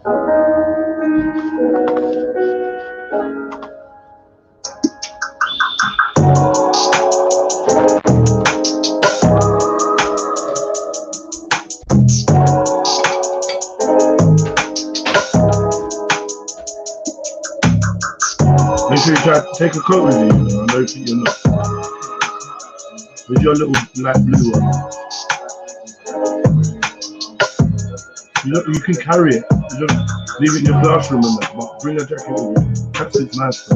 Make sure you try to take a coat with you. I know you're not. With your little light blue one. You can carry it. You don't leave it in your classroom and that, but bring a jacket with you. That's it's nice.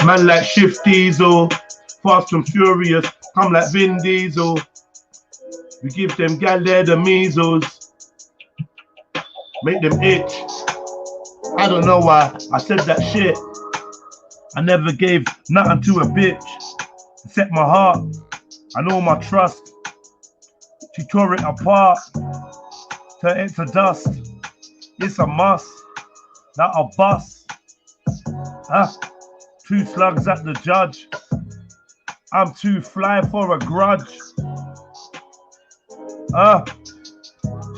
Man like Shift Diesel, Fast and Furious, come like Vin Diesel. We give them gal there the measles, make them itch. I don't know why I said that shit. I never gave nothing to a bitch, except my heart and all my trust. She tore it apart, turned it to dust. It's a must, not a bust. 2 slugs at the judge. I'm too fly for a grudge.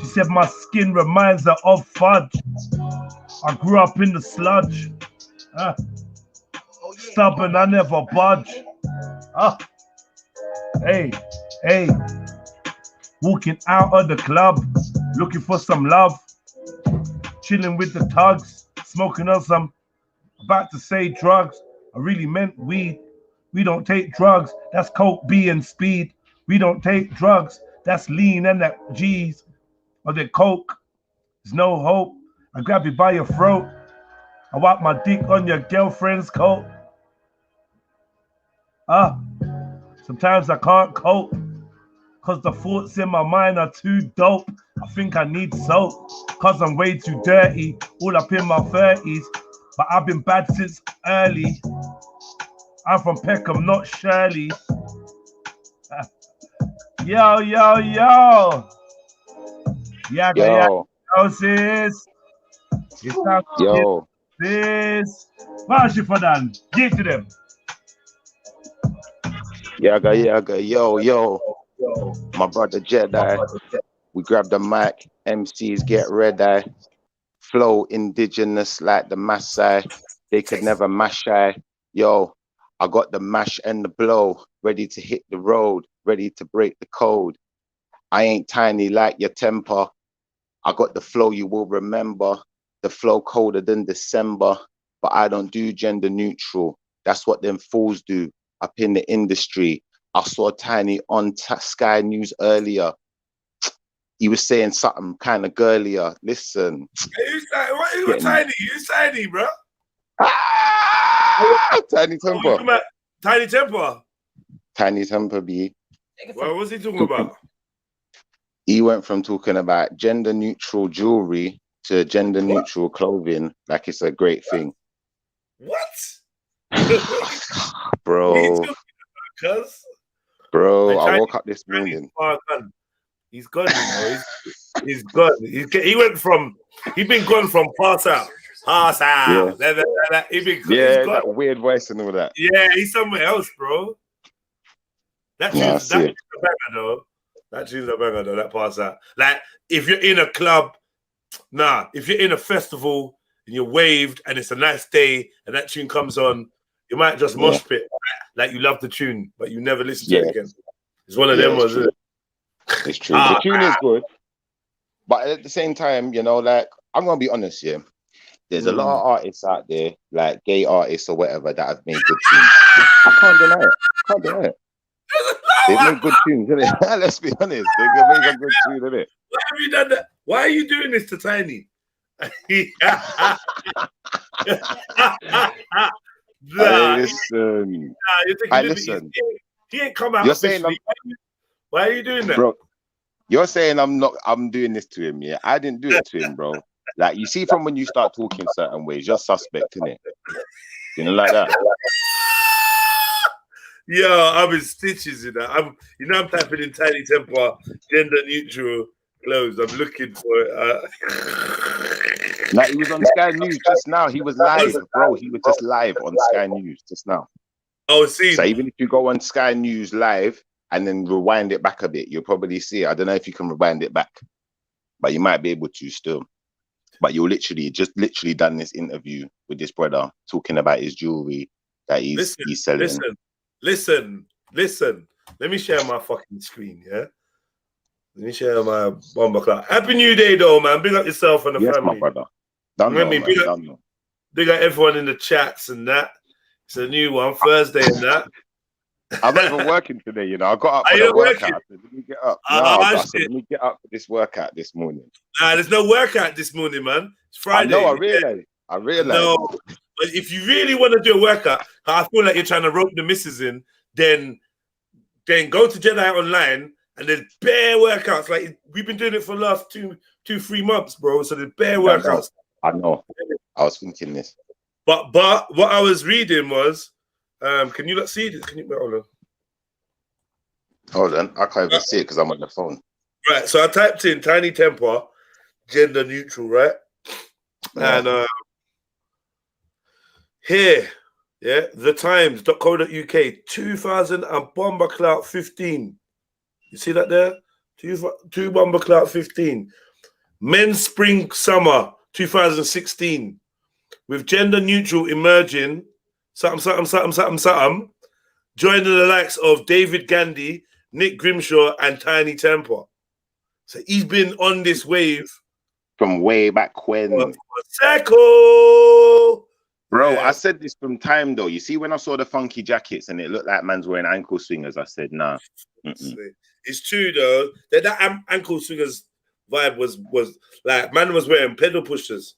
She said my skin reminds her of fudge. I grew up in the sludge. Stubborn, I never budge. Hey. Walking out of the club, looking for some love. Chilling with the tugs, smoking on some, about to say drugs. I really meant weed. We don't take drugs, that's coke, B and speed. We don't take drugs, that's lean and that G's. Or the coke, there's no hope. I grab you by your throat. I wipe my dick on your girlfriend's coat. Sometimes I can't cope, cause the thoughts in my mind are too dope. I think I need soap, cause I'm way too dirty, all up in my 30s. But I've been bad since early. I'm from Peckham, not Shirley. Yo. Yo, sis. Yo. Sis. What's your for done? Give to them. Yaga. Yo. My brother Jedi. We grab the mic. MCs get red-eye. Flow indigenous like the Maasai. They could never mash I. Yo. I got the mash and the blow, ready to hit the road, ready to break the code. I ain't tiny like your temper. I got the flow you will remember. The flow colder than December, but I don't do gender neutral. That's what them fools do up in the industry. I saw Tiny on Sky News earlier. He was saying something kind of girlier. Listen. What Tiny? Who's Tiny, bro? Tiny Temper. Tiny Temper? Tiny Temper, B. What was he talking about? He went from talking about gender neutral jewelry to gender neutral clothing like it's a great thing. What? Bro. Bro, I woke up this morning. He's gone, you know. He's gone. He went from, he's been gone from pass out. Pass out. Yeah, he's that weird voice and all that. Yeah, he's somewhere else, bro. That tune's a banger, though. That tune's a banger, though. That pass out. Like, if you're in a club, if you're in a festival and you're waved and it's a nice day and that tune comes on, you might just mosh pit. Like you love the tune, but you never listen to it again. It's one of them, was it? It's true. The tune is good. But at the same time, you know, like, I'm going to be honest here. There's a lot of artists out there, like gay artists or whatever, that have made good tunes. I can't deny it. They've made good tunes, isn't it? Let's be honest. They've made a good tune, isn't it? Why have you done that? Why are you doing this to Tiny? Listen. He ain't come out. You're saying why are you doing that? Bro, you're saying I'm doing this to him, yeah? I didn't do it to him, bro. Like, you see, from when you start talking certain ways, you're suspect, innit? You know, like that. Yeah, I'm in stitches in that. I'm typing in Tiny Temper, gender neutral clothes. I'm looking for it. No, he was on Sky News just now. He was live, bro. He was just live on Sky News just now. Oh, see. So even if you go on Sky News live and then rewind it back a bit, you'll probably see it. I don't know if you can rewind it back, but you might be able to still. But you'll literally done this interview with this brother talking about his jewelry that he's selling. Listen. Let me share my fucking screen, yeah? Let me share my bomber clock. Happy New Day, though, man. Big up yourself and the family. Yes, my brother. Big up everyone in the chats and that. It's a new one, Thursday and that. I'm not even working today, you know. I got up for the workout. I said, let me get up. Let me get up for this workout this morning. Nah, there's no workout this morning, man. It's Friday. I know, I realize. No, but if you really want to do a workout, I feel like you're trying to rope the missus in, then go to Jedi Online and there's bare workouts. Like, we've been doing it for the last 2-3 months, bro. So there's bare workouts. I know. I was thinking this. But what I was reading was, can you not see this? Can you hold on? I can't even see it because I'm on the phone. Right, so I typed in Tiny Temper, gender neutral, right? Yeah. And here, yeah, thetimes.co.uk, 2000 and Bomber Clout 15. You see that there? 2 Bomber Clout 15. Men's Spring Summer 2016. With gender neutral emerging, something. Joining the likes of David Gandy, Nick Grimshaw, and Tiny Temper. So he's been on this wave from way back when. Bro, yeah. I said this from time though. You see, when I saw the funky jackets and it looked like man's wearing ankle swingers, I said, nah. It's true though. That ankle swingers vibe was like, man was wearing pedal pushers.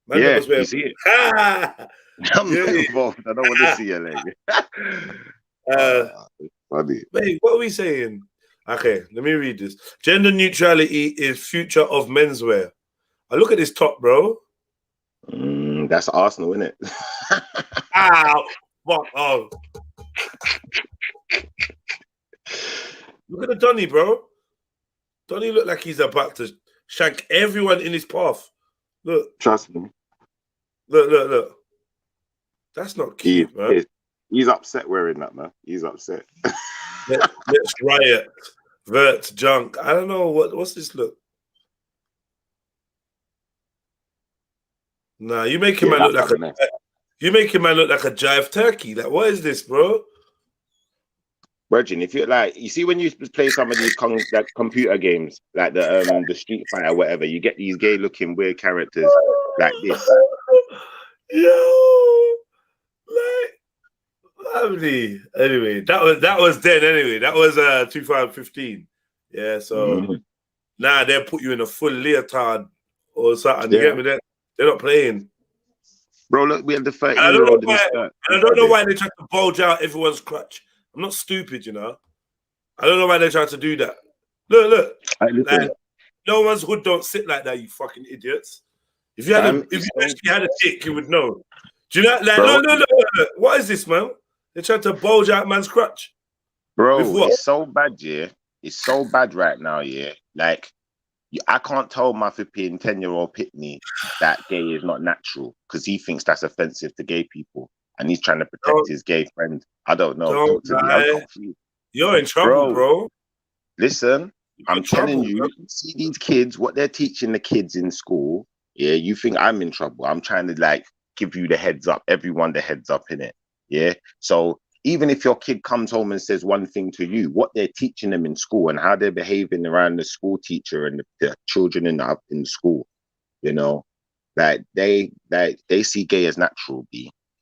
Man was wearing, you see it. I'm not involved. I don't want to see your leg. Funny. Mate, what are we saying? Okay, let me read this. Gender neutrality is future of menswear. I look at this top, bro. That's Arsenal, isn't it? Ow! Fuck! Oh, look at the Donny, bro. Donny look like he's about to shank everyone in his path. Look. Trust me. Look. That's not cute, man. He's upset wearing that, man. He's upset. Let's riot. Vert junk. I don't know what's this look. Nah, you make him man look like a jive turkey. Like, what is this, bro? Virgin, if you like, you see when you play some of these like computer games, like the Street Fighter or whatever, you get these gay looking weird characters like this. Yo, like, lovely. Anyway, that was then. Anyway, that was 2015. Yeah, so now they'll put you in a full leotard or something. You get me? They're not playing. Bro, look, we have the 13-year-old in the skirt. And I don't know why they try to bulge out everyone's crutch. I'm not stupid, you know. I don't know why they try to do that. Look. Like, no one's hood don't sit like that, you fucking idiots. If you had if you actually had a dick, you would know. Do you know? Like, no. What is this, man? They're trying to bulge out man's crutch. Bro, it's so bad, yeah. It's so bad right now, yeah. Like, I can't tell my flipping 10-year-old Pitney that gay is not natural because he thinks that's offensive to gay people and he's trying to protect his gay friend. I don't know. You're in trouble, bro. Listen, I'm telling you, see these kids, what they're teaching the kids in school. Yeah, you think I'm in trouble. I'm trying to like give you the heads up, everyone the heads up in it. Yeah. So even if your kid comes home and says one thing to you, what they're teaching them in school and how they're behaving around the school teacher and the children in the school, you know, like they see gay as natural.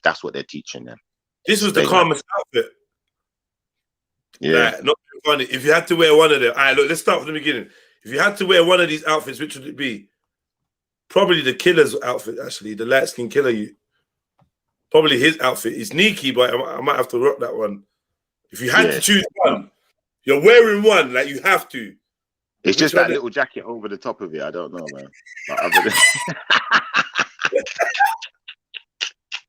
That's what they're teaching them. This was the calmest outfit. Yeah. Like, not funny. If you had to wear one of them, all right, look, let's start from the beginning. If you had to wear one of these outfits, which would it be? Probably the killer's outfit, actually, the light skin killer. Probably his outfit. It's sneaky, but I might have to rock that one. If you had to choose one, you're wearing one, like you have to. It's just that little jacket over the top of it. I don't know, man. But other than...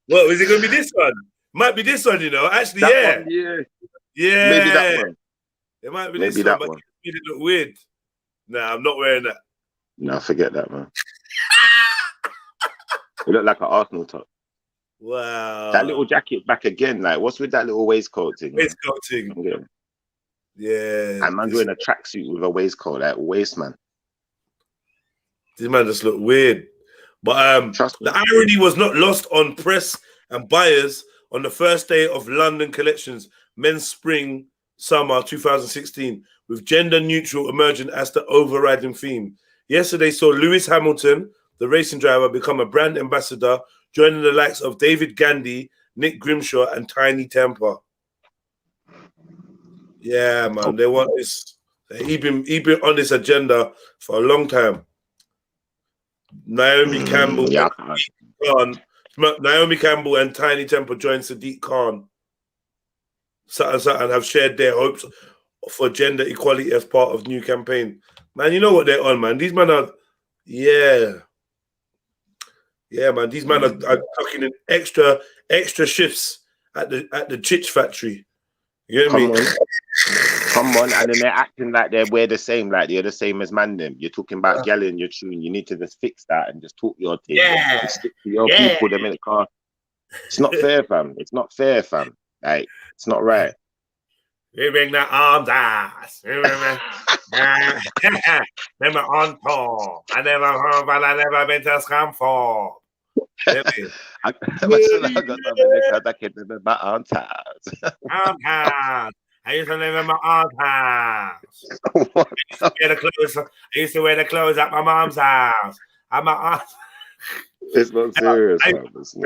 Well, is it going to be this one? Might be this one, you know. Actually, that yeah. One, yeah. Maybe that one. It might be Maybe this that one, one. But it look weird. Nah, I'm not wearing that. No, forget that, man. It looked like an Arsenal top. Wow. That little jacket back again. Like, what's with that little waistcoat thing? Waistcoat thing. Yeah. And man's wearing a tracksuit with a waistcoat, like waist, man. This man just look weird. But the irony was not lost on press and buyers on the first day of London Collections Men's Spring Summer 2016, with gender neutral emerging as the overriding theme. Yesterday saw Lewis Hamilton, the racing driver, become a brand ambassador, joining the likes of David Gandy, Nick Grimshaw, and Tiny Temper. Yeah, man, they want this. He been on this agenda for a long time. Naomi Campbell, Naomi Campbell and Tiny Temper joined Sadiq Khan and have shared their hopes for gender equality as part of new campaign. Man, you know what they're on, man. These men are, yeah, man. These men are tucking in extra shifts at the Chitch factory. You know what I mean? Come on, and then they're acting like they wear the same, like they're the same as man them. You're talking about gal in your tune. You need to just fix that and just talk your thing. Yeah. Stick to your people, them in the car. It's not fair, fam. It's not fair, fam. Like, it's not right. We bring the arms ass. Remember on tour. I never heard, but I never been to Scunthorpe. I got something about arms house. I used to live in my aunt's house. I used to wear the clothes at my mom's house. At my aunt's. It's not serious. I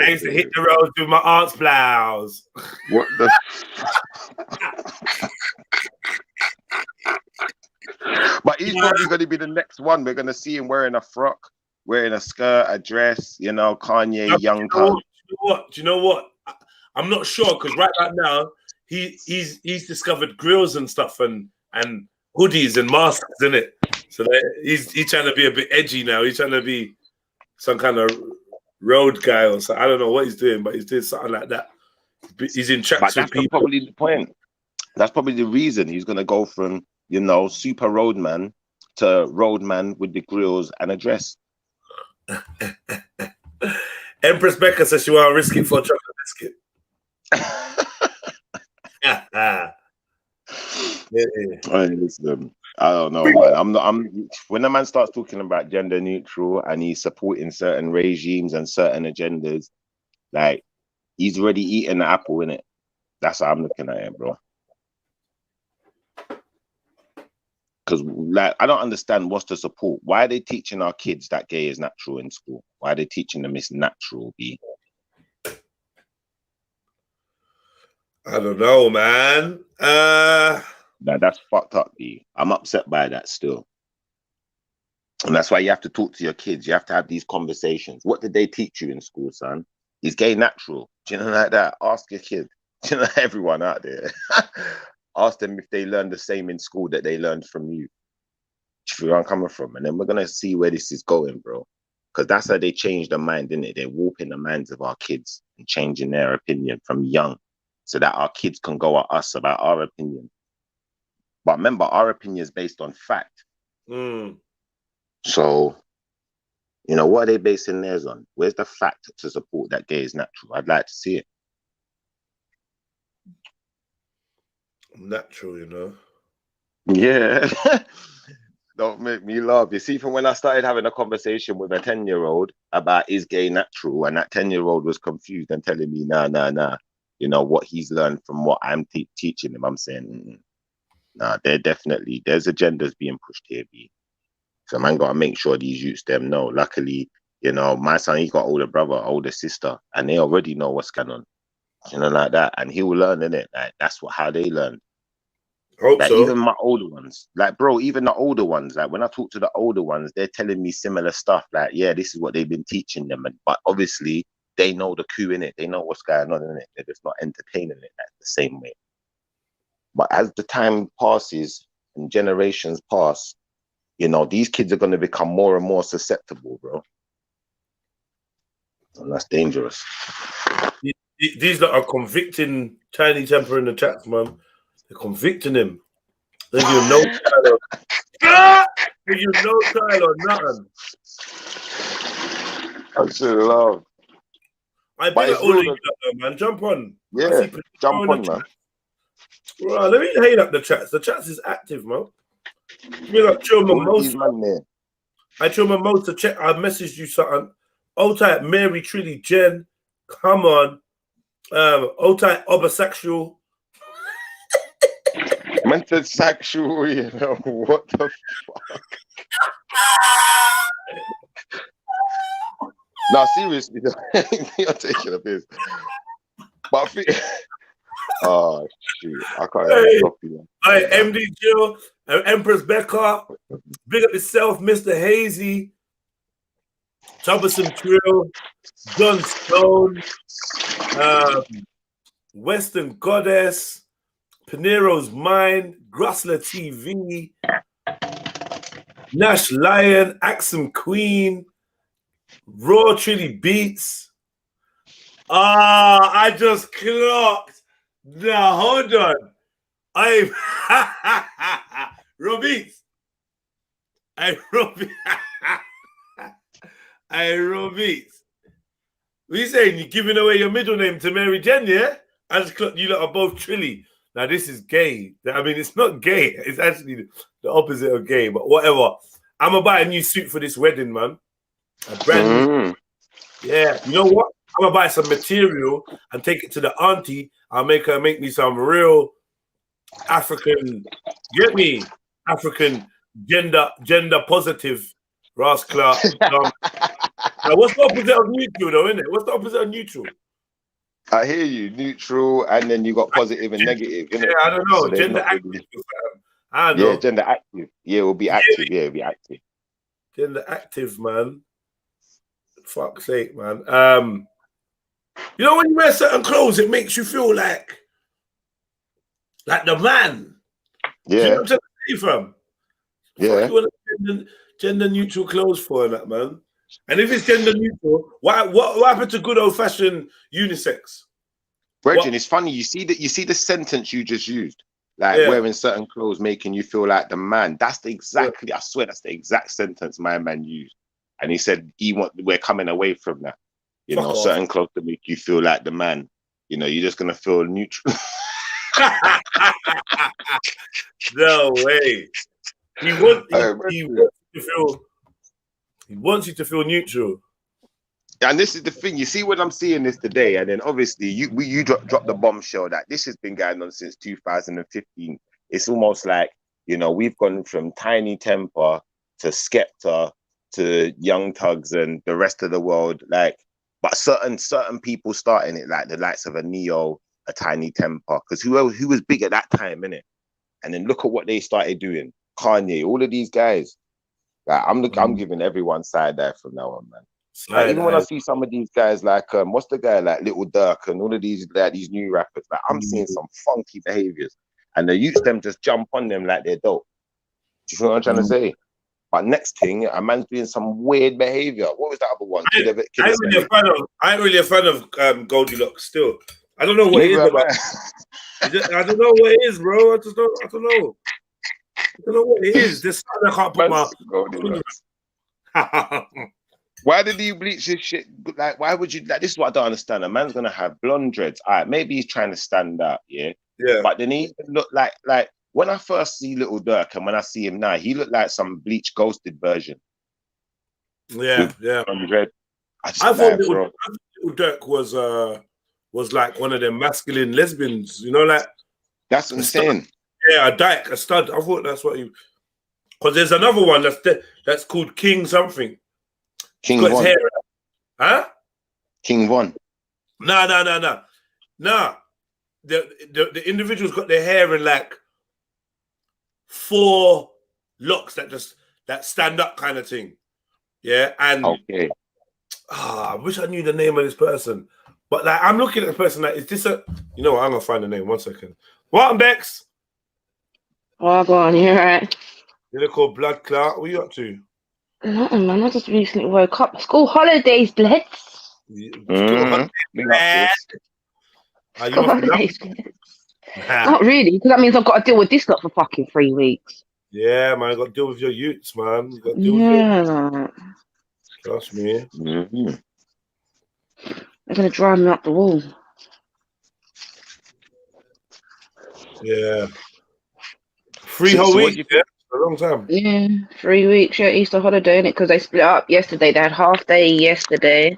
used to hit the roads with my aunt's blouse. What the? But he's probably going to be the next one. We're going to see him wearing a frock, wearing a skirt, a dress. You know, Kanye, young Kanye. Do you know what? I'm not sure because right now he's discovered grills and stuff and hoodies and masks, isn't it? So he's trying to be a bit edgy now. He's trying to be some kind of road guy or something. I don't know what he's doing, but he's doing something like that. He's in chats with people. Probably the point. That's probably the reason he's going to go from, you know, super roadman to roadman with the grills and a dress. Empress Becca says she won't risk it for a chocolate biscuit. Listen, I don't know, man. When a man starts talking about gender neutral and he's supporting certain regimes and certain agendas, like he's already eating the apple, innit? That's how I'm looking at it, bro. Because like I don't understand what's the support. Why are they teaching our kids that gay is natural in school? Why are they teaching them it's natural, B? I don't know, man. That's fucked up, B. I'm upset by that still. And that's why you have to talk to your kids. You have to have these conversations. What did they teach you in school, son? Is gay natural? Do you know like that? Ask your kid. Do you know everyone out there? Ask them if they learned the same in school that they learned from you. If you are coming from, and then we're gonna see where this is going, bro. Because that's how they change the mind, isn't it? They're warping the minds of our kids and changing their opinion from young, so that our kids can go at us about our opinion. But remember, our opinion is based on fact. So, you know, what are they basing theirs on? Where's the fact to support that gay is natural? I'd like to see it. Natural, you know. Yeah. Don't make me laugh. You see, from when I started having a conversation with a 10-year-old about is gay natural, and that 10-year-old was confused and telling me, nah. You know, what he's learned from what I'm teaching him. I'm saying, nah, there's agendas being pushed here, B. So man got to make sure these youths them know. Luckily, you know, my son, he got older brother, older sister, and they already know what's going on. You know, like that. And he will learn in it. Like, that's how they learn. Hope like, so. Even my older ones, like, bro, even the older ones, like when I talk to the older ones, they're telling me similar stuff. Like, yeah, this is what they've been teaching them. But obviously, they know the coup in it. They know what's going on in it. They're just not entertaining it like the same way. But as the time passes and generations pass, you know, these kids are going to become more and more susceptible, bro. And that's dangerous. These that are convicting Tiny Temper in the chats, man. They're convicting him. They give him no trial. They give him no trial or nothing. I should love. I But big it's up all real of you, that- man. Jump on. I Yeah, see people jump in the on, man. Right, let me hate up the chats. The chats is active, man. Big up Chill All of these Mimosa. man there. I Chill Mimosa. Check. I messaged you something. Old type Mary Trilly Jen. Come on. Old type Obasexual. Man said sexual, you know, what the fuck? No, seriously, you're taking a piss. But I think, oh, shoot, I can't even copy that. Hey, MD Jill, Empress Becca, big up yourself, Mr. Hazy, Troublesome Trill, John Stone, Western Goddess, Pinero's Mind, Grussler TV, Nash Lion, Axum Queen, Raw Chili Beats. I just clocked. Now, hold on. I'm Robeats. I'm Robeats. I'm Robeats. What are you saying? You're giving away your middle name to Mary Jen, yeah? I just clocked you lot are both Trilly. Now, this is gay. I mean, it's not gay. It's actually the opposite of gay, but whatever. I'm going to buy a new suit for this wedding, man. A brand new. Yeah. You know what? I'm going to buy some material and take it to the auntie. I'll make her make me some real African, get me? African gender positive rascal. Now, what's the opposite of neutral, though, isn't it? What's the opposite of neutral? I hear you, neutral, and then you got positive and negative. Yeah, I don't know. So gender active. I don't know. Yeah, gender active. Yeah, it will be active. Yeah, it'll be active. Gender active, man. Fuck's sake, man. You know, when you wear certain clothes, it makes you feel like the man. Yeah. You know what I'm trying to say from? Yeah. Fuck, you want gender neutral clothes for that, man. And if it's gender neutral, what happened to good old fashioned unisex? Brethren, it's funny. You see the sentence you just used, like wearing certain clothes making you feel like the man. That's the exactly. I swear that's the exact sentence my man used, and he said we're coming away from that. You know, certain clothes to make you feel like the man. You know, you're just gonna feel neutral. No way. He wants you to feel neutral. And this is the thing. You see what I'm seeing this today, and then obviously you dropped the bombshell that this has been going on since 2015. It's almost like, you know, we've gone from Tiny Temper to Skepta to Young Tugs and the rest of the world. Like, but certain people starting it, like the likes of a Neo, a Tiny Temper, because who was big at that time, innit? And then look at what they started doing. Kanye, all of these guys. Like, I'm giving everyone side there from now on, man. Like, even when I see some of these guys, like what's the guy like Little Dirk and all of these new rappers, like I'm seeing some funky behaviors, and the youths them just jump on them like they're dope. Do you know what I'm trying to say? But next thing, a man's doing some weird behavior. What was the other one? I ain't really a fan of Goldilocks still. I don't know what it is about. I don't know what it is, bro. I don't know. I don't know what it is. This I can't put my. Why did you bleach his shit? Like, why would you? Like, this is what I don't understand. A man's gonna have blonde dreads. All right, maybe he's trying to stand out, yeah. But then he look like when I first see Little Dirk and when I see him now, he looked like some bleach ghosted version. Yeah. I thought Little Dirk was like one of them masculine lesbians, you know, like that's insane. Yeah, a stud. I thought that's what he. Because there's another one that's called King something. King Von. Hair, huh? King Von. No. The individual's got their hair in like 4 locks that stand up kind of thing. Yeah, and okay. I wish I knew the name of this person. But like, I'm looking at the person like, is this a? You know what? I'm gonna find the name. 1 second. What, Bex? Oh, go on. You're right. You're called Blood Clot. What are you up to? Nothing, man. I just recently woke up. School holidays, blitz. School holidays. Not really, because that means I've got to deal with this lot for fucking 3 weeks. Yeah, man. You got to deal with your youths, man. You got to deal with your... Trust me. They're gonna drive me up the wall. Yeah. 3 whole So what weeks, do you yeah? think? A long time. Yeah, 3 weeks. Yeah, Easter holiday, innit? Because they split up yesterday. They had half day yesterday,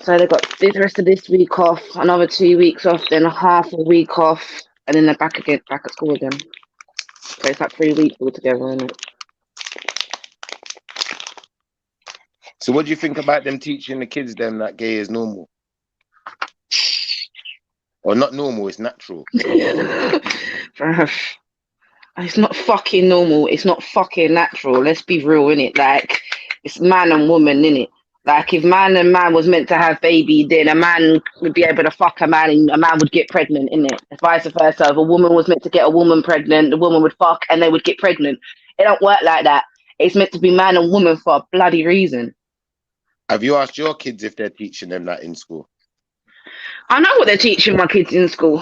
so they got the rest of this week off, another 2 weeks off, then half a week off, and then they're back again, back at school again. So it's like 3 weeks altogether, innit? So what do you think about them teaching the kids them that gay is normal? Or not normal, it's natural. Bruv, it's not fucking normal. It's not fucking natural. Let's be real, innit? Like, it's man and woman, innit? Like, if man and man was meant to have baby, then a man would be able to fuck a man and a man would get pregnant, innit? Vice versa. If a woman was meant to get a woman pregnant, the woman would fuck and they would get pregnant. It don't work like that. It's meant to be man and woman for a bloody reason. Have you asked your kids if they're teaching them that in school? I know what they're teaching my kids in school.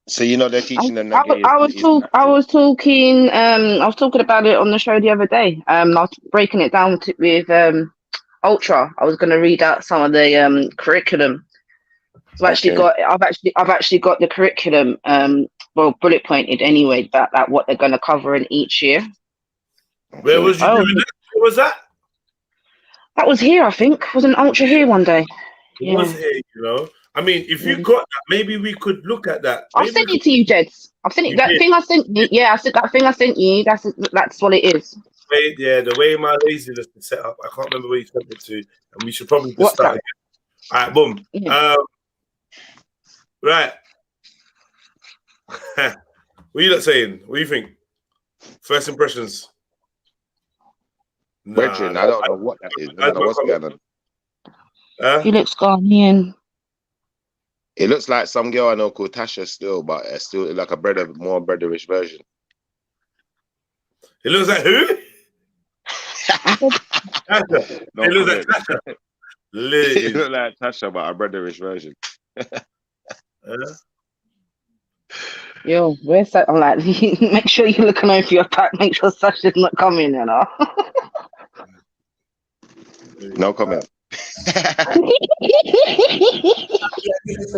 So you know they're teaching them that I was talking about it on the show the other day. I was breaking it down with Ultra. I was going to read out some of the curriculum. So I've actually got the curriculum bullet pointed anyway about what they're going to cover in each year. Where was you doing that? Where was that? That was here, I think. Wasn't Ultra here one day? It was here, you know. I mean, if you got that, maybe we could look at that. I'll send it to you, Jeds. I've sent it. That thing I sent you. Yeah, I said that thing I sent you. That's what it is. Yeah, the way my laziness is set up, I can't remember where you sent it to, and we should probably just start again. All right, boom. Yeah. Right. What are you not saying? What do you think? First impressions. Brethren, I don't know what that is. I don't know what's going on. He looks Ghanaian. It looks like some girl I know called Tasha still, but it's still like a more breaderish version. It looks like who? Tasha. No, it looks like Tasha. It looks like Tasha, but a breaderish version. Yo, where's that? I'm like, make sure you're looking over your back. Make sure Sasha's not coming, you know. No comment.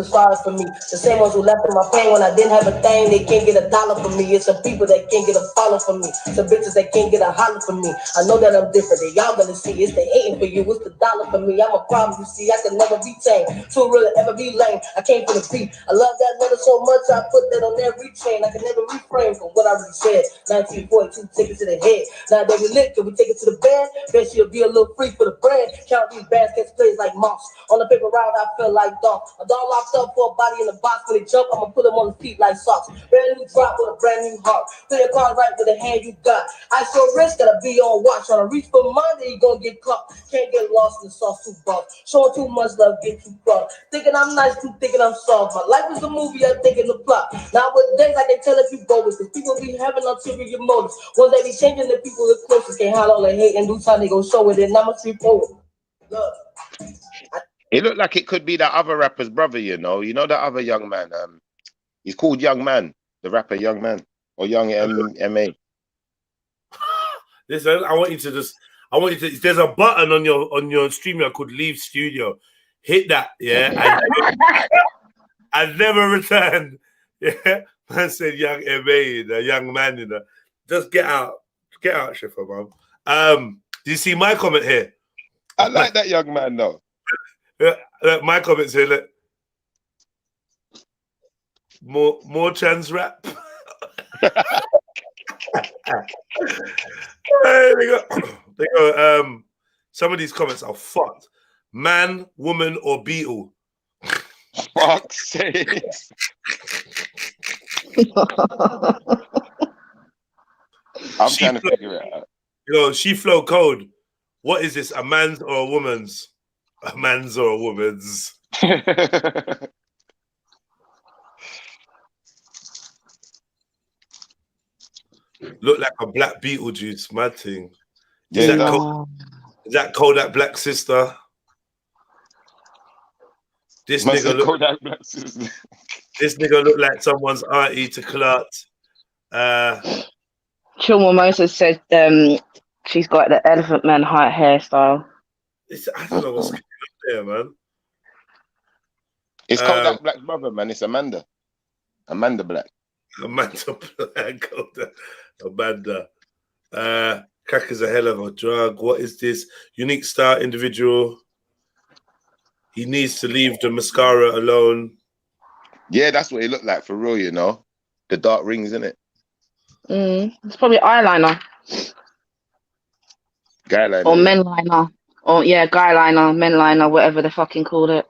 Sorry for me. The same ones who left in my pain when I didn't have a thing. They can't get a dollar from me. It's some people that can't get a follow from me. Some bitches that can't get a holler from me. I know that I'm different. They y'all gonna see. It's the hating for you. It's the dollar for me. I'm a problem. You see, I can never be tame. Too real to ever be lame. I came for the beat. I love that letter so much. I put that on every chain. I can never refrain from what I really said. 1942, take it to the head. Now that we lit, can we take it to the bed? Bet she'll be a little free for the bread. Count these baskets, plays like moss. On the paper route, I feel like dog. A dog locked up for a body in a box. When they jump, I'ma put them on the feet like socks. Brand new drop with a brand new heart. Play your card right with the hand you got. I so rich, gotta be on watch. Tryna reach for money, you gon' get caught. Can't get lost in the sauce too buff. Showing too much love, get too far. Thinking I'm nice, too thinking I'm soft. My life is a movie, I'm thinking the plot. Nowadays, I can tell if you go with this. People be having ulterior motives. Ones that be changing the people the closest. Can't hide all the hate and do time they gon' show it. And I'm a street poet. Look. It looked like it could be that other rapper's brother, you know. You know that other young man. He's called Young Man, the rapper Young Man, or Young M.A. Listen, I want you to. There's a button on your streamer called Leave Studio. Hit that, yeah. I never returned. Yeah, man said Young M.A. the Young Man, you know. Just get out, Shiffer, man. Do you see my comment here? I like that Young Man though. Look, my comments here. Look, more trans rap. They go. Some of these comments are fucked. Man, woman, or beetle. Fuck's sake. I'm trying to figure it out. She flow code. What is this? A man's or a woman's? A man's or a woman's? Look like a black Beetlejuice, mad thing. Is that Kodak Black Sister? This nigga look Kodak Black Sister. This nigga look like someone's auntie to Clark. Chilma Moses said she's got the Elephant Man height hairstyle. I don't know what's going on there, man. It's called that Black brother, man. It's Amanda. Amanda Black. Amanda Black. Amanda. Crack is a hell of a drug. What is this? Unique star individual. He needs to leave the mascara alone. Yeah, that's what it looked like for real, you know. The dark rings, in it. It's probably eyeliner. Guy liner. Or men liner. Or yeah, guy liner, men liner, whatever they fucking called it.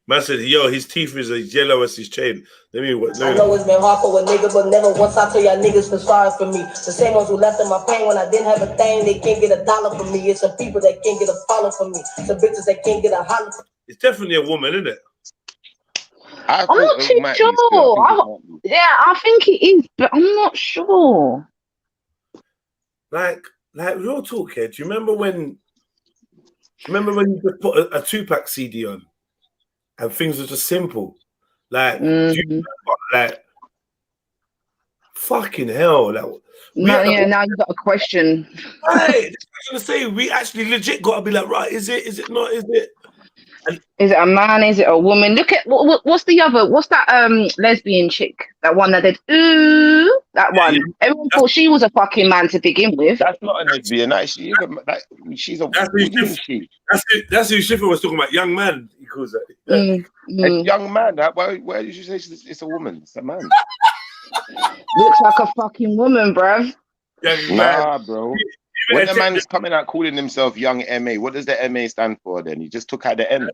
Man said, yo, his teeth is as yellow as his chain. I know it's been hard for a nigga, but never once I tell y'all niggas feel sorry for me. The same ones who left in my pain when I didn't have a thing, they can't get $1 from me. It's some people that can't get a follow from me. Some bitches that can't get a holler. It's definitely a woman, isn't it? I'm not too sure. I think it is, but I'm not sure. Like real talk here. Do you remember when you just put a 2-pack CD on and things were just simple? Like, do you remember, like, fucking hell. Like, now you've got a question. Right. I was gonna say, we actually legit gotta be like, right, is it not, is it? And is it a man? Is it a woman? Look at what's the other? What's that lesbian chick? That one that did ooh, that one. Yeah. Everyone thought she was a fucking man to begin with. That's not a lesbian. She's a. That's who Schiffer was talking about. Young man, he calls it. A young man. Where did you say it's a woman? It's a man. Looks like a fucking woman, bruv. Nah, bro. When the man's coming out calling himself Young MA, what does the MA stand for then? He just took out the M.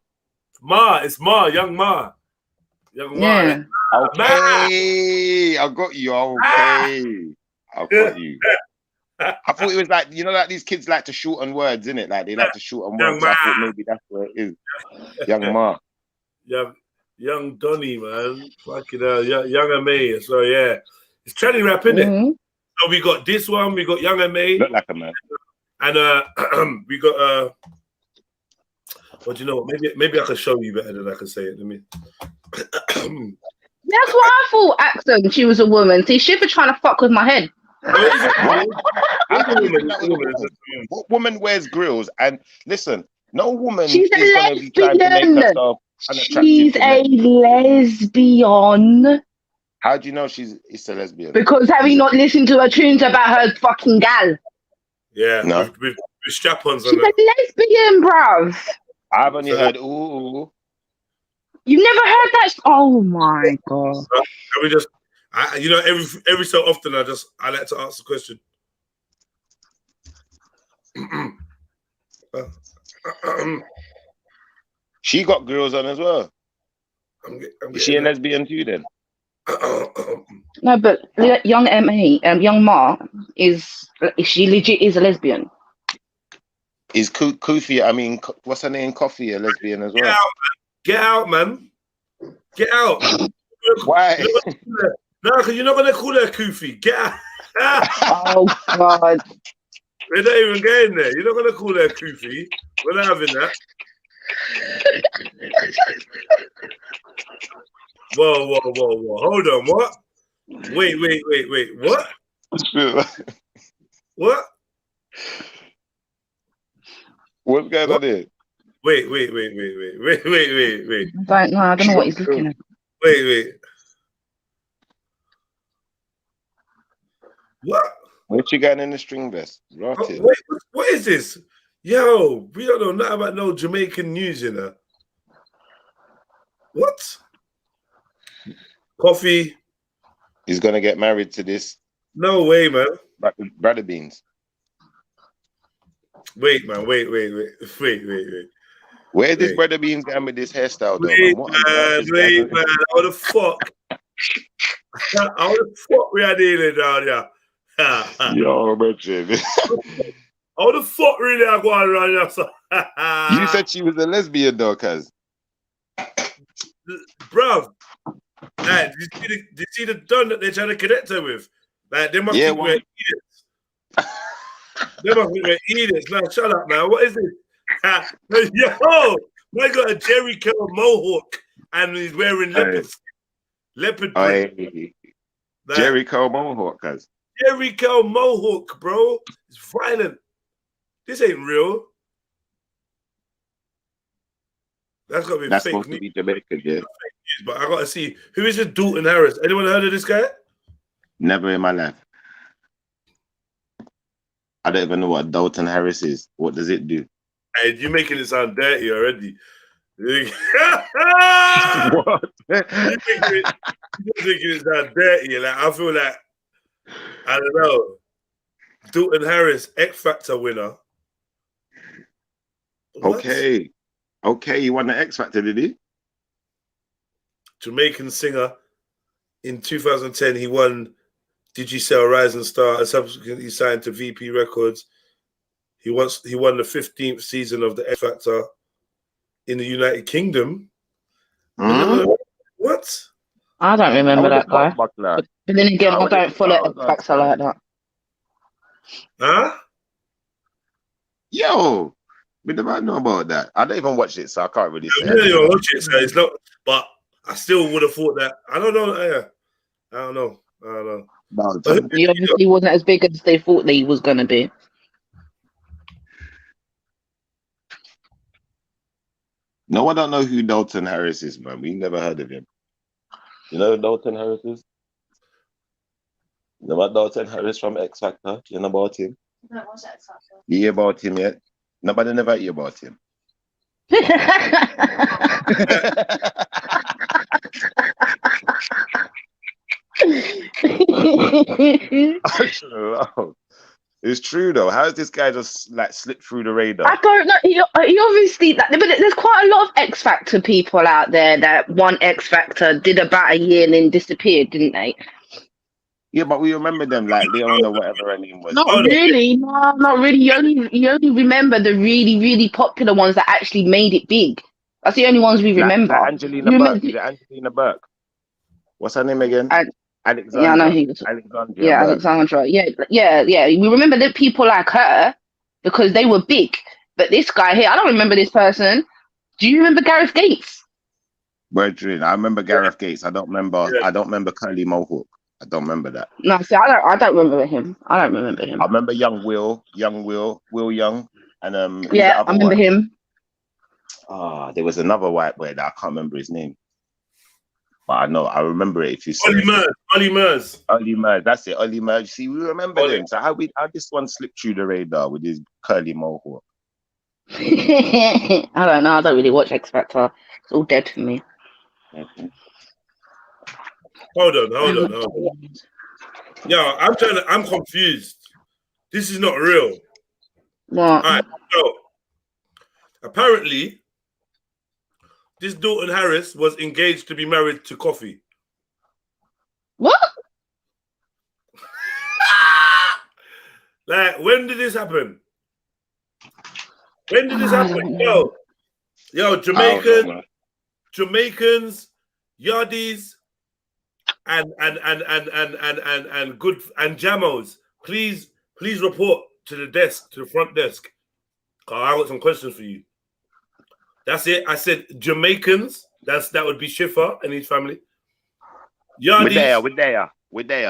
It's Ma, Young Ma. Young Ma. Yeah. Okay, I got you. Okay. I got you. I thought it was like, you know, like these kids like to shoot on words, innit? Like they like to shoot on words. So I thought maybe that's what it is. Young Ma. Young Donny, man. Fucking hell. Young MA. So yeah. It's trendy rap, innit? So we got this one, we got Young MA. Look like a man. And we got well, do you know what? Maybe I can show you better than I can say it. Let me. That's what I thought, Axon. She was a woman. See, Schiffer trying to fuck with my head. What woman wears grills? And listen, no woman She's is going to be trying to make herself unattractive. She's a lesbian. How do you know she's a lesbian? Because have you not listened to her tunes about her fucking gal? Yeah, no. With strap-ons on. She's a lesbian, bruv. I've only heard ooh. You've never heard that? Oh my god! Can we just, you know, every so often I like to ask the question. She got girls on as well. Is she a lesbian too then? No, but Young Young Ma she legit is a lesbian. Is Kofi, I mean, what's her name? Coffee, a lesbian as well? Get out, man. Get out. Why? No, because you're not going to call her Kofi. Get out. Oh, God. We're not even getting there. You're not going to call her Kofi. We're not having that. Whoa. Hold on. What? Wait. What? What? What's going on here? Wait. I don't know what he's looking at. Wait. What? Where's she getting in the string vest? Wait, what is this? Yo, we don't know nothing about no Jamaican news, you know. What? Coffee. He's gonna get married to this. No way, man. Brother Beans. Wait, man. Wait. Where this Brother Beans going with this hairstyle, though? Wait, man. How the fuck? How the fuck we are dealing down here? Yo, Richard. How the fuck really are going around here? You said she was a lesbian, though, cuz. Bruv, like, did you see the done that they're trying to connect her with? Like, they must think we're idiots. They must think we're idiots. Like, shut up, man. What is it? Yo, I got a Jerry Curl mohawk and he's wearing leopard print. Like, Jerry Curl mohawk, cuz. Jerry Curl mohawk, bro. It's violent. This ain't real. That's got to be That's fake supposed news. to be Jamaican, yeah. But I got to see, who is this Dalton Harris? Anyone heard of this guy? Never in my life. I don't even know what Dalton Harris is. What does it do? Hey, you're making it sound dirty already. You're What? making it sound dirty. Like, I feel like, I don't know. Dalton Harris, X Factor winner. What? Okay. Okay, he won the X Factor, did he? Jamaican singer. In 2010, he won Digicel Rising Star and subsequently signed to VP Records. He won the 15th season of the X Factor in the United Kingdom. What? I don't remember that guy. But then again, I don't follow X Factor like that. Huh? Yo, we never know about that. I don't even watch it, so I can't really say. Yeah, you watch it, so it's not. But I still would have thought that. I don't know. Yeah, I don't know. He obviously wasn't as big as they thought that he was gonna be. No, I don't know who Dalton Harris is, man. We never heard of him. You know who Dalton Harris is? You know about Dalton Harris from X Factor? You know about him? I don't watch X Factor. You hear about him yet? Nobody never hear about him. It's true though. How does this guy just like slip through the radar? I don't know. He obviously, but there's quite a lot of X Factor people out there that won X Factor, did about a year and then disappeared, didn't they? Yeah, but we remember them like Leon or whatever her name was. Not really. No, not really. You only remember the really, really popular ones that actually made it big. That's the only ones we remember. Like Angelina Burke. Is it Angelina Burke? What's her name again? Alexandra. Yeah, I know who. Alexandra. Yeah, Alexandra. Yeah. We remember the people like her because they were big. But this guy here, I don't remember this person. Do you remember Gareth Gates? Brethren, I remember Gareth Gates. I don't remember Curly Mohawk. I don't remember that. No, see, I don't remember him. I remember Young Will Young, and yeah, I remember him. There was another white boy that I can't remember his name, but I remember it. If you say Ollie Murs, that's it. Ollie Murs. See, we remember them. So how this one slipped through the radar with his curly mohawk? I don't know. I don't really watch X Factor. It's all dead for me. Okay. Hold on. Yeah, I'm confused. This is not real. What? All right, so apparently, this Dalton Harris was engaged to be married to Coffee. What? Like, when did this happen? Yo, Jamaicans, Yardies, and good and Jamos, please report to the front desk. I got some questions for you. That's it. I said Jamaicans. That would be Schiffer and his family. Yardies, we're there.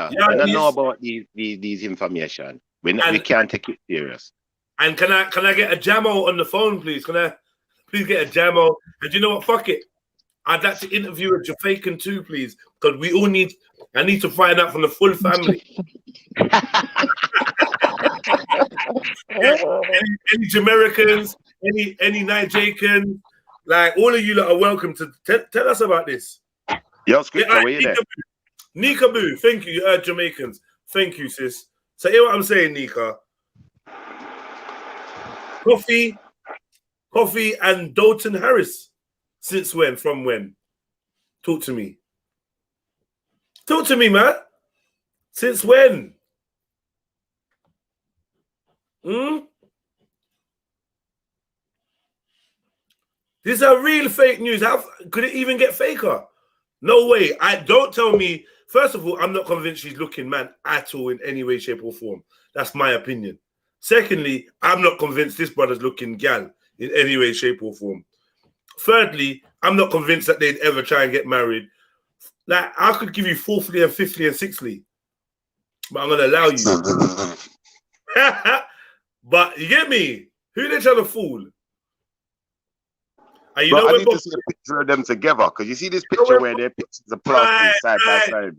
I don't know about these information. We can't take it serious. And can I get a Jamo on the phone, please? Can I please get a Jamo? And you know what? Fuck it. I'd like to interview a Jamaican too, please, because I need to find out from the full family. any Jamaicans, any Nigerians, like all of you that are welcome to tell us about this. Yo, Scripture, where you there? Nika Boo, thank you. You heard Jamaicans. Thank you, sis. So hear what I'm saying, Nika. Coffee and Dalton Harris. Since when? From when? Talk to me. Talk to me, man. Since when? These are real fake news. How could it even get faker? No way. Don't tell me. First of all, I'm not convinced she's looking man at all in any way, shape, or form. That's my opinion. Secondly, I'm not convinced this brother's looking gal in any way, shape, or form. Thirdly, I'm not convinced that they'd ever try and get married. Like, I could give you fourthly and fifthly and sixthly, but I'm gonna allow you. But you get me? Who they trying to fool? And you Bro, know I when need Bob, to see a picture of them together because you see this picture where their pictures are plastered side by side.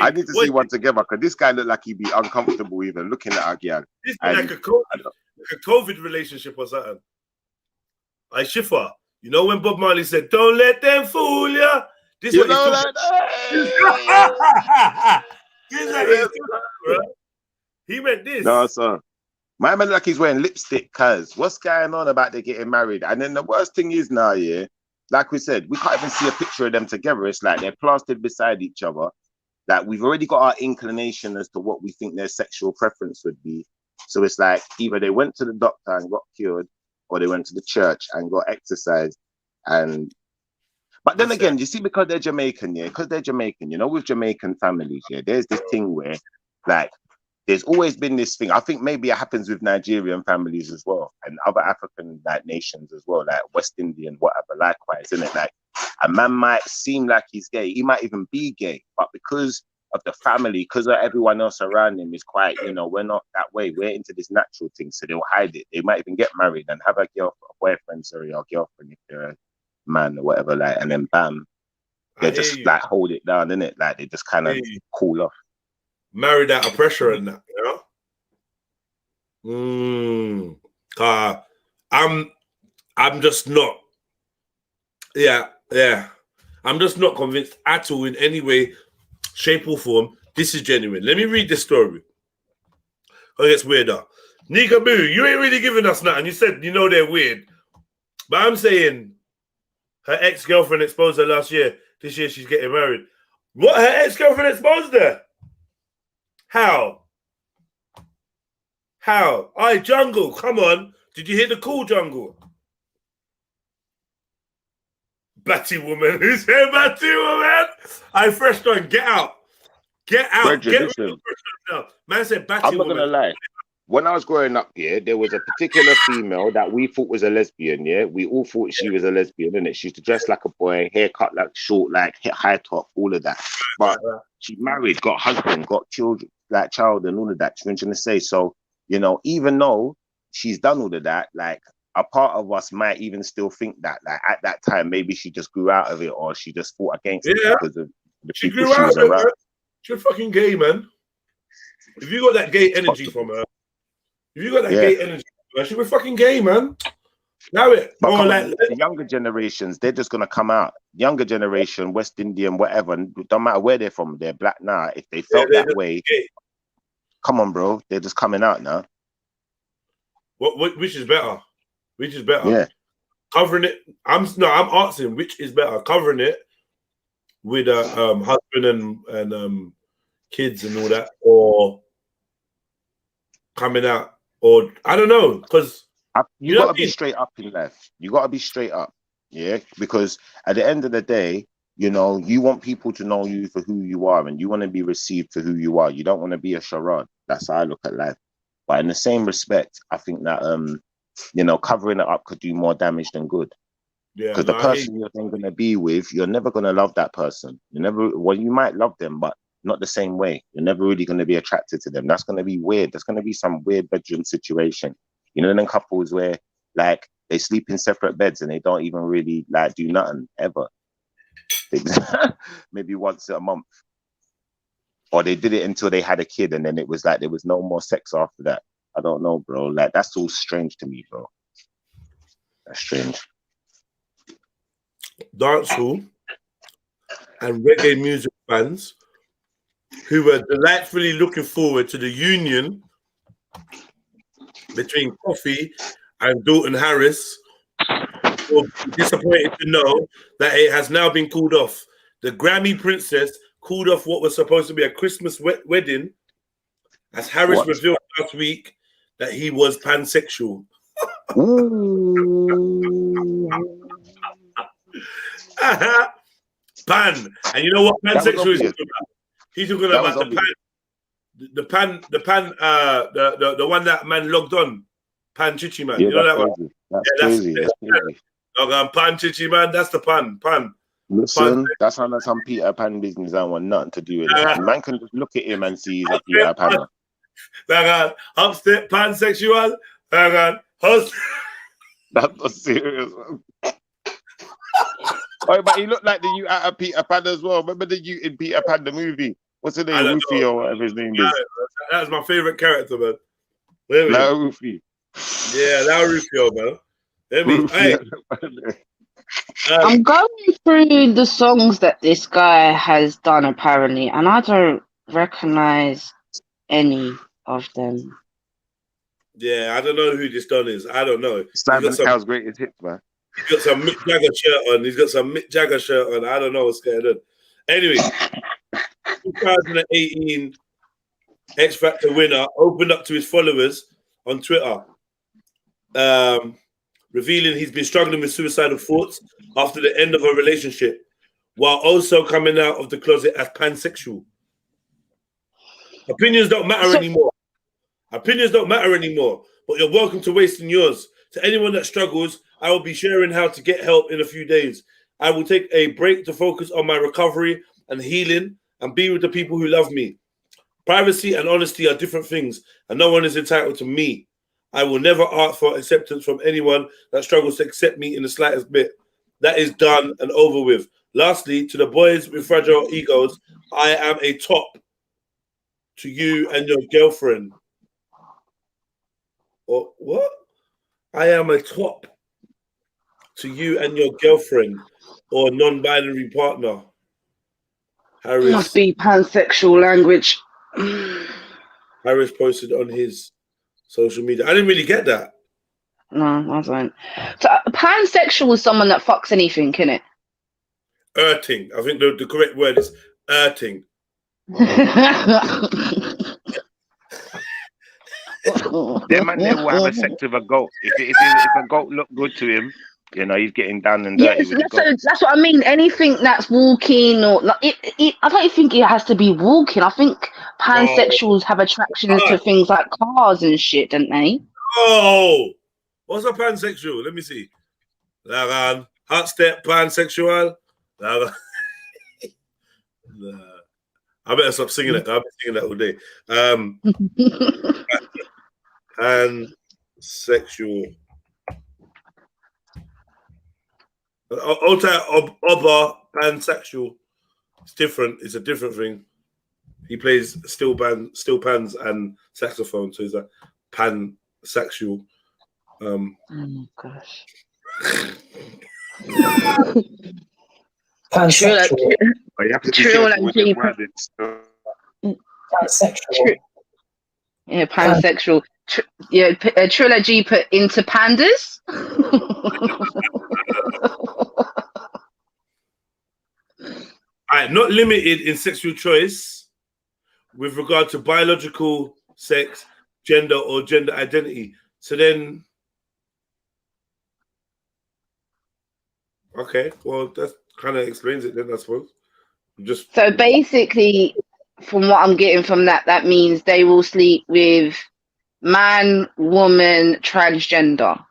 I need to see one together because this guy looked like he'd be uncomfortable even looking at our girl. This is like a COVID relationship or something. I Schiffer. You know when Bob Marley said, "Don't let them fool ya." This is what he's talking about. This is what he's talking about. He meant this. No, sir. My man like he's wearing lipstick, cuz what's going on about they getting married? And then the worst thing is now, yeah, like we said, we can't even see a picture of them together. It's like they're plastered beside each other. Like we've already got our inclination as to what we think their sexual preference would be. So it's like either they went to the doctor and got cured, or they went to the church and got exercised. And but then again, you see, because they're Jamaican, yeah, because they're Jamaican, you know, with Jamaican families, yeah, there's this thing where like there's always been this thing. I think maybe it happens with Nigerian families as well, and other African like nations as well, like West Indian, whatever. Likewise, isn't it? Like a man might seem like he's gay, he might even be gay, but because of the family, because of everyone else around him is quite, you know, we're not that way. We're into this natural thing, so they'll hide it. They might even get married and have a boyfriend, sorry, or girlfriend if they're a man or whatever, like, and then bam, they just like hold it down, innit? Like they just kind of cool off. Married out of pressure and that, you know? I'm just not. Yeah. I'm just not convinced at all in any way, shape or form. This is genuine. Let me read this story. Oh, it gets weirder. Nika Boo, you ain't really giving us nothing. You said you know they're weird, but I'm saying her ex-girlfriend exposed her last year. This year she's getting married. What? Her ex-girlfriend exposed her? How? Aye, Jungle, come on. Did you hear the call, Jungle? Batty woman. Who's here, Batty woman? Aye, Fresh Don, get out. Get out. Bridget, Get listen, rid of Fresh Don now. Man said Batty I'm not woman. gonna lie. When I was growing up, yeah, there was a particular female that we thought was a lesbian, yeah. We all thought she was a lesbian, innit? She used to dress like a boy, haircut like short, like high top, all of that. But she married, got husband, got children, like child and all of that. You know what I'm trying to say? So, you know, even though she's done all of that, like a part of us might even still think that, like at that time, maybe she just grew out of it or she just fought against it because of the she people grew she out was of it, around. man. She's fucking gay, man. If you got that gay energy from her, gay energy, man, she was fucking gay, man. Now it. But More like, like the younger generations, they're just gonna come out. Younger generation, West Indian, whatever, don't matter where they're from, they're black now. If they felt that way, come on, bro, they're just coming out now. Which is better? Which is better? Yeah. Covering it. I'm asking which is better, covering it with a husband and kids and all that, or coming out, or I don't know, because you gotta be straight up in life. You gotta be straight up, yeah. Because at the end of the day, you know, you want people to know you for who you are, and you want to be received for who you are. You don't want to be a charade. That's how I look at life. But in the same respect, I think that you know, covering it up could do more damage than good. Yeah. Because the person you're then gonna be with, you're never gonna love that person. You never. Well, you might love them, but not the same way. You're never really gonna be attracted to them. That's gonna be weird. There's gonna be some weird bedroom situation. You know, them couples where like they sleep in separate beds and they don't even really like do nothing ever. Maybe once a month. Or they did it until they had a kid and then it was like there was no more sex after that. I don't know, bro. Like that's all strange to me, bro. That's strange. Dancehall and reggae music fans who were delightfully looking forward to the union between Coffee and Dalton Harris will be disappointed to know that it has now been called off. The Grammy princess called off what was supposed to be a Christmas wedding as Harris revealed last week that he was pansexual. Pan. And you know what pansexual is about? He's talking about the pan. The one that man logged on, Pan Chichi man. Yeah, you know that crazy. one? That's crazy. That's crazy. Pan Chichi man, that's the pan. Listen, that's how some Peter Pan business I want nothing to do with it. Man can just look at him and see he's a Peter Pan. Upstairs pansexual. That's not serious. Oh, but he looked like the you out of Peter Pan as well. Remember the you in Peter Pan the movie? What's his name? Woofy or whatever his name is. That's my favorite character, man. Really? Like Woofy. Yeah, now Rufio, man. Hear me? Hey, I'm going through the songs that this guy has done apparently, and I don't recognize any of them. yeah, I don't know who this Don is. I don't know. Simon Cowell's greatest hits, man. He's got some Mick Jagger shirt on. I don't know what's going on. Anyway, 2018 X Factor winner opened up to his followers on Twitter, revealing he's been struggling with suicidal thoughts after the end of a relationship, while also coming out of the closet as pansexual. Opinions don't matter anymore. Opinions don't matter anymore, but you're welcome to wasting yours. To anyone that struggles, I will be sharing how to get help in a few days. I will take a break to focus on my recovery and healing and be with the people who love me. Privacy and honesty are different things, and no one is entitled to me. I will never ask for acceptance from anyone that struggles to accept me in the slightest bit. That is done and over with. Lastly, to the boys with fragile egos, I am a top to you and your girlfriend. Or what? I am a top to you and your girlfriend or non-binary partner. Harris Must be pansexual language. Harris posted on his social media. I didn't really get that. No, I don't. So pansexual is someone that fucks anything, innit? Erting. I think the correct word is erting. Them man, they will have a sex with a goat. If a goat look good to him, you know, he's getting down and dirty with the goat. That's what I mean. Anything that's walking or like, I don't think it has to be walking. I think pansexuals have attractions to things like cars and shit, don't they? Oh, what's a pansexual? Let me see. Hot step pansexual. I better stop singing it. I've been singing that all day. Pansexual. Oba pansexual. It's different. It's a different thing. He plays steel pans and saxophone, so he's a pansexual. Oh gosh. Pansexual. You have to be Trill careful with the words. Pansexual. Yeah, pansexual. Trilogy put into pandas. Not limited in sexual choice with regard to biological sex, gender, or gender identity. So then, okay, well, that kind of explains it then, I suppose. So basically, from what I'm getting from that, that means they will sleep with man, woman, transgender.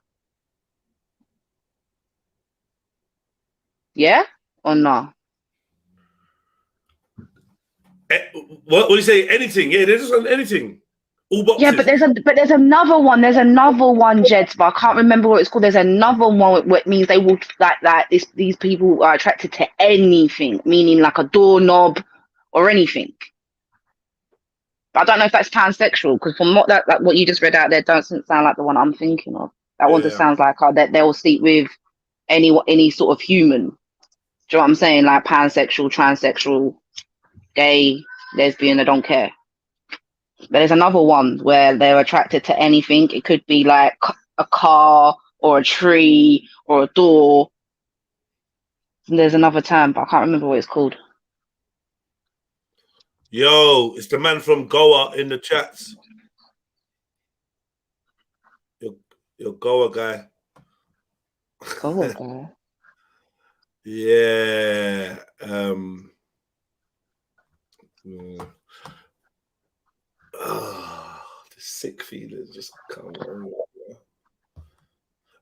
Yeah or no? What do you say? Anything? Yeah, there's just anything. All boxes. Yeah, but there's another one. There's another one, Jeds, but I can't remember what it's called. There's another one where it means they will these people are attracted to anything, meaning like a doorknob or anything. But I don't know if that's pansexual, because from what you just read out there doesn't sound like the one I'm thinking of. That one just sounds like that they'll sleep with any sort of human. Do you know what I'm saying? Like pansexual, transsexual, gay, lesbian, I don't care. But there's another one where they're attracted to anything. It could be like a car or a tree or a door. And there's another term, but I can't remember what it's called. Yo, it's the man from Goa in the chats. Your Goa guy. Goa guy? Yeah. The sick feelings just come on. All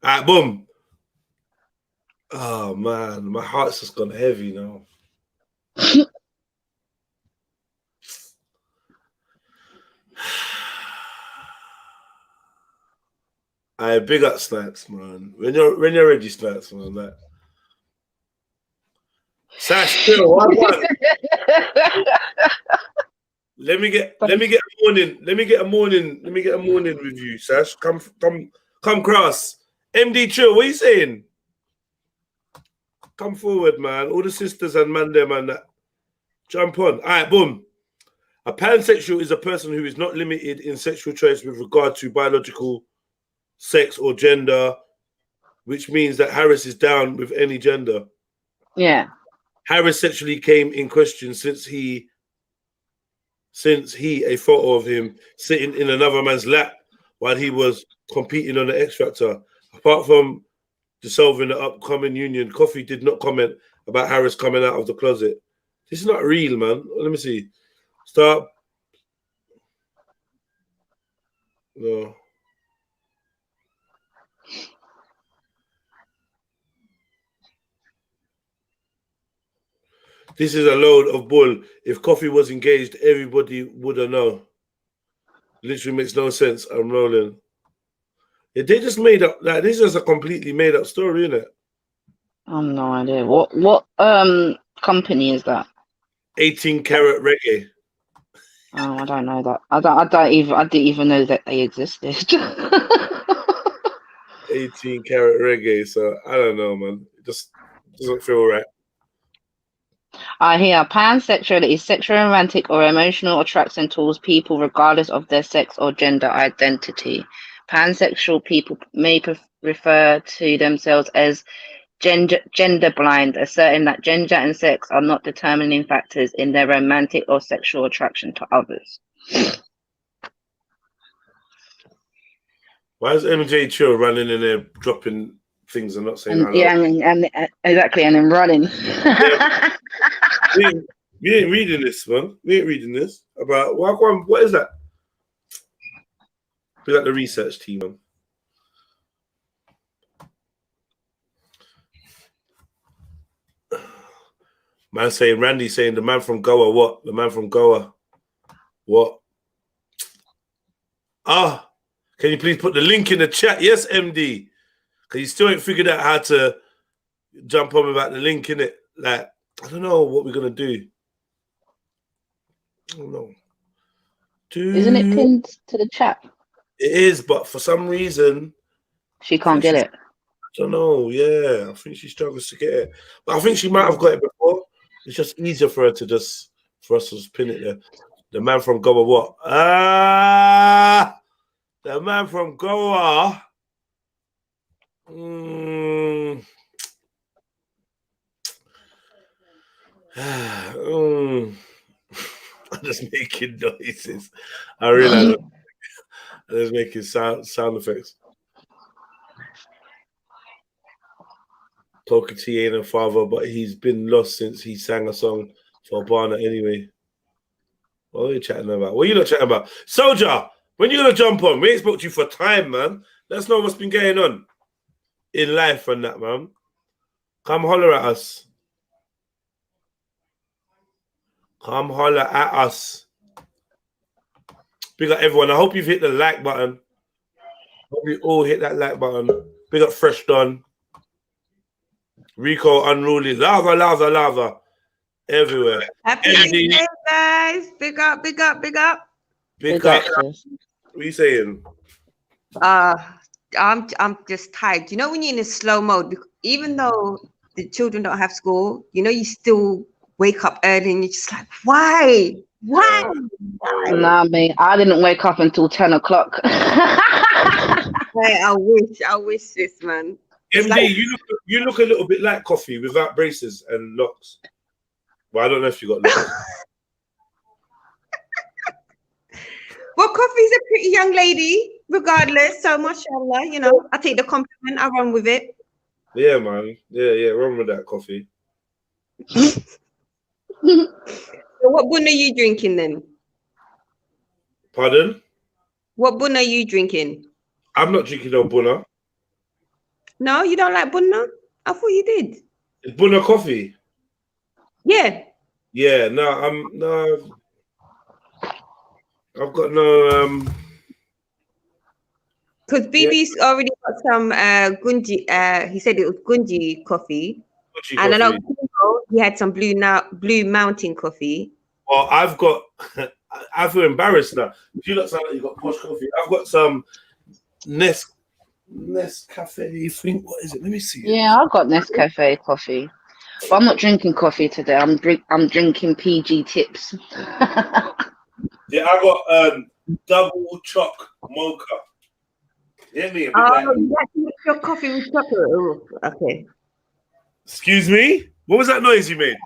right, boom. Oh man, my heart's just gone heavy now. I big up Snacks, man. When you're ready, Snacks, man. Like, Sash, chill, one. Let me get a morning with you, Sash. Come cross. MD Chill, what are you saying? Come forward, man. All the sisters and man there, man. That jump on. All right, boom. A pansexual is a person who is not limited in sexual choice with regard to biological sex or gender, which means that Harris is down with any gender. Yeah. Harris sexually came in question since he a photo of him sitting in another man's lap while he was competing on the X Factor. Apart from dissolving the upcoming union, Coffee did not comment about Harris coming out of the closet. This is not real, man. Let me see. Start. No. This is a load of bull. If Coffee was engaged, everybody would have known. Literally makes no sense. I'm rolling. Yeah, they just made up. Like, this is a completely made up story, isn't it? I have no idea. What company is that? 18 Karat Reggae. Oh, I don't know that. I didn't even know that they existed. 18 Karat Reggae. So I don't know, man. It just doesn't feel right. I hear pansexual is sexual, romantic, or emotional attraction towards people regardless of their sex or gender identity. Pansexual people may refer to themselves as gender blind, asserting that gender and sex are not determining factors in their romantic or sexual attraction to others. Why is MJ Chill running in there, dropping things and not saying hello? Yeah, and exactly, and then running. Yeah. We ain't reading this, man. We ain't reading this. About what is that? We got the research team, man. Man saying, Randy saying, the man from Goa, what? The man from Goa, what? Ah, can you please put the link in the chat? Yes, MD. Because you still ain't figured out how to jump on without the link in it. Like, I don't know what we're going to do. I don't know. Isn't it pinned to the chat? It is, but for some reason... She can't get it. I don't know, yeah. I think she struggles to get it. But I think she might have got it before. It's just easier for her to for us to just pin it there. The man from Goa, what? The man from Goa. I'm just making noises. I realize I'm just making sound effects. Toka T ain't a father, but he's been lost since he sang a song for Barna anyway. What are you chatting about? What are you not chatting about? Soldier, when you gonna jump on? We ain't spoke to you for time, man. Let us know what's been going on in life and that, man. Come holler at us. Come holler at us. Big up everyone. I hope you've hit the like button. Hope you all hit that like button. Big up Fresh Don. Rico Unruly. Lava. Everywhere. Happy birthday, guys. Big up. Big up. What are you saying? I'm just tired. You know when you're in a slow mode, even though the children don't have school, you know, you still wake up early and you're just like, why? Nah, mate, I didn't wake up until 10 o'clock. Hey, I wish this, man. MD, like, you look a little bit like Coffee without braces and locks. Well, I don't know if you got locks. Well, Coffee's a pretty young lady, regardless. So, mashallah, you know, I take the compliment, I run with it. Yeah, man. Yeah, run with that, Coffee. So what bun are you drinking then? Pardon? What bun are you drinking? I'm not drinking no bunna. No, you don't like bunna? I thought you did. Is bunna coffee? Yeah. Yeah, no, I've got no because BB's already got some Gunji. He said it was Gunji coffee. Gunji and coffee. I know you had some Blue Mountain coffee. Well, I've got. I feel embarrassed now. You look sound like you got posh coffee. I've got some Nescafe. Think what is it? Let me see. Yeah, I've got Nescafe coffee, but I'm not drinking coffee today. I'm drinking PG Tips. Yeah, I got double choc mocha. Hear me? Oh, you have to mix your coffee with chocolate. Oh, okay. Excuse me. What was that noise you made?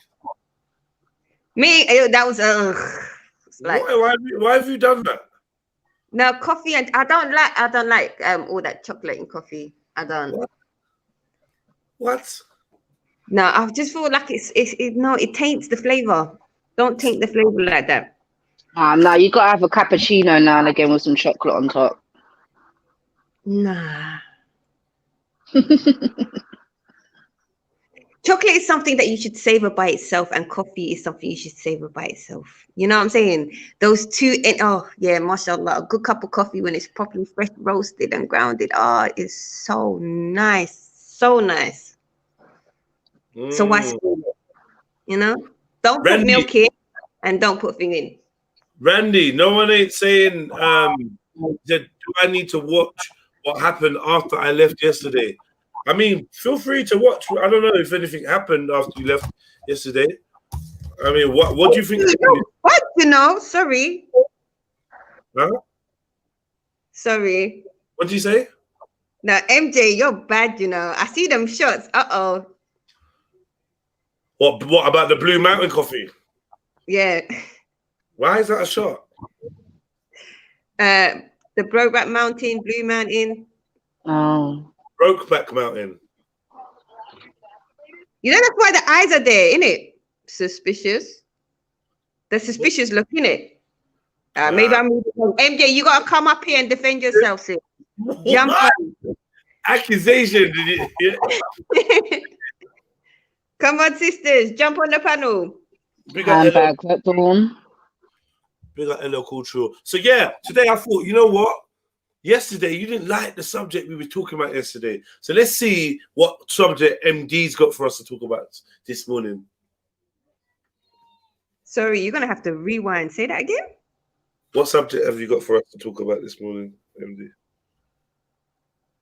Me, that was like. Why have you done that? No coffee, and I don't like all that chocolate in coffee. I don't. What? No, I just feel like it taints the flavor. Don't taint the flavor like that. No, you gotta have a cappuccino now and again with some chocolate on top. Nah. Chocolate is something that you should savor by itself, and coffee is something you should savor by itself. You know what I'm saying? Those two, and oh yeah, mashallah, a good cup of coffee when it's properly fresh roasted and grounded. Oh, it's so nice, so nice. So why spoil it? You know, don't put milk in and don't put thing in. Randy, no one ain't saying do I need to watch what happened after I left yesterday? I mean, feel free to watch. I don't know if anything happened after you left yesterday. I mean, what do you think? What? You know, sorry. Huh? Sorry. What did you say? Now, MJ, you're bad, you know. I see them shots. Uh-oh. What about the Blue Mountain coffee? Yeah. Why is that a shot? The Brokeback Mountain, Blue Mountain. Oh. Brokeback Mountain. You know that's why the eyes are there, innit? Suspicious. The suspicious look, innit? Maybe I'm MJ, you gotta come up here and defend yourself, sis. Jump on. Accusation. Come on, sisters, jump on the panel. Handbag at dawn. Big up LL Cultural. So yeah, today I thought, you know what? Yesterday you didn't like the subject we were talking about yesterday. So let's see what subject MD's got for us to talk about this morning. Sorry, you're gonna have to rewind. Say that again. What subject have you got for us to talk about this morning, MD?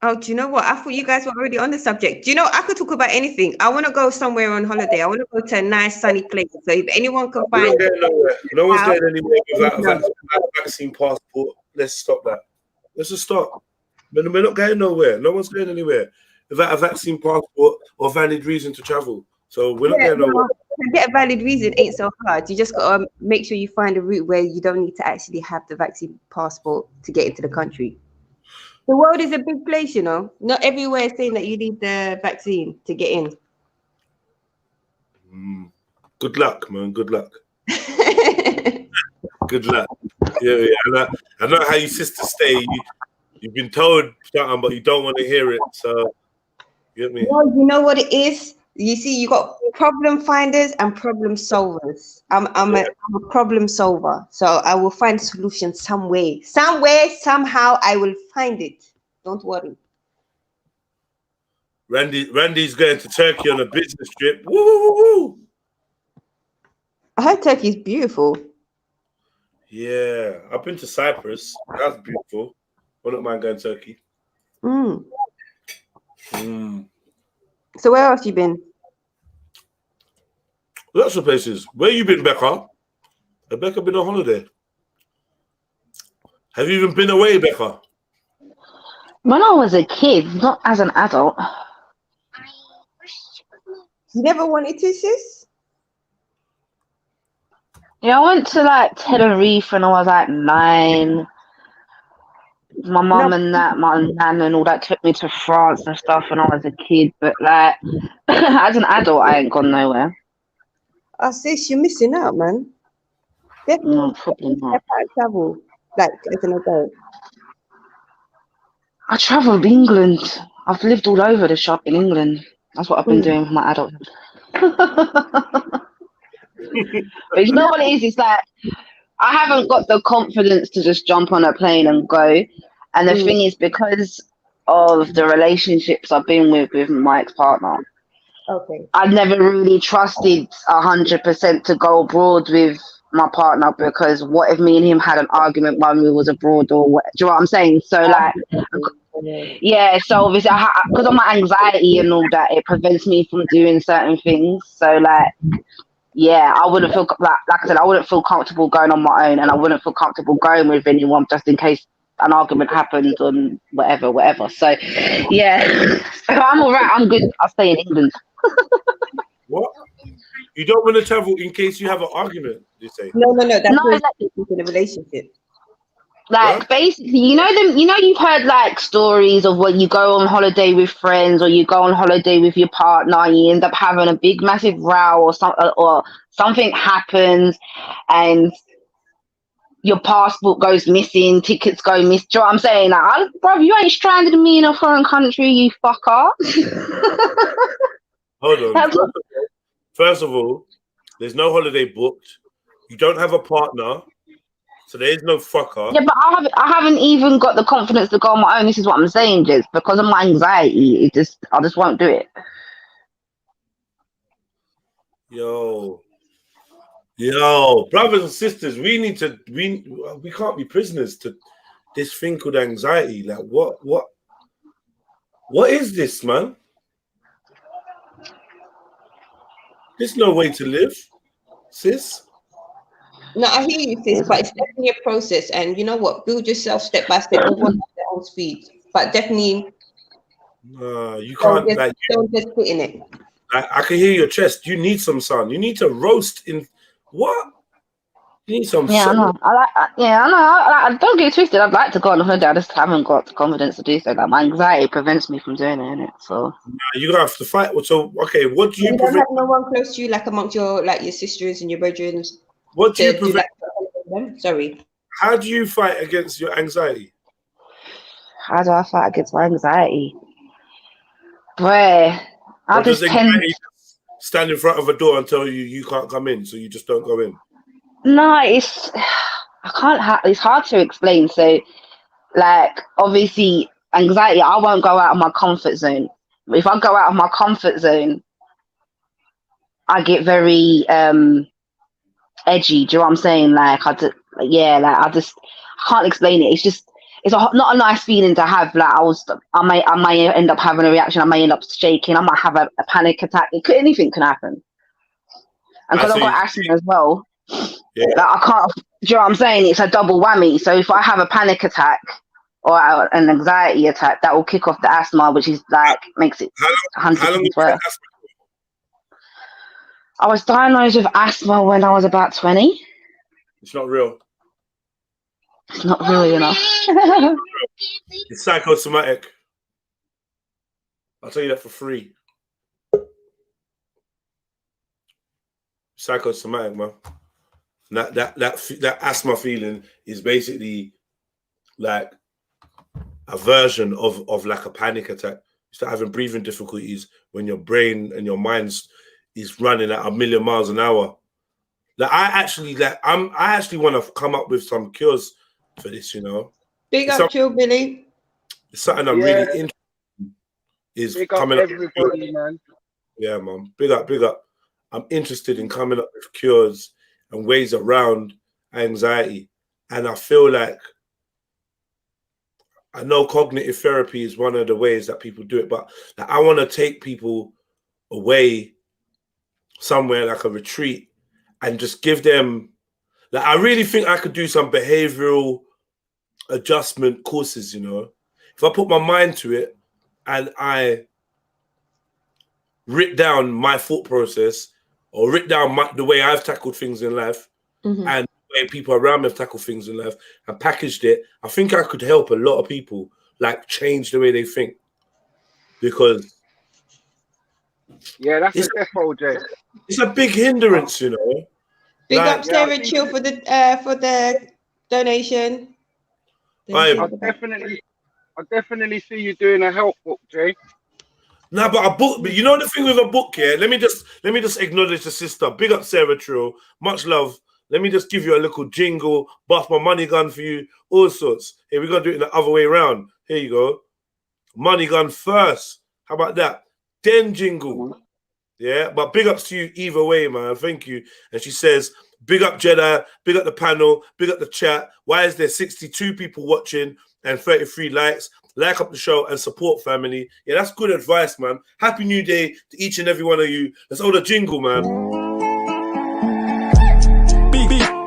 Oh, do you know what? I thought you guys were already on the subject. Do you know, I could talk about anything. I want to go somewhere on holiday. I want to go to a nice sunny place. So if anyone can find... No one's going anywhere without a vaccine passport. Let's stop that. Let's just stop. We're not going nowhere. No one's going anywhere without a vaccine passport or valid reason to travel. So we're not going nowhere. To get a valid reason ain't so hard. You just got to make sure you find a route where you don't need to actually have the vaccine passport to get into the country. The world is a big place, you know. Not everywhere is saying that you need the vaccine to get in. Good luck, man. Good luck. Good luck. Yeah. I know how your sisters stay. You've been told something, but you don't want to hear it. So, you get me? Well, you know what it is? You see, you got problem finders and problem solvers. I'm a problem solver, so I will find solution some way, somehow I will find it. Don't worry. Randy's going to Turkey on a business trip. Woo, woo, woo, woo. I heard Turkey's beautiful. Yeah, I've been to Cyprus. That's beautiful. I don't mind going to Turkey. So where else you been? Lots of places. Where you been, Becca? Has Becca been on holiday? Have you even been away, Becca? When I was a kid, not as an adult. You never wanted to, sis? Yeah, I went to like Tenerife when I was like 9. My mum and that, my nan and all that took me to France and stuff when I was a kid. But like, as an adult, I ain't gone nowhere. Oh, sis, you're missing out, man. Definitely No, probably not. Travel, like as an adult. I travelled England. I've lived all over the shop in England. That's what I've been doing for my adulthood. But you know what it is? It's like, I haven't got the confidence to just jump on a plane and go. And the thing is, because of the relationships I've been with my ex-partner, Okay. I never really trusted 100% to go abroad with my partner, because what if me and him had an argument when we was abroad, or what? Do you know what I'm saying? So like, yeah. So obviously, because of my anxiety and all that, it prevents me from doing certain things. So like, yeah, I wouldn't feel like I said, I wouldn't feel comfortable going on my own, and I wouldn't feel comfortable going with anyone just in case an argument happened and whatever. So yeah, so I'm all right. I'm good. I'll stay in England. What? You don't want to travel in case you have an argument, you say? No. That's No, always like, in a relationship. like basically, you know them. You know, you've heard like stories of when you go on holiday with friends, or you go on holiday with your partner, and you end up having a big, massive row, or something happens, and your passport goes missing, tickets go missing. Do you know what I'm saying? Like, bro, you ain't stranded me in a foreign country, you fucker. Hold on. That's what, First of all, there's no holiday booked. You don't have a partner, so there is no fucker. yeah, but I haven't even got the confidence to go on my own. This is what I'm saying, just because of my anxiety. I just won't do it. Yo, brothers and sisters, we can't be prisoners to this thing called anxiety. Like, what is this, man? There's no way to live, sis. No, I hear you, sis, but it's definitely a process. And you know what? Build yourself step by step, everyone at their own speed. But definitely, you can't. Don't just put in it. I can hear your chest. You need some sun. You need to roast in what? You need some sun. I know. Don't get twisted. I'd like to go on holiday. I just haven't got the confidence to do so. Like, my anxiety prevents me from doing it, innit? So you're gonna have to fight. So okay, what do you don't have no one close to you, like amongst your sisters and your brethren? What do you prevent? Sorry. How do you fight against your anxiety? How do I fight against my anxiety? Boy, I just stand in front of a door and tell you can't come in, so you just don't go in. No, it's hard to explain. So, like, obviously, anxiety, I won't go out of my comfort zone. If I go out of my comfort zone, I get very edgy. Do you know what I'm saying? Like, I can't explain it. It's not a nice feeling to have. Like, I may end up having a reaction. I may end up shaking. I might have a panic attack. Anything can happen. And because I've got asthma as well, like, I can't. Do you know what I'm saying? It's a double whammy. So if I have a panic attack or an anxiety attack, that will kick off the asthma, which is like makes it 100 times worse. I was diagnosed with asthma when I was about 20. It's not real. It's not real, you know. It's psychosomatic. I'll tell you that for free. Psychosomatic, man. That asthma feeling is basically like a version of like a panic attack. You start having breathing difficulties when your brain and your mind is running at 1,000,000 miles an hour. Like I actually want to come up with some cures for this, you know. Big up, Chill Billy. It's something I'm really interested in. Is big coming up up everybody, man. Yeah, man. Big up. I'm interested in coming up with cures and ways around anxiety. And I feel like I know cognitive therapy is one of the ways that people do it, but like, I want to take people away somewhere like a retreat and just give them, like, I really think I could do some behavioral adjustment courses, you know. If I put my mind to it and I write down my thought process or write down the way I've tackled things in life and the way people around me have tackled things in life and packaged it, I think I could help a lot of people like change the way they think. Because that's a defo, Jay. It's a big hindrance, you know. Big up Sarah Chill for the donation. I definitely see you doing a help book, Jay. No, but a book, but you know the thing with a book, yeah? Let me just acknowledge the sister. Big up Sarah Trill. Much love. Let me just give you a little jingle, bust my money gun for you, all sorts. Here, we're gonna do it the other way around. Here you go. Money gun first. How about that? Then jingle. Yeah, but big ups to you either way, man. Thank you. And she says, big up Jedi, big up the panel, big up the chat. Why is there 62 people watching and 33 likes? Like up the show and support family. Yeah, that's good advice, man. Happy New Day to each and every one of you. Let's hold a jingle, man.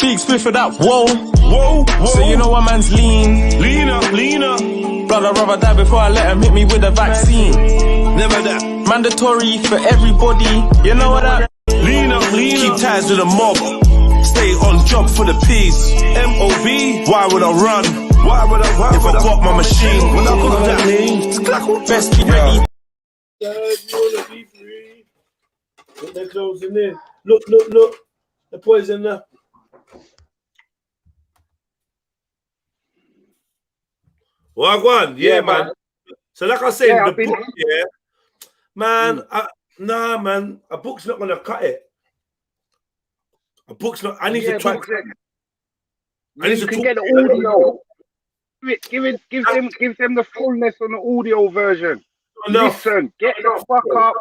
Big spliff for that. Whoa. So you know what man's lean. Lean up. Blood, I'd rather die before I let him hit me with a vaccine. Never that. Mandatory for everybody. You know what I Lean up. keep ties with the mob. Stay on job for the peace. MOB. Why would I run? Why would I? If I got my machine, When I got that. best keep ready. You wanna be free. Put their clothes in there. Look. The poison there. Well, go on. Yeah, man. So like I said, Yeah, the book, yeah, man, nah, man, a book's not gonna cut it. A book's not. I need to talk. I need to can talk. get the audio. Give them the fullness on the audio version. Listen, get the fuck up.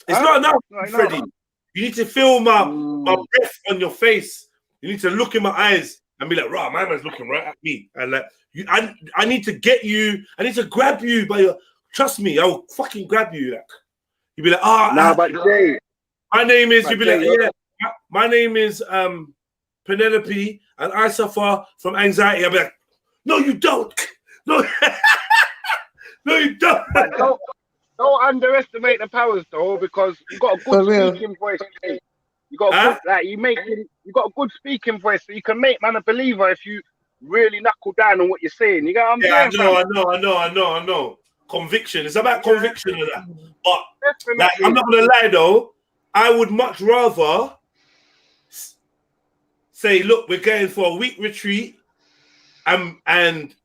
It's not enough, Freddie. You need to feel my breath on your face. You need to look in my eyes and be like, "Rah, my man's looking right at me." And like, I need to get you. I need to grab you by your. Trust me, I will fucking grab you. Like, you'll be like, but Jay, my name is. You'll be like, yeah, my name is Penelope, and I suffer from anxiety. I'll be like, no, you don't. No, no, you don't. Don't underestimate the powers though, because you got a good speaking voice. Jay. You got a good, you got a good speaking voice, so you can make man a believer if you really knuckle down on what you're saying. You get what I'm saying? I know. Conviction. It's about conviction of that. But like, I'm not gonna lie though, I would much rather say, look, we're going for a week retreat, and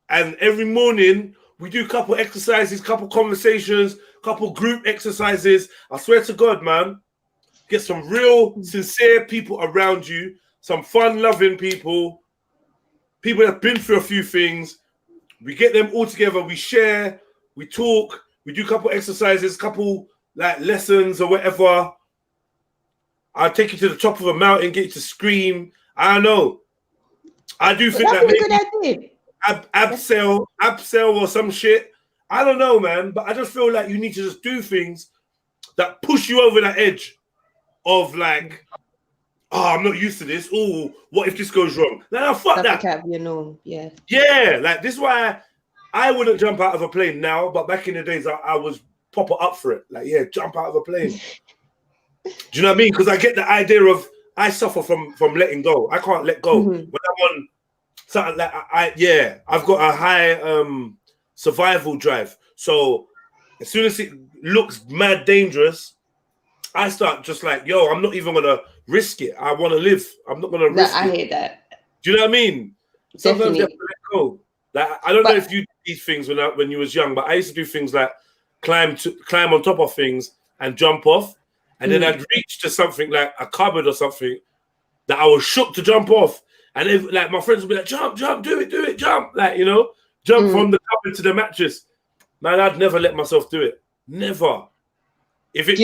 every morning we do a couple exercises, couple conversations, couple group exercises. I swear to God, man, get some real sincere people around you, some fun-loving people that have been through a few things. We get them all together, we share, we talk, we do a couple exercises, couple like lessons or whatever. I'll take you to the top of a mountain, get you to scream. I don't know. I do think that maybe abseil or some shit. I don't know, man, but I just feel like you need to just do things that push you over that edge of like, oh, I'm not used to this. Oh, what if this goes wrong? No, fuck that. You know, yeah. Yeah, like this is why I wouldn't jump out of a plane now, but back in the days I was proper up for it. Like, yeah, jump out of a plane. Do you know what I mean? Because I get the idea of I suffer from letting go. I can't let go. When I'm on something like I've got a high survival drive. So as soon as it looks mad dangerous, I start just like, yo, I'm not even gonna risk it. I want to live. I'm not gonna risk it. I hear that. Do you know what I mean? Sometimes you have to let go. Like, I don't know if you did these things when you was young, but I used to do things like climb on top of things and jump off, and then I'd reach to something like a cupboard or something that I was shook to jump off, and if, like my friends would be like, jump, do it, jump, like, you know, jump from the cupboard to the mattress. Man, I'd never let myself do it. Never. If it,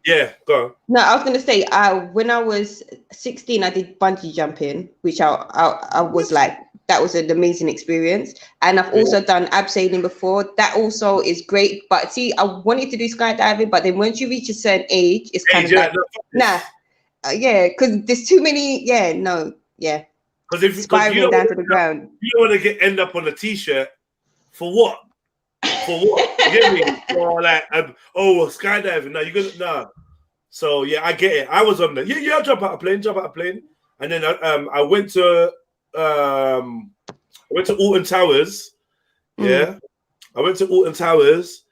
yeah, go on. No, I was gonna say, when I was 16, I did bungee jumping, which I was like, that was an amazing experience. And I've also done abseiling before. That also is great. But see, I wanted to do skydiving, but then once you reach a certain age, it's kind of like, because there's too many. Because if spiraling down to the ground, you don't want to end up on a t-shirt for what? For what? You get me? Or like, skydiving. No, you're gonna So yeah, I get it. I was on there. Yeah, I'll jump out of a plane. And then I went to Alton Towers. Yeah, I went to Alton Towers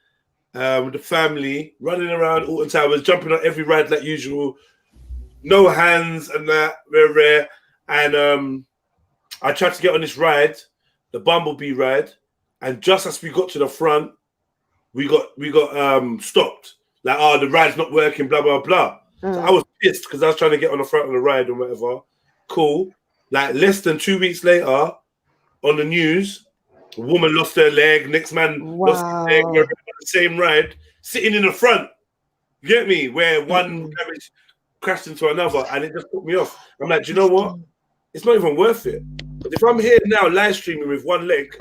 with the family, running around Alton Towers, jumping on every ride like usual. No hands and that, very rare. And I tried to get on this ride, the Bumblebee ride. And just as we got to the front, we got stopped. Like, the ride's not working, blah, blah, blah. So I was pissed because I was trying to get on the front of the ride and whatever. Cool. Like, less than 2 weeks later, on the news, a woman lost her leg, next man lost his leg, we're on the same ride, sitting in the front. You get me? Where one garage crashed into another, and it just put me off. I'm like, do you know what? It's not even worth it. But if I'm here now live streaming with one leg,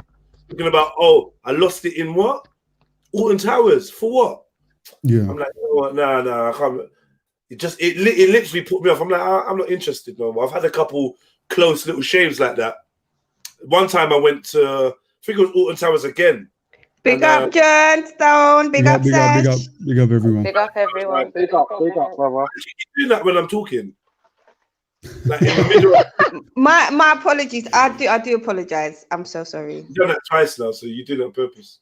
thinking about, oh, I lost it in what? Alton Towers for what? Yeah. I'm like, you know what? Nah, I can't. It literally put me off. I'm like, I'm not interested no more. I've had a couple close little shaves like that. One time I went to, I think it was Alton Towers again. Big up, John Stone. Big up, Sash. Big up, everyone. Big up, everyone. Big up, brother. You do that when I'm talking. Like in the middle of My apologies. I do apologize. I'm so sorry. You've done that twice now, so you did it on purpose.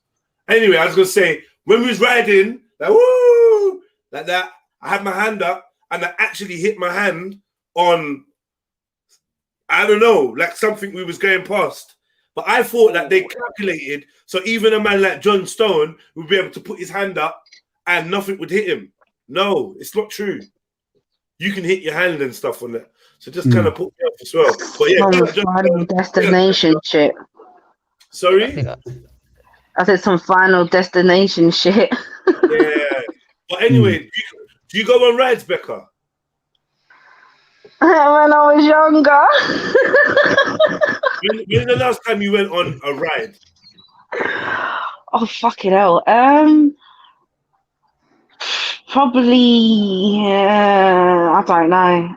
Anyway, I was gonna say, when we was riding, like woo, like that, I had my hand up and I actually hit my hand on, I don't know, like something we was going past. But I thought that they calculated, so even a man like John Stone would be able to put his hand up and nothing would hit him. No, it's not true. You can hit your hand and stuff on that. So just kind of put me up as well. But yeah, Final destination shit. Sorry? I said some Final Destination shit. Yeah. But anyway, do you go on rides, Becca? When I was younger. When the last time you went on a ride? Oh, fucking hell. Probably, I don't know.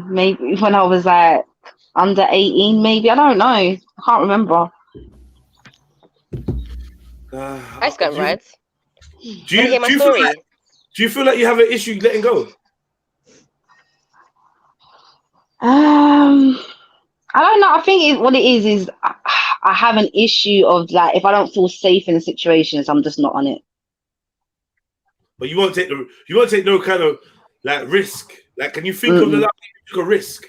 Maybe when I was like under 18, maybe. I don't know. I can't remember. I used to go on rides. Do you feel like you have an issue letting go? I don't know. I think what it is I have an issue of like if I don't feel safe in situations, I'm just not on it. But you won't take no kind of like risk. Like, can you think of the last time you took a risk?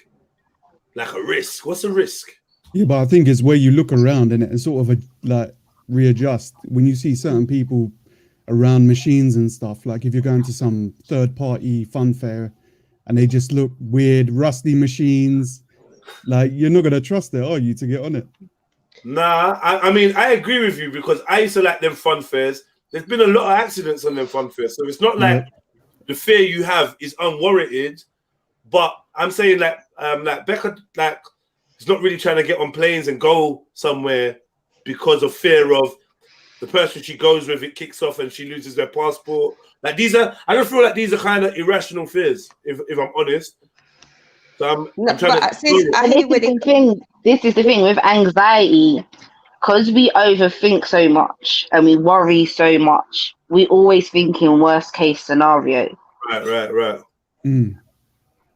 Like a risk. What's a risk? Yeah, but I think it's where you look around and sort of like readjust when you see certain people around machines and stuff. Like if you're going to some third-party fun fair and they just look weird, rusty machines, like you're not gonna trust it, are you, to get on it? Nah, I mean I agree with you because I used to like them fun fairs. There's been a lot of accidents on them fun fairs, so it's not like the fear you have is unwarranted. But I'm saying like Becca, like, is not really trying to get on planes and go somewhere because of fear of the person she goes with, it kicks off and she loses their passport. Like I don't feel like these are kind of irrational fears, if I'm honest. So I'm trying This is the thing with anxiety, because we overthink so much and we worry so much. We always think in worst case scenario. Right.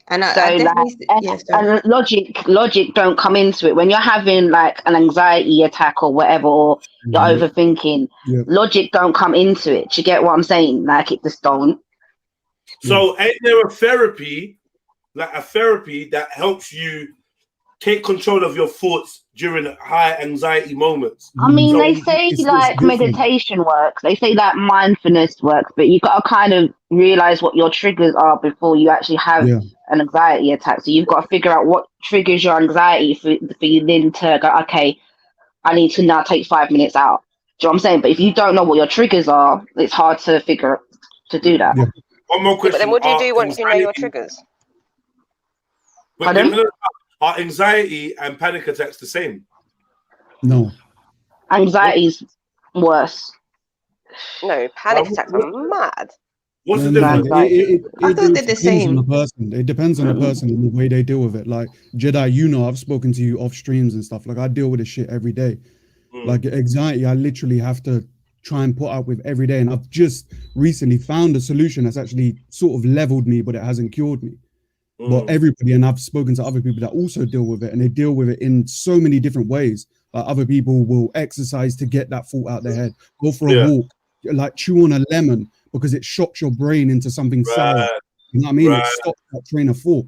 And and logic don't come into it when you're having like an anxiety attack or whatever, or you're overthinking. Logic don't come into it. Do you get what I'm saying? Like it just don't. So ain't there a therapy that helps you take control of your thoughts during high anxiety moments? I mean, they say like meditation works. They say that mindfulness works, but you got to kind of realize what your triggers are before you actually have an anxiety attack. So you've got to figure out what triggers your anxiety for you then to go, okay, I need to now take 5 minutes out. Do you know what I'm saying? But if you don't know what your triggers are, it's hard to do that. Yeah. One more question. But then what do you do once you know your triggers? Are anxiety and panic attacks the same? No. Anxiety's worse. No, panic attacks are mad. What's the difference? I thought they're the same. It depends on the person and the way they deal with it. Like Jedi, you know, I've spoken to you off streams and stuff. Like I deal with this shit every day. Like anxiety, I literally have to try and put up with every day. And I've just recently found a solution that's actually sort of leveled me, but it hasn't cured me. But everybody, and I've spoken to other people that also deal with it, and they deal with it in so many different ways. Like other people will exercise to get that thought out their head, go for a walk, like chew on a lemon because it shocks your brain into something sour. You know what I mean? It stops that train of thought.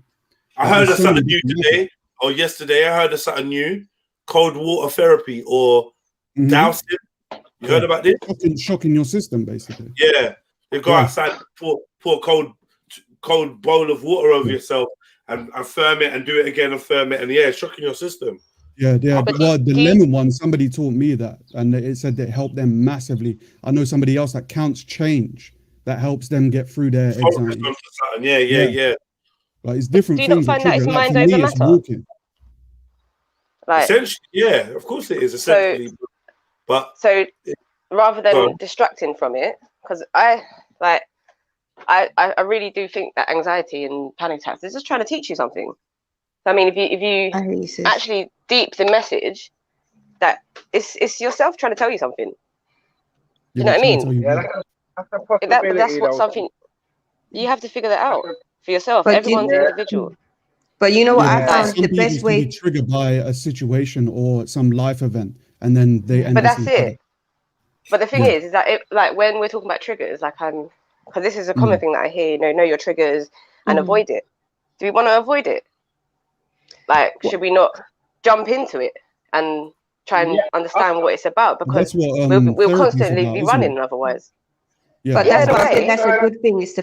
I heard of something new today or yesterday. I heard of something new, cold water therapy or dousing. You heard about this? Shocking your system, basically. Yeah, you go outside, pour cold bowl of water over yourself and firm it and do it again and firm it, and shocking your system. Yeah. Well, the lemon one, somebody taught me that, and it said that it helped them massively. I know somebody else that counts change, that helps them get through their anxiety. Yeah. Like it's different Do you not things that find that trigger. it's Like for mind over me, it's matter? walking. Like, essentially, yeah, of course it is essentially. But so rather than distracting from it, because I really do think that anxiety and panic attacks is just trying to teach you something. I mean, if you actually deep the message, that it's yourself trying to tell you something. Do you know what I mean? Yeah, that's a possibility. That's what something you have to figure that out for yourself. But Everyone's individual. But you know what I but found some the people best can be way. triggered by a situation or some life event, and then they end But up that's it. But the thing is that it, like when we're talking about triggers, like because this is a common thing that I hear, know your triggers and avoid it. Do we want to avoid it? Like, should we not jump into it and try and understand what it's about? Because that's what we'll therapy is constantly about, be isn't running it? otherwise. Yeah. But Yeah, that's in a why I think way. that's a good thing is to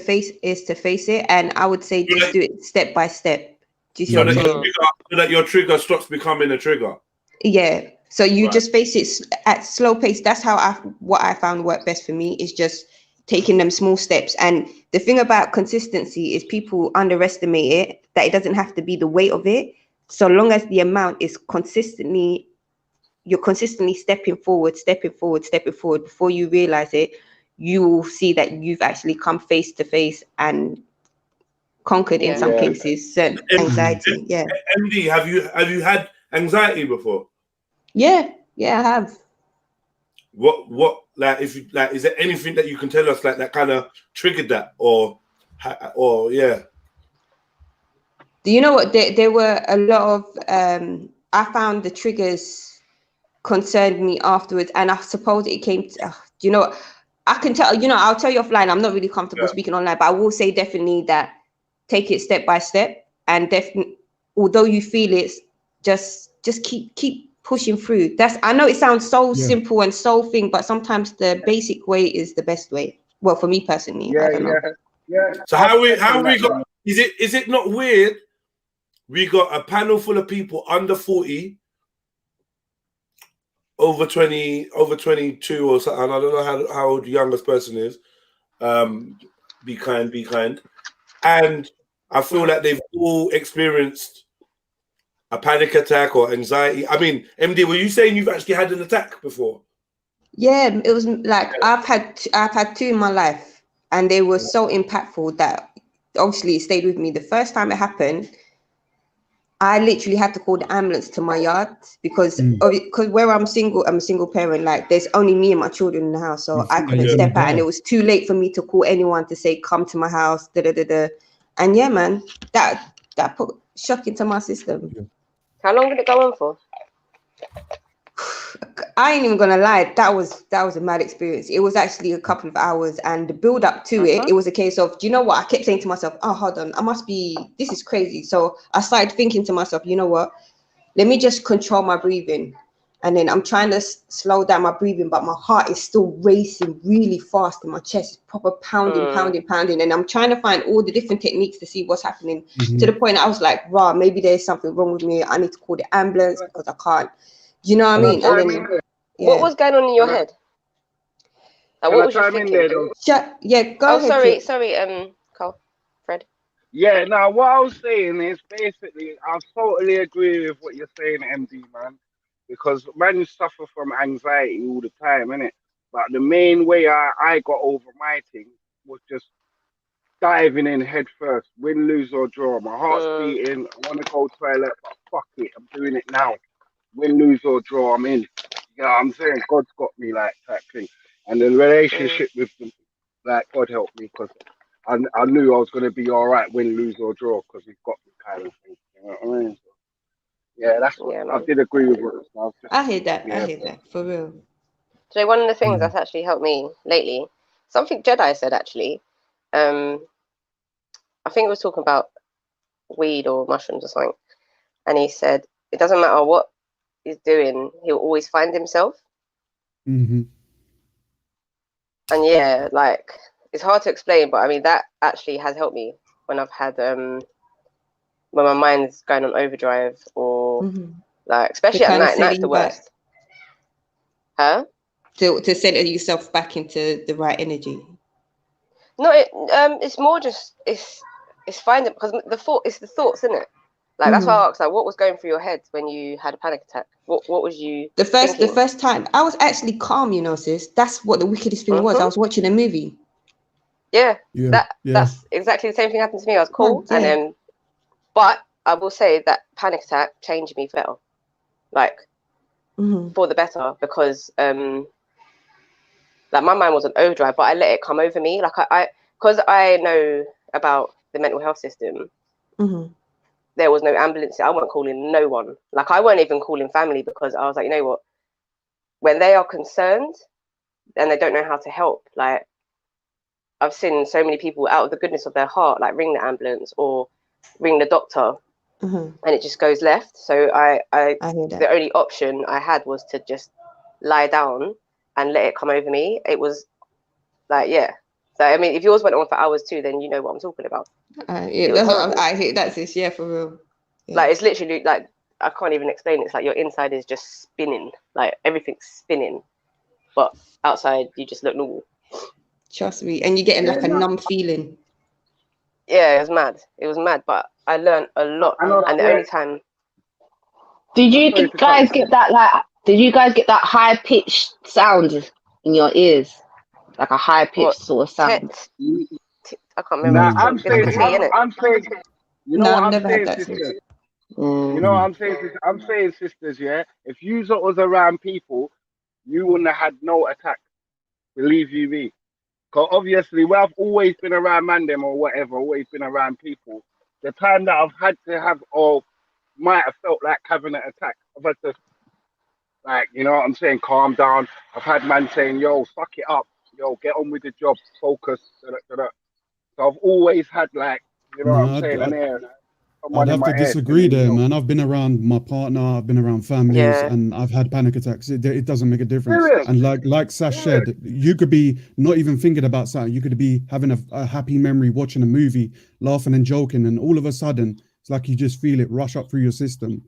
face it, and I would say just do it step by step. Do you see what I'm saying? So that your trigger stops becoming a trigger. Yeah. So you just face it at slow pace. That's how what I found worked best for me is just taking them small steps. And the thing about consistency is people underestimate it, that it doesn't have to be the weight of it. So long as the amount is you're consistently stepping forward before you realize it, you will see that you've actually come face to face and conquered in some cases certain anxiety. Yeah. MD, have you had anxiety before? Yeah, I have. What like if you like, is there anything that you can tell us like that kind of triggered that or yeah? Do you know what? There were a lot of I found the triggers concerned me afterwards, and I suppose it came to, do you know what? I can tell, I'll tell you offline. I'm not really comfortable speaking online, but I will say definitely that take it step by step, and definitely, although you feel it, just keep pushing through. I know it sounds so simple and so thing, but sometimes the basic way is the best way. Well, for me personally, I don't know. So how we got? Is it not weird? We got a panel full of people under 40, over 20, over 22 or something. I don't know how old the youngest person is. Be kind. And I feel like they've all experienced a panic attack or anxiety. I mean, MD, were you saying you've actually had an attack before? Yeah, it was like I've had two in my life, and they were so impactful that obviously it stayed with me. The first time it happened, I literally had to call the ambulance to my yard because where I'm a single parent. Like there's only me and my children in the house, so I couldn't step out, and it was too late for me to call anyone to say come to my house. And yeah, man, that put shock into my system. How long did it go on for? I ain't even gonna lie, that was a mad experience. It was actually a couple of hours, and the build up to it was a case of, do you know what? I kept saying to myself, oh, hold on, this is crazy. So I started thinking to myself, you know what? Let me just control my breathing. And then I'm trying to slow down my breathing, but my heart is still racing really fast in my chest, proper pounding. And I'm trying to find all the different techniques to see what's happening, to the point I was like, rah, maybe there's something wrong with me. I need to call the ambulance because I can't. You know what I mean? And then, what was going on in your head? Like, what was you thinking? Go ahead. Sorry, Carl, Fred. Yeah, now what I was saying is basically I totally agree with what you're saying, MD, man. Because man suffer from anxiety all the time, innit? But the main way I got over my thing was just diving in head first, win, lose or draw. My heart's beating, I want to go toilet, but fuck it, I'm doing it now. Win, lose or draw, I'm in. You know what I'm saying? God's got me, like, type thing. And the relationship with them, like, God helped me because I knew I was going to be all right, win, lose or draw, because He's got me, kind of thing. You know what I mean? So, yeah, that's what I did agree with what I hear that, for real. So one of the things that's actually helped me lately, something Jedi said actually, I think it was talking about weed or mushrooms or something, and he said it doesn't matter what he's doing, he'll always find himself. And yeah, like it's hard to explain, but I mean that actually has helped me when I've had when my mind's going on overdrive or like especially at night. Night's the worst. Huh? To center yourself back into the right energy. No, it's more just it's finding, because it's the thoughts, isn't it? Like that's why I asked, like, what was going through your head when you had a panic attack? What was you the thinking? first time I was actually calm, you know, sis. That's what the wickedest thing was. I was watching a movie. That's exactly the same thing happened to me. I was cool, and then, but I will say that panic attack changed me for better, like for the better, because like my mind was on overdrive, but I let it come over me. Like because I know about the mental health system. There was no ambulance. I wasn't calling no one. Like I weren't even calling family, because I was like, you know what? When they are concerned and they don't know how to help, like I've seen so many people out of the goodness of their heart, like ring the ambulance or ring the doctor, and it just goes left. So I hear that. The only option I had was to just lie down and let it come over me. It was like, so I mean, if yours went on for hours too, then you know what I'm talking about. That's what I hate that, sis. Yeah, for real. Yeah. Like it's literally like, I can't even explain it. It's like your inside is just spinning, like everything's spinning, but outside you just look normal. Trust me, and you're getting like a numb feeling. Yeah, it was mad, but I learned a lot. And the only time. Did you guys get that high pitched sound in your ears, like a high pitched sort of sound? I can't remember. I'm saying, you know what I'm saying, sisters. You know what I'm saying? I'm saying, sisters, yeah, if you was around people, you wouldn't have had no attack. Believe you me. Because obviously, where I've always been around mandem or whatever, always been around people, the time that I've had to have, or might have felt like having an attack, I've had to, like, you know what I'm saying, calm down. I've had man saying, yo, fuck it up. Yo, get on with the job, focus. So I've always had, like, you know what I'm saying, I'd have to disagree there, man. I've been around my partner, I've been around families, and I've had panic attacks. It doesn't make a difference. And like Sash said, you could be not even thinking about something. You could be having a happy memory, watching a movie, laughing and joking, and all of a sudden, it's like you just feel it rush up through your system,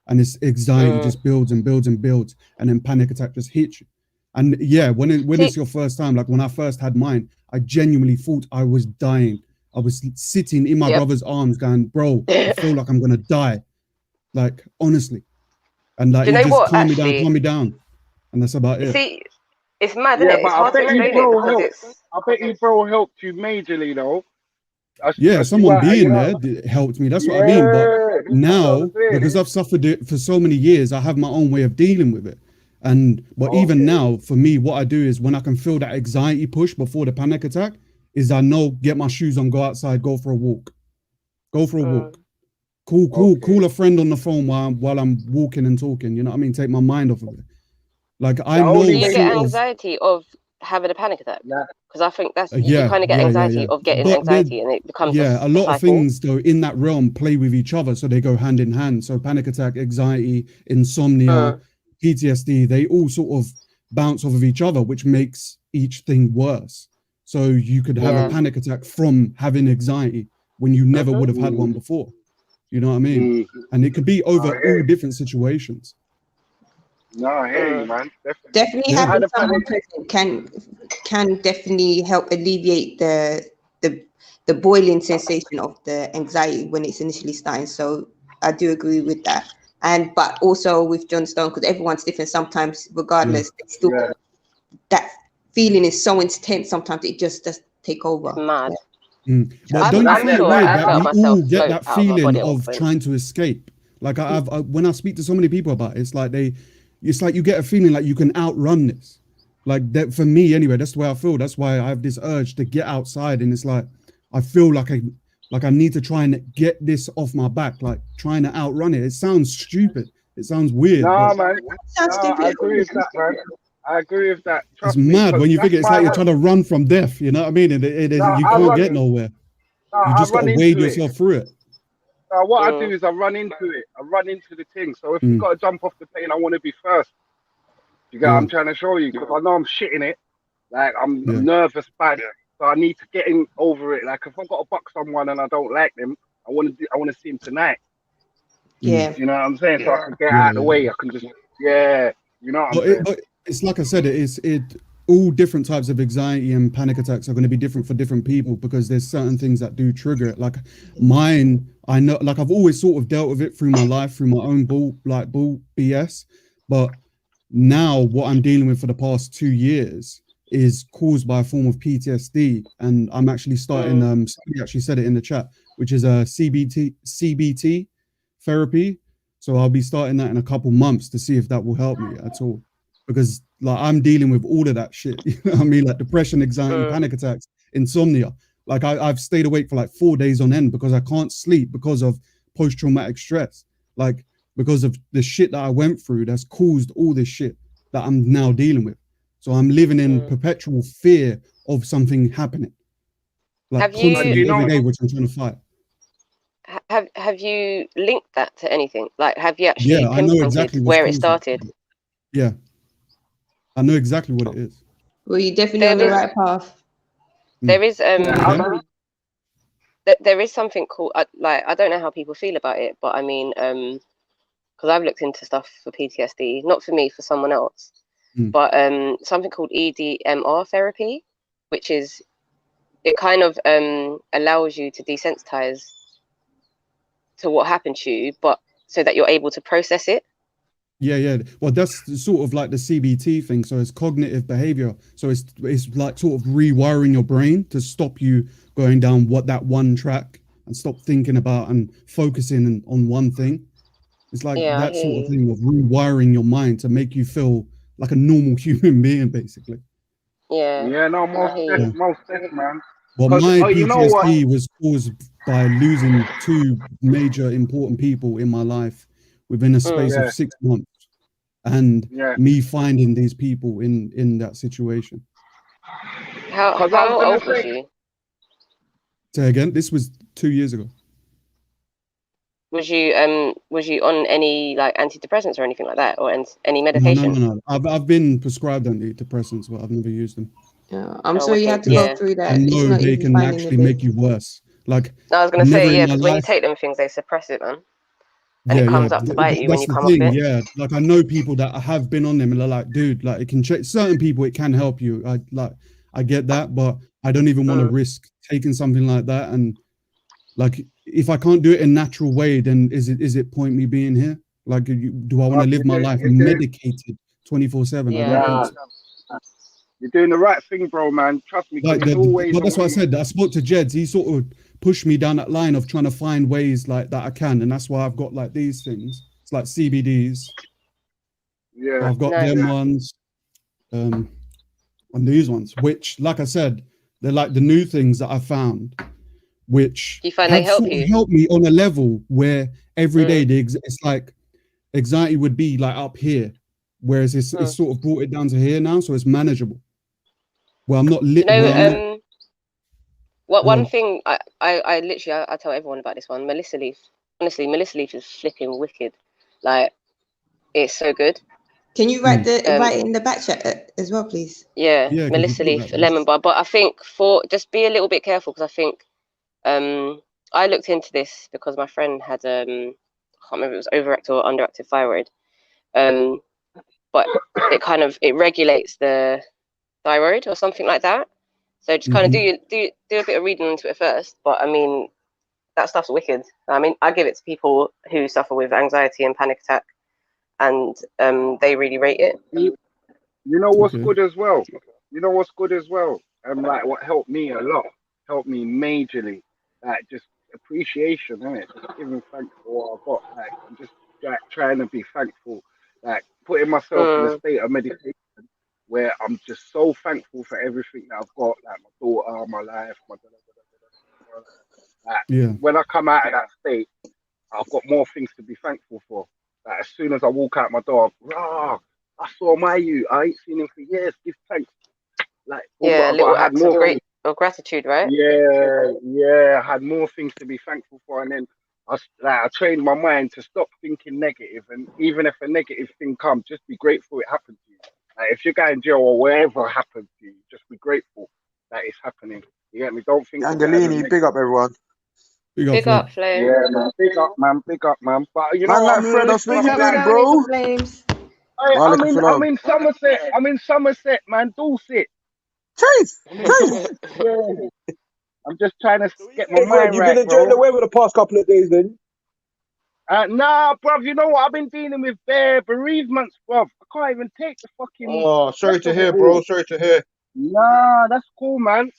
and it's anxiety just builds and builds and builds, and then panic attack just hits you. And yeah, when it's your first time, like when I first had mine, I genuinely thought I was dying. I was sitting in my brother's arms going, bro, I feel like I'm going to die. Like, honestly. And like, he just calm me down. And that's about it. See, it's mad, isn't it? It's hard to explain it because it's... I bet you, bro, helped you majorly, though. Someone being there helped me. That's what I mean. But now, because I've suffered it for so many years, I have my own way of dealing with it. But even now, for me, what I do is when I can feel that anxiety push before the panic attack, is I know, get my shoes on, go outside, go for a walk. Call a friend on the phone while I'm walking and talking. You know what I mean? Take my mind off of it. Like I know. Do you get anxiety of having a panic attack? Because I think that's you kind of get anxiety of getting anxiety, and it becomes a lot of things though in that realm play with each other, so they go hand in hand. So panic attack, anxiety, insomnia, PTSD, they all sort of bounce off of each other, which makes each thing worse. So you could have a panic attack from having anxiety when you never would have had one before. You know what I mean? And it could be over all different situations. No, I hear you, man. Definitely having someone present can definitely help alleviate the boiling sensation of the anxiety when it's initially starting. So I do agree with that. But also with John Stone, because everyone's different. Sometimes, regardless, it's still that feeling is so intense. Sometimes it just does take over. It's mad. But don't you find it weird that we all get that feeling of trying to escape? Like when I speak to so many people about it, it's like you get a feeling like you can outrun this. Like that for me anyway. That's the way I feel. That's why I have this urge to get outside, and it's like I feel like I need to try and get this off my back, like trying to outrun it. It sounds stupid. It sounds weird. No, man. I agree with that, man. I agree with that. It's mad when you think it's like you're trying to run from death. You know what I mean? And you can't get nowhere. You just got to wade yourself through it. What I do is I run into it. I run into the thing. So if you got to jump off the plane, I want to be first. You get what I'm trying to show you? Because I know I'm shitting it. Like, I'm nervous bad. So I need to get in over it. Like, if I've got to buck someone and I don't like them, I want to see him tonight. Yeah. You know what I'm saying? So I can get out of the way. I can just, you know what I'm saying? But it's like I said, all different types of anxiety and panic attacks are going to be different for different people, because there's certain things that do trigger it. Like mine, I know, like I've always sort of dealt with it through my life, through my own bull BS. But now what I'm dealing with for the past 2 years is caused by a form of PTSD. And I'm actually starting, somebody actually said it in the chat, which is a CBT therapy. So I'll be starting that in a couple months to see if that will help me at all. Because like I'm dealing with all of that shit, you know what I mean? Like depression, anxiety, panic attacks, insomnia. Like I've stayed awake for like 4 days on end because I can't sleep because of post-traumatic stress. Like because of the shit that I went through that's caused all this shit that I'm now dealing with. So I'm living in perpetual fear of something happening. Like constantly every day, which I'm trying to fight. Have you linked that to anything? Like, have you actually I know exactly where it started? Yeah, I know exactly what it is. Well, you're definitely on the right path. There is there is something called like, I don't know how people feel about it, but I mean, because I've looked into stuff for PTSD, not for me, for someone else, but something called EDMR therapy, which is, it kind of allows you to desensitize to what happened to you, but so that you're able to process it. Yeah. Well, that's sort of like the CBT thing. So it's cognitive behavior. So it's like sort of rewiring your brain to stop you going down that one track and stop thinking about and focusing on one thing. It's like that sort of thing of rewiring your mind to make you feel like a normal human being, basically. Yeah, no, most definitely, man. Well, my PTSD was caused by losing 2 major important people in my life within a space of 6 months, and me finding these people in that situation. How old was you? Say again, this was 2 years ago. Was you on any like antidepressants or anything like that, or any medication? No. I've been prescribed antidepressants, but I've never used them. Yeah, I'm sorry you had to go through that. I know they can actually make you worse. Like I was gonna say, because when you take them things, they suppress it, man. And it comes up to bite you when you come off it. Yeah, like I know people that have been on them and they're like, dude, like it can check certain people, it can help you. I get that, but I don't even want to risk taking something like that. And like, if I can't do it in a natural way, then is it point me being here? Like, do I want to live my life medicated 24/7? Yeah. You're doing the right thing, bro, man. Trust me. Like but that's what I said. I spoke to Jeds. He sort of pushed me down that line of trying to find ways like that I can, and that's why I've got like these things. It's like CBDs. Yeah, I've got them ones, and these ones, which, like I said, they're like the new things that I found, which do you find they help you? Help me on a level where every day it's like anxiety would be like up here, whereas it's sort of brought it down to here now, so it's manageable. Well, I'm not lit. One thing I literally I tell everyone about this one. Melissa Leaf. Honestly, Melissa Leaf is flipping wicked. Like, it's so good. Can you write it in the back chat as well, please? Yeah, Melissa Leaf lemon bar. But I think just be a little bit careful, because I think I looked into this because my friend had I can't remember if it was overactive or underactive thyroid. But it regulates the thyroid or something like that. So just kind of do a bit of reading into it first. But I mean, that stuff's wicked. I mean, I give it to people who suffer with anxiety and panic attack, and they really rate it. You know what's good as well? Like, what helped me a lot, helped me majorly, like just appreciation, innit? Just giving thanks for what I've got. Like, I'm just like trying to be thankful, like putting myself in a state of meditation where I'm just so thankful for everything that I've got, like my daughter, my life, when I come out of that state, I've got more things to be thankful for. Like, as soon as I walk out my door, I saw you. I ain't seen him for years. Give thanks. Like, little acts of gratitude, right? Yeah. I had more things to be thankful for, and then I trained my mind to stop thinking negative, and even if a negative thing comes, just be grateful it happened to you. Like, if you're going to jail or whatever happens to you, just be grateful that it's happening. You get me? Don't think. Angelini, big up everyone. Big up, Flame. Yeah, man. Big up, man. But you know, Fred, I think you did, bro. I'm in Somerset. I'm in Somerset, man. Dorset. Trace. Yeah. I'm just trying to get my Hey, bro, mind you've been right, enjoying bro. the weather the past couple of days, then? Nah, bruv, you know what? I've been dealing with bare bereavements, bruv. I can't even take the fucking Oh, sorry stress to of it hear, bro. all. Sorry to hear. Nah, that's cool, man.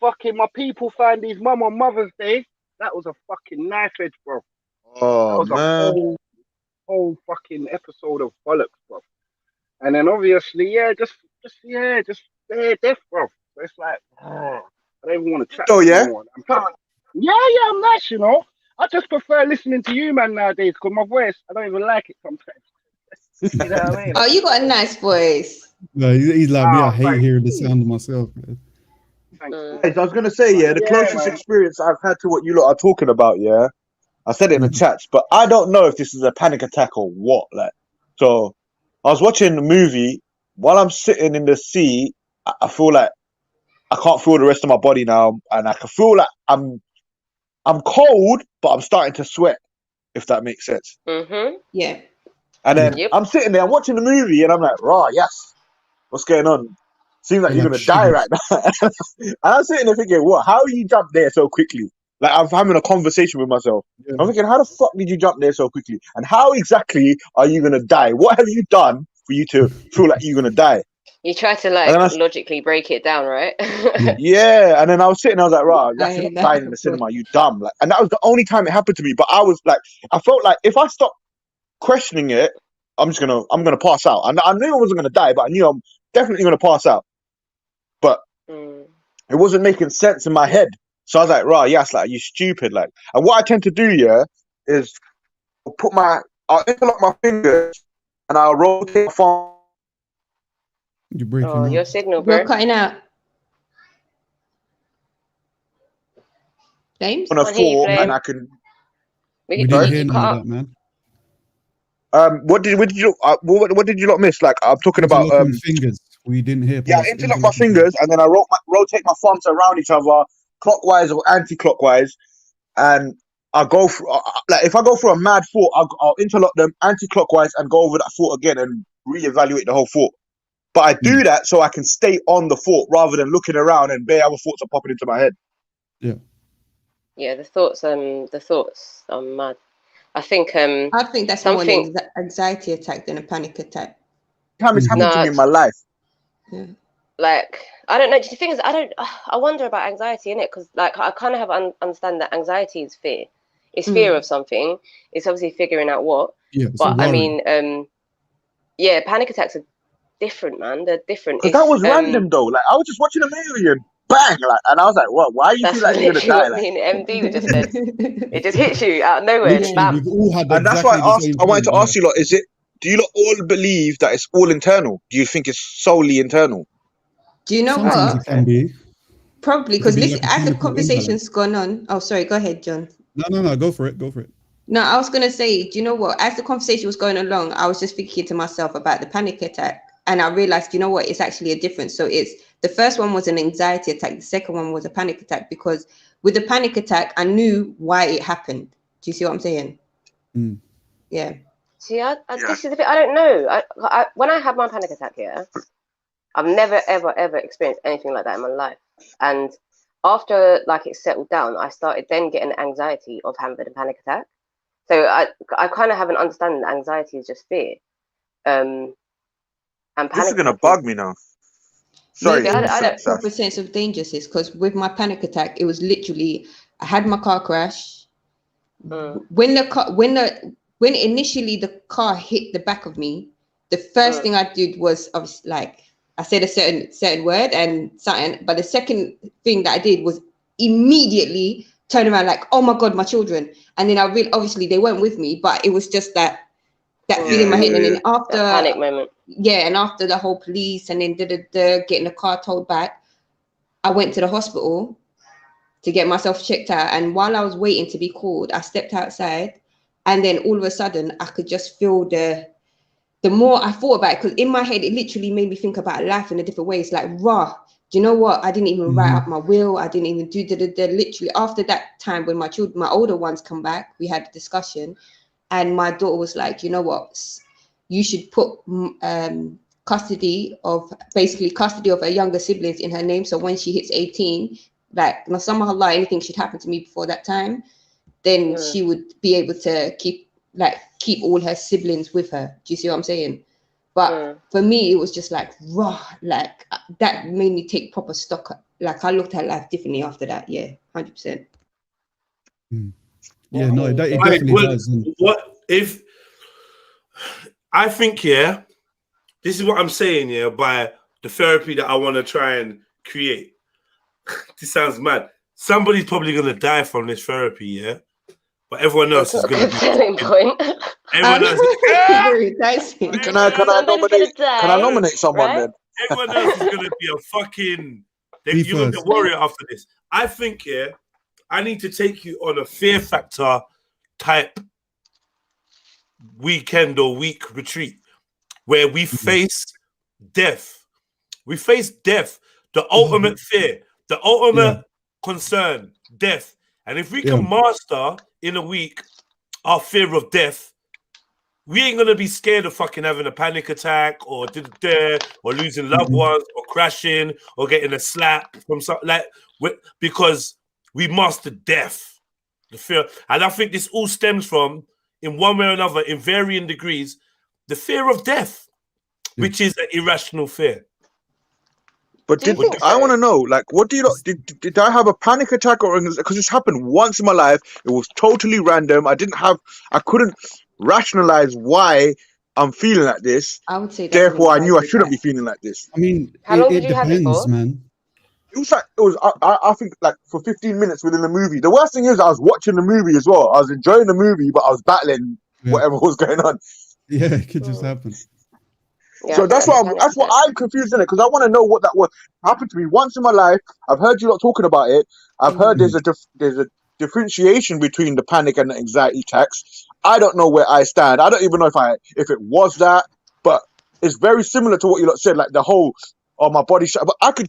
Fucking my people found his mum on Mother's Day. That was a fucking knife edge, bro. That Oh, was a man. whole fucking episode of bollocks, bro. And then obviously, just death, bro. So it's like, I don't even want to chat Oh, to him yeah? no more. Yeah, I'm nice, you know. I just prefer listening to you, man, nowadays, because my voice, I don't even like it sometimes. You know what I mean? Oh, you got a nice voice. No, he's like me. I hate thanks. hearing the sound of myself, man. Thanks. I was going to say, yeah, the closest man. experience I've had to what you lot are talking about, yeah, I said it in the chats, but I don't know if this is a panic attack or what. Like, so I was watching the movie while I'm sitting in the seat. I feel like I can't feel the rest of my body now, and I can feel like I'm cold, but I'm starting to sweat. If that makes sense. Yeah. And then I'm sitting there, I'm watching the movie, and I'm like, "Raw, yes, what's going on? Seems like you're gonna die right now." And I'm sitting there thinking, "What? How you jumped there so quickly?" Like I'm having a conversation with myself. Yeah. I'm thinking, "How the fuck did you jump there so quickly? And how exactly are you gonna die? What have you done for you to feel like you're gonna die?" You try to like logically break it down, right? Yeah, and then I was sitting, I was like, "Right, you're not dying in the cinema, you dumb." Like, and that was the only time it happened to me. But I was like, I felt like if I stopped questioning it, I'm gonna pass out. And I knew I wasn't gonna die, but I knew I'm definitely gonna pass out. But it wasn't making sense in my head. So I was like, "Right, yes, like you stupid." Like, and what I tend to do, is I'll interlock my fingers and I'll rotate my phone. You're breaking up. Your signal, bro. You're cutting out. James? On a floor, and I can. We didn't hear none of that, man. What did you lot miss? Like I'm talking about fingers. We didn't hear. Yeah, I interlock my fingers and then I rotate my thumbs around each other, clockwise or anti-clockwise, and I go through. Like if I go through a mad thought, I'll interlock them anti-clockwise and go over that thought again and reevaluate the whole thought. But I do that so I can stay on the thought rather than looking around and bare other thoughts are popping into my head. Yeah. Yeah, the thoughts are mad. I think that's something more an anxiety attack than a panic attack. Time it's happened to me in my life. Yeah. Like I don't know. The thing is, I wonder about anxiety in it because like I kind of have understand that anxiety is fear. It's fear of something. It's obviously figuring out what. Yeah. But I mean, yeah, panic attacks are different, man. They're different. Because that was random though. Like I was just watching a movie and bang, like, and I was like, "What? Why you feel like you're gonna die?" Like, me and MD just said. It just hits you out of nowhere. Bam. And that's why I wanted to ask you lot: do you lot all believe that it's all internal? Do you think it's solely internal? Do you know Sometimes what? it can be. Probably because listen, as the conversation's gone on. Oh, sorry. Go ahead, John. No. Go for it. Go for it. No, I was gonna say, do you know what? As the conversation was going along, I was just thinking to myself about the panic attack, and I realized, you know what? It's actually a difference. So it's the first one was an anxiety attack. The second one was a panic attack because with the panic attack, I knew why it happened. Do you see what I'm saying? Mm. Yeah. See, this is a bit. I don't know. When I had my panic attack, I've never ever experienced anything like that in my life. And after like it settled down, I started then getting anxiety of having a panic attack. So I kind of have an understanding that anxiety is just fear. And panic this is gonna bug me now. Sorry, maybe I had a proper sense of danger, sis, because with my panic attack, it was literally I had my car crash. When initially the car hit the back of me, the first thing I did was obviously like I said a certain word and something, but the second thing that I did was immediately turn around like, oh my God, my children. And then I really obviously they weren't with me, but it was just that feeling in my head. And then after that panic moment. Yeah, and after the whole police and then getting the car towed back, I went to the hospital to get myself checked out. And while I was waiting to be called, I stepped outside, and then all of a sudden I could just feel the more I thought about it, because in my head it literally made me think about life in a different way. It's like, do you know what? I didn't even write up my will. I didn't even do literally after that time when my older ones come back, we had a discussion, and my daughter was like, you know what? you should put custody of her younger siblings in her name. So when she hits 18, like Nasamahullah, anything should happen to me before that time, then she would be able to keep all her siblings with her. Do you see what I'm saying? But for me, it was just like raw, like that made me take proper stock. Like I looked at life differently after that. Yeah, 100%. Yeah, no, it definitely does. What if I think, yeah, this is what I'm saying, yeah, by the therapy that I want to try and create. This sounds mad. Somebody's probably gonna die from this therapy, yeah. But everyone else is gonna be selling point. Everyone else Can I nominate someone then? Everyone else is gonna be a fucking you're gonna be a warrior after this. I think, yeah, I need to take you on a fear factor type weekend or week retreat where we face death. We face death, the ultimate fear, the ultimate concern, death. And if we can master in a week our fear of death, we ain't gonna be scared of fucking having a panic attack or losing loved ones or crashing or getting a slap from something because we mastered death, the fear. And I think this all stems from, in one way or another, in varying degrees, the fear of death, which is an irrational fear. But I want to know, like, what do you did I have a panic attack or because it's happened once in my life? It was totally random. I couldn't rationalize why I'm feeling like this. I would say therefore I knew I shouldn't be feeling like this. I mean, how long did you have it for? Man. I think like for 15 minutes within the movie. The worst thing is I was watching the movie as well. I was enjoying the movie, but I was battling whatever was going on. Yeah, it could just happen. Yeah, so that's what I'm confused in it, because I want to know what that was. Happened to me once in my life. I've heard you lot talking about it. I've heard there's a differentiation between the panic and the anxiety attacks. I don't know where I stand. I don't even know if it was that, but it's very similar to what you lot said, like the whole my body. But I could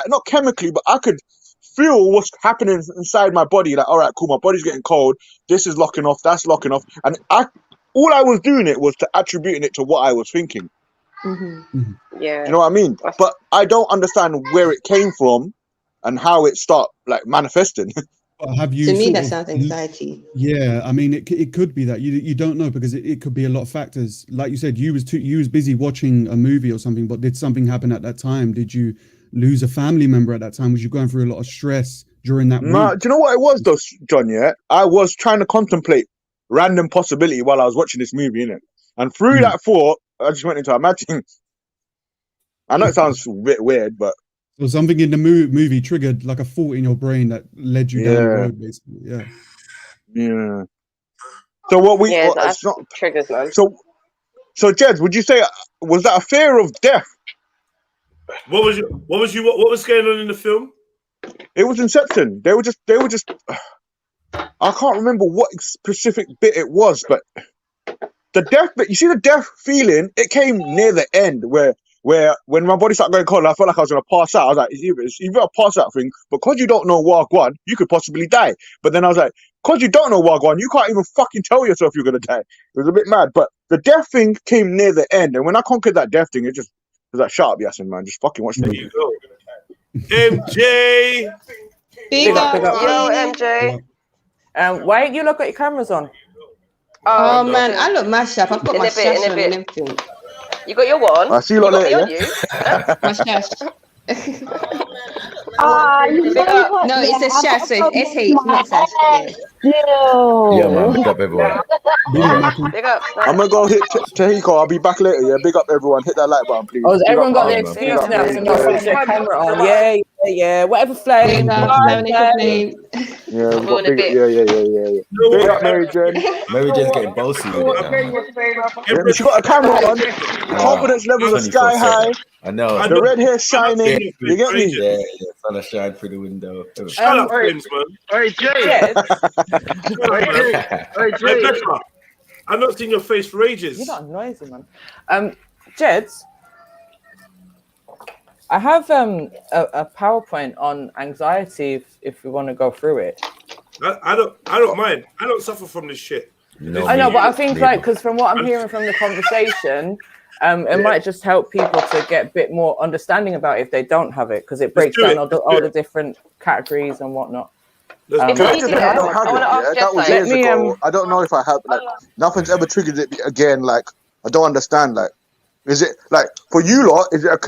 not chemically, but I could feel what's happening inside my body. Like, all right, cool, my body's getting cold. This is locking off. That's locking off, and all I was doing it was to attributing it to what I was thinking. Yeah, you know what I mean? But I don't understand where it came from and how it started like manifesting. Have you? To me, that sounds anxiety. Yeah, I mean, it could be that you don't know, because it could be a lot of factors. Like you said, you was busy watching a movie or something. But did something happen at that time? Did you lose a family member at that time? Was you going through a lot of stress during that week? Do you know what it was though, John? Yeah, I was trying to contemplate random possibility while I was watching this movie, innit? And through that thought, I just went into a matching. I know it sounds a bit weird, but so something in the movie triggered like a thought in your brain that led you down the road, basically. Yeah. So what we? That's not triggers, man. So Jed, would you say was that a fear of death? What was going on in the film? It was Inception. They were just. I can't remember what specific bit it was, but the death bit. You see the death feeling? It came near the end where when my body started going cold, I felt like I was going to pass out. I was like, it's either a pass out thing, but because you don't know Wagwan, you could possibly die. But then I was like, because you don't know Wagwan, you can't even fucking tell yourself you're going to die. It was a bit mad. But the death thing came near the end. And when I conquered that death thing, it was like, shut up, Yasin, man. Just fucking watch the movie. There you go. MJ! Big up. Yo, MJ. Why ain't you look at your cameras on? Oh man, I look mashed up. I've got my shash on and everything. You got your one? I see you lot later. My shash. No, it's a shash, so it's SH, not sash. Yeah, man. Big up everyone. Big up. I'm gonna go hit Tahiko. I'll be back later. Yeah, big up everyone. Hit that like button, please. Oh, has everyone got their excuse now? Switch their camera on. Yeah. Whatever flame. Yeah, we've got big, yeah. Big up Mary Jane. Mary Jane's getting bossy with it now. Yeah, she got a camera on. Confidence levels are sky high. I know. The red hair shining. You get me? Yeah. Sun is shining through the window. Shut up, James, man. Hey, Jay. Hey, Jay. I've not seen your face for ages. You're not noisy, man. Jeds, I have a PowerPoint on anxiety if we want to go through it. I don't mind. I don't suffer from this shit. No, I know, but I me think neither. like because from what I'm hearing from the conversation, it might just help people to get a bit more understanding about it if they don't have it, because it breaks down all the different categories and whatnot. Can I just say I don't have it? Yeah, that was years ago. I don't know if I have. Like, nothing's ever triggered it again. Like, I don't understand. Like, is it like for you lot? Is it a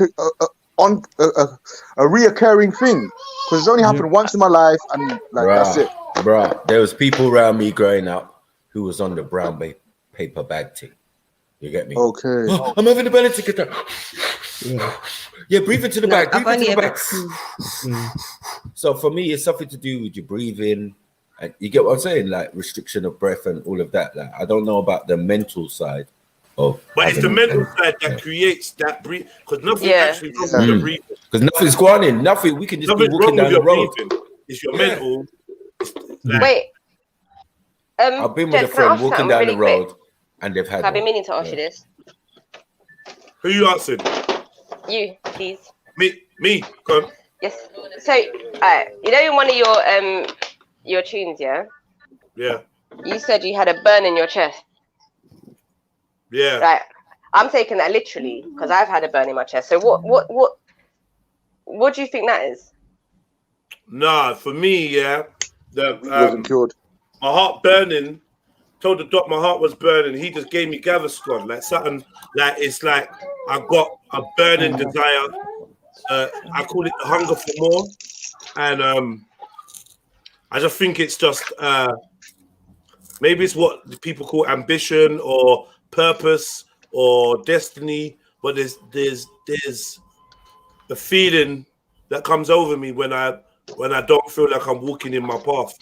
reoccurring thing? Because it's only happened once in my life, and like that's it. Bruh, there was people around me growing up who was on the brown paper bag thing. You get me? Okay. Oh, I'm having a belly ticket. Yeah, breathe into the bag. Breathe into the bag. So for me, it's something to do with your breathing. And you get what I'm saying? Like restriction of breath and all of that. Like I don't know about the mental side of. But it's the mental side that creates that breathe, because nothing actually wrong with your breathing. Because nothing's going in. Nothing. We can just be walking down the road. It's your mental. Wait. I've been with a friend walking down the road, and they've had. I've been meaning to ask you this. Who you answered? You, please. Me. Come on. Yes. So, you know, in one of your tunes, yeah. Yeah. You said you had a burn in your chest. Yeah. Right. I'm taking that literally because I've had a burn in my chest. So what do you think that is? Nah, for me, yeah, the wasn't cured. My heart burning. Told the doc my heart was burning. He just gave me Gaviscon, like something like it's like I got a burning desire. I call it the hunger for more, and I just think it's just maybe it's what people call ambition or purpose or destiny. But there's a feeling that comes over me when I don't feel like I'm walking in my path.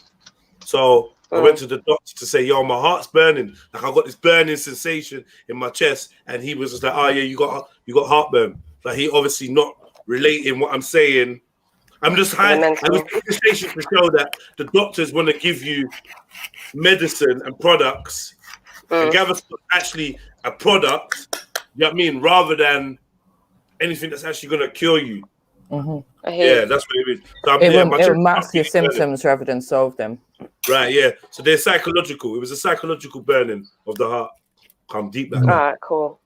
So I went to the doctor to say, yo, my heart's burning. Like I got this burning sensation in my chest. And he was just like, oh yeah, you got heartburn. Like he obviously not relating what I'm saying. I'm just high. I was illustration to show that the doctors want to give you medicine and products. And Gaviscon is actually a product, you know what I mean, rather than anything that's actually going to cure you. Yeah, that's what it is. So it will mask your symptoms rather than solve them. Right, yeah. So they're psychological. It was a psychological burning of the heart. I'm deep like that. All right, cool.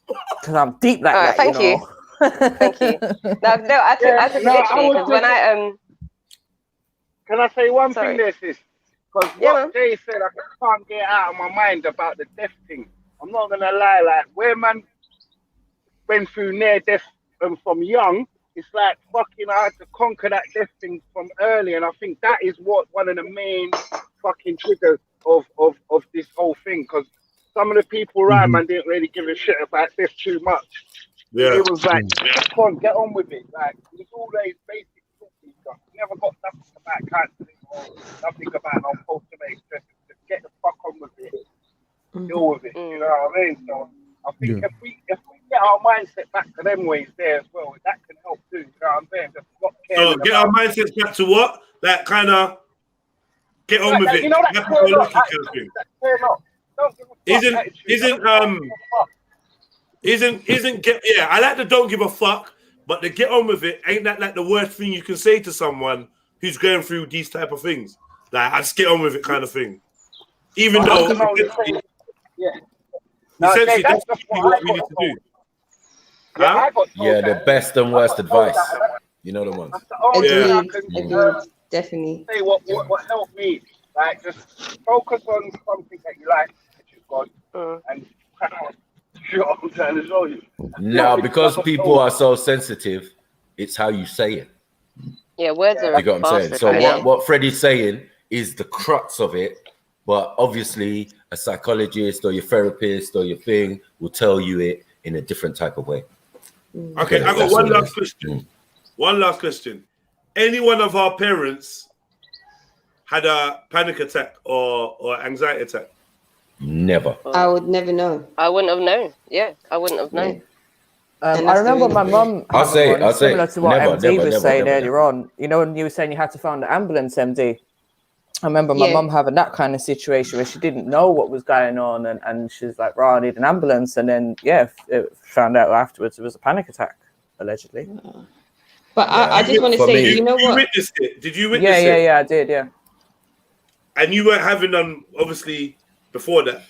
Because I'm deep like that. Thank you. Thank you. No, I took it literally because when I Can I say one thing there, sis? Because what Jay said, I can't get out of my mind about the death thing. I'm not gonna lie, like where man went through near death from young, it's like fucking I had to conquer that death thing from early, and I think that is what one of the main fucking triggers of this whole thing. Because some of the people around man didn't really give a shit about this too much. Yeah, it was like, come on, get on with it. Like it was always basic talking stuff. We never got nothing about counselling or nothing about post-traumatic stress. Just get the fuck on with it, deal with it. You know what I mean? So I think if we get our mindset back to them ways there as well, that can help too. You know what I'm saying? Just not caring. So get our mindsets back to what? That kind of get on with it. You know that I like the don't give a fuck, but the get on with it ain't that like the worst thing you can say to someone who's going through these type of things. Like I just get on with it kind of thing. Even though essentially that's what we need to do. Yeah, the best and worst advice. You know the ones. Agreed. Definitely. Say what helped me. Like just focus on something that you like, which is God, and you know what I'm trying to show you. No, because people are so sensitive, it's how you say it. Yeah, words are. You got what I'm saying? So what Freddie's saying is the crux of it, but obviously a psychologist or your therapist or your thing will tell you it in a different type of way. Okay, I got one last question. One last question. Any one of our parents had a panic attack or anxiety attack? Never. I would never know. I wouldn't have known. Yeah, I wouldn't have known. I remember my mum. I'll say similar to what never, MD was never, saying never. earlier on. You know, when you were saying you had to find the ambulance, MD. I remember my mum having that kind of situation where she didn't know what was going on, and she's like, "Right, I need an ambulance," and then found out afterwards it was a panic attack, allegedly. But I just want to say, you know what? You witnessed it? Did you witness it? Yeah, I did. Yeah. And you weren't having obviously before that?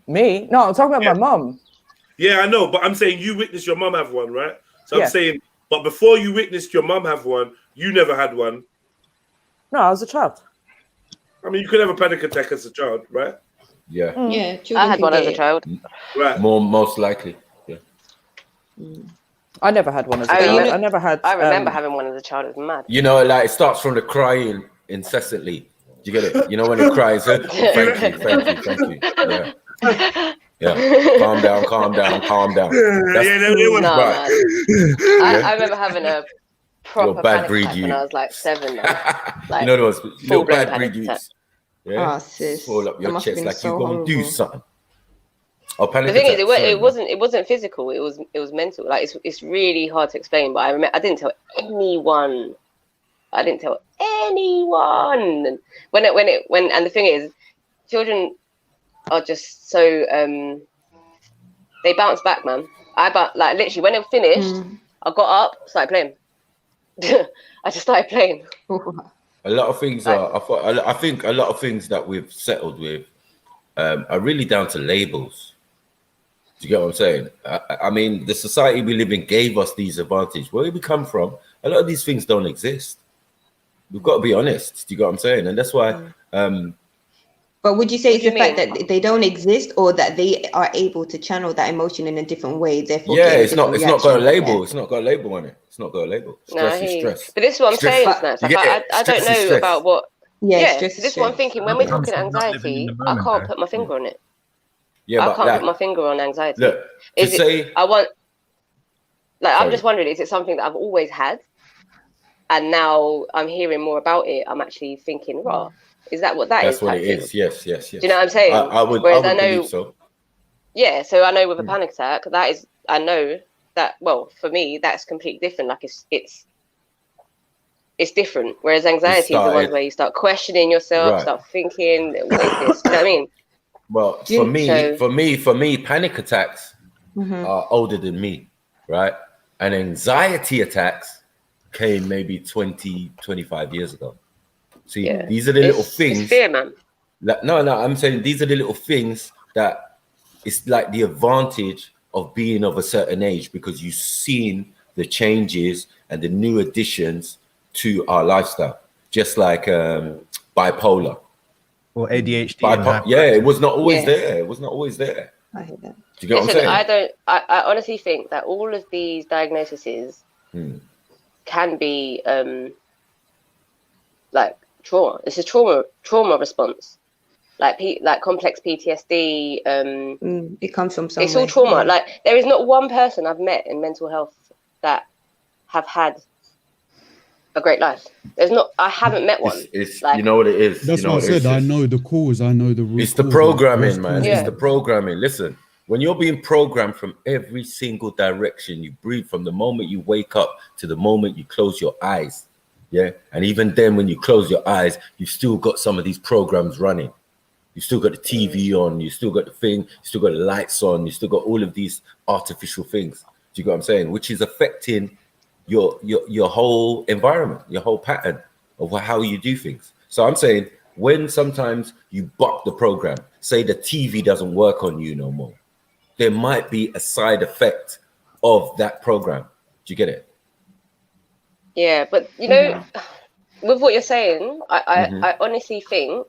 Me? No, I'm talking about my mum. Yeah, I know, but I'm saying you witnessed your mum have one, right? So Yeah. I'm saying, but before you witnessed your mum have one, you never had one. No, I was a child. I mean, you could have a panic attack as a child, right? Yeah. Yeah, I had one as a child. Right. Most likely. Yeah. I never had one as a I child. remember- I never had. I remember having one as a child. It was mad. You know, like it starts from the crying incessantly. Do you get it? You know when it cries, thank you. Yeah. Yeah. Calm down. It was No, bad. man. I remember having a proper bad panic breed, attack you. when I was like 7. Like, You know those little full-blown bad breed panic attack. youths. Yeah. Oh, sis. Fall up That your must have chest been like so you gonna do horrible. something. Oh, panic The thing is, attack, sorry, it wasn't physical. It was mental. Like it's really hard to explain. But I remember I didn't tell anyone. And the thing is, children are just so they bounce back, man. Like literally when it finished, I got up, started playing. I just started playing. A lot of things I think a lot of things that we've settled with are really down to labels. Do you get what I'm saying? I mean, the society we live in gave us these advantages. Where we come from, a lot of these things don't exist. We've got to be honest. Do you get what I'm saying? And that's why. But would you say it's the fact that they don't exist, or that they are able to channel that emotion in a different way? Therefore, Yeah, it's not got a label. Yeah. It's not got a label on it. It's not got a label. No, Stress is stress. but this is what I'm saying, Snaps. Like, I don't know about what. Yeah, so this is what I'm thinking. When we're talking anxiety, I can't put my finger on it. Yeah, I but can't put my finger on anxiety. Look, I'm just wondering, is it something that I've always had, and now I'm hearing more about it? I'm actually thinking, raw. Is that what that is? That's what it is. Yes. Do you know what I'm saying? I would believe so. Yeah, so I know with a panic attack, I know that. Well, for me, that's completely different. Like it's different. Whereas anxiety is the one where you start questioning yourself, start thinking, what is this? You know what I mean? Well, for me, panic attacks are older than me, right? And anxiety attacks came maybe 20, 25 years ago. See, these are the little things. It's fear, man. No, I'm saying these are the little things that it's like the advantage of being of a certain age, because you've seen the changes and the new additions to our lifestyle, just like bipolar. Or ADHD. It was not always there. It was not always there. I hear that. Do you get what I'm saying? I honestly think that all of these diagnoses can be like trauma. It's a trauma response, like complex PTSD. It comes from somewhere. It's all trauma. Like there is not one person I've met in mental health that have had a great life. I haven't met one. It's you know what it is. That's you know what I said. I know the cause. I know the root. It's the programming, man. It's the programming. Listen, when you're being programmed from every single direction, you breathe from the moment you wake up to the moment you close your eyes. Yeah. And even then, when you close your eyes, you've still got some of these programs running. You still got the TV on, you still got the thing, you still got the lights on, you still got all of these artificial things. Do you get what I'm saying? Which is affecting your whole environment, your whole pattern of how you do things. So I'm saying, when sometimes you buck the program, say the TV doesn't work on you no more, there might be a side effect of that program. Do you get it? Yeah, but you know, with what you're saying, I honestly think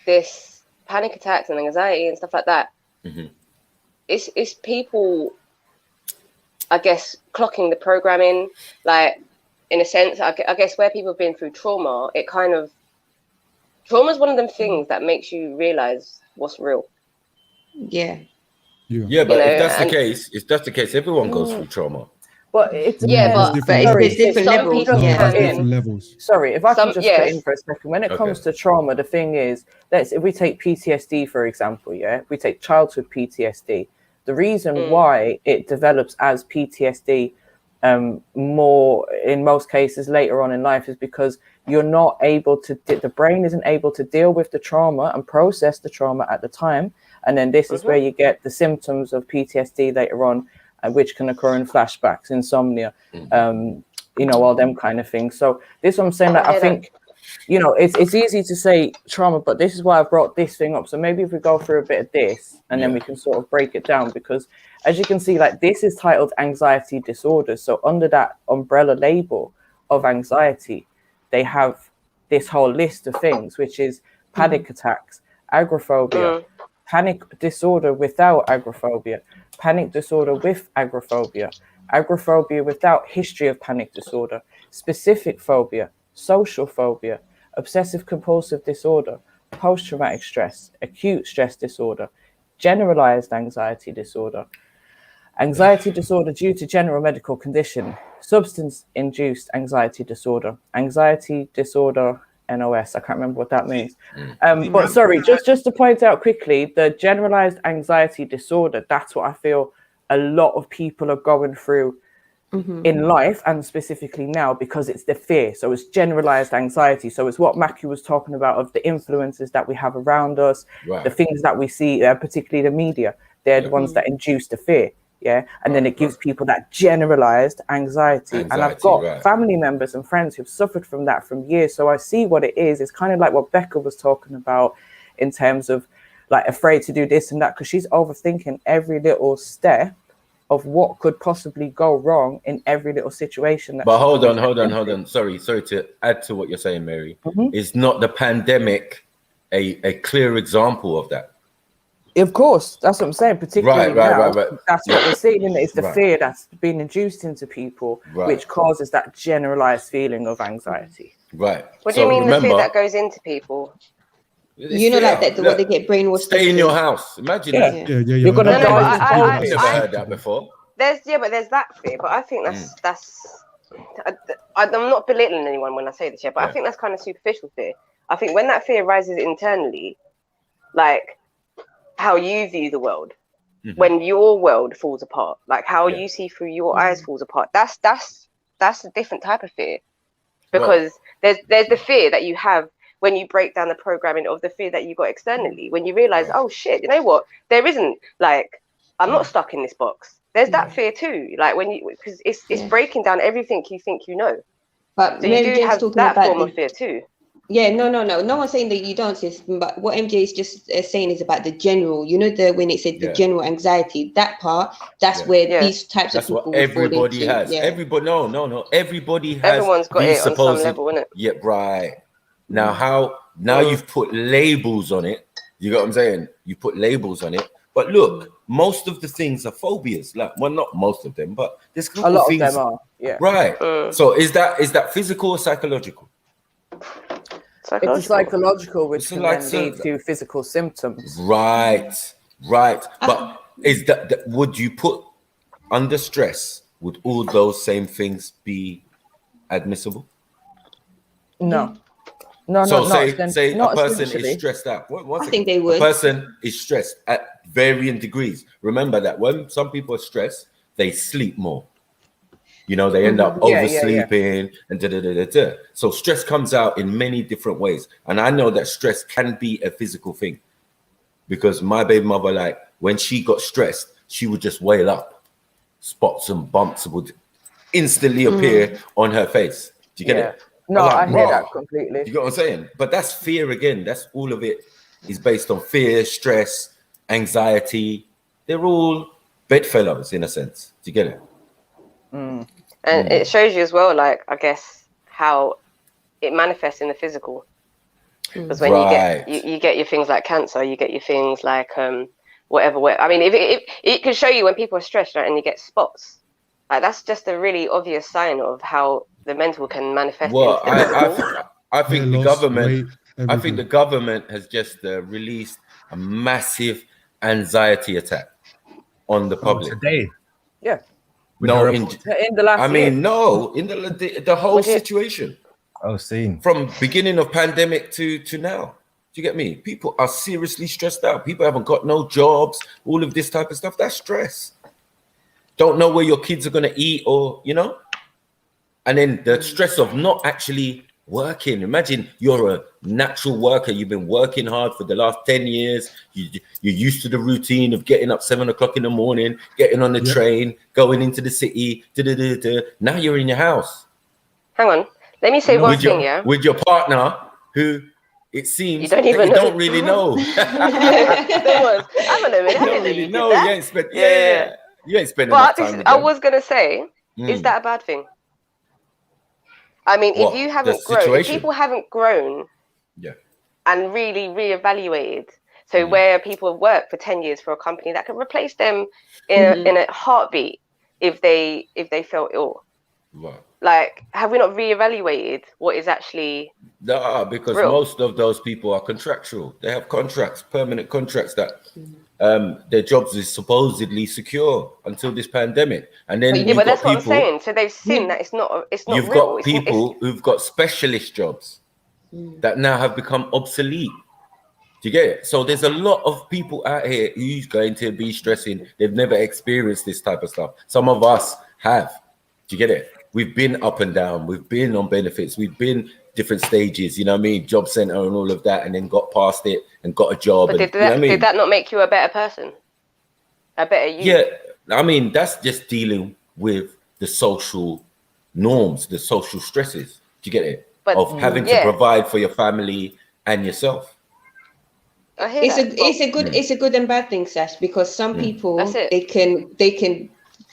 this panic attacks and anxiety and stuff like that, it's people, I guess, clocking the programming, like in a sense. I guess where people have been through trauma, trauma is one of them things that makes you realize what's real. Yeah. Yeah, but if that's the case, everyone goes through trauma. But it's different levels. Sorry, if I can just put in for a second. When it comes to trauma, the thing is, if we take PTSD for example, if we take childhood PTSD, the reason why it develops as PTSD more in most cases later on in life is because you're not able to, the brain isn't able to deal with the trauma and process the trauma at the time, and then this is where you get the symptoms of PTSD later on, which can occur in flashbacks, insomnia, all them kind of things. So this is what I'm saying, that I think you know, it's easy to say trauma, but this is why I brought this thing up. So maybe if we go through a bit of this and then we can sort of break it down, because as you can see, like this is titled anxiety disorders. So under that umbrella label of anxiety, they have this whole list of things, which is panic attacks, agoraphobia, panic disorder without agoraphobia, panic disorder with agoraphobia, agoraphobia without history of panic disorder, specific phobia, social phobia, obsessive compulsive disorder, post-traumatic stress, acute stress disorder, generalized anxiety disorder, anxiety disorder due to general medical condition, substance-induced anxiety disorder, anxiety disorder NOS. I can't remember what that means. But sorry, just to point out quickly, the generalized anxiety disorder, that's what I feel a lot of people are going through in life, and specifically now, because it's the fear. So it's generalized anxiety. So it's what Maki was talking about, of the influences that we have around us, the things that we see, particularly the media. They're the ones that induce the fear. And then it gives people that generalized anxiety. And I've got family members and friends who've suffered from that from years. So I see what it is. It's kind of like what Becca was talking about in terms of like afraid to do this and that, because she's overthinking every little step of what could possibly go wrong in every little situation. But hold on. Sorry to add to what you're saying, Mary. Is not the pandemic a clear example of that? Of course, that's what I'm saying. Particularly now, that's what we're seeing. It's the fear that's been induced into people, which causes that generalized feeling of anxiety. What do you mean, the fear that goes into people? You know, like that, what they get brainwashed. Stay in your house. Imagine that. You're gonna die. I've never heard that before. There's that fear, but I think that's. I'm not belittling anyone when I say this, but I think that's kind of superficial fear. I think when that fear rises internally, like how you view the world, when your world falls apart, like how you see through your eyes falls apart, that's a different type of fear, because there's the fear that you have when you break down the programming of the fear that you got externally, when you realize, oh shit, you know what, there isn't, like, I'm not stuck in this box. There's that fear too, like when you, because it's breaking down everything you think you know. But so you do have that form of fear too. Yeah, no one's saying that you don't, sis, but what MJ is just saying is about the general, you know, when it said the general anxiety, that part, that's where these types of people what everybody has. Everybody, no, everybody has. Everyone's got it on some level, isn't it? Yeah, right. Now you've put labels on it. You got what I'm saying? You put labels on it. But look, most of the things are phobias. Like, well, not most of them, but there's a lot of them are. Yeah. Right. So is that physical or psychological? It's psychological, which can then lead to physical symptoms. Right. But is that would you put under stress? Would all those same things be admissible? No. So say a person is stressed out. I think they would. A person is stressed at varying degrees. Remember that when some people are stressed, they sleep more. You know, they end up oversleeping and So stress comes out in many different ways. And I know that stress can be a physical thing, because my baby mother, like when she got stressed, she would just wail up. Spots and bumps would instantly appear on her face. Do you get it? No, I hear that completely. You get what I'm saying? But that's fear again. That's all of it is based on fear, stress, anxiety. They're all bedfellows in a sense. Do you get it? And it shows you as well, like, I guess, how it manifests in the physical. Because when you get your things like cancer, you get your things like whatever. I mean, if it can show you when people are stressed, right, and you get spots. Like, that's just a really obvious sign of how the mental can manifest. Well, I think the government. I think the government has just released a massive anxiety attack on the public today. Yeah. No, in the last. I mean, no, in the whole situation. Seen from beginning of pandemic to now. Do you get me? People are seriously stressed out. People haven't got no jobs. All of this type of stuff. That's stress. Don't know where your kids are going to eat, or and then the stress of not actually working. Imagine you're a natural worker. You've been working hard for the last 10 years. You're used to the routine of getting up 7 o'clock in the morning, getting on the train, going into the city. Now you're in your house. Hang on. Let me say one thing, with your partner, who it seems you don't even you don't really know. I don't know. You don't really know. You ain't spent. You ain't spending But enough time with I them. was gonna say, is that a bad thing? I mean, if you haven't grown, if people haven't grown, and really reevaluated, so where people work for 10 years for a company that can replace them in a heartbeat if they felt ill. Right. Like, have we not reevaluated what is actually because real? most of those people are contractual. They have contracts, permanent contracts that their jobs is supposedly secure until this pandemic. And then but that's what I'm saying. So they've seen that it's not you've real. got people who've got specialist jobs that now have become obsolete. Do you get it? So there's a lot of people out here who's going to be stressing. They've never experienced this type of stuff. Some of us have. Do you get it? We've been up and down. We've been on benefits. We've been different stages, you know what I mean? Job center and all of that, and then got past it and got a job. But and, you know what I mean? Did that not make you a better person? A better you? Yeah, I mean, that's just dealing with the social norms, the social stresses. Do you get it? Of having to provide for your family and yourself. I hear it's a good and bad thing, Sash, because some people they can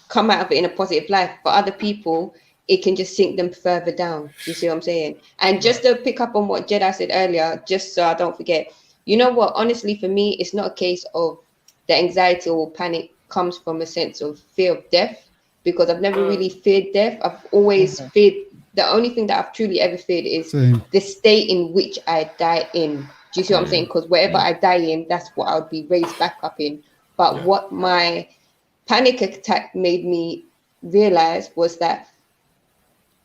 come out of it in a positive light, but other people it can just sink them further down. You see what I'm saying? And just to pick up on what Jedi said earlier, just so I don't forget, you know what? Honestly, for me, it's not a case of the anxiety or panic comes from a sense of fear of death, because I've never really feared death. I've always feared. The only thing that I've truly ever feared is the state in which I die in. Do you see what I'm saying? Because wherever I die in, that's what I would be raised back up in. But what my panic attack made me realize was that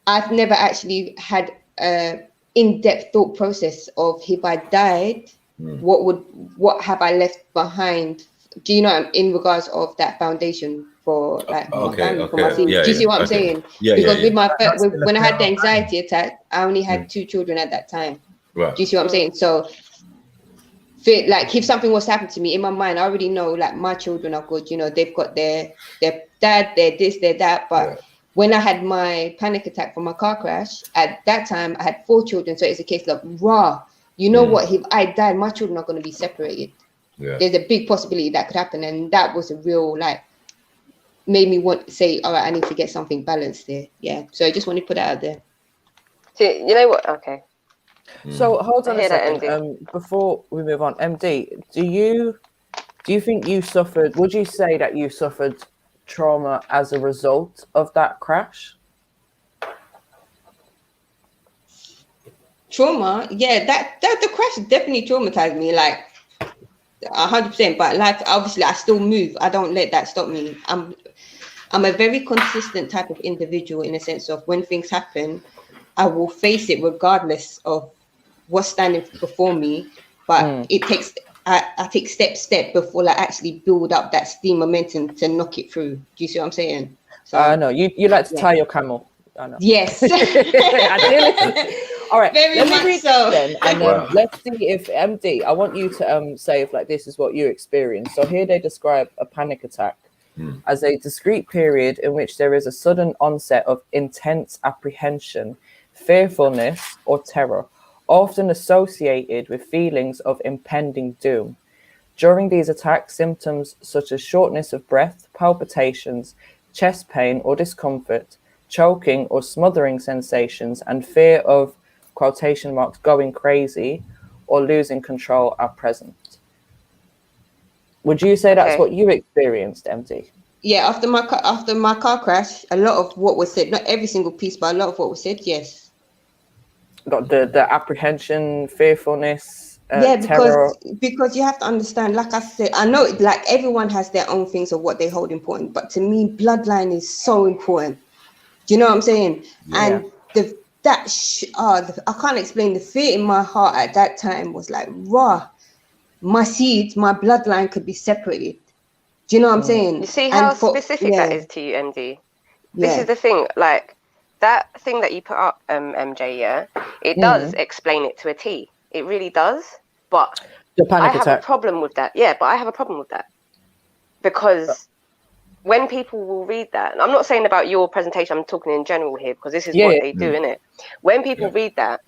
I've never actually had an in-depth thought process of if I died, what have I left behind? Do you know, in regards of that foundation for like my family, for my family? Do you see what I'm saying? Because with my when I had the anxiety attack, I only had 2 children at that time. Right. Do you see what I'm saying? So like if something was happening to me in my mind, I already know like my children are good, you know, they've got their dad, their this, their that. But when I had my panic attack from my car crash, at that time I had 4 children. So it's a case of you know what, if I died, my children are going to be separated. There's a big possibility that could happen. And that was a real like made me want to say, all right, I need to get something balanced there. Yeah. So I just want to put that out there. So, you know what? Okay. So hold on a second. Before we move on, MD, do you think you suffered? Would you say that you suffered trauma as a result of that crash? Trauma, yeah. That the crash definitely traumatized me, like 100%. But like obviously, I still move. I don't let that stop me. I'm a very consistent type of individual in a sense of when things happen, I will face it regardless of what's standing before me, but it takes I take step before I actually build up that steam momentum to knock it through. Do you see what I'm saying? So I know you like to tie your camel. I know. Yes. All right. Very let me much read so. this then, and let's see if MD. I want you to say if like this is what you experienced. So here they describe a panic attack as a discrete period in which there is a sudden onset of intense apprehension, fearfulness, or terror, often associated with feelings of impending doom. During these attacks, symptoms such as shortness of breath, palpitations, chest pain or discomfort, choking or smothering sensations, and fear of quotation marks going crazy or losing control are present. Would you say that's what you experienced, MD? Yeah, after my car crash, a lot of what was said, not every single piece, but a lot of what was said, yes. The apprehension, fearfulness, terror. terror. Because you have to understand, like I said, I know like everyone has their own things of what they hold important, but to me, bloodline is so important. Do you know what I'm saying? Yeah. And I can't explain the fear in my heart at that time was like, my seeds, my bloodline could be separated. Do you know what I'm saying? You see how specific that is to you, MD? This is the thing, like that thing that you put up, MJ, it does explain it to a T. It really does. But the panic I have a problem with that. Yeah, but I have a problem with that. Because when people will read that, and I'm not saying about your presentation, I'm talking in general here, because this is what they do, innit? When people read that,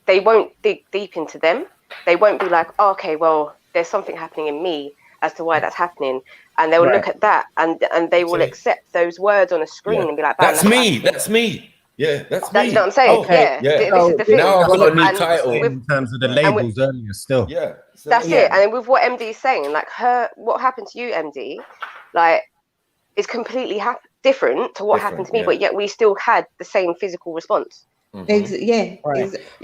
they won't dig deep into them. They won't be like, oh, okay, well, there's something happening in me as to why that's happening. And they'll look at that and they will accept those words on a screen and be like, that's me. That's me. Yeah, that's me. You know what I'm saying? Okay. Yeah. This is the thing. Now I've got a new title. In terms of the labels earlier still. Yeah. So, that's it. And with what MD is saying, like what happened to you, MD, like, is completely different to what happened to me, but yet we still had the same physical response. You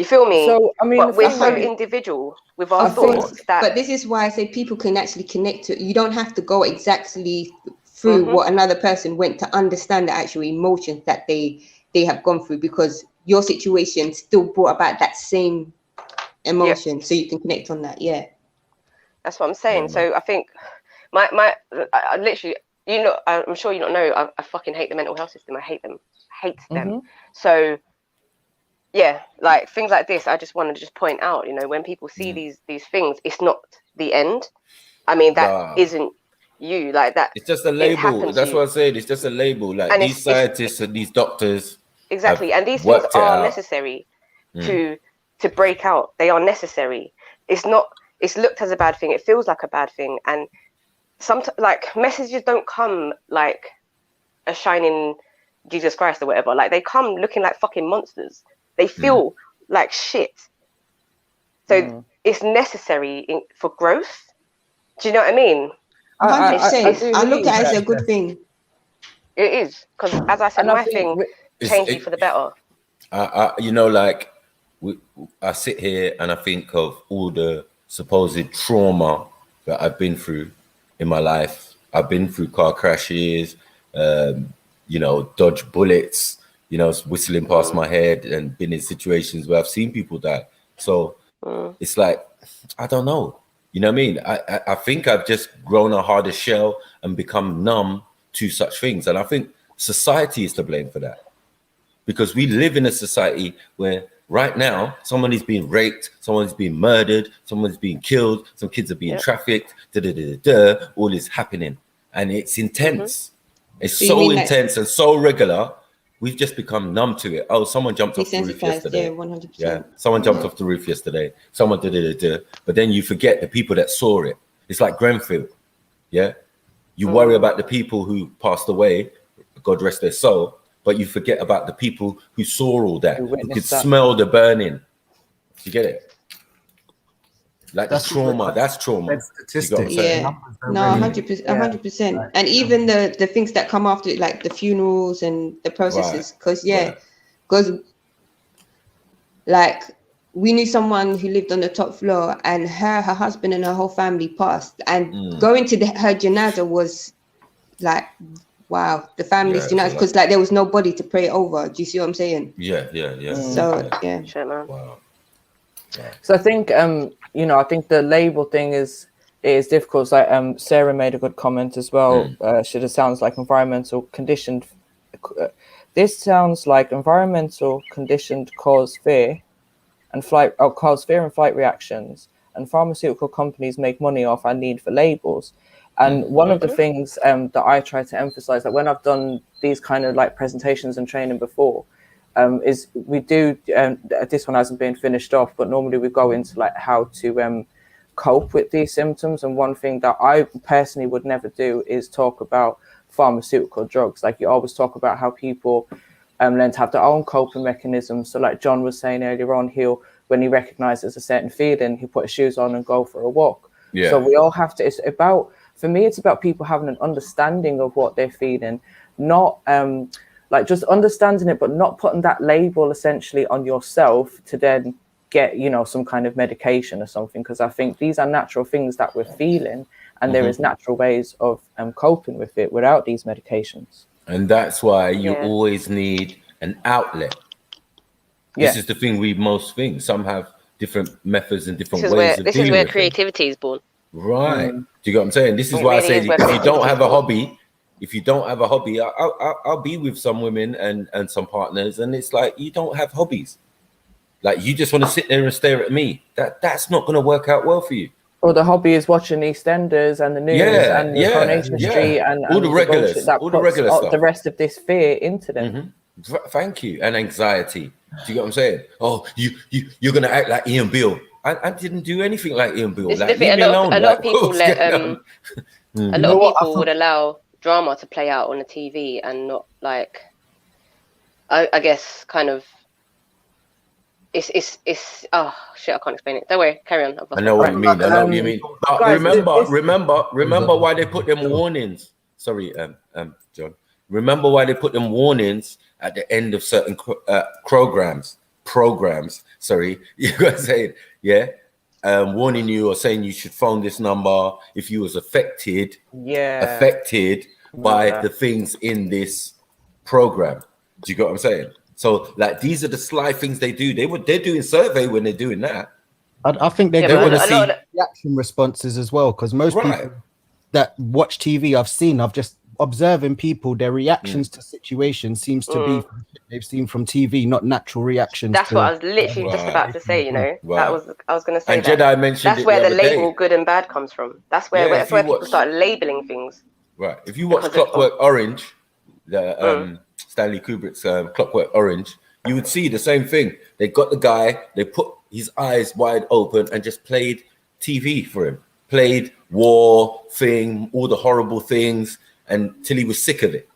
feel me? So I mean, but we're so individual with our thoughts but this is why I say people can actually connect to it. You don't have to go exactly through what another person went to understand the actual emotions that they have gone through, because your situation still brought about that same emotion, so you can connect on that. That's what I'm saying. So I think I literally, I'm sure you don't know, I fucking hate the mental health system. I hate them. So yeah, like things like this, I just want to just point out, when people see these things, it's not the end. I mean, that isn't you, like that. It's just a label. That's what I said. It's just a label. Like, and these scientists and these doctors. Exactly. And these things are necessary to break out. They are necessary. It's looked as a bad thing. It feels like a bad thing. And sometimes, like, messages don't come like a shining Jesus Christ or whatever. Like, they come looking like fucking monsters. They feel like shit. So it's necessary for growth. Do you know what I mean? 100%. I look at it as a good thing. It is, because as I said, my thing changed you for the better. Like, I sit here and I think of all the supposed trauma that I've been through in my life. I've been through car crashes, dodge bullets, whistling past my head, and been in situations where I've seen people die. So it's like, I don't know. You know what I mean? I think I've just grown a harder shell and become numb to such things. And I think society is to blame for that. Because we live in a society where right now, someone is being raped, someone is being murdered, someone is being killed, some kids are being trafficked, all is happening. And it's intense. It's so intense and so regular. We've just become numb to it. Oh, someone jumped off the roof yesterday. 100%. Yeah, someone jumped off the roof yesterday. Someone But then you forget the people that saw it. It's like Grenfell. Yeah, you worry about the people who passed away, God rest their soul, but you forget about the people who saw all that, who could smell the burning. You get it? Like, that's trauma. That's trauma. Statistics. No, 100%. And even the things that come after it, like the funerals and the processes, because like, we knew someone who lived on the top floor, and her husband and her whole family passed, and going to her janaza was like, wow, the family's janaza, because like there was nobody to pray over. Do you see what I'm saying? Yeah. So Wow. So I think I think the label thing is difficult. Like Sarah made a good comment as well. It sounds like environmental conditioned. This sounds like environmental conditioned cause fear and flight reactions, and pharmaceutical companies make money off our need for labels. And one of the things that I try to emphasize, like when I've done these kind of like presentations and training before, is we do, this one hasn't been finished off, but normally we go into like how to cope with these symptoms. And one thing that I personally would never do is talk about pharmaceutical drugs. Like, you always talk about how people learn to have their own coping mechanisms. So like John was saying earlier on, when he recognizes a certain feeling, he put his shoes on and go for a walk. So we all have to, for me, it's about people having an understanding of what they're feeling, not like just understanding it, but not putting that label essentially on yourself to then get, some kind of medication or something. Because I think these are natural things that we're feeling, and there is natural ways of coping with it without these medications. And that's why you always need an outlet. This is the thing with most things. Some have different methods and different ways of dealing with it. This is where creativity is born. Right. Do you get what I'm saying? This is why I say, if you don't have a hobby, I'll be with some women and some partners, and it's like, you don't have hobbies. Like, you just want to sit there and stare at me. That's not going to work out well for you. Or the hobby is watching EastEnders and the news and the Coronation Street and all the regulars, that all the regular stuff. The rest of this fear into them. Thank you. And anxiety. Do you get what I'm saying? Oh, you're gonna act like Ian Beale. I didn't do anything like Ian Beale. Like, leave me alone. A lot of people let a lot of people would allow drama to play out on the TV and not like, I guess, kind of. It's oh shit, I can't explain it. Don't worry, carry on. I know what you mean. I know what you mean. But guys, remember why they put them warnings. Sorry, John. Remember why they put them warnings at the end of certain programs. Sorry, you guys say it, yeah. Warning you or saying you should phone this number if you was affected by the things in this program. Do you get what I'm saying? So, like, these are the sly things they do. They're doing survey when they're doing that. I think they want to see reaction responses as well, because most people that watch TV, I've just observing people, their reactions to situations seems to be they've seen from TV, not natural reactions. That's what I was literally just about to say. You know, I was going to say. And Jedi mentioned that's where the label "good and bad" comes from. That's where people start labeling things. Right. If you watch Clockwork Orange, the Stanley Kubrick's Clockwork Orange, you would see the same thing. They got the guy, they put his eyes wide open and just played TV for him. Played war thing, all the horrible things, until he was sick of it.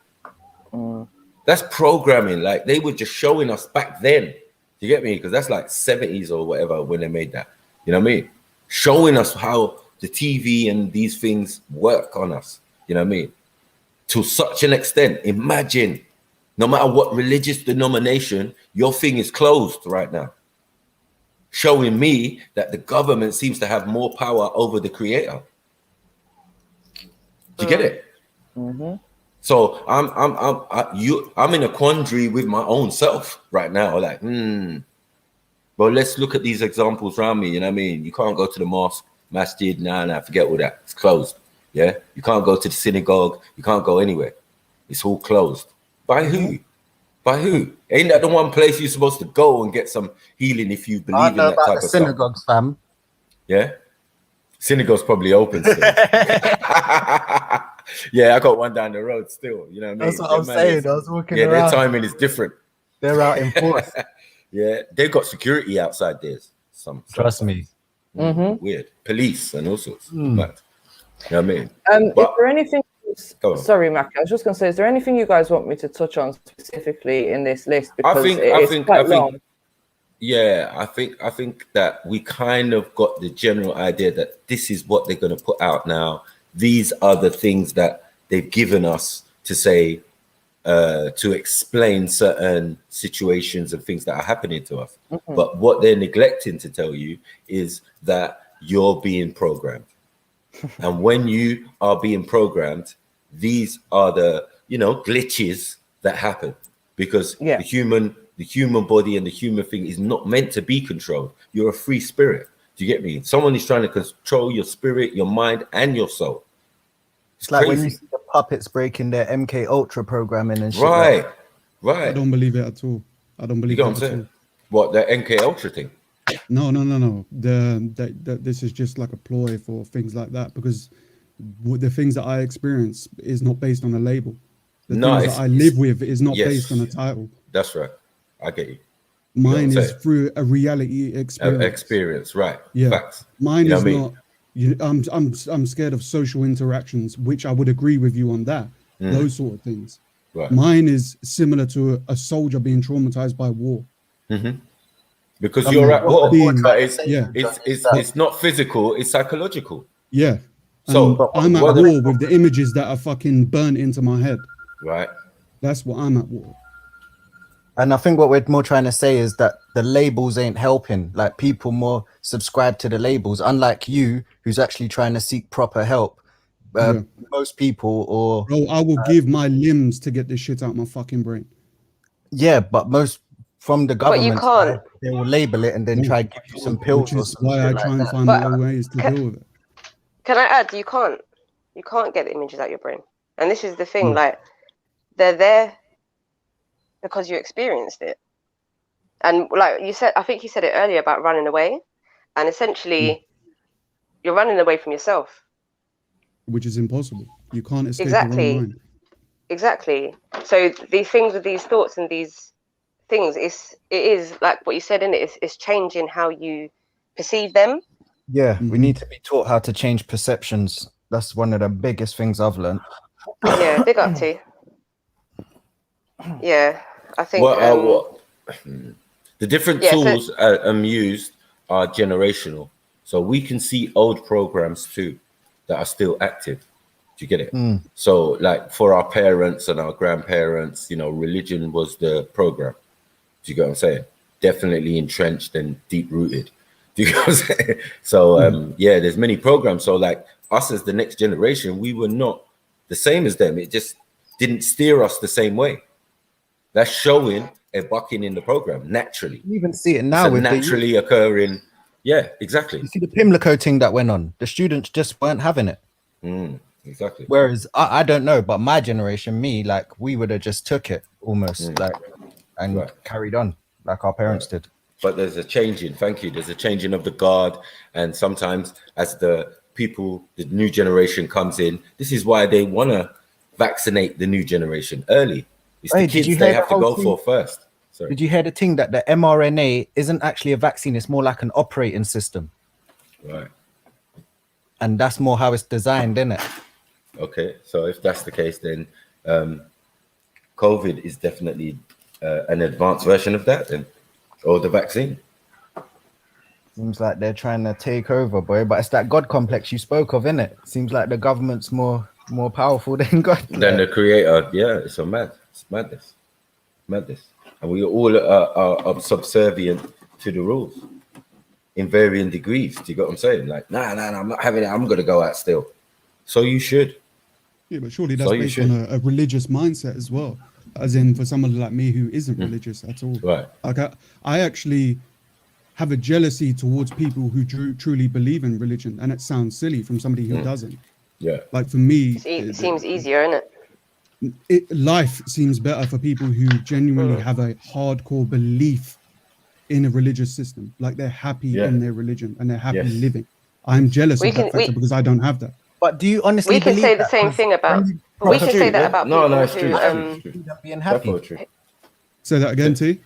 That's programming. Like, they were just showing us back then. You get me? Because that's like 70s or whatever when they made that. You know what I mean? Showing us how the TV and these things work on us. You know what I mean? To such an extent. Imagine, no matter what religious denomination, your thing is closed right now. Showing me that the government seems to have more power over the creator. Do you get it? So I'm in a quandary with my own self right now. Like, but let's look at these examples around me. You know what I mean? You can't go to the mosque, masjid. Nah, forget all that. It's closed. Yeah, you can't go to the synagogue. You can't go anywhere. It's all closed. By who? By who? Ain't that the one place you're supposed to go and get some healing if you believe in that type of synagogues, stuff? Fam. Yeah, synagogue's probably open still. Yeah, I got one down the road still. You know what I mean? That's what I'm saying. I was walking around. Their timing is different. They're out in force. Yeah, they've got security outside theirs. Trust me. Weird. Police and all sorts. But, you know what I mean? Is there anything? Sorry, Mac. I was just going to say, is there anything you guys want me to touch on specifically in this list? Because I think yeah, I think that we kind of got the general idea that this is what they're going to put out now. These are the things that they've given us to say, to explain certain situations and things that are happening to us. But what they're neglecting to tell you is that you're being programmed. And when you are being programmed, these are the, glitches that happen, because the human body and the human thing is not meant to be controlled. You're a free spirit. Do you get me? Someone is trying to control your spirit, your mind, and your soul. It's like when you see the puppets breaking their MK Ultra programming and shit. Right. I don't believe it at all. I don't believe it at all. What, the MK Ultra thing? No. This is just like a ploy for things like that, because the things that I experience is not based on a label. The things that I live with is not based on a title. That's right. I get you. Mine is through a reality experience. Experience, right? Yeah. Facts. Mine is not. I'm scared of social interactions, which I would agree with you on that. Those sort of things. Right. Mine is similar to a soldier being traumatized by war. Because you're at war, but it's not physical, it's psychological. Yeah. So I'm at war with the images that are fucking burnt into my head. Right. That's what I'm at war. And I think what we're more trying to say is that the labels ain't helping. Like, people more subscribe to the labels, unlike you, who's actually trying to seek proper help. Most people, or bro, I will give my limbs to get this shit out of my fucking brain. Yeah, but most from the government, but you can't. They will label it and then try to give you some pills. Which is why I try and find my ways to deal with it. Can I add? You can't get the images out of your brain, and this is the thing. Like, they're there because you experienced it. And like you said, I think you said it earlier about running away. And essentially, you're running away from yourself. Which is impossible. You can't escape your own mind. Exactly. So these things with these thoughts and these things, it is like what you said, in it, it's changing how you perceive them. Yeah, we need to be taught how to change perceptions. That's one of the biggest things I've learned. Yeah, big up to. Yeah, I think. The different yeah, tools used are generational. So we can see old programs too that are still active. Do you get it? So like for our parents and our grandparents, you know, religion was the program. Do you get what I'm saying? Definitely entrenched and deep rooted. Do you get what I'm saying? So yeah, there's many programs. So like us as the next generation, we were not the same as them. It just didn't steer us the same way. That's showing a bucking in the program naturally. You even see it now with naturally occurring. Yeah, exactly. You see the Pimlico thing that went on. The students just weren't having it. Exactly. Whereas I don't know, but my generation, me, like we would have just took it almost like and carried on like our parents did. But there's a changing. Thank you. There's a changing of the guard, and sometimes as the people, the new generation comes in, this is why they want to vaccinate the new generation early. It's the kids they have to go for first. Sorry. Did you hear the thing that the mRNA isn't actually a vaccine? It's more like an operating system. Right. And that's more how it's designed, isn't it? Okay. So if that's the case, then COVID is definitely an advanced version of that, then, or the vaccine. Seems like they're trying to take over, boy. But it's that God complex you spoke of, innit? Seems like the government's more powerful than God. Than the creator. Yeah, it's madness. Madness. And we all are subservient to the rules in varying degrees. Do you get what I'm saying? Like, nah, I'm not having it. I'm going to go out still. So you should. Yeah, but surely that's based on a religious mindset as well. As in for somebody like me who isn't religious at all. Right. Like I actually have a jealousy towards people who truly believe in religion. And it sounds silly from somebody who doesn't. Yeah. Like for me... It seems easier, isn't it? Life seems better for people who genuinely have a hardcore belief in a religious system. Like they're happy in their religion and they're happy living. I'm jealous of that factor because I don't have that. But do you honestly we can believe say the same thing about we can say that about people who being happy? Say that again, T.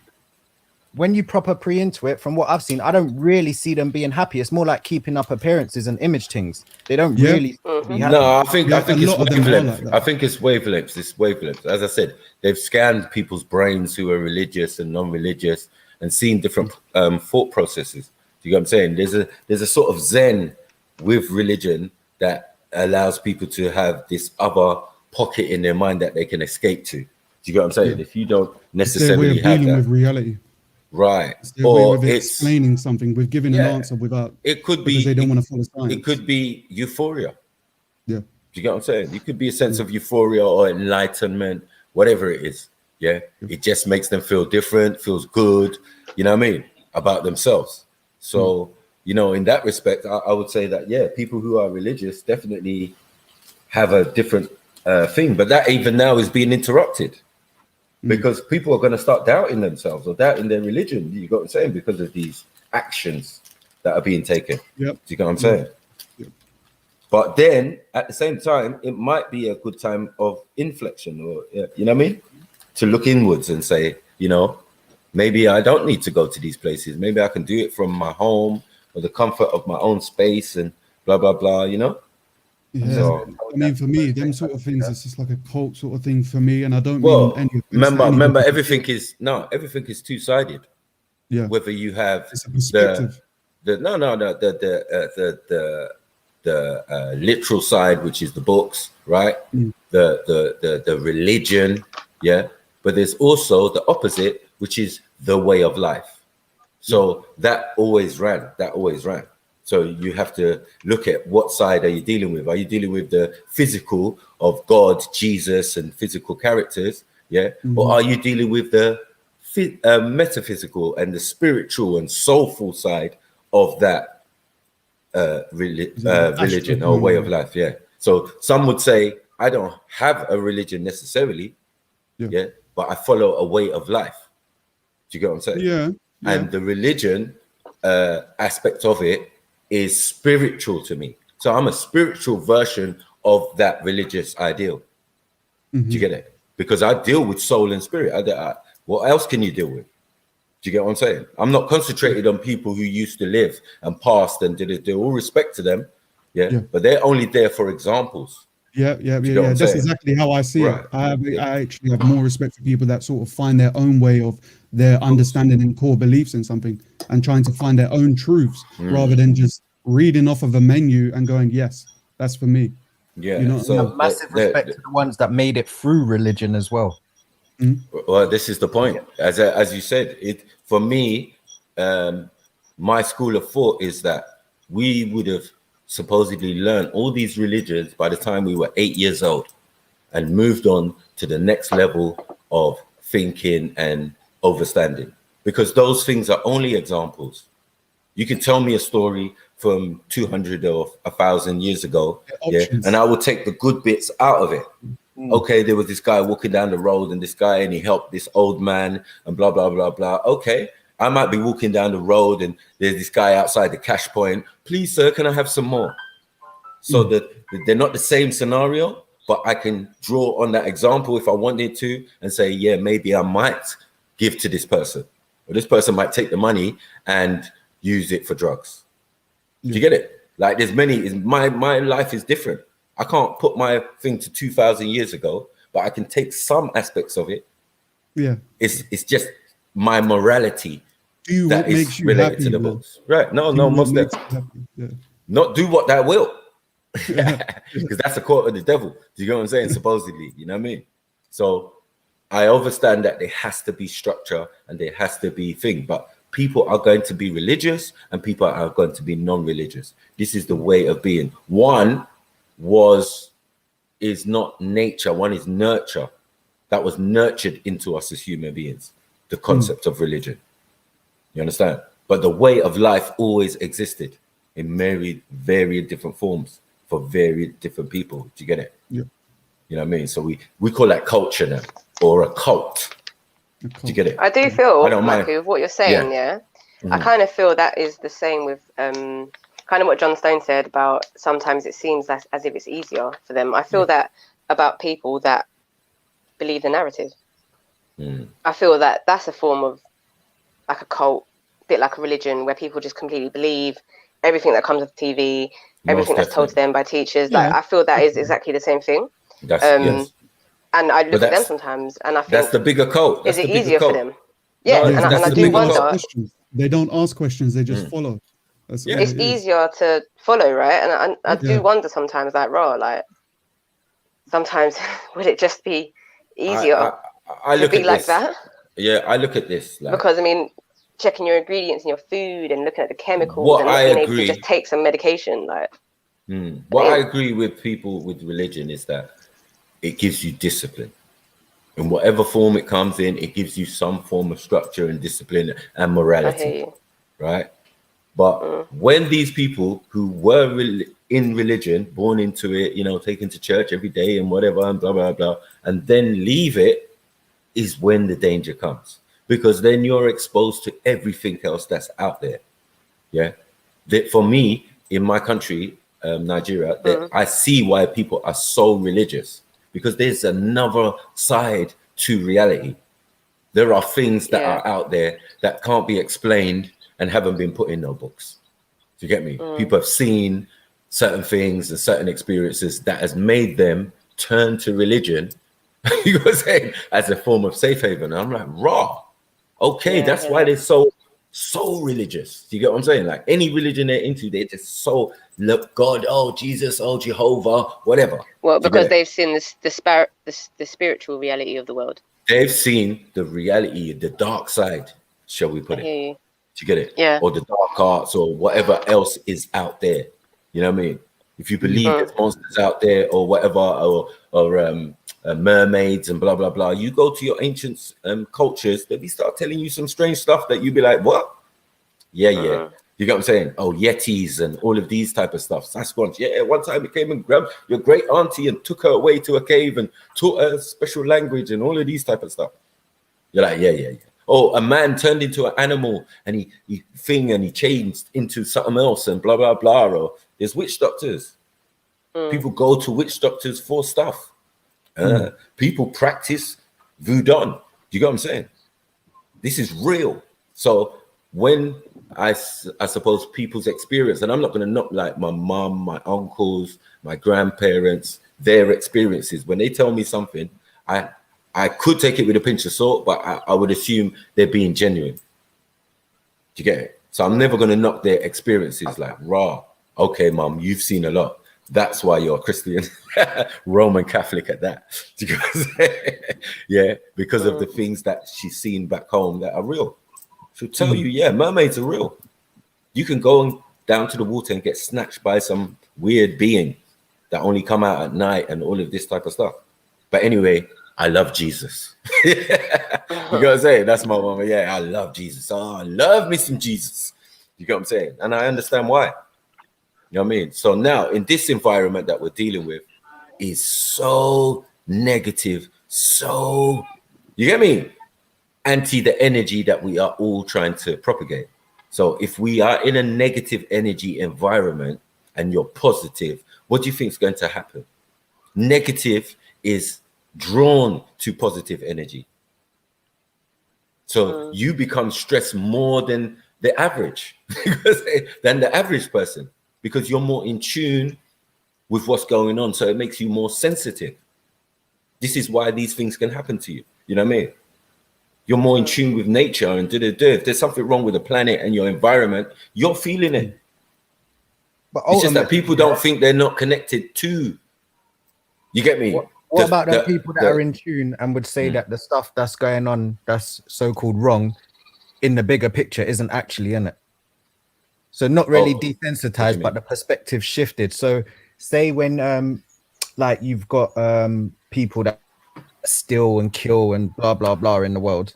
When you proper pre into it, from what I've seen, I don't really see them being happy. It's more like keeping up appearances and image things. They don't really be happy. No, I think it's wavelengths. I think it's wavelengths. It's wavelengths. As I said, they've scanned people's brains who are religious and non-religious and seen different thought processes. Do you get what I'm saying? There's a sort of zen with religion that allows people to have this other pocket in their mind that they can escape to. Do you get what I'm saying? If you don't necessarily have dealing that, with reality. Right. Or it's explaining something, with giving an answer without it could because be they don't want to follow science. It could be euphoria. Yeah. Do you get what I'm saying? It could be a sense of euphoria or enlightenment, whatever it is. Yeah. It just makes them feel different, feels good, you know what I mean, about themselves. So, you know, in that respect, I would say that, yeah, people who are religious definitely have a different thing, but that even now is being interrupted. Because people are going to start doubting themselves or doubting their religion. You got what I'm saying? Because of these actions that are being taken. Yep. Do you get what I'm saying? Yep. But then at the same time, it might be a good time of inflection, or you know what I mean? To look inwards and say, you know, maybe I don't need to go to these places. Maybe I can do it from my home or the comfort of my own space and blah, blah, blah, you know? Yeah, so, I mean, for me, them sort of things, it's just like a cult sort of thing for me, and I don't well, mean any. Remember, everything is two-sided. Yeah. Whether you have the literal side, which is the books, right? The religion, yeah. But there's also the opposite, which is the way of life. So that always ran. So you have to look at what side are you dealing with. Are you dealing with the physical of God, Jesus, and physical characters, yeah? Or are you dealing with the metaphysical and the spiritual and soulful side of that religion or way of life, yeah? So some would say, I don't have a religion necessarily, yeah, but I follow a way of life. Do you get what I'm saying? Yeah. And the religion aspect of it is spiritual to me. So I'm a spiritual version of that religious ideal. Do you get it? Because I deal with soul and spirit. What else can you deal with? Do you get what I'm saying? I'm not concentrated on people who used to live and passed and did it. All respect to them, but they're only there for examples. Yeah. That's exactly how I see it. I actually have more respect for people that sort of find their own way of their understanding and core beliefs in something and trying to find their own truths rather than just reading off of a menu and going, yes, that's for me. Yeah, you know, so massive respect to the ones that made it through religion as well. Well, this is the point. As you said, it for me, my school of thought is that we would have supposedly learned all these religions by the time we were 8 years old and moved on to the next level of thinking and understanding, because those things are only examples. You can tell me a story from 200 or 1,000 years ago, and I will take the good bits out of it. Okay, there was this guy walking down the road and this guy, and he helped this old man and blah, blah, blah, blah. Okay, I might be walking down the road and there's this guy outside the cash point. Please, sir, can I have some more? So that they're not the same scenario, but I can draw on that example if I wanted to and say, yeah, maybe I might give to this person. Or this person might take the money and use it for drugs. Do you get it? Like there's many, my life is different. I can't put my thing to 2,000 years ago, but I can take some aspects of it. Yeah. It's just my morality do that what is makes you related happy, to the man. books. Right. No, most definitely. Not do what thou will. Because that's a quote of the devil. Do you get what I'm saying? Supposedly, you know what I mean? So I understand that there has to be structure and there has to be thing, but people are going to be religious and people are going to be non-religious. This is the way of being. One is not nature, one is nurture. That was nurtured into us as human beings, the concept of religion. You understand? But the way of life always existed in varied different forms for varied different people. Do you get it? Yeah. You know what I mean? So we call that culture now, or a cult. Do you get it? I do feel, don't mind. Michael, with what you're saying, I kind of feel that is the same with kind of what John Stone said about sometimes it seems as if it's easier for them. I feel that about people that believe the narrative. I feel that that's a form of like a cult, a bit like a religion, where people just completely believe everything that comes with TV, everything that's told to them by teachers. Like I feel that is exactly the same thing. That's, and I look at them sometimes and I think that's the bigger cult. Is it easier for them? No, Yeah, and I do wonder. They don't ask questions, they just follow. That's It's easier to follow, right? And I do wonder sometimes, like, like sometimes would it just be easier I look to be at like this. that? Yeah, I look at this. Like, because, I mean, checking your ingredients in your food and looking at the chemicals What and I not being able agree- to just take some medication. Like, what I agree with people with religion is that it gives you discipline. In whatever form it comes in, it gives you some form of structure and discipline and I morality, hear you. right? But when these people who were in religion, born into it, you know, taken to church every day and whatever and blah, blah, blah, and then leave it, is when the danger comes. Because then you're exposed to everything else that's out there. Yeah. That for me, in my country, Nigeria, that I see why people are so religious, because there's another side to reality. There are things that are out there that can't be explained and haven't been put in no books. Do you get me? People have seen certain things and certain experiences that has made them turn to religion, you know what I'm saying, as a form of safe haven. And I'm like, raw. Okay, that's why they're so religious. Do you get what I'm saying? Like any religion they're into, they're just so, look, God, oh, Jesus, oh, Jehovah, whatever. Well, because they've seen the spiritual reality of the world. They've seen the reality, the dark side, shall we put it? Do you get it? Yeah. Or the dark arts or whatever else is out there. You know what I mean? If you believe there's monsters out there or whatever, or mermaids and blah, blah, blah, you go to your ancient cultures, they start telling you some strange stuff that you'd be like, what? Yeah. You get what I'm saying? Oh, Yetis and all of these type of stuff. Sasquatch. Yeah, one time it came and grabbed your great auntie and took her away to a cave and taught her special language and all of these type of stuff. You're like, yeah. Oh, a man turned into an animal and he changed into something else and blah, blah, blah. Or there's witch doctors. People go to witch doctors for stuff. People practice voodoo. Do you get what I'm saying? This is real. So when I suppose people's experience, and I'm not going to knock like my mom, my uncles, my grandparents, their experiences. When they tell me something, I could take it with a pinch of salt, but I would assume they're being genuine. Do you get it? So I'm never going to knock their experiences like, raw. Okay, mom, you've seen a lot. That's why you're a Christian, Roman Catholic at that. Do you yeah, because of the things that she's seen back home that are real. She'll tell you, yeah, mermaids are real. You can go down to the water and get snatched by some weird being that only come out at night and all of this type of stuff. But anyway, I love Jesus. You got to say, that's my mama. Yeah, I love Jesus. Oh, I love me some Jesus. You got what I'm saying? And I understand why. You know what I mean? So now in this environment that we're dealing with is so negative, so, you get me? Anti the energy that we are all trying to propagate. So if we are in a negative energy environment and you're positive, what do you think is going to happen? Negative is drawn to positive energy. So you become stressed more than the average, than the average person, because you're more in tune with what's going on. So it makes you more sensitive. This is why these things can happen to you. You know what I mean? You're more in tune with nature and if there's something wrong with the planet and your environment, you're feeling it. But it's just that people don't think they're not connected to. You get me? What about the people that are in tune and would say that the stuff that's going on that's so-called wrong in the bigger picture isn't actually in it? So not really desensitized, but the perspective shifted. So say when like you've got people that steal and kill and blah blah blah in the world,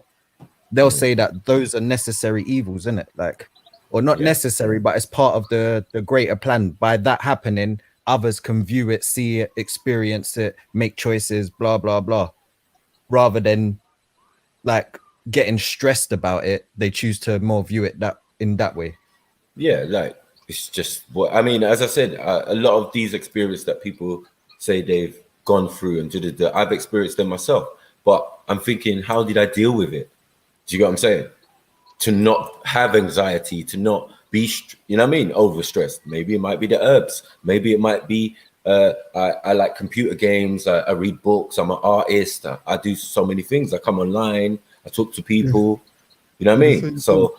they'll say that those are necessary evils, in it, like, or not necessary, but it's part of the greater plan. By that happening, others can view it, see it, experience it, make choices, blah blah blah. Rather than like getting stressed about it, they choose to more view it in that way. Yeah, like it's just what I mean. As I said, a lot of these experiences that people say they've gone through and I've experienced them myself. But I'm thinking, how did I deal with it? Do you get what I'm saying? To not have anxiety, to not be, you know what I mean, overstressed. Maybe it might be the herbs. Maybe it might be I like computer games. I read books. I'm an artist. I do so many things. I come online. I talk to people. You know what I mean? So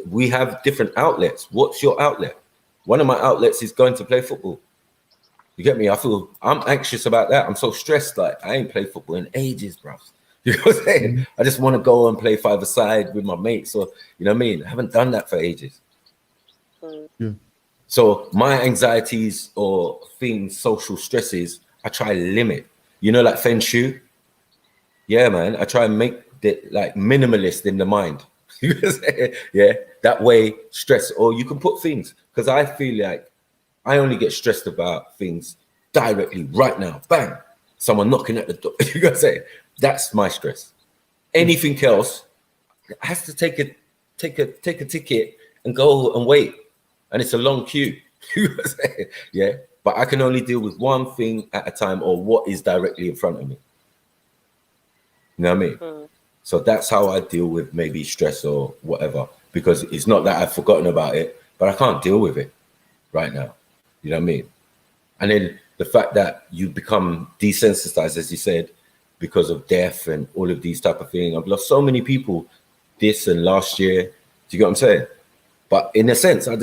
we have different outlets. What's your outlet? One of my outlets is going to play football. You get me? I'm anxious about that. I'm so stressed. Like I ain't played football in ages, bro. You know what I'm saying? I just want to go and play five-a-side with my mates. Or you know what I mean? I haven't done that for ages. So my anxieties or things, social stresses, I try to limit. You know, like Feng Shui. Yeah, man. I try and make it like minimalist in the mind. Yeah, that way stress, or you can put things, because I feel like I only get stressed about things directly right now. Bang, someone knocking at the door. You gotta say that's my stress. Anything else has to take a ticket and go and wait, and it's a long queue. You gotta say, yeah, but I can only deal with one thing at a time, or what is directly in front of me. You know what I mean? So that's how I deal with maybe stress or whatever, because it's not that I've forgotten about it, but I can't deal with it right now. You know what I mean? And then the fact that you become desensitized, as you said, because of death and all of these type of things. I've lost so many people this and last year. Do you get what I'm saying? But in a sense, I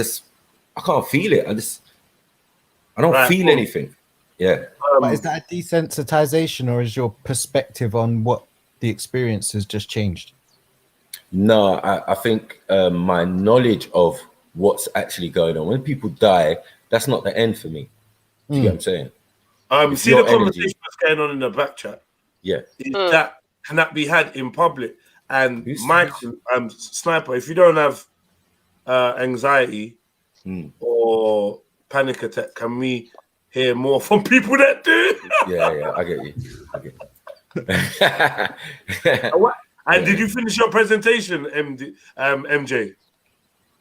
can't feel it. I don't feel anything. Yeah. But is that a desensitization, or is your perspective on what the experience has just changed? No, I think my knowledge of what's actually going on. When people die, that's not the end for me. Do you get what I'm saying? See the conversation that's going on in the back chat. Yeah. Can that be had in public? And Michael, Sniper, if you don't have anxiety or panic attack, can we hear more from people that do? Yeah, I get you. And did you finish your presentation, MJ?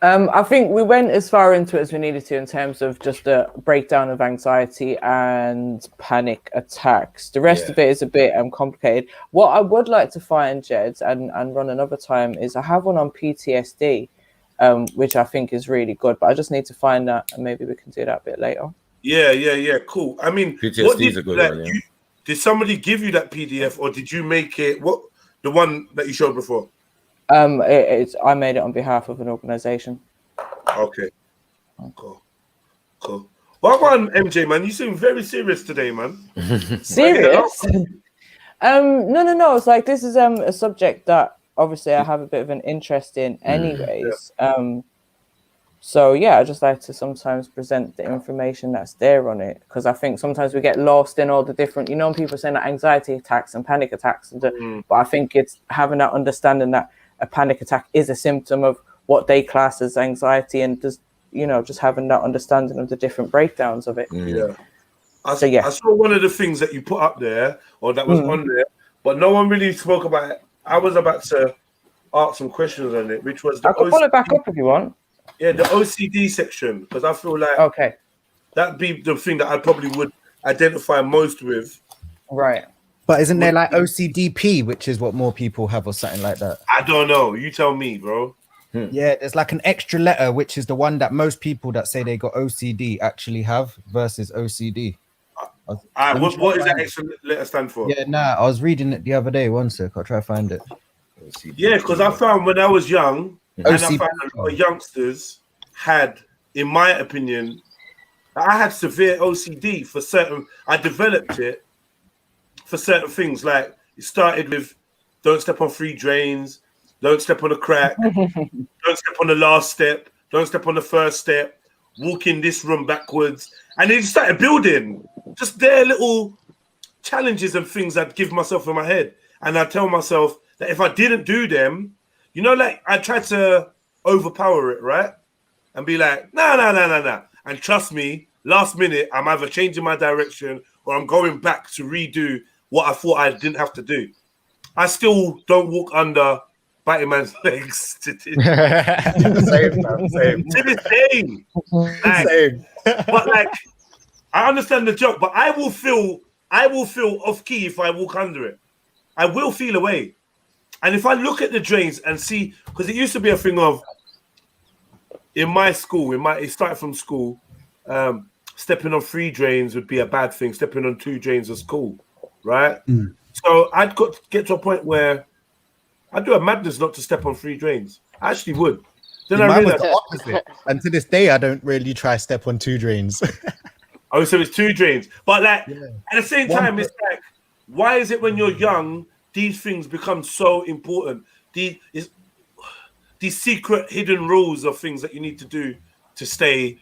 I think we went as far into it as we needed to in terms of just a breakdown of anxiety and panic attacks. The rest of it is a bit complicated. What I would like to find, Jed, and run another time is I have one on PTSD, which I think is really good, but I just need to find that and maybe we can do that a bit later. Yeah, cool. I mean, PTSD is a good one, yeah. Did somebody give you that PDF or did you make it? What the one that you showed before? I made it on behalf of an organization. Okay. Cool. Well, on MJ, man, you seem very serious today, man. Serious? No. It's like this is a subject that obviously I have a bit of an interest in, anyways. So yeah, I just like to sometimes present the information that's there on it because I think sometimes we get lost in all the different, people saying that anxiety attacks and panic attacks, but I think it's having that understanding that a panic attack is a symptom of what they class as anxiety, and just just having that understanding of the different breakdowns of it. I saw one of the things that you put up there, or that was on there, but no one really spoke about it. I was about to ask some questions on it, which was I can pull it back up if you want. Yeah, the OCD section, because I feel like that'd be the thing that I probably would identify most with. Right. But isn't there like OCDP, which is what more people have, or something like that? I don't know. You tell me, bro. Yeah, there's like an extra letter, which is the one that most people that say they got OCD actually have versus OCD. What is that extra letter stand for? Yeah, I was reading it the other day. One sec, I'll try to find it. OCD. Yeah, because I found when I was young, and I found a lot of youngsters had, in my opinion, I had severe OCD for certain. I developed it for certain things. Like it started with don't step on 3 drains, don't step on a crack, don't step on the last step, don't step on the first step, walk in this room backwards. And it started building just their little challenges and things I'd give myself in my head. And I'd tell myself that if I didn't do them, like I tried to overpower it, right? And be like, nah. And trust me, last minute, I'm either changing my direction or I'm going back to redo what I thought I didn't have to do. I still don't walk under biting man's legs to this day. Same. But like, I understand the joke, but I will feel off key if I walk under it. I will feel away. And if I look at the drains and see, because it used to be a thing of, in my school, it started from school, stepping on 3 drains would be a bad thing. Stepping on 2 drains was cool, right? So I'd got to get to a point where I'd do a madness not to step on 3 drains. I actually would. Then I realized the opposite. And to this day, I don't really try step on 2 drains. Oh, so it's 2 drains. But like at the same time, it's like, why is it when you're young, these things become so important? These secret hidden rules of things that you need to do to stay,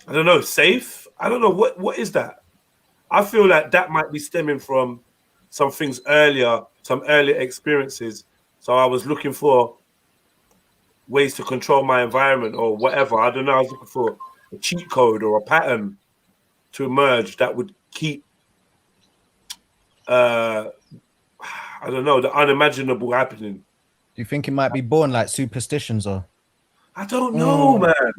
I don't know, safe? I don't know. What is that? I feel like that might be stemming from some things earlier, some earlier experiences. So I was looking for ways to control my environment or whatever. I don't know. I was looking for a cheat code or a pattern to emerge that would keep, I don't know, the unimaginable happening. Do you think it might be born like superstitions or? I don't know, man.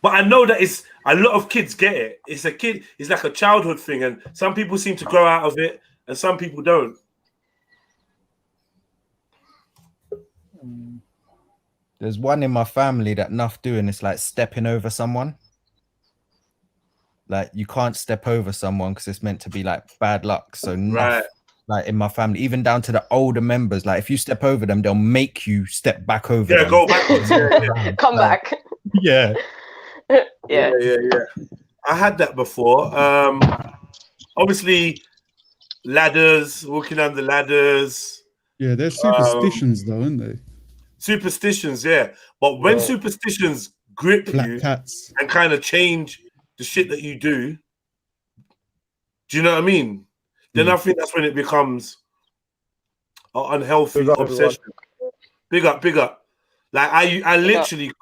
But I know that it's a lot of kids get it. It's like a childhood thing, and some people seem to grow out of it, and some people don't. There's one in my family that enough doing. It's like stepping over someone. Like you can't step over someone because it's meant to be like bad luck. So like in my family, even down to the older members, like if you step over them, they'll make you step back over them. Go backwards. Come back. Yeah. Yeah. I had that before. Obviously, ladders, walking down the ladders. Yeah, there's superstitions though, aren't they? Superstitions, yeah. But when superstitions grip you and kind of change the shit that you do you know what I mean? Then I think that's when it becomes an unhealthy obsession. Big up. Like I literally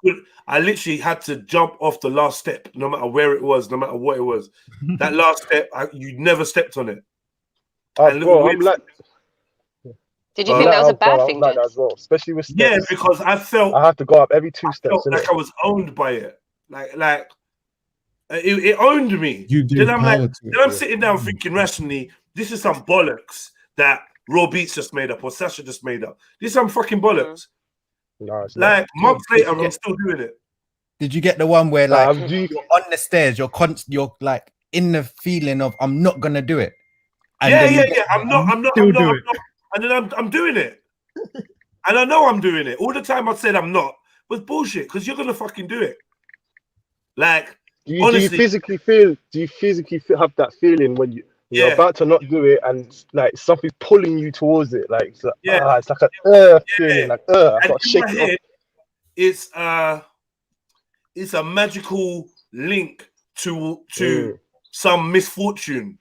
had to jump off the last step, no matter where it was, no matter what it was. That last step, you never stepped on it. Did you think that was a bad thing? Like that as well, especially with steps. Yeah, because I felt I have to go up every 2 steps. Like I was owned by it. Like it owned me. Then I'm like, then I'm sitting down thinking rationally, this is some bollocks that Raw Beats just made up or Sasha just made up. This is some fucking bollocks. No, it's like months later, I'm still doing it. Did you get the one where like you're on the stairs, you're like in the feeling of I'm not gonna do it? And Yeah. I'm not. And then I'm doing it. And I know I'm doing it. All the time I said I'm not was bullshit because you're gonna fucking do it. Like, do you physically have that feeling when you're about to not do it and like something's pulling you towards it? Like, it's like a feeling, like I've got to shake it off. It's a magical link to some misfortune.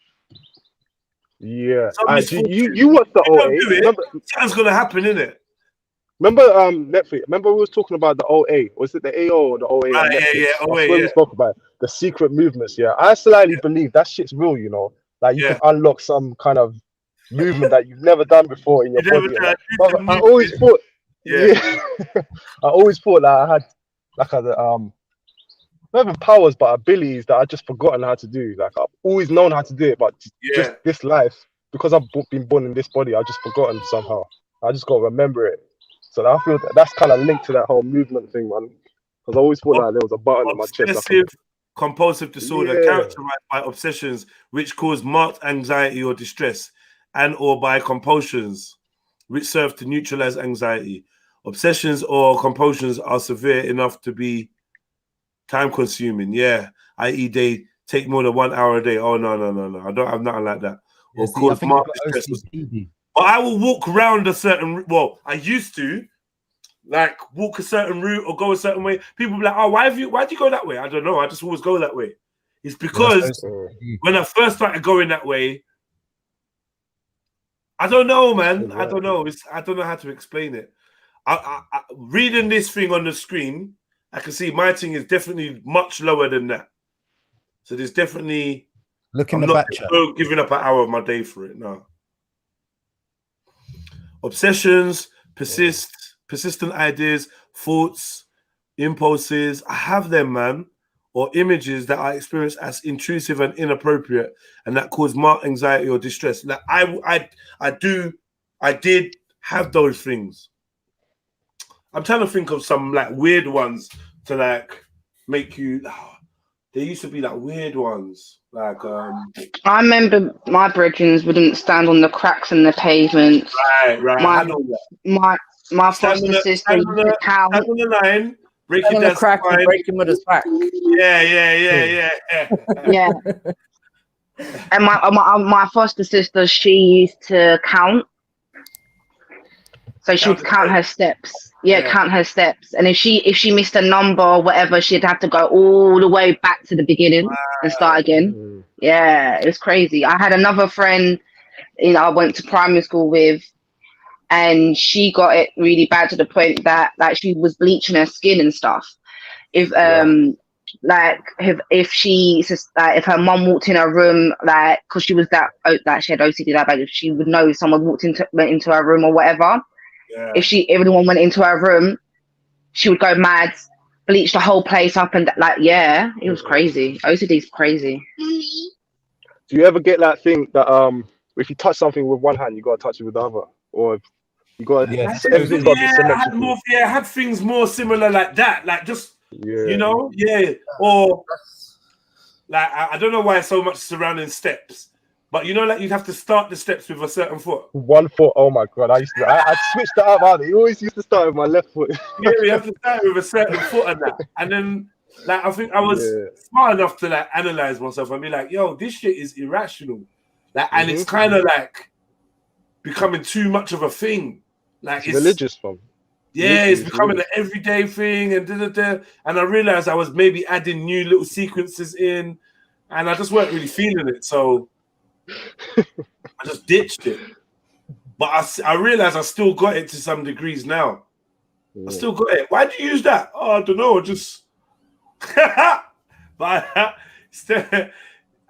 Yeah, you watched the OA. Something's gonna happen, innit? Remember Netflix? Remember we was talking about the OA? Was it the AO or the OA? Right, yeah, OA. We spoke about the secret movements. Yeah, I slightly believe that shit's real. You know, like you can unlock some kind of movement that you've never done before in your body. But I always thought, I always thought that I had like not even powers, but abilities that I just forgotten how to do. Like I've always known how to do it, but just this life, because I've been born in this body, I've just forgotten somehow. I just got to remember it. So I feel that's kind of linked to that whole movement thing, man. Because I always thought like there was a button on my chest. Obsessive compulsive disorder characterized by obsessions which cause marked anxiety or distress, and or by compulsions which serve to neutralize anxiety. Obsessions or compulsions are severe enough to be time-consuming, i.e. they take more than 1 hour a day. Oh no, I don't have nothing like that. Or cause marked distress. But I will walk around a certain. Well, I used to, like, walk a certain route or go a certain way. People be like, "Oh, why'd you go that way?" I don't know. I just always go that way. It's because when I first started going that way, I don't know, man. I don't know. I don't know how to explain it. I reading this thing on the screen, I can see my thing is definitely much lower than that. So there's definitely I'm not giving up an hour of my day for it. No. Obsessions, persistent ideas, thoughts, impulses. I have them, man, or images that I experience as intrusive and inappropriate, and that cause marked anxiety or distress. Like I did have those things. I'm trying to think of some like weird ones to like make you. There used to be like weird ones, like I remember my brethren wouldn't stand on the cracks in the pavement. Right. My foster sister stand on the line, breaking the crack and breaking with his back. Yeah. Yeah. And my foster sister, she used to count. So she'd count her steps. Count her steps. And if she missed a number or whatever, she'd have to go all the way back to the beginning and start again. Yeah, it was crazy. I had another friend, I went to primary school with, and she got it really bad to the point that like she was bleaching her skin and stuff. If if her mum walked in her room, like because she was that she had OCD that bad, if she would know if someone went into her room or whatever. If everyone went into her room, she would go mad, bleach the whole place up, and it was crazy. OCD's crazy. Do you ever get that thing that if you touch something with one hand, you gotta touch it with the other, or you got everything's got to be symmetrical? I had things more similar like that, like just or like I don't know why so much surrounding steps. But like you'd have to start the steps with a certain foot. One foot. Oh my god! I switched that up. I always used to start with my left foot. You have to start with a certain foot and that, and then like I think I was smart enough to like analyze myself and be like, "Yo, this shit is irrational," like, and it's kind of like becoming too much of a thing. Like it's religious, fam. Yeah, it's becoming an everyday thing, and and I realized I was maybe adding new little sequences in, and I just weren't really feeling it, so. I just ditched it, but I realized I still got it to some degrees now. I still got it. Why do you use that? Oh, I don't know. Just, but I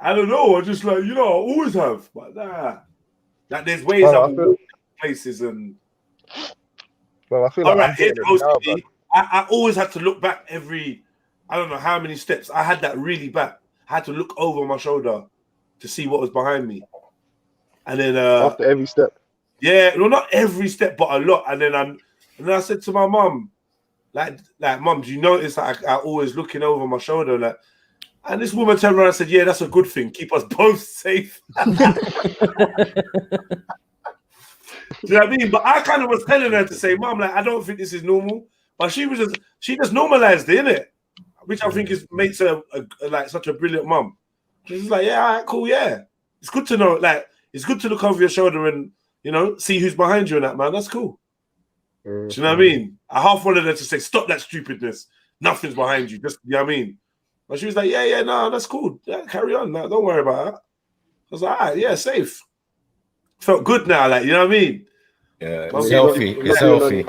don't know. I just like I always have. But like there's ways. places and. Well, I feel All like right, here's OCD. I always had to look back every, I don't know how many steps. I had that really back. I had to look over my shoulder to see what was behind me. And then after every step. Yeah, well, not every step, but a lot. And then I said to my mum, like, Mum, do you notice that I always looking over my shoulder? Like, and this woman turned around and said, yeah, that's a good thing. Keep us both safe. Do you know what I mean? But I kind of was telling her to say, Mum, like, I don't think this is normal. But she just normalized it, innit? Which I think makes her like such a brilliant mum. She's like, yeah, all right, cool, yeah. It's good to know, like, it's good to look over your shoulder and, you know, see who's behind you and that, man. That's cool. Do you know what I mean? I half wanted her to say, stop that stupidness. Nothing's behind you. Just, you know what I mean? But she was like, yeah, no, that's cool. Yeah, carry on. No, don't worry about that. I was like, all right, yeah, safe. Felt good now, like, you know what I mean? Yeah, it's healthy. It's healthy.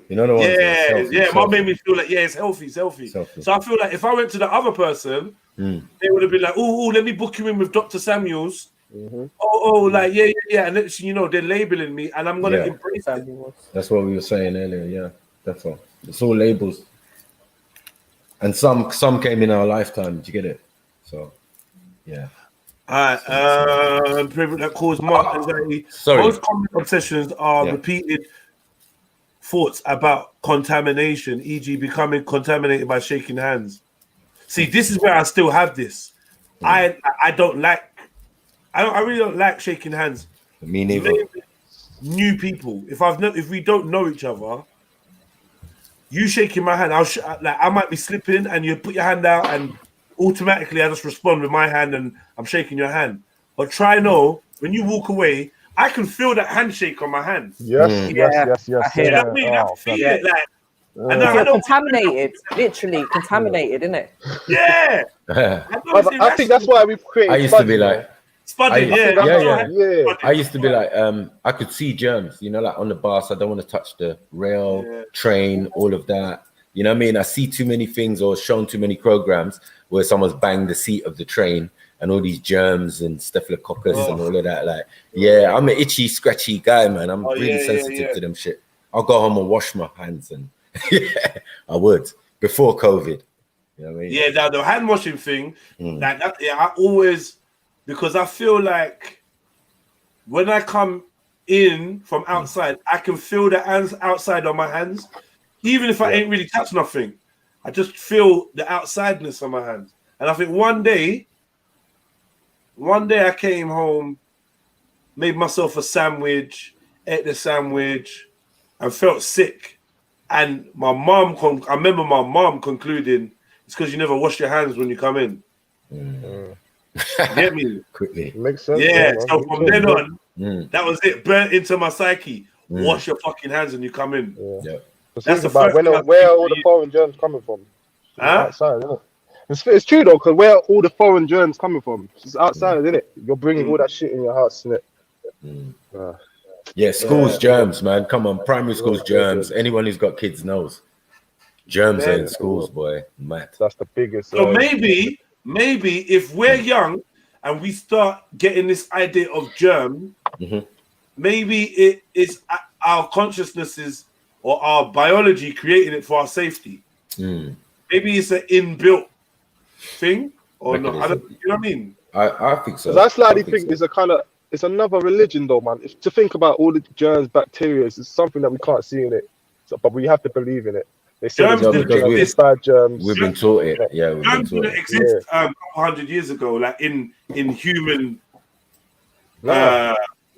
You know the ones. Yeah. Mom made me feel like, yeah, it's healthy. So I feel like if I went to the other person, they would have been like, oh, let me book you in with Dr. Samuels. Like, yeah. And next thing you know, they're labeling me and I'm going to embrace it. That's what we were saying earlier. Yeah, that's all. It's all labels. And some came in our lifetime. Did you get it? So, yeah. All right. Privilege that cause marked anxiety. Most common obsessions are repeated thoughts about contamination, e.g., becoming contaminated by shaking hands. See, this is where I still have this. I really don't like shaking hands. Me neither. New people. If we don't know each other, you shaking my hand, I might be slipping, and you put your hand out, and automatically I just respond with my hand, and I'm shaking your hand. But when you walk away, I can feel that handshake on my hand. Yes. You know what I mean? I feel it, like. You're contaminated, literally contaminated, isn't it? Yeah. I think that's why we created. I used to be like, Spudding, yeah. I used to be like, I could see germs, you know, like on the bus. I don't want to touch the rail, train, all of that. You know what I mean? I see too many things or shown too many programs where someone's banged the seat of the train and all these germs and staphylococcus and all of that. Like, I'm an itchy, scratchy guy, man. I'm really sensitive to them shit. I'll go home and wash my hands and I would before COVID. You know what I mean? Yeah, now the hand washing thing, like that, I always, because I feel like when I come in from outside, I can feel the hands outside on my hands, even if I ain't really touched nothing. I just feel the outsideness on my hands. And I think one day I came home, made myself a sandwich, ate the sandwich, and felt sick. And I remember my mom concluding, it's because you never wash your hands when you come in. Get me? Quickly. Makes sense. Yeah, so from then on, that was it. Burnt into my psyche. Wash your fucking hands when you come in. Yeah. That's the about where are all the foreign germs coming from? Outside, isn't it? It's true though, because where are all the foreign germs coming from? It's outside, isn't it? You're bringing all that shit in your house, isn't it? Yeah, schools germs, man. Come on, primary schools germs. Anyone who's got kids knows. Germs are in schools, boy. Mad. That's the biggest. So maybe if we're young and we start getting this idea of germ, maybe it is our consciousnesses or our biology creating it for our safety. Maybe it's an inbuilt thing or not. I don't, you know what I mean? I think so. I slightly think there's it's another religion though, man. To think about all the germs, bacteria, is something that we can't see in it, but we have to believe in it. They say because bad germs. We've been taught it. Yeah, we've been taught it. Exist 100 years ago, like in human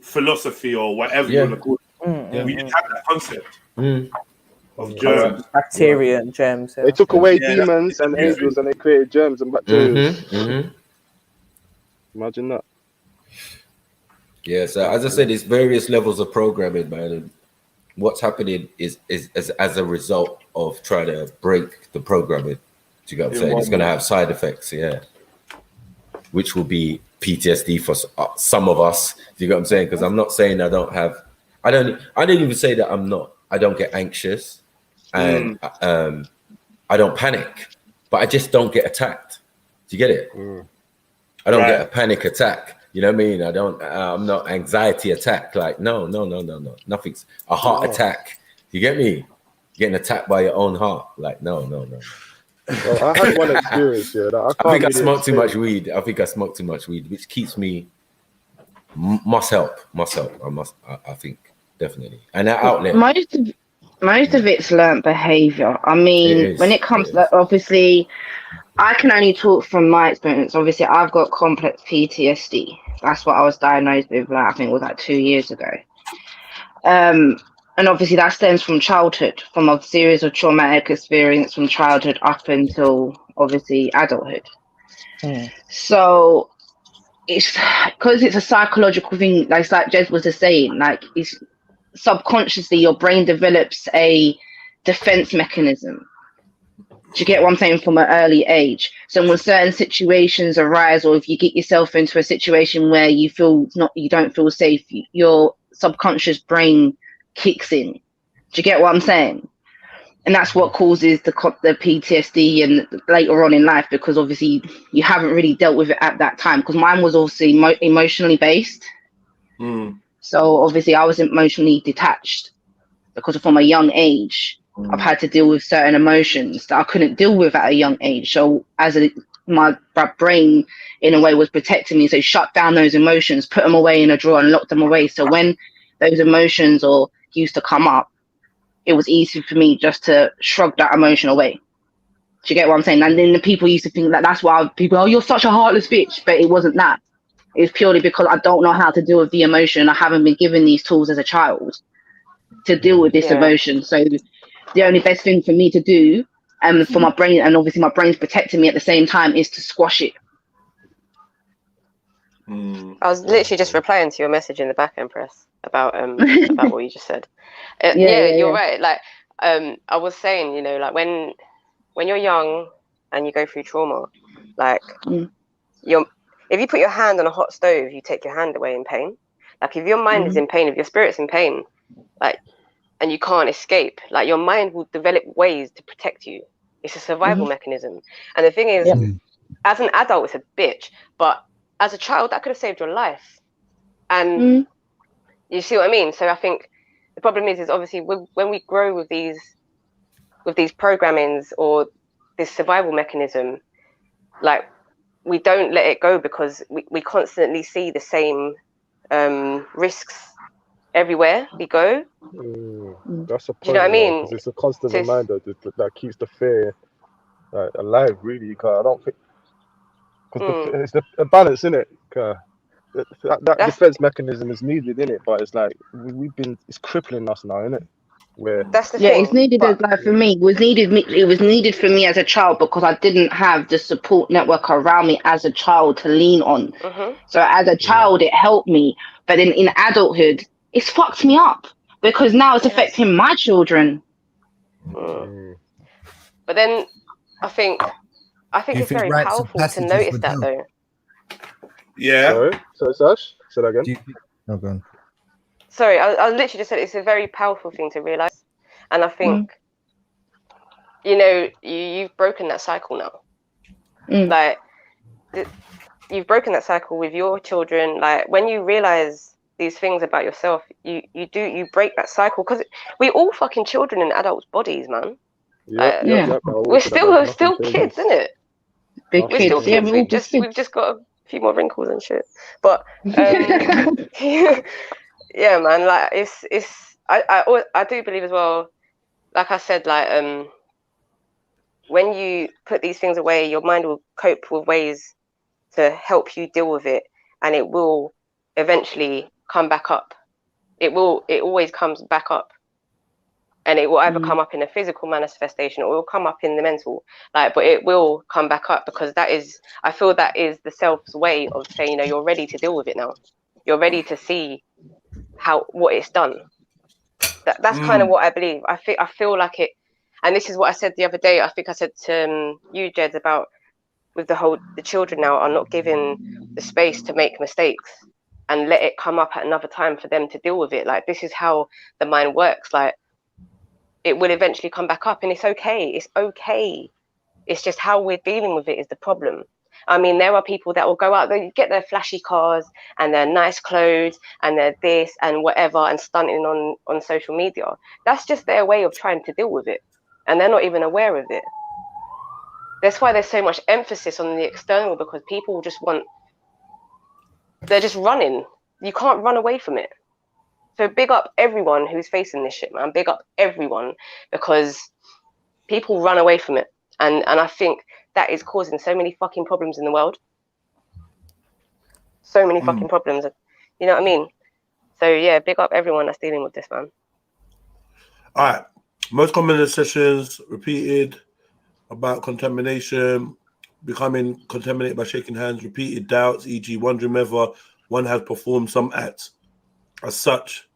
philosophy or whatever you want to call it. We didn't have that concept of germs, bacteria, and germs. They took away demons and angels, and they created germs and bacteria. Imagine that. Yeah, so as I said, it's various levels of programming, man. And what's happening is as a result of trying to break the programming. Do you get what I'm saying? It's going to have side effects, which will be PTSD for some of us. Do you get what I'm saying? Because I'm not saying I don't even say that I don't get anxious and I don't panic, but I just don't get attacked. Do you get it? I don't get a panic attack. You know what I mean? I'm not anxiety attack. Like, no. Nothing's a heart attack. You get me? Getting attacked by your own heart. Like, no. Well, I had one experience, yeah. That I think I smoked too much weed. Which keeps me, must help. I think, definitely. And that outlet. Most of it's learnt behavior. I mean, when it comes to, obviously, I can only talk from my experience. Obviously, I've got complex PTSD. That's what I was diagnosed with, like, I think it was like 2 years ago. And obviously that stems from childhood, from a series of traumatic experience from childhood up until obviously adulthood. So it's because it's a psychological thing, like Jez was just saying, like, it's subconsciously your brain develops a defense mechanism. Do you get what I'm saying? From an early age. So when certain situations arise, or if you get yourself into a situation where you don't feel safe, your subconscious brain kicks in. Do you get what I'm saying? And that's what causes the PTSD and later on in life, because obviously you haven't really dealt with it at that time. Because mine was also emotionally based. So obviously I was emotionally detached, because from a young age I've had to deal with certain emotions that I couldn't deal with at a young age. So my brain in a way was protecting me, so shut down those emotions, put them away in a drawer and lock them away. So when those emotions used to come up, it was easy for me just to shrug that emotion away. Do you get what I'm saying? And then the people used to think that's why people, oh, you're such a heartless bitch. But it wasn't that. It was purely because I don't know how to deal with the emotion. I haven't been given these tools as a child to deal with this emotion. So the only best thing for me to do, for my brain, and obviously my brain's protecting me at the same time, is to squash it. I was literally just replying to your message in the back, Empress, about what you just said. You're right. Like, I was saying, you know, like when you're young and you go through trauma, like if you put your hand on a hot stove, you take your hand away in pain. Like, if your mind is in pain, if your spirit's in pain, like, and you can't escape, like, your mind will develop ways to protect you. It's a survival mechanism. And the thing is, as an adult, it's a bitch, but as a child, that could have saved your life. And you see what I mean? So I think the problem is obviously when we grow with these programmings or this survival mechanism, like, we don't let it go, because we constantly see the same risks everywhere we go. That's a point. Do you know what I mean? Because it's a constant reminder that keeps the fear alive, really. I don't think, because it's a balance, isn't it? That defense mechanism is needed, in it, but it's like it's crippling us now, isn't it? That's the thing. It's needed. Like, for me, it was needed for me as a child, because I didn't have the support network around me as a child to lean on. So as a child, it helped me, but then in adulthood, it's fucked me up, because now it's affecting my children. But then I think it's very powerful to notice that, though. Sorry, Sash, say that again. Go on. Sorry, I literally just said it's a very powerful thing to realize, and I think you know, you've broken that cycle now. Like, you've broken that cycle with your children. Like, when you realize these things about yourself, you break that cycle, because we all fucking children in adults' bodies, man. We're still kids, isn't it? We're still kids. We've just got a few more wrinkles and shit. But yeah, man. Like, I do believe as well. Like I said, like when you put these things away, your mind will cope with ways to help you deal with it, and it will eventually come back up. It always comes back up, and it will either come up in a physical manifestation, or it will come up in the mental. Like, but it will come back up, because I feel that is the self's way of saying, you know, you're ready to deal with it now. You're ready to see what it's done. That's kind of what I believe. I feel like it, and this is what I said the other day. I think I said to you, Jed, about with the children now are not given the space to make mistakes and let it come up at another time for them to deal with it. Like, this is how the mind works. Like, it will eventually come back up, and it's okay. It's okay. It's just how we're dealing with it is the problem. I mean, there are people that will go out, they get their flashy cars and their nice clothes and their this and whatever and stunting on social media. That's just their way of trying to deal with it. And they're not even aware of it. That's why there's so much emphasis on the external, because people just they're just running. You can't run away from it. So big up everyone who's facing this shit, man. Big up everyone, because people run away from it. And I think that is causing so many fucking problems in the world. So many fucking problems. You know what I mean? So yeah, big up everyone that's dealing with this, man. All right. Most common sessions repeated about contamination, becoming contaminated by shaking hands, repeated doubts, e.g. wondering whether one has performed some act such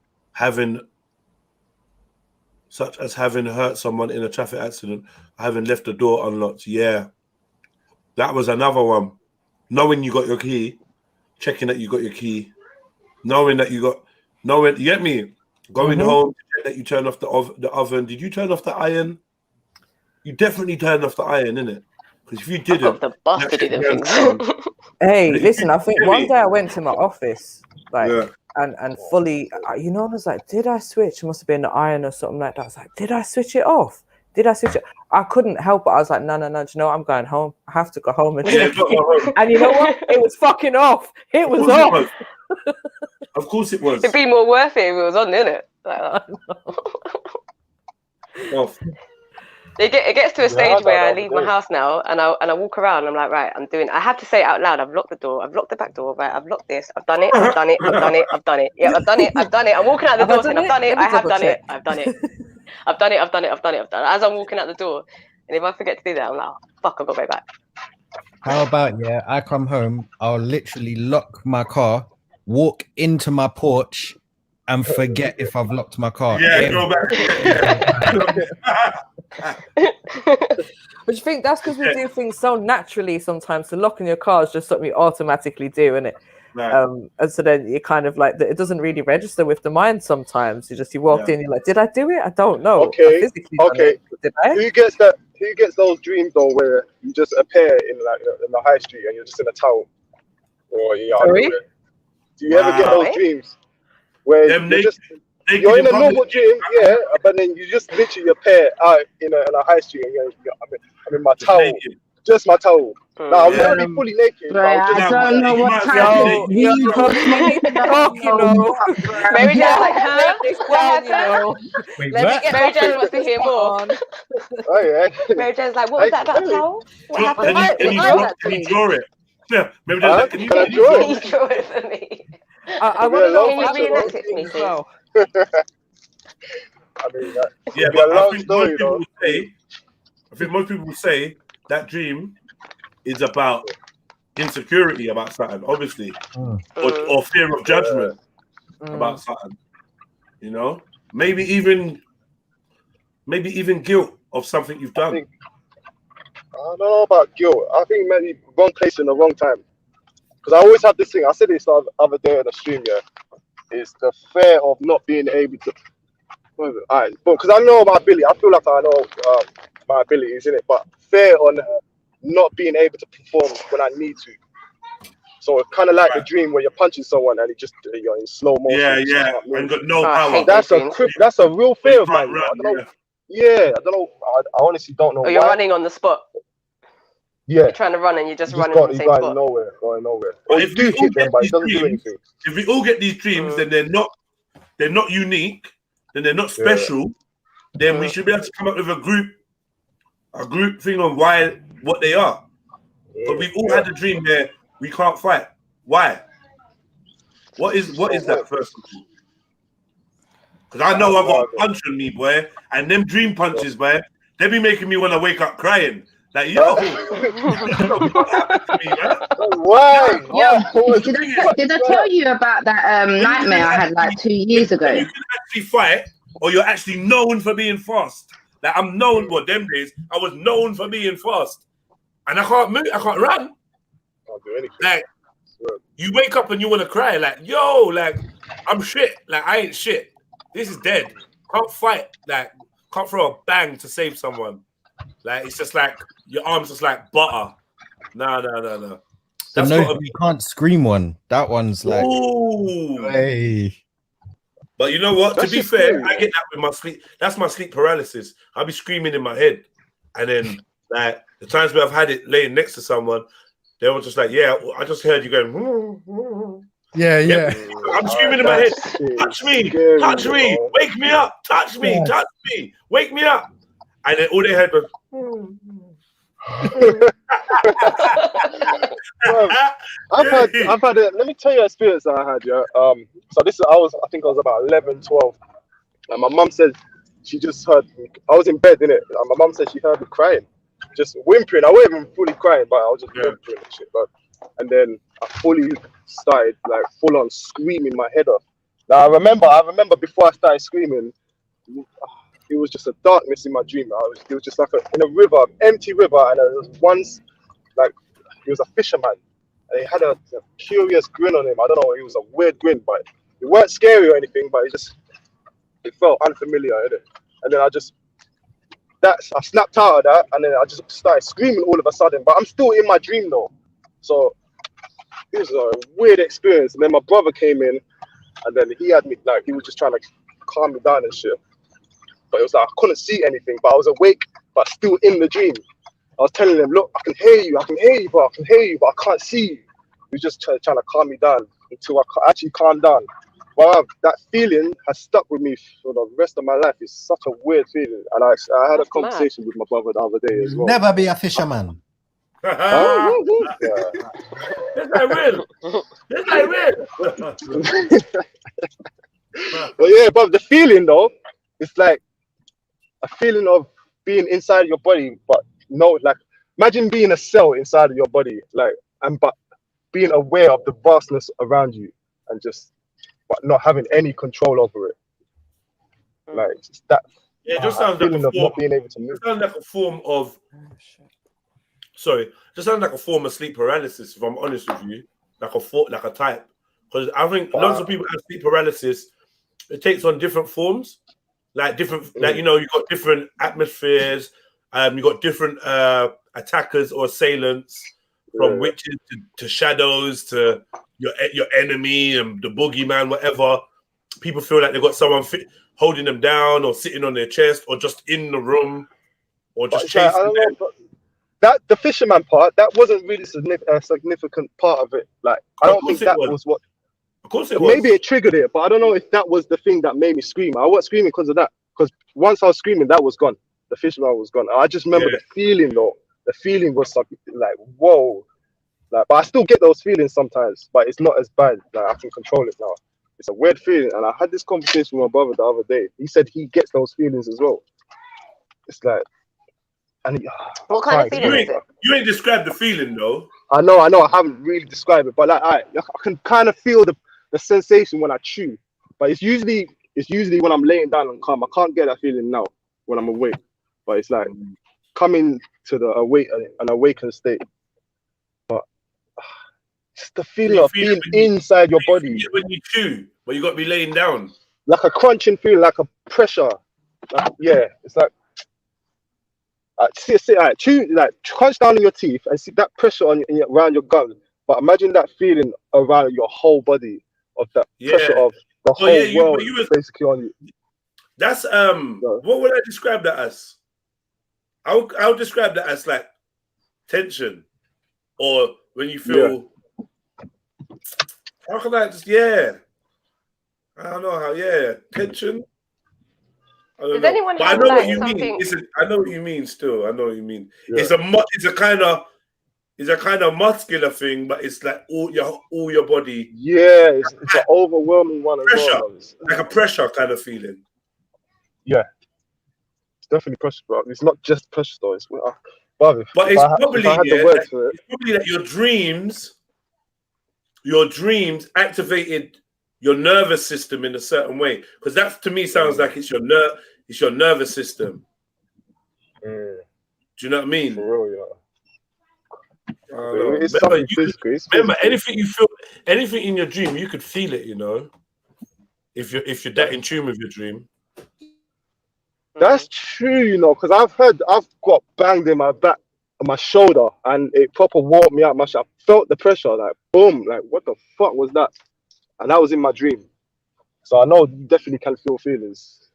as having hurt someone in a traffic accident, having left the door unlocked. Yeah, that was another one. Knowing you got your key, checking that you got your key, knowing that you get me, going home to check that you turn off the oven. Did you turn off the iron? You definitely turned off the iron, innit? Because if you didn't, the bastard did things. Hey, listen, I think one day I went to my office, and fully, you know, I was like, did I switch? It must have been the iron or something like that. I was like, did I switch it off? Did I switch it? I couldn't help it. I was like, no, do you know what? I'm going home. I have to go home and check it. And you know what? It was fucking off. It was off. Of course it was. It'd be more worth it if it was on, innit? Like, off. It gets to a stage where I leave my house now and I walk around and I'm like, right, I have to say it out loud. I've locked the door. I've locked the back door. Right, I've locked this. I've done it. I've done it. I've done it. I've done it. Yeah, I've done it. I've done it. I'm walking out the door saying, I've done it. I have done it. I've done it. I've done it. I've done it. I've done it. I've done it. As I'm walking out the door. And if I forget to do that, I'm like, oh, fuck, I've got to go back. How about, I come home, I'll literally lock my car, walk into my porch, and forget if I've locked my car. Yeah, go back. But you think that's because we do things so naturally sometimes. So locking your car is just something you automatically do, isn't it? Right. And so then you kind of like, it doesn't really register with the mind sometimes. You walked in, you're like, did I do it? I don't know. Okay. Did I? Who gets those dreams though, where you just appear in the high street and you're just in a towel, or Sorry? Do you ever get those dreams where you're in a normal dream, but then you just literally appear out in a high street and I'm in my towel, just my towel. Now I'm not really fully naked. I don't know what type of dream Mary Jane's like, huh? What happened? Mary Jane wants to hear more. Oh yeah. Mary Jane's like, what was that about towel? What happened? Can you draw it? Yeah, Mary Jane's like, can you draw it for me? I want to know. Can you reenact it for me, please? I mean, but I think most people will say that dream is about insecurity about something, obviously, or fear of judgment about something. You know, maybe even guilt of something you've done. I don't know about guilt. I think maybe wrong place in the wrong time. Because I always have this thing. I said this the other day on the stream. Yeah, it's the fear of not being able to. Alright, because I know my ability. I feel like I know my abilities in it, but fear on not being able to perform when I need to. So it's kind of like a dream where you're punching someone and it just you're in slow motion. Yeah, and got no power. That's a real fear of mine. I don't know. I don't know. I honestly don't know. Or you're running on the spot. Yeah, you're trying to run and you're just running on the same spot. Going nowhere. Or if you hit them, but it doesn't do anything. If we all get these dreams, then they're not unique. Then they're not special. Then we should be able to come up with a group thing on what they are. But we've all had a dream where we can't fight. Why? What is that first? Because I know I've got a punch on me, boy, and them dream punches, boy, they be making me want to wake up crying. Like, yo, what happened to me, man? Why? Did I tell you about that nightmare I had like 2 years ago? You can actually fight, or you're actually known for being fast. Like, I'm known, them days, I was known for being fast. And I can't move, I can't run. Can't do anything. Like, you wake up and you want to cry, like, yo, like, I'm shit. Like, I ain't shit. This is dead. Can't fight. Like, can't throw a bang to save someone. Like, it's just like, your arm's just like butter. No. The no, you can't scream one. That one's like, ooh. Hey. But you know what? That's to be just fair, scary, I get that with my sleep. That's my sleep paralysis. I'll be screaming in my head, and then like the times where I've had it laying next to someone, they were just like, "Yeah, I just heard you going." Yeah. I'm screaming in my head. Touch me, touch me, wake me up, touch me, touch me, wake me up, and then all they heard was. I've had it. Let me tell you an experience that I had. Yeah. So I think I was about 11, 12, and my mum said she just heard me. I was in bed, innit? And my mum said she heard me crying, just whimpering. I wasn't even fully crying, but I was just whimpering and shit. And then I fully started like full on screaming my head off. Now I remember before I started screaming, it was just a darkness in my dream. It was just like in a river, empty river, and there was once like he was a fisherman, and he had a curious grin on him. I don't know, it was a weird grin, but it weren't scary or anything, but it felt unfamiliar, innit? And then I snapped out of that, and then I just started screaming all of a sudden. But I'm still in my dream though, so it was a weird experience. And then my brother came in, and then he had me like he was just trying to calm me down and shit. But it was like I couldn't see anything, but I was awake, but still in the dream. I was telling him, look, I can hear you, bro, I can hear you, but I can't see you. He was just trying to calm me down until I actually calmed down. Well, that feeling has stuck with me for the rest of my life. It's such a weird feeling. And I had a conversation with my brother the other day as well. Never be a fisherman. Yes, I will. Yes, I will. But yeah, but the feeling though, it's like a feeling of being inside your body, but no, like imagine being a cell inside of your body, like but being aware of the vastness around you and just but not having any control over it. Like just that. Yeah, it just sounds like a form, not being able to move. It sounds like a form of. Sorry, just sounds like a form of sleep paralysis. If I'm honest with you, like a type, because I think lots of people have sleep paralysis. It takes on different forms, like like you got different atmospheres. You got different attackers or assailants, from witches to shadows to your enemy and the boogeyman, whatever. People feel like they've got someone holding them down or sitting on their chest or just in the room or just chasing I don't know, but the fisherman part, that wasn't really a significant part of it. Like I don't think that was what. Of course it was. Maybe it triggered it, but I don't know if that was the thing that made me scream. I wasn't screaming because of that. Because once I was screaming, that was gone. The fisherman was gone. I just remember the feeling though. The feeling was like whoa. Like, but I still get those feelings sometimes, but it's not as bad. Like I can control it now. It's a weird feeling, and I had this conversation with my brother the other day. He said he gets those feelings as well. It's like, and what kind of feeling is it? You ain't described the feeling though. I know. I haven't really described it, but like I can kind of feel the sensation when I chew. But it's usually when I'm laying down and calm. I can't get that feeling now when I'm awake. But it's like coming to an awakened state. But it's the feeling of being inside your body. When you chew, but you got to be laying down. Like a crunching feeling, like a pressure. It's like chew, like crunch down on your teeth and see that pressure around your gums. But imagine that feeling around your whole body of that pressure of the whole world basically on you. That's what would I describe that as? I'll describe that as like tension, or when you feel. How can I just I don't know how tension. Does anyone have I know like what you something? mean. I know what you mean. Still, I know what you mean. Yeah. It's a kind of muscular thing, but it's like all your body. Yeah, it's an overwhelming one. Pressure, as well. like a pressure kind of feeling. Yeah, it's definitely pressure, bro. It's not just pressure, though. It's but it's probably that your dreams activated your nervous system in a certain way, because that to me sounds like it's your nervous system. Do you know what I mean? For real, Remember, anything you feel, anything in your dream, you could feel it. You know, if you're that in tune with your dream. That's true, because I've got banged in my back my shoulder, and it proper warped me out. I felt the pressure, like boom, like what the fuck was that? And that was in my dream. So I know you definitely can feel feelings.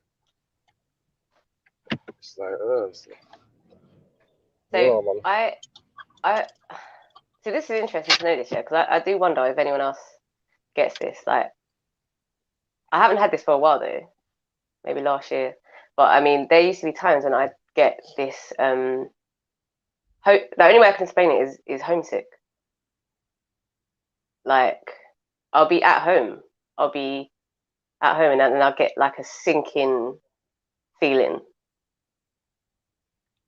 It's like, so I see. This is interesting to know this, yeah, because I do wonder if anyone else gets this. Like, I haven't had this for a while though, maybe last year. But I mean, there used to be times when I get this. The only way I can explain it is homesick. Like, I'll be at home. And then I'll get like a sinking feeling.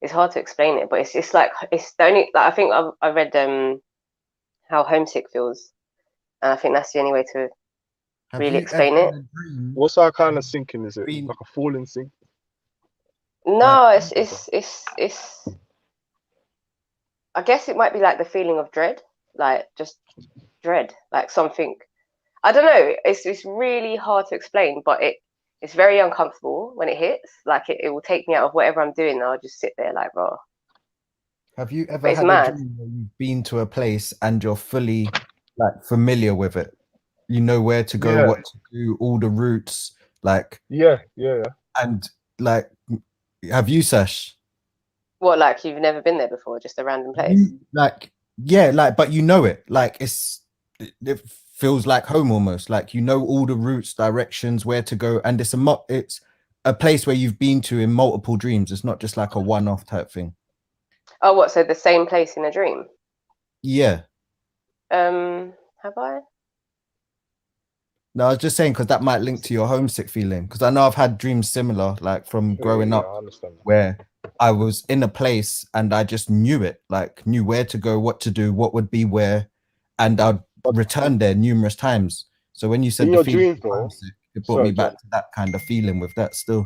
It's hard to explain it, but it's like it's the only. Like, I think I read how homesick feels, and I think that's the only way to really explain it. What's that kind of sinking? Is it like a falling sink? No, it's. I guess it might be like the feeling of dread, like just dread, like something. I don't know. It's really hard to explain, but it's very uncomfortable when it hits. Like it will take me out of whatever I'm doing, and I'll just sit there like, raw. Have you ever had a dream where you've been to a place and you're fully like familiar with it? You know where to go, what to do, all the routes, like yeah. And like, have you, Sash? What, like you've never been there before, just a random place? But you know it. Like it feels like home almost. Like you know all the routes, directions, where to go, and it's a place where you've been to in multiple dreams. It's not just like a one-off type thing. Oh, what? So the same place in a dream? Yeah. Have I? No, I was just saying because that might link to your homesick feeling. Because I know I've had dreams similar, like from growing up, where I was in a place and I just knew it, like knew where to go, what to do, what would be where, and I'd return there numerous times. So when you said in the your feeling dreams, bro, it brought me back to that kind of feeling with that still.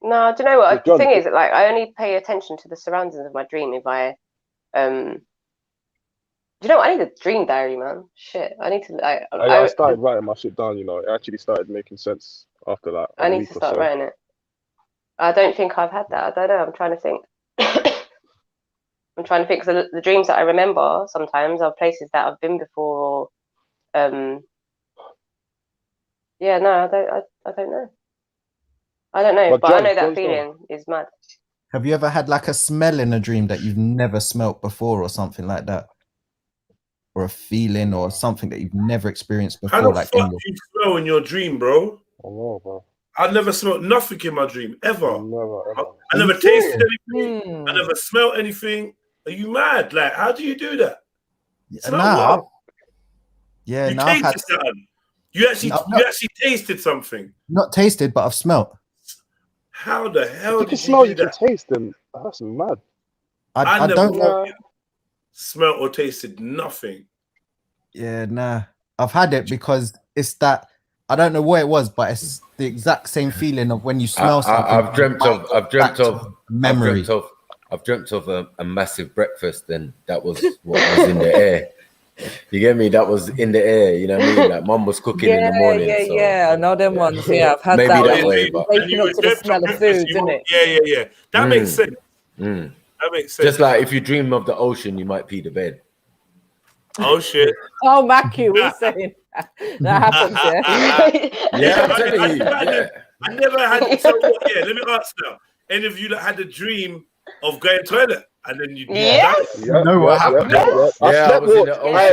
No, do you know what? The thing is, like, I only pay attention to the surroundings of my dream if I, do you know what? I need a dream diary, man. Shit, I need to. I started writing my shit down. You know, it actually started making sense after that. I need to start writing it. I don't think I've had that. I don't know. I'm trying to think. I'm trying to think because the dreams that I remember sometimes are places that I've been before. Yeah, no, I don't know. I don't know, but I know that feeling is mad. Have you ever had like a smell in a dream that you've never smelt before or something like that? Or a feeling or something that you've never experienced before? How the like fuck do you smell in your dream, bro? I know, bro. I never smelled nothing in my dream, ever. Never. I never tasted anything. I never smelled anything. Are you mad? Like, how do you do that? Now you tasted something. You actually tasted something. Not tasted, but I've smelt. How the hell you can smell, you can taste them. That's mad. I don't know. Smelt or tasted nothing. Yeah, nah. I've had it because it's that I don't know what it was, but it's the exact same feeling of when you smell something. I've dreamt of memory. I've dreamt of a massive breakfast, and that was what was in the air. You get me? That was in the air. You know what I mean? Like mum was cooking in the morning. Yeah. I know them ones. Yeah, I've had maybe that way. But waking up to the smell of food, isn't it? Yeah. That makes sense. That makes sense. Just like if you dream of the ocean, you might pee the bed. Oh shit! Oh, Mackie, we're saying that happens. Yeah, I'm telling you. I never had. So let me ask now. Any of you that had a dream of going to the toilet and then you? Yes. know what happened? Yeah,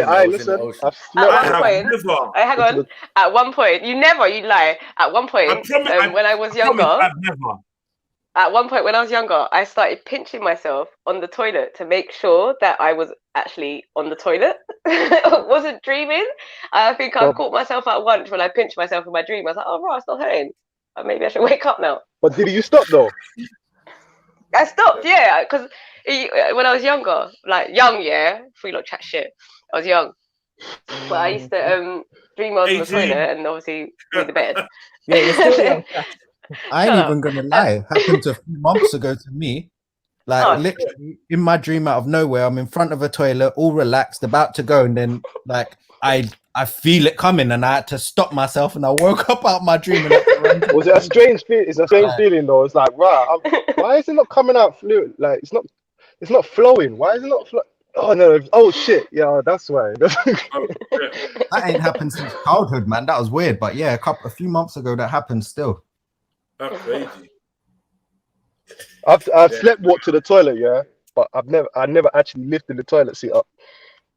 I was in the ocean. Hang on. At one point, you lie. At one point, when I was younger, I've never. At one point when I was younger, I started pinching myself on the toilet to make sure that I was actually on the toilet. I wasn't dreaming. I think I caught myself at once when I pinched myself in my dream. I was like, oh, right, I'm still home. Maybe I should wake up now. But did you stop though? I stopped, yeah, because when I was younger, like young, before you chat shit, I was young. But I used to dream I was on the toilet and obviously in the bed. Yeah, you're still young. I ain't even gonna lie. It happened a few months ago to me. Like literally in my dream, out of nowhere, I'm in front of a toilet, all relaxed, about to go, and then like I feel it coming, and I had to stop myself, and I woke up out of my dream. And was it a strange feeling? It's a strange feeling though. It's like, right, why is it not coming out fluid? Like it's not It's not flowing. Why is it not flowing? Oh no! Oh shit! Yeah, that's why. That ain't happened since childhood, man. That was weird, but yeah, a few months ago that happened still. That's crazy. I've slept walked to the toilet, yeah, but I never actually lifted the toilet seat up.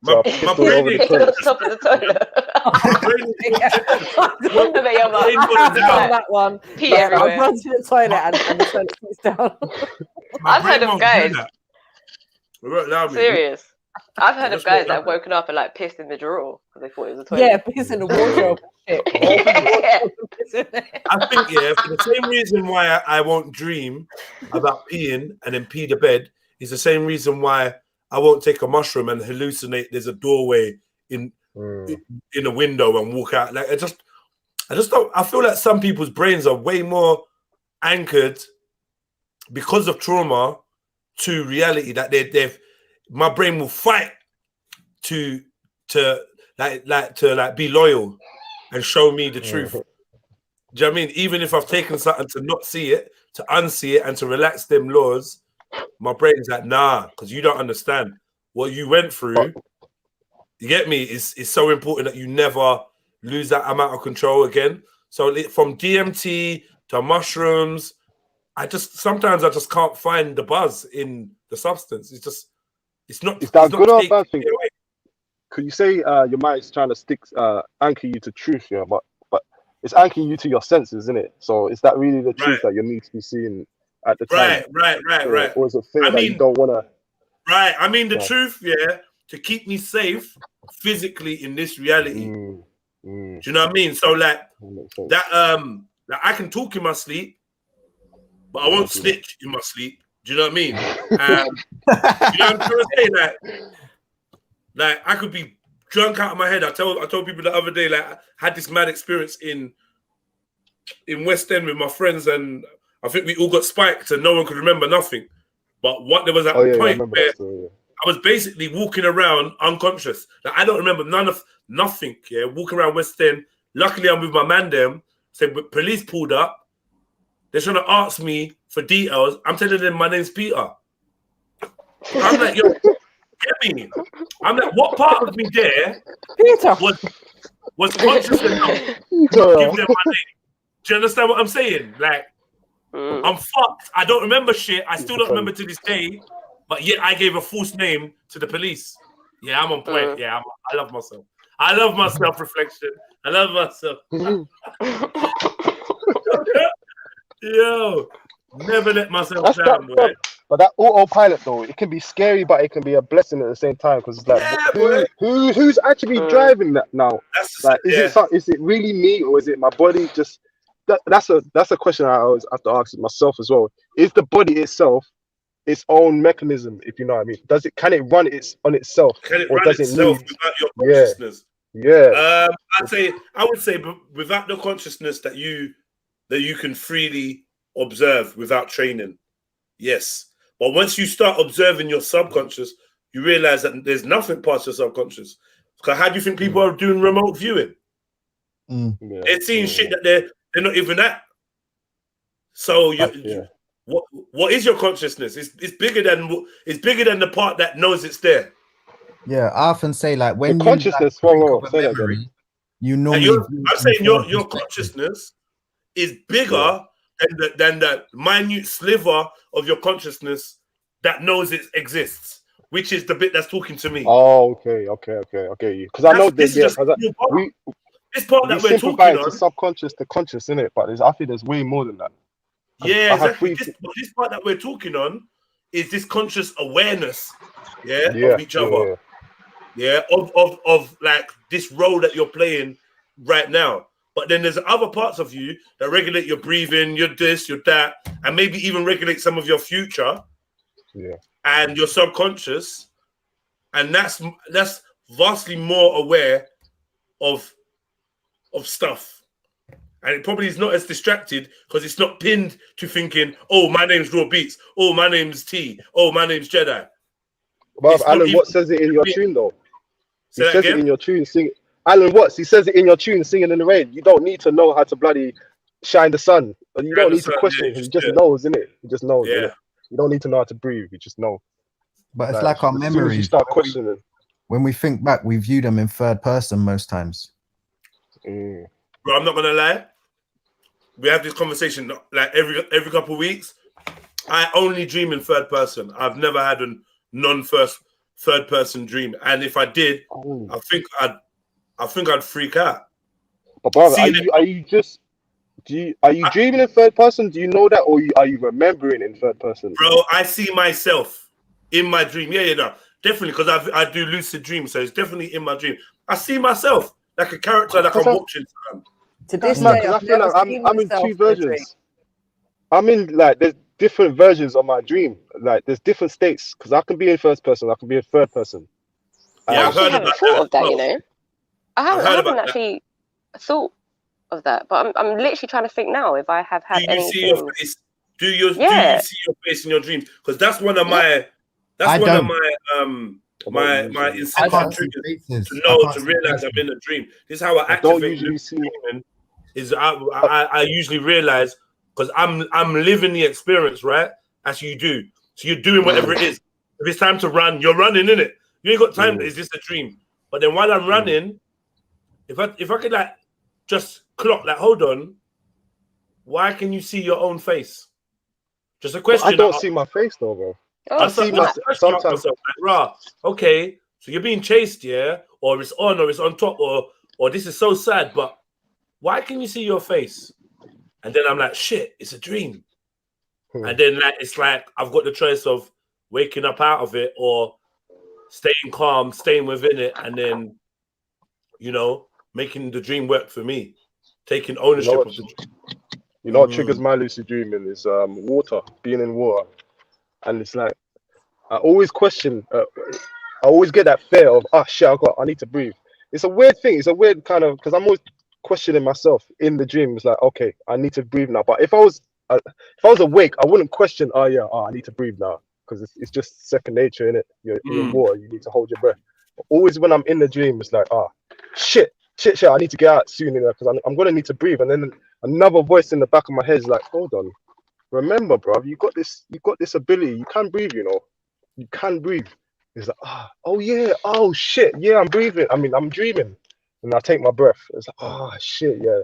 So I pissed all over the toilet. Top of the toilet. That one. Pee everywhere. I've run to the toilet and the toilet seats down. I've heard of guys. Serious. I've heard of guys that have woken up and like pissed in the drawer because they thought it was a toilet. Yeah, piss in the wardrobe. I think, yeah, for the same reason why I won't dream about peeing and then pee the bed is the same reason why I won't take a mushroom and hallucinate there's a doorway in a window and walk out. Like I just don't. I feel like some people's brains are way more anchored because of trauma to reality that they've. My brain will fight to be loyal and show me the truth. Do you know what I mean? Even if I've taken something to not see it, to unsee it, and to relax them laws, my brain's like, nah, because you don't understand what you went through. You get me? It's so important that you never lose that amount of control again. So from DMT to mushrooms, sometimes I just can't find the buzz in the substance. It's not. Is that good or a bad thing? Could you say your mind's trying to anchor you to truth, yeah, but it's anchoring you to your senses, isn't it? So is that really the truth that you need to be seeing at the time? Right. Or is it fear that you don't want to? Right. I mean, the truth, yeah, to keep me safe physically in this reality. Do you know what I mean? So like that, I can talk in my sleep, but I won't snitch in my sleep. Do you know what I mean? You know what I'm trying to say? Like I could be drunk out of my head. I told people the other day, like I had this mad experience in West End with my friends, and I think we all got spiked and no one could remember nothing. But there was that point where I was basically walking around unconscious. Like I don't remember nothing. Yeah, walking around West End. Luckily, I'm with my man. Them so police pulled up. They're trying to ask me for details. I'm telling them my name's Peter. I'm like, yo, get me. I'm like, what part of me there Peter was conscious enough to give them my name? Do you understand what I'm saying? Like, I'm fucked. I don't remember shit. I still don't remember to this day. But yet I gave a false name to the police. Yeah, I'm on point. Yeah, I love myself. I love my self-reflection. I love myself. Yo, never let myself down, boy. But that autopilot, though, it can be scary, but it can be a blessing at the same time. Because it's like, who's actually driving that now? Like, is it really me, or is it my body? Just that's a question I always have to ask myself as well. Is the body itself its own mechanism? If you know what I mean, can it run on itself? Can it or run does itself it need... without your consciousness? Yeah. I would say, without the consciousness that you can freely observe without training. Yes. But once you start observing your subconscious, you realize that there's nothing past your subconscious. Because how do you think people are doing remote viewing? They're seeing shit that they're not even at. So what is your consciousness? It's bigger than the part that knows it's there. Yeah, I often say like when the consciousness, you know, I'm saying your consciousness is bigger than the minute sliver of your consciousness that knows it exists, which is the bit that's talking to me. Oh, okay. Because I know this part that we're talking on, is subconscious to conscious, isn't it? But I think there's way more than that. Yeah, exactly. This part that we're talking on is this conscious awareness, of each other. Yeah, of like this role that you're playing right now. But then there's other parts of you that regulate your breathing, your this, your that, and maybe even regulate some of your future. Yeah. And your subconscious. And that's vastly more aware of stuff. And it probably is not as distracted because it's not pinned to thinking, oh, my name's Raw Beats. Oh, my name's T. Oh, my name's Jedi. Well, Alan, what says it in your tune, though? He says it in your tune, sing. Alan Watts, he says it in your tune, singing in the rain. You don't need to know how to bloody shine the sun. You don't need to question it. He just knows, innit? He just knows. Yeah. You don't need to know how to breathe. You just know. But it's like our as soon as you memories. start questioning. When we think back, we view them in third person most times. Bro, I'm not gonna lie. We have this conversation like every couple of weeks. I only dream in third person. I've never had a third person dream, and if I did, I think I'd freak out. But brother, are you dreaming in third person? Do you know that, or are you remembering in third person? Bro, I see myself in my dream. Yeah, no, definitely, because I do lucid dreams, so it's definitely in my dream. I see myself like a character that I'm watching. To this That's mad, day, 'cause I I've feel never like seen I'm in myself two in a dream. versions. I'm in like there's different versions of my dream. Like there's different states because I can be in first person, I can be in third person. Yeah, I actually haven't thought of that. You know, I haven't actually thought of that, but I'm literally trying to think now if I have had Do you any see dreams. your face? Do you see your face in your dreams? Because that's one of my my inception triggers to realize I'm in a dream. This is how I activate dreaming. Is I usually realize because I'm living the experience, right? As you do. So you're doing whatever it is. If it's time to run, you're running, innit? You ain't got time. Is this a dream? But then while I'm running, if I could like just clock like, hold on, why can you see your own face? Just a question. I don't see my face though, bro. I see my sometimes like, rah, okay, so you're being chased, yeah, or it's on top, or this is so sad, but why can you see your face? And then I'm like, shit, it's a dream. And then like it's like I've got the choice of waking up out of it or staying calm, staying within it, and then making the dream work for me, taking ownership of the dream. You know what triggers my lucid dreaming is water, being in water. And it's like, I always question, I always get that fear of, shit, I need to breathe. It's a weird thing. It's a weird kind of, because I'm always questioning myself in the dream. It's like, okay, I need to breathe now. But if I was awake, I wouldn't question, I need to breathe now. Because it's just second nature, innit? You're in water, you need to hold your breath. But always when I'm in the dream, it's like, shit, I need to get out soon, because I'm going to need to breathe. And then another voice in the back of my head is like, hold on. Remember, bro, you got this ability. You can breathe, You can breathe. It's like, oh yeah, oh shit, yeah, I'm breathing. I mean, I'm dreaming. And I take my breath. It's like, shit, yeah,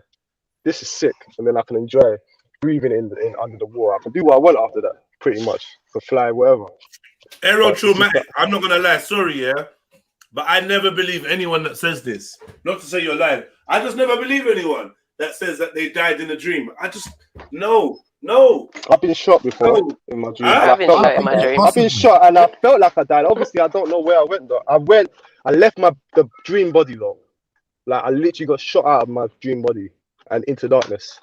this is sick. And then I can enjoy breathing in under the water. I can do what I want after that, pretty much. For fly, wherever. Trilluminati, I'm not gonna lie, sorry, yeah. But I never believe anyone that says this. Not to say you're lying. I just never believe anyone that says that they died in a dream. I just No. I've been shot before in my dream. I've been shot in my dream. I've been shot and I felt like I died. Obviously, I don't know where I went though. I left the dream body though. Like I literally got shot out of my dream body and into darkness.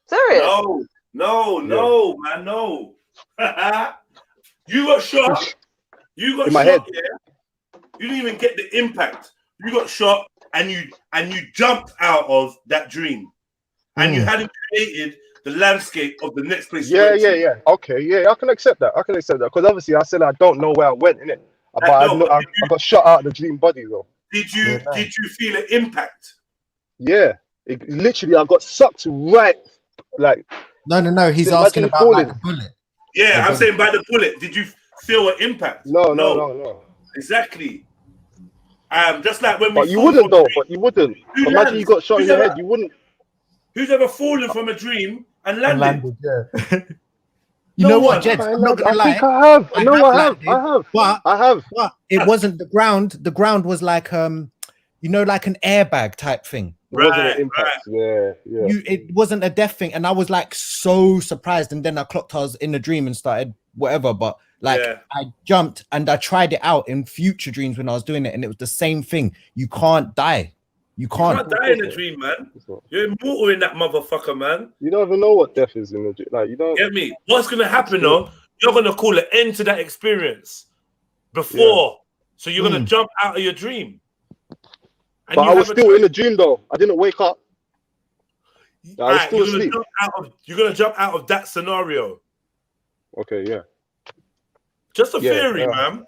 Serious? No, man, no. You got shot. You got in my shot, head. yeah. You didn't even get the impact. You got shot and you jumped out of that dream. And you hadn't created the landscape of the next place. Yeah. Okay, yeah, I can accept that. Because obviously I said I don't know where I went, innit? But I got shot out of the dream body though. Did you feel an impact? Yeah. Literally I got sucked right like No. He's asking about like a bullet. Yeah, I'm saying by the bullet. Did you feel an impact? No. Exactly. Just like when But you wouldn't though. But you wouldn't. Imagine you got shot in your head. You wouldn't. Who's ever fallen from a dream and landed? Yeah. You know what, Jed? I'm not gonna lie. I think I have. I have. But it wasn't the ground. The ground was like like an airbag type thing. Right. Yeah. It wasn't a death thing, and I was like so surprised. And then I clocked I was in a dream and started whatever. But I jumped and I tried it out in future dreams when I was doing it, and it was the same thing. You can't die. You can't die in a dream, man. You're immortal in that motherfucker, man. You don't even know what death is in the dream. Like you don't get me. What's gonna happen though? You're gonna call an end to that experience before, so you're gonna jump out of your dream. And but I was still in the dream though. I didn't wake up. I was still asleep. You're gonna jump out of that scenario. Okay, yeah. Just a theory, man.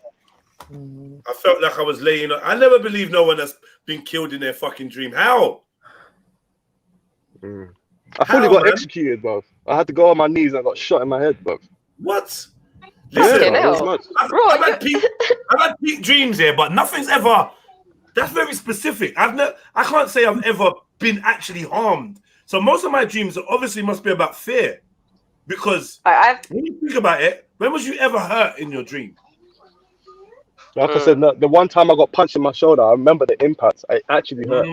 I felt like I was laying. I never believe no one has been killed in their fucking dream. How? I fully got executed, bro. I had to go on my knees and I got shot in my head, bro. What? Listen, hell. I've had peak dreams here, but nothing's ever. That's very specific. I can't say I've ever been actually harmed. So most of my dreams obviously must be about fear, because when you think about it, when was you ever hurt in your dream? Like I said, the one time I got punched in my shoulder, I remember the impact. It actually hurt.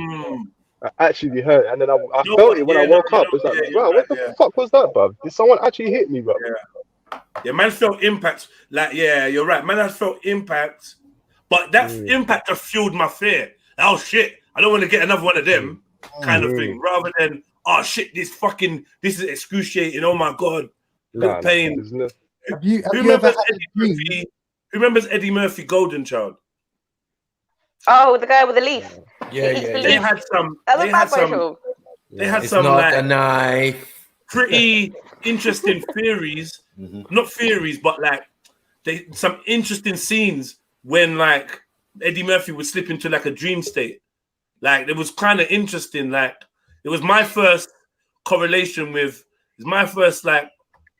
I actually hurt, and then I felt it when I woke up. It's like, bro, what the fuck was that, bro? Did someone actually hit me, bro? Yeah, man felt impact. Like, yeah, you're right. Man has felt impact, but that impact has fueled my fear. Oh shit, I don't want to get another one of them kind of thing. Rather than, oh shit, this is excruciating. Oh my god, good pain. Who remembers Eddie Murphy, Golden Child? Oh, the guy with the leaf. Yeah. They had some. That's a bad boy show. They had It's some not like a knife. pretty interesting theories. Not theories, but like some interesting scenes when like Eddie Murphy would slip into like a dream state. Like it was kind of interesting. Like it was my first correlation with. It's my first like,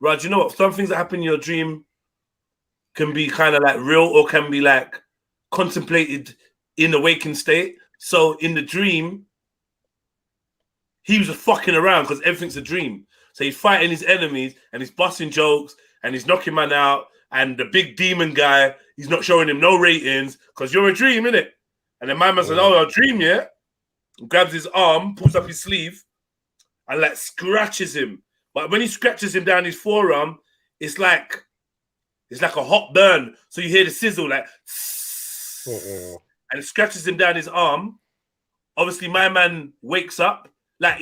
Raj. You know what? Some things that happen in your dream can be kind of like real or can be like contemplated in the waking state. So in the dream, he was just fucking around because everything's a dream. So he's fighting his enemies and he's busting jokes and he's knocking man out. And the big demon guy, he's not showing him no ratings because you're a dream, innit? And then my man says, "Oh, a dream, yeah?" Grabs his arm, pulls up his sleeve, and like scratches him. But when he scratches him down his forearm, it's like a hot burn. So you hear the sizzle, like, and it scratches him down his arm. Obviously, my man wakes up, like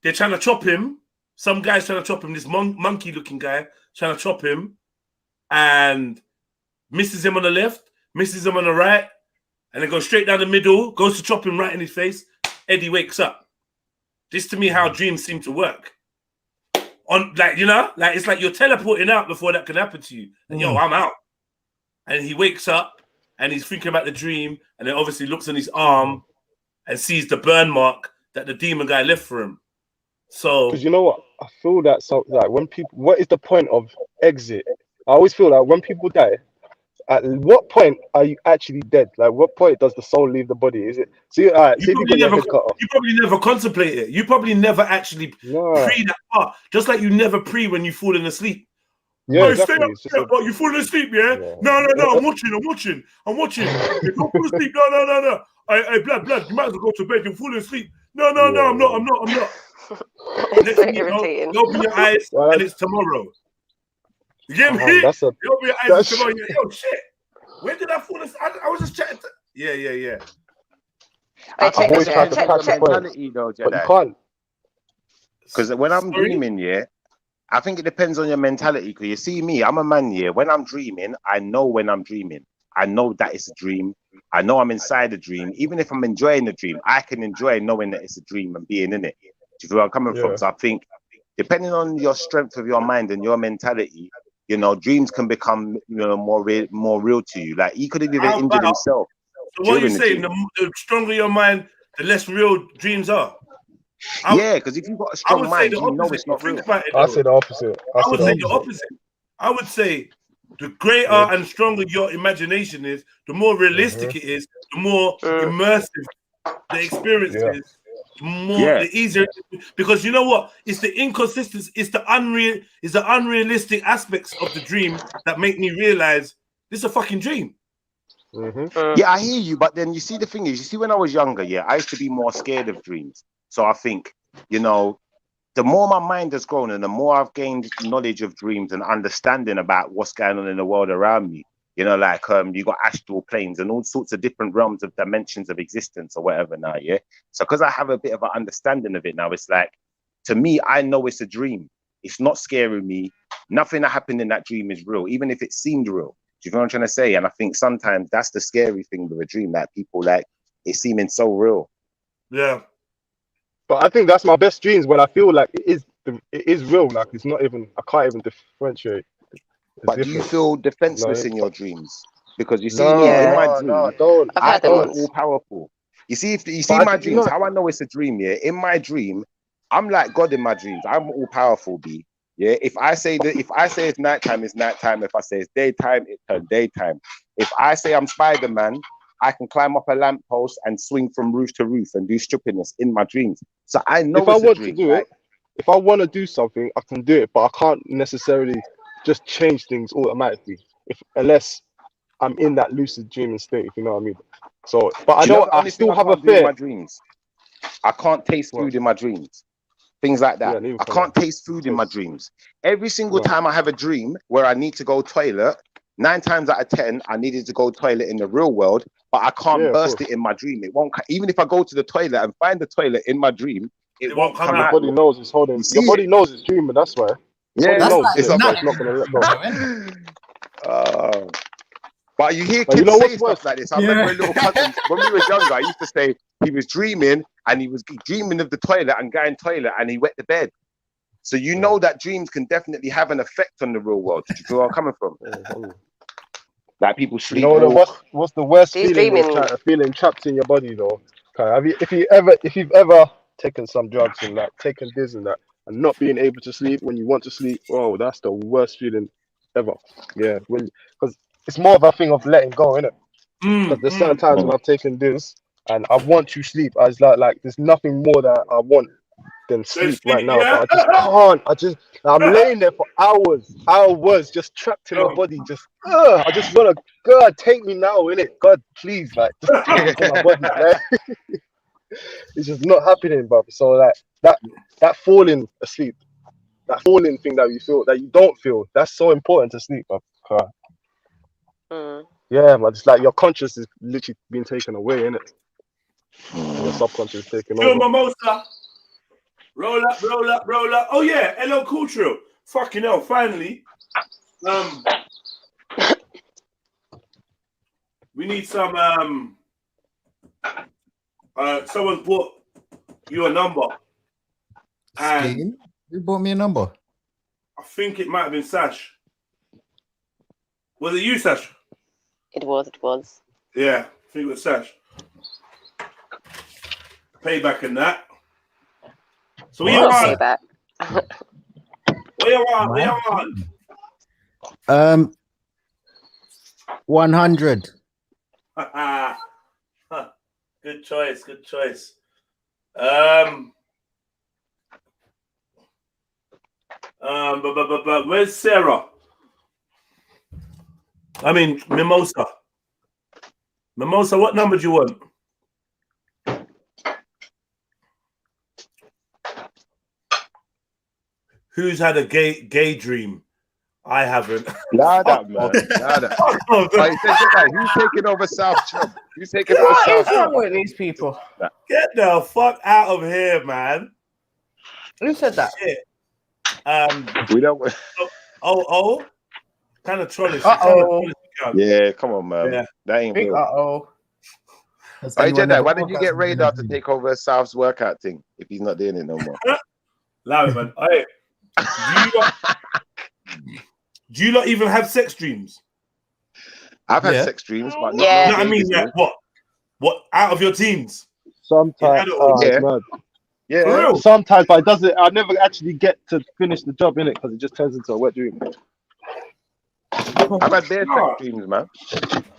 they're trying to chop him. Some guy's trying to chop him. This monkey-looking guy trying to chop him, and misses him on the left, misses him on the right, and then goes straight down the middle. Goes to chop him right in his face. Eddie wakes up. This to me, how dreams seem to work. On like it's like you're teleporting out before that can happen to you. And yo, I'm out. And he wakes up and he's thinking about the dream, and then obviously looks on his arm and sees the burn mark that the demon guy left for him. So, because you know what, I feel that like when people, what is the point of exit? I always feel like when people die, at what point are you actually dead? Like, what point does the soul leave the body? Is it? See, all right, you probably never contemplate it. You probably never actually pre that part. Just like you never pre when you falling asleep. Yeah, exactly. Stay up, you falling asleep, yeah? No, I'm watching. You don't fall asleep. No. Hey, blood, you might as well go to bed. You're falling asleep. No, I'm not. It's so irritating. You open your eyes and it's tomorrow. You get me? You open your eyes and tomorrow. Yo, shit. Where did I fall asleep? I was just chatting. Yeah. I always try to catch the mentality though, Jedi. But you can't. Because when I'm dreaming, I think it depends on your mentality. Because you see me, I'm a man, when I'm dreaming, I know when I'm dreaming. I know that it's a dream. I know I'm inside the dream. Even if I'm enjoying the dream, I can enjoy knowing that it's a dream and being in it. Do you feel where I'm coming from? So I think, depending on your strength of your mind and your mentality, dreams can become more real to you. Like he could have even injured himself. So what are you saying? The stronger your mind, the less real dreams are. Because if you've got a strong mind, you know it's not real. I say the opposite. I would say the opposite. I would say the greater and stronger your imagination is, the more realistic it is, the more immersive the experience is, the easier. Because you know what? It's the inconsistency, it's the unrealistic aspects of the dream that make me realize this is a fucking dream. Yeah, I hear you, but then you see the thing is, you see when I was younger, I used to be more scared of dreams. So I think, the more my mind has grown and the more I've gained knowledge of dreams and understanding about what's going on in the world around me, you got astral planes and all sorts of different realms of dimensions of existence or whatever now, So because I have a bit of an understanding of it now, it's like, to me, I know it's a dream. It's not scaring me. Nothing that happened in that dream is real, even if it seemed real. Do you know what I'm trying to say? And I think sometimes that's the scary thing with a dream, that people like it seeming so real. Yeah. But I think that's my best dreams when I feel like it is real. Like it's not even, I can't even differentiate. But do you feel defenseless in your dreams? Because you see, in my dream, I'm all powerful. You see, my dreams, how I know it's a dream. In my dream, I'm like God in my dreams. I'm all powerful, B. Yeah, if I say it's nighttime, it's nighttime. If I say it's daytime, it's daytime. If I say I'm Spider-Man, I can climb up a lamppost and swing from roof to roof and do stupidness in my dreams. So I know if I want to do it, if I want to do something, I can do it, but I can't necessarily just change things automatically, unless I'm in that lucid dreaming state, if you know what I mean. So, but I don't. I still have a fear. In my dreams. I can't taste food in my dreams. Things like that. Yeah, I can't taste food in my dreams. Every single time I have a dream where I need to go toilet, 9 times out of 10, I needed to go toilet in the real world, but I can't burst it in my dream. It won't. Even if I go to the toilet and find the toilet in my dream, it won't come out. Your body knows it's holding. Your body knows it's dreaming. That's why. Yeah, it's not gonna let go. But you hear kids say stuff like this. I remember a little cousin, when we were younger, I used to say he was dreaming and he was dreaming of the toilet and going toilet and he wet the bed. So you know that dreams can definitely have an effect on the real world. Do you feel where I'm coming from? Like people sleep. You know what's the worst feeling? Feeling trapped in your body though. If you've ever taken some drugs and like taken this and that and not being able to sleep when you want to sleep, oh, that's the worst feeling ever. Yeah, because it's more of a thing of letting go, innit? Because there's certain times when I've taken this and I want to sleep. I was like there's nothing more that I want than sleep right now. But I just can't. I'm laying there for hours, just trapped in my body. I just wanna, God, take me now, innit? God, please, like, just take me to my body, man. It's just not happening, bro. So like that falling asleep, that falling thing that you feel, that you don't feel, that's so important to sleep, bro. Yeah, man, it's like your conscious is literally being taken away, innit? And your subconscious is taken over. Mimosa. Roll up, roll up, roll up. Oh yeah, hello, Cool Trill. Fucking hell, finally. We need some someone bought you a number. And who bought me a number? I think it might have been Sash. Was it you, Sash? It was. Yeah, I think it was Sash. Payback and that. So we are payback. We are 100. Good choice. But where's Sarah? I mean, Mimosa. Mimosa, what number do you want? Who's had a gay dream? I haven't. Nada, man. Nada. Who's taking over South Chub? Who's taking over South What's wrong with these people? Get the fuck out of here, man. Who said that? Shit. We don't. Oh. Kind of trollish. Yeah, come on, man. Yeah. That ain't real. Hey, Jedi, why did you get Radar to take over South's workout thing if he's not doing it no more? Allow it, man. Hey, do you not even have sex dreams? I've had sex dreams, but no, I mean, like, what out of your teens? Sometimes, yeah. Sometimes, but it doesn't. I never actually get to finish the job in it because it just turns into a wet dream. I've had their sex dreams, man.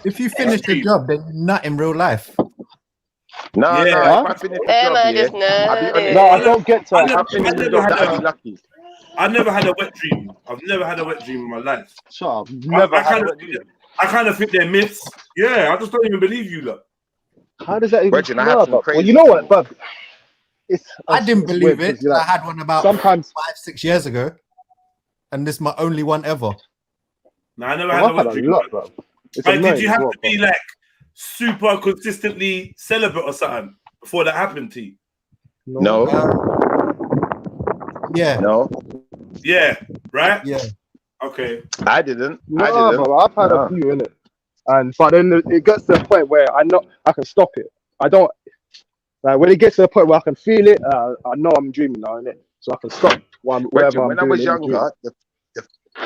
If you finish the job, then you're not in real life. No. If I finish the job, I don't get to. I never had a wet dream. I've never had a wet dream in my life. Shut up. Never had a wet dream. I kind of think they're myths. Yeah, I just don't even believe you, look. How does that even Virgin, I have some crazy. Well, you know what, bub? I didn't believe it. Like, I had one about 5-6 years ago, and this is my only one ever. No, I never had a wet dream. Did you have to be like super consistently celibate or something before that happened to you? No. Yeah. No. Yeah. Right. Yeah. Okay. I didn't. But I've had a few in it, but then it gets to the point where I can stop it. I don't like when it gets to the point where I can feel it. I know I'm dreaming now, innit? So I can stop whatever when I was younger,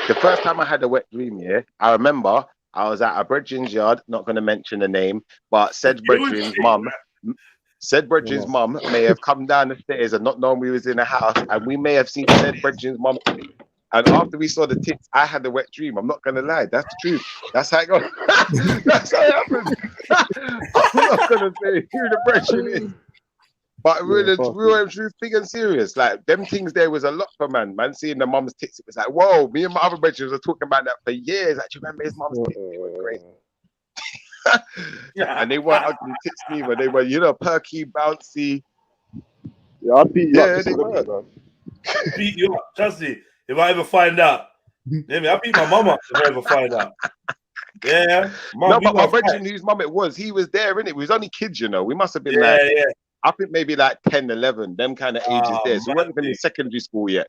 the first time I had a wet dream, I remember I was at a brethren's yard. Not going to mention the name, but said brethren's mum. Said brethren's mum may have come down the stairs and not known we was in a house, and we may have seen said brethren's mum And after we saw the tits, I had a wet dream. I'm not gonna lie, that's the truth. That's how it goes. That's how it happened. I'm not gonna say who the brethren is. But really, real truth, big and serious. Like them things there was a lot for man. Man seeing the mum's tits, it was like, whoa, me and my other brethren were talking about that for years. Like, do you remember his mum's tits? It was crazy. And they weren't ugly tits neither. They were, you know, perky, bouncy. Yeah, I'd beat you up. They were. Beat you up, trust me. If I ever find out, I beat my mum up if I ever find out. Yeah. Mom, no, but my brethren whose mum it was, he was there, innit? We was only kids, you know. We must have been I think maybe like 10, 11, them kind of ages there. So we weren't even in secondary school yet.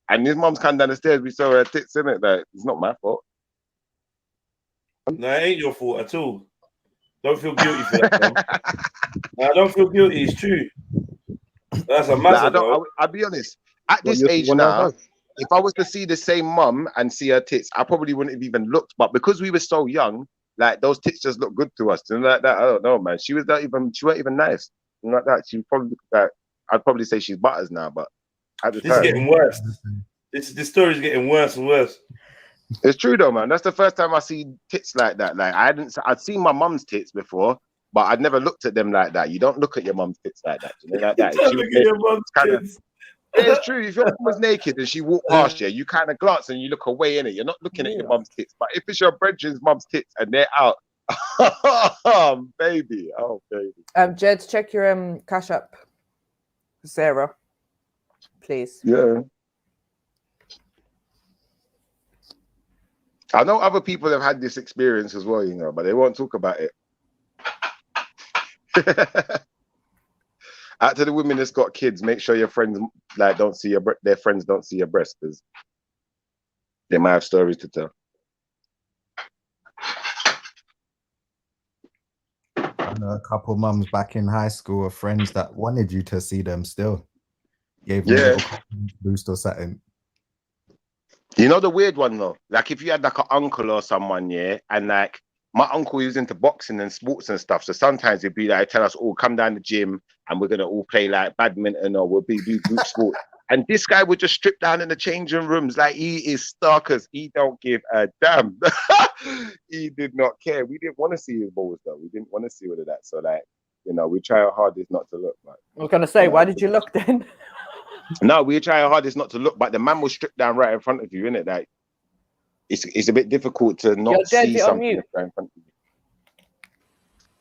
And his mum's come down the stairs, we saw her tits, innit? Like, it's not my fault. No, it ain't your fault at all. Don't feel guilty for that, no, I don't feel guilty, it's true. That's a matter, I'll be honest. At this age now, if I was to see the same mum and see her tits, I probably wouldn't have even looked. But because we were so young, like those tits just look good to us. And like that, I don't know, man. She weren't even nice. And like that, she probably like I'd probably say she's butters now, but at the this time, is getting worse. This story's getting worse and worse. It's true though, man. That's the first time I see tits like that. Like I'd seen my mum's tits before, but I'd never looked at them like that. You don't look at your mum's tits like that. You know, like that. Don't look at your mum's tits. It's true. If your mum was naked and she walked past you, you kind of glance and you look away in it. You're not looking at your mum's tits. But if it's your brethren's mum's tits and they're out, oh baby. Jed, check your Cash App, Sarah, please. Yeah. I know other people have had this experience as well, you know, but they won't talk about it. Out to the women that's got kids, make sure your friends like don't see their friends don't see your breasts, because they might have stories to tell. I know a couple mums back in high school, of friends that wanted you to see them still. Gave them a little boost or something. You know the weird one though, like if you had like an uncle or someone, and like my uncle was into boxing and sports and stuff, so sometimes it'd be like, tell us all come down the gym and we're gonna all play like badminton or we'll do group sport. And this guy would just strip down in the changing rooms like he is stalkers. He don't give a damn. He did not care. We didn't want to see his balls though. We didn't want to see all of that. So like, you know, we try our hardest not to look. Like, I was gonna say, why did you look then? No, we try our hardest not to look, but the man will strip down right in front of you, innit? Like, it's a bit difficult to not see something right in front of you.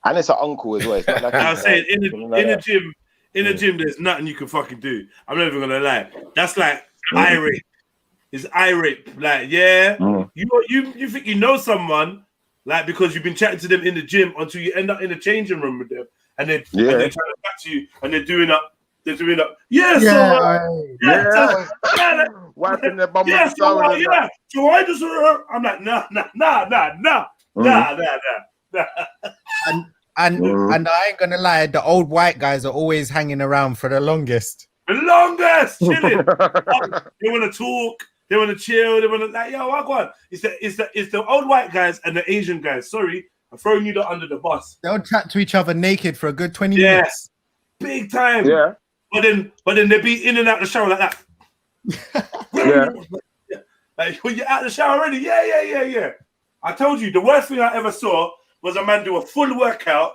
And it's an uncle as well. It's not like I was saying in the gym, there's nothing you can fucking do. I'm not even gonna lie. That's like eye rape. It's eye rape. Like, you think you know someone, like because you've been chatting to them in the gym until you end up in the changing room with them, and they're trying to back to you, and they're doing up. Wiping their bum with the So I just, I'm like, nah. And I ain't gonna lie, the old white guys are always hanging around for the longest. Chilling. They want to talk. They want to chill. They want to like, yo, what go on? It's the old white guys and the Asian guys. Sorry, I'm throwing you under the bus. They'll chat to each other naked for a good 20 minutes. Big time. Yeah. But then they be in and out the shower like that. Like when you're out the shower already. Yeah. I told you the worst thing I ever saw was a man do a full workout,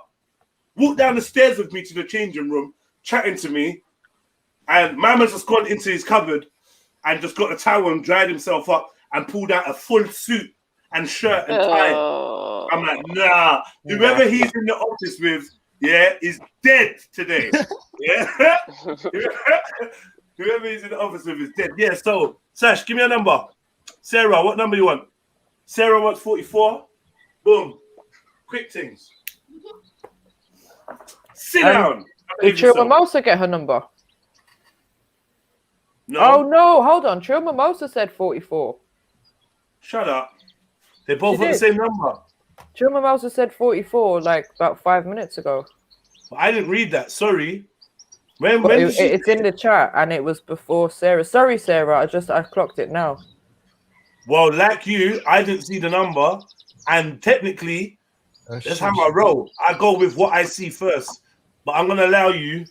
walk down the stairs with me to the changing room, chatting to me, and man has just gone into his cupboard and just got a towel and dried himself up and pulled out a full suit and shirt and tie. I'm like, nah. Whoever he's in the office with, is dead today. Whoever he's in the office with is dead. Yeah, so Sash, give me a number. Sarah, what number you want? Sarah wants 44. Boom. Quick things. Sit down. Did Trill Mimosa get her number? No. Oh no, hold on. Trill Mimosa said 44. Shut up. They both got the same number. Trill Mimosa said 44 like about 5 minutes ago. I didn't read that. Sorry. It's in the chat and it was before Sarah. Sorry, Sarah. I clocked it now. Well, like you, I didn't see the number, and technically, that's how I roll. I go with what I see first, but I'm gonna allow you.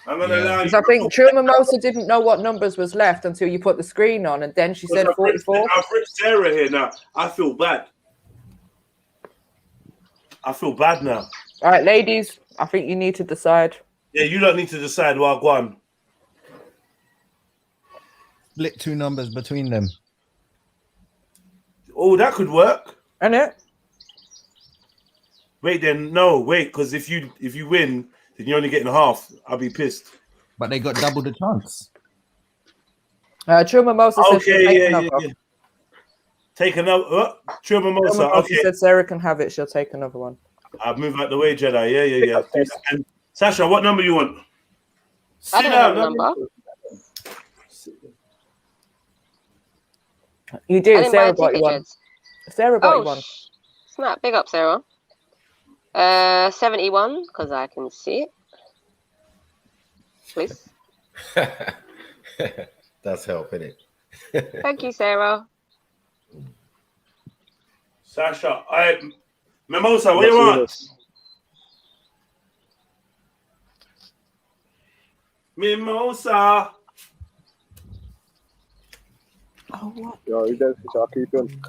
I'm gonna allow you. Because I think True Mimosa didn't know what numbers was left until you put the screen on, and then she said 44. I've ripped Sarah here now. I feel bad. I feel bad now. All right, ladies, I think you need to decide. Yeah, you don't need to decide. Well, go on. Split 2 numbers between them. Oh, that could work. And it. Wait, because if you win, then you're only getting half. I'll be pissed. But they got double the chance. True Mimosa said Okay, yeah. Take another. True Mimosa. Okay. Said Sarah can have it. She'll take another one. I'll move out the way, Jedi. Yeah. And Sasha, what number you want? I don't have a number. You do. Sarah bought you one. Sarah bought you one. Snap. Big up, Sarah. 71, because I can see it. Please. That's help, isn't it? Thank you, Sarah. Sasha, Mimosa, what do you want? Mimosa. Oh, what? Yo, you guys can keep him.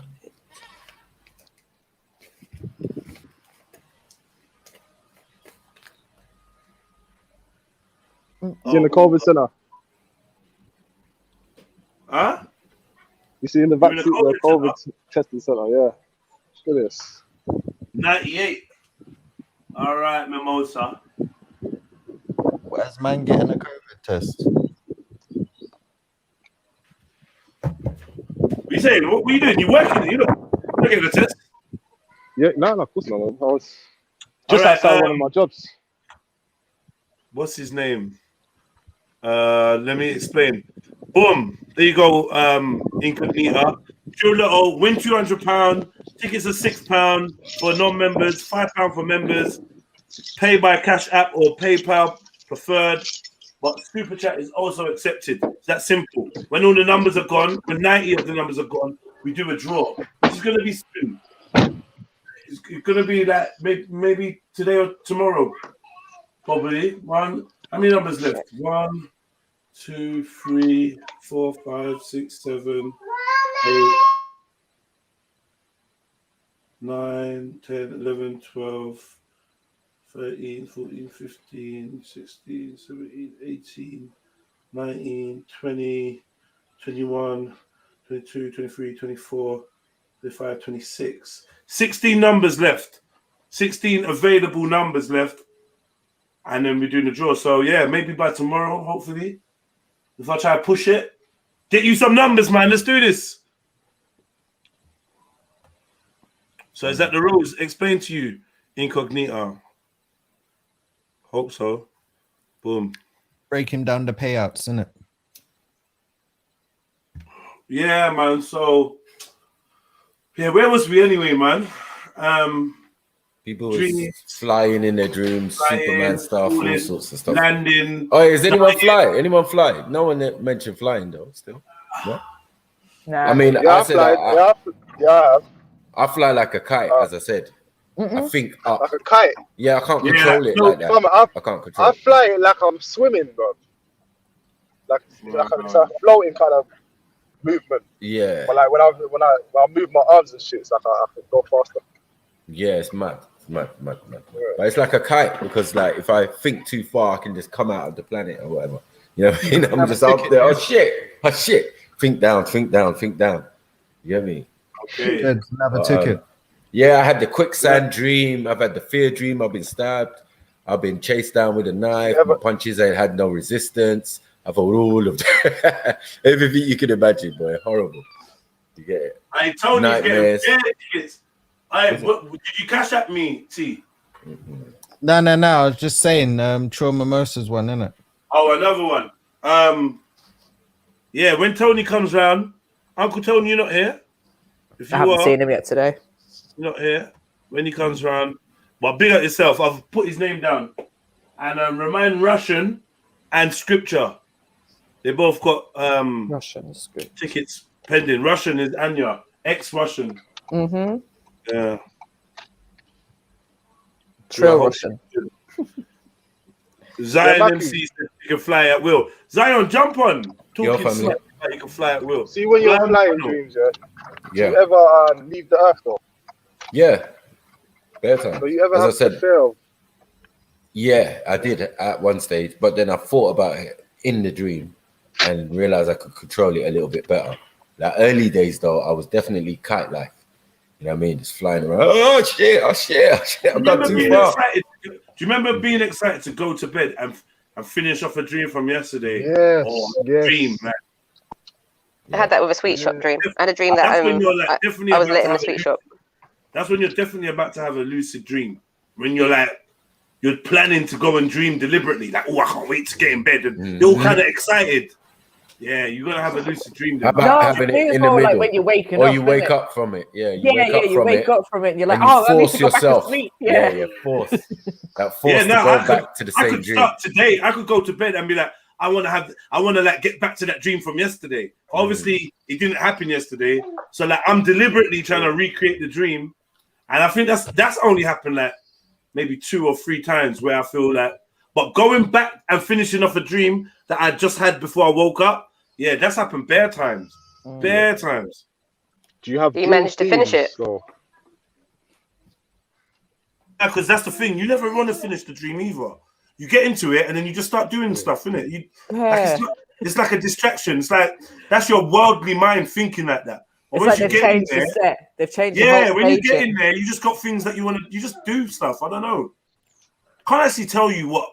He's in the COVID center. Huh? You see in the vaccine, the COVID testing center, yeah. Look at this. 98. All right, Mimosa. Where's man getting a COVID test? What you saying? What are you doing? You working? You not getting the test? Yeah, no, of course not. I was just outside one of my jobs. What's his name? Let me explain. Boom. There you go, Incognita. Trilluminati, win £200. Tickets are £6 for non-members, £5 for members. Pay by Cash App or PayPal preferred. But Super Chat is also accepted. It's that simple. When all the numbers are gone, when 90 of the numbers are gone, we do a draw. Which is going to be soon. It's going to be that maybe today or tomorrow. Probably. How many numbers left? 1, 2, 3, 4, 5, 6, 7, 8, 9, 10, 11, 12, 13, 14, 15, 16, 17, 18, 19, 20, 21, 22, 23, 24, 25, 26. 16 numbers left. 16 available numbers left. And then we're doing the draw. So, yeah, maybe by tomorrow, hopefully. If I try to push it. Get you some numbers, man. Let's do this. So is that the rules? Explain to you, Incognita. Hope so. Boom. Breaking down the payouts, isn't it? Yeah, man. So, yeah, where was we anyway, man? People was flying in their dreams, Superman stuff, all sorts of stuff. Landing. Oh, is anyone fly? Anyone fly? No one mentioned flying though. Still, no. Nah. I mean, Yeah, I fly like a kite, as I said. I think up. Like a kite. Yeah, I can't control it like that. I can't control. I fly it like I'm swimming, bro. Like it's a floating kind of movement. Yeah. But like when I move my arms and shit, it's like I can go faster. Yeah, it's mad. Mad. But it's like a kite because, like, if I think too far, I can just come out of the planet or whatever. You know what I mean? I'm just up there. Oh shit! Think down. You get me? Okay. Good. Another ticket. Yeah, I had the quicksand dream. I've had the fear dream. I've been stabbed. I've been chased down with a knife. My punches had no resistance. I've had all of that. Everything you can imagine, boy. Horrible. You get it? I told Nightmares. you tickets. Did you cash at me, T? No. I was just saying, True Mimosa's one, isn't it? Oh, another one. Yeah, when Tony comes round, Uncle Tony, you're not here. If you I haven't seen him yet today. You're not here. When he comes round, but big up yourself. I've put his name down. And remind Russian and Scripture. They both got Russian script tickets pending. Russian is Anya, ex-Russian. Mm-hmm. Yeah. True Russian. Zion Yeah, MC said you can fly at will. Zion, jump on. Yo, Talking family. slap, you can fly at will. See, when you're Fly on flying panel. dreams, do you ever leave the earth though? Yeah, better. So you ever As I have said, the fear of? yeah, I did at one stage, but then I thought about it in the dream and realized I could control it a little bit better. Like early days though, I was definitely kite life. You know what I mean? Just flying around. Oh shit! Oh shit! Oh shit! I've gone too far. Excited? Do you remember being excited to go to bed and finish off a dream from yesterday? Yes, or yes. Dream, man. I had that with a sweet shop dream. I had a dream that When you're like, definitely I was about lit to in the have sweet shop. That's when you're definitely about to have a lucid dream. When you're like, you're planning to go and dream deliberately, like, oh, I can't wait to get in bed, and you're all kind of excited. Yeah, you're gonna have a lucid dream. How about having it in the middle, like when you're waking or up, you wake up from it? Yeah, you wake up from it, and you're like, and you oh, I need force to go back to yourself. sleep. Yeah, force that force to go back to the I same could dream. start today. I could go to bed and be like, I want to like get back to that dream from yesterday. Obviously, it didn't happen yesterday, so like I'm deliberately trying to recreate the dream, and I think that's only happened like maybe 2 or 3 times where I feel like, but going back and finishing off a dream that I just had before I woke up, yeah, that's happened bare times, bare times. Do you have? You managed to finish it. So? Yeah, because that's the thing. You never want to finish the dream either. You get into it and then you just start doing stuff, innit? It's like a distraction. It's like that's your worldly mind thinking like that. Or It's like they've changed the set. They've changed the whole when you get staging. in there, you just got things that you want to. You just do stuff. I don't know. Can't actually tell you what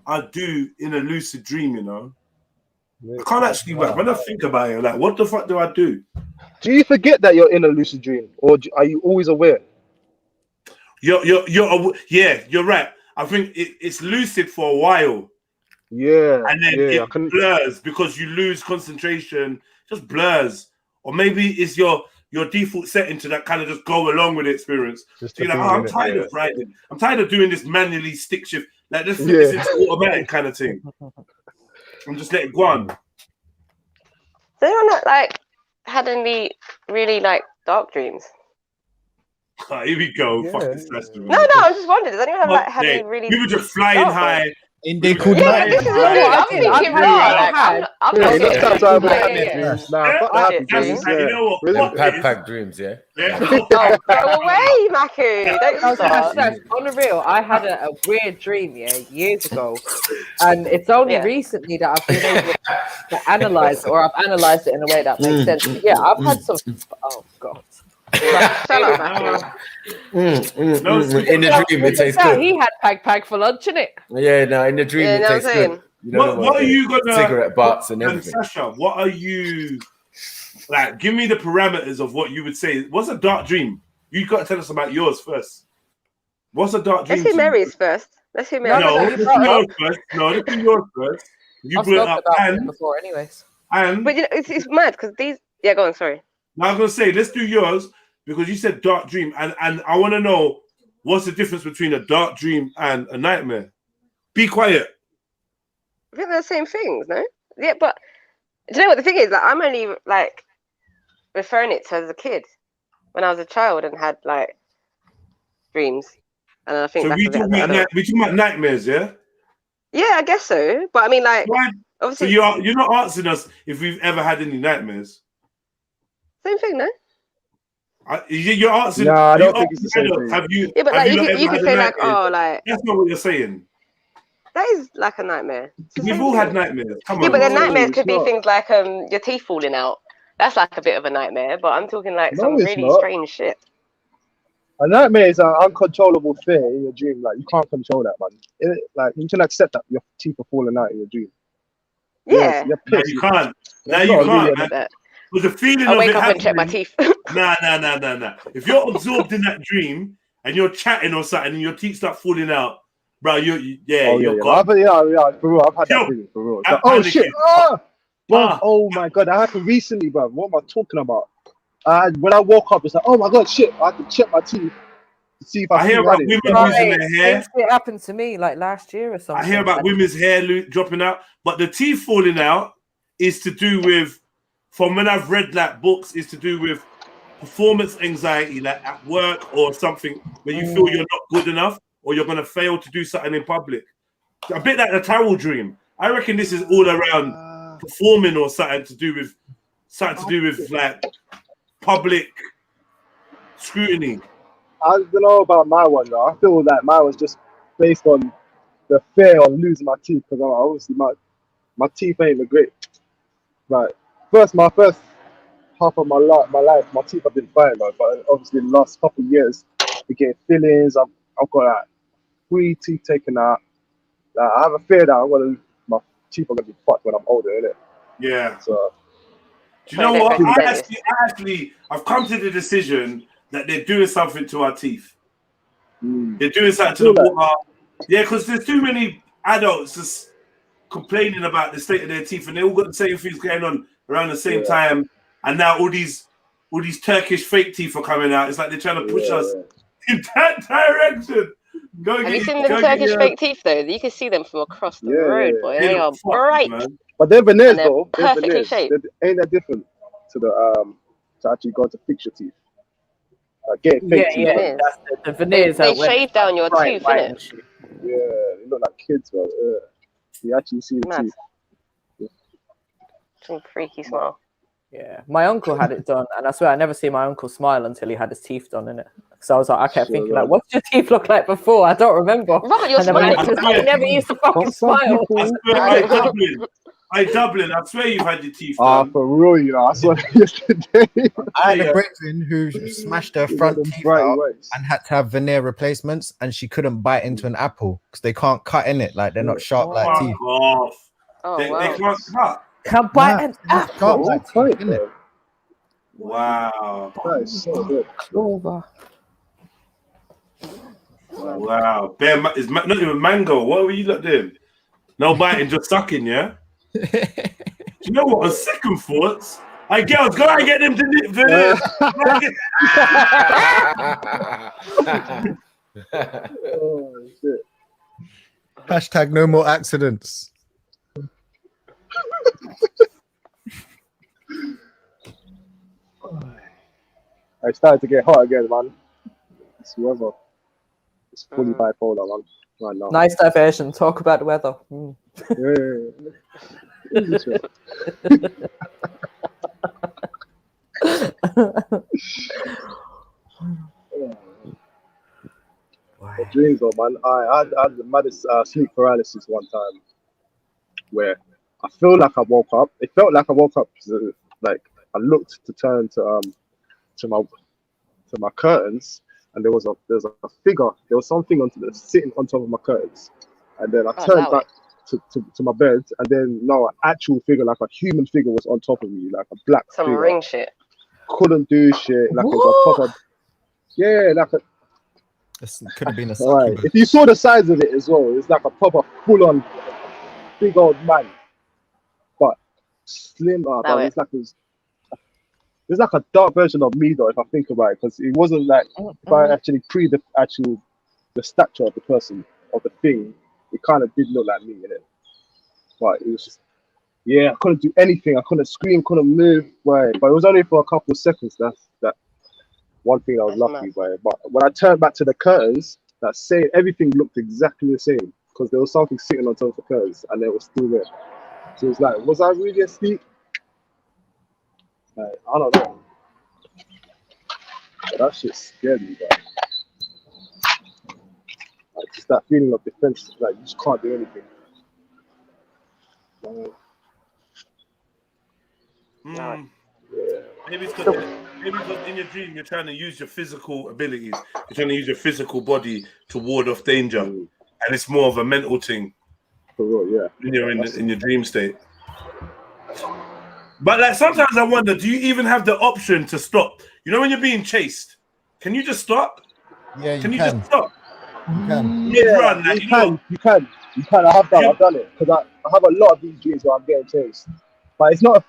I do in a lucid dream. You know, I can't actually. When I think about it, like, what the fuck do I do? Do you forget that you're in a lucid dream, or are you always aware? You're right. I think it's lucid for a while. Yeah, and then it blurs because you lose concentration. Just blurs, or maybe it's your default setting to that kind of just go along with the experience. So you're like, I'm tired of riding. I'm tired of doing this manually stick shift. Like, let's flip this into automatic kind of thing. And just let it go on. Has anyone like had any really like dark dreams? Here we go. Fuck this festival. No, I'm just wondering. Does anyone have like had any really? We were just flying high. In they called I'm thinking You know what? Pack dreams, yeah. Go away, Maku. Don't start. On the real, I had a weird dream, years ago, and it's only recently that I've been able to analyze, or I've analyzed it in a way that makes sense. Yeah, I've had some. Oh God. In the dream, it tastes good. He had pag for lunch, innit? Yeah, no, in the dream, it tastes good. You know what are you gonna cigarette butts and everything? Sasha, what are you like? Give me the parameters of what you would say. What's a dark dream? You got to tell us about yours first. What's a dark dream? Let's hear Mary's first. Let's hear Mary's. No, let's do yours first. No, let's do yours first. You brought it up and before, anyways. And but you know, it's mad because these. Yeah, go on. Sorry. Now I'm gonna say let's do yours because you said dark dream, and I want to know what's the difference between a dark dream and a nightmare. Be quiet. I think they're the same things, no? Yeah, but do you know what the thing is? Like, I'm only like referring it to as a kid when I was a child and had like dreams, and I think so that's we talking about nightmares, yeah? Yeah, I guess so. But I mean, like, obviously, so you're not answering us if we've ever had any nightmares. Same thing, no? You're answering. No, I don't think it's the same thing. Have you? Yeah, but like you could say like, oh, like that's not what you're saying. That is like a nightmare. We've all had nightmares. Come on. Yeah, but then nightmares could be things like your teeth falling out. That's like a bit of a nightmare. But I'm talking like some really strange shit. A nightmare is an uncontrollable fear in your dream. Like, you can't control that, man. Like, you can accept that your teeth are falling out in your dream. Yeah. Yes, no, you can't. No, you can't. Man. With the feeling I'll of wake it up happening, and check my teeth. Nah. If you're absorbed in that dream and you're chatting or something and your teeth start falling out, bro, you're gone. For real, I've had that feeling, for real. Like, oh shit! Oh my god, that happened recently, bro. What am I talking about? When I woke up, it's like, oh my god, shit! I had to check my teeth to see if I hear about women losing their hair. It happened to me like last year or something. I hear about women's hair dropping out, but the teeth falling out is to do with, from when I've read like books, is to do with performance anxiety, like at work or something, where you feel you're not good enough or you're gonna fail to do something in public. a bit like the towel dream. I reckon this is all around performing or something to do with like public scrutiny. I don't know about my one though. I feel like mine was just based on the fear of losing my teeth because obviously my teeth ain't the great. Like my first half of my life, my teeth have been fine, but obviously the last couple of years, we get fillings. I've got like 3 teeth taken out. Like, I have a fear that my teeth are gonna be fucked when I'm older, innit? Yeah. So. Do you know what? I've come to the decision that they're doing something to our teeth. They're doing something to the water. Yeah, because there's too many adults just complaining about the state of their teeth, and they all got the same things going on around the same time. And now all these Turkish fake teeth are coming out. It's like they're trying to push us in that direction. Have you seen the Turkish fake teeth though? You can see them from across the road, boy. They are bright. But they're veneers though. Perfectly shaped. Ain't that different to the to actually go to fix your teeth? Like getting fake teeth. Yeah. That's the veneers. They shave down your tooth, innit? Yeah, they look like kids, but you actually see the teeth. Some freaky smile. Yeah, my uncle had it done, and I swear I never see my uncle smile until he had his teeth done in it. So I was like, I kept thinking, like, what did your teeth look like before? I don't remember. Right, you're smiling. I never used to fucking smile. I Dublin. I swear you've had your teeth done. For real, you know. I saw it yesterday. I had a brethren who smashed her front teeth out and had to have veneer replacements, and she couldn't bite into an apple because they can't cut in it. Like they're not sharp like teeth. They can't cut. Can't bite an apple. Wow. That is so good. Clover. Wow. It's not even mango. What were you lot doing? No biting, just sucking, yeah? Do you know what? On second thoughts, girls, go and get them veneers. Oh, shit. Hashtag no more accidents. I started to get hot again, man. It's weather. It's fully bipolar, man. Right now. Nice diversion. Talk about the weather. The dreams, though, man. I had the maddest sleep paralysis one time, where I feel like I woke up. It felt like I woke up. Like I looked to turn to my curtains, and there was a figure. There was something sitting on top of my curtains, and then I turned back to my bed, and then an actual figure, like a human figure, was on top of me, like a black some figure. ring shit. Couldn't do shit. Like it was a proper. Yeah, like a. This could have been a. Right. If you saw the size of it as well, it's like a proper full-on big old man, but slim. But it's like a dark version of me though, if I think about it, because it wasn't like if I actually the stature of the person of the thing, it kind of did look like me in it, but it was just I couldn't do anything. I couldn't scream, couldn't move. Right, but it was only for a couple of seconds. That's one thing I was lucky by. But when I turned back to the curtains, everything looked exactly the same because there was something sitting on top of the curtains and it was still there. So it's like, was I really asleep? Like, I don't know. But that shit scared me, bro. Like, just that feeling of defense, like you just can't do anything. Maybe it's because in your dream you're trying to use your physical abilities. You're trying to use your physical body to ward off danger, and it's more of a mental thing. For real, yeah. When you're in your dream state. But like sometimes I wonder, do you even have the option to stop? You know when you're being chased, can you just stop? Yeah, you can. You just stop? You can. Yeah, run, like, you can. I have done. I've done it because I have a lot of these dreams where I'm getting chased. But it's not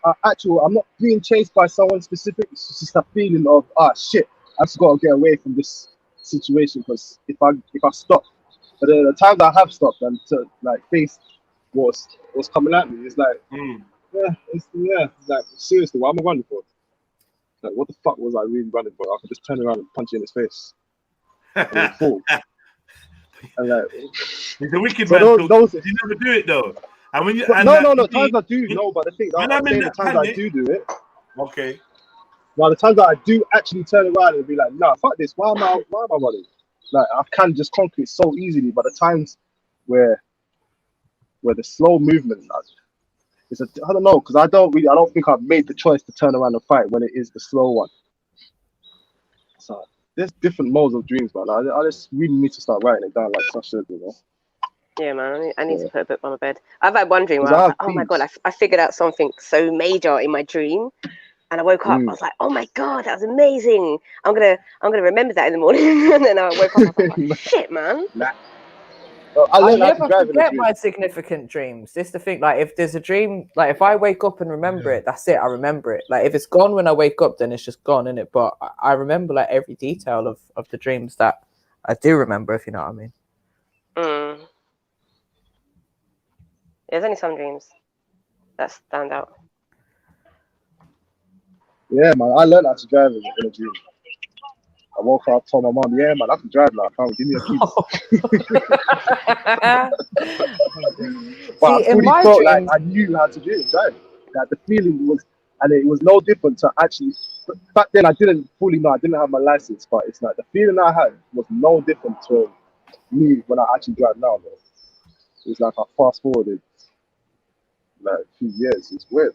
an actual. I'm not being chased by someone specific. It's just a feeling of shit. I just gotta get away from this situation because if I stop, but the times I have stopped and to like face what's coming at me, it's like it's like seriously, what am I running for? Like what the fuck was I really running for? I could just turn around and punch you in his face. And like, He's a wicked so man. those, You never do it though. And when you no, times I do know, but the thing when I'm saying the times I do it. Okay. Now the times that I do actually turn around and be like, nah, fuck this. Why am I running? Like I can just conquer it so easily, but the times where the slow movement, I don't know, because I don't think I've made the choice to turn around and fight when it is the slow one. So there's different modes of dreams, man. I just really need to start writing it down like such a, Yeah, man, I need to put a book on my bed. I've had one dream where I was like, oh my God, I figured out something so major in my dream. And I woke up, I was like, oh my God, that was amazing. I'm gonna remember that in the morning. And then I woke up, I was like, shit, man. I never forget my significant dreams. This is the thing, like if there's a dream, like if I wake up and remember it, that's it, I remember it. Like if it's gone when I wake up, then it's just gone, innit? But I remember like every detail of the dreams that I do remember, if you know what I mean. There's only some dreams that stand out. Yeah, man, I learned how to drive in a dream. I woke up, told my mom, yeah, man, I can drive now. Come, give me a key. But I fully felt like I knew how to drive. Like the feeling was, and it was no different to actually. Back then, I didn't fully know. I didn't have my license, but it's like the feeling I had was no different to me when I actually drive now. Bro. It's like I fast forwarded like a few years. It's weird.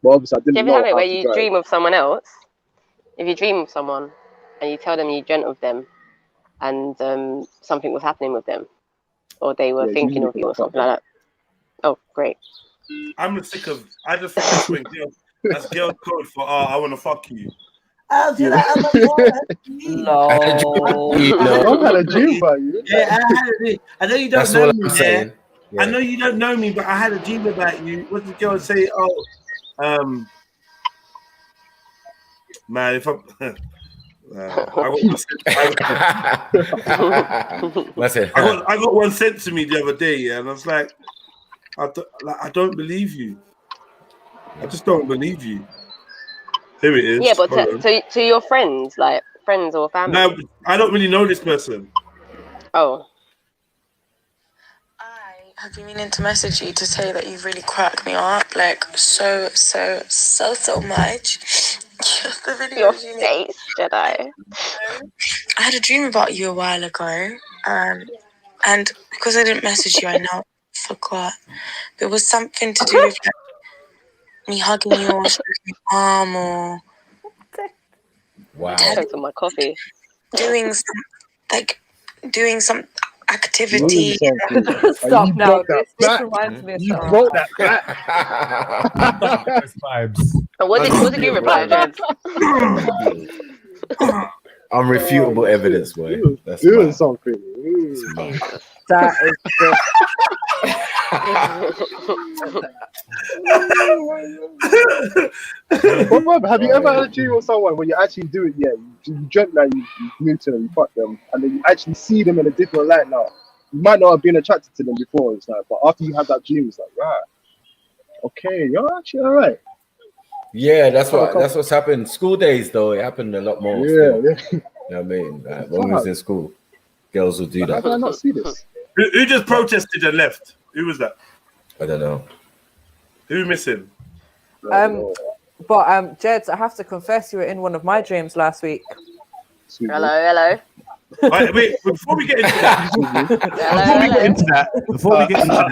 But obviously, I didn't know. Do you ever have it where you dream of someone else? If you dream of someone and you tell them you dreamt of them, and something was happening with them, or they were thinking of you or something like that. Oh, great. I'm sick of. I just think that's when that's girl code for I want to fuck you. No. I've had a dream about you. Yeah, I had a dream. I know you don't That's know what me. I'm saying. Yeah. I know you don't know me, but I had a dream about you. What did the girl say? Man, if I got one sent to me the other day, yeah, and I was like, I don't believe you. I just don't believe you. Here it is. Yeah, but to your friends, like friends or family. No, I don't really know this person. Oh. I've been meaning to message you to say that you've really cracked me up, like so much. The video your face, Jedi. I had a dream about you a while ago, and because I didn't message you, I now forgot. It was something to do with like, me hugging you or stroking your arm or Choked on my coffee. doing some activity. Stop now. This reminds me of you broke that vibes. What did you reply, Jed? Unrefutable evidence, boy. That's doing something. That is just... Have you ever had a dream of someone when you actually do it? Yeah, you dreamt that you moved to them, you fucked them, and then you actually see them in a different light now. You might not have been attracted to them before, it's like, but after you have that dream, it's like, right, okay, you're actually all right. Yeah, that's what's happened. School days though, it happened a lot more. Yeah. You know what I mean? Like, when we was in school, girls would do that. How did I not see this? Who just protested and left? Who was that? I don't know. Who missing? But Jed, I have to confess, you were in one of my dreams last week. Hello. Wait, before we get into that,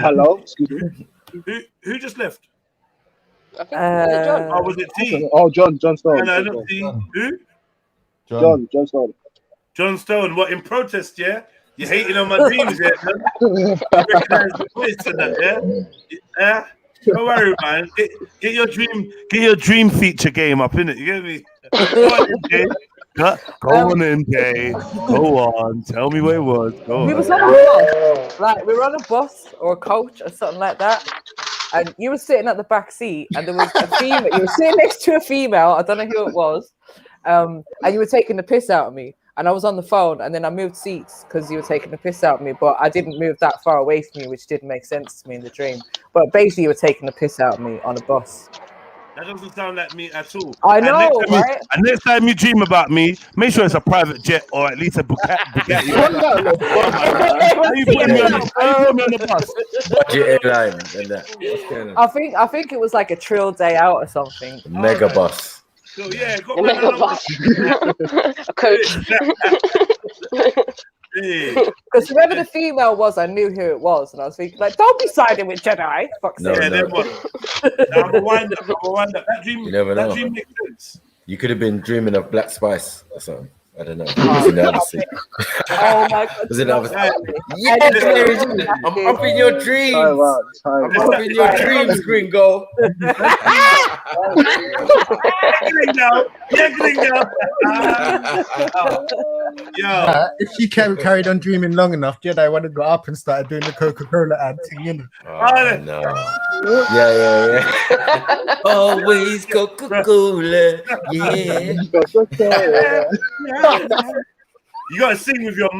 hello, excuse me. Who just left? I think was it John? Oh, was it T? Oh, John Stone. No, not T. Who? John Stone. John Stone. What, in protest? Yeah, you hating on my dreams, yeah? I recognize the voice to that, yeah. Don't worry, man. Get your dream feature game up, innit? You get me? Go on in, Jay. Go on. Tell me what it was. Go on. We was on a bus. Like, we were on a bus or a coach or something like that. And you were sitting at the back seat and there was a female. You were sitting next to a female. I don't know who it was. And you were taking the piss out of me. And I was on the phone and then I moved seats because you were taking the piss out of me. But I didn't move that far away from you, which didn't make sense to me in the dream. But basically, you were taking the piss out of me on a bus. That doesn't sound like me at all. I know, right? And next time you dream about me, make sure it's a private jet or at least a Bugatti. How you putting me on the bus? Budget airline and that. What's going on? I think it was like a Trill day out or something. Mega bus. So yeah, got A mega bus. A coach. Because whoever the female was, I knew who it was, and I was thinking, like, don't be siding with Jedi. Fuck's sake. I'm a wind up. That dream, You never know. That dream makes sense. You could have been dreaming of Black Spice or something. I don't know. Was in the other scene. Oh my god. Was in the other scene. Yes, ladies and gentlemen, I'm up in your dreams. I'm up in your dreams, Gringo. If she carried on dreaming long enough, Jedi would have got up and started doing the Coca-Cola ad thing, you know. Oh, no. Yeah. Always Coca-Cola. Yeah. You gotta sing with your.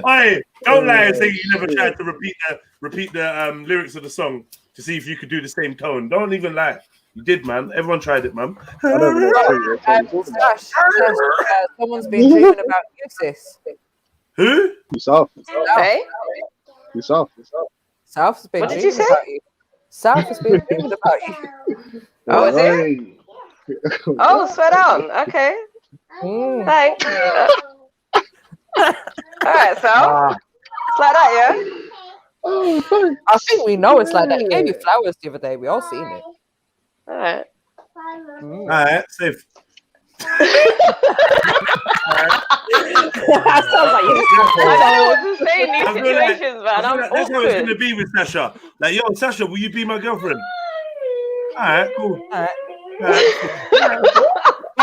Hey, don't lie and say you never tried to repeat the lyrics of the song to see if you could do the same tone. Don't even lie. You did, man. Everyone tried it, man. Someone's been dreaming about you, sis. Who? Yourself. Hey? Yourself. South has been What did you dreaming say? about you. South has been dreaming about you. Oh, is it? Oh, swear down. Okay. Thanks. All right, so it's like that, yeah? I think we know it's like that. He gave you flowers the other day. We all seen it. All right. All right, safe. That sounds like you. I don't know what to say in these situations, man. I'm That's how it's awkward. gonna be with Sasha. Like, yo, Sasha, will you be my girlfriend? All right, cool. Well,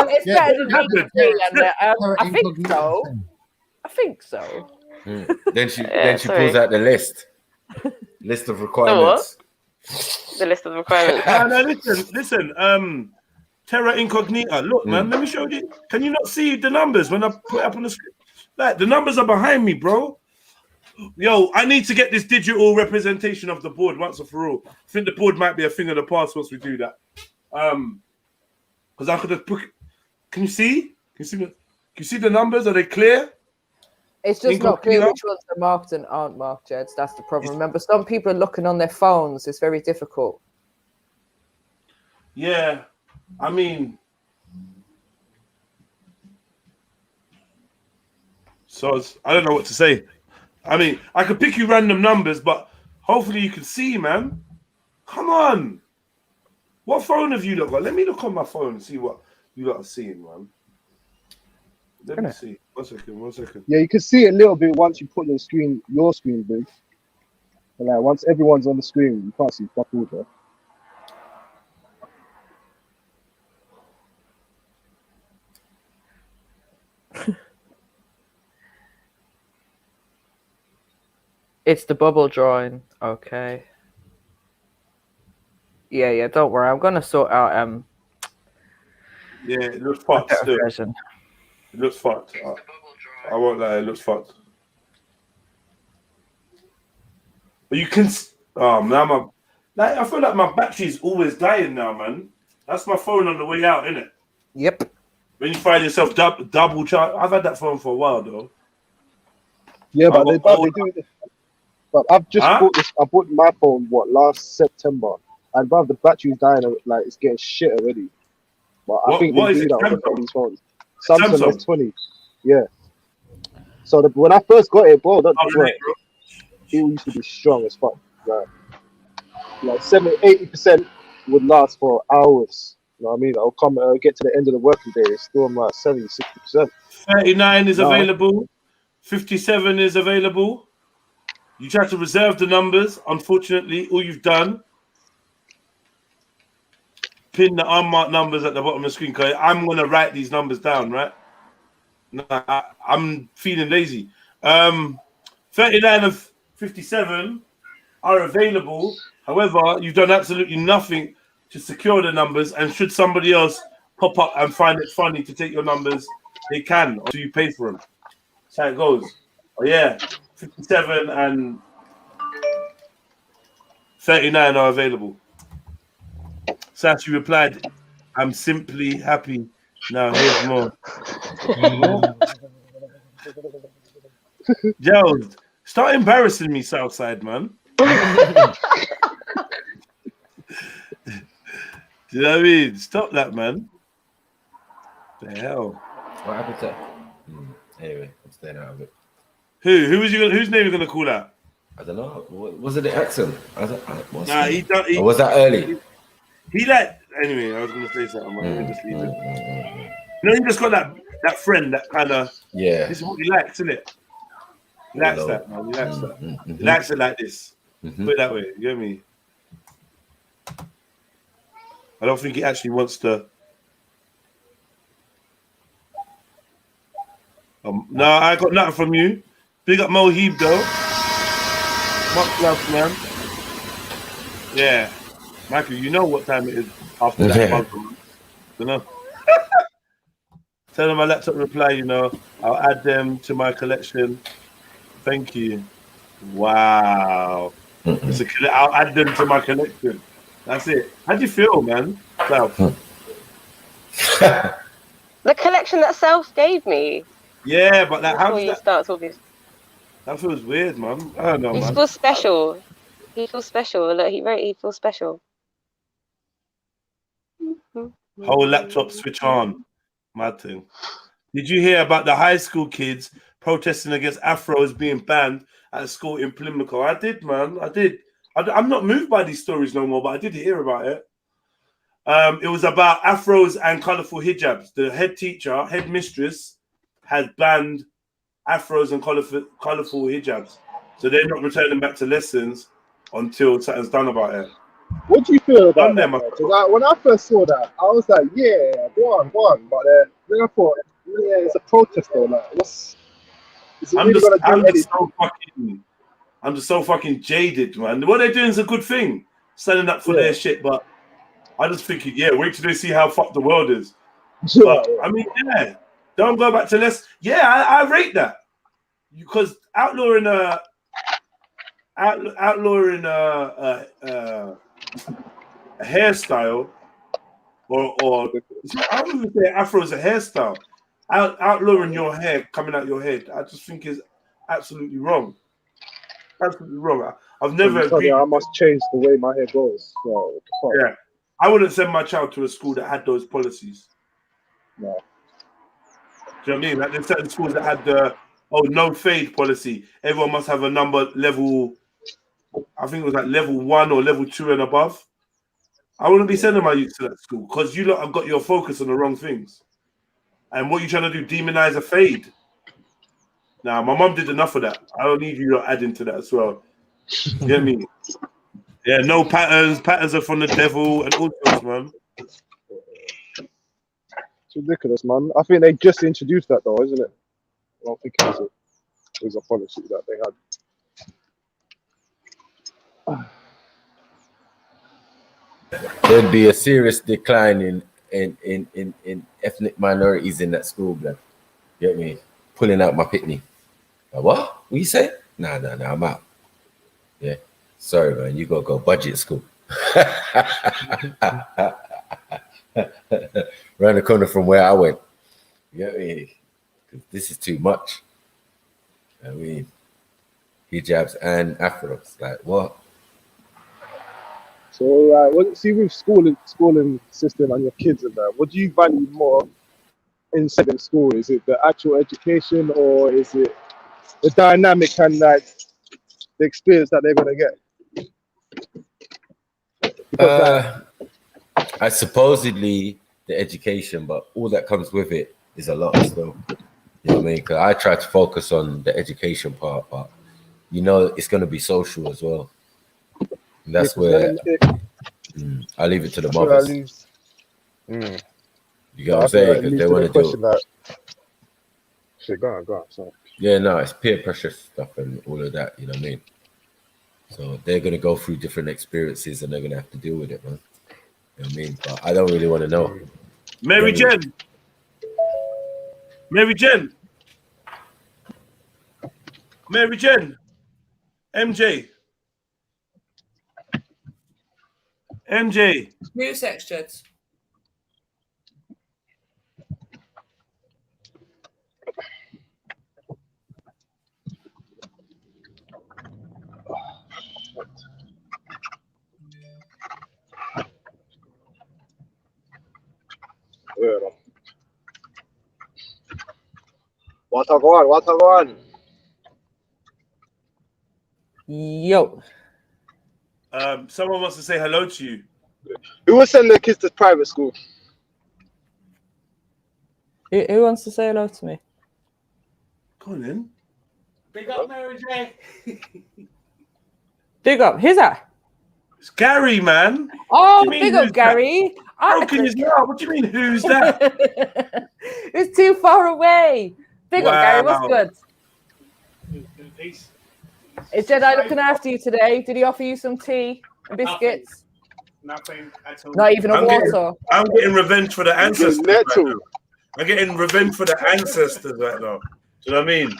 it's better than Happened. I think so. I think so. Then she pulls out the list of requirements. The list of requirements. No, listen. Terra Incognita. Look, man, let me show you. Can you not see the numbers when I put it up on the screen? Like, the numbers are behind me, bro. Yo, I need to get this digital representation of the board once and for all. I think the board might be a thing of the past once we do that. Because I could have put. Can you see? Can you see the numbers? Are they clear? It's just not clear which ones are marked and aren't marked, Jeds. That's the problem. Remember, some people are looking on their phones. It's very difficult. Yeah, I mean, so I don't know what to say. I mean, I could pick you random numbers, but hopefully you can see, man. Come on. What phone have you got? Let me look on my phone and see what you lot are seeing, man. Let me see. 1 second. Yeah, you can see it a little bit once you put your screen big. But like once everyone's on the screen, you can't see fuck all there. It's the bubble drawing. Okay. Yeah, don't worry. I'm gonna sort out Yeah, it looks fucked still. It looks fucked. I won't lie, it looks fucked. But you can now I feel like my battery's always dying now, man. That's my phone on the way out, innit? Yep. When you find yourself double charge, I've had that phone for a while though. Yeah, but they do it. But I've just bought this. I bought my phone last September, and bruv, the battery's dying. Like it's getting shit already. But I think they do that on these phones. Samsung S20. Yeah. So when I first got it, bro, it used to be strong as fuck. Like 70-80% would last for hours. You know what I mean? I'll come get to the end of the working day. It's still on like 70-60%. 39 is available. 57 is available. You try to reserve the numbers. Unfortunately, all you've done, pin the unmarked numbers at the bottom of the screen. Because I'm going to write these numbers down, right? No, I'm feeling lazy. 39 of 57 are available. However, you've done absolutely nothing to secure the numbers. And should somebody else pop up and find it funny to take your numbers, they can until you pay for them. That's how it goes. Oh yeah, 57 and 39 are available. Sashi replied, "I'm simply happy. Now here's more." Yo, start embarrassing me, Southside, man. Do you know what I mean? Stop that, man. The hell? What happened to? Anyway, I'm staying out of it. Who was you? Whose name are you gonna call out? I don't know. Was it the accent? Nah, he done. Or was that early? He like. Anyway, I was gonna say something. But just leave it. You know, you just got that friend that kind of. Yeah. This is what he likes, isn't it? He likes that, man. He likes that. He likes it like this. Put it that way. You get me? I don't think he actually wants to. No, I got nothing from you. Big up Mohib though. Much love, man. Yeah, Michael, you know what time it is after that month. You know. Tell them my laptop reply. You know, I'll add them to my collection. Thank you. Wow. I'll add them to my collection. That's it. How do you feel, man? The collection that Self gave me. Yeah, but like, how before you start talking. That feels weird, man. I don't know, He man. feels special. He feels special. Look, he wrote he feels special. Whole laptop switch on. Mad thing. Did you hear about the high school kids protesting against afros being banned at a school in Pimlico? I did, man. I did. I'm not moved by these stories no more, but I did hear about it. It was about afros and colourful hijabs. The head teacher, head mistress, has banned afros and colourful hijabs. So they're not returning back to lessons until something's done about it. What do you feel about that? Because when I first saw that, I was like, yeah, go on. But then I thought, yeah, it's a protest though. Like, is it really gonna do anything? I'm just so fucking jaded, man. What they're doing is a good thing, standing up for their shit. But I just think, wait till they see how fucked the world is. But, I mean, don't go back to less. Yeah, I rate that because outlawing a hairstyle or I don't even say afro is a hairstyle. Outlawing your hair coming out your head, I just think is absolutely wrong. Absolutely wrong. I've never agreed. I must change the way my hair goes. So, yeah, I wouldn't send my child to a school that had those policies. No. Do you know what I mean? Like there's certain schools that had the no fade policy. Everyone must have a number level. I think it was like level 1 or level 2 and above. I wouldn't be sending my youth to that school because you lot have got your focus on the wrong things. And what you're trying to do, demonize a fade. Now, my mum did enough of that. I don't need you lot adding to that as well. You get me? Yeah, no patterns. Patterns are from the devil and all sorts, man. It's ridiculous, man. I think they just introduced that though, isn't it? I don't think it was a policy that they had. There'd be a serious decline in ethnic minorities in that school, blood. You get me? Pulling out my pitney. Like, what you say? Nah, I'm out. Yeah. Sorry, man. You gotta go budget school. Around the corner from where I went. You get me? This is too much. I mean, hijabs and afros. Like, what? So, see, with schooling system and your kids and that, what do you value more inside in school? Is it the actual education, or is it the dynamic and like the experience that they're gonna get? I supposedly the education, but all that comes with it is a lot still. You know what I mean? Because I try to focus on the education part, but you know it's going to be social as well. And that's where I leave it to the mothers. You get what I'm saying? Because they want to do it. Shit, go on. Sorry. Yeah, no, it's peer pressure stuff and all of that. You know what I mean? So they're going to go through different experiences and they're going to have to deal with it, man. You know what I mean? But I don't really want to know. Mary Jen, Mary Jen. Mary Jen. MJ. MJ. New sex jets. What I go on? Yo. Someone wants to say hello to you. Who will send their kids to private school? Who wants to say hello to me? Go on then. Big up Mary J. Big up. Who's that? It's Gary, man. Oh, big up, Gary. Broken his mouth. What do you mean, who's that? It's too far away. Big up, Gary. What's good? Peace. Is Jedi looking after you today? Did he offer you some tea and biscuits? Nothing at all. Not even a water. I'm getting revenge for the ancestors. Right now. I'm getting revenge for the ancestors right now. Do you know what I mean?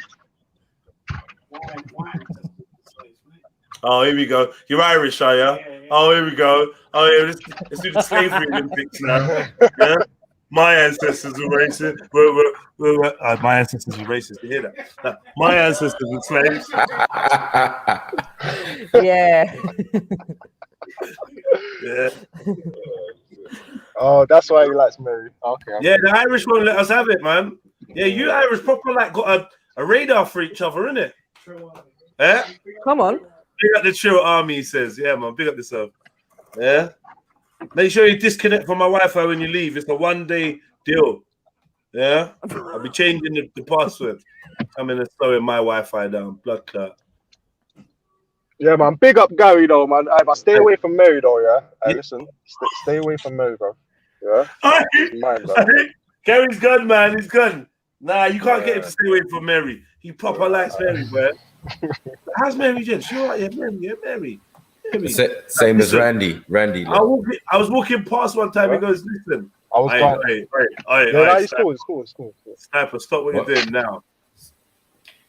Oh, here we go. You're Irish, are you? Oh, here we go. Oh, yeah, let's do the slavery Olympics now. Yeah? My ancestors were racist. My ancestors were racist. You hear that? No, my ancestors were slaves. Yeah. Yeah. Oh, that's why he likes Mary. Okay. Yeah, the Irish won't let us have it, man. Yeah, you Irish proper like got a radar for each other, innit? Yeah? Come on. Big up the Trill Army, he says. Yeah, man, big up yourself. Yeah? Make sure you disconnect from my Wi-Fi when you leave. It's a one-day deal. Yeah? I'll be changing the password. I'm in slowing my Wi-Fi down. Blood clot. Yeah, man. Big up Gary, though, man. But stay away from Mary, though, yeah? Hey, listen. Stay away from Mary, bro. Yeah? Mind, bro. Gary's gone, man. He's gone. Nah, you can't get him to stay away from Mary. He proper likes Mary, bro. How's Mary Jen? She all right? Yeah, Mary. Yeah, Mary. Same as Randy. Randy. I was walking past one time. He goes, "Listen, I was it's cool. Sniper, stop what you're doing now.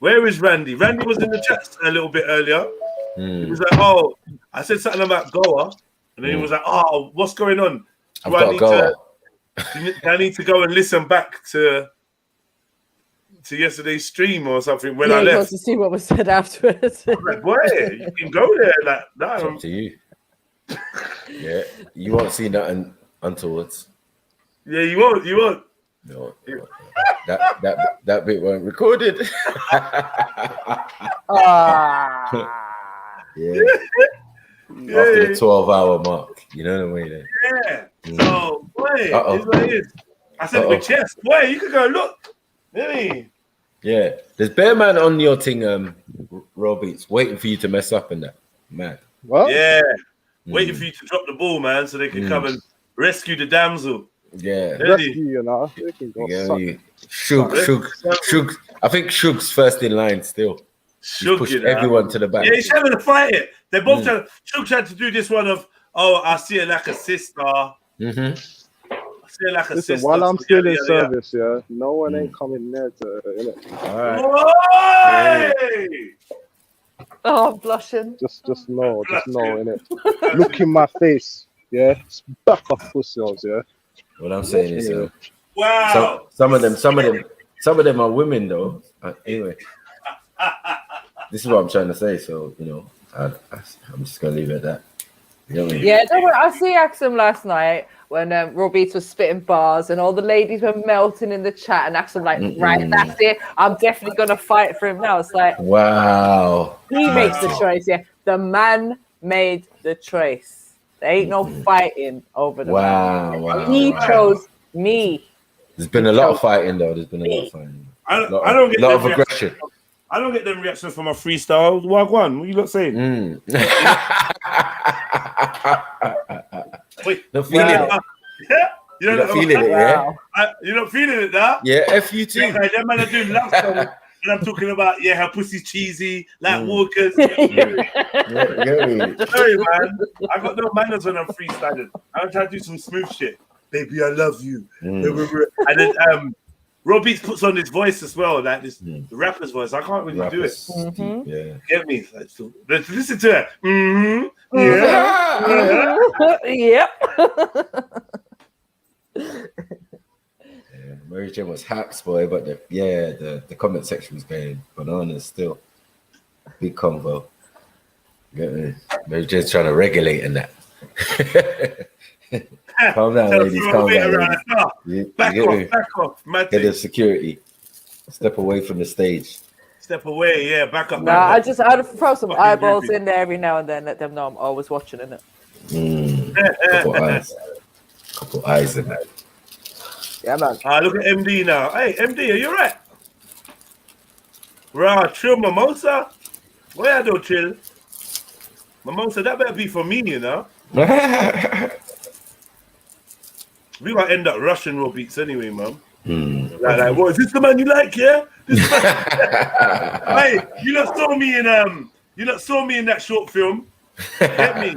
Where is Randy? Randy was in the chat a little bit earlier. He was like, "Oh, I said something about Goa," and then he was like, "Oh, what's going on? Do I need to go and listen back to yesterday's stream or something when I left." To see what was said afterwards. Like, boy, you can go there like that. It's up to you. Yeah, you won't see nothing untoward. Yeah, you won't. No, that bit weren't recorded. Yeah. After the 12-hour mark, you know what I mean? Yeah. So, boy, it's what it is. I said to my chest, boy, you could go look. Really? Yeah, there's Bear Man on your thing, Raw Beats, waiting for you to mess up in that. Mad. What? Yeah. Waiting for you to drop the ball, man, so they can come and rescue the damsel. Yeah. Rescue you now. Shug. I think Shug's first in line still. He's pushed everyone to the back. Yeah, he's having to fight it. They both Shug tried to do this one of, I see her like a sister. Like a listen, while I'm still in service, yeah, no one ain't coming there to. All right. Oh, I'm blushing. Just know, innit? Look in my face, yeah. Back off pussy-holes, yeah. What I'm saying is, wow. Some of them are women though. Anyway, this is what I'm trying to say. So I'm just gonna leave it at that. You know what I mean? Yeah, don't worry. I see Axum last night when Raw Beats was spitting bars and all the ladies were melting in the chat, and Axum like, right, that's it. I'm definitely gonna fight for him now. It's like, wow. He makes the choice. Yeah, the man made the choice. There ain't no fighting over the man. He chose me. There's been a lot of fighting though. There's been a lot of fighting. I don't get a lot of aggression. I don't get them reactions from my freestyle. Wagwan, what you lot saying? Wait, not feeling it. Yeah, you're not feeling it, yeah? You're not feeling it, now? Yeah, F you too. Yeah, them man are doing love songs, and I'm talking about, her pussy's cheesy, like Walker's. Sorry, man. I got no manners when I'm freestyling. I'm trying to do some smooth shit. Baby, I love you. And then Raw Beats puts on his voice as well, like this the rapper's voice. I can't really do it. Yeah. Get me? Let's listen to it. Mary Jane was haps, boy, but the comment section was going bananas still. Big convo. Get me? Mary Jane's trying to regulate in that. Calm down, ladies. Calm down, ladies. Back off. Get the security. Step away from the stage. Step away, yeah. Back up. Nah, I'd throw some eyeballs in there every now and then. Let them know I'm always watching, innit? Couple eyes in that. Yeah, man. Look at MD now. Hey, MD, are you right? Right, chill, Mimosa. Where I do chill? Mimosa, that better be for me, you know. We might end up rushing Raw Beats anyway, man. Like, what is this the man you like? Yeah. This man. Hey, you not saw me in that short film. Get me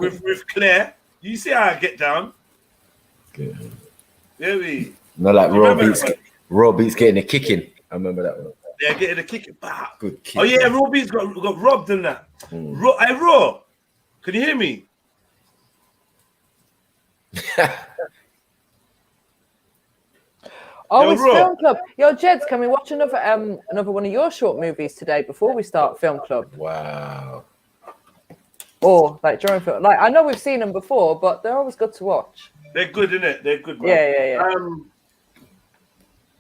with Claire. You see how I get down. Good. Yeah, we. Not like Raw Beats getting a kicking. I remember that one. Yeah, getting a kicking. Good kick. Oh yeah, Raw Beats got robbed in that. Raw. Can you hear me? It's Film Club. Yo, Jeds, can we watch another one of your short movies today before we start Film Club? Wow. Or like during film, like I know we've seen them before, but they're always good to watch. They're good, innit? They're good, man. Yeah.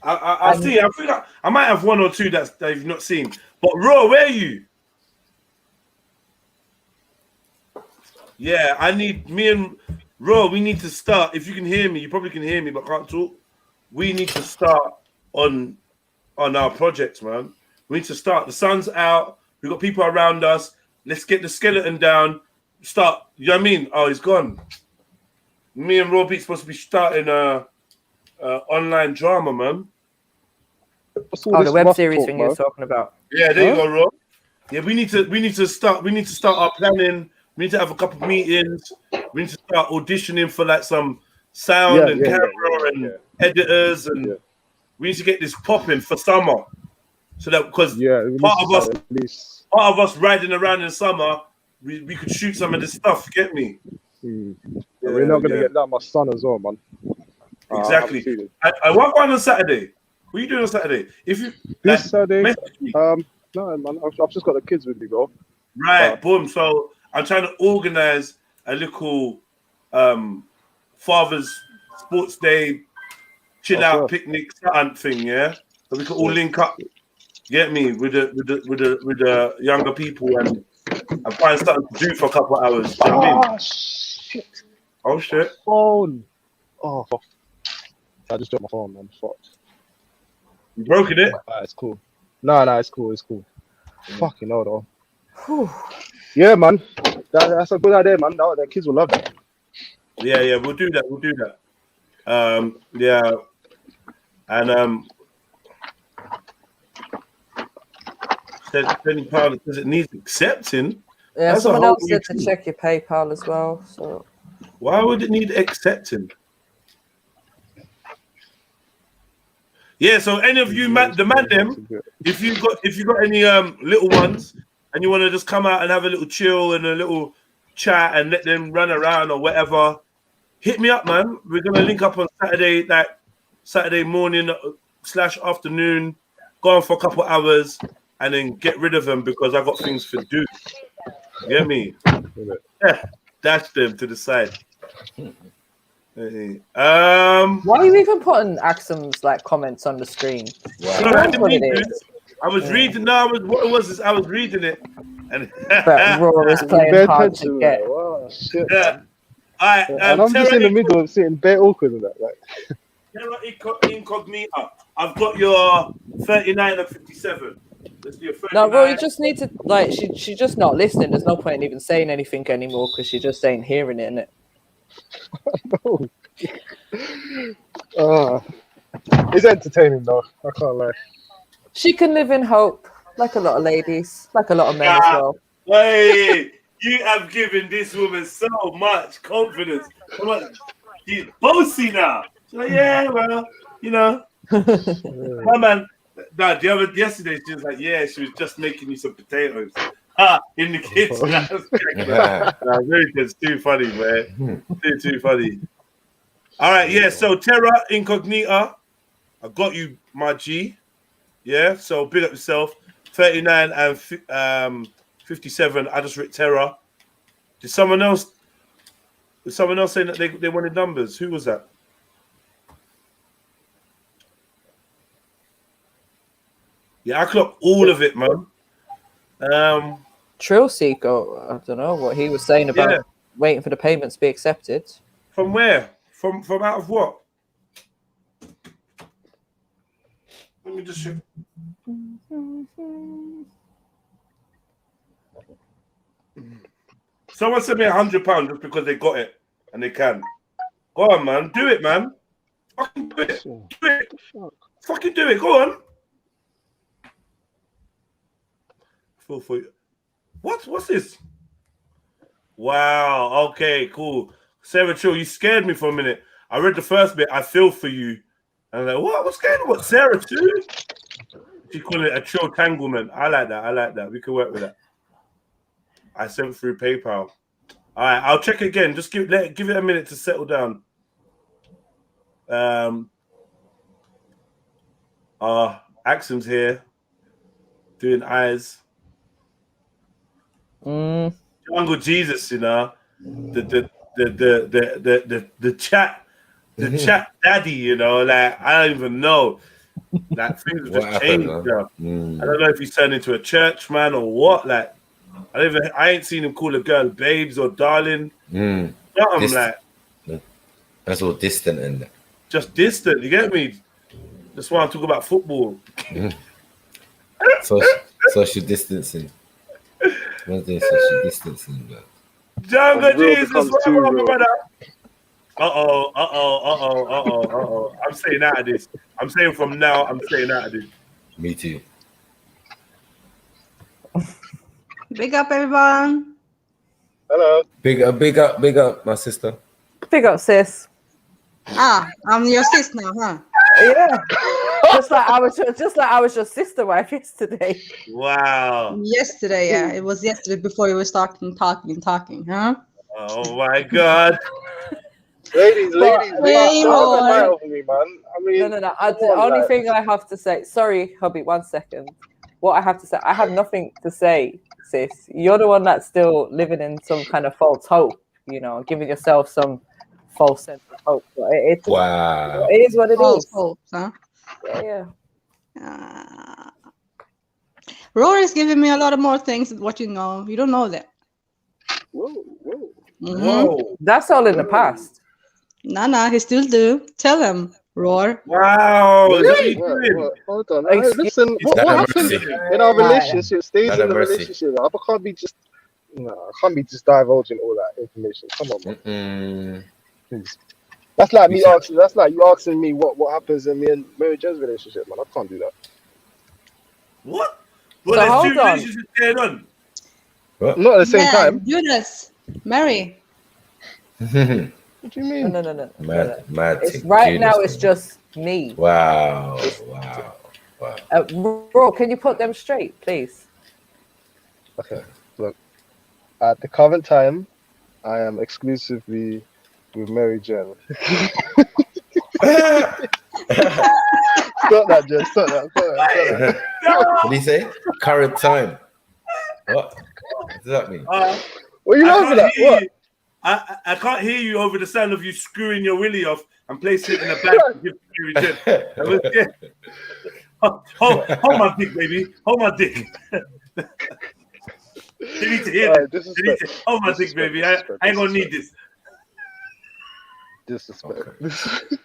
I'll see. I think I might have one or two that you've not seen. But Raw, where are you? Yeah, me and Raw, we need to start. If you can hear me, you probably can hear me, but can't talk. We need to start on our projects, man. We need to start. The sun's out. We've got people around us. Let's get the skeleton down. Start. You know what I mean? Oh, he's gone. Me and Raw Beats supposed to be starting a online drama, man. Oh, the web series thing you're talking about. Yeah, there you go, Raw. Yeah, we need to start our planning. We need to have a couple of meetings. We need to start auditioning for like some sound and camera and editors, and we need to get this popping for summer. So that because part of us riding around in summer, we could shoot some of this stuff. Get me? We're not gonna get that much sun as well, man. Exactly. I want one on Saturday. What are you doing on Saturday? If you this Saturday, no, man. I've just got the kids with me, bro. Right, boom. So I'm trying to organize a little Father's Sports Day chill out picnic thing, yeah. So we can all link up. Get me with the younger people and find something to do for a couple of hours. You know what I mean? Shit! Oh shit! Phone. Oh, fuck. I just dropped my phone, man. Fuck. You broken it? It's cool. No, it's cool. It's cool. Fucking hell, though. Yeah, man. That's a good idea, man. The kids will love that. Yeah, we'll do that. Yeah, and £20 because it needs accepting. Yeah, someone else said to check your PayPal as well. So why would it need accepting? Yeah, so any of you demand them. If you got any little ones and you want to just come out and have a little chill and a little chat and let them run around or whatever, hit me up, man. We're gonna link up on Saturday, like Saturday morning / afternoon, go on for a couple hours and then get rid of them because I got things to do. You get me? Yeah, dash them to the side. Why are you even putting Axum's like comments on the screen? I was reading. No, what it was is I was reading it, and Raw is playing hard to get. Wow, shit. Yeah. And I'm just in the middle of sitting bare awkward with that. Like. Terra Incognita. I've got your 39 and 57. No, Raw, you just need to like. She's just not listening. There's no point in even saying anything anymore because she just ain't hearing it, innit? No. It's entertaining though. I can't lie. She can live in hope, like a lot of ladies, like a lot of men as well. Hey, you have given this woman so much confidence. She's bossy now. She's like, yeah, well, you know, My man, no, yesterday she was like, yeah, she was just making me some potatoes. In the kitchen. It's too funny, man. Too funny. All right, yeah. So Terra Incognita, I got you, my G. Yeah. So big up yourself. 39 and 57. I just wrote Terra. Did someone else say that they wanted numbers? Who was that? Yeah, I clocked all of it, man. Trill Seeker, I don't know what he was saying about waiting for the payments to be accepted. From where? From out of what? Let me just show. Someone sent me £100 just because they got it and they can. Go on, man. Do it, man. Fucking do it. Do it. Fucking do it. Go on. Feel for you. What's this? Wow. Okay, cool. Sarah Trill, you scared me for a minute. I read the first bit. I feel for you. And I'm like, what? What's going on? What, Sarah too? She called it a Trill tanglement. I like that. I like that. We can work with that. I sent through PayPal. All right, I'll check again. Just give it a minute to settle down. Axum's here doing eyes. Jungle Jesus, you know, the chat daddy, you know, like I don't even know. Like things have just changed. I don't know if he's turned into a church man or what. Like I ain't seen him call a girl babes or darling. That's all distant and just distant. You get me? That's why I'm talking about football. Social distancing. What's this social distancing? Jungle Jesus, what up, brother? I'm staying out of this. I'm saying from now, I'm staying out of this. Me too. Big up, everyone. Hello. Big up, my sister. Big up, sis. I'm your sis now, huh? Yeah. just like I was your sister wife yesterday. Wow. Yesterday, yeah. It was yesterday before you were talking, huh? Oh my God. Ladies, don't fight over me, man. I mean, no. The only thing I have to say, sorry, hubby, 1 second. What I have to say, I have nothing to say, sis. You're the one that's still living in some kind of false hope, you know, giving yourself some false sense of hope. But wow. It is what it false is. Hope, huh? Yeah. Rory's giving me a lot of more things than what you know. You don't know that. Whoa. Whoa. That's all in the past. Nah, he still do. Tell him, Roar. Wow. Hold on. Listen, what happened in our relationship stays in the relationship. I can't be just divulging all that information. Come on, man. Please. That's like me asking. That's like you asking me what happens in me and Mary Jo's relationship, man. I can't do that. What? Well, so hold on. Going on. What? Not at the same time. Do this, Mary. What do you mean? No. Mad it's right now. It's just me. Wow. Ro, can you put them straight, please? Okay. Look, at the current time, I am exclusively with Mary Jo. Stop that, Jen. Stop that. What did he say? Current time. What does that mean? What are you laughing at? What? I can't hear you over the sound of you screwing your willy off and placing it in a bag to give to Mary Jo. Hold my dick, baby. Hold my dick. You need to hear that. Hold my dick, baby. I ain't gonna need this. Disrespect. Okay.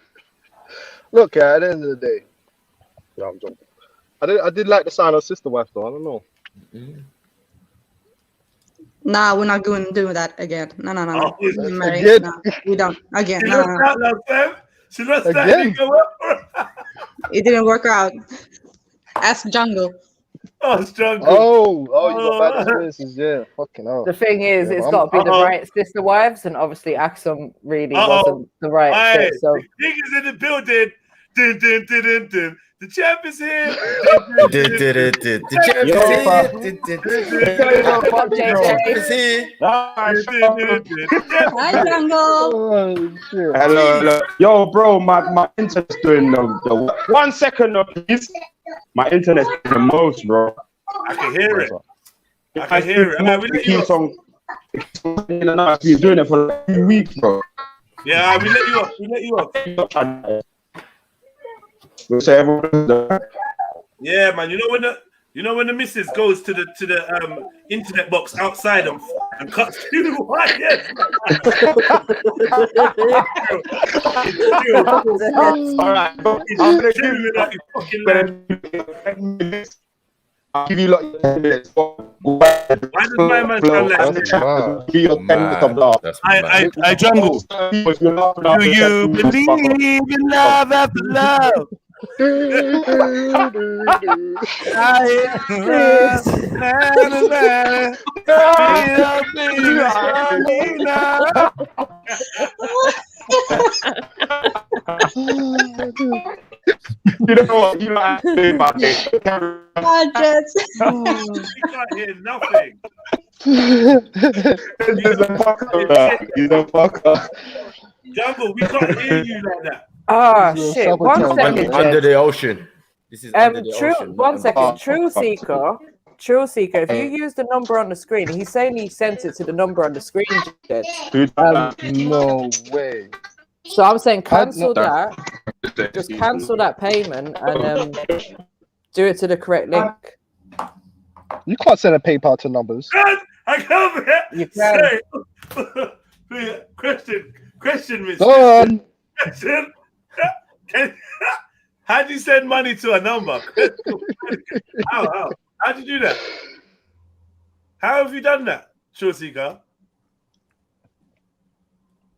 Look, at the end of the day, no, I'm joking. I did like the sound of Sister Wife, though. I don't know. Nah, we're not going to do that again. No. Mary, again? No, we don't. Again. She lost that. It didn't work out. Ask Jungle. Oh, Jungle. Oh, you got bad experiences, yeah. Fucking hell. The thing is, it's got to be the right sister wives, and obviously Axum really wasn't the right fit. So the king is in the building. The champ is here. The champ is here. Hi, Jungle. Hello. Yo, bro, my internet's doing the 1 second, please. My internet's doing the most, bro. I can hear it. I can hear it. It keeps on in and out. You're doing it for like 2 weeks, bro. Yeah, we let you off. We let you off. We'll say everyone. Yeah, man. You know when the missus goes to the internet box outside and cuts through the wires. All right, I'll give you like 10 minutes. Why does my man sound like I jungle. Do you believe in love after love? You don't know what you like to do about it. We can't hear nothing. He's a fucker. Jungle, we can't hear you like that. Ah, shit. 1 second. Under the ocean. This is under the ocean. 1 second. True Seeker, if you use the number on the screen, he's saying he sent it to the number on the screen. No way. So I'm saying cancel that. Just cancel that payment and do it to the correct link. You can't send a PayPal to numbers. I can't. You can. Question, Miss. Go on. Question. How do you send money to a number? How? How do you do that? How have you done that, Shortika?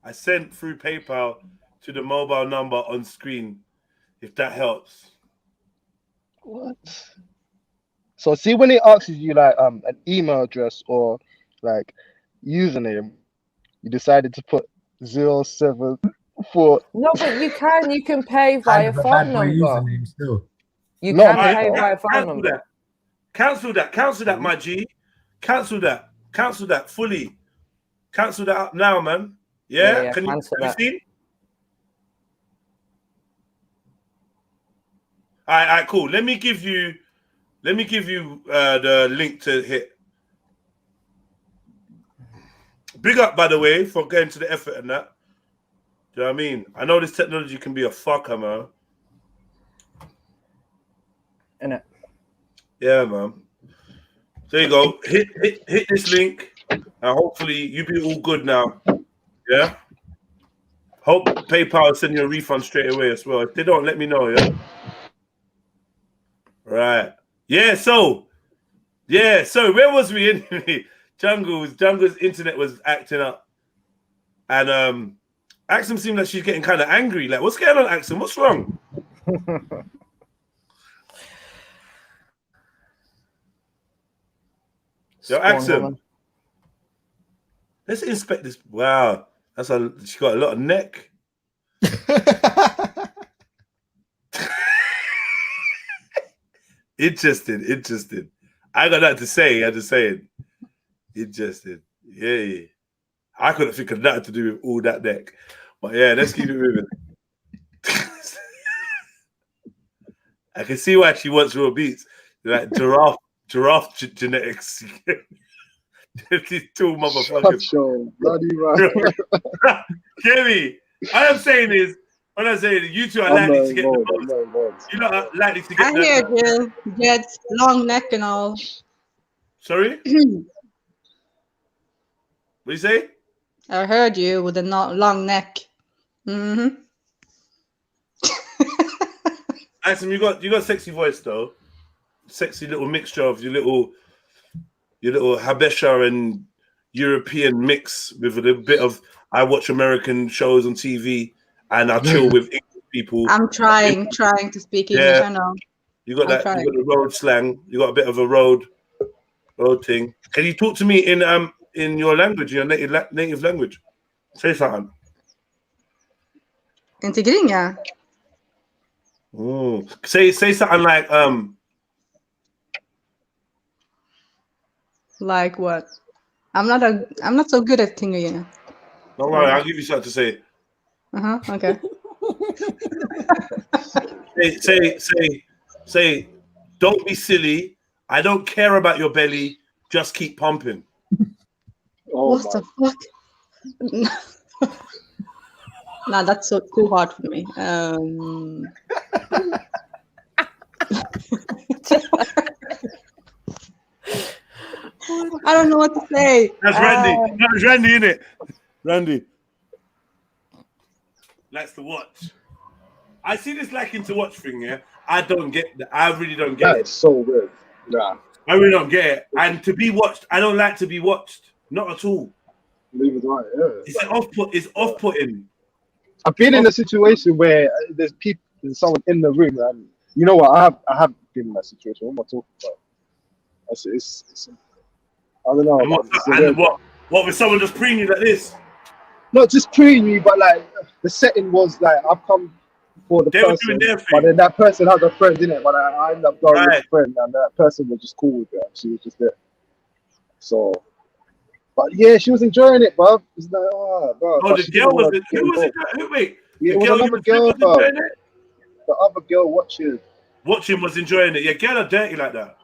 I sent through PayPal to the mobile number on screen, if that helps. What? So see when it asks you like an email address or like username, you decided to put 074. No, but you can pay via phone number. You No, can pay via phone number. Cancel that, my G. Cancel that fully. Cancel that up now, man. Yeah, can you see? All right, cool. Let me give you the link to hit. Big up, by the way, for going to the effort and that. Do you know what I mean? I know this technology can be a fucker, man. Innit? Yeah, man. There you go. Hit this link, and hopefully you be all good now. Yeah. Hope PayPal will send you a refund straight away as well. If they don't, let me know. Yeah. Right. Yeah. So where was we anyway? Jungle's internet was acting up, and Axum seemed like she's getting kind of angry. Like, what's going on, Axum? What's wrong? Yo, Axum. Let's inspect this. Wow, she got a lot of neck. Interesting. I got nothing to say. I just saying. Interesting. Yeah. I couldn't think of nothing to do with all that neck. But yeah, let's keep it moving. I can see why she wants raw beats. Like giraffe genetics. These two motherfuckers. Bloody right. Kimmy, all I'm saying is, you two are likely to get the most. You're not likely to get I hear you. Get long neck and all. Sorry? What you say? I heard you with a long neck. Mm-hmm. Axum, you got sexy voice though. Sexy little mixture of your little Habesha and European mix with a little bit of I watch American shows on TV and I chill with English people. I'm trying to speak English. I know. You got that. You got the road slang. You got a bit of a road thing. Can you talk to me in your language, your native language? Say something. In Tigrinja. Say something like what? I'm not so good at thinking. Don't worry, I'll give you something to say. Okay. Say, don't be silly. I don't care about your belly. Just keep pumping. What the fuck? Nah, that's too hard for me. I don't know what to say. That's Randy. That's Randy, innit? Randy likes to watch. I see this liking to watch thing, yeah. I don't get that. I really don't get it. That is so weird. Nah. I really don't get it. And to be watched, I don't like to be watched. Not at all. Leave it right. Yeah. It's off-putting. I've been in a situation where there's someone in the room, and you know what? I have been in that situation. What am I talking about? It's I don't know. And what with someone just preening you like this? Not just preening you, but like the setting was like I've come for the person, but then that person has a friend in it. But I ended up going with a friend, and that person was just cool with it. She was just there. So, but yeah, she was enjoying it, bruv. It's like, bro. Oh, the girl was it? Who was it? Wait, yeah, it was another girl, bro. The other girl watching was enjoying it. Yeah, girl are dirty like that.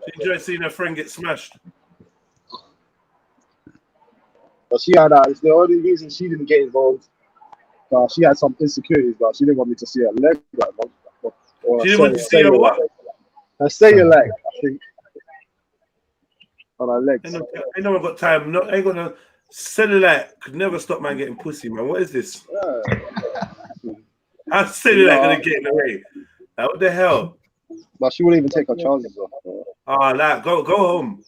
She enjoyed seeing her friend get smashed. But she had it's the only reason she didn't get involved. She had some insecurities, but she didn't want me to see her leg. She didn't want to see her what? Her cellulite, I think. On her legs. Ain't no one got time. No, ain't gonna cellulite could never stop man getting pussy, man. What is this? How's cellulite gonna get in the way? Like, what the hell? But she wouldn't even take her trousers off. Like, go home.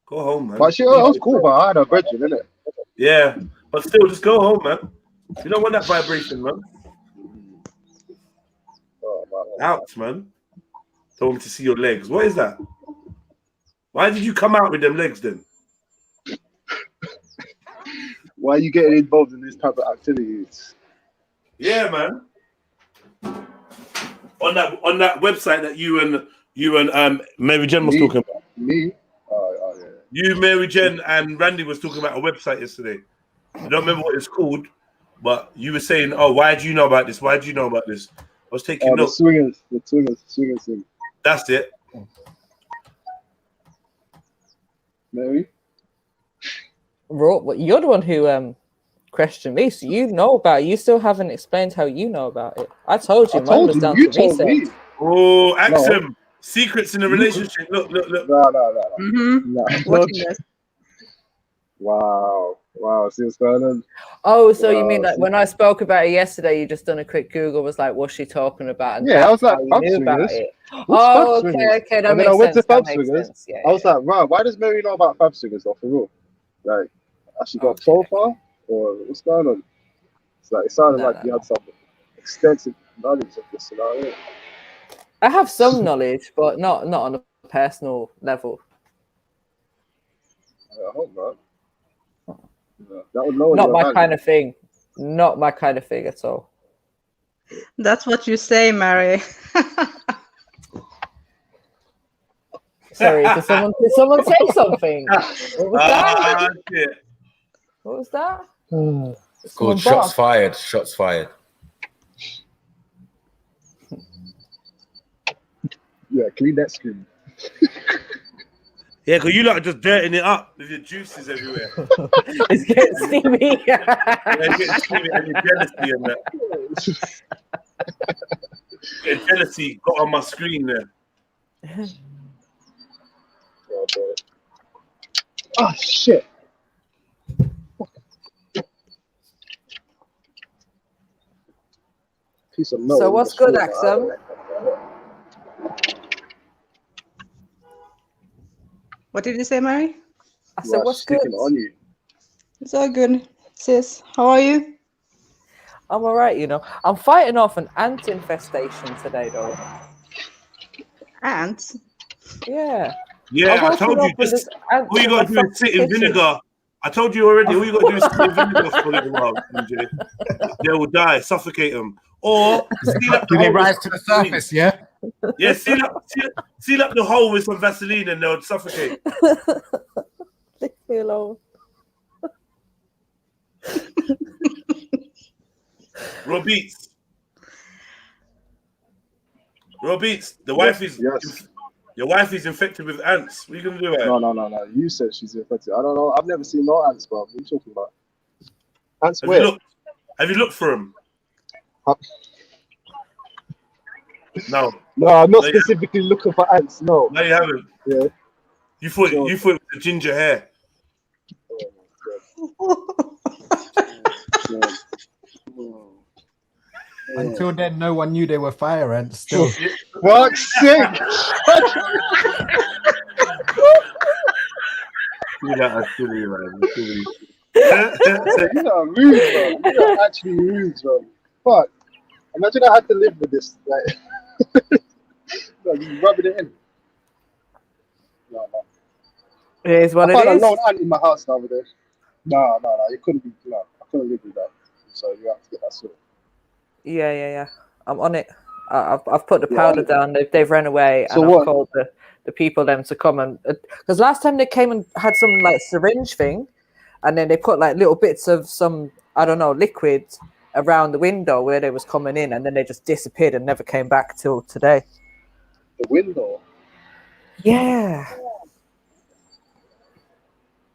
Go home, man. But she was cool, but I had her virgin, innit? Yeah, but still, just go home, man. You don't want that vibration, man. Out, man. Don't want me to see your legs. What is that? Why did you come out with them legs then? Why are you getting involved in this type of activities? Yeah, man. On that website that you and Mary Jen was talking about. Me? Yeah. You, Mary Jen, and Randy was talking about a website yesterday. I don't remember what it's called, but you were saying, "Oh, why do you know about this? Why do you know about this?" I was taking notes. The swingers thing. That's it. Mary? You're the one who questioned me, so you know about it. You still haven't explained how you know about it. I told you. Mine was down to research. Oh, ask him. Secrets in a relationship. Look. No. Wow. See what's going on? Oh, so you mean like when I spoke about it yesterday, you just done a quick Google, was like, what's she talking about? And yeah, I was like, knew about it. Oh, okay. That makes I went sense. to Fab Swingers. Yeah, I was like, wow, why does Mary know about Fab Swingers though, for real? Like, has she got so far? Or what's going on? It's like, it sounded like you had some extensive knowledge of this scenario. I have some knowledge, but not on a personal level. I hope not. Not my kind of thing. Not my kind of thing at all. That's what you say, Mary. Sorry, did someone say something? What was that? What was that? It's called shots fired. Shots fired. Yeah, clean that screen. Yeah, because you lot are just dirtying it up with your juices everywhere. It's getting steamy. It's getting steamy and your jealousy and that. Your jealousy got on my screen there. Oh, shit. Piece of milk. So what's good, Axum? What did you say, Mary? I said, what's good? On you. It's all good, sis. How are you? I'm all right, you know. I'm fighting off an ant infestation today, though. Ants? Yeah. Yeah, I told you. All you got to do is sit in vinegar I told you already. All you got to do is steal vinegar for a little while, MJ. They will die, suffocate them, or seal up the Do they hole rise with to the Vaseline. surface? Yeah. Yeah, seal up the hole with some Vaseline, and they'll suffocate. Leave me alone. Raw beats. Raw beats. The wife is your wife is infected with ants. What are you gonna do? No. You said she's infected. I don't know. I've never seen no ants, bro. What are you talking about? Ants Have where? Have you looked for them? No. No, I'm not specifically looking for ants. No. No, you haven't. Yeah. You thought it was the ginger hair. Until then, no one knew they were fire ants. Still. Fuck's sake! You know, I'm silly, man. I'm silly. You know, rude, bro. You know, actually rude, bro. Fuck. Imagine I had to live with this. Like, just rubbing it in. No. It is what I it found is. a lone ant in my house the other day. No. It couldn't be. No, I couldn't live with that. So you have to get that sorted. Yeah. I'm on it. I've put the powder down. They've run away, and So I've called the people them to come and because last time they came and had some like syringe thing, and then they put like little bits of some I don't know liquid around the window where they was coming in, and then they just disappeared and never came back till today. The window. Yeah.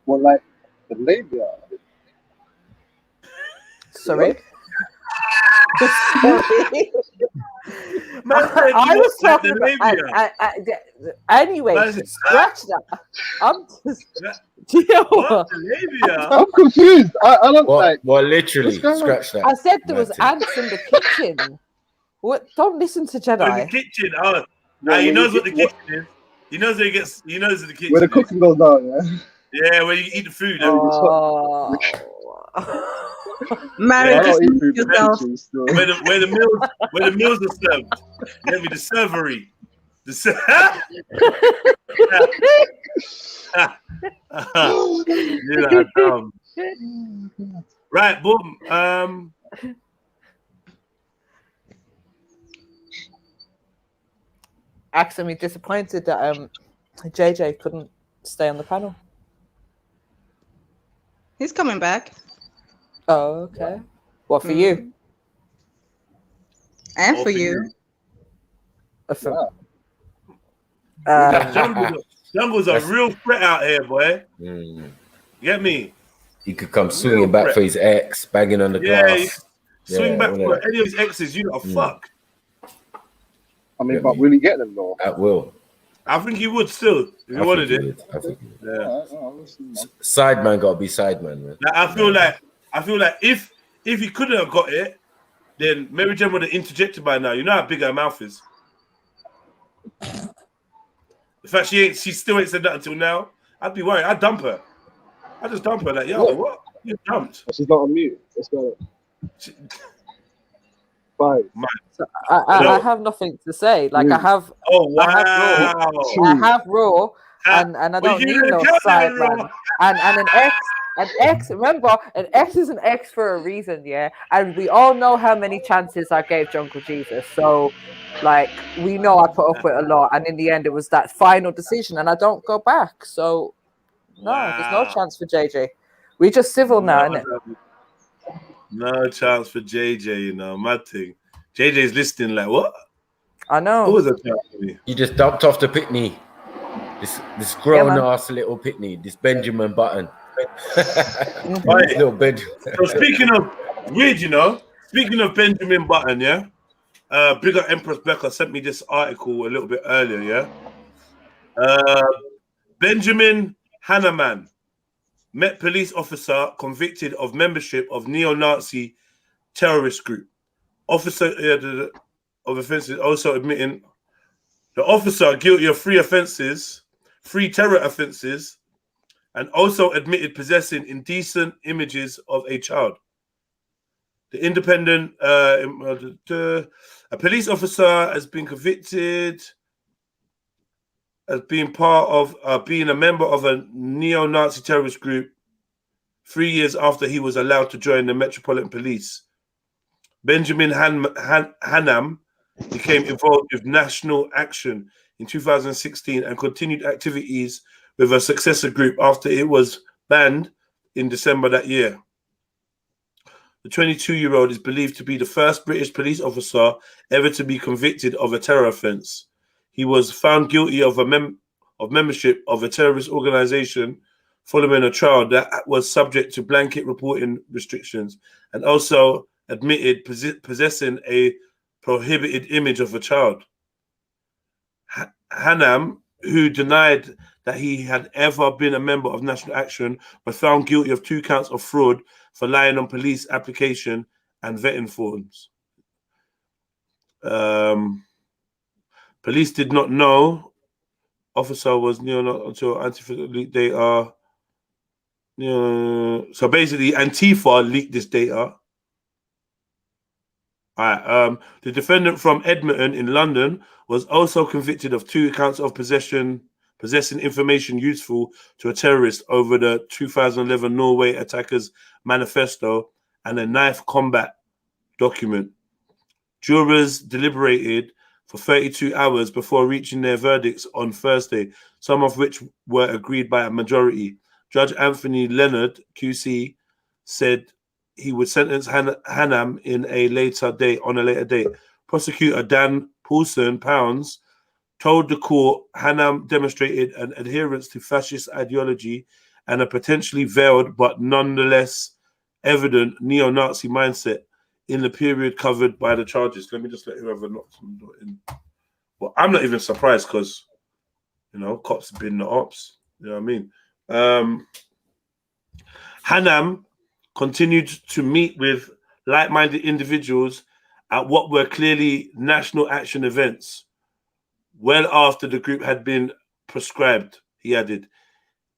Well, like the labia. Sorry. Man, I was like talking the about anyway. Scratch that. I'm I'm confused. I don't like. Well, literally, scratch that. I said there was ants in the kitchen. What? Don't listen to Jedi. In the kitchen. He knows what the kitchen is. He knows where he gets. He knows where the kitchen. Where the cooking goes down, yeah. Yeah, where you eat the food. Oh. Marriage is yourself. Where the meals are served. Let me the servery. You're not dumb. Right, boom. Actually, I'm disappointed that JJ couldn't stay on the panel. He's coming back. Oh, okay. What for you? And for you. Jungle's a real threat out here, boy. Get me? He could come swinging back for his ex, banging on the glass. Swing back for any of his exes. You know, fuck. I mean, but will he get them though? At will. I think he would still if he wanted it. I think he would. Yeah. Sideman got to be sideman, man. Like, I feel like if he couldn't have got it, then Mary Jane would have interjected by now. You know how big her mouth is. The fact she still ain't said that until now, I'd be worried. I'd dump her. I just dump her like, yo, what? You dumped. She's not on mute. Let's go. Fine. So I have nothing to say. Like I have. Oh wow! I have raw, and I don't need no sideman. And an ex. Remember, an ex is an ex for a reason, yeah. And we all know how many chances I gave Jungle Jesus. So, like, we know I put up with a lot, and in the end, it was that final decision, and I don't go back. So, no, there's no chance for JJ. We just civil now, innit? No chance for JJ, you know, mad thing. JJ's listening like, what? I know. Who was a chance for me? You just dumped off the Pitney. This grown ass little Pitney, this Benjamin Button. Right. Little Benjamin. So speaking of weird, you know, speaking of Benjamin Button, yeah. Big up Empress Becca sent me this article a little bit earlier, yeah. Benjamin Hanneman, Met police officer convicted of membership of neo-Nazi terrorist group. Officer of offences also admitting the officer guilty of 3 terror offences, and also admitted possessing indecent images of a child. The independent, a police officer has been convicted as being part of being a member of a neo-Nazi terrorist group 3 years after he was allowed to join the Metropolitan Police. Benjamin Hanam became involved with National Action in 2016 and continued activities with a successor group after it was banned in December that year. The 22-year-old is believed to be the first British police officer ever to be convicted of a terror offence. He was found guilty of membership of a terrorist organisation following a trial that was subject to blanket reporting restrictions, and also admitted possessing a prohibited image of a child. Hanam, who denied that he had ever been a member of National Action, was found guilty of 2 counts of fraud for lying on police application and vetting forms. Police did not know officer was neo until Antifa leaked data. So basically, Antifa leaked this data. All right. The defendant from Edmonton in London was also convicted of 2 counts of possessing information useful to a terrorist over the 2011 Norway attackers manifesto and a knife combat document. Jurors deliberated for 32 hours before reaching their verdicts on Thursday, some of which were agreed by a majority. Judge Anthony Leonard, QC, said he would sentence Hanam on a later date. Prosecutor Dan Paulson Pounds told the court Hanam demonstrated an adherence to fascist ideology and a potentially veiled but nonetheless evident neo-Nazi mindset in the period covered by the charges. Let me just let whoever knocks on the door in. Well, I'm not even surprised because, cops have been the ops. You know what I mean? Hanam continued to meet with like-minded individuals at what were clearly National Action events well after the group had been proscribed, he added.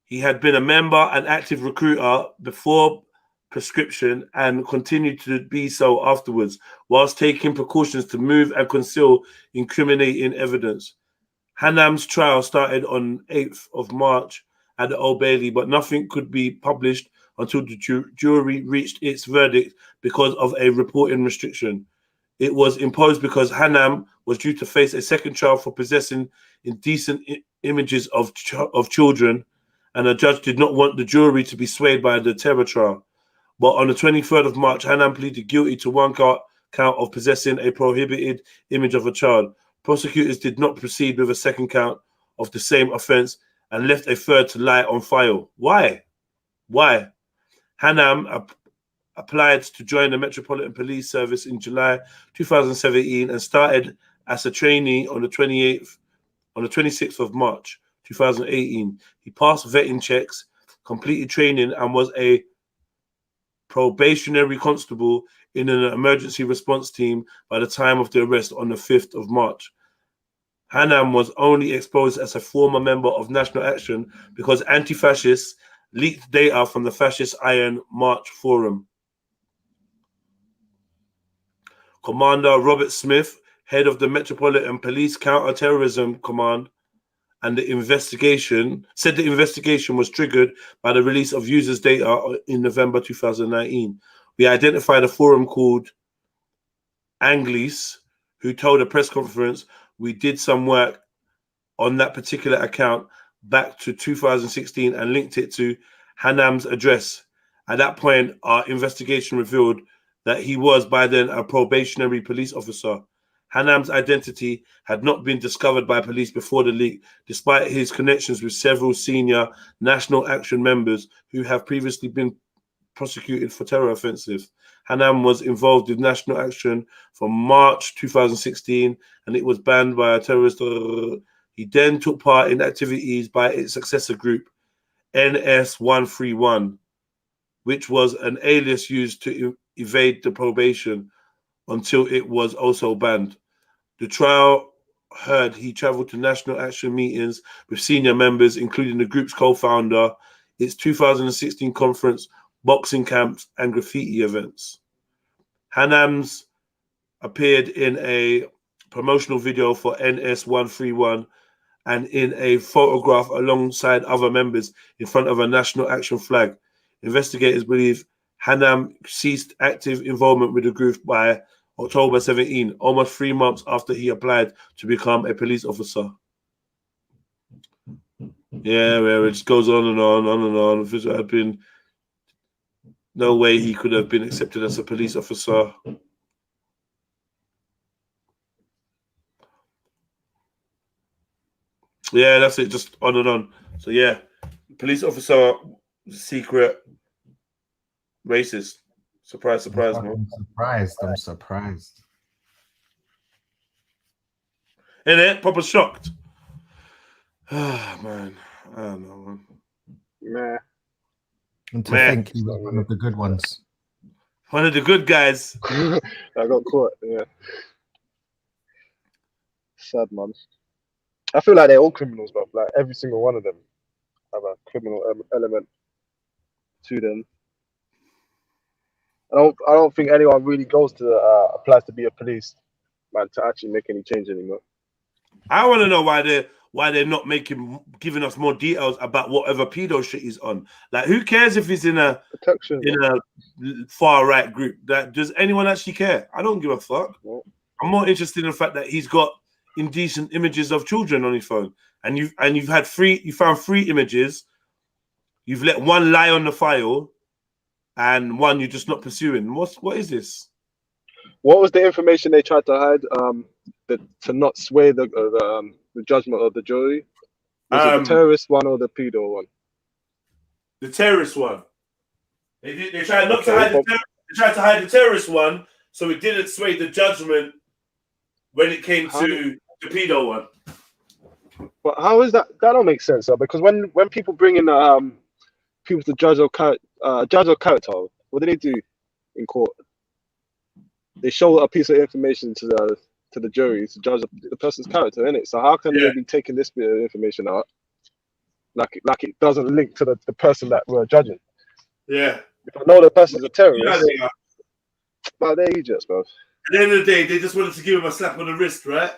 He had been a member and active recruiter before prescription and continued to be so afterwards, whilst taking precautions to move and conceal incriminating evidence. Hanam's trial started on 8th of March at the Old Bailey, but nothing could be published until the jury reached its verdict because of a reporting restriction. It was imposed because Hanam was due to face a second trial for possessing indecent images of children, and a judge did not want the jury to be swayed by the terror trial. But on the 23rd of March, Hanam pleaded guilty to 1 count of possessing a prohibited image of a child. Prosecutors did not proceed with a 2nd count of the same offence and left a 3rd to lie on file. Why? Hanam applied to join the Metropolitan Police Service in July 2017 and started as a trainee on the 26th of March 2018. He passed vetting checks, completed training, and was a probationary constable in an emergency response team by the time of the arrest on the 5th of March. Hanam was only exposed as a former member of National Action because anti-fascists leaked data from the Fascist Iron March Forum. Commander Robert Smith, head of the Metropolitan Police Counter-Terrorism Command, and the investigation was triggered by the release of users' data in November 2019. We identified a forum called Anglis, who told a press conference we did some work on that particular account back to 2016 and linked it to Hanam's address. At that point, our investigation revealed that he was by then a probationary police officer. Hanam's identity had not been discovered by police before the leak, despite his connections with several senior National Action members who have previously been prosecuted for terror offences. Hanam was involved with National Action from March 2016, and it was banned by a terrorist. He then took part in activities by its successor group, NS131, which was an alias used to evade the probation until it was also banned. The trial heard he traveled to National Action meetings with senior members, including the group's co-founder, its 2016 conference, boxing camps, and graffiti events. Hanam's appeared in a promotional video for NS131 and in a photograph alongside other members in front of a National Action flag. Investigators believe Hanam ceased active involvement with the group by October 17, almost 3 months after he applied to become a police officer. Yeah, well, it just goes on and on and on. If there had been no way he could have been accepted as a police officer. Yeah, that's it. Just on and on. So yeah, police officer, secret, racist. Surprise, surprise, man. I'm surprised. Isn't it? Proper shocked. Ah, man. I don't know, man. Nah. And to think he was one of the good ones. One of the good guys. I got caught, yeah. Sad, man. I feel like they're all criminals, but like every single one of them have a criminal element to them. I don't think anyone really goes to applies to be a police man to actually make any change anymore. I want to know why they're not giving us more details about whatever pedo shit he's on. Like, who cares if he's in a far right group? Does anyone actually care? I don't give a fuck. No. I'm more interested in the fact that he's got indecent images of children on his phone, and you found 3 images. You've let one lie on the file, and one you're just not pursuing. What is this? What was the information they tried to hide? To not sway the judgment of the jury. Was it the terrorist one or the pedo one? The terrorist one. They tried not to hide. They tried to hide the terrorist one, so it didn't sway the judgment when it came to the pedo one. But how is that? That don't make sense, though, because when people bring in people to judge or character, what do they do in court? They show a piece of information to the jury to judge the person's character, innit? So how can they be taking this bit of information out like it doesn't link to the person that we're judging? Yeah. If I know the person's a terrorist, well, they're idiots, bro. At the end of the day, they just wanted to give him a slap on the wrist, right?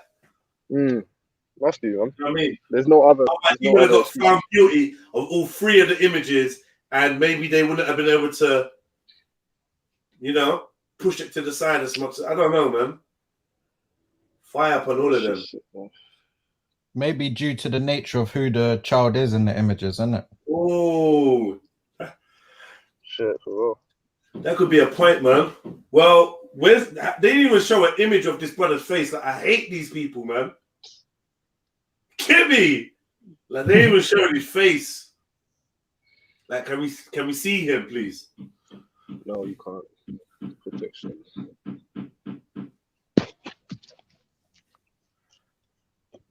Must be, man. You know what I mean? There's no other. He would have got found guilty of all 3 of the images, and maybe they wouldn't have been able to, push it to the side as much. I don't know, man. Fire up on all of them. Maybe due to the nature of who the child is in the images, isn't it? Oh, shit, for real. That could be a point, man. Well, they didn't even show an image of this brother's face. Like, I hate these people, man. Kimmy, like, they didn't even show his face. Like, can we see him, please? No, you can't. Protection.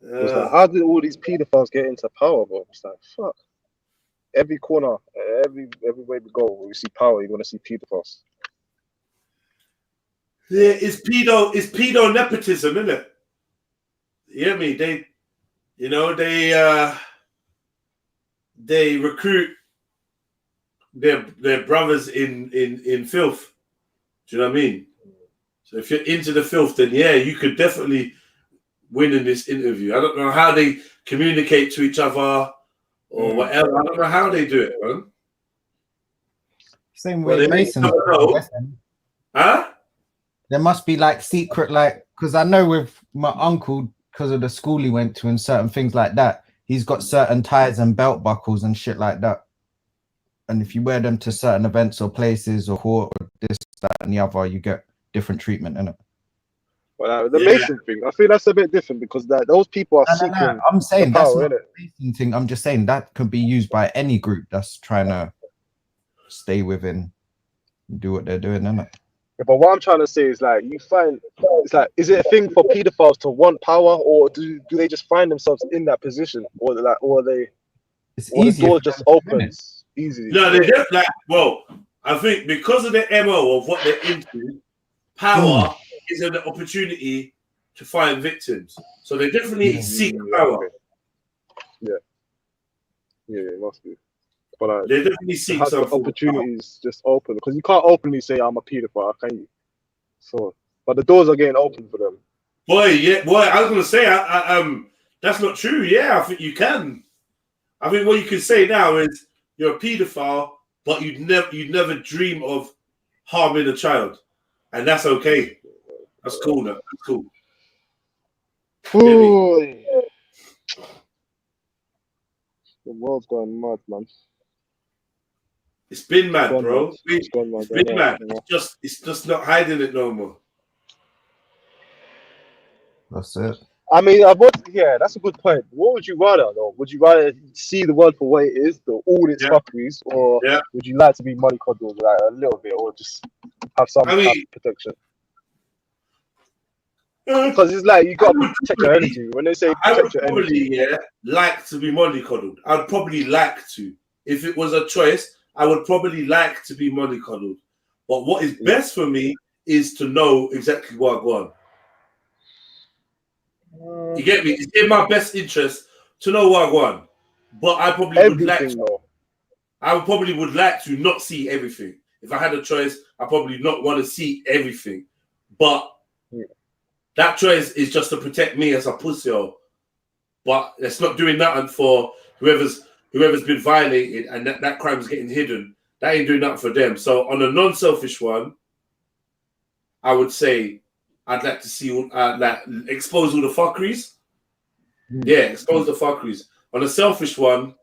Like, how did all these pedophiles get into power, bro? It's like, fuck. Every corner, every way we go, we see power. You're gonna see pedophiles. Yeah, it's pedo nepotism, isn't it? You hear me? They recruit their brothers in filth. Do you know what I mean? So if you're into the filth, then yeah, you could definitely win in this interview. I don't know how they communicate to each other or whatever. I don't know how they do it, man. Same way Mason. Huh? There must be like secret, because I know with my uncle, because of the school he went to and certain things like that, he's got certain ties and belt buckles and shit like that. And if you wear them to certain events or places or court or this, that, and the other, you get different treatment, innit? Well, the Mason thing, I feel that's a bit different because those people are seeking. No. I'm saying the power, that's not the Mason thing. I'm just saying that could be used by any group that's trying to stay within, do what they're doing, innit? Yeah, but what I'm trying to say is like it's like, is it a thing for pedophiles to want power, or do they just find themselves in that position, or it's easy. The door just opens easily. No, they just I think because of the MO of what they're into, power is an opportunity to find victims. So they definitely seek power. Yeah, it must be. But they definitely seek some opportunities just open, because you can't openly say I'm a pedophile, can you? So, but the doors are getting open for them. I was gonna say, that's not true. Yeah, I think you can. I think what you can say now is you're a pedophile, but you'd never dream of harming a child, and that's okay. That's cool. That's cool. Ooh. The world's going mad, man. It's been mad, bro. It's gone mad. It's been mad. It's just not hiding it no more. That's it. I mean, that's a good point. What would you rather, though? Would you rather see the world for what it is, all its fuckeries, or would you like to be mollycoddled like a little bit, or just have some type of protection? Because it's like you got to protect your energy. When they say protect your energy, like to be mollycoddled. I'd probably like to. If it was a choice, I would probably like to be mollycoddled. But what is best for me is to know exactly what I want. You get me? It's in my best interest to know what I want. But I probably would like to. I probably would like to not see everything. If I had a choice, I probably not want to see everything. But that choice is just to protect me as a pussy. But it's not doing nothing for whoever's been violated and that crime is getting hidden. That ain't doing nothing for them. So on a non-selfish one, I would say I'd like to see like expose all the fuckeries. Yeah, expose the fuckeries. On a selfish one,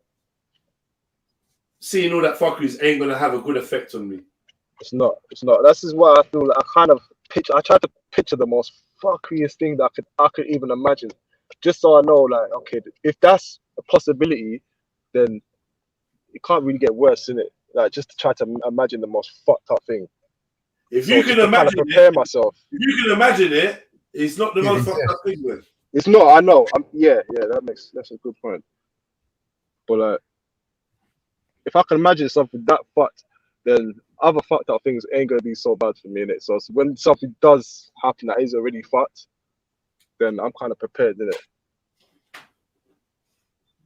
seeing all that fuckeries ain't gonna have a good effect on me. It's not. This is why I feel like I try to picture the most fuckeriest thing that I could even imagine, just so I know, like, okay, if that's a possibility, then it can't really get worse, innit? Like, just to try to imagine the most fucked up thing. If you can imagine it, prepare myself. If you can imagine it, it's not the most fucked up thing, man. It's not. I know. That's a good point. But like, if I can imagine something that fucked, then other fucked up things ain't gonna be so bad for me, innit? So when something does happen that is already fucked, then I'm kind of prepared, innit?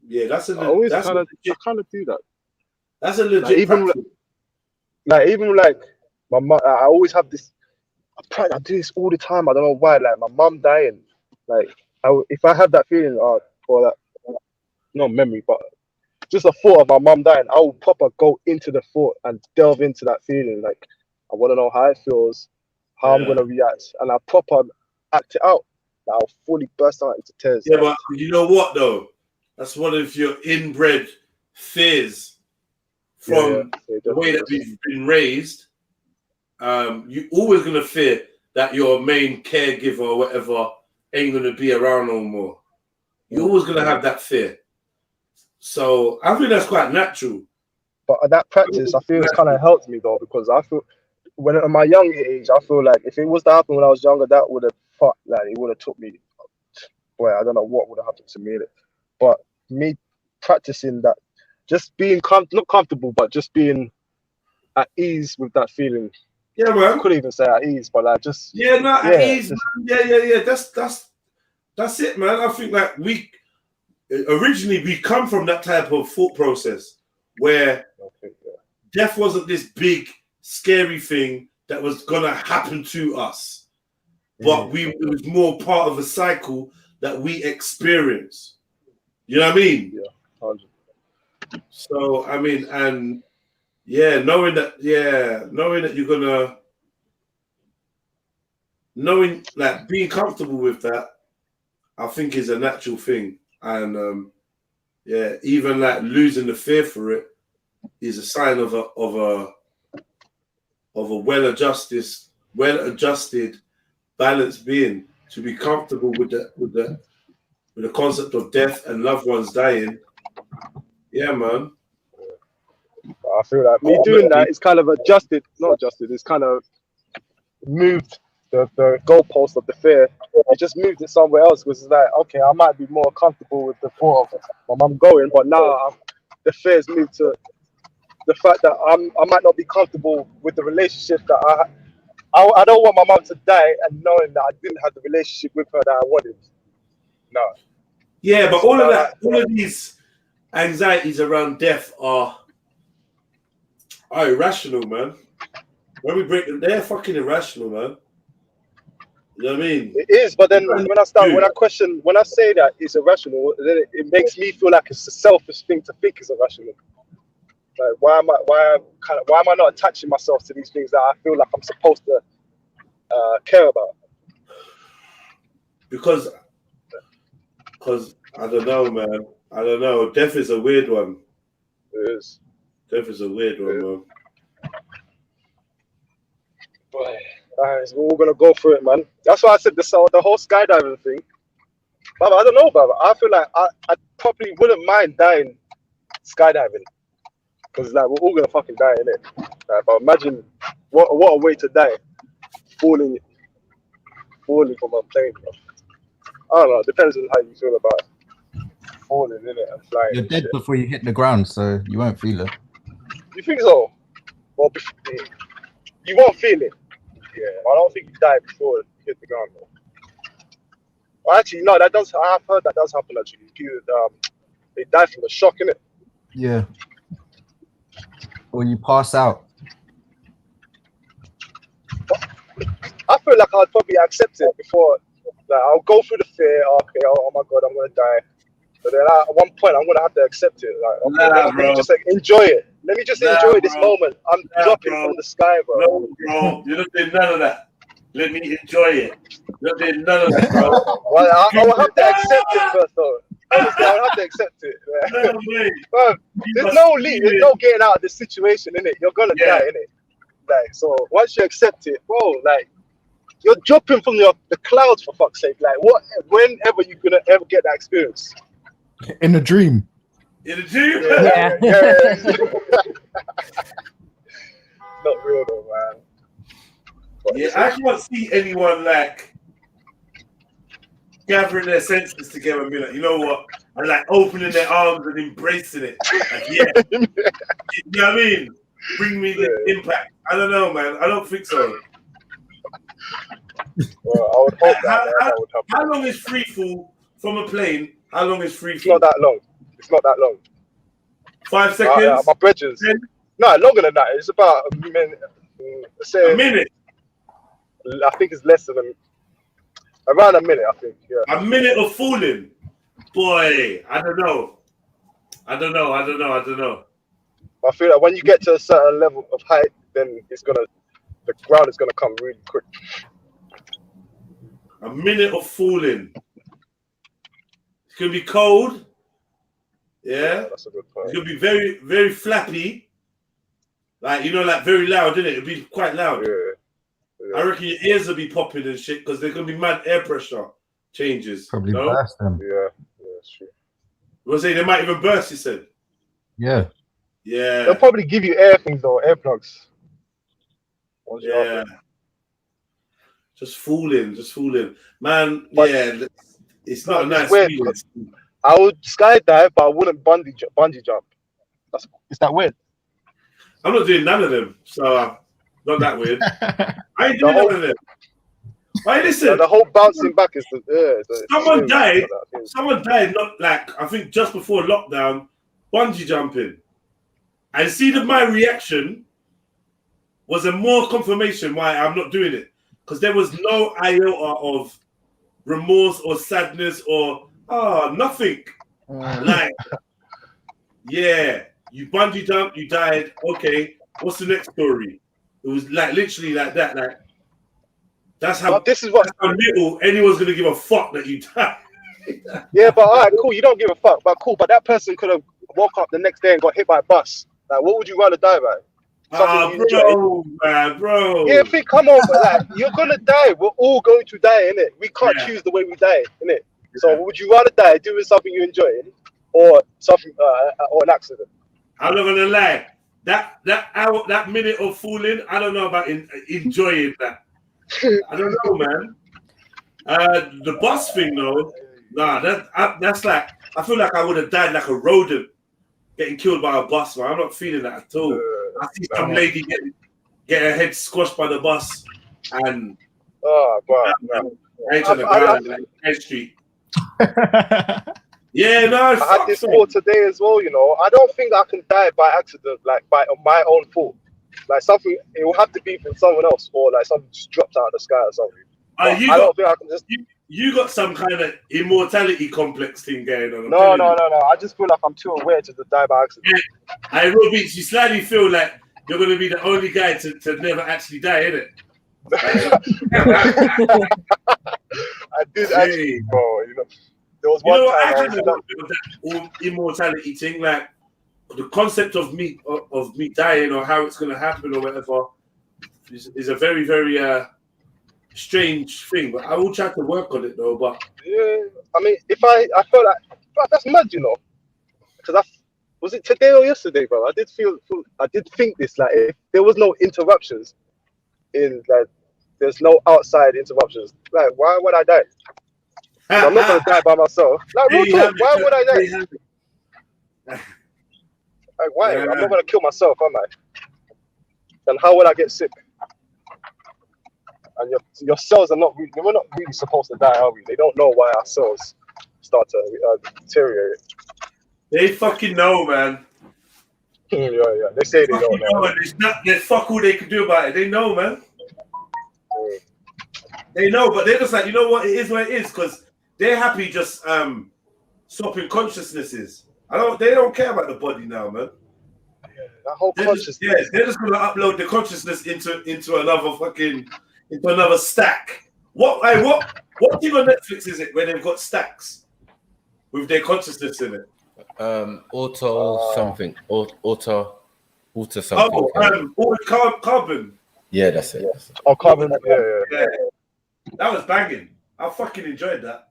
Yeah, that's a. I always kind of do that. That's a legit. Even like my mom, I always have this. I do this all the time. I don't know why. Like my mom dying, like if I have that feeling or that, not memory, but just a thought of my mom dying, I will proper go into the thought and delve into that feeling. Like I want to know how it feels, how I'm gonna react, and I proper act it out. Like, I'll fully burst out into tears. Yeah, but you know what though? That's one of your inbred fears from the way that we've been raised. You're always gonna fear that your main caregiver or whatever ain't gonna be around no more. You're always gonna have that fear. So I think that's quite natural. But that practice, I feel it's kind of helped me though, because I feel when at my young age, I feel like if it was to happen when I was younger, that would have it would have took me. Boy, I don't know what would have happened to me. But me practicing that, just being not comfortable, but just being at ease with that feeling. Yeah, man. I couldn't even say at ease, but like just at ease, man. Yeah. That's it, man. I think like we come from that type of thought process where death wasn't this big, scary thing that was gonna happen to us, but it was more part of a cycle that we experience. You know what I mean? Yeah, 100%. So I mean, and knowing that you're gonna, like being comfortable with that, I think is a natural thing. And even like losing the fear for it is a sign of a well-adjusted, balanced being. To be comfortable with the concept of death and loved ones dying. Yeah, man. I feel like me doing that is kind of it's kind of moved the goalpost of the fear. It just moved it somewhere else, because it's like, okay, I might be more comfortable with the thought of my mum going, but now the fear's moved to the fact that I might not be comfortable with the relationship that I don't want my mum to die and knowing that I didn't have the relationship with her that I wanted. No. Yeah, but all of these anxieties around death are irrational, man. When we break them, they're fucking irrational, man. You know what I mean? It is, but then when I say that it's irrational, then it makes me feel like it's a selfish thing to think is irrational. Like, why am I not attaching myself to these things that I feel like I'm supposed to care about? Because I don't know, man. I don't know. Death is a weird one. It is. Death is a weird one, man. Alright, we're all gonna go through it, man. That's why I said the whole skydiving thing. But I don't know, brother. I feel like I probably wouldn't mind dying skydiving, because like we're all gonna fucking die, innit? Like, but imagine what a way to die, falling from a plane, bro. I don't know. It depends on how you feel about falling, innit, and flying. You're dead before you hit the ground, so you won't feel it. You think so? Well, you won't feel it. Yeah, I don't think you die before you hit the ground, though. Well, actually, no, that does. I've heard that does happen. Actually, people they die from the shock, innit? Yeah. Or you pass out. I feel like I'd probably accept it before. Like, I'll go through the fear. Okay, oh my god, I'm gonna die. But then at one point, I'm gonna have to accept it. Like, okay, let me just like enjoy it. Let me just enjoy this moment. I'm dropping from the sky, bro. No, bro, you don't do none of that. Let me enjoy it. You don't do none of that, bro. Well, I will have to accept it first, though. Honestly, I'll have to accept it. No way. Bro, there's no getting out of this situation, innit? You're gonna die, innit? Like, so once you accept it, bro, like, you're dropping from the clouds, for fuck's sake. Like, whenever you're gonna ever get that experience? In a dream. In a dream? Yeah. Not real though, man. But yeah, I can't see anyone like gathering their senses together and be like, you know what? And like opening their arms and embracing it. Like, yeah. You know what I mean? Bring me the impact. I don't know, man. I don't think so. Well, I would hope that would happen. How long is free fall from a plane? How long is free It's fall? not that long. It's not that long. 5 seconds? My brethren. No, longer than that. It's about a minute. Say, a minute? I think it's less than around a minute, I think. Yeah. A minute of falling? Boy, I don't know. I don't know. I feel like when you get to a certain level of height, then the ground is gonna come really quick. A minute of falling. It's gonna be cold. Yeah. That's a good point. It's gonna be very, very flappy. Like, you know, like very loud, isn't it? It'll be quite loud. Yeah. I reckon your ears will be popping and shit because there's gonna be mad air pressure changes. Probably burst them. Yeah, that's true. Was they might even burst, you said? Yeah. Yeah. They'll probably give you air things though, ear plugs. Yeah. Just fooling. Man, but yeah, it's not a nice feeling. I would skydive, but I wouldn't bungee jump. Is that weird? I'm not doing none of them, so not that weird. I ain't doing none of them. Hey, listen. The whole bouncing back is someone died. Someone died. Not like I think just before lockdown, bungee jumping. And see that my reaction was a more confirmation why I'm not doing it, because there was no iota of remorse or sadness or nothing. Like, yeah, you bungee jumped, you died. Okay, what's the next story? It was like literally like that. Like, that's how. But this is what how little anyone's gonna give a fuck that you died. Yeah, but all right, cool. You don't give a fuck, but cool. But that person could have woke up the next day and got hit by a bus. Like, what would you rather die by? Bro. Yeah, come on, but like, you're gonna die. We're all going to die, innit? We can't choose the way we die, innit? So, would you rather die doing something you enjoy, or something, or an accident? I'm not gonna lie. That minute of fooling, I don't know about enjoying that. I don't know, man. The bus thing, though, that's like, I feel like I would have died like a rodent getting killed by a bus, man. I'm not feeling that at all. I see some lady get her head squashed by the bus and right on the ground, like High Street. Yeah, no, I had this thought today as well, you know. I don't think I can die by accident, like by my own fault. Like something, it will have to be from someone else, or like something just drops out of the sky or something. I don't think I can just. You got some kind of immortality complex thing going on. No. I just feel like I'm too aware to die by accident. Yeah. I will be. You slightly feel like you're going to be the only guy to never actually die, innit? I did actually, bro. You know, there was one time I kind of want that immortality thing, like the concept of me dying or how it's going to happen or whatever is a very, very strange thing. But I will try to work on it though. But yeah, I mean, I felt like that's mad, you know, because was it today or yesterday, bro? I did think this, like, if there was no interruptions in, like, there's no outside interruptions, like, why would I die? I'm not gonna die by myself. Like, real talk, why would I die? Like, why? I'm not gonna kill myself, am I? Then how would I get sick? And your cells are not really, we're not really supposed to die, are we? They don't know why our cells start to deteriorate. They fucking know, man. Yeah. They say they don't know. There's fuck all they can do about it. They know, man. They know, but they're just like, you know what? It is what it is, because they're happy just swapping consciousnesses. They don't care about the body now, man. Yeah, that whole consciousness. They're just gonna upload the consciousness into another stack. What thing on Netflix is it where they've got stacks with their consciousness in it? Auto something. Auto something. Carbon. Yeah, that's it. Oh, Carbon. Yeah. That was banging. I fucking enjoyed that.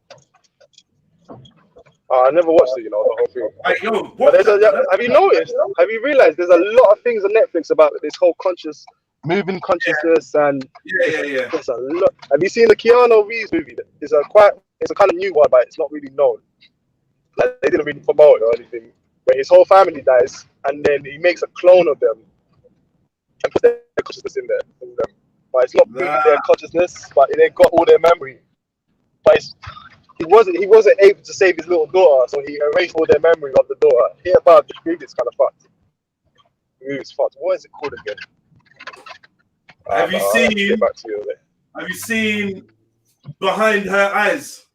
I never watched it, you know, the whole thing. Like, yo, have you noticed? Have you realized there's a lot of things on Netflix about this whole moving consciousness and yeah. There's a lot. Have you seen the Keanu Reeves movie? It's a kind of new one, but it's not really known. Like, they didn't really promote it or anything. But his whole family dies, and then he makes a clone of them and puts their consciousness in them. But it's not really their consciousness, but they got all their memory. But he wasn't able to save his little daughter, so he erased all their memory of the daughter. Here above, the movie is kind of fucked. The movie is fucked. What is it called again? Have you seen Behind Her Eyes?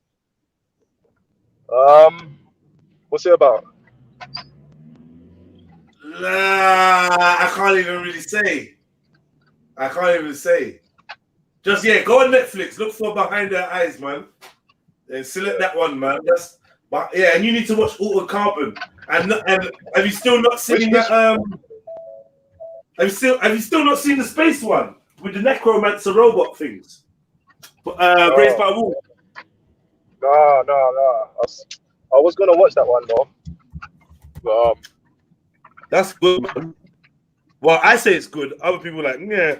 What's it about? I can't even really say. Just go on Netflix, look for Behind Her Eyes, man. And select that one, man. And you need to watch Altered Carbon. And have you still not seen that? Have you still not seen the space one with the necromancer robot things? Raised by Wolf. No. I was gonna watch that one though. That's good, man. Well, I say it's good. Other people like, yeah.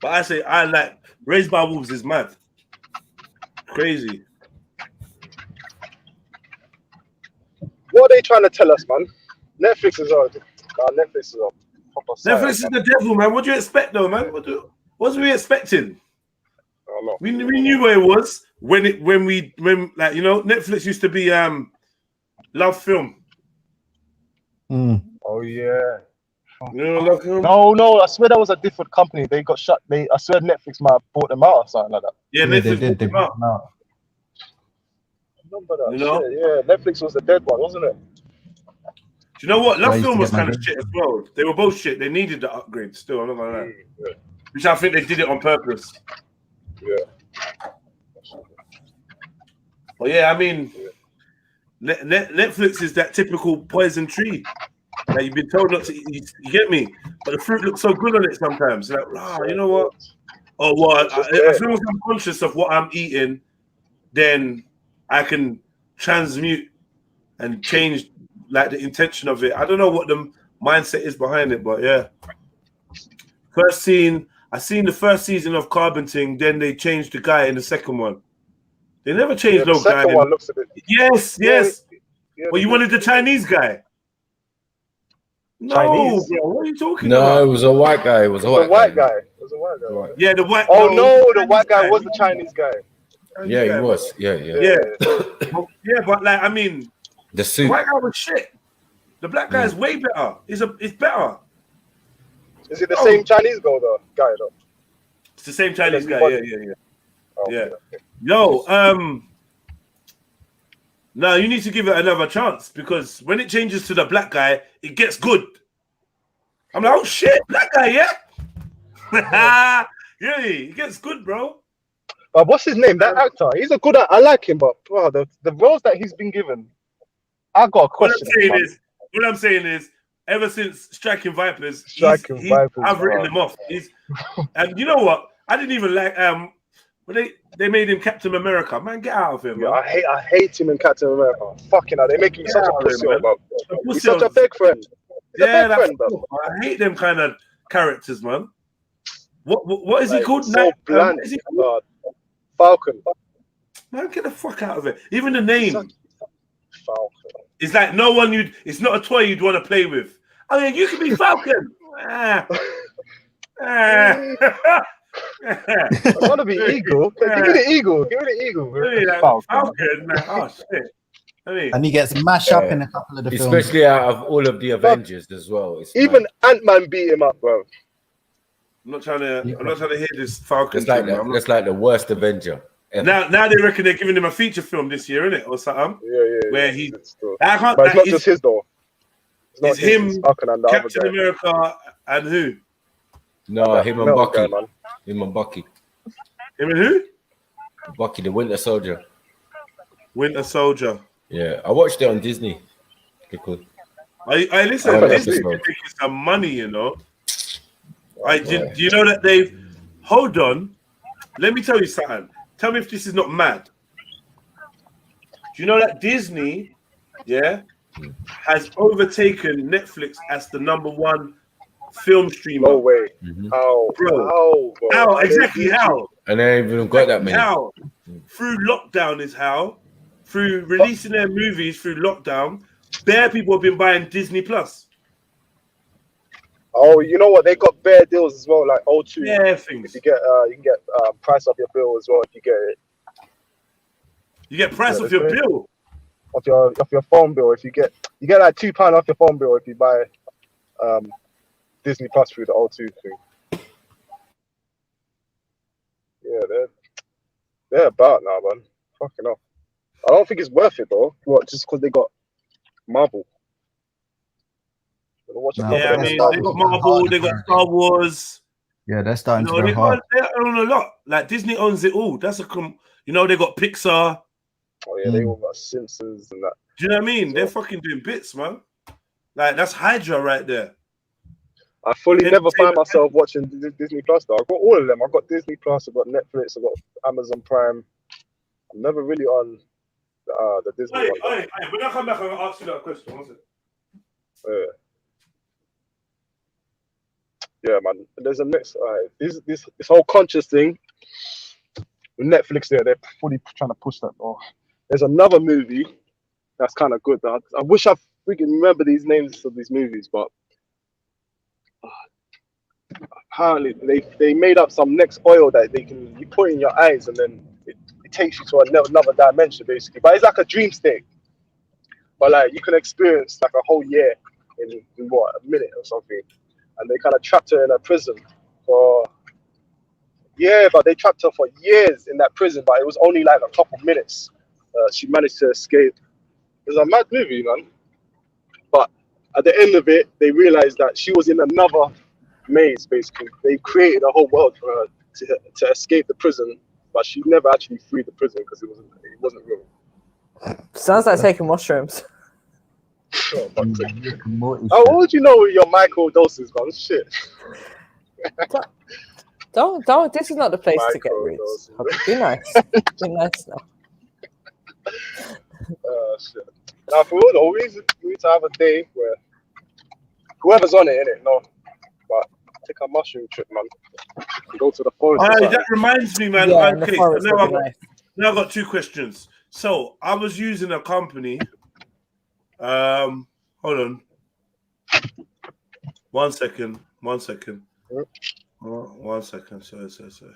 But I say I like Raised by Wolves is mad. Crazy. What are they trying to tell us, man? Netflix is on. Netflix is on. Netflix is the devil, man. What do you expect, though, man? What was we expecting? I don't know. We knew where it was when like, you know, Netflix used to be Love Film. Oh yeah. You know, Love Film? No, I swear that was a different company. They got shut. I swear Netflix might have bought them out or something like that. Yeah, Netflix they did. They bought them out. I remember that. You know? Shit, yeah, Netflix was the dead one, wasn't it? Do you know what? Love Film was kind of shit as well. They were both shit. They needed the upgrade still. I'm not gonna lie. Yeah. Which I think they did it on purpose. Yeah. Well, yeah, I mean, Netflix is that typical poison tree that you've been told not to eat. You get me? But the fruit looks so good on it sometimes. Like, you know what? Oh, well, as long as I'm conscious of what I'm eating, then I can transmute and change like the intention of it. I don't know what the mindset is behind it, but yeah. I seen the first season of Carbon Thing, then they changed the guy in the second one. They never changed no guy. One looks a bit... Yes. Well, you wanted the Chinese guy. No, Chinese? bro. What are you talking No, about? it was a white guy. It was a white guy. Yeah, the white. Oh no, the white guy was the Chinese guy. Yeah, he was. Yeah. Yeah, but like, I mean, the suit. The white guy was shit. The black guy is way better. It's better. Is it the same Chinese guy though? It's the same Chinese guy. Yeah. Yeah. Yo, no, you need to give it another chance because when it changes to the black guy, it gets good. I'm like, oh shit, black guy, yeah? Yeah, it gets good, bro. But what's his name? That actor. He's a good actor. I like him, but bro, the roles that he's been given, I got a question. What I'm saying is, ever since Striking Vipers, I've written him off. And you know what? I didn't even like when they made him Captain America. Man, get out of him. Yeah, man. I hate him in Captain America. Fucking hell, they make him such a pussy, bro. He's such a big friend. Yeah, I hate them kind of characters, man. What is he called? So bland. Is he called? Falcon. Man, get the fuck out of it. Even the name. Falcon. It's like no one it's not a toy you'd want to play with. Oh yeah, you can be Falcon. I want to be Eagle. Give me the Eagle. Give me the Eagle. Falcon. Oh shit. And he gets mashed up in a couple of the films. Especially out of all of the Avengers as well. Even Ant-Man beat him up, bro. I'm not trying to hear this Falcon. It's like the worst Avenger ever. Now they reckon they're giving him a feature film this year, innit? Or something. Yeah. Where he I can't, but it's not just his though. It's him, Captain America, and who? No, him and Bucky. Him and Bucky. Him and who? Bucky, the Winter Soldier. Winter Soldier. Yeah, I watched it on Disney. Cool. I listen. Disney making some money, you know. Do you know that they've? Hold on. Let me tell you something. Tell me if this is not mad. Do you know that Disney, has overtaken Netflix as the #1 film streamer? No way. How? Bro. How? Exactly how? And they ain't even got that many. How? Through lockdown is how. Through releasing their movies through lockdown, bare people have been buying Disney Plus. Oh, you know what? They got bare deals as well, like O2. Yeah, things. If you get, you can get price off your bill as well if you get it. You get price off your bill. Off your phone bill. If you get like £2 off your phone bill if you buy Disney Plus through the O2 thing. Yeah, they're about now, man. Fucking hell. I don't think it's worth it though. What? Just because they got Marvel. Yeah, I mean, they got Marvel, they got Star Wars. Yeah, they're starting to go hard. They own a lot. Like Disney owns it all. That's they got Pixar. Oh yeah, they all got Simpsons and that. Do you know what I mean? They're fucking doing bits, man. Like that's Hydra right there. I fully never find myself watching Disney Plus though. I've got all of them. I've got Disney Plus, I've got Netflix, I've got Amazon Prime. I'm never really on the Disney one. Hey, when I come back, I'm gonna ask you that question. What's it? Yeah, man. There's a next. This whole conscious thing with Netflix. They're fully trying to push that. Oh, there's another movie that's kind of good. I wish I freaking remember these names of these movies, but apparently they made up some next oil that you put in your eyes and then it takes you to another dimension basically. But it's like a dream state. But like you can experience like a whole year in what, a minute or something. And they kind of trapped her in a prison but they trapped her for years in that prison, but it was only like a couple minutes. She managed to escape. It was a mad movie, man. But at the end of it, they realized that she was in another maze, basically. They created a whole world for her to escape the prison, but she never actually freed the prison because it wasn't real. Sounds like taking mushrooms. Oh, how would you know your micro doses, man? Shit. Don't. This is not the place to get roots. Be nice. Be nice now. Shit. Now, for real though, we need to have a day where whoever's on it, innit? No, but take a mushroom trip, man. Go to the forest. That reminds me, man. Yeah, okay, so now I've got 2 questions. So I was using a company. Hold on. 1 second. 1 second. 1 second. Sorry.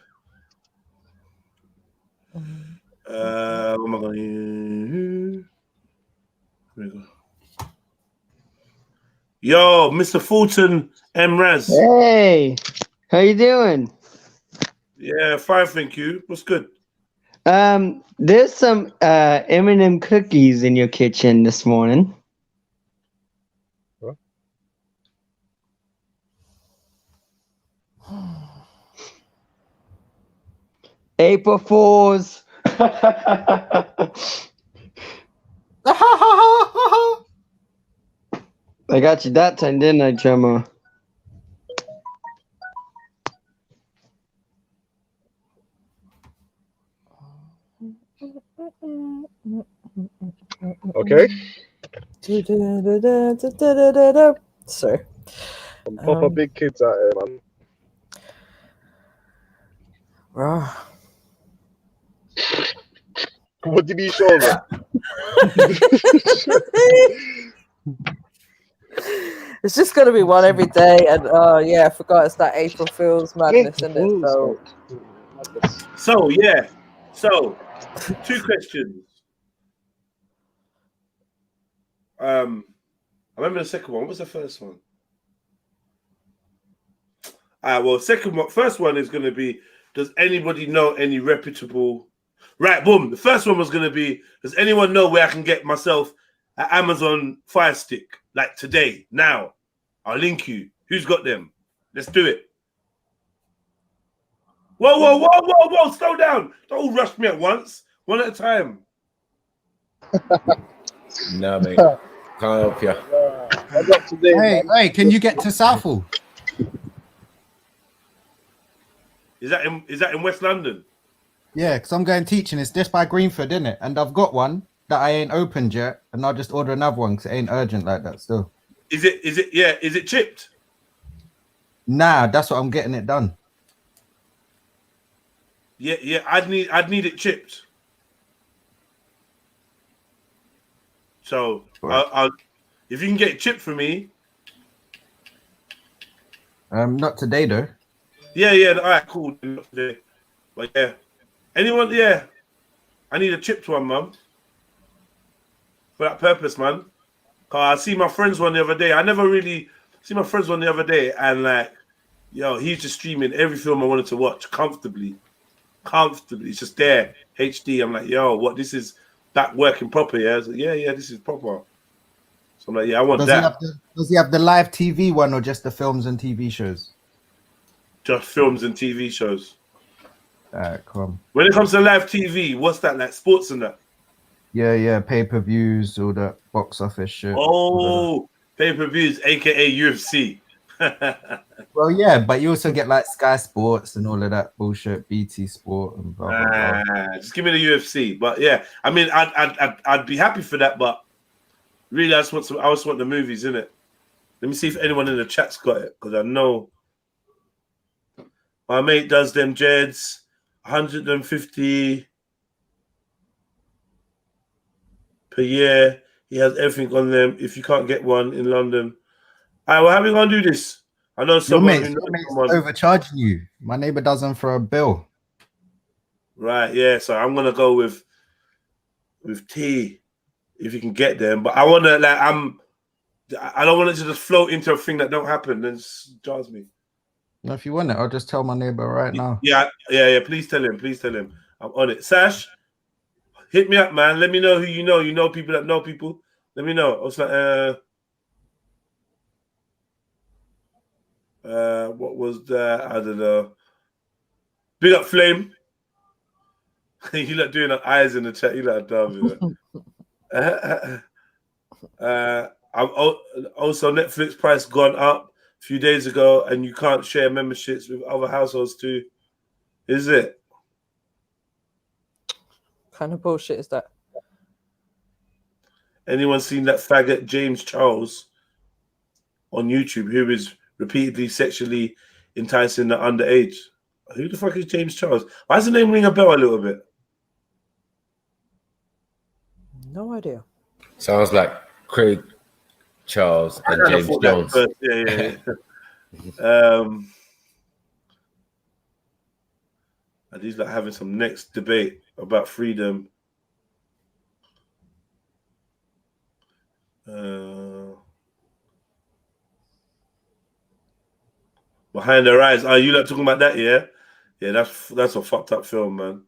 What am I going to use? Here we go. Yo, Mr. Fulton M. Raz. Hey, how you doing? Yeah, fine, thank you. What's good? There's some M&M cookies in your kitchen this morning. Huh? April Fools. I got you that time, didn't I, Gemma? Okay. Sorry. Some proper big kids out here, man. Bro. What did he show them? It's just gonna be one every day, and yeah, I forgot it's that April Fool's madness, isn't it? So yeah, so 2 questions. I remember the second one. What was the first one? Well, first one is going to be, does anybody know any reputable? Right, boom. The first one was going to be, does anyone know where I can get myself an Amazon Fire Stick? Like today, now. I'll link you. Who's got them? Let's do it. Whoa, whoa, whoa, whoa, whoa. Slow down. Don't all rush me at once. One at a time. No, mate. Can't help you. Hey, can you get to Southall? Is that in West London? Yeah, because I'm going teaching. It's just by Greenford, isn't it? And I've got one that I ain't opened yet, and I'll just order another one because it ain't urgent like that still. Is it chipped? Nah, that's what I'm getting it done. Yeah, I'd need it chipped. So I'll if you can get it chipped for me. Not today though. Yeah, all right, cool. Not today. But yeah. Anyone, yeah. I need a chipped one, man. For that purpose, man. Cause I see my friends one the other day. I never really see my friends one the other day, and like, yo, he's just streaming every film I wanted to watch comfortably. It's just there, HD. I'm like, yo, what? This is that working proper? Yeah, I was like, yeah, this is proper. So I'm like, yeah, I want that. Does he have the live TV one or just the films and TV shows? Just films and TV shows. Alright, come. When it comes to live TV, what's that, like sports and that? Yeah, pay-per-views, all that box office shit. Oh, pay-per-views, aka UFC. Well, yeah, but you also get like Sky Sports and all of that bullshit, BT Sport and blah blah blah. Just give me the UFC. But yeah, I mean, I'd be happy for that, but really, I just want the movies, innit? Let me see if anyone in the chat's got it, because I know my mate does them Jeds, 150 per year. He has everything on them. If you can't get one in London, all right, well, how are we gonna do this? I know someone who knows someone overcharging you. My neighbor does them for a bill. Right, yeah. So I'm gonna go with T if you can get them. But I wanna I don't want it to just float into a thing that don't happen. Then jars me. No, if you want it, I'll just tell my neighbor right now. Yeah. Please tell him. I'm on it. Sash, hit me up, man. Let me know who you know. You know people that know people. Let me know. I was like, what was that? I don't know. Big up Flame. You like doing the eyes in the chat. You like dumb. I'm also Netflix price gone up a few days ago, and you can't share memberships with other households too. Is it? What kind of bullshit is that? Anyone seen that faggot James Charles on YouTube who is repeatedly sexually enticing the underage? Who the fuck is James Charles? Why does the name ring a bell a little bit? No idea. Sounds like Craig Charles and James Jones. Yeah. And he's like having some next debate about freedom. Behind Their Eyes. Are you like talking about that? Yeah, that's a fucked up film, man.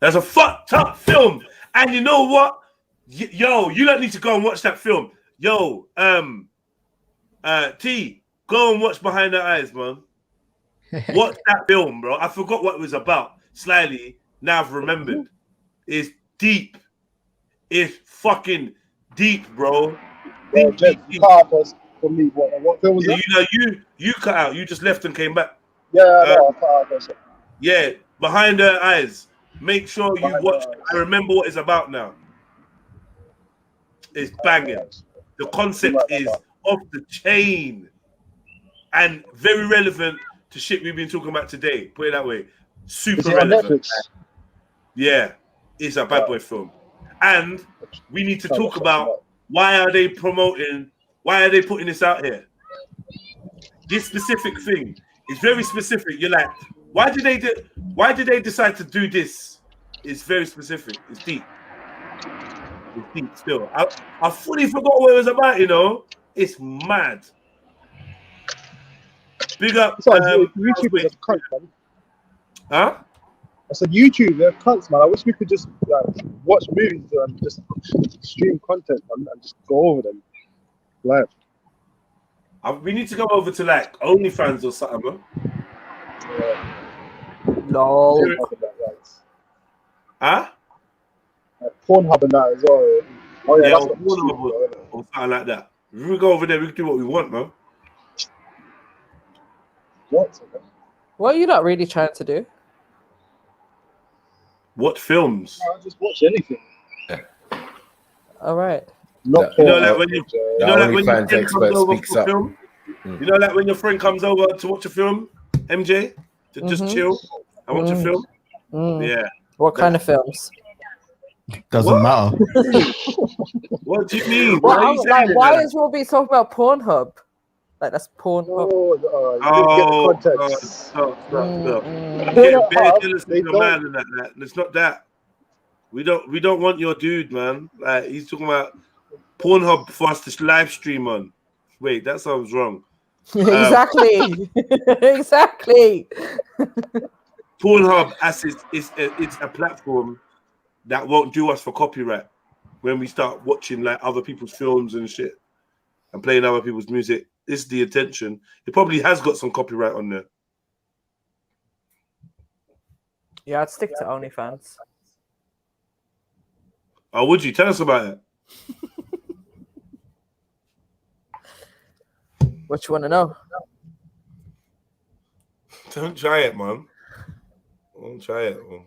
That's a fucked up film. And you know what? Yo, you don't need to go and watch that film. Yo, T, go and watch Behind the Eyes, man. Watch that film, bro. I forgot what it was about. Slightly, now I've remembered. It's deep. It's fucking deep, bro. Deep. For me, what film was that? You know, you cut out. You just left and came back. Yeah, no, I cut out. Yeah, Behind Her Eyes. Make sure you watch it. I remember what it's about now. It's banging. The concept is off the chain and very relevant to shit we've been talking about today. Put it that way. Super relevant. Yeah, it's a bad boy film. And we need to talk about why are they putting this out here? This specific thing is very specific. You're like, why did they decide to do this? It's very specific. It's deep. It's deep still. I fully forgot what it was about, you know. It's mad. Big up. YouTube is a cunt, man. Huh? I said YouTube, they're cunts, man. I wish we could just watch movies and just stream content and just go over them live. We need to go over to like OnlyFans or something, man. No. Huh? Pornhub and that as well. Oh yeah, that's Pornhub or something like that. If we go over there, we can do what we want, man. What are you not really trying to do? What films? I just watch anything. All right. Like when your friend comes over for film. You know, like when your friend comes over to watch a film, MJ, to just chill and watch a film. Yeah. What kind of films? Doesn't matter. What do you mean? Why is Robbie talking about Pornhub? Like that's Pornhub. It's not that. We don't want your dude, man. Like he's talking about Pornhub for us to live stream on. Wait, that sounds wrong. Exactly. Exactly. Pornhub it's a platform that won't do us for copyright when we start watching like other people's films and shit and playing other people's music. This is the intention. It probably has got some copyright on there. Yeah, I'd stick to OnlyFans. Oh, would you? Tell us about it. What you want to know? Don't try it, man. Don't try it, man.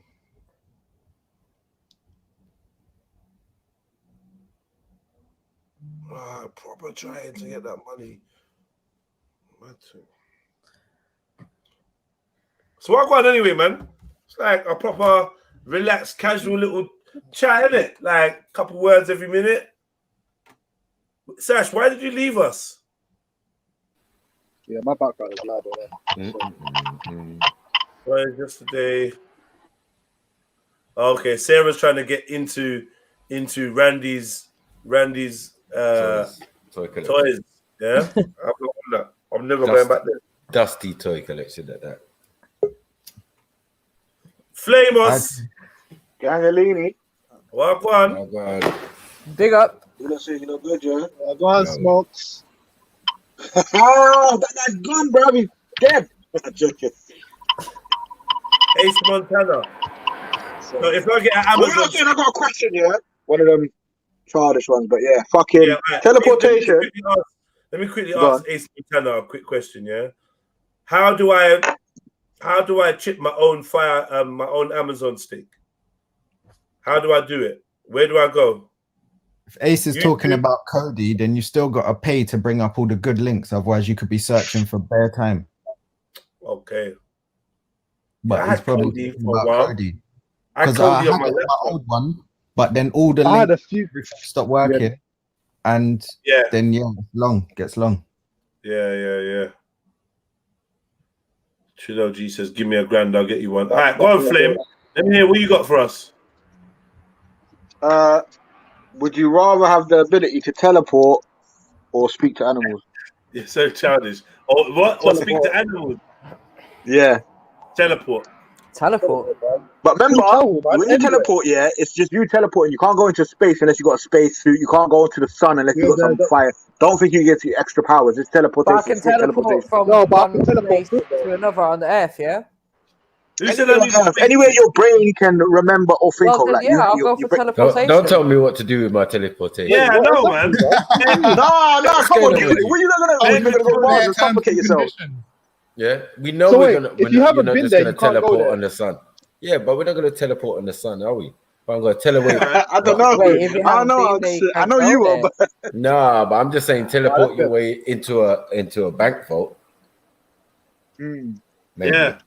Proper trying to get that money. So what I got anyway, man? It's like a proper relaxed, casual little chat, innit? Like a couple words every minute. Sash, why did you leave us? Yeah, my background is loud over Well, yesterday. Okay, Sarah's trying to get into Randy's toys. Yeah, I'm never going back there. Dusty toy collection at that. Flamos. Gangalini. Walk on. Big up. You know, you know good, yeah. Go on, smokes. That's gone, bro. He's dead. I'm joking. Ace Montana. So if I get an Amazon, I got a question, yeah. One of them childish ones, but yeah, fucking teleportation. Let me quickly ask Ace Montana a quick question, yeah. How do I chip my own my own Amazon stick? How do I do it? Where do I go? If Ace is talking about Cody, then you still got to pay to bring up all the good links. Otherwise, you could be searching for bare time. Okay. But he's probably talking about Cody. Because I had my old one, but then all the links stopped working. And then, gets long. Yeah. Trillo G says, give me a grand, I'll get you one. All right, go on, Flame. Let me hear what you got for us. Would you rather have the ability to teleport or speak to animals? You're so childish. Or what? Or speak to animals? Yeah. Teleport. Teleport. But remember, travel, man, when you anywhere. teleport, yeah, it's just you teleporting. You can't go into space unless you got a space suit. You can't go into the sun unless you got some fire. Don't think you get your extra powers. It's But I teleportation. can It's just teleport teleportation. from one place to another on the Earth, yeah? Anywhere your brain can remember or think Well, of. then, Like yeah, I'll you, go you for bring... teleportation. Don't tell me what to do with my teleportation. Yeah, I know, man. No, come on, you. Well, you're not gonna go Mars and suffocate yourself. Yeah, we know So we're wait, gonna. if We're you not, haven't you're not been just there, gonna you can't go teleport there. on the sun. Yeah, but we're not gonna teleport on the sun, are we? But I'm gonna teleport. I don't know. Wait, if you I haven't know. been there, you I can't know go you there. are, but Nah, but I'm just saying teleport your way into a bank vault. Maybe. Yeah.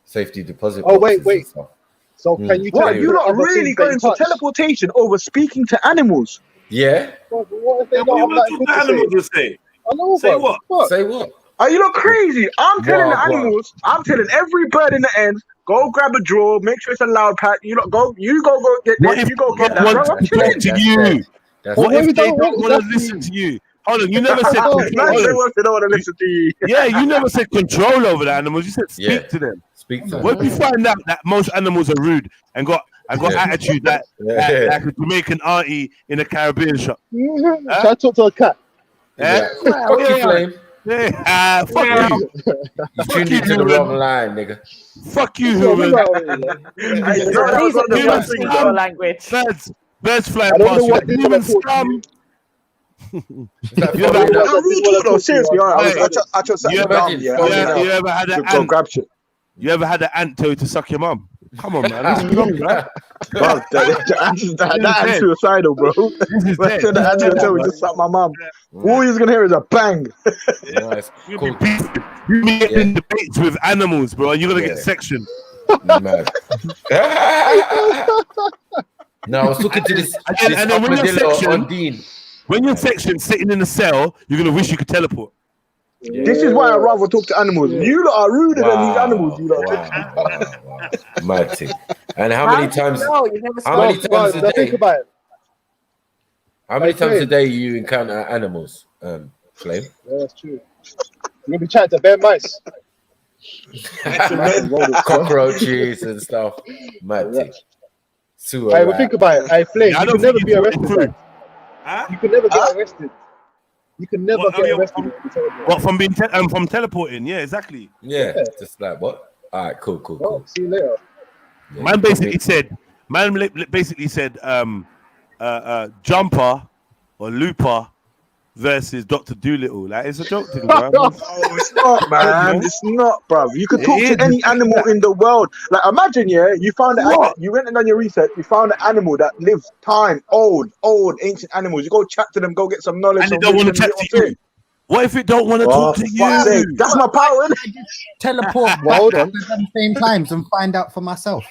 Safety deposit. Oh, wait. boxes and stuff. So can you what? teleport You not other really things that you going for touch? teleportation over speaking to animals? Yeah. What if they What don't you have want nothing to good to animals say? to say? I know, Say bro. what? Fuck. Say what? Are you not crazy? I'm telling the Wow. animals. I'm telling every bird in the end. Go grab a drawer. Make sure it's a loud pack. You not go. You go get What this. if You go get they that. want Bro, I'm to telling talk to you. you? That's What Well, if we they don't don't want want to that listen to to you? Hold on, you never said Man, control. they want to listen to you. Yeah, you never said control over the animals. You said speak to them. Speak to What them. if you find out that most animals are rude and got attitude like a Jamaican auntie in a Caribbean shop? Should I talk to a cat? Eh? Fuck you, Flame. Yeah, fuck you. You tuned into the wrong line, nigga. Fuck you, human. These are people that speak your language. Birds flying I don't past know you. what they Human want to talk to scum. No, real talk though. Seriously, I just sat down. Yeah, You ever had an go ant? grab shit. You ever had an ant tell you to suck your mum? Come on, man. This is wrong, man. Bro, that ant's suicidal, bro. The ant's gonna tell me to suck my mum. All he's gonna hear is a bang. Nice. Cool. You be in debates with animals, bro, and you're gonna get sectioned. Mad. No, I was talking to this. And then when you're sectioned, Dean. when you're sectioned, sitting in a cell, you're gonna wish you could teleport. This is why I'd rather talk to animals. You lot are ruder than these animals. You lot. Mad thing. And how many times? How many times a day? Think about it. How many times a day you encounter animals, Flame? Yeah, that's true. You're gonna be chatting to bare mice. Cockroaches and stuff. Mad thing. Hey, but think about it. Hey, Flame, you can never be arrested. You can never get arrested. You can never get arrested. What, from being from teleporting? Yeah, exactly. Yeah, just like what? All right, cool. See you later. Man basically said, Jumper or Looper versus Dr. Doolittle. Like, it's a joke thing, man. No, it's not, man. It's not, bruv. You could talk to any animal in the world. Like, imagine, you found you went and done your research. You found an animal that lives time, old, ancient animals. You go chat to them, go get some knowledge. And they don't want to chat to you. What if it don't want to talk to you? That's my power, innit? Teleport hold on. at the same times and find out for myself.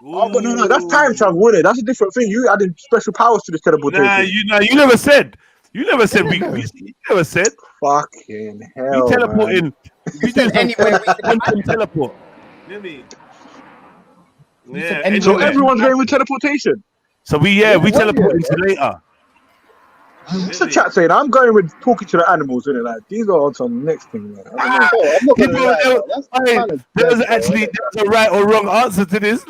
Oh, but no, that's time travel, isn't it? That's a different thing. You added special powers to this teleportation. You never said. You never said you never said. Fucking hell. You teleporting. Man. We do anyway. We can teleport. Yeah. So everyone's going with teleportation. So we teleport into later. What's the chat saying? I'm going with talking to the animals, innit? Like, these are on some next thing. Like, I don't know. There's actually a right or wrong answer to this.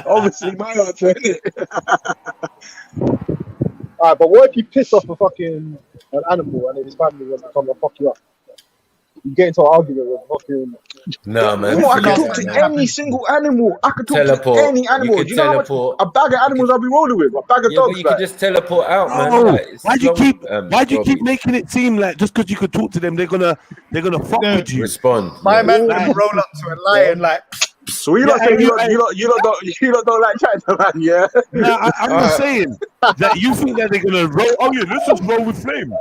Obviously, my answer, innit? Alright, but what if you piss off an animal and then his family wants to come and fuck you up? You get into an argument with fucking. No, man. I can talk to any single animal. I can talk to any animal. Do you know how much a bag of animals I'll be rolling with? A bag of dogs. You can just teleport out, man. Why'd you keep making it seem like just because you could talk to them, they're gonna fuck with you? Respond. My man would roll up to a lion like. So you lot saying you lot don't like chatting to man, yeah? No, I'm just saying that you think that they're gonna roll. Oh yeah, let's just roll with Flame.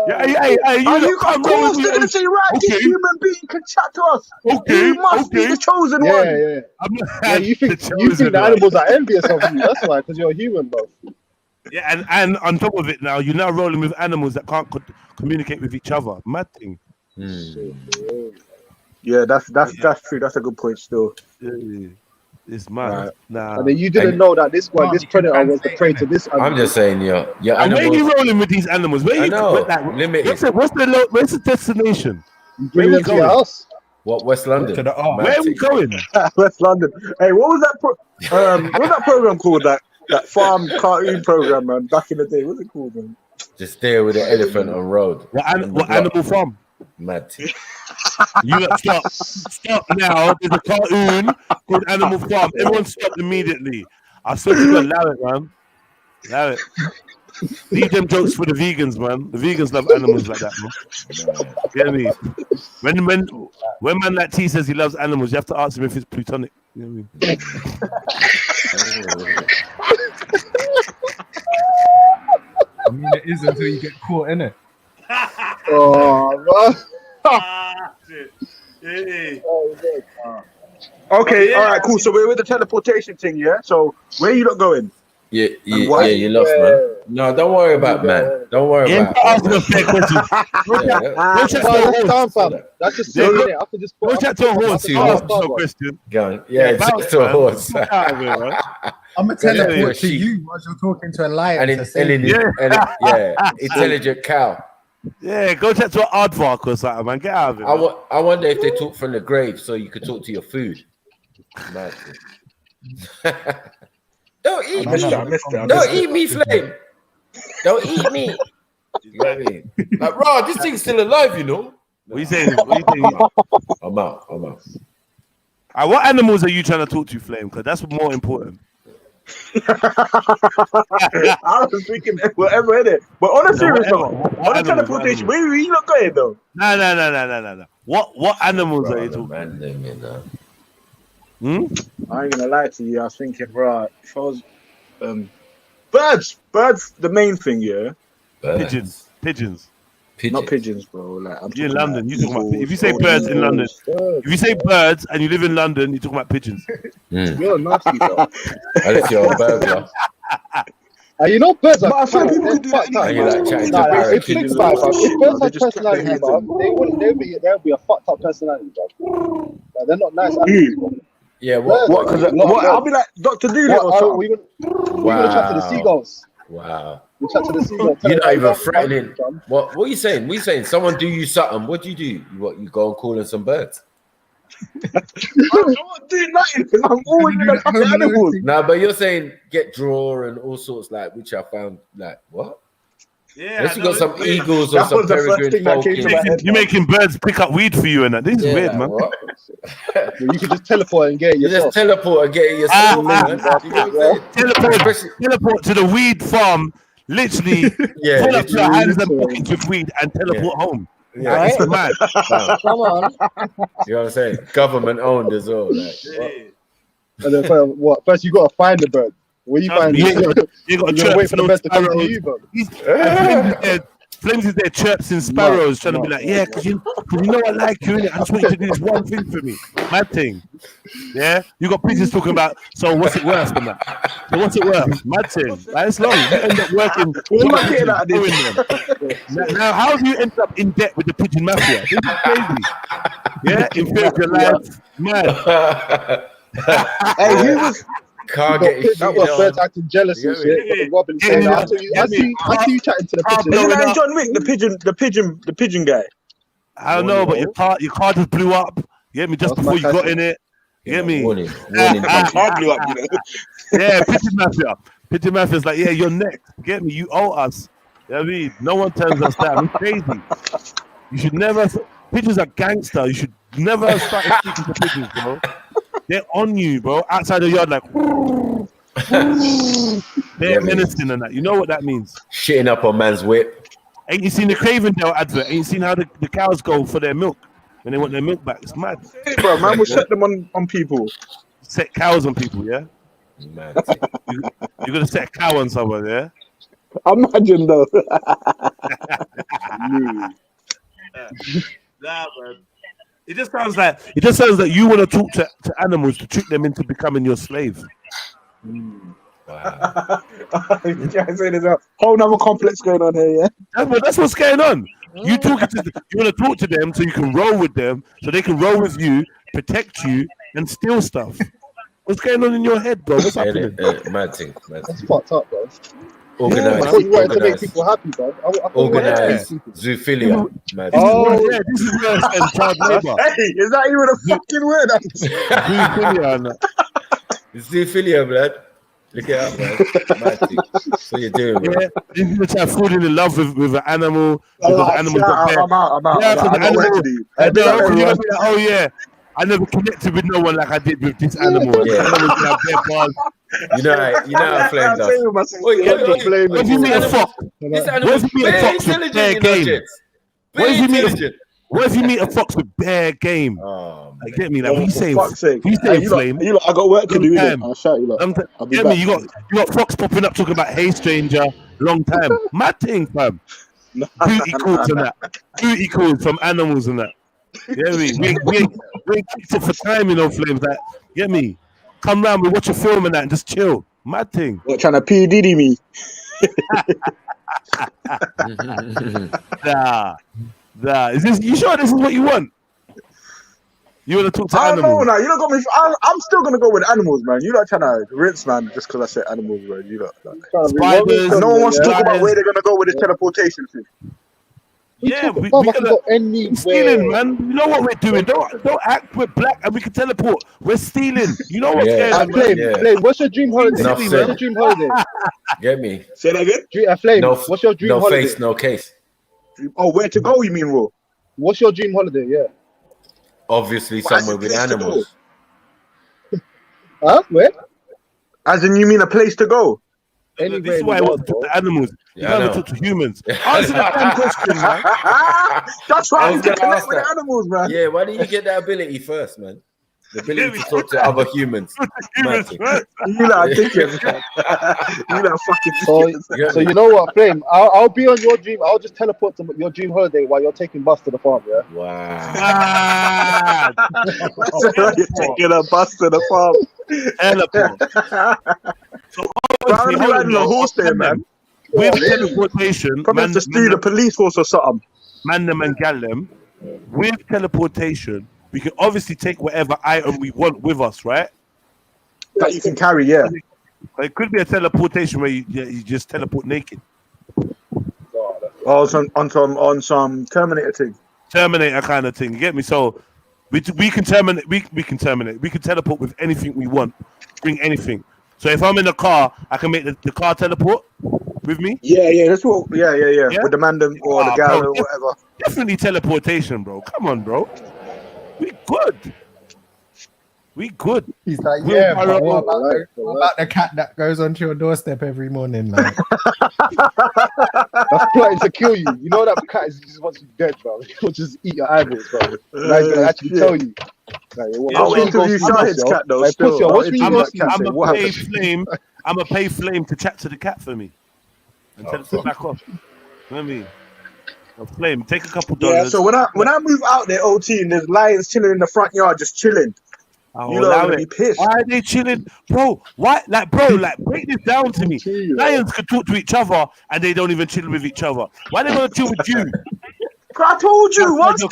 Hey, of course they're gonna say, right, this human being can chat to us. Okay, you must be the chosen one. Yeah. You think the animals are envious of you? That's why, because you're a human, bro. Yeah, and on top of it, now you're now rolling with animals that can't communicate with each other. Mad thing. Yeah, that's true. That's a good point still. It's mad. Nah. And then you didn't know that this predator was the prey to this animal. I'm just saying, yeah. And where are you rolling with these animals? Where you? What's the destination? Where are we going? House? What, West London? To the where are we going? West London. Hey, what was that? What was that program called? That farm cartoon program, man. Back in the day, what's it called, man? Just there with the elephant on road. What Animal Farm? Mad. You stop now. There's a cartoon called Animal Farm. Everyone stop immediately. I swear to God, allow it, man. Allow it. Leave them jokes for the vegans, man. The vegans love animals like that, man. Get me? When man like T says he loves animals, you have to ask him if it's plutonic. You know what I mean, it is until you get caught in it. Oh, Shit. Okay, all right, cool. So we're with the teleportation thing, yeah? So where you not going? Yeah, you lost, man. No, don't worry about man. Don't worry about That's just saying it. I could just go chat to a horse. No question. Go. Yeah, chat to a horse. I'm gonna teleport to you while you're talking to a lion. Intelligent cow. Yeah, go chat to an aardvark or something, man. Get out of it. I wonder if they talk from the grave so you could talk to your food. Don't eat me. Don't eat me, Flame. Don't eat me. You know what I mean? Like, bro, this thing's still alive, you know? What are you saying? I'm out. What animals are you trying to talk to, Flame? Because that's more important. I was thinking whatever in it. But on a serious note, on the teleportation, where are you not going though? No. What animals are you talking about? I ain't gonna lie to you. I was thinking, right, if I was birds, the main thing, yeah. Pigeons. Not pigeons, bro. Like you're in London. You talking about if you say birds in London, if you say birds and you live in London, you're talking about pigeons. You're nasty, bro. Unless you're a burglar. You know, birds are. But I feel people could do that. If birds had personality, bro, they'll be a fucked up personality, bro. They're not nice animals. Yeah, what? I'll be like Dr. Doolittle or something. We're gonna chat to the seagulls. Wow. We chat to the seagulls. You're not even threatening. What are you saying? We saying someone do you something. What do? You go and call in some birds? I'm not doing nothing. I'm always in a couple of animals. No, but you're saying get draw and all sorts like which I found like what? Yeah, unless you got some eagles or some peregrine falcons. You're making birds pick up weed for you and that. This is weird, man. You can just teleport and get it yourself. Just teleport and get it yourself. Teleport to the weed farm. Literally, pull up your hands and pockets with weed and teleport home. Yeah, it's mad. Come on. You know what I'm saying? Government owned as well. Like, and then what? First, you gotta find the bird. Where you find it? You got to wait for the bird to come to you, bro. Flames is there chirping sparrows, trying to be like, yeah, because you know I like you, innit? I just want you to do this one thing for me. Mad thing. Yeah? You got pigeons talking about, so what's it worth for that? So what's it worth? Mad thing. Like, it's long. You end up working. Now, how do you end up in debt with the pigeon mafia? This is crazy. Yeah? In fear of your life. Mad. Hey, he was... Can't get his that was birds acting jealous and shit. Robin saying, I see you chatting to the pigeon. Isn't that John Wick, the pigeon guy? I don't know, but your car just blew up. You get me? Just before you got in it. You get me? Warning. My car blew up, you know. Yeah, pigeon mafia. Pigeon mafia's like, yeah, you're next. Get me? You owe us. You know what I mean? No one tells us that. I'm crazy. You should never. Pigeons are gangster. You should never start speaking to pigeons, bro. They're on you, bro. Outside the yard, like they're menacing and that. You know what that means? Shitting up on man's whip. Ain't you seen the Cravendale advert? Ain't you seen how the cows go for their milk when they want their milk back? It's mad. Hey, bro, man will set them on people. Set cows on people, yeah? Man. You're gonna set a cow on someone, yeah? Imagine though. Nah, man. It just sounds like you want to talk to animals to trick them into becoming your slave. Wow. There's a whole other complex going on here, yeah? That's what's going on. You want to talk to them so you can roll with them, so they can roll with you, protect you, and steal stuff. What's going on in your head, bro? What's happening? Mad thing. That's fucked up, bro. Organized. I thought you wanted to make people happy, bro. Organized zoophilia. Mad. Yeah, this is worse than child labor. Hey, is that even a fucking word? Zoophilia. Zoophilia, blood. Look it up, man. Mad thing. So you're doing, bro. Yeah, you can start falling in love with an animal because the animal got bear. I'm out. Yeah, because the animal. everyone. You're gonna be like, oh yeah, I never connected with no one like I did with this animal. Yeah. The animal can have bear bars. You know how Flame does. What if you meet a fox? This What animal's if you meet a very fox with intelligent, bear you know, game? gents. What Very if you meet intelligent. What if you meet a fox with bear game? Oh, Like, get me? Like, what you For saying? fuck's sake. You saying Hey, Flame? you lot, I got work to do. Long time. I'll shout you lot. I'll be Get back. me? You got fox popping up talking about hey stranger, long time. Mad thing, fam. Booty calls and that. Booty calls from animals and that. Get me? We ain't kicked it for time, you know, Flames. Like, get me? Come round, we watch a film and that and just chill. Mad thing. What, trying to P Diddy me? Nah. Is this? You sure this is what you want? You want to talk to I don't animals? know now. You don't got me. I'm still gonna go with animals, man. You not trying to rinse, man, just because I said animals, man. You lot. Spiders. No one wants to talk about where they're gonna go with this teleportation thing. Yeah, we Mum, I gotta can go anywhere. stealing, man. You know what we're doing. Don't act. We're black and we can teleport. We're stealing. You know what's going on, man? Flame, what's your dream holiday? Enough What's said. your dream holiday? Get me? Say that again. Flame, what's your dream no holiday? face, no case. Oh, where to go? You mean, Raw? What's your dream holiday? Yeah. Obviously, Well, somewhere with place to animals. Huh? Where? As in, you mean a place to go? Anywhere This is in why I the want world, to talk bro. to animals. You Yeah, I gotta know. talk to humans. Answer the damn question, man. That's why I I was need to gonna connect ask with that. animals, man. Yeah, why didn't you get that ability first, man? The ability to talk to other humans. Mad thing. You lot are dickheads, man. You lot are fucking dickheads. So you know what, Flame? I'll be on your dream. I'll just teleport to your dream holiday while you're taking bus to the farm. Yeah. Wow. You're taking a bus to the farm. So I'm gonna be riding a horse there, man. With teleportation, Probably have to steal a police horse or something. Man them and gal them. With teleportation, we can obviously take whatever item we want with us, right? That you can carry, yeah. It could be a teleportation where you just teleport naked. Oh, on some Terminator thing. Terminator kind of thing. You get me? So we can terminate. We can terminate. We can teleport with anything we want. Bring anything. So if I'm in a car, I can make the car teleport with me. Yeah. That's what. Yeah. With the man or the gal or whatever. Definitely teleportation, bro. Come on, bro. We good. We good. He's like, yeah, but what about the cat that goes onto your doorstep every morning? Like? That's plotting to kill you. You know that cat just wants you dead, bro. He'll just eat your eyeballs, bro. Now he's gonna actually tell you. I'll interview Shahid's cat though. I'm gonna pay Flame to chat to the cat for me and tell it to back off. You know what I mean? Flame, take a couple dollars. Yeah, so when I move out there, OT, and there's lions chilling in the front yard, just chilling. You know, I'm gonna be pissed. Why are they chilling, bro? Why, break this down to me. Lions can talk to each other, and they don't even chill with each other. Why they gonna chill with you? I told you once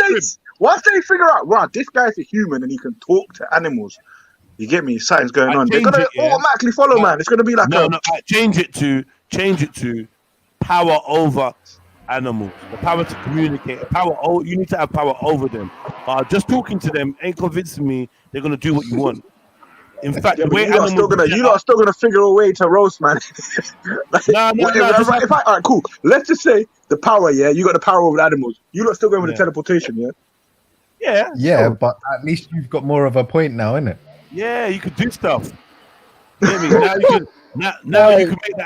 they figure out, right, this guy's a human and he can talk to animals. You get me? Something's going on. They're gonna automatically follow, man. It's gonna be like change it to power over animals, the power to communicate, you need to have power over them. Just talking to them ain't convincing me they're gonna do what you want. In fact, the way you lot are still gonna figure a way to roast, man. All right, cool. Let's just say the power, yeah. You got the power over the animals. You lot still going with the teleportation, yeah. Yeah, but at least you've got more of a point now, innit? Yeah, you could do stuff. You know what I mean? Now you can make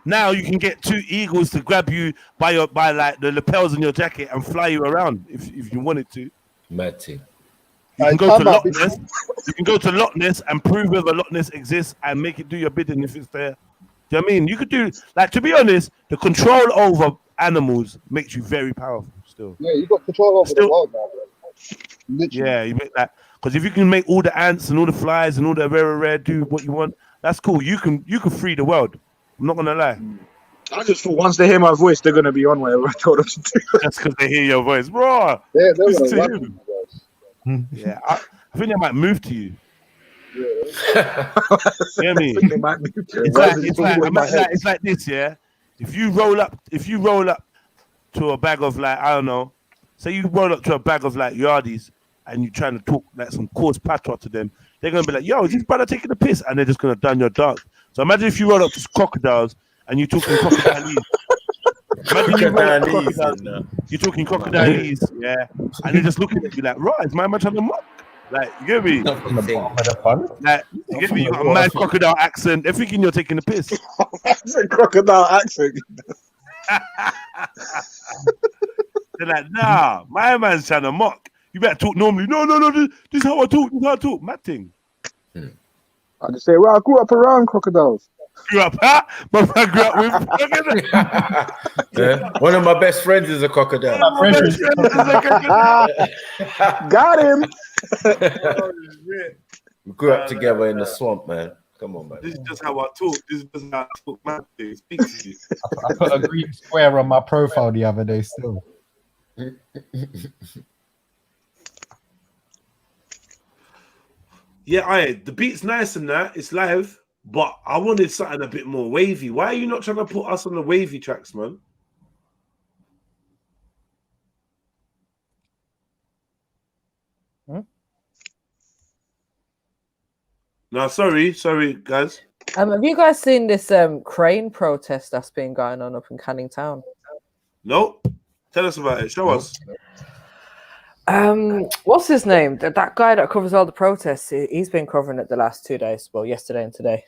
now you can get two eagles to grab you by like the lapels in your jacket and fly you around if you wanted to. Mad thing. You can go to Loch Ness. You can go to Loch Ness and prove whether Loch Ness exists and make it do your bidding if it's there. Do you know what I mean? You could do, like, to be honest, the control over animals makes you very powerful still. Yeah, you got control over the world now, bro. Literally. Yeah, you make that, because if you can make all the ants and all the flies and all the rare do what you want, that's cool. You can free the world. I'm not gonna lie. I just thought once they hear my voice, they're gonna be on whatever I told them to do. That's because they hear your voice, bro. Yeah, I think they might move to you. Yeah, Hear me? It's like this, yeah. If you roll up to a bag of like, I don't know, say you roll up to a bag of like yardies and you're trying to talk like some coarse patois to them, they're gonna be like, yo, is this brother taking a piss? And they're just gonna down your dance. So imagine if you roll up to crocodiles and you're talking crocodile. Imagine you roll up to crocodiles, you're talking crocodile, yeah, and they're just looking at you like, right, is my man trying to mock? Like, you get me? Like, you get me? You got a mad crocodile accent. They're thinking you're taking a piss. That's a crocodile accent. They're like, nah, my man's trying to mock. You better talk normally. No, this is how I talk. This is how I talk. Mad thing. I just say, well, I grew up around crocodiles. Grew up, huh? But I grew up with. Yeah. One of my best friends is a crocodile. Got him. We grew up together in the swamp, man. Come on, man. This is just how I talk. This is just how I talk. Mad thing. Speak to you. I put a green square on my profile the other day still. Yeah, the beat's nice and that. It's live. But I wanted something a bit more wavy. Why are you not trying to put us on the wavy tracks, man? No, sorry, guys. Have you guys seen this crane protest that's been going on up in Canning Town? No. Tell us about it. Show us. What's his name? That guy that covers all the protests. He's been covering it the last 2 days. Well, yesterday and today.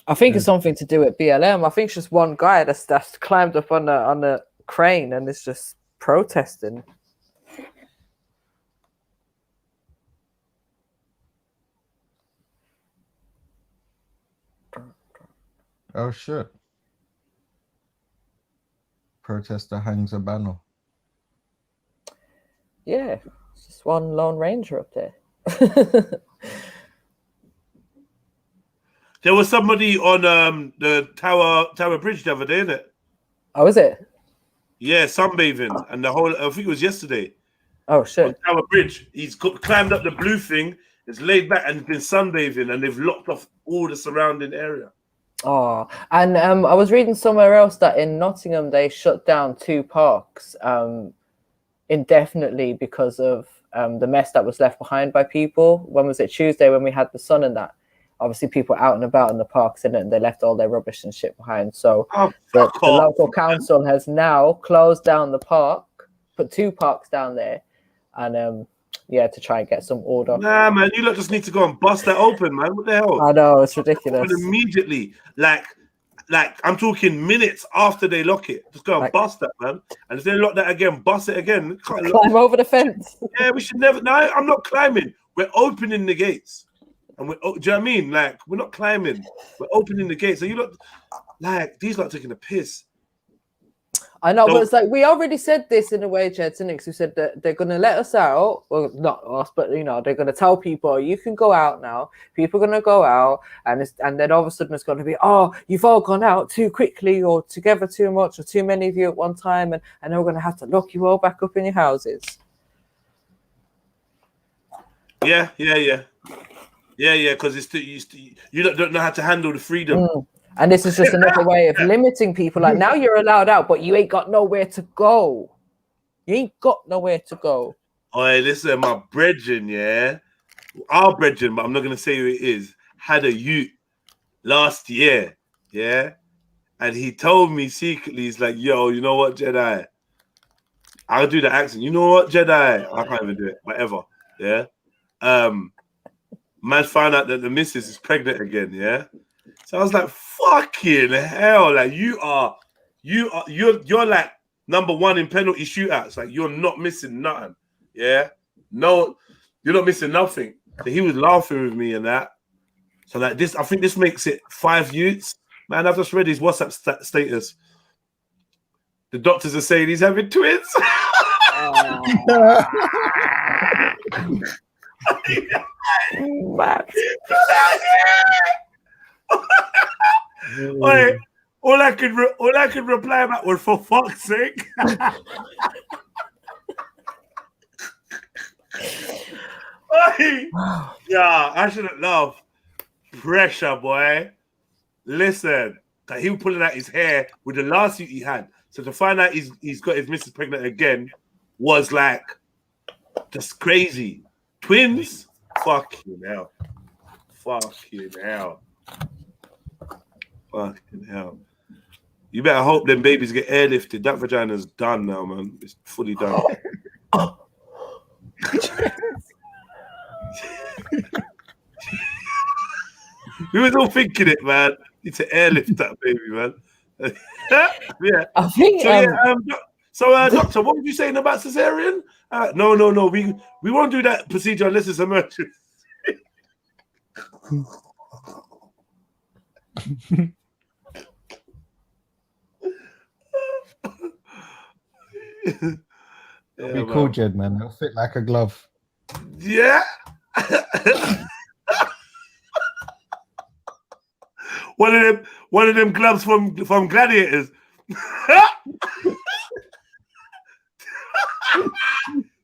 I think it's something to do with BLM. I think it's just one guy that's climbed up on the crane and is just protesting. Oh shit! Protester hangs a banner. Yeah, it's just one Lone Ranger up there. There was somebody on the Tower Bridge the other day, isn't it? Oh, is it? Yeah, sunbathing, and the whole. I think it was yesterday. Oh shit! On Tower Bridge, he's climbed up the blue thing. It's laid back and been sunbathing, and they've locked off all the surrounding area. Oh, and I was reading somewhere else that in Nottingham they shut down 2 parks indefinitely because of the mess that was left behind by people. When was it? Tuesday, when we had the sun and that. Obviously, people out and about in the parks, and they left all their rubbish and shit behind. So the local council has now closed down the park, put 2 parks down there, and to try and get some order. Nah, man, you lot just need to go and bust that open, man. What the hell? I know, it's ridiculous. And immediately, like I'm talking minutes after they lock it, just go and bust that, man. And if they lock that again, bust it again. Climb over the fence. Yeah, we should never. No, I'm not climbing. We're opening the gates. And do you know what I mean? Like, we're not climbing. We're opening the gates. So you look like these lot taking a piss. I know, but it's like we already said this in a way, Jed Cynics, who said that they're going to let us out. Well, not us, but they're going to tell people you can go out now. People are going to go out, and then all of a sudden it's going to be, oh, you've all gone out too quickly, or together too much, or too many of you at one time, and then we're going to have to lock you all back up in your houses. Yeah, because you don't know how to handle the freedom. And this is just another way of limiting people. Like, now you're allowed out, but you ain't got nowhere to go. You ain't got nowhere to go. Oi, listen, my brethren, yeah, our brethren, but I'm not gonna say who it is, had a youth last year, yeah, and he told me secretly, he's like, yo, you know what, Jedi? I'll do the accent. You know what, Jedi? I can't even do it. Whatever, yeah. Man found out that the missus is pregnant again, yeah. So I was like, fucking hell, like you're like #1 in penalty shootouts. Like, you're not missing nothing. Yeah. No, you're not missing nothing. So he was laughing with me and that. So like this, I think this makes it 5 youths. Man, I've just read his WhatsApp status. The doctors are saying he's having twins. Wait, all I could reply back was, for fuck's sake. Yeah, I shouldn't laugh. Pressure, boy. Listen, that he was pulling out his hair with the last suit he had. So to find out he's got his missus pregnant again was like just crazy. Twins? Fucking hell. Fucking hell. Fucking hell. You better hope them babies get airlifted. That vagina's done now, man. It's fully done. We was all thinking it, man. Need to airlift that baby, man. Yeah. I think. Doctor, what were you saying about cesarean? No. We won't do that procedure unless it's emergency. It'll be cool, Jed, man. It'll fit like a glove. Yeah. One of them gloves from Gladiators.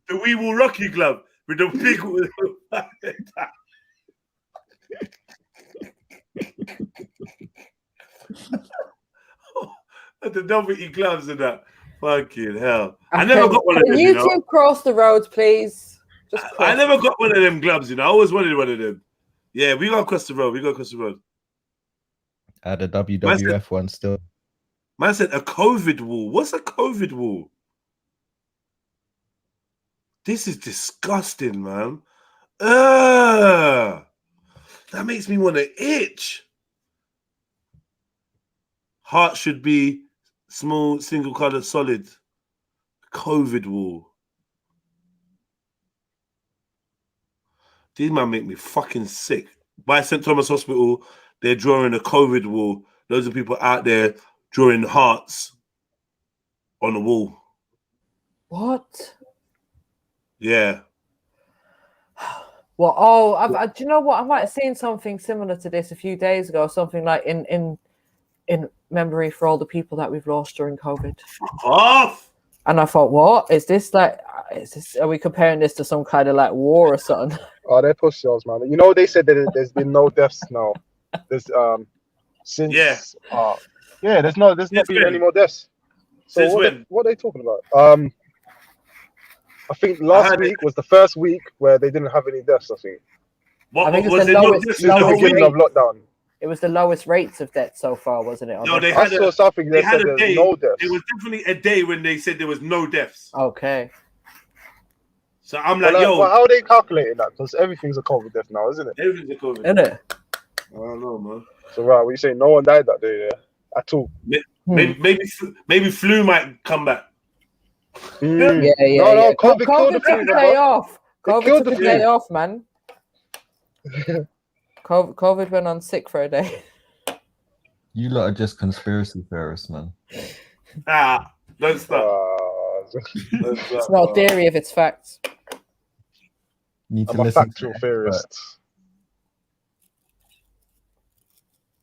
The We Will Rock You glove with the big. The novelty gloves and that. Fucking hell. I never got one of them. You two cross the roads, please. I never got one of them gloves, you know. I always wanted one of them. Yeah, we got across the road. I had a WWF one still. Man said a COVID wall. What's a COVID wall? This is disgusting, man. That makes me want to itch. Heart should be small, single-colored, solid. COVID wall. These man make me fucking sick. By St. Thomas Hospital, they're drawing a COVID wall. Loads of people out there drawing hearts on the wall. What? Yeah. Well, do you know what? I might have seen something similar to this a few days ago. Something like in memory for all the people that we've lost during COVID. Off. And I thought, what is this like? Are we comparing this to some kind of like war or something? Oh, they're pussies, man. You know, they said that there's been no deaths now. There's since there's not been any more deaths. So what are they talking about? I think last week was the first week where they didn't have any deaths. I think. I think it's the lowest beginning of lockdown. It was the lowest rates of death so far, wasn't it? No, I saw something that said there's no deaths. It was definitely a day when they said there was no deaths. Okay. So I'm like, well, how are they calculating that? Because everything's a COVID death now, isn't it? Everything's a COVID. Isn't it? I don't know, man. So what you saying? No one died that day, yeah, at all. Maybe flu might come back. Yeah. No, COVID killed the took flu. the day off. COVID took the day off, man. COVID went on sick for a day. You lot are just conspiracy theorists, man. Don't stop. It's not a theory if it's facts. Need to I'm a listen factual theorist.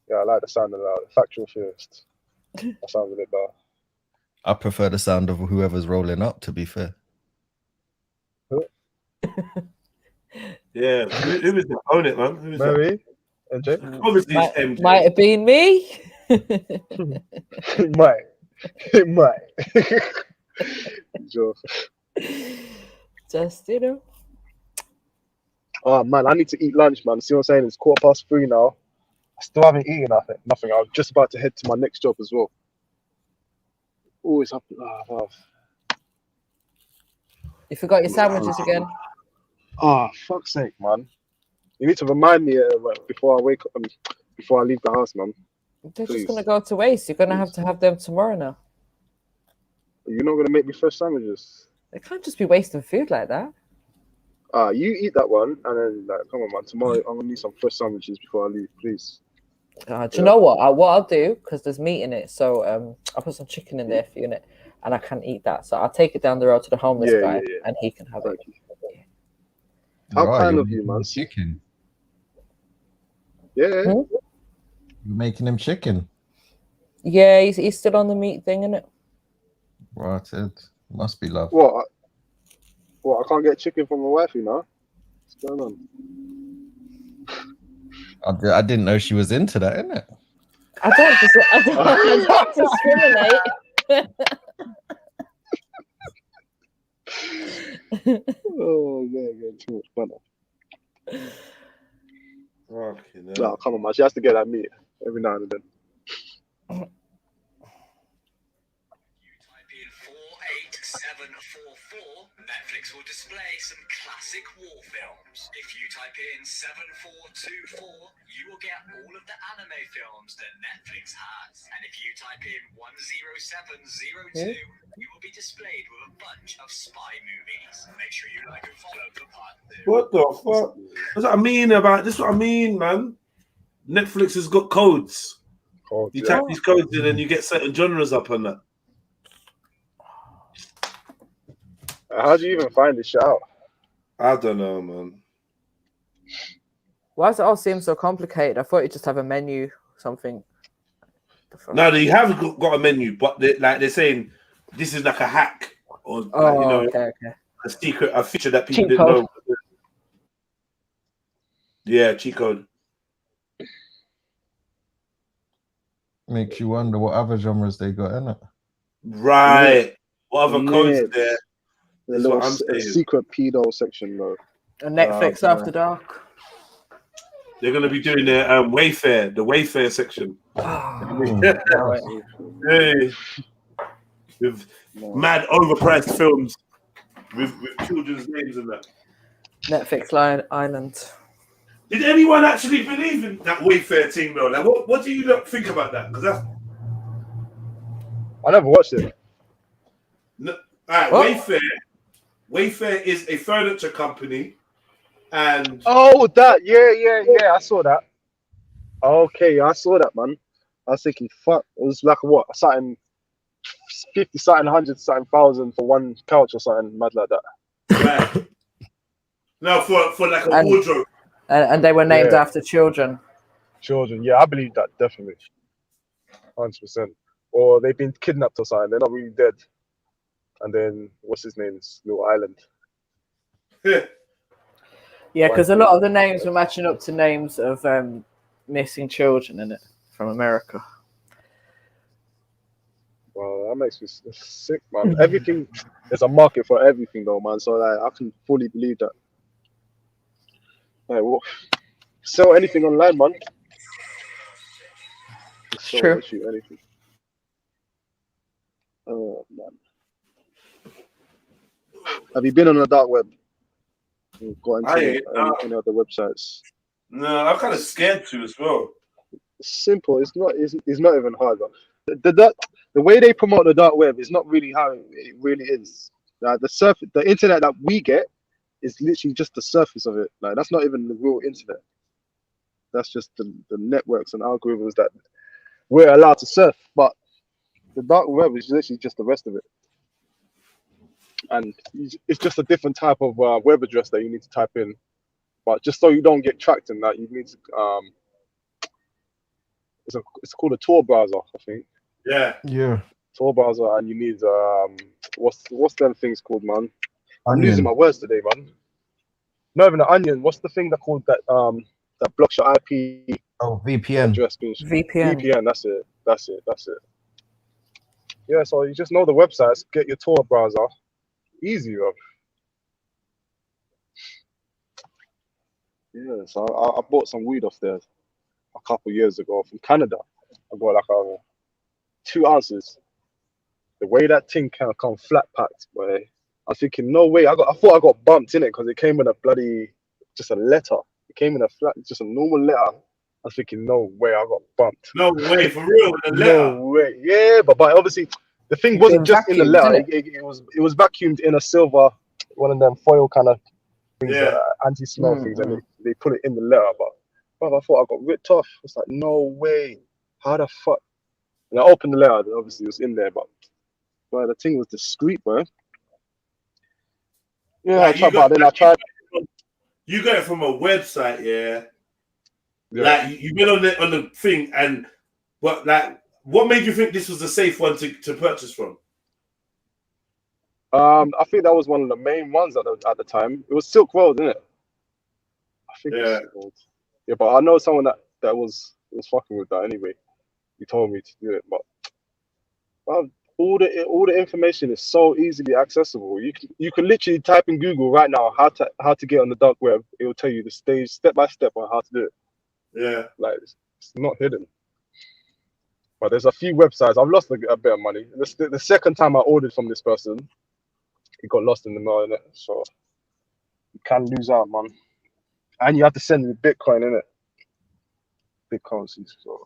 Yeah, I like the sound of that. Factual theorist. That sounds a bit better. I prefer the sound of whoever's rolling up, to be fair. Yeah, who was the opponent, man? Who was Maybe. that? Obviously, it's MJ. Might have been me. It might. Just, you know. Oh man, I need to eat lunch, man. See what I'm saying? It's 3:15 now. I still haven't eaten nothing. I was just about to head to my next job as well. Always up. You forgot your sandwiches again. Oh, fuck's sake, man. You need to remind me before I wake up, before I leave the house, man. They're just going to go to waste. You're going to have them tomorrow now. You're not going to make me fresh sandwiches. They can't just be wasting food like that. You eat that one, and then, come on, man. Tomorrow, I'm going to need some fresh sandwiches before I leave, please. Do you know what? What I'll do, because there's meat in it, so I'll put some chicken in there for you, innit? And I can eat that. So I'll take it down the road to the homeless guy, and he can have it. How kind of you, man. Chicken. Yeah. You're making him chicken. Yeah, he's still on the meat thing, innit? Right, it must be love. What? I can't get chicken from my wifey now? What's going on? I didn't know she was into that, innit? I don't discriminate. Oh man, too much fun. Fucking No, come on, man. She has to get that meat every now and then. Netflix will display some classic war films. If you type in 7424, you will get all of the anime films that Netflix has. And if you type in 10702, you will be displayed with a bunch of spy movies. Make sure you like and follow for part 2. What the fuck? That's what I mean about this. What I mean, man. Netflix has got codes. You type these codes in, and you get certain genres up on that. How do you even find this shit out? I don't know, man. Why does it all seem so complicated? I thought you just have a menu or something. No, they have got a menu, but they're saying this is like a hack or okay. A secret, a feature that people didn't know. Yeah, cheat code. Makes you wonder what other genres they got, innit? Right. What other codes are there? The little secret pedo section, though. A Netflix After Dark. They're going to be doing their Wayfair, the Wayfair section. Hey, with mad overpriced films with children's names in that. Netflix Island. Did anyone actually believe in that Wayfair thing, though? Like, what do you think about that? Because that's... I never watched it. No, all right, Wayfair is a furniture company, and that yeah, I saw that. Okay, I saw that, man. I was thinking, fuck, it was like what, something 50, something 100, something thousand for one couch or something mad like that. Right. No, for like a wardrobe. And they were named after children. Children, yeah, I believe that definitely, 100%. Or they've been kidnapped or something. They're not really dead. And then what's his name's little island? Yeah, because a lot of the names were matching up to names of missing children in it from America. Well, that makes me sick, man. Everything, there's a market for everything, though, man. So like, I can fully believe that. Like, well, sell anything online, man. It's true. Anything. Oh man. Have you been on the dark web? Got into any other websites? No, I'm kind of scared to as well. It's simple. It's not even hard. The way they promote the dark web is not really how it really is. The internet that we get is literally just the surface of it. Like, that's not even the real internet. That's just the networks and algorithms that we're allowed to surf. But the dark web is literally just the rest of it. And it's just a different type of web address that you need to type in. But just so you don't get tracked in that, you need to it's called a Tor browser, I think. Yeah. Tor browser, and you need what's them things called, man? I'm losing my words today, man. Not even an onion. What's the thing that called that blocks your IP? Oh, VPN. Address. VPN. That's it. Yeah, so you just know the websites. Get your Tor browser. Easy, bro. Yeah, so I bought some weed off there a couple years ago from Canada. I got like 2 ounces. The way that thing can come flat packed, boy. I was thinking, no way. I thought I got bumped in it because it came in a bloody just a letter. It came in just a normal letter. I was thinking, no way, I got bumped. No way, for real, the letter. No way. Yeah, but obviously the thing wasn't just in the letter. It was vacuumed in a silver, one of them foil kind of things, anti-smell things, and they put it in the letter. But I thought I got ripped off. It's like, no way. How the fuck? And I opened the letter, and obviously it was in there, but the thing was discreet, bro. Yeah, Like, I tried. You got it from a website, yeah. Like, you've been on the thing, and what made you think this was a safe one to purchase from? I think that was one of the main ones at the time. It was Silk Road, isn't it? think it's gold. Yeah, but I know someone that was fucking with that anyway. He told me to do it, but all the information is so easily accessible. You can literally type in Google right now how to get on the dark web. It will tell you the stage step by step on how to do it. Yeah, like it's not hidden. But there's a few websites. I've lost a bit of money. The second time I ordered from this person, it got lost in the mail, innit? So you can lose out, man. And you have to send me Bitcoin, innit? Big currencies. So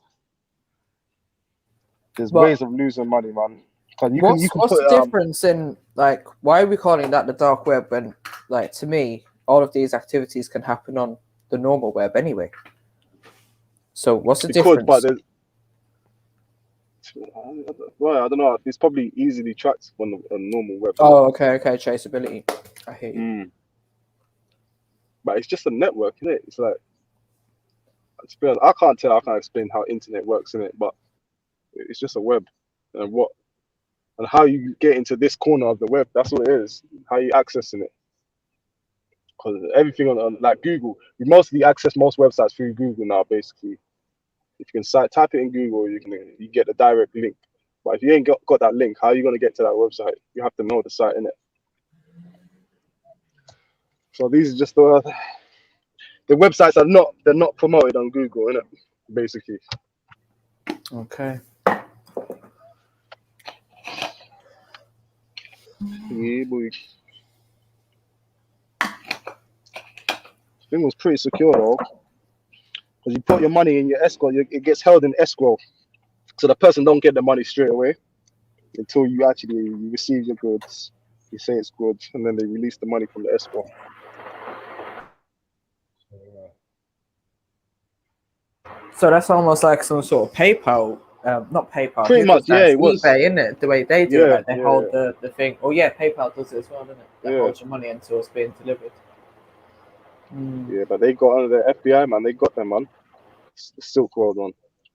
there's ways of losing money, man. What's the difference in, like, why are we calling that the dark web when, like, to me, all of these activities can happen on the normal web anyway? So what's the difference? But there's, well, I don't know. It's probably easily tracked on the normal web. Oh, okay, traceability. I hear you. But it's just a network, isn't it? It's like, to be honest, I can't explain how internet works, innit? But it's just a web, and how you get into this corner of the web. That's what it is. How you accessing it? Because everything on like Google, we mostly access most websites through Google now. Basically, if you can type it in Google, you get a direct link. But if you ain't got that link, how are you gonna get to that website? You have to know the site, innit? So these are just the websites they're not promoted on Google, innit? Basically. Okay. Yeah, boy. Thing was pretty secure though, because you put your money in your escrow, it gets held in escrow, so the person don't get the money straight away until you receive your goods. You say it's good, and then they release the money from the escrow. So that's almost like some sort of PayPal, not PayPal. Pretty much, yeah, it was. eBay, isn't it? The way they do it, Yeah, like they yeah, hold the thing. Oh yeah, PayPal does it as well, doesn't it? They Yeah. hold your money until it's being delivered. Yeah, but they got under the FBI, man. They got them, man. The Silk Road one.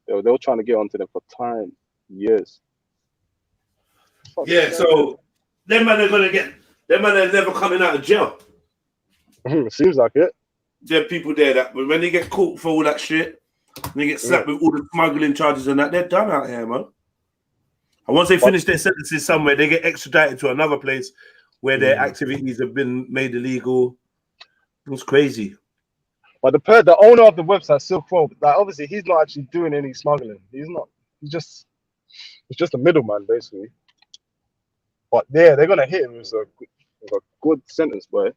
They were trying to get onto them for years. Yeah, so them man are gonna get. Them man are never coming out of jail. Seems like it. There are people there that when they get caught for all that shit, and they get slapped with all the smuggling charges and that, they're done out here, man. And once they finish their sentences somewhere, they get extradited to another place where their activities have been made illegal. It's crazy. But the owner of the website, Silk Road, like obviously he's not actually doing any smuggling. He's not. He's just a middleman, basically. But they're gonna hit him with a good sentence, boy.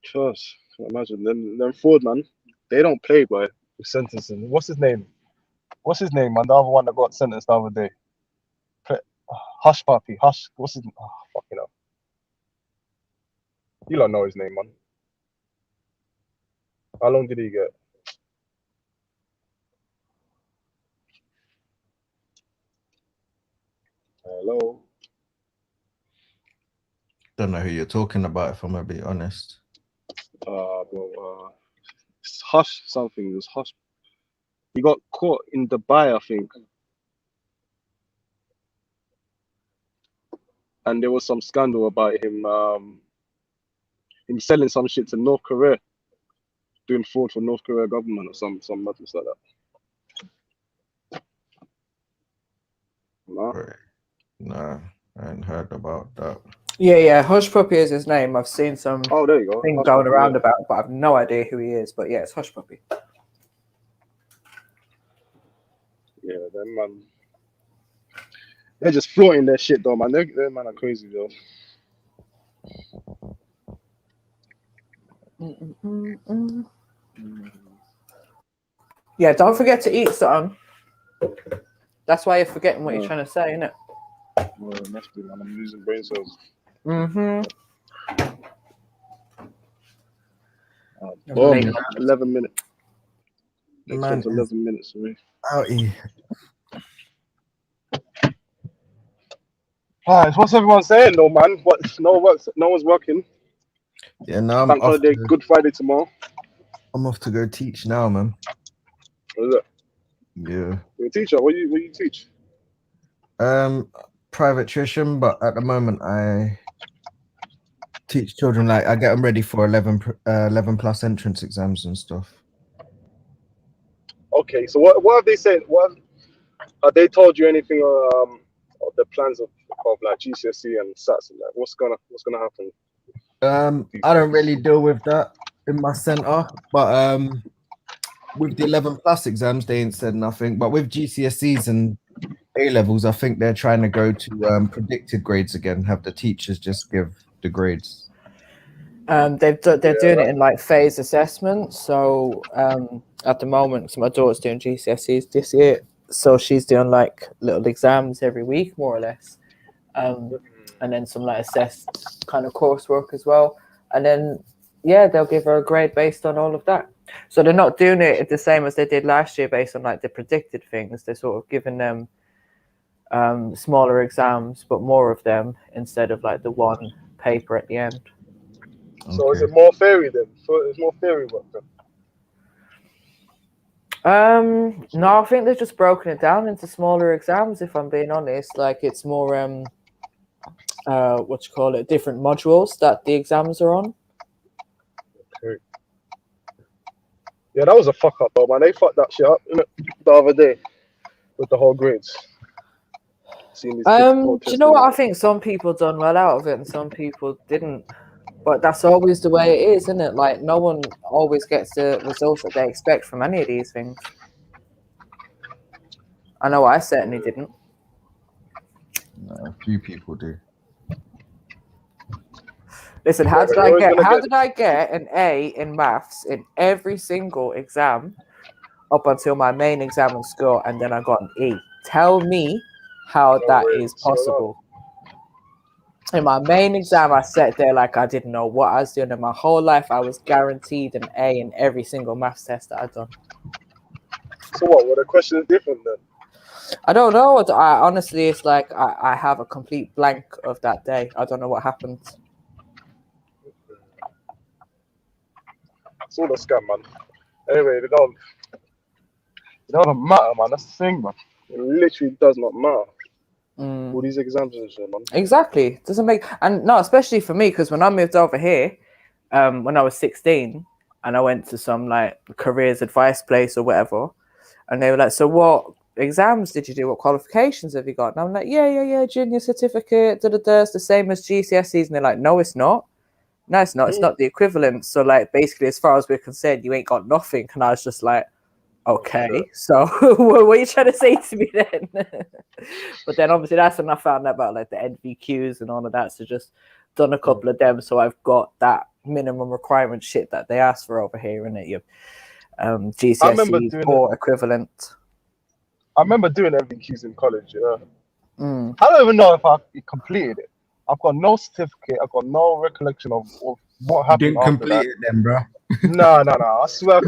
Trust. Imagine them Ford, man. They don't play, boy, with sentencing. What's his name? Man? The other one that got sentenced the other day. Hush Puppy. Hush. What's his name? Oh, fucking hell. You don't know his name, man. How long did he get? Hello. Don't know who you're talking about, if I'm gonna be honest. It's Hush something. It was Hush. He got caught in Dubai, I think. And there was some scandal about him selling some shit to North Korea, doing fraud for North Korea government or some madness like that. No? No, I hadn't heard about that. Yeah. Hush Puppy is his name. I've seen some there you go. thing Hush going Puppy, around yeah. about it, but I've no idea who he is. But yeah, it's Hush Puppy. Yeah, them man. They're just flaunting their shit though, man. Them man are crazy though. Yeah, don't forget to eat something. That's why you're forgetting what you're trying to say, innit? Well, it must be, man. I'm losing brain cells. 11 minutes. Next Man, one's 11 minutes for me. Outie. Alright, what's everyone saying though, man? No one's working. Yeah, now Bank holiday, Good Friday tomorrow. I'm off to go teach now, man. What is it? Yeah. You're a teacher. What do you teach? Private tuition, but at the moment teach children, like I get them ready for 11 plus entrance exams and stuff. Okay, so what have they said? What have they told you anything of the plans of like GCSE and SATs and that? What's gonna happen? I don't really deal with that in my center, but with the 11 plus exams, they ain't said nothing. But with GCSEs and A levels, I think they're trying to go to predicted grades again. Have the teachers just give the grades. They're doing it in like phase assessment. So at the moment, so my daughter's doing GCSEs this year, so she's doing like little exams every week, more or less, and then some like assessed kind of coursework as well. And then they'll give her a grade based on all of that. So they're not doing it the same as they did last year based on like the predicted things. They're sort of giving them smaller exams, but more of them instead of like the one paper at the end. So is it more theory then? So it's more theory work then? No, I think they've just broken it down into smaller exams, if I'm being honest. Like it's more different modules that the exams are on. Okay. Yeah, that was a fuck up though, man. They fucked that shit up the other day with the whole grades. Do you know what? I think some people done well out of it and some people didn't. But that's always the way it is, isn't it? Like no one always gets the results that they expect from any of these things. I know I certainly didn't. No, a few people do. Listen, how did I get an A in maths in every single exam up until my main exam in school, and then I got an E? Tell me how that is possible. In my main exam, I sat there like I didn't know what I was doing. In my whole life, I was guaranteed an A in every single maths test that I'd done. So what? Were the questions different then? I don't know. Honestly, it's like I have a complete blank of that day. I don't know what happened. It's all a scam, man. Anyway, it doesn't matter, man. That's the thing, man. It literally does not matter. All these exams and shit, man. Exactly. Doesn't make, and no, especially for me, because when I moved over here, when I was 16, and I went to some like careers advice place or whatever, and they were like, "So what exams did you do? What qualifications have you got?" And I'm like, "Yeah, junior certificate, It's the same as GCSEs." And they're like, "No, it's not. No, it's not. It's not the equivalent." So like, basically, as far as we're concerned, you ain't got nothing. And I was just like, okay, so what are you trying to say to me then? But then obviously that's when I found out about like the NVQs and all of that. So just done a couple of them. So I've got that minimum requirement shit that they ask for over here, and your GCSE or equivalent. I remember doing NVQs in college. I don't even know if I completed it. I've got no certificate. I've got no recollection of what happened. You didn't complete it then, bro. No. I swear.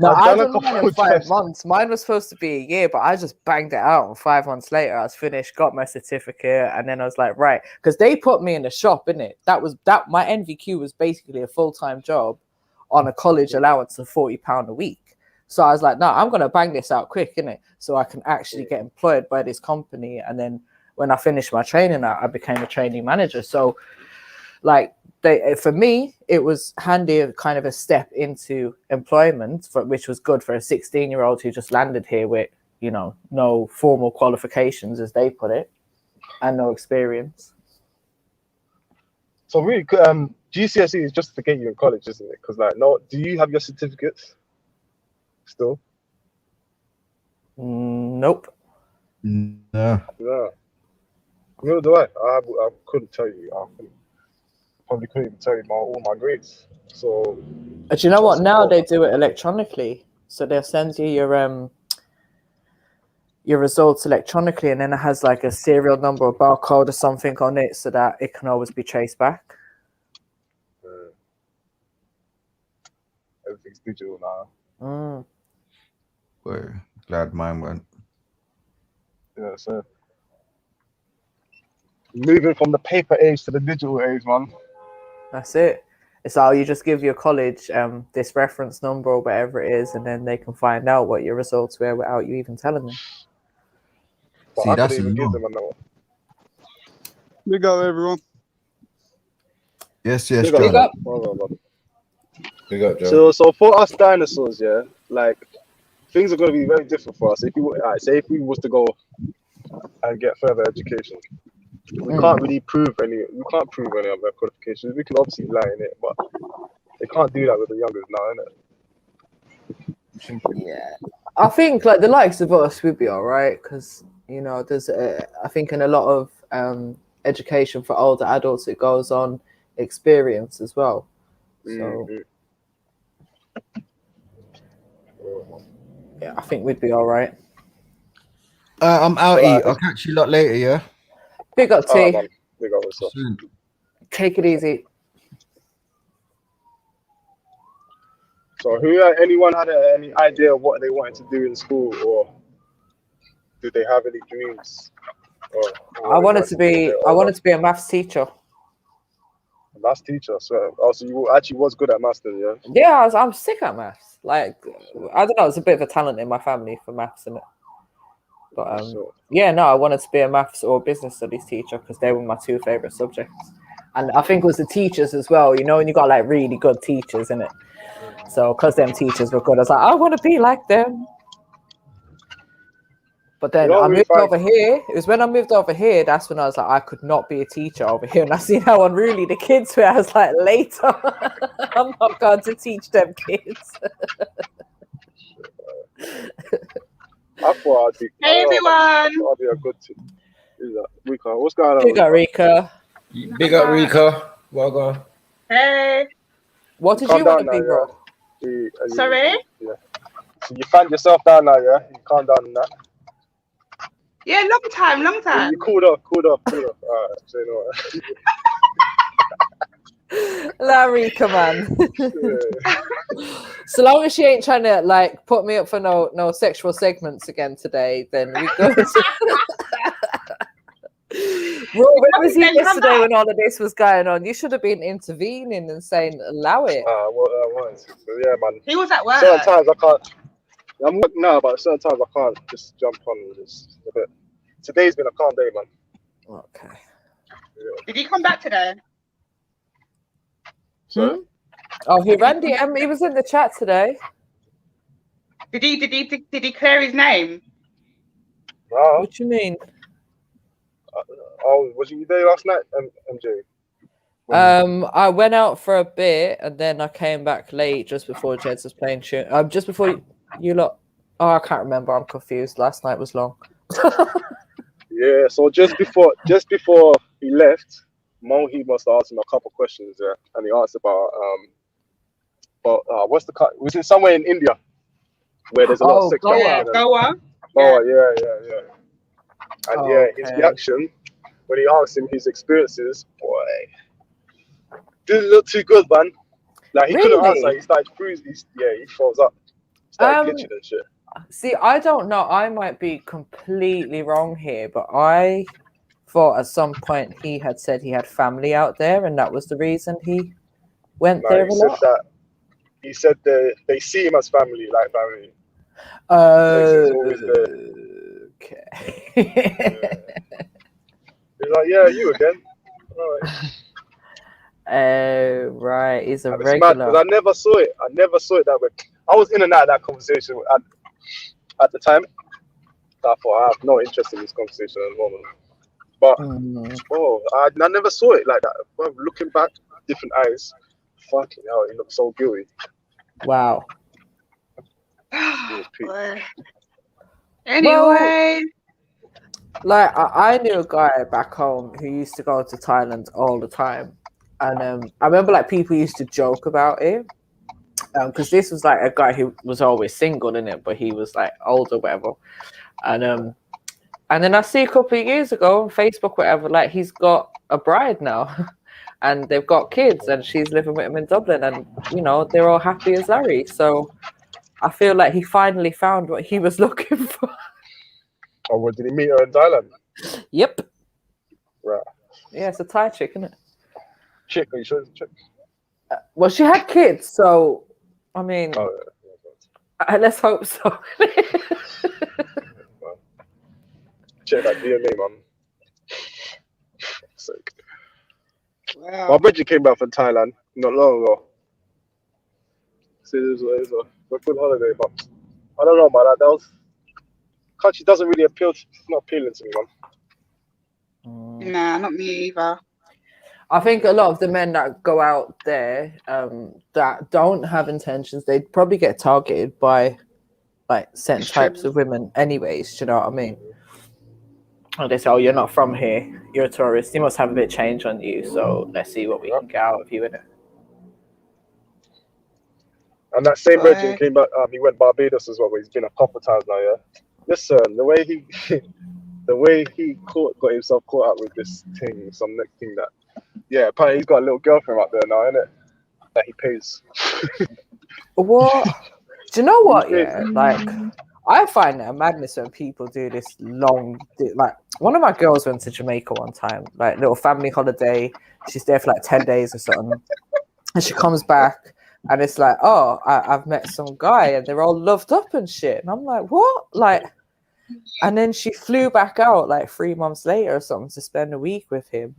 No, I done mine in 5 months. Mine was supposed to be a year, but I just banged it out. And 5 months later, I was finished, got my certificate, and then I was like, right, because they put me in the shop, innit? My NVQ was basically a full-time job on a college allowance of £40 a week. So I was like, no, I'm gonna bang this out quick, innit? So I can actually get employed by this company. And then when I finished my training, I became a training manager. So like, for me, it was handy, kind of a step into employment, which was good for a 16-year-old who just landed here with, no formal qualifications, as they put it, and no experience. So really, GCSE is just to get you in college, isn't it? Because like, no, do you have your certificates still? Nope. No. Yeah. Neither do I. I couldn't tell you. Probably couldn't even tell you all my grades. So, but you know what? Now they do it electronically. So they'll send you your results electronically, and then it has like a serial number or barcode or something on it, so that it can always be traced back. Everything's digital now. We're glad mine went. Yeah, so moving from the paper age to the digital age, man. That's it. It's all, you just give your college this reference number or whatever it is, and then they can find out what your results were without you even telling them. But See, that's even give them a note. Big up, everyone. Yes, yes, Big up, John. man. Well done. Big up, Joe. So for us dinosaurs, yeah, like things are going to be very different for us. If you say if we was to go and get further education, we can't really prove any. We can't prove any of their qualifications. We can obviously lie in it, but they can't do that with the youngers now, innit? Yeah, I think like the likes of us would be all right because you know there's I think in a lot of education for older adults it goes on experience as well. So yeah, I think we'd be all right. I'm outie. I'll catch you lot later. Yeah. Big up, T. Man. Big up yourself. Take it easy. So, anyone had any idea of what they wanted to do in school, or did they have any dreams? I wanted to be a maths teacher. A maths teacher, so you actually was good at maths then, yeah? Yeah, I'm sick at maths. Like I don't know, it's a bit of a talent in my family for maths, isn't it? But yeah, no, I wanted to be a maths or business studies teacher because they were my two favorite subjects, and I think it was the teachers as well. You know, and you got like really good teachers in it. So because them teachers were good, I was like, I want to be like them. But then I moved over here. It was when I moved over here, that's when I was like, I could not be a teacher over here. And I seen how unruly the kids were. I was like, later, I'm not going to teach them kids. I thought I'd be. Hey everyone! I'd be a good teacher. Rika, what's going on? Big up, Rika. Big up, Rika. Well done. Hey. What did you want to be, bro? Sorry? Yeah. So you found yourself down now, yeah? You calm down on that. Yeah, long time. You cooled off. All right, so you know what? Rika, man. So long as she ain't trying to like put me up for no sexual segments again today, then we good. Bro, where was you yesterday when all of this was going on? You should have been intervening and saying, allow it. Yeah, man. He was at work. Certain times I can't. I'm working now, but certain times I can't just jump on just a bit. Today's been a calm day, man. Okay. Yeah. Did he come back today? Oh, he was in the chat today. Did he clear his name? No. What you mean? Was you there last night, MJ? I went out for a bit and then I came back late just before Jeds was playing tune. Just before you lot. Oh, I can't remember. I'm confused. Last night was long. Yeah. So just before he left, Mohi must have asked him a couple questions there, and he asked about what's the was it somewhere in India where there's a lot of sex? Goa. Yeah. And his reaction when he asked him his experiences, boy, didn't look too good, man. Like he couldn't answer. He started freezing. He froze up. Started glitching and shit. See, I don't know. I might be completely wrong here, but I thought at some point he had said he had family out there, and that was the reason he went there a lot. He said they see him as family, like family. Okay. He's like, yeah, you again. All right. Right. He's a and regular. It's mad, 'cause I never saw it that way. I was in and out of that conversation at the time. So I thought I have no interest in this conversation at the moment. But I never saw it like that. Well, looking back, different eyes. Fucking hell, he looked so guilty. Wow. Anyway. Like I knew a guy back home who used to go to Thailand all the time, and I remember like people used to joke about it, because this was like a guy who was always single in it, but he was like older, whatever, and then I see a couple of years ago on Facebook, whatever, like he's got a bride now, and they've got kids, and she's living with him in Dublin, and you know they're all happy as Larry. So I feel like he finally found what he was looking for. Oh, well, did he meet her in Thailand? Yep. Right. Yeah, it's a Thai chick, isn't it? Chick? Are you sure it's a chick? Well, she had kids, so I mean, let's hope so. Check that DNA, man. Wow. My brother came back from Thailand not long ago. So it was a good holiday, but I don't know, man. That was country doesn't really appeal. It's not appealing to me, man. Nah, not me either. I think a lot of the men that go out there that don't have intentions, they'd probably get targeted by like certain types of women anyways, do you know what I mean? And they say, oh, you're not from here, you're a tourist, you must have a bit of change on you, so let's see what we can get out of you, innit? And that same virgin came back, he went Barbados as well, but he's been a couple of times now, yeah? Listen, the way he got himself caught up with this thing, some next thing that, yeah, apparently he's got a little girlfriend out there now, innit? That he pays. What? Do you know what? Yeah, like I find it a madness when people do this long. Like one of my girls went to Jamaica one time, like little family holiday. She's there for like 10 days or something, and she comes back, and it's like, oh, I've met some guy, and they're all loved up and shit. And I'm like, what? Like, and then she flew back out like 3 months later or something to spend a week with him.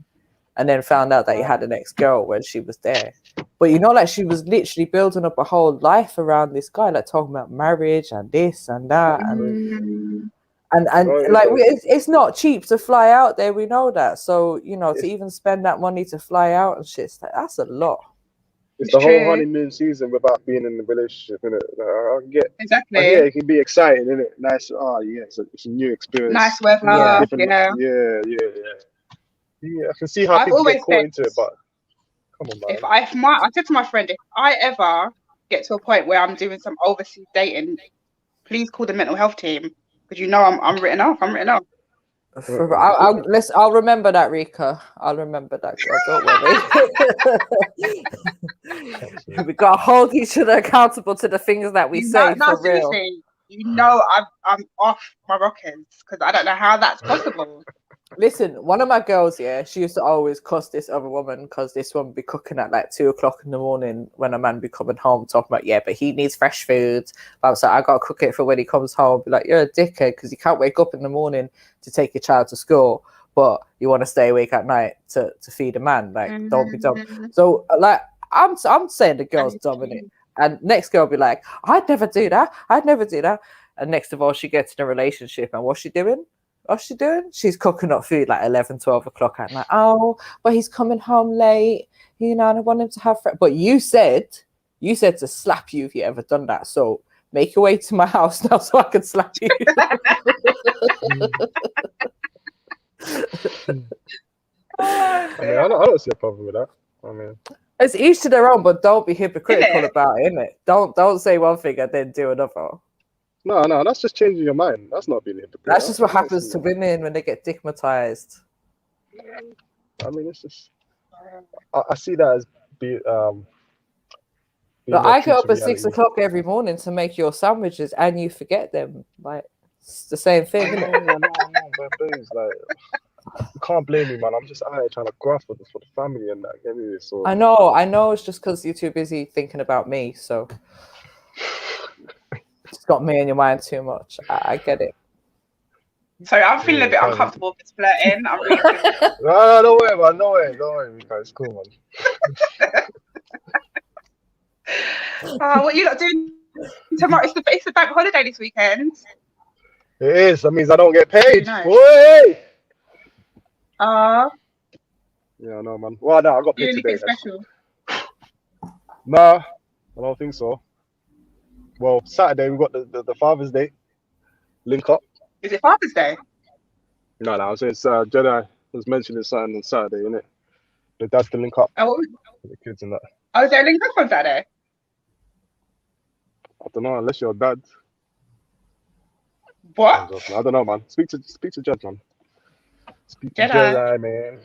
And then found out that he had an ex-girl when she was there. But you know, like she was literally building up a whole life around this guy, like talking about marriage and this and that. And like it's not cheap to fly out there, we know that. So, you know, to even spend that money to fly out and shit, that's a lot. It's the whole honeymoon season without being in the relationship, innit? I get exactly. Yeah, it can be exciting, innit? Nice. Oh, yeah, it's a new experience. Nice weather. Yeah. Yeah, I can see how people get caught into it, but come on, man. I said to my friend, if I ever get to a point where I'm doing some overseas dating, please call the mental health team, because you know I'm written off. I'm written off. I'll remember that, Rika. I'll remember that, girl. Don't worry. We gotta hold each other accountable to the things that we say for real. You know, I'm off my rockers because I don't know how that's possible. Listen, one of my girls, yeah, she used to always cuss this other woman because this woman be cooking at like 2 o'clock in the morning when a man be coming home, talking about, yeah, but he needs fresh food. But I was like, I gotta cook it for when he comes home. Be like, you're a dickhead because you can't wake up in the morning to take your child to school, but you want to stay awake at night to feed a man. Like, don't be dumb. So, like, I'm saying the girl's dumb, innit? And next girl be like, I'd never do that. And next of all, she gets in a relationship, and what's she doing? She's cooking up food like 11, 12 o'clock at night. Oh, but he's coming home late. You know, and I want him to have But you said to slap you if you ever done that. So make your way to my house now so I can slap you. I don't see a problem with that. I mean, it's each to their own, but don't be hypocritical about it, innit? Don't say one thing and then do another. No, that's just changing your mind. That's not being hypocritical. That's just what happens to women when they get stigmatized. I mean, it's just I see that as being. I get up at 6 o'clock every morning to make your sandwiches, and you forget them. Like it's the same thing. No, but please, like, you can't blame me, man. I'm just out here trying to graft for the family and that. Anyway, so I know. It's just because you're too busy thinking about me. So. It's got me in your mind too much. I get it. So I'm feeling a bit uncomfortable with this flirting. I'm really no, don't worry, man. Don't worry, Mika. It's cool, man. What are you lot doing tomorrow? It's the bank holiday this weekend. It is. That means I don't get paid. No. Boy! Yeah, no, man. Well, no, I got paid today. Special? Nah, I don't think so. Well, Saturday we got the Father's Day link up. Is it Father's Day? No, I was saying Jedi was mentioning something on Saturday, innit? That's the link up. Oh, the kids and that. Oh, is there a link up on Saturday? I don't know, unless you're a dad. What? I don't know, man. Speak to Jed, man. Speak to Jedi, man.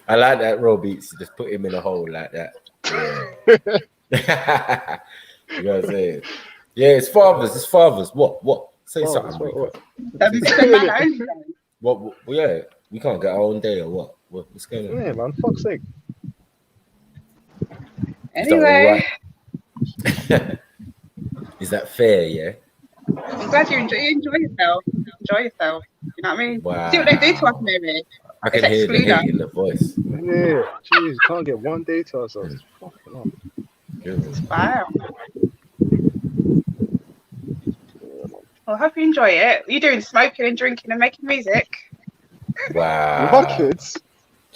I like that raw beats. Just put him in a hole like that. Yeah. You know what I'm saying? Yeah, it's fathers. What? Say something. What? Yeah, we can't get our own day or what? What's going on? Yeah, man. Fuck's sake. Anyway. Is that fair? Yeah. I'm glad you enjoy yourself. enjoy yourself. You know what I mean? Wow. See what they do to us, maybe. I can hear the hate in the voice. Yeah, jeez, can't get one day to ourselves. Fucking hell. Wow. Well, I hope you enjoy it. You're doing smoking and drinking and making music. Wow. With our kids,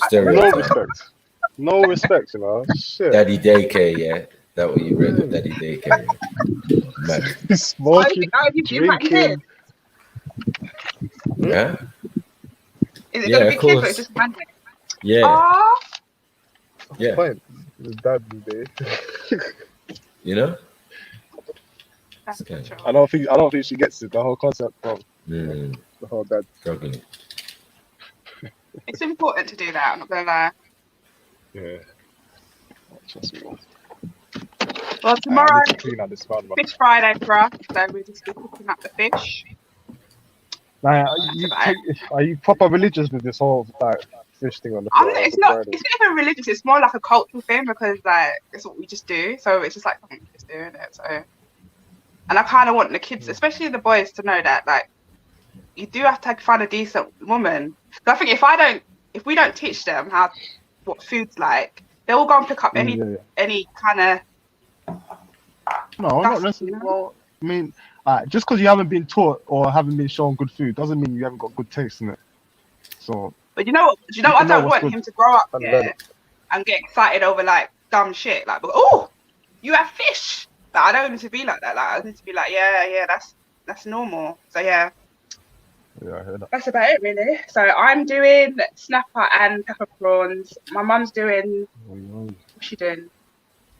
no Stereotype. respect. No respect, you know. Shit. Daddy daycare, yeah. That what you read of Daddy daycare. Yeah. Mad. Smoking, drinking. Yeah. Is it Yeah, going to be of kids or course. it's just Monday? Yeah. Aww. Yeah. Fine. It's Daddy day. You know? That's Okay. I don't think she gets it. The whole concept of the whole dad struggling. It's important to do that, I'm not going to lie. Yeah. Trust me. Well, tomorrow, I need to clean out this one. Fish Friday for us, so we'll just be cooking up the fish. Like, are you proper religious with this whole like fish thing on the It's not even religious, it's more like a cultural thing because like it's what we just do. So it's just like something we just do, isn't it? So, and I kind of want the kids, especially the boys, to know that like you do have to find a decent woman. So I think if we don't teach them what food's like, they'll go and pick up any kind of. No, not necessarily. Well, I mean, just because you haven't been taught or haven't been shown good food doesn't mean you haven't got good taste in it. So. But you know what? I don't want him to grow up and here and get excited over like dumb shit. Like, oh, you have fish. Like, I don't want him to be like that. Like, I want him to be like, yeah, that's normal. So yeah. Yeah, I heard that. That's about it, really. So I'm doing snapper and pepper prawns. My mum's doing. What's she doing?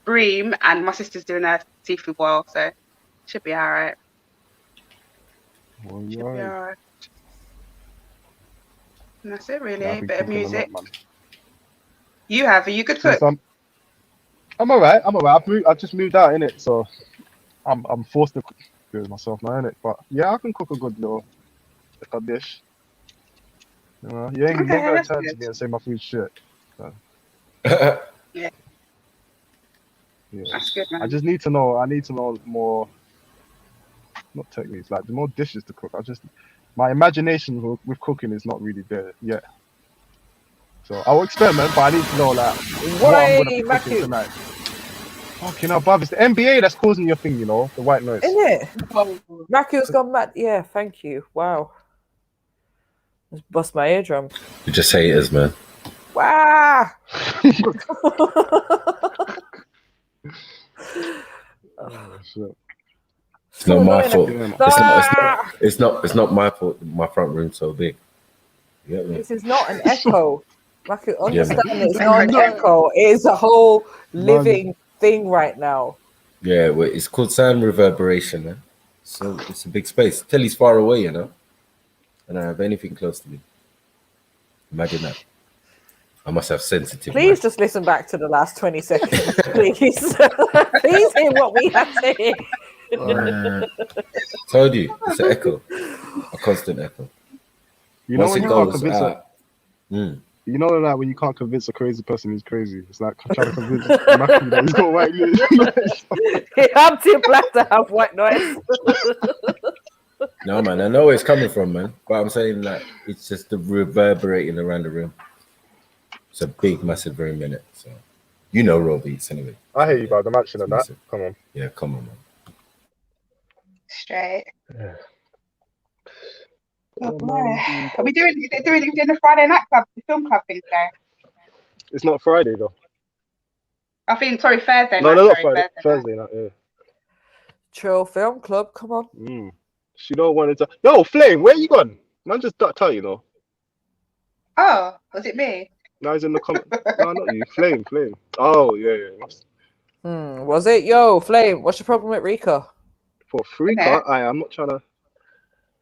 Bream, and my sister's doing a seafood boil. So should be all right. Should be all right. And that's it, really. Yeah, a bit of music. Are you good cook? I'm alright. I've just moved out in it, so I'm forced to cook it myself now, innit? But yeah, I can cook a good little dish. You ain't gonna turn to me and say my food's shit. So. Yeah. That's good, man. I just need to know. I need to know more. Not techniques, like the more dishes to cook. My imagination with cooking is not really there yet. So I will experiment, but I need to know like what I'm gonna be cooking tonight. Fucking hell, bruv, it's the NBA that's causing your thing, you know, the white noise. Isn't it? Raku's gone mad. Yeah, thank you. Wow. Just bust my eardrum. You just haters, man. Wow. Oh, shit. It's not my fault. It's not my fault. My front room's so big. You get me? This is not an echo. Raku, understand it's it's not an echo. It is a whole living thing right now. Yeah, well, it's called sound reverberation, man. So it's a big space. Telly's far away, you know. And I have anything close to me. Imagine that. I must have sensitive. Please just listen back to the last 20 seconds, please. Please hear what we have to hear. Told you, it's an echo, a constant echo. You know when you can't convince you know that when you can't convince a crazy person he's crazy, it's like trying to convince Matthew that he's got white noise. He had too black to have white noise. No, man, I know where it's coming from, man. But I'm saying like it's just the reverberating around the room. It's a big, massive room in it. So you know raw beats anyway. I hear you, bro. I'm actually that. Come on. Yeah, come on, man. Straight. Yeah. Are we doing the Friday night club, the film club thing today? It's not Friday though. I think Thursday. No, not Friday. Thursday night. Yeah. Trill Film Club. Come on. She don't want to. Yo, Flame, where you gone? Man, just tell you know. Oh, was it me? No, he's in the comment. No, not you. Flame. Oh, yeah. Was it? Yo, Flame, what's your problem with Rika? For Rika, I'm not trying to.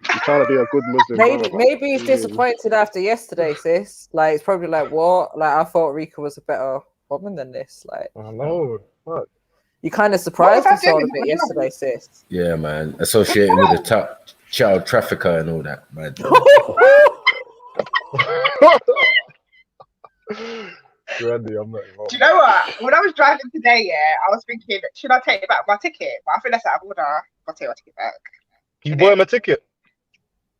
I'm trying to be a good Muslim. Maybe he's disappointed after yesterday, sis. Like, it's probably like, what? Like, I thought Rika was a better woman than this. Like, I know. What? You kind of surprised us all a bit yesterday, sis. Yeah, man. Associated with a child trafficker and all that, man. Randy, I'm not involved. Do you know what? When I was driving today, I was thinking, should I take back my ticket? But I think that's out of order. I'll take my ticket back. You bought him a ticket?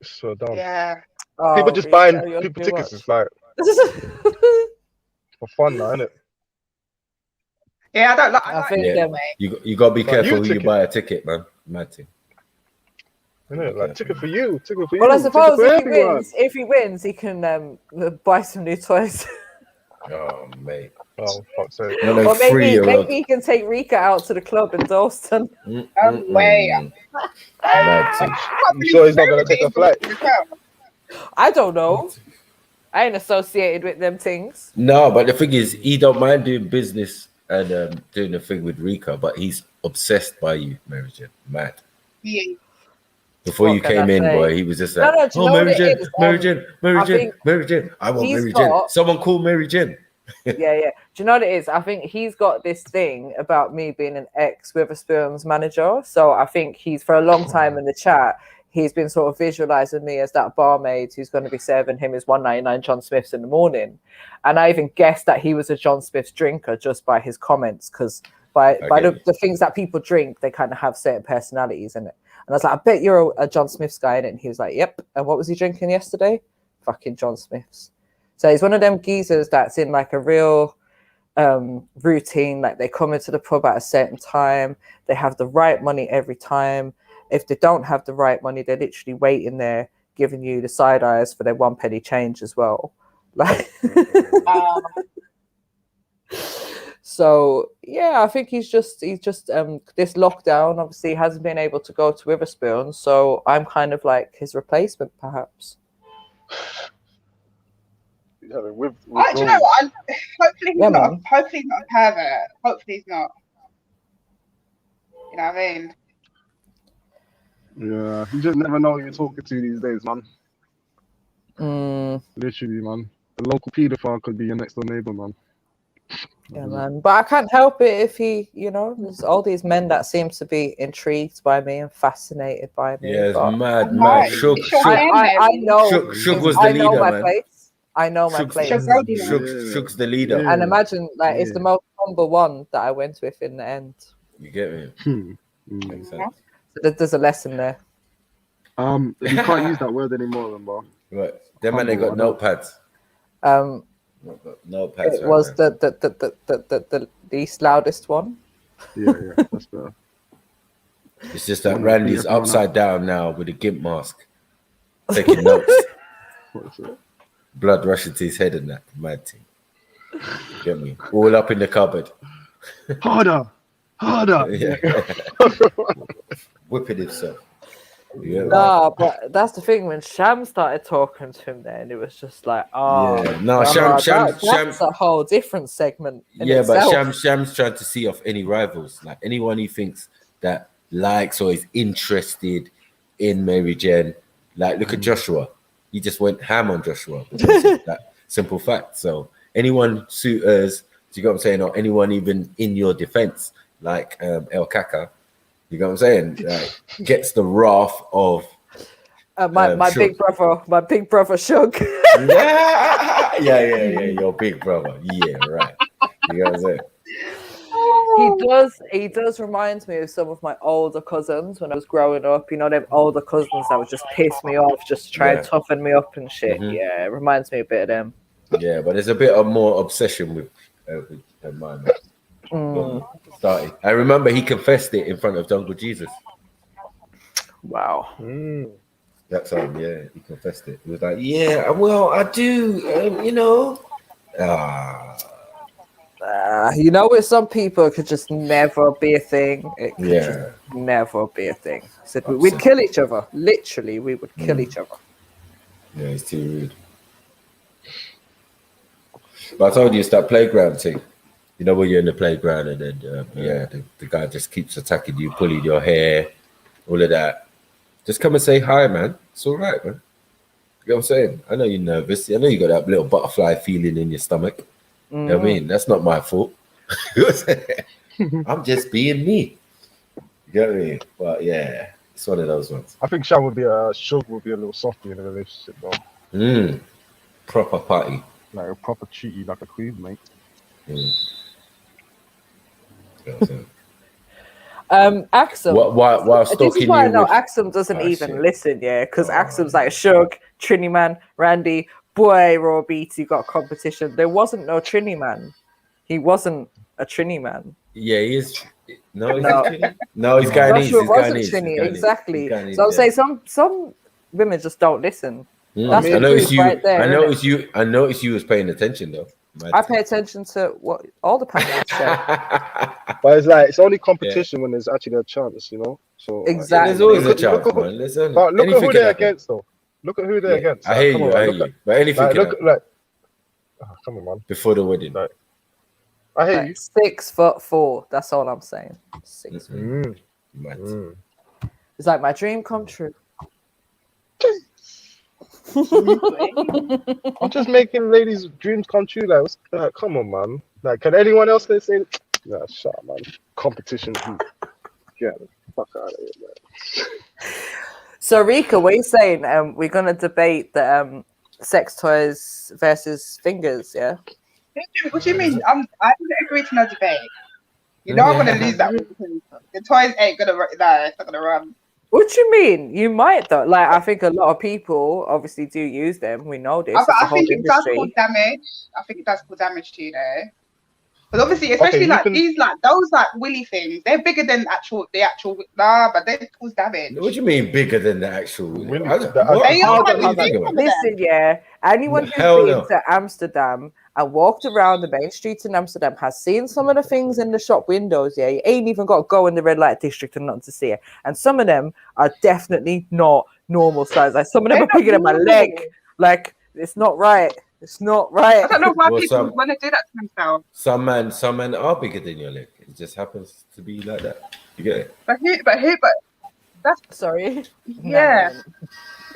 So dumb. Yeah. People just buying people tickets. It's like for fun now, isn't it? Yeah, I don't like. I think like you gotta be Like, careful you who you ticket. buy a ticket, man. Mad thing. Isn't it? Like ticket for you, ticket for Well, I you, ticket suppose for if he everyone. wins, he can buy some new toys. Oh mate. Oh fuck's sake. Not like Or maybe 3-year-old. he can take Rika out to the club in Dalston. way. Mad thing. You sure he's not gonna take a flight? I don't know. I ain't associated with them things. No, but the thing is, he don't mind doing business and doing the thing with Rika, but he's obsessed by you, Mary Jane. Mad. Yeah. Before What you can came I in, say? boy, he was just No, like, no, do you oh, know Mary what it Jane, is? Mary Jane, Mary I Jane, think Mary Jane. I want he's Mary Jane. got- Someone call Mary Jane. Yeah. Do you know what it is? I think he's got this thing about me being an ex-Witherspoon's manager. So I think he's, for a long time in the chat, he's been sort of visualizing me as that barmaid who's going to be serving him his 1.99 John Smiths in the morning. And I even guessed that he was a John Smith's drinker just by his comments, because by the things that people drink, they kind of have certain personalities in it. And I was like, I bet you're a John Smith's guy in it. And he was like, yep. And what was he drinking yesterday? Fucking John Smith's. So he's one of them geezers that's in like a real routine. Like they come into the pub at a certain time. They have the right money every time. If they don't have the right money, they're literally waiting there, giving you the side eyes for their 1 penny change as well. Like, so yeah, I think he's just this lockdown obviously hasn't been able to go to Witherspoon, so I'm kind of like his replacement, perhaps. Do you know what? Hopefully he's not. Hopefully he's not a pervert. Hopefully he's not. You know what I mean? Yeah, you just never know who you're talking to these days, man. Literally, man. The local paedophile could be your next door neighbor, man. Yeah, man. But I can't help it if he, there's all these men that seem to be intrigued by me and fascinated by me. Yeah, it's but mad. I know. Shug was the I know leader, my man. place. I know my place. Shug's the leader. And imagine, like, it's the most humble one that I went with in the end. You get me? Makes sense. So there's a lesson there. You can't use that word anymore, then, bro. Right. Them man, they got notepads. Notepads. It was the least loudest one. Yeah, that's better. It's just that Randy's upside down now with a gimp mask, taking notes. Blood rushing to his head and that mad thing. Get me? All up in the cupboard. Harder. Yeah. Whipping himself. Yeah. Nah, but that's the thing. When Sham started talking to him, then it was just like, Yeah. No, Sham. That's a whole different segment. Yeah, itself. but Sham's trying to see off any rivals, like anyone he thinks that likes or is interested in Mary Jane. Like, look at Joshua. He just went ham on Joshua. That simple fact. So anyone suitors, do you get what I'm saying, or anyone even in your defense, like El Kaka, you know what I'm saying, like, gets the wrath of my big brother Shug. yeah, your big brother. Yeah, right. You know what I'm saying? He does remind me of some of my older cousins when I was growing up. You know, them older cousins that would just piss me off, just try and toughen me up and shit. Yeah, it reminds me a bit of them. Yeah, but there's a bit of more obsession with mine. Started. I remember he confessed it in front of Jungle Jesus. Wow. That time, yeah, he confessed it. He was like, yeah, well, I do, you know. With some people, it could just never be a thing. It could just never be a thing. So we'd kill each other. Literally, we would kill each other. Yeah, it's too rude. But I told you it's that playground thing. You know, when you're in the playground and then, the guy just keeps attacking you, pulling your hair, all of that. Just come and say hi, man. It's all right, man. You know what I'm saying? I know you're nervous. I know you got that little butterfly feeling in your stomach. You know what I mean? That's not my fault. I'm just being me. You get me? But yeah, it's one of those ones. I think Shug would be a little softy in a relationship, though. Proper party. Like a proper cheaty, like a queen, mate. Axum. While This is stalking why I you know with... Axum doesn't even shit. listen, yeah, because Axum's like Shug, Trini man, Randy, boy, Raw Beatty got competition. There wasn't no Trini man. He wasn't a Trini man. Yeah, he is. No, he's No. Trini. No, he's Guyanese. Joshua He's wasn't Guyanese. Trini, He's Guyanese. exactly. He's Guyanese, So I'm yeah. saying some women just don't listen. That's I the noticed proof you. right there. I innit? noticed you. I noticed you was paying attention though. I pay attention to what all the panelists say. But it's like it's only competition when there's actually a chance, you know. So Exactly. There's always a look chance, at, man. There's only, but look at who anything they're can happen. against, though. Look at who they're against. I hear Come you. on, I hear look you. at, But anything can look happen. like. Oh, come on, man. Before the wedding. Like, I hear you. 6'4". That's all I'm saying. 6 feet. It's like my dream come true. I'm just making ladies' dreams come true. Like, come on, man. Like, can anyone else say? Nah, shut up, man. Competition. Get the fuck out of here, man. So Rika, what are you saying? We're gonna debate the sex toys versus fingers, yeah? What do you mean? I didn't agree to no debate. You know I'm gonna lose that one because the toys ain't gonna run. No, it's not gonna run. What do you mean? You might though. Like I think a lot of people obviously do use them. We know this. I think it does cause damage. I think it does cause damage to you, though. But obviously, especially these those willy things, they're bigger than the actual. Nah, but they cause damage. What do you mean bigger than the actual? Listen, yeah. Anyone who's been to Amsterdam and walked around the main streets in Amsterdam has seen some of the things in the shop windows. Yeah, you ain't even got to go in the red light district and not to see it. And some of them are definitely not normal size. Like some of them are bigger than my leg. Like it's not right. It's not right. I don't know why people want to do that to themselves. Some men are bigger than your leg. It just happens to be like that. You get it? But that's sorry. Yeah.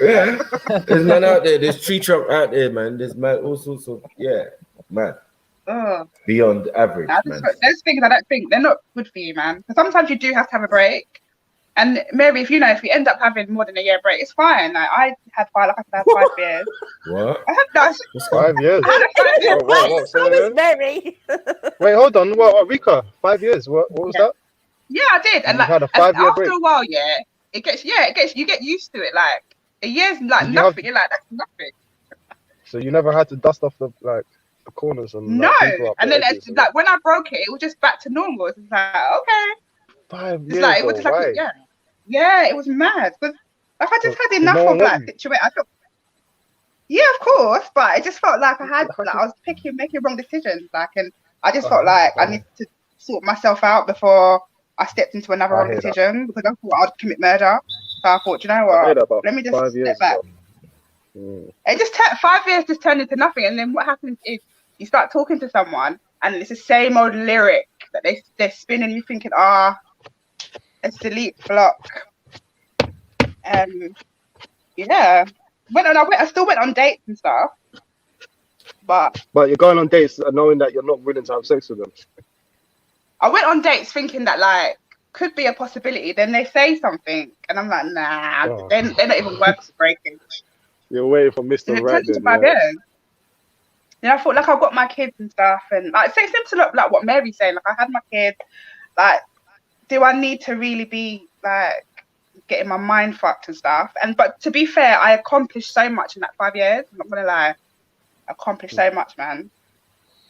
Yeah. There's man out there. There's tree trunk out there, man. There's man all sorts of man. Beyond average, man. Those things I don't think they're not good for you, man. Because sometimes you do have to have a break. And Mary, if you end up having more than a year break, it's fine. Like I had 5 years. What? I had that. 5 years. Mary. Wait, hold on. What, Rika? 5 years. What was that? Yeah, I did. And had a 5-year after break. a while, you get used to it. Like a year's like nothing. You're like, that's nothing. So you never had to dust off the corners and no. And then it's like when I broke it, it was just back to normal. It's like okay. 5 years. It's like it was just like yeah, it was mad. But like I just had enough of that situation. I felt, yeah, of course, but it just felt like I was making wrong decisions. Like, and I just felt like I needed to sort myself out before I stepped into another wrong decision because I thought I'd commit murder. So I thought, you know what? Let me just step back. It just 5 years just turned into nothing. And then what happens is you start talking to someone and it's the same old lyric that they're spinning. You thinking, let's delete, block. Yeah. I still went on dates and stuff. But you're going on dates knowing that you're not willing to have sex with them. I went on dates thinking that like could be a possibility. Then they say something and I'm like, nah, they're not even worth breaking. You're waiting for Mr. Right then. Then I thought like I've got my kids and stuff and like same to like what Mary's saying. Like I had my kids, like do I need to really be like getting my mind fucked and stuff? But to be fair, I accomplished so much in that 5 years. I'm not gonna lie, I accomplished so much, man.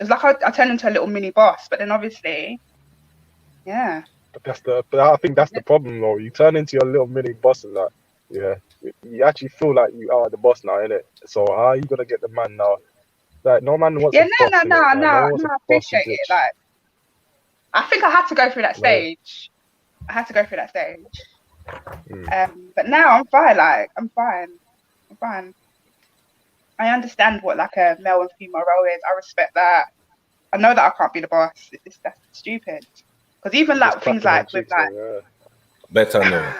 It's like I turned into a little mini boss, but then obviously, yeah. But I think that's the problem, though. You turn into your little mini boss and that, you actually feel like you are the boss now, innit? So how are you gonna get the man now? Like no man wants. No. I appreciate it. Like I think I had to go through that stage. But now I'm fine. Like I'm fine. I understand what like a male and female role is. I respect that. I know that I can't be the boss. That's stupid. Because even like things like with like better know.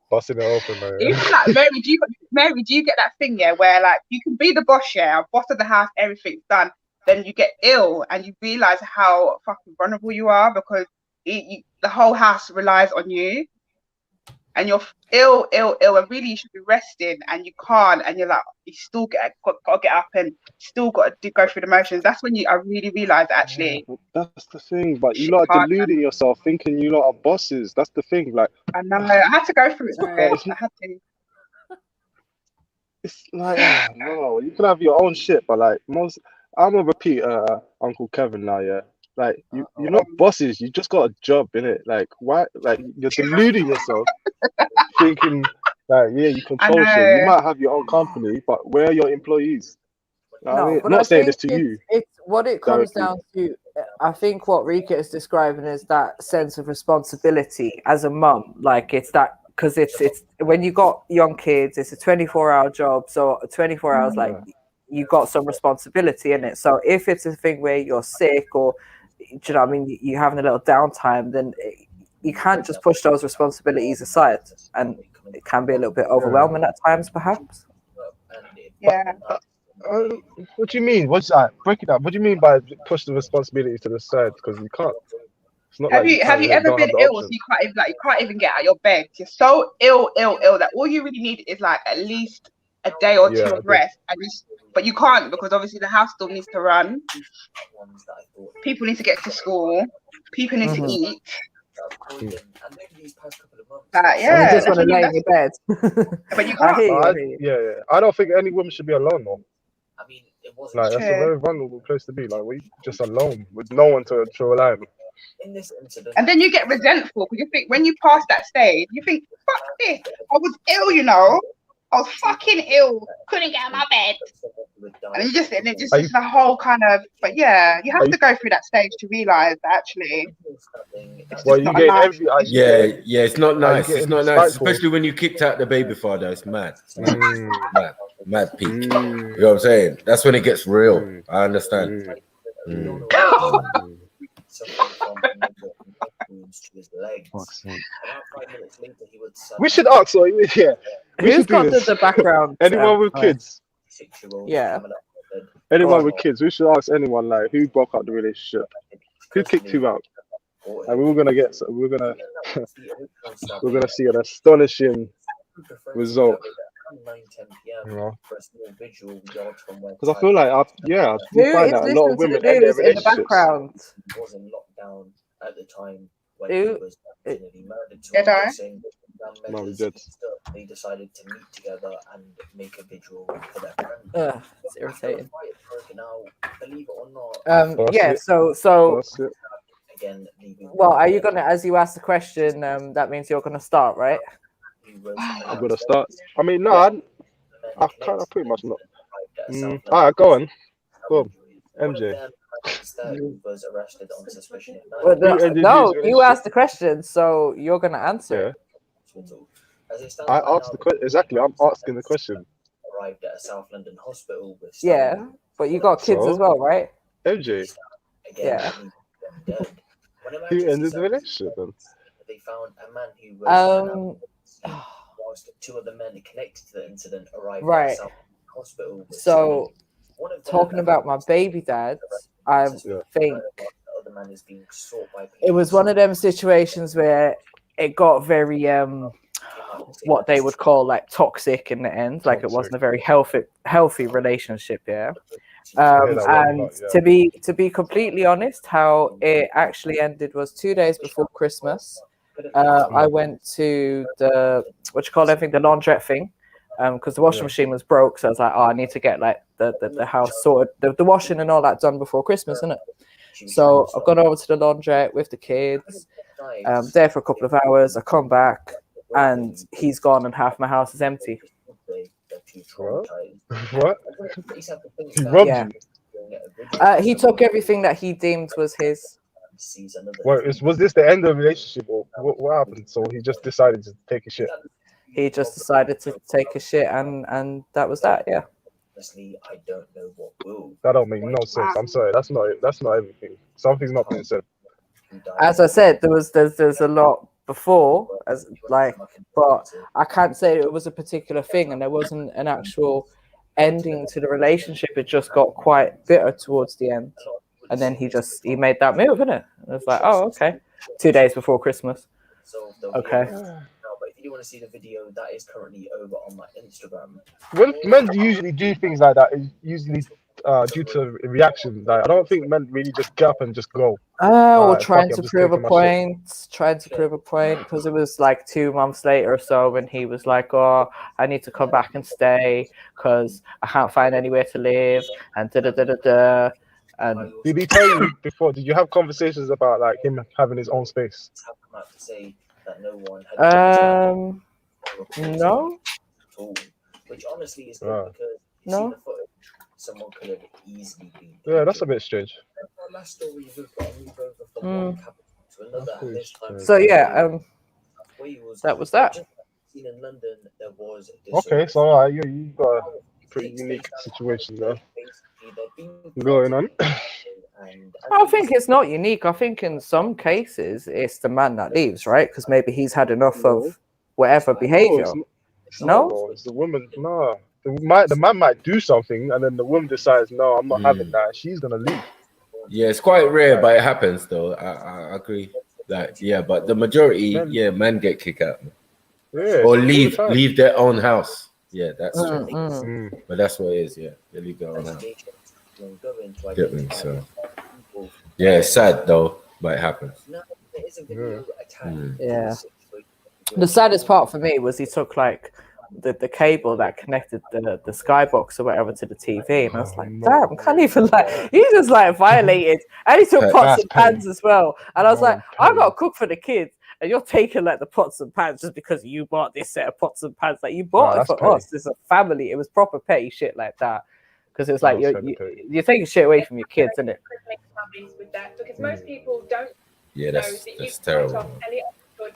Busting it open, man. Even like Mary, do you get that thing where like you can be the boss, boss of the house, everything's done. Then you get ill and you realize how fucking vulnerable you are because the whole house relies on you. and you're ill, and really you should be resting, and you can't, and you're like, you still got to get up and still got to go through the motions. That's when I really realised actually. That's the thing, but you lot are deluding yourself, thinking you lot are bosses. That's the thing. Like, I know, I had to go through it. Though. I had to. It's like, no, you can have your own shit, but like I'm gonna repeat Uncle Kevin now, yeah. Like you're not bosses, you just got a job, innit? Like why? Like you're deluding yourself, thinking like you control shit. You might have your own company, but where are your employees? No, but not saying this to you. It's what it comes down to. I think what Rika is describing is that sense of responsibility as a mum. Like it's that because it's when you got young kids, it's a 24-hour job. So 24 hours, like you got some responsibility in it. So if it's a thing where you're sick or you know what I mean, you're having a little downtime, then you can't just push those responsibilities aside, and it can be a little bit overwhelming at times, perhaps. Yeah. What do you mean? Break it down. What do you mean by push the responsibilities to the side? Because you can't. It's not Have you ever been ill? So you can't even get out of your bed. You're so ill that all you really need is like at least a day or two of rest, but you can't because obviously the house still needs to run. People need to get to school. People need to eat. You just want to lay in your bed. But you can't. Yeah. I don't think any woman should be alone though. I mean, like that's a very vulnerable place to be. Like we're just alone with no one to rely on. And then you get resentful because you think when you pass that stage, you think, fuck this. I was ill, you know. I was fucking ill. Couldn't get out of my bed. And it's the whole kind of, but yeah, you have to go through that stage to realise that actually. Well, you get every. Yeah, it's not nice. It's not nice, especially when you kicked out the baby father. It's mad. It's mad peak. You know what I'm saying? That's when it gets real. I understand. We should ask. We Who's got the background? Anyone with kids? Yeah. Anyone with kids? We should ask anyone like who broke up the relationship, who kicked you out, and we're gonna see an astonishing result. Because I feel like we find out a lot of women end their relationships. In the background. At the time when he was murdered, they decided to meet together and make a vigil for their friend. It's irritating. Believe it or not. So again, well, are you gonna, as you ask the question, that means you're gonna start, right? I'm gonna start. I mean, no, I pretty much not. All right, go on, MJ. Was arrested on suspicion of no, you asked the question, so you're gonna answer. I asked the question exactly. I'm asking the question. Arrived at a South London hospital with but you got kids as well, right? MJ. Yeah. Who ended the relationship then? They found a man who was whilst two of the men connected to the incident arrived at a South London hospital. So talking about my baby dad, I think it was one of them situations where it got very what they would call like toxic in the end. Like it wasn't a very healthy relationship, and to be completely honest, how it actually ended was 2 days before Christmas. I went to the the laundrette thing. Because the washing machine was broke, so I was like, I need to get like the house sorted, the washing and all that done before Christmas, isn't it? So I've gone over to the laundrette with the kids, there for a couple of hours. I come back and he's gone and half my house is empty. What? He robbed you? He took everything that he deemed was his. Was this the end of the relationship, or what happened? So he just decided to take a shit. He just decided to take a shit, and that was that. Yeah. Honestly, I don't know what will. That don't make no sense. I'm sorry. That's not everything. Something's not being said. As I said, there's a lot before, but I can't say it was a particular thing, and there wasn't an actual ending to the relationship. It just got quite bitter towards the end, and then he made that move, innit? And it was like, oh, okay. 2 days before Christmas. Okay. you want to see the video that is currently over on my Instagram. When men usually do things like that, it's usually due to reaction. Like, I don't think men really just get up and just go. Or Fuck trying it, to I'm just prove a taking my shit. point, because it was like 2 months later or so when he was like, oh, I need to come back and stay because I can't find anywhere to live, and da-da-da-da-da. And Did he tell you before? Did you have conversations about like him having his own space? To say that no one had no. at all, which honestly is good because you see the footage, someone could have easily been. Yeah, that's a bit strange. Last story we've got to move over from one capital to another. And this time, So yeah, that was that. Seen in London, there was Okay, so you got a pretty unique situation there going on. I think it's not unique. I think in some cases it's the man that leaves, right? Because maybe he's had enough of whatever behavior. No, it's the woman. No, the man might do something, and then the woman decides, no, I'm not having that. She's gonna leave. Yeah, it's quite rare, but it happens though. I agree. Like, yeah, but the majority, men get kicked out. Yeah, or leave their own house. Yeah, that's true. But that's what it is. Yeah, they leave their own house. Get me? So yeah, it's sad though, but it happens. Yeah. The saddest part for me was he took like the cable that connected the skybox or whatever to the TV, and I was like, damn, can't even like, he just like violated, and he took pots and pans as well, and I was like, I gotta cook for the kids, and you're taking like the pots and pans just because you bought this set of pots and pans, like you bought it for us. It's a family. It was proper petty shit like that, because it's like you're taking shit away from your kids, isn't it? Because most people don't. Yeah, that's terrible.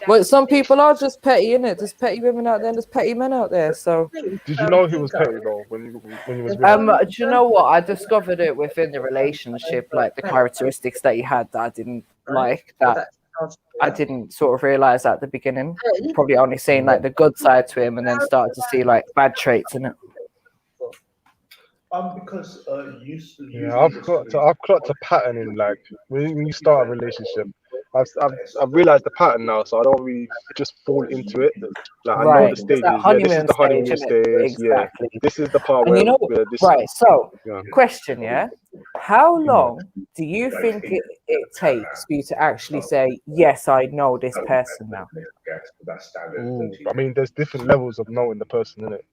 Well, some people are just petty, innit? There's petty women out there, and there's petty men out there. So, did you know he was petty though when you was with him? do you know what? I discovered it within the relationship, like the characteristics that he had that I didn't like, that I didn't sort of realize at the beginning. Probably only seeing like the good side to him, and then started to see like bad traits in it. Because I've clocked a pattern in like when you start a relationship. I've realized the pattern now, so I don't really just fall into it. Like I know the stages. Yeah, this is the honeymoon stage. Exactly. Yeah, this is the part and where you know, this. Right. So, question, how long do you think it takes for you to actually say, yes, I know this person now? Ooh, I mean, there's different levels of knowing the person, isn't it?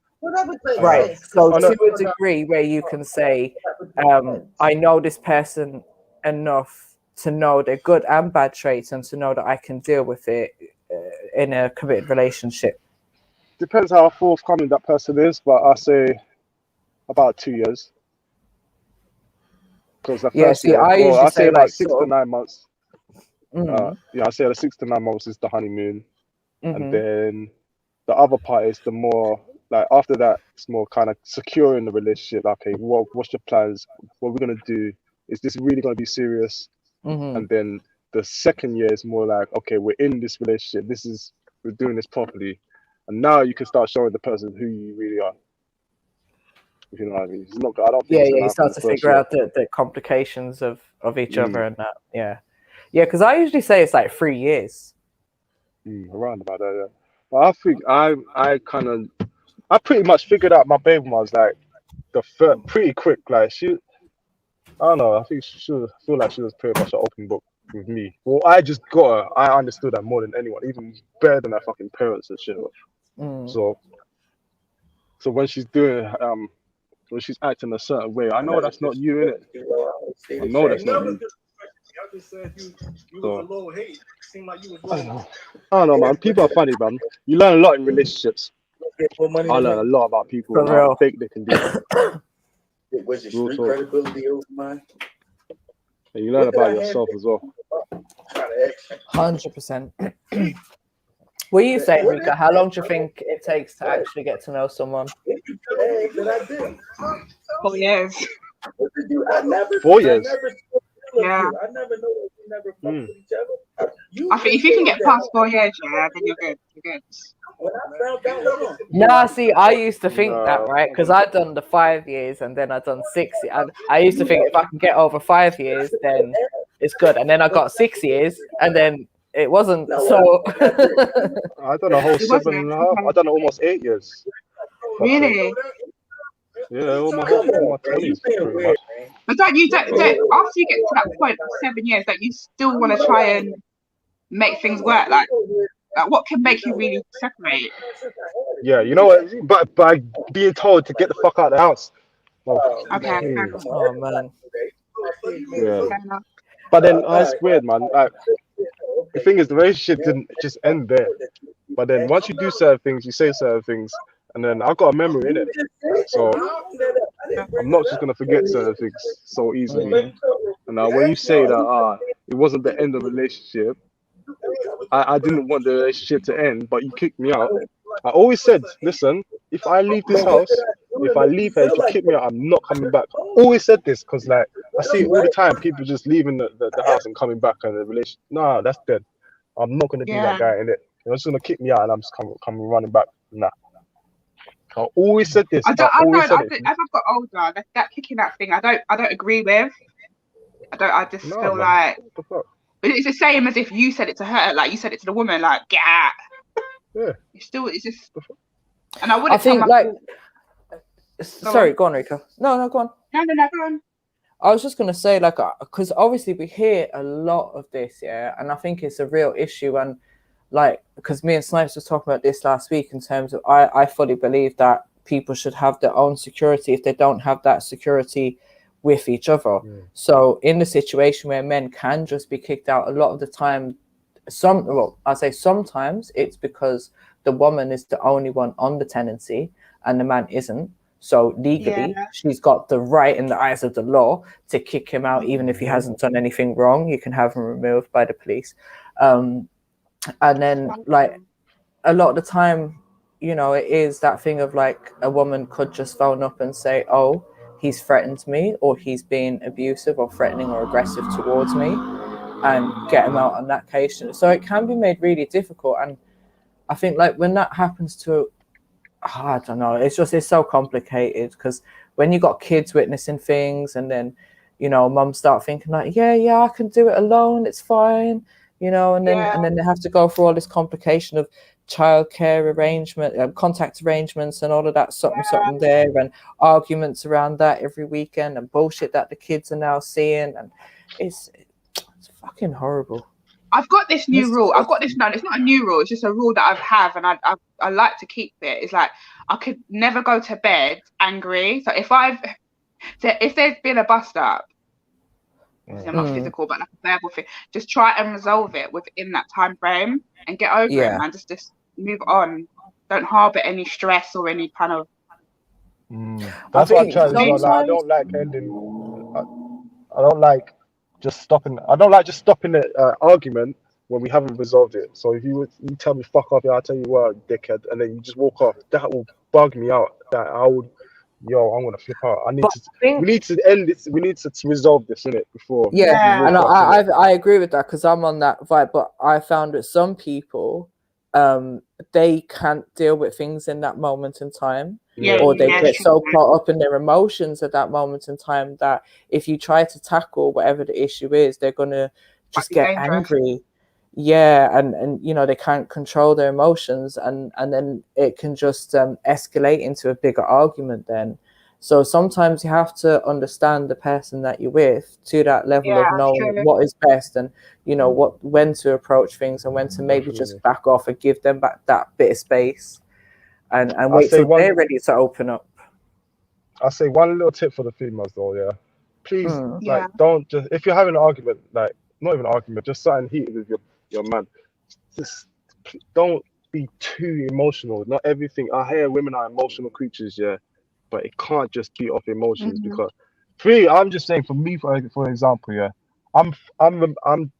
Right. So to a degree where you can say, I know this person enough to know their good and bad traits and to know that I can deal with it in a committed relationship. Depends how forthcoming that person is, but I say about 2 years. Because the first year, I say about 6 to 9 months. I say 6 to 9 months is the honeymoon, and then the other part is the more like after that, it's more kind of securing the relationship. Okay, what's your plans? What we're gonna do? Is this really gonna be serious? And then the second year is more like, okay, we're in this relationship. We're doing this properly, and now you can start showing the person who you really are. If you know what I mean. It's not. I don't think. You start to figure out the complications of each other and that. Yeah. Because I usually say it's like 3 years. Around about that. Yeah. But I think I pretty much figured out my baby was like pretty quick. Like I don't know. I think feel like she was pretty much an open book with me. Well, I just got her. I understood her more than anyone, even better than her fucking parents and shit. So when she's doing, when she's acting a certain way, I know that's not you, innit? I know that's not you. I just said you was a little hate. Seemed like you was I don't know, man. People are funny, man. You learn a lot in relationships. I learn a lot about people and how fake they can be. Was your street credibility over mine? And you learn about yourself as well. 100%. What are you saying, Rika? How long do you think it takes to actually get to know someone? 4 years. 4 years? Yeah. I never know that we never fucked with each other. I think if you can get past 4 years, then you're good. You're good. Nah, see, I used to think that, right? Because I'd done the 5 years and then I'd done 6 years. And I used to think if I can get over 5 years, then it's good. And then I got 6 years and then it wasn't. So I done a whole 7.5. I done almost 8 years. Really? Yeah, all my 20s pretty much. But don't after you get to that point of 7 years, that you still want to try and make things work? Like what can make you really separate? Yeah, you know what? But by being told to get the fuck out of the house. Okay. Oh man. Yeah. But then it's weird, man. Like the thing is, the relationship didn't just end there. But then once you do certain things, you say certain things, and then I've got a memory in it, so I'm not just gonna forget certain things so easily. And now when you say that it wasn't the end of the relationship, I didn't want the relationship to end, but you kicked me out. I always said, listen, if I leave this house, if I leave her, if you kick me out, I'm not coming back. I always said this because like I see it all the time, people just leaving the house and coming back, and the relationship, nah, that's dead. I'm not gonna be that guy in it. You're just gonna kick me out and I'm just coming running back. Nah. I always said this. As I've got older, that kicking out thing, I don't agree with. I just feel like it's the same as if you said it to her, like you said it to the woman, like get out. Yeah. It's just, and I wouldn't. I think sorry, go on, Rika. No, go on. No, go on. I was just gonna say, like, because obviously we hear a lot of this, yeah, and I think it's a real issue, and like, because me and Snipes was talking about this last week in terms of, I fully believe that people should have their own security if they don't have that security with each other. So in the situation where men can just be kicked out, a lot of the time, I say sometimes it's because the woman is the only one on the tenancy and the man isn't. So legally, she's got the right in the eyes of the law to kick him out, even if he hasn't done anything wrong. You can have him removed by the police. And then, like, a lot of the time, you know, it is that thing of like a woman could just phone up and say, oh, he's threatened me, or he's being abusive or threatening or aggressive towards me, and get him out on that occasion. So it can be made really difficult. And I think like when that happens to, I don't know, it's so complicated, because when you got kids witnessing things, and then, you know, mums start thinking like, yeah, I can do it alone, it's fine, you know, and then they have to go through all this complication of childcare arrangement, contact arrangements, and all of that something there, and arguments around that every weekend, and bullshit that the kids are now seeing, and it's fucking horrible. I've got this new rule. It's not a new rule. It's just a rule that I've had, and I like to keep it. It's like I could never go to bed angry. So if there's been a bust up, not physical, but like a verbal thing, just try and resolve it within that time frame and get over it, man. Just move on. Don't harbor any stress or any kind of. That's what I'm trying to do. Like, I don't like ending. I don't like just stopping. I don't like just stopping the argument when we haven't resolved it. So if you tell me fuck off, I'll tell you what, dickhead, and then you just walk off, that will bug me out. That I would, I'm gonna flip out. We need to end this. We need to resolve this, innit, before. Yeah, and I agree with that, because I'm on that vibe. But I found that some people, they can't deal with things in that moment in time. Or they get so caught up in their emotions at that moment in time that if you try to tackle whatever the issue is, they're gonna just get angry. And you know, they can't control their emotions, and then it can just escalate into a bigger argument then. So sometimes you have to understand the person that you're with to that level of knowing what is best, and you know when to approach things, and when to maybe just back off and give them back that bit of space. And wait till they're ready to open up. I'll say one little tip for the females though, please, like, don't just, if you're having an argument, like, not even an argument, just something heated with your man, just don't be too emotional. Not everything. I hear women are emotional creatures, but it can't just be off emotions, because I'm just saying, for me, for example, I'm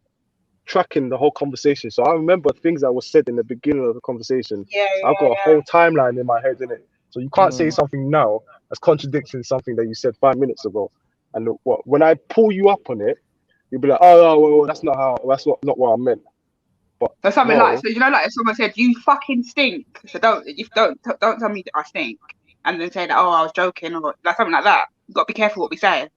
tracking the whole conversation, so I remember things that was said in the beginning of the conversation. I've got a whole timeline in my head, innit? So you can't say something now that's contradicting something that you said 5 minutes ago. And when I pull you up on it, you'll be like, well, that's not not what I meant. But so something like, so you know, like if someone said you fucking stink, so don't tell me that I stink, and then say that, oh, I was joking, or like something like that. You've got to be careful what we say.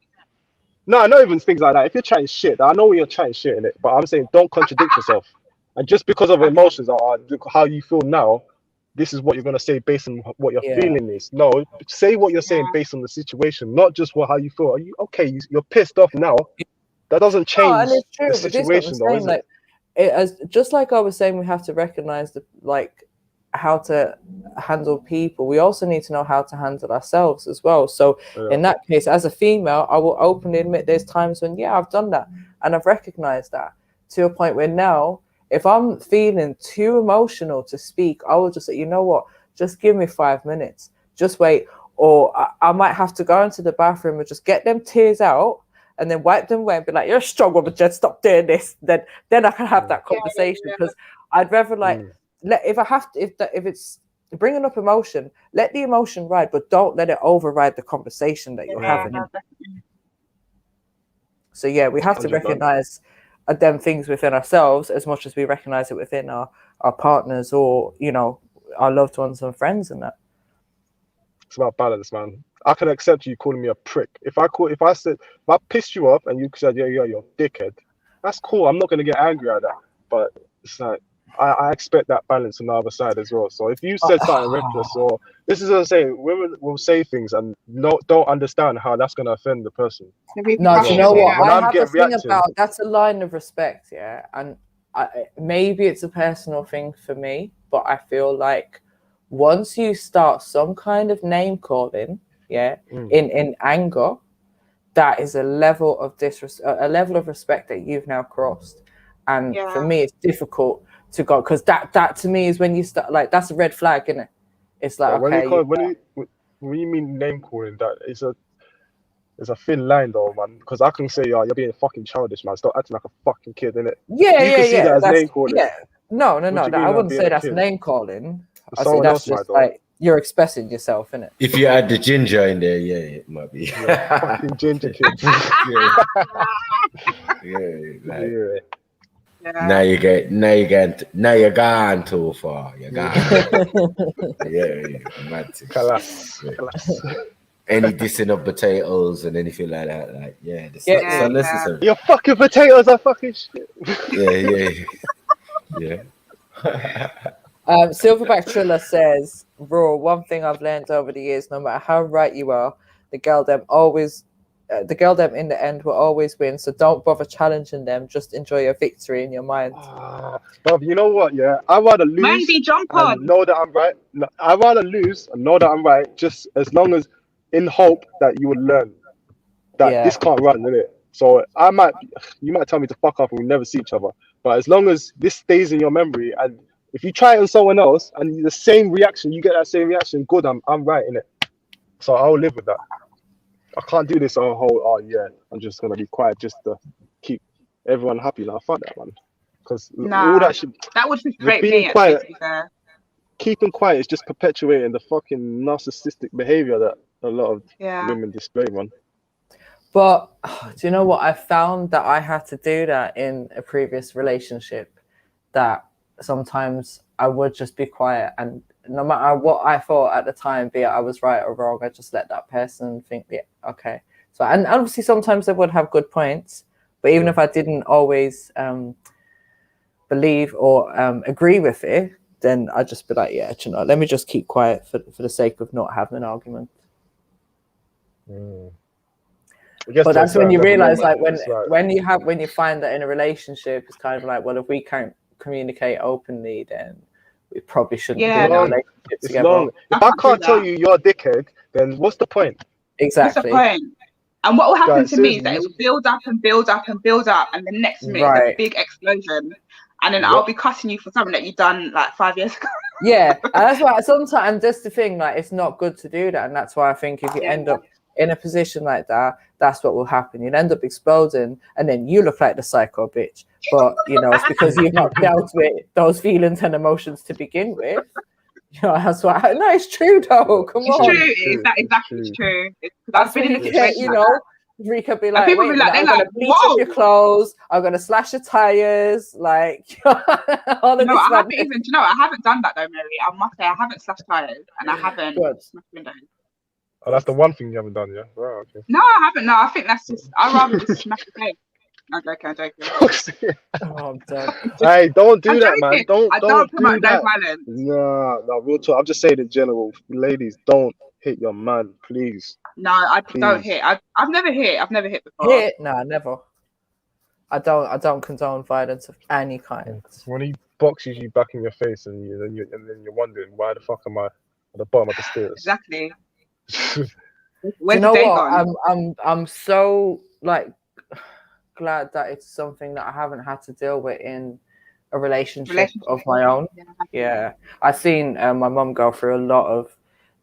No, not even things like that. If you're chatting shit, I know you're chatting shit in it, but I'm saying don't contradict yourself. And just because of emotions, look how you feel now, this is what you're gonna say based on what your feeling is. No, say what you're saying based on the situation, not just how you feel. Are you okay? You're pissed off now. That doesn't change and it's true, the but this is what I'm situation, though, saying. is Like, just like I was saying, we have to recognize how to handle people. We also need to know how to handle ourselves as well. So in that case, as a female, I will openly admit there's times when I've done that and I've recognized that, to a point where now, if I'm feeling too emotional to speak, I will just say, you know what, just give me 5 minutes, just wait. Or I might have to go into the bathroom and just get them tears out and then wipe them away and be like, you're a strong woman, Jen, stop doing this. Then I can have that conversation, because I'd rather if it's bringing up emotion, let the emotion ride, but don't let it override the conversation that you're having. So we have to 100%. recognize them things within ourselves as much as we recognize it within our partners, or our loved ones and friends, and that. It's about balance, man. I can accept you calling me a prick. If I pissed you off and you said, yeah, you're a dickhead, that's cool. I'm not gonna get angry at that. But it's like, I expect that balance on the other side as well. So if you said something reckless, or this is what I'm saying, women will say things and don't understand how that's gonna offend the person. No, do you know what? When I I'm have a getting thing reactive, about that's a line of respect, and maybe it's a personal thing for me, but I feel like once you start some kind of name calling, in anger, that is a level of a level of respect that you've now crossed. And for me, it's difficult to go, because that to me is when you start, like, that's a red flag, isn't it? It's like, when you mean name calling, that is a thin line though, man. Because I can say, you're being fucking childish, man. Stop acting like a fucking kid, innit? You can see that as name calling. No, What do you I mean, wouldn't being say a that's kid? name calling. I say Someone that's else might, just though. like you're expressing yourself, innit? If you add the ginger in there, it might be. Fucking ginger kid. Now you're gone too far. You're gone. Mad. Any dissing of potatoes and anything like that, it's unnecessary. Your fucking potatoes are fucking shit. Yeah. Silverback Triller says, Raw, one thing I've learned over the years, no matter how right you are, the girl them in the end will always win, so don't bother challenging them, just enjoy your victory in your mind. But you know what, I'd rather lose Mandy, jump and on. know that I'm right. No, I'd rather lose and know that I'm right, just as long as in hope that you will learn that this can't run, innit? So you might tell me to fuck off and we never see each other, but as long as this stays in your memory, and if you try it on someone else and the same reaction, you get that same reaction, good, I'm right, innit? So I'll live with that. I can't do this I'm just gonna be quiet just to keep everyone happy. Like, fuck that, man. Because all that shit, that would frustrate being me. quiet, keeping quiet is just perpetuating the fucking narcissistic behavior that a lot of women display, man. But do you know what? I found that I had to do that in a previous relationship, that sometimes I would just be quiet, and no matter what I thought at the time, be it I was right or wrong, I just let that person think, okay. So, and obviously sometimes they would have good points, but even if I didn't always believe or agree with it, then I'd just be like, let me just keep quiet for the sake of not having an argument. But that's when you realize, like, when you find that in a relationship, it's kind of like, well, if we can't communicate openly, then we probably shouldn't be in a relationship together. If I can't tell you you're a dickhead, then what's the point? Exactly. What's the point? And what will happen to me is that it will build up and build up and build up, and the next minute it's a big explosion, and then I'll be cussing you for something that you've done like 5 years ago. And that's why sometimes that's the thing, like, it's not good to do that, and that's why I think if you end up in a position like that, that's what will happen. You'll end up exploding, and then you look like the psycho bitch. But it's because you've not dealt with those feelings and emotions to begin with. That's why. No, it's true though. Come on. It's true. I've been in a situation. Rika be like, wait, I'm gonna bleach up your clothes. I'm gonna slash your tires. Like, all of this. I haven't done that though, Mary. I must say, I haven't slashed tires, and I haven't smashed windows. Oh, that's the one thing you haven't done, yeah? Right, okay. No, I haven't. No, I think that's just, I'd rather just smash the face. I'm joking. Oh, I'm done. Hey, don't do I'm that, man. joking. I don't do promote no that. violence. No, real talk. I'm just saying in general, ladies, don't hit your man, please. No, I don't Please. hit. I've never hit. I've never hit before. Hit? No, never. I don't condone violence of any kind. When he boxes you back in your face, and then you're wondering why the fuck am I at the bottom of the stairs? Exactly. Do you Where's know the day what? gone? I'm so like glad that it's something that I haven't had to deal with in a relationship of my own. Yeah, I've seen my mum go through a lot of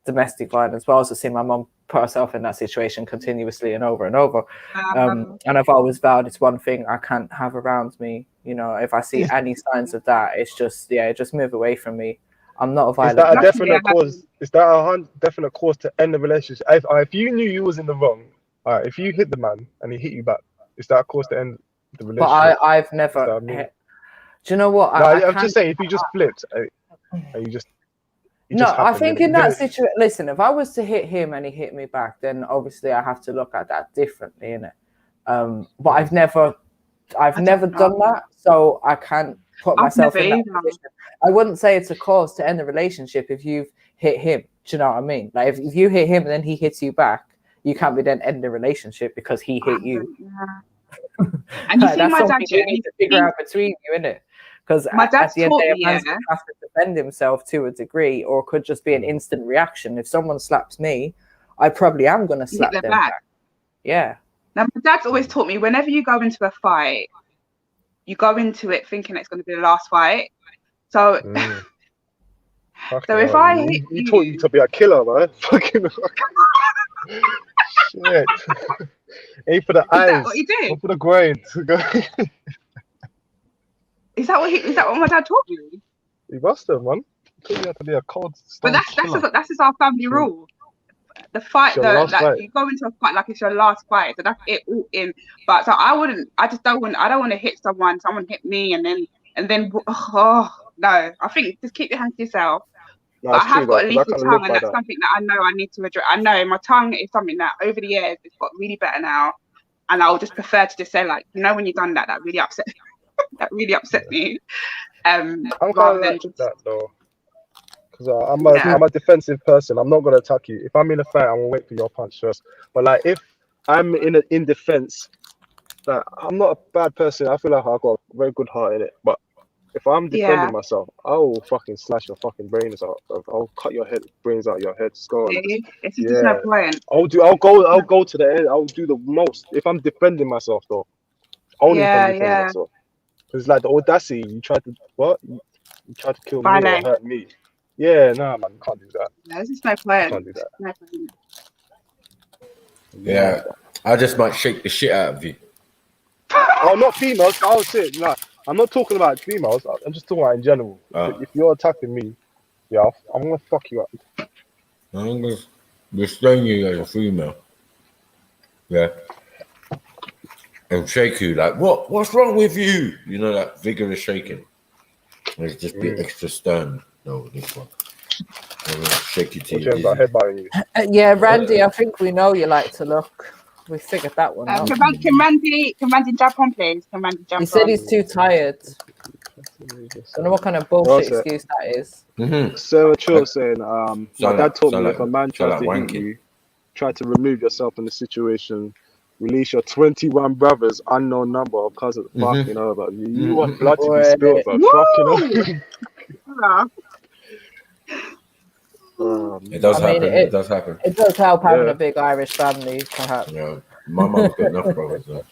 domestic violence, but I also seen my mum put herself in that situation continuously and over and over. And I've always vowed it's one thing I can't have around me. You know, if I see any signs of that, it's just just move away from me. I'm not a violent. Is that a definite cause? Is that a definite cause to end the relationship? If you knew you was in the wrong, if you hit the man and he hit you back, is that a cause to end the relationship? But I've never. Do you know what? I'm just saying, if you just flipped, and you just. No, I think in that situation, listen, if I was to hit him and he hit me back, then obviously I have to look at that differently, innit? But I've never done that, so I can't put myself in that position. I wouldn't say it's a cause to end the relationship if you've hit him. Do you know what I mean? Like if you hit him and then he hits you back, you can't be then end the relationship because he hit you. And you see that's my dad, something you need to figure out between you, innit? Because at the end of the day, a man's gonna have to defend himself to a degree, or it could just be an instant reaction. If someone slaps me, I probably am gonna slap them back. Yeah. Now my dad's always taught me, whenever you go into a fight, you go into it thinking it's going to be the last fight. So, so if I hit you taught you to be a killer, man. Fucking shit. Aim for the eyes. Is that what you do? Go for the groin. Is that what my dad taught you? He must have, man. He taught you how to be a cold. But that's just our family rule. The fight, fight. You go into a fight like it's your last fight, so that's it all in. But so I don't want to hit someone hit me and then oh no, I think just keep your hands to yourself. No, but I have got a lethal tongue, and that's that. something that I know I need to address. I know my tongue is something that over the years it's got really better now, and I'll just prefer to just say, like, you know, when you've done that really upset that really upset me. I'm kind of like that though. Because I'm a defensive person. I'm not going to attack you. If I'm in a fight, I'm going to wait for your punch first. But like, if I'm in defense, like, I'm not a bad person. I feel like I've got a very good heart in it. But if I'm defending myself, I will fucking slash your fucking brains out. I'll cut your brains out of your head. Skull. It's just no point. I'll go to the end. I'll do the most. If I'm defending myself though, only if I'm defending myself. Because like the audacity, you try to you try to kill me or hurt me. Yeah, nah, man, can't do that. No, there's just no point. Can't do that. No point. Yeah, I just might shake the shit out of you. Oh, not females. I'll say no. I'm not talking about females. I'm just talking about in general. If you're attacking me, I'm gonna fuck you up. I'm gonna restrain you as a female. Yeah. And shake you like, what's wrong with you? You know, that vigorous shaking. It's just be extra stern. No, this one. Shake you to you. Yeah, Randy, I think we know you like to look. We figured that one out. Can Randy jump on, please? Can Randy jump on? He said he's too tired. Don't know what kind of bullshit excuse that is. Sarah Trill saying, my dad told me if a man tries to hit you, try to remove yourself from the situation. Release your 21 brothers, unknown number of cousins. Fucking over. You want blood to be spilled, but fucking it does happen. It does happen. It does help having a big Irish family, perhaps. Yeah, my mum's got enough brothers. Though.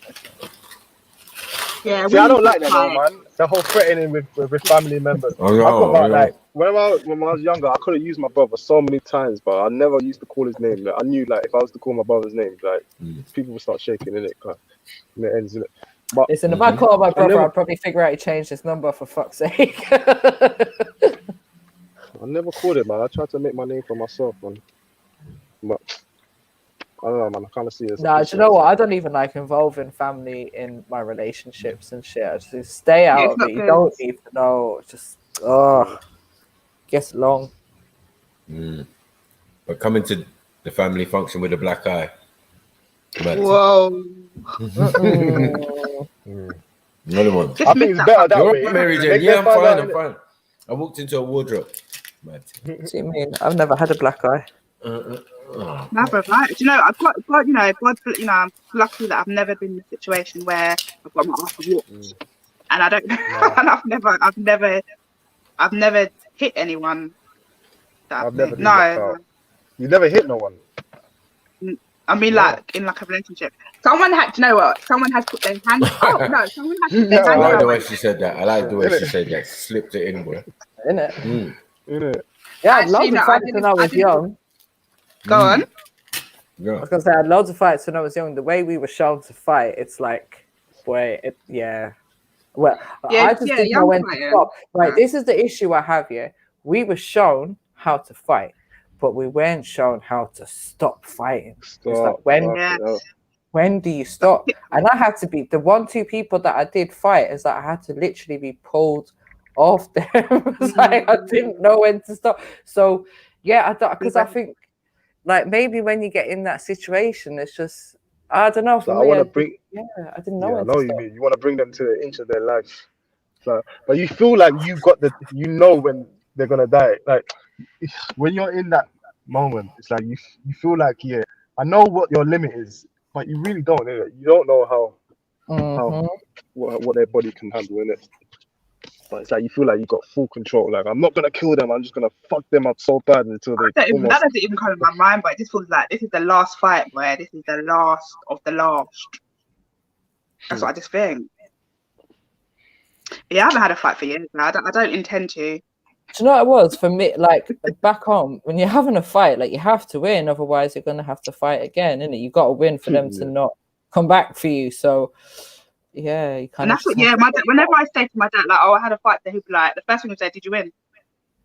Yeah, see, I don't like that, though, man. The whole threatening with family members. Like when I was younger, I could have used my brother so many times, but I never used to call his name. Like, I knew, like, if I was to call my brother's name, like, people would start shaking in it. And it ends in it. But listen, if I call my brother, I'd probably figure out he changed his number, for fuck's sake. I never called it, man. I tried to make my name for myself, man. But I don't know, man. I kind of see it. Nah, do you know what? I don't even like involving family in my relationships and shit. I just stay out of it. You don't need to know. Just gets long. But coming to the family function with a black eye. Whoa. Another one. I think it's better that You're way. right, Mary Jane. Make Yeah, them I'm find fine. out, I'm innit? fine. I walked into a wardrobe. Mad. What do you mean? I've never had a black eye. Never, right? Do you know, I've got, you know, God, you know, I'm lucky that I've never been in a situation where I've got my ass whooped, and I don't, and I've never hit anyone. That I've never been no, knocked out. You never hit no one. I mean, No. like in like a relationship, someone had, do you know what? Someone has put their hand. Oh no, someone has put their I hand like the around way my she said that. I like the way she said that. Slipped it in, boy. Innit? Innit? Yeah, I had Actually, loads no, of fights when I was young. Go on. I was gonna say I had loads of fights when I was young. The way we were shown to fight, it's like, boy, yeah. Well, I just didn't know when to stop. Right, this is the issue I have here. We were shown how to fight, but we weren't shown how to stop fighting. It's like when do you stop? And I had to be the 1-2 people that I did fight. Is that I had to literally be pulled off them. It's like I didn't know when to stop. So yeah, because I think like maybe when you get in that situation, it's just I don't know. For So me, I didn't know Yeah, I when know to what you stop. mean. You want to bring them to the inch of their life. So, but you feel like you got you know when they're gonna die. Like when you're in that moment, it's like you feel like, yeah, I know what your limit is, but you really don't. Innit? You don't know how what their body can handle, innit? But it's like you feel like you got full control. Like I'm not gonna kill them. I'm just gonna fuck them up so bad until they That almost. doesn't even come to my mind, but it just feels like this is the last fight where this is the last of the last. That's what I just think. Yeah, I haven't had a fight for years now. I don't intend to. Do you know what it was for me? Like back home, when you're having a fight, like you have to win, otherwise you're gonna have to fight again, innit? You got to win for them to not come back for you. So yeah, you kind And of. that's what. Yeah, my dad, whenever I say to my dad, like, "Oh, I had a fight," he'd be like, the first thing he'd say, "Did you win?"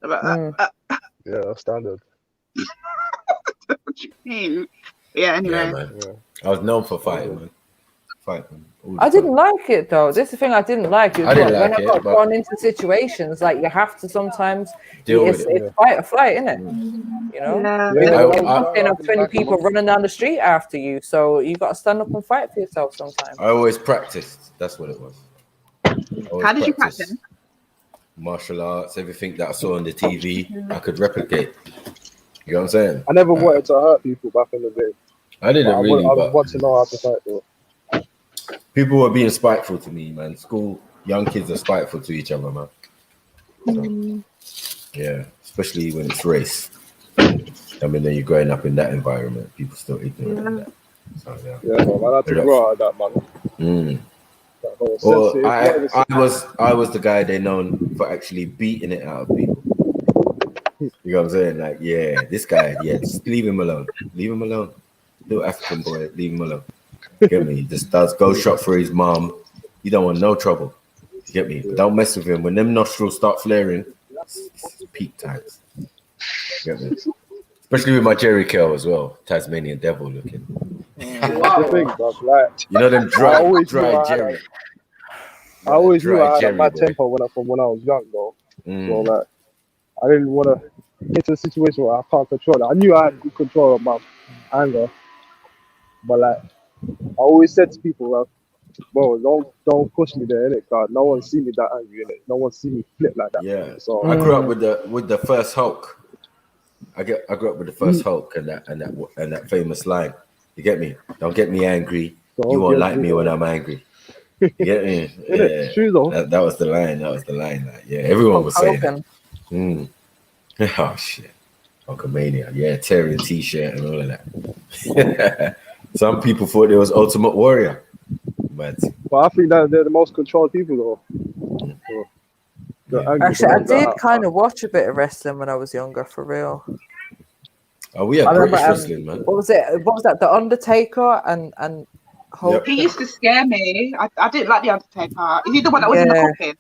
I'm like, Yeah, that's standard. Yeah. Anyway. Yeah, man. I was known for fighting, man. Fighting. I didn't like it though. This is the thing I didn't like. It was I didn't when like I got it, but- thrown into situations, like you have to sometimes Deal with it's it. fight or flight, isn't it? You know, you have 20 people running down the street after you, so you got to stand up and fight for yourself sometimes. I always practiced. That's what it was. How did you practice? Martial arts, everything that I saw on the TV, I could replicate. You know what I'm saying? I never wanted to hurt people back in the day. I didn't really, I but want to know how to fight though. people were being spiteful to me, man. Young kids are spiteful to each other, man. So, yeah, especially when it's race. I mean, then you're growing up in that environment, people still ignorant of that. So, Yeah, man, I had to grow out of that, man. Well, I was the guy they known for actually beating it out of people. You know what I'm saying? Like, yeah, this guy, yeah, just leave him alone. Leave him alone. Little African boy, leave him alone. Get me? He just does go shot for his mom. You don't want no trouble. You get me? But don't mess with him. When them nostrils start flaring, it's peak times. You get me? Especially with my Jerry curl as well. Tasmanian devil looking. That's the thing, bro. Like, You know them dry Jerry. I always knew I had a Jerry bad boy. temper when I was young, though. So like, I didn't want to get to a situation where I can't control it. I knew I had good control of my anger, but like, I always said to people, like, bro, don't push me there, innit? God, no one see me that angry, innit? No one see me flip like that. Yeah. So I grew up with the first Hulk. I grew up with the first Hulk and that famous line. You get me? Don't get me angry. You won't like me when I'm angry. You get me? Yeah. True though. That was the line. That was the line. Like, yeah, everyone was saying that. Oh shit. Hulkamania. Yeah, tearing t-shirt and all of that. Some people thought it was Ultimate Warrior. But I think that they're the most controlled people though. So, Actually, I did kind of watch a bit of wrestling when I was younger, for real. Oh, we had British wrestling, man. What was it? What was that? The Undertaker and Hulk. He used to scare me. I didn't like the Undertaker. Is he the one that was in the coffin?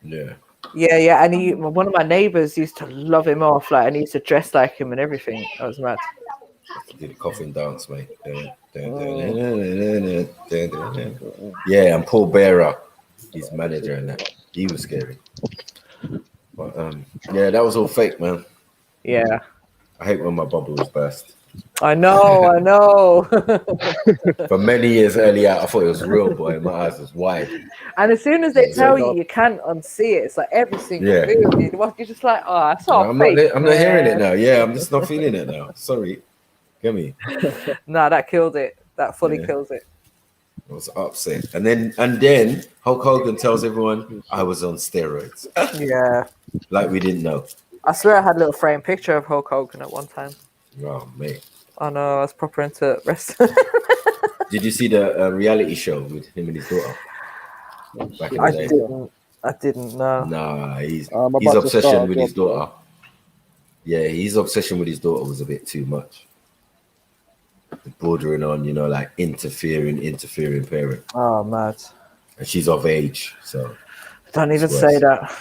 Yeah. Yeah, and one of my neighbors used to love him off, like, and he used to dress like him and everything. That was mad. Did the coffin dance, mate. Yeah, and Paul Bearer, his manager, and that. He was scary. But yeah, that was all fake, man. Yeah. I hate when my bubble was burst. I know. For many years earlier, I thought it was real, boy. My eyes was wide. And as soon as they tell you can't unsee it, it's like every single Yeah. movie. You're just like, oh, it's all I'm fake. not hearing it now. Yeah, I'm just not feeling it now. Sorry. Get me. Nah, that killed it. That fully Yeah. kills it. I was upset. And then Hulk Hogan tells everyone I was on steroids. Yeah. Like we didn't know. I swear I had a little framed picture of Hulk Hogan at one time. Oh, mate. Oh no, I was proper into wrestling. Did you see the reality show with him and his daughter? Back in the day? I didn't know. Nah, his about to obsession start with a his job, daughter. Yeah, his obsession with his daughter was a bit too much. Bordering on, like interfering parent. Oh, mad. And she's of age, so. Don't even say that.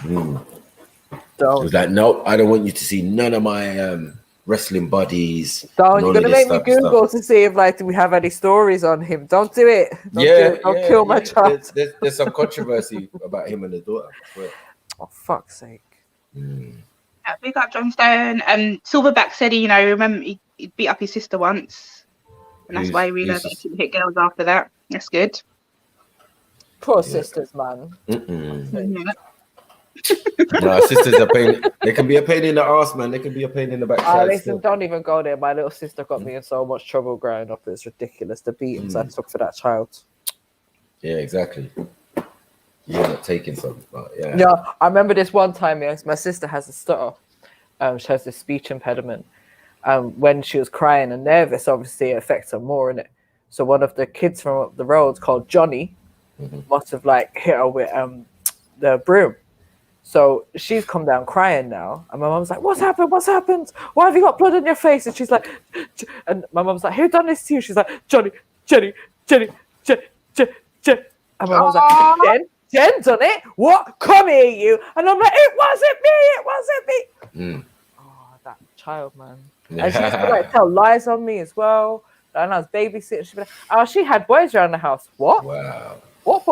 Don't. It was like, no, I don't want you to see none of my wrestling buddies. Don't. You're gonna make me Google to see if do we have any stories on him. Don't do it. Don't kill my child. There's some controversy about him and the daughter. Oh, fuck's sake. Big up John Stone. Silverback said he remember he beat up his sister once, and that's why he realized that he couldn't hit girls after that. That's good. Poor sisters, man. No, sisters are pain. They can be a pain in the ass, man. They can be a pain in the backside. Listen, don't even go there. My little sister got me in so much trouble growing up. It's ridiculous. The beatings I took for that child. Yeah, exactly. You're not taking some, but yeah. No, I remember this one time. Yes, my sister has a stutter. She has a speech impediment. When she was crying and nervous, obviously it affects her more, innit? So one of the kids from up the road called Johnny must have hit her with the broom. So she's come down crying now, and my mum's like, "What's happened? What's happened? Why have you got blood on your face?" And she's like, and my mum's like, "Who done this to you?" She's like, "Johnny." And my mum's like, Jen done it? What? Come here, you. And I'm like, it wasn't me. Oh, that child, man. And she used to tell lies on me as well. And I was babysitting. She'd be like, oh, she had boys around the house. What? Wow. What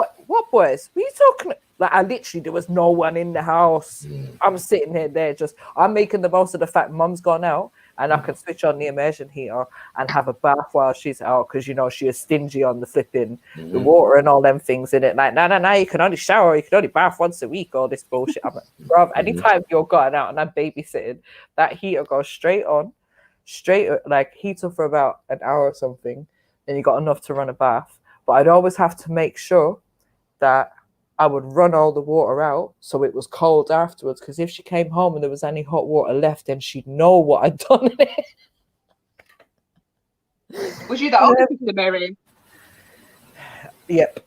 boys? What are you talking about? I literally, there was no one in the house. I'm sitting here I'm making the most of the fact mum's gone out, and I can switch on the immersion heater and have a bath while she's out, because she is stingy on the flipping the water and all them things in it. Like, no, you can only shower, you can only bath once a week, all this bullshit. I'm like, bruv, anytime you're going out and I'm babysitting, that heater goes straight on, heater for about an hour or something, then you got enough to run a bath. But I'd always have to make sure that I would run all the water out so it was cold afterwards, because if she came home and there was any hot water left, then she'd know what I'd done in it. Was you the older sister, Mary? Yep.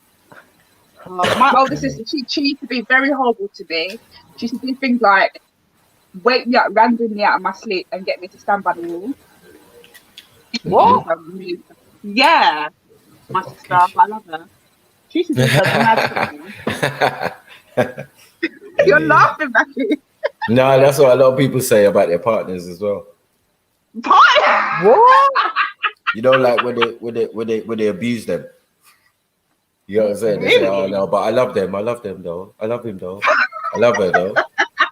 My older sister, she used to be very horrible to me. She used to do things like wake me up randomly out of my sleep and get me to stand by the wall. What? Yeah. My sister, I love her. She used to do something mad. You're laughing, Becky. No, that's what a lot of people say about their partners as well. What? Like when they abuse them. You know what I'm saying? They say, "Oh no, but I love them. I love them though. I love him though. I love her though." You know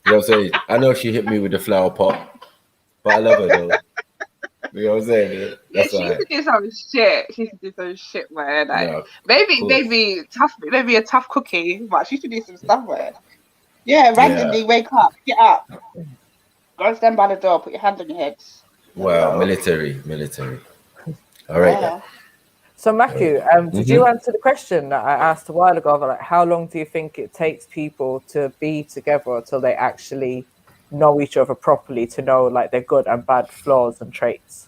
what I'm saying? I know she hit me with the flower pot, but I love her though. You know what I'm saying? That's she used to do some shit. She used to do some shit, man. Maybe a tough cookie, but she used to do some stuff, man. Yeah, randomly wake up, get up, go stand by the door, put your hand on your head. Wow, military. All right. Yeah. So Matthew, did you answer the question that I asked a while ago about how long do you think it takes people to be together until they actually know each other properly, to know their good and bad flaws and traits?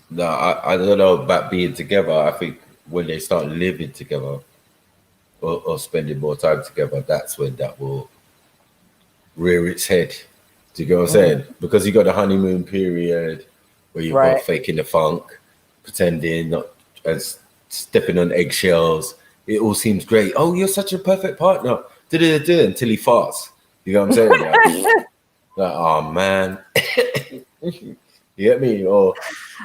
No, I don't know about being together. I think when they start living together or spending more time together, that's when that will rear its head. Do you get what I'm saying? Because you got the honeymoon period where you've got faking the funk, pretending, not as stepping on eggshells. It all seems great. Oh, you're such a perfect partner. Until he farts. You know what I'm saying? Oh man. You get me? Or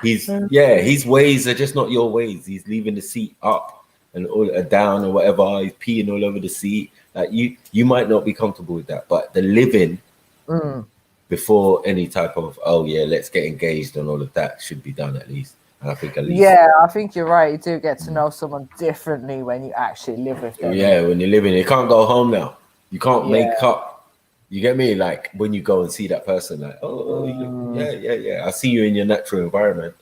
his ways are just not your ways. He's leaving the seat up and all down or whatever. He's peeing all over the seat. You might not be comfortable with that, but the living before any type of let's get engaged and all of that should be done at least. And I think at least I think you're right. You do get to know someone differently when you actually live with them. Yeah, when you're living, you can't go home now. You can't make up. You get me? Like when you go and see that person, like, I see you in your natural environment.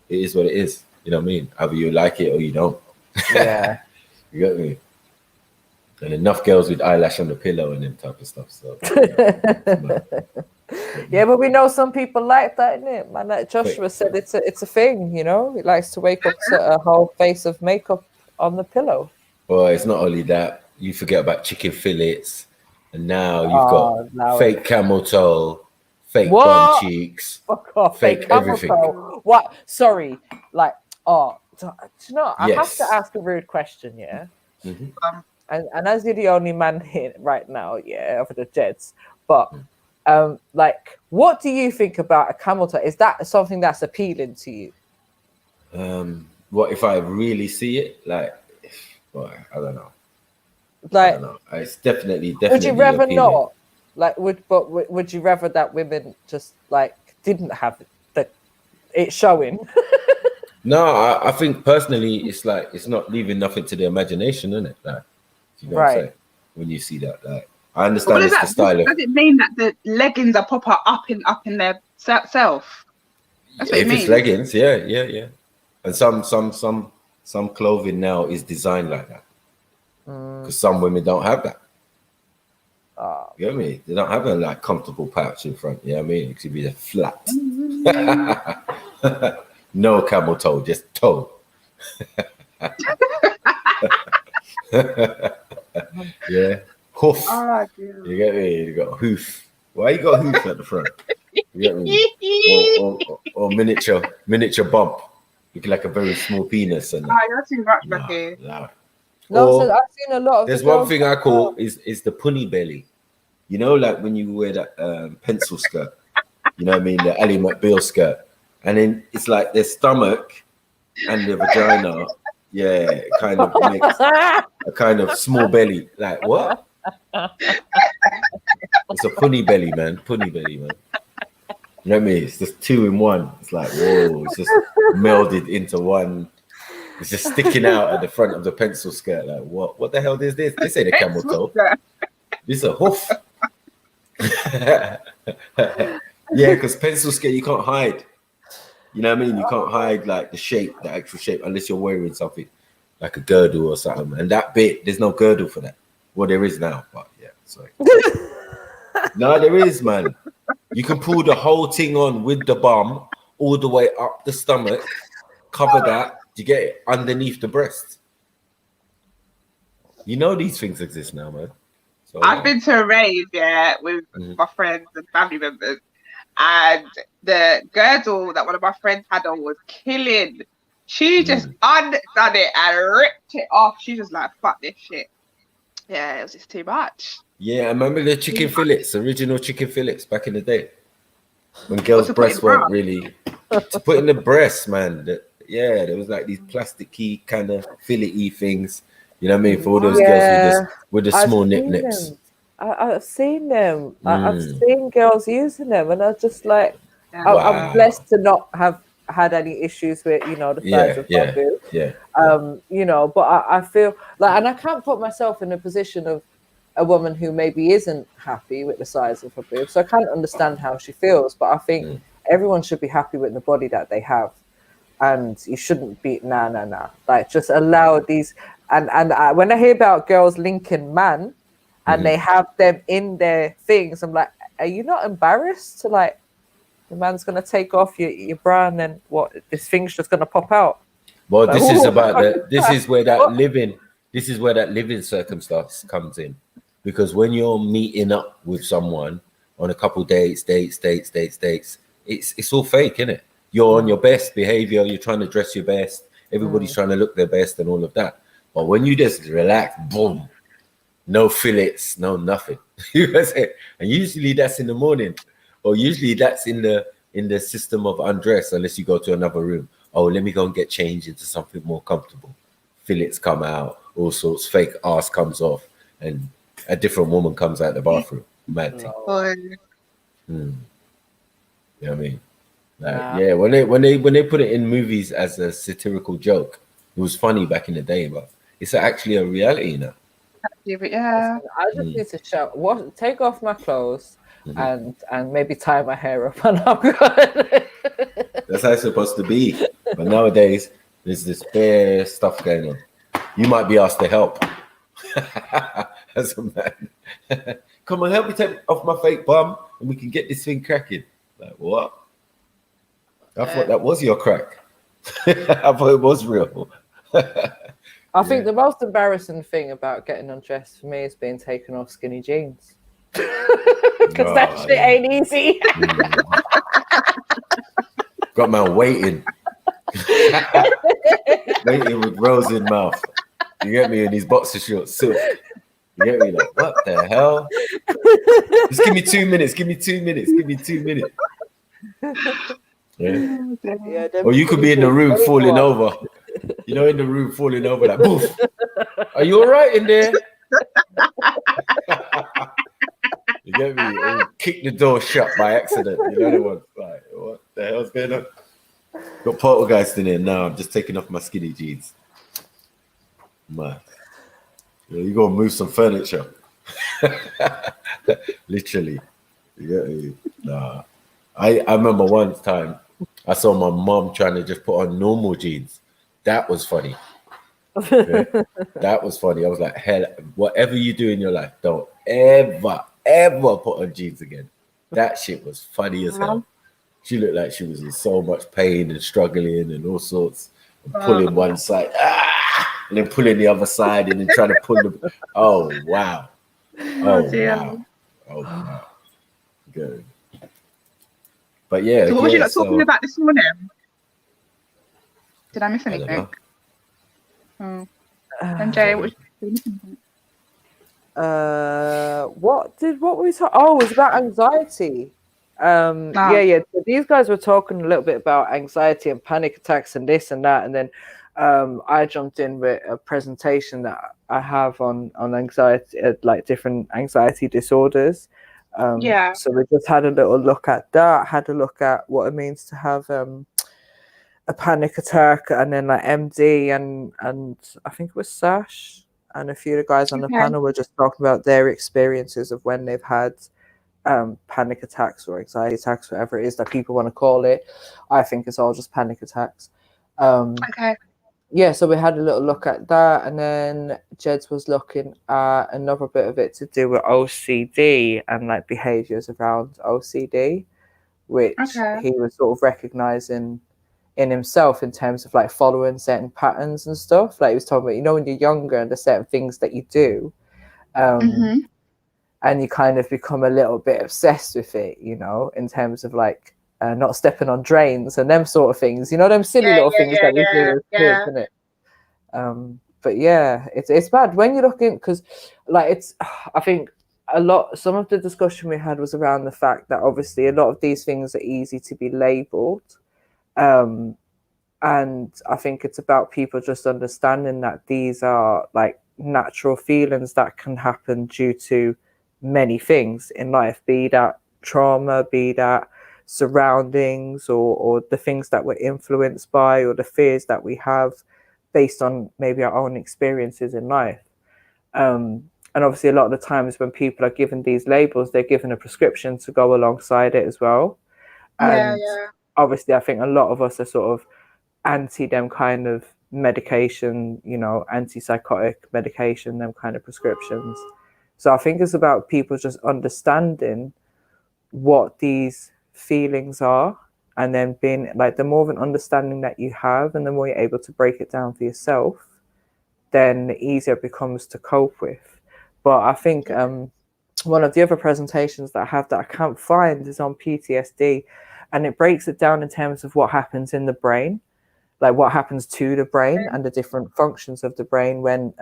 It is what it is. You know what I mean? Either you like it or you don't. Yeah. You get me? And enough girls with eyelash on the pillow and them type of stuff. So yeah, but we know some people like that, innit? Man, like Joshua said, it's a thing, you know. He likes to wake up to a whole face of makeup on the pillow. Well, it's not only that. You forget about chicken fillets, and now you've got fake camel toe, fake bum cheeks, fake everything. What? Sorry, like, do you know? I have to ask a rude question, yeah. And as you're the only man here right now, over the Jeds, but like, what do you think about a camel toe? Is that something that's appealing to you? What if I really see it? Like, I don't know. Like, I don't know. It's definitely. Would you rather appealing. not? Like, would you rather that women just like didn't have it showing? No, I think personally, it's like it's not leaving nothing to the imagination, isn't it? Like, you know what I'm saying? When you see that, like, I understand it's the style of. Does it mean that the leggings are proper up in their self? That's what it means. If it's leggings, yeah. And some clothing now is designed like that because some women don't have that. You know what I mean? They don't have a like comfortable pouch in front. You know what I mean? It could be a flat. No camel toe, just toe. Yeah, hoof. You get me? You got hoof. Why you got hoof at the front? You get me? Or miniature bump. Looking like a very small penis. And you're too much, Becky. No, so I've seen a lot of. There's one thing I call is the punny belly. You know, like when you wear that pencil skirt. You know what I mean? The Ally McBeal skirt. And then it's like their stomach and their vagina, kind of makes a kind of small belly. Like what? It's a punny belly, man. Punny belly, man. You know what I mean? It's just two in one. It's like, whoa, it's just melded into one. It's just sticking out at the front of the pencil skirt. Like, what the hell is this? This ain't a camel toe. This is a hoof. Yeah, because pencil skirt, you can't hide. You know what I mean? You can't hide like the shape, the actual shape, unless you're wearing something like a girdle or something. And that bit, there's no girdle for that. Well, there is now, but yeah, sorry. No, there is, man. You can pull the whole thing on with the bum all the way up the stomach, cover that, you get it underneath the breast. You know these things exist now, man. So, I've been to a rave, with my friends and family members. And the girdle that one of my friends had on was killing. She just undone it and ripped it off. She was like, fuck this shit. Yeah, it was just too much. Yeah, I remember the chicken fillets, original chicken fillets back in the day. When girls' breasts weren't really... to put in the breasts, man. There was like these plasticky kind of fillet-y things. You know what I mean? For all those girls with the small nips. I've seen them. I've seen girls using them, and I was just like, I'm blessed to not have had any issues with, the size of my boob. You know, but I feel like, and I can't put myself in a position of a woman who maybe isn't happy with the size of her boob, so I can't understand how she feels. But I think everyone should be happy with the body that they have, and you shouldn't be nah. Like, just allow these. And when I hear about girls linking man, and they have them in their things, I'm like, are you not embarrassed to, like, the man's gonna take off your bra and then what? This thing's just gonna pop out. Well, like, this is about this is where that living circumstance comes in, because when you're meeting up with someone on a couple dates, it's all fake, isn't it? You're on your best behavior. You're trying to dress your best. Everybody's trying to look their best and all of that. But when you just relax, boom. No fillets, no nothing. You know what I'm saying? And usually that's in the morning, or usually that's in the system of undress, unless you go to another room. Oh, let me go and get changed into something more comfortable. Fillets come out, all sorts. Fake ass comes off, and a different woman comes out the bathroom. Mad thing. You know what I mean? Like, Nah. yeah, when they put it in movies as a satirical joke, it was funny back in the day, but it's actually a reality now. Yeah. I just need to show take off my clothes and maybe tie my hair up and I'm good. That's how it's supposed to be. But nowadays, there's this bare stuff going on. You might be asked to help. As a man. Come on, help me take off my fake bum and we can get this thing cracking. Like, what? I thought that was your crack. I thought it was real. I think the most embarrassing thing about getting undressed for me is being taken off skinny jeans. Because that shit ain't easy. Got man waiting. Waiting with rose in mouth. You get me? In these boxer shorts, silk. You get me? Like, what the hell? Just give me 2 minutes. Give me 2 minutes. Give me 2 minutes. Yeah. Or you could be in the room falling over. You know, in the room falling over, like, boof. Are you all right in there? You get me? Or kick the door shut by accident. You know the one. Like, what the hell's going on? Got poltergeist in here now. I'm just taking off my skinny jeans. Man. You gotta move some furniture. Literally. You get me? Nah. I remember one time I saw my mom trying to just put on normal jeans. That was funny. Yeah, that was funny. I was like, hell, whatever you do in your life, don't ever put on jeans again. That shit was funny as hell. She looked like she was in so much pain and struggling and all sorts. And pulling one side, and then pulling the other side, and then trying to pull them. Oh wow! Wow! Oh wow! Good. But yeah. So what was you talking about this morning? Did I miss anything? MJ, what was you missing? What were we talking? Oh, it was about anxiety. Yeah. So these guys were talking a little bit about anxiety and panic attacks and this and that, and then I jumped in with a presentation that I have on anxiety, like different anxiety disorders. So we just had a little look at that. Had a look at what it means to have a panic attack, and then like MD and I think it was Sash and a few of the guys on the panel were just talking about their experiences of when they've had panic attacks or anxiety attacks, whatever it is that people want to call it. I think it's all just panic attacks. Yeah, so we had a little look at that, and then Jeds was looking at another bit of it to do with OCD and like behaviors around OCD, which he was sort of recognizing in himself in terms of like following certain patterns and stuff. Like he was talking about, you know, when you're younger and there's certain things that you do, and you kind of become a little bit obsessed with it, you know, in terms of like not stepping on drains and them sort of things, you know, them silly little things that we do as kids, isn't it? But yeah, it's bad when you look in, because like it's, I think some of the discussion we had was around the fact that obviously a lot of these things are easy to be labeled. And I think it's about people just understanding that these are like natural feelings that can happen due to many things in life, be that trauma, be that surroundings, or the things that we're influenced by, or the fears that we have based on maybe our own experiences in life. And obviously a lot of the times when people are given these labels, they're given a prescription to go alongside it as well. And obviously I think a lot of us are sort of anti them kind of medication, you know, antipsychotic medication, them kind of prescriptions. So I think it's about people just understanding what these feelings are, and then being like, the more of an understanding that you have and the more you're able to break it down for yourself, then the easier it becomes to cope with. But I think one of the other presentations that I have that I can't find is on PTSD, and it breaks it down in terms of what happens in the brain, like what happens to the brain and the different functions of the brain when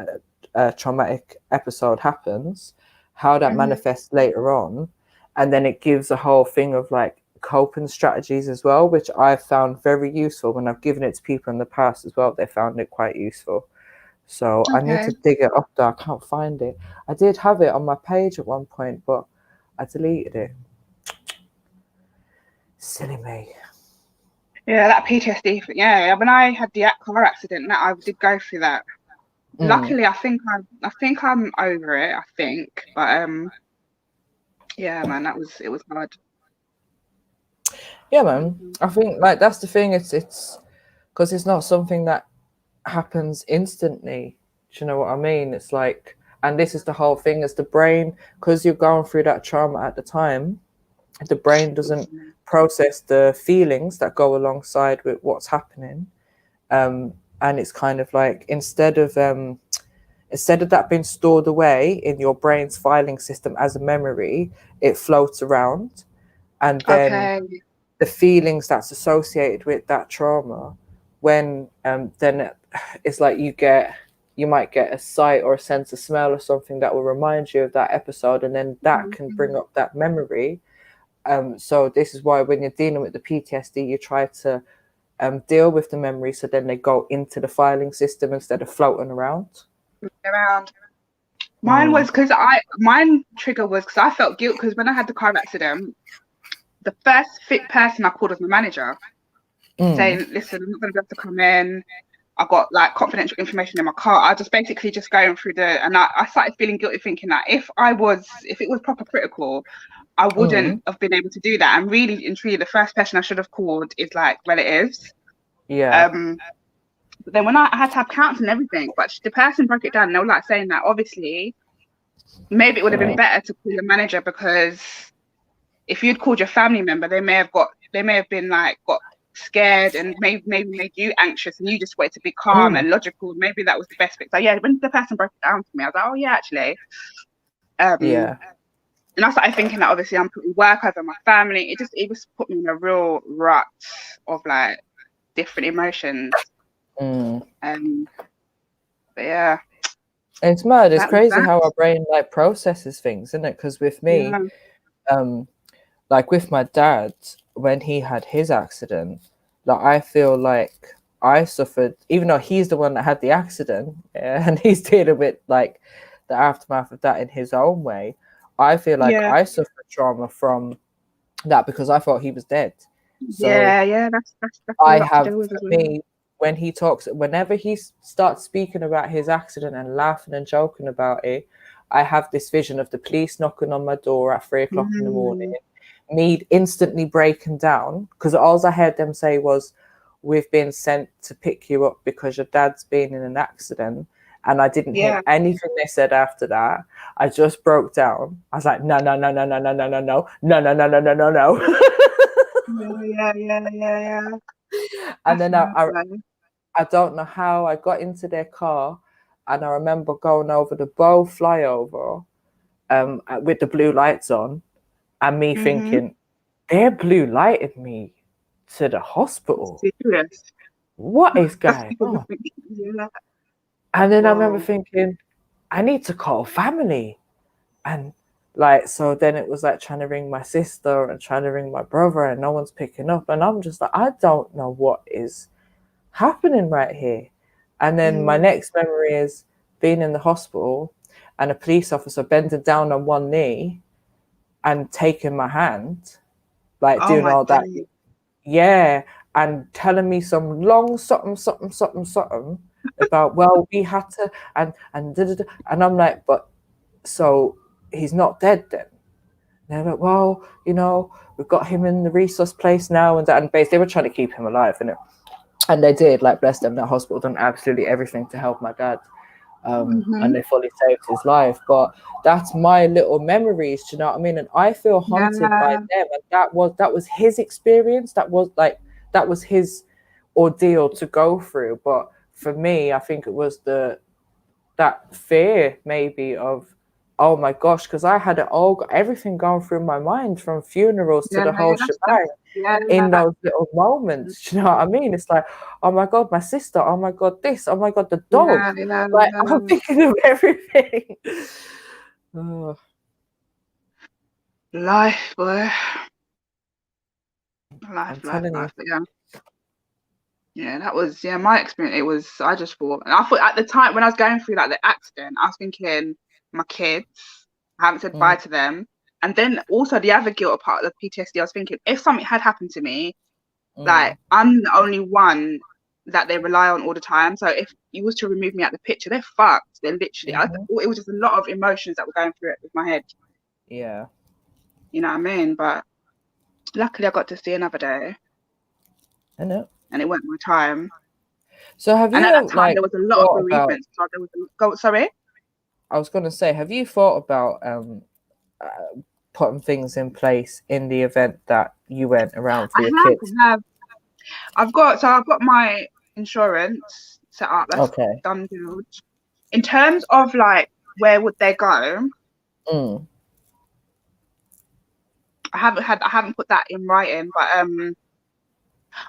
a traumatic episode happens, how that manifests later on. And then it gives a whole thing of like coping strategies as well, which I've found very useful when I've given it to people in the past as well. They found it quite useful. So I need to dig it up there. I can't find it. I did have it on my page at one point, but I deleted it. Silly me. Yeah, that PTSD. Yeah, when I had the car accident, that I did go through that. Luckily, I think I'm over it. I think, but yeah, man, it was hard. Yeah, man. I think like that's the thing. It's because it's not something that happens instantly. Do you know what I mean? It's like, and this is the whole thing: is the brain, because you're going through that trauma at the time, the brain doesn't process the feelings that go alongside with what's happening, and it's kind of like instead of that being stored away in your brain's filing system as a memory, it floats around, and then the feelings that's associated with that trauma, when then it's like you might get a sight or a sense of smell or something that will remind you of that episode, and then that can bring up that memory. So this is why when you're dealing with the PTSD, you try to deal with the memory, so then they go into the filing system instead of floating around. Mine was mine trigger was because I felt guilt, because when I had the car accident, the first fit person I called was my manager, saying, listen, I'm not going to be able to come in. I've got like confidential information in my car. I just basically just going through and I started feeling guilty, thinking that if it was proper critical, I wouldn't have been able to do that. And really and truly, the first person I should have called is like relatives. Yeah. But then when I had to have counseling and everything, but the person broke it down, and they were like saying that obviously maybe it would have been better to call your manager, because if you'd called your family member, they may have been like got scared and maybe made you anxious, and you just wanted to be calm and logical. Maybe that was the best fix. So yeah, when the person broke it down to me, I was like, oh yeah, actually. Yeah. And I started thinking that obviously I'm putting work over my family. It just put me in a real rut of like different emotions. But yeah, it's mad. It's crazy how our brain like processes things, isn't it? Because with me, like with my dad, when he had his accident, like I feel like I suffered, even though he's the one that had the accident, and he's dealing with like the aftermath of that in his own way. I feel like I suffered trauma from that because I thought he was dead. So that's I have, for me, when he talks, whenever he starts speaking about his accident and laughing and joking about it, I have this vision of the police knocking on my door at 3 o'clock in the morning, me instantly breaking down, because all I heard them say was, we've been sent to pick you up because your dad's been in an accident. And I didn't hear anything they said after that. I just broke down. I was like, no. Yeah. And then I don't know how I got into their car, and I remember going over the Bow flyover with the blue lights on, and me thinking, they're blue lighted me to the hospital. Serious? What is going on? And then I remember thinking, I need to call family. And like, so then it was like trying to ring my sister and trying to ring my brother, and no one's picking up. And I'm just like, I don't know what is happening right here. And then my next memory is being in the hospital and a police officer bending down on one knee and taking my hand, like doing all that. Yeah. And telling me some long something about, well, we had to, and I'm like, but so he's not dead then? And they're like, well, you know, we've got him in the resource place now, and that, and basically they were trying to keep him alive, and they did, like, bless them, that hospital done absolutely everything to help my dad, and they fully saved his life. But that's my little memories, do you know what I mean? And I feel haunted by them, and that was his experience, that was his ordeal to go through. But for me, I think it was that fear maybe of, oh my gosh, because I had everything going through my mind, from funerals to the whole shebang, in those little moments. Do you know what I mean? It's like, oh my God, my sister, oh my God, this, oh my God, the dog. I'm thinking of everything. Life, boy. Life. Yeah, that was my experience. It was, I just thought, and I thought at the time when I was going through like the accident, I was thinking, my kids, I haven't said bye to them. And then also the other guilt part of the PTSD, I was thinking, if something had happened to me, like I'm the only one that they rely on all the time. So if you was to remove me out the picture, they're fucked. They're literally, it was just a lot of emotions that were going through it with my head. Yeah. You know what I mean? But luckily I got to see another day. I know. And it went my time. So have you, and at that time, like, there was a lot of bereavement. So there was sorry? I was going to say, have you thought about putting things in place in the event that you went around for your kids? I've got my insurance set up. That's Okay. done deal. In terms of like where would they go? I haven't put that in writing, but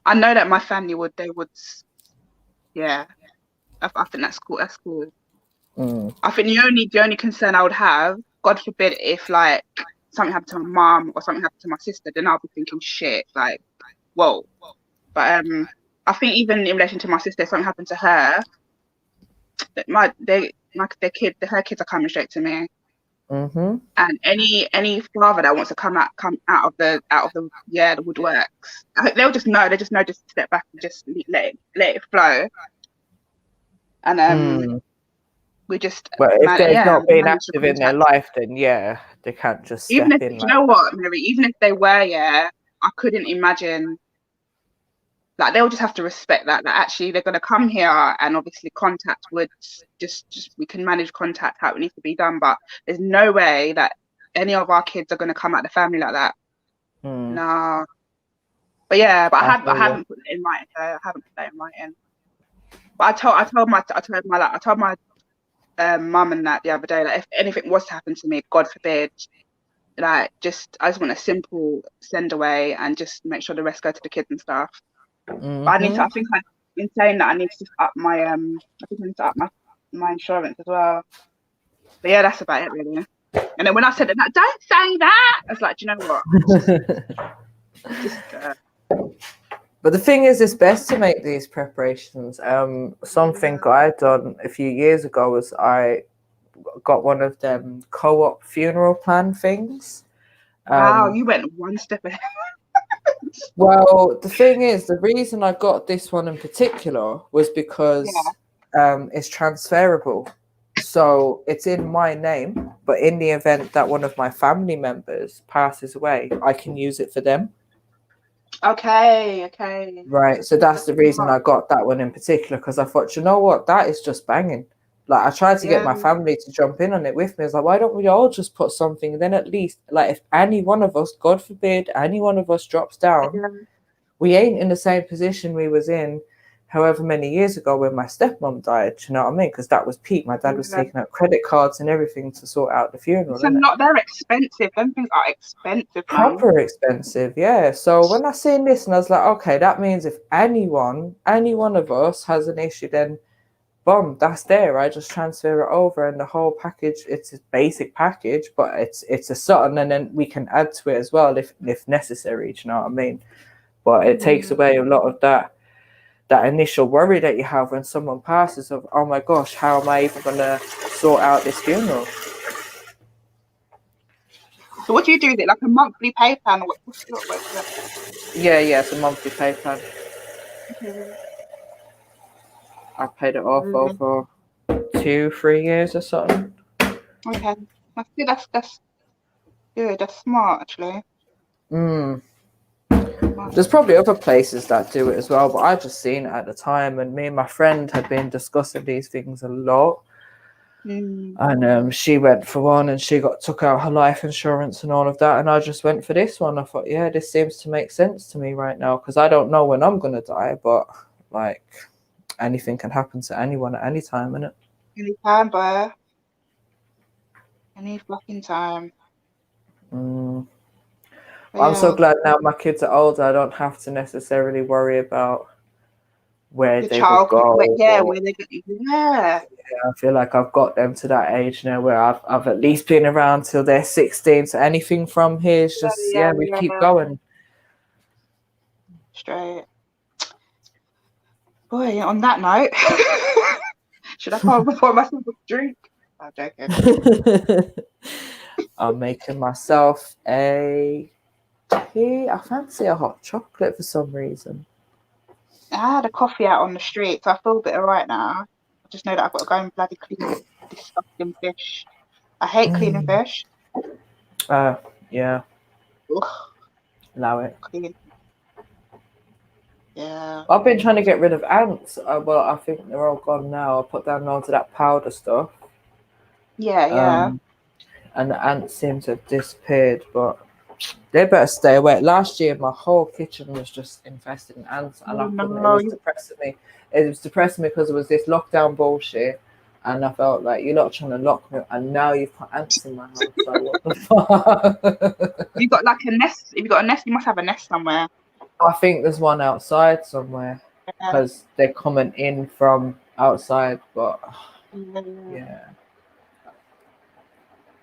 I know that my family would. Yeah. I think that's cool. That's cool. I think the only concern I would have, God forbid, if like something happened to my mom or something happened to my sister, then I'll be thinking shit, like, whoa. But I think even in relation to my sister, if something happened to her, her kids are coming straight to me. And any father that wants to come out of the woodworks, they'll just know. They just know, just step back and just let it flow. And we just. But if they've not been active in their life, then yeah, they can't just step in. You know what, Mary? Even if they were, I couldn't imagine. Like they'll just have to respect that actually they're going to come here, and obviously contact would just we can manage contact how it needs to be done, but there's no way that any of our kids are going to come out the family like that. No. But yeah, but I haven't put it in writing. I haven't put that in writing. But I told my mum and that the other day, like if anything was to happen to me, God forbid, like I just want a simple send away and just make sure the rest go to the kids and stuff. But I think in saying that I need to up my my insurance as well. But yeah, that's about it really. And then when I said that, don't say that, I was like, do you know what? But the thing is, it's best to make these preparations. Something I done a few years ago was I got one of them co-op funeral plan things. Wow, you went one step ahead. Well, the thing is, the reason I got this one in particular was because it's transferable. So it's in my name, but in the event that one of my family members passes away, I can use it for them. Okay. Right. So that's the reason I got that one in particular, because I thought, you know what, that is just banging. Like I tried to get my family to jump in on it with me. I was like, why don't we all just put something? Then at least, like, if any one of us, God forbid, any one of us drops down, we ain't in the same position we was in however many years ago when my stepmom died. You know what I mean? Because that was peak. My dad was taking out credit cards and everything to sort out the funeral. It's not. They're expensive. Them things are expensive. Proper expensive, yeah. So when I seen this, and I was like, okay, that means if any one of us has an issue, then boom, that's there. I just transfer it over, and the whole package, it's a basic package, but it's a something, and then we can add to it as well if necessary. Do you know what I mean? But it takes away a lot of that initial worry that you have when someone passes of, oh my gosh, how am I even gonna sort out this funeral? So what do you do? Is it like a monthly pay plan, or what's it? Yeah, it's a monthly pay plan. I paid it off over 2-3 years or something. Okay, that's good. That's good. That's smart, actually. There's probably other places that do it as well, but I just seen it at the time, and me and my friend had been discussing these things a lot. And she went for one, and she took out her life insurance and all of that, and I just went for this one. I thought, yeah, this seems to make sense to me right now, because I don't know when I'm gonna die, but like anything can happen to anyone at any time, innit? Any time, boy. Any fucking time. I'm so glad now my kids are older, I don't have to necessarily worry about where they will go. Where they go. Yeah, I feel like I've got them to that age now where I've at least been around till they're 16. So anything from here is just we keep going. Straight. Boy, on that note, should I pour myself a drink? I'm joking. I'm making myself a tea. I fancy a hot chocolate for some reason. I had a coffee out on the street, so I feel a bit alright now. I just know that I've got to go and bloody clean this disgusting fish. I hate cleaning fish. Yeah. Ugh, Allow it. clean. Yeah. I've been trying to get rid of ants. Well, I think they're all gone now. I put down loads of that powder stuff. Yeah. And the ants seem to have disappeared, but they better stay away. Last year, my whole kitchen was just infested in ants, and it was depressing me. It was depressing me because it was this lockdown bullshit, and I felt like you're not trying to lock me, and now you've put ants in my house. So what the fuck? You got like a nest? If you got a nest, you must have a nest somewhere. I think there's one outside somewhere because they're coming in from outside, but yeah.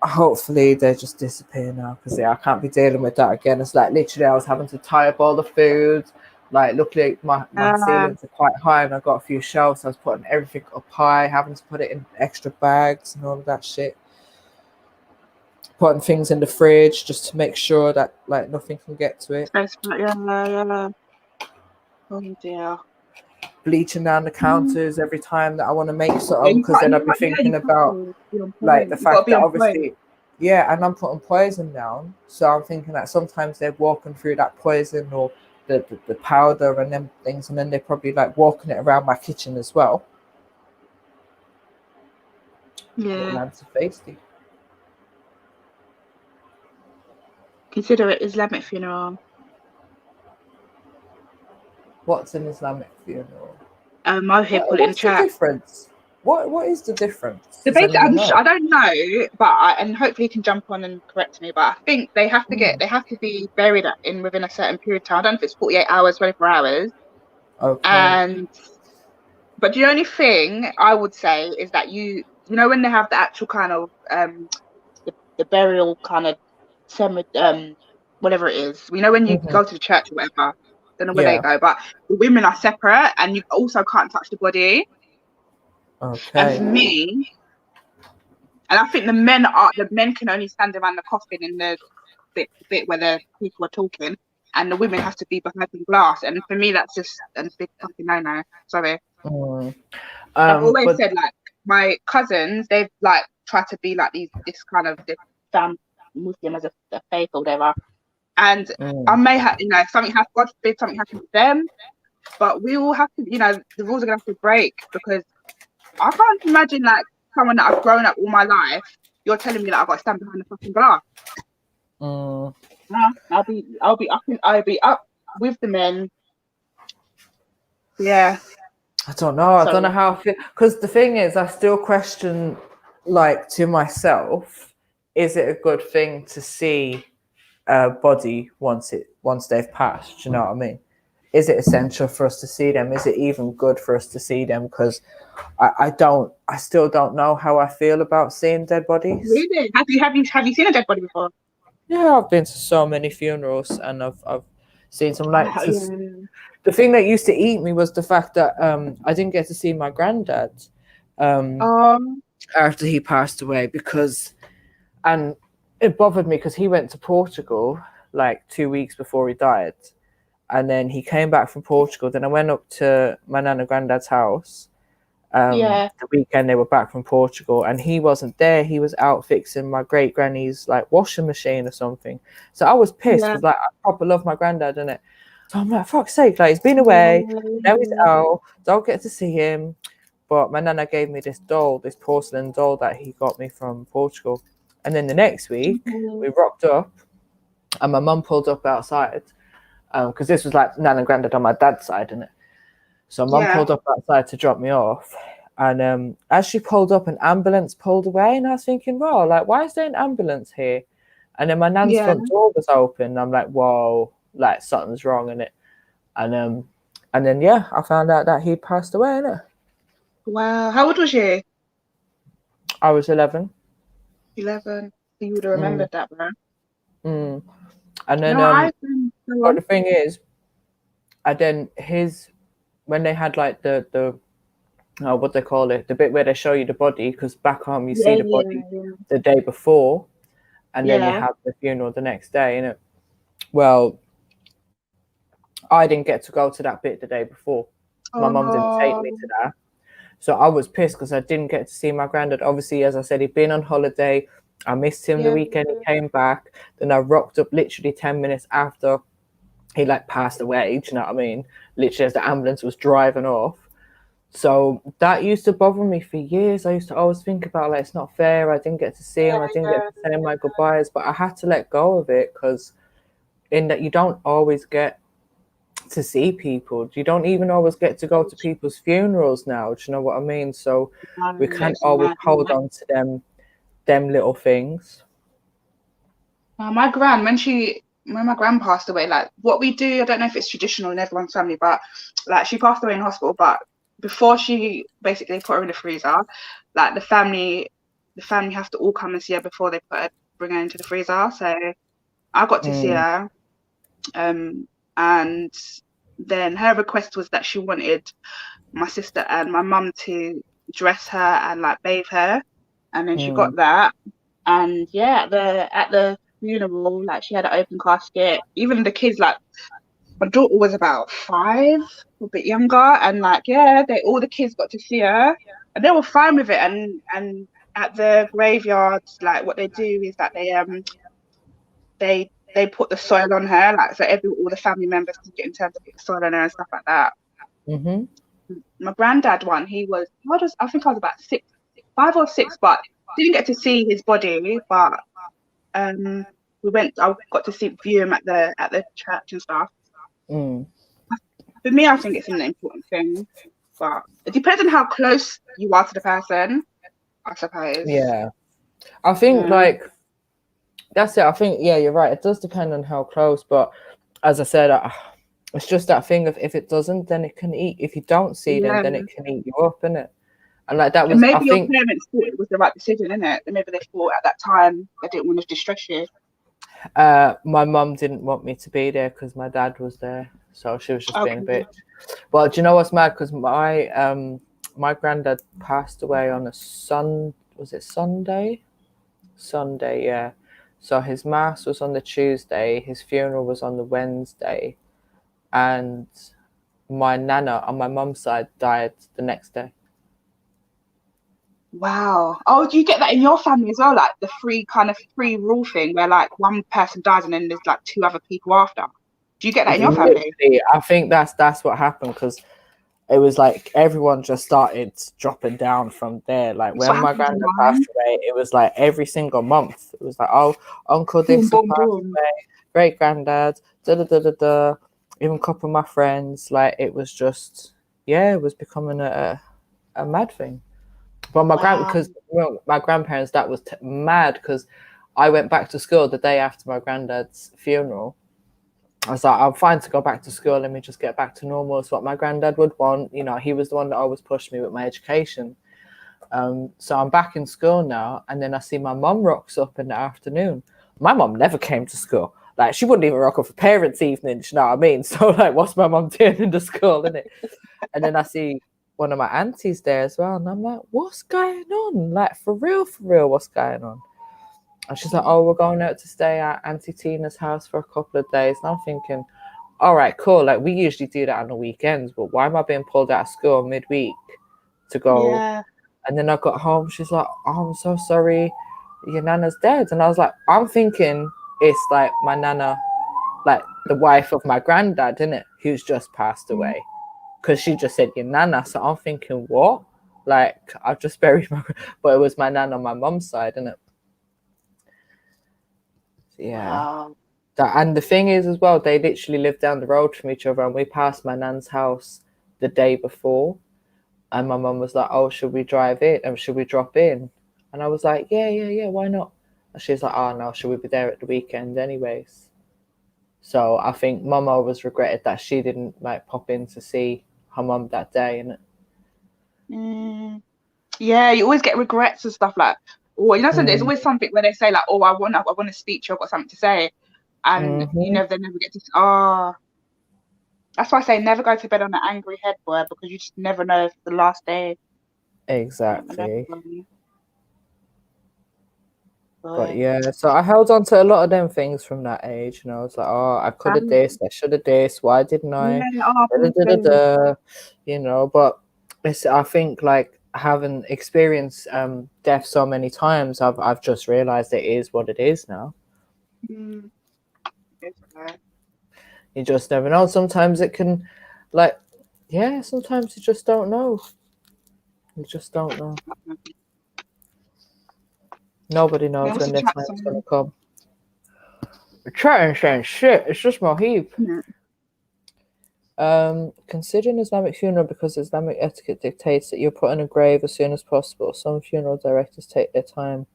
Hopefully they just disappear now because I can't be dealing with that again. It's like literally I was having to tie up all the food. Like luckily my ceilings are quite high and I got a few shelves. So I was putting everything up high, having to put it in extra bags and all of that shit. Putting things in the fridge just to make sure that like nothing can get to it. Yeah. Oh dear. Bleaching down the counters every time that I want to make something because then I'll be thinking about like the fact that obviously and I'm putting poison down, so I'm thinking that sometimes they're walking through that poison or the powder and them things, and then they're probably like walking it around my kitchen as well. That's feisty. Consider it Islamic funeral. What's an Islamic funeral? Mohib put it in What's chat. the difference? What is the difference? So basically, I don't know, but and hopefully you can jump on and correct me. But I think they have to be buried within a certain period of time. I don't know if it's 48 hours, 24 hours. Okay. But the only thing I would say is that you know when they have the actual kind of the burial kind of whatever it is. We know when you go to the church or whatever. Don't know where they go, but the women are separate, and you also can't touch the body. Okay. And for me, and I think the men can only stand around the coffin in the bit where the people are talking, and the women have to be behind the glass. And for me, that's just a big fucking no-no. Sorry. I've always said like my cousins, they've like tried to be like this kind of this Muslim as a faith or whatever. And I may have, something has, God forbid, something happens to them, but we all have to, the rules are gonna have to break, because I can't imagine like someone that I've grown up all my life, you're telling me that I've got to stand behind the fucking glass. I'll be up with the men. Yeah. I don't know. I don't know how I feel, because the thing is, I still question, like, to myself, is it a good thing to see a body once they've passed? Do you know what I mean? Is it essential for us to see them? Is it even good for us to see them? Because I still don't know how I feel about seeing dead bodies. Really? Have you seen a dead body before? Yeah, I've been to so many funerals, and I've seen some like. The thing that used to eat me was the fact that I didn't get to see my granddad after he passed away, and it bothered me because he went to Portugal like 2 weeks before he died. And then he came back from Portugal. Then I went up to my nan and granddad's house. The weekend they were back from Portugal, and he wasn't there. He was out fixing my great granny's like washing machine or something. So I was pissed because like I proper love my granddad, innit? So I'm like, fuck's sake, like he's been away. Now he's out. Don't get to see him. But my nana gave me this doll, this porcelain doll that he got me from Portugal. And then the next week we rocked up, and my mum pulled up outside. Because this was like nan and granddad on my dad's side, innit? So mum pulled up outside to drop me off, and as she pulled up, an ambulance pulled away, and I was thinking, well, like, why is there an ambulance here? And then my nan's front door was open, and I'm like, whoa, like something's wrong in it. And then I found out that he'd passed away, innit? Wow, how old was you? I was 11. 11. You would have remembered that, bro. And then but the thing is, and then when they had like the what they call it, the bit where they show you the body, because back home you see the body the day before, and then you have the funeral the next day, innit? Well, I didn't get to go to that bit the day before. My mum didn't take me to that. So I was pissed because I didn't get to see my granddad. Obviously, as I said, he'd been on holiday. I missed him the weekend he came back. Then I rocked up literally 10 minutes after he like passed away. Do you know what I mean? Literally as the ambulance was driving off. So that used to bother me for years. I used to always think about, like, it's not fair. I didn't get to see him. I didn't get to say my goodbyes. But I had to let go of it because in that you don't always get to see people. You don't even always get to go to people's funerals now. Do you know what I mean? So we can't always hold on to them little things. My gran, when my gran passed away, like what we do, I don't know if it's traditional in everyone's family, but like she passed away in hospital, but before she basically put her in the freezer, like the family have to all come and see her before they bring her into the freezer. So I got to see her, and then her request was that she wanted my sister and my mum to dress her and like bathe her, and then she got that. And yeah, at the funeral, like she had an open casket. Even the kids, like my daughter was about 5, a bit younger, and like all the kids got to see her, and they were fine with it. And at the graveyard, like what they do is that they put the soil on her, like so all the family members can get in terms of put the soil on her and stuff like that. My granddad one, I think I was about 5 or 6, but didn't get to see his body, but I got to view him at the church and stuff. For me, I think it's an important thing, but it depends on how close you are to the person, I suppose. Yeah, I think like that's it. I think you're right. It does depend on how close, but as I said, it's just that thing of if it doesn't, then it can eat. If you don't see them, then it can eat you up, innit? And like that was, and maybe I your think, parents thought it was the right decision, innit? Maybe they thought at that time they didn't want to distress you. my mum didn't want me to be there because my dad was there, so she was just being a bitch. Well, do you know what's mad? Because my granddad passed away on a Sunday, yeah. So his mass was on the Tuesday, his funeral was on the Wednesday, and my nana on my mum's side died the next day. Wow. Oh, do you get that in your family as well? Like the free rule thing where like one person dies and then there's like 2 other people after. Do you get that in your family? I think that's what happened, because it was like everyone just started dropping down from there. Like when my granddad passed away, it was like every single month. It was like, oh, Uncle this passed away, great granddad, da. Even a couple of my friends, like it was just, it was becoming a mad thing. But my my grandparents, that was mad, because I went back to school the day after my granddad's funeral. I was like, I'm fine to go back to school. Let me just get back to normal. It's what my granddad would want. You know, he was the one that always pushed me with my education. So I'm back in school now, and then I see my mum rocks up in the afternoon. My mum never came to school. Like, she wouldn't even rock up for parents' evening, you know what I mean? So, like, what's my mum doing in the school, innit? And then I see one of my aunties there as well, and I'm like, what's going on? Like, for real, what's going on? And she's like, oh, we're going out to stay at Auntie Tina's house for a couple of days. And I'm thinking, all right, cool. Like, we usually do that on the weekends, but why am I being pulled out of school midweek to go? Yeah. And then I got home. She's like, oh, I'm so sorry. Your nana's dead. And I was like, I'm thinking it's like my nana, like the wife of my granddad, innit? Who's just passed away. Because she just said your nana. So I'm thinking, what? Like, I've just buried my... But it was my nana on my mum's side, innit? Yeah. Wow. And the thing is as well, they literally live down the road from each other, and we passed my nan's house the day before, and my mum was like, oh, should we drive in and should we drop in? And I was like, yeah, why not? And she's like, oh no, should we be there at the weekend anyways? So I think mum always regretted that she didn't like pop in to see her mum that day, innit? Yeah, you always get regrets and stuff like, or you know, so there's always something where they say like, oh, I want to speak to you, I've got something to say, and you know, they never get to. That's why I say never go to bed on an angry head, boy, because you just never know if it's the last day. Exactly. But yeah, so I held on to a lot of them things from that age, and I was like, oh, I could have this, I should have this, why didn't I? You know, but it's, I think like having experienced death so many times, I've just realized it is what it is now. You just never know. Sometimes it can, like, yeah, sometimes you just don't know. You just don't know. Nobody knows when their time's going to come. The chatting saying shit, it's just my heap. Considering Islamic funeral because Islamic etiquette dictates that you're put in a grave as soon as possible. Some funeral directors take their time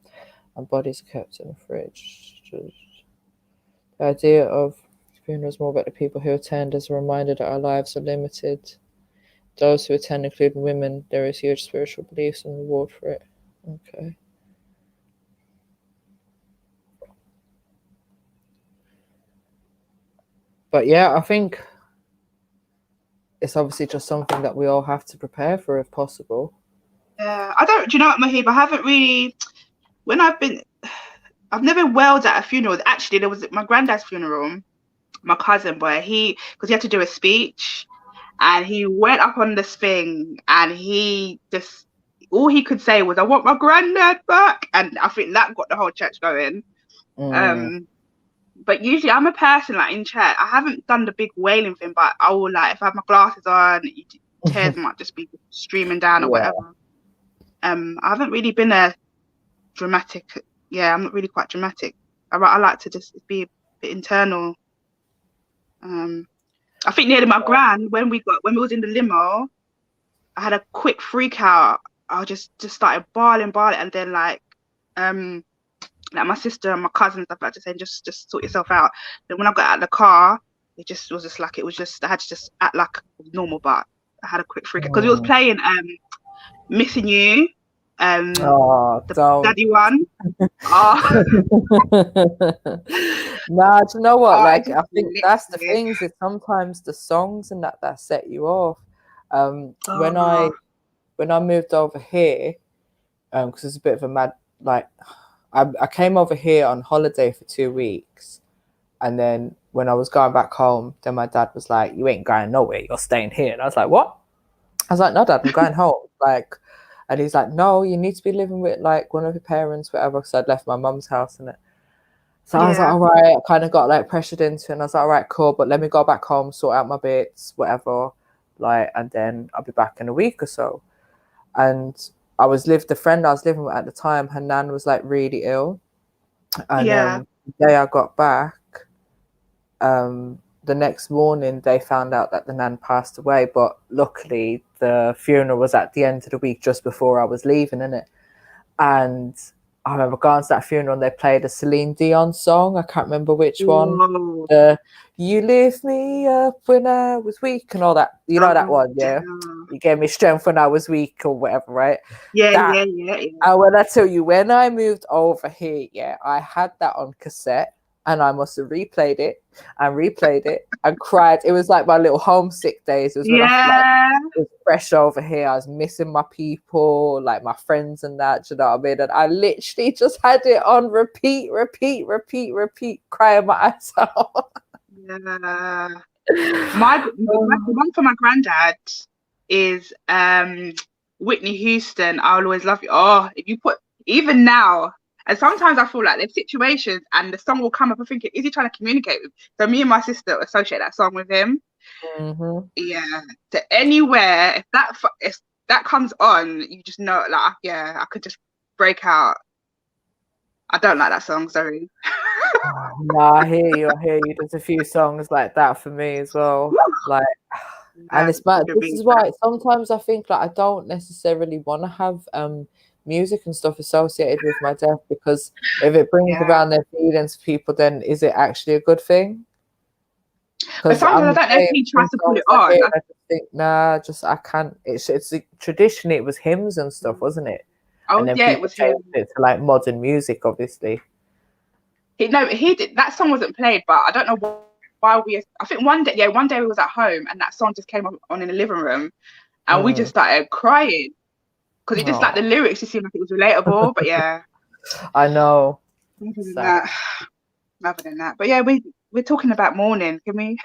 and bodies are kept in the fridge. The idea of funerals more about the people who attend as a reminder that our lives are limited. Those who attend, including women, there is huge spiritual beliefs and reward for it. Okay. But yeah, I think it's obviously just something that we all have to prepare for if possible. Yeah, I don't, do you know what, Mahib? I haven't really, when I've never wailed at a funeral. Actually, there was my granddad's funeral, my cousin boy, because he had to do a speech and he went up on this thing and he just, all he could say was, I want my granddad back. And I think that got the whole church going. But usually I'm a person like in church, I haven't done the big wailing thing, but I will like, if I have my glasses on, tears might just be streaming down or whatever. I haven't really been a dramatic. Yeah, I'm not really quite dramatic. I like to just be a bit internal. I think nearly my gran, when we was in the limo, I had a quick freak out. I just started bawling, and then like my sister and my cousins, stuff like saying, just sort yourself out. Then when I got out of the car, it was just like I had to just act like normal, but I had a quick freak out because it was playing Missing You, the Daddy one. Nah, do you know what? Like, I think that's the things. Is sometimes the songs and that set you off. When I moved over here, because it's a bit of a mad like. I came over here on holiday for 2 weeks, and then when I was going back home, then my dad was like, "You ain't going nowhere. You're staying here." And I was like, "What?" I was like, "No, Dad, I'm going home." Like, and he's like, "No, you need to be living with like one of your parents, whatever." Because I'd left my mum's house and it. So I was like, "All right." I kind of got like pressured into it, and I was like, "All right, cool, but let me go back home, sort out my bits, whatever." Like, and then I'll be back in a week or so. And the friend I was living with at the time, her nan was like really ill. And the day I got back, the next morning they found out that the nan passed away. But luckily the funeral was at the end of the week just before I was leaving, innit? And I remember going to that funeral and they played a Celine Dion song. I can't remember which one. You lift me up when I was weak and all that. You know that one, yeah? You gave me strength when I was weak or whatever, right? Yeah. And when I tell you, when I moved over here, I had that on cassette and I must have replayed it and cried. It was like my little homesick days. It was when I was fresh over here. I was missing my people, like my friends and that, do you know what I mean? And I literally just had it on repeat, crying my eyes out. Yeah. The one for my granddad is Whitney Houston, I'll Always Love You. Oh, if you put, even now, and sometimes I feel like there's situations and the song will come up and thinking, is he trying to communicate with? So me and my sister associate that song with him. Yeah. To anywhere, if that comes on, you just know, like, yeah, I could just break out. I don't like that song, sorry. No, I hear you. There's a few songs like that for me as well. Like, and it's bad. This is why sometimes I think like I don't necessarily want to have music and stuff associated with my death, because if it brings around their feelings to people, then is it actually a good thing? But sometimes I don't know if he tries to put it on. I just think, nah, I can't. It's traditionally it was hymns and stuff, wasn't it? Oh, and then yeah, it was him. It to like modern music, obviously. He did. That song wasn't played, but I don't know why I think one day we was at home and that song just came on in the living room, and we just started crying because it just like the lyrics just seemed like it was relatable. But yeah, I know. Other than that, but yeah, we're talking about mourning. Can we?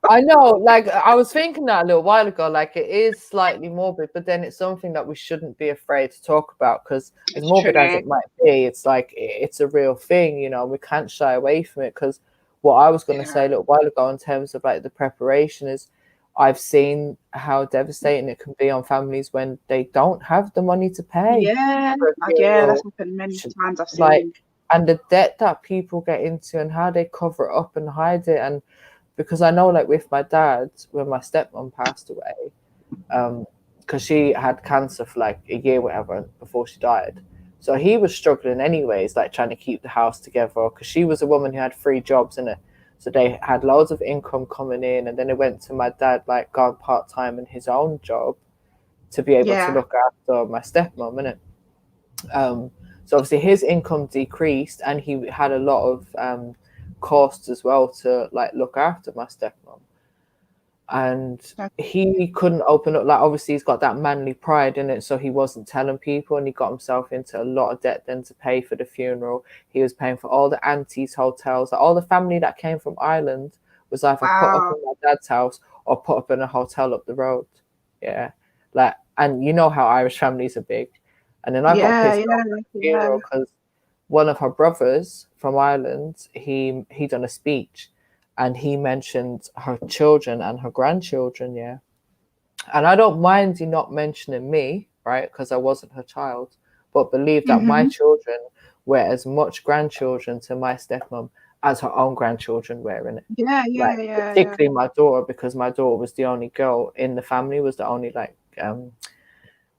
I know, like I was thinking that a little while ago, like it is slightly morbid, but then it's something that we shouldn't be afraid to talk about, because as morbid as it might be, it's like it's a real thing, you know. We can't shy away from it, because what I was going to say a little while ago in terms of like the preparation is I've seen how devastating it can be on families when they don't have the money to pay. Yeah, that's happened many times. I've seen. Like, and the debt that people get into and how they cover it up and hide it. And because I know, like with my dad, when my stepmom passed away, because she had cancer for like a year, whatever, before she died. So he was struggling anyways, like trying to keep the house together, because she was a woman who had 3 jobs in it. So they had loads of income coming in, and then it went to my dad, like going part-time in his own job to be able to look after my stepmom, innit? So obviously his income decreased, and he had a lot of costs as well to like look after my stepmom. And he couldn't open up, like obviously he's got that manly pride in it, so he wasn't telling people, and he got himself into a lot of debt then to pay for the funeral. He was paying for all the aunties' hotels, like all the family that came from Ireland was either put up in my dad's house or put up in a hotel up the road. Yeah, like, and you know how Irish families are big. And then I got pissed off at the funeral because one of her brothers from Ireland, he done a speech, and he mentioned her children and her grandchildren, And I don't mind you not mentioning me, right? Because I wasn't her child, but believe that my children were as much grandchildren to my stepmom as her own grandchildren were in it. Particularly my daughter, because my daughter was the only girl in the family, was the only like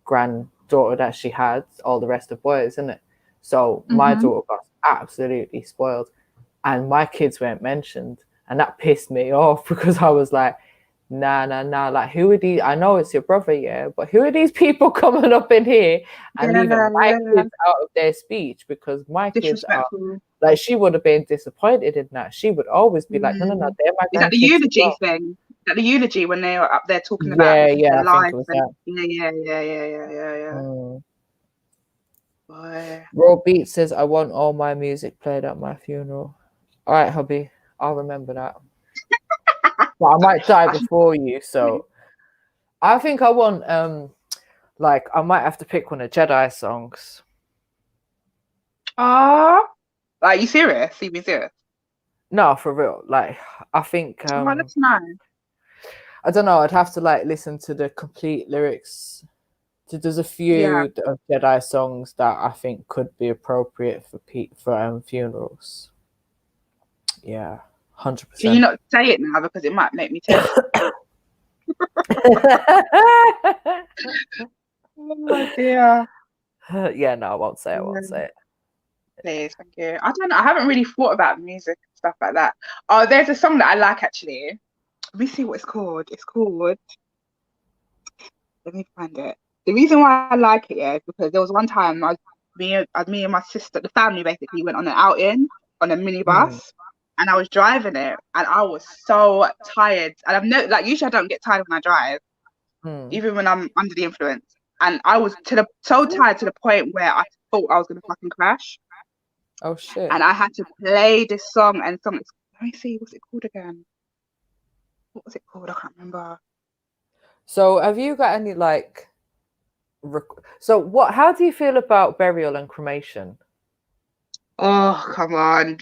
granddaughter that she had. All the rest of boys, isn't it? So my daughter got absolutely spoiled, and my kids weren't mentioned. And that pissed me off, because I was like, nah. Like, who are these? I know it's your brother, but who are these people coming up in here and leaving my kids out of their speech? Because my kids are, like, she would have been disappointed in that. She would always be like, no, they're my grandkids. Is that the eulogy thing? Is that the eulogy when they were up there talking about their lives? Raw Beat says, I want all my music played at my funeral. All right, hubby, I'll remember that. But I might die before you, so I think I want like I might have to pick one of Jedi songs. Like, you serious? You being serious? No, for real. Like, I think that's nice. I don't know, I'd have to like listen to the complete lyrics. There's a few of Jedi songs that I think could be appropriate for funerals. 100%. Can you not say it now, because it might make me tell you? Oh dear. No, I won't say it. I won't say it. Please, thank you. I don't know. I haven't really thought about music and stuff like that. Oh, there's a song that I like actually. Let me see what it's called. It's called. Let me find it. The reason why I like it, is because there was one time me and my sister, the family basically, went on an outing on a minibus. And I was driving it, and I was so tired. And usually I don't get tired when I drive, even when I'm under the influence. And I was so tired to the point where I thought I was gonna fucking crash. Oh shit! And I had to play this song, and let me see, what's it called again? What was it called? I can't remember. So, have you got any like? How do you feel about burial and cremation? Oh, come on.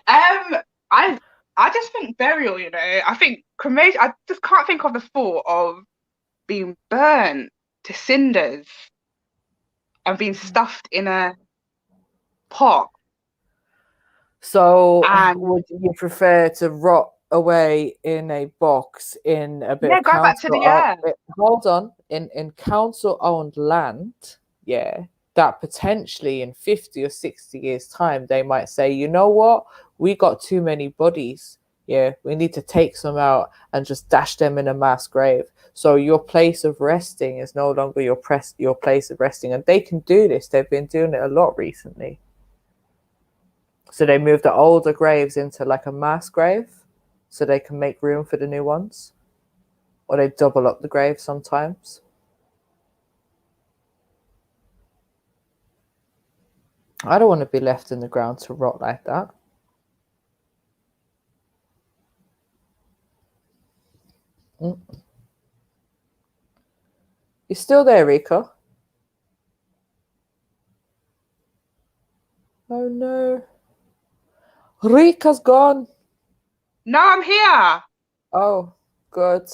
I just think burial, I think cremation, I just can't think of the thought of being burnt to cinders and being stuffed in a pot. So would you prefer to rot away in a box in a bit of go back to the air. Hold on, in council-owned land, that potentially in 50 or 60 years' time, they might say, you know what? We got too many bodies. We need to take some out and just dash them in a mass grave. So your place of resting is no longer your place of resting. And they can do this. They've been doing it a lot recently. So they move the older graves into like a mass grave so they can make room for the new ones. Or they double up the grave sometimes. I don't want to be left in the ground to rot like that. You still there, Rika? Oh no. Rika's gone. No, I'm here. Oh, good.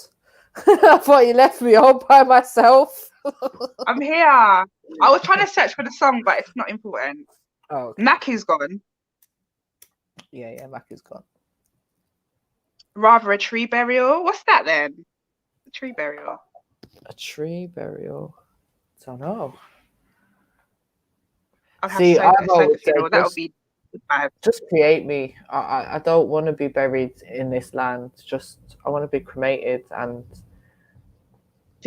I thought you left me all by myself. I'm here. I was trying to search for the song, but it's not important. Oh, okay. Mackie's gone. Yeah, Mackie's gone. Rather a tree burial. What's that then? A tree burial. A tree burial. Don't know. See, I've always said that would be bad. Just create me. I don't want to be buried in this land. I want to be cremated, and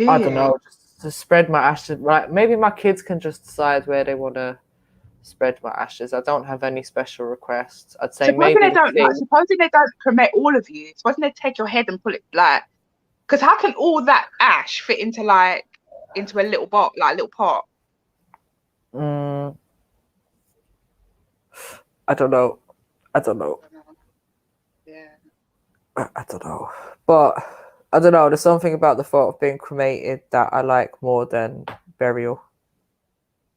I don't know, just to spread my ashes. Right? Maybe my kids can just decide where they want to spread my ashes. I don't have any special requests. I'd say supposing maybe supposing they don't cremate all of you. Supposing they take your head and put it because how can all that ash fit into a little pot, like a little pot? I don't know. Yeah. I don't know. But I don't know. There's something about the thought of being cremated that I like more than burial.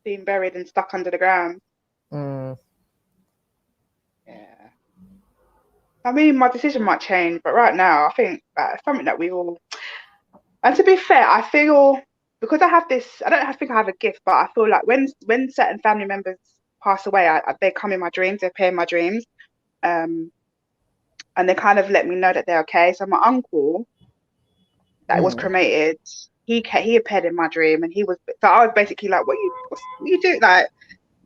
Being buried and stuck under the ground. Yeah. I mean, my decision might change, but right now, I think that's something that we all. And to be fair, I feel because I have this. I don't think I have a gift, but I feel like when certain family members pass away, they come in my dreams. They appear in my dreams, and they kind of let me know that they're okay. So my uncle, that was cremated, he appeared in my dream, and so I was basically like, what you do, like,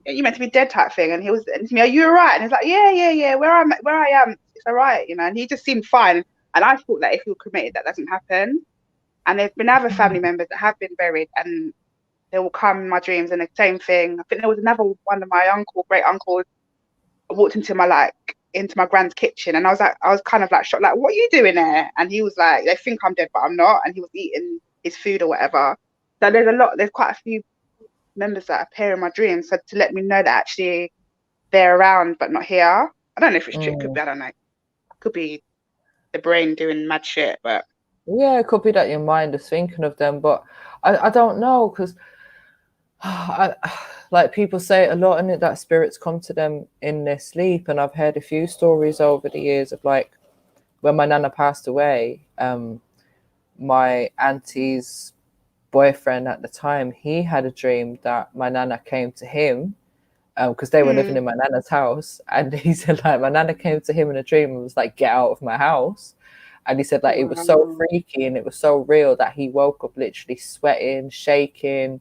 you meant to be dead type thing, and he was to me, are you alright? And he's like, yeah, where I am, it's alright, and he just seemed fine, and I thought that if you're cremated, that doesn't happen. And there's been other family members that have been buried, and they will come in my dreams, and the same thing. I think there was another one of my great uncles walked into my grand's kitchen, and I was kind of like shocked, like, what are you doing there? And he was like, they think I'm dead, but I'm not, and he was eating his food or whatever. So there's quite a few members that appear in my dreams, so to let me know that actually they're around but not here. I don't know if it's true. It could be, I don't know. It could be the brain doing mad shit, but yeah, it could be that your mind is thinking of them, but I don't know, because like people say a lot in it that spirits come to them in their sleep, and I've heard a few stories over the years of like when my nana passed away, my auntie's boyfriend at the time, he had a dream that my nana came to him because they were living in my nana's house, and he said like my nana came to him in a dream and was like, get out of my house. And he said like it was so freaky and it was so real that he woke up literally sweating, shaking.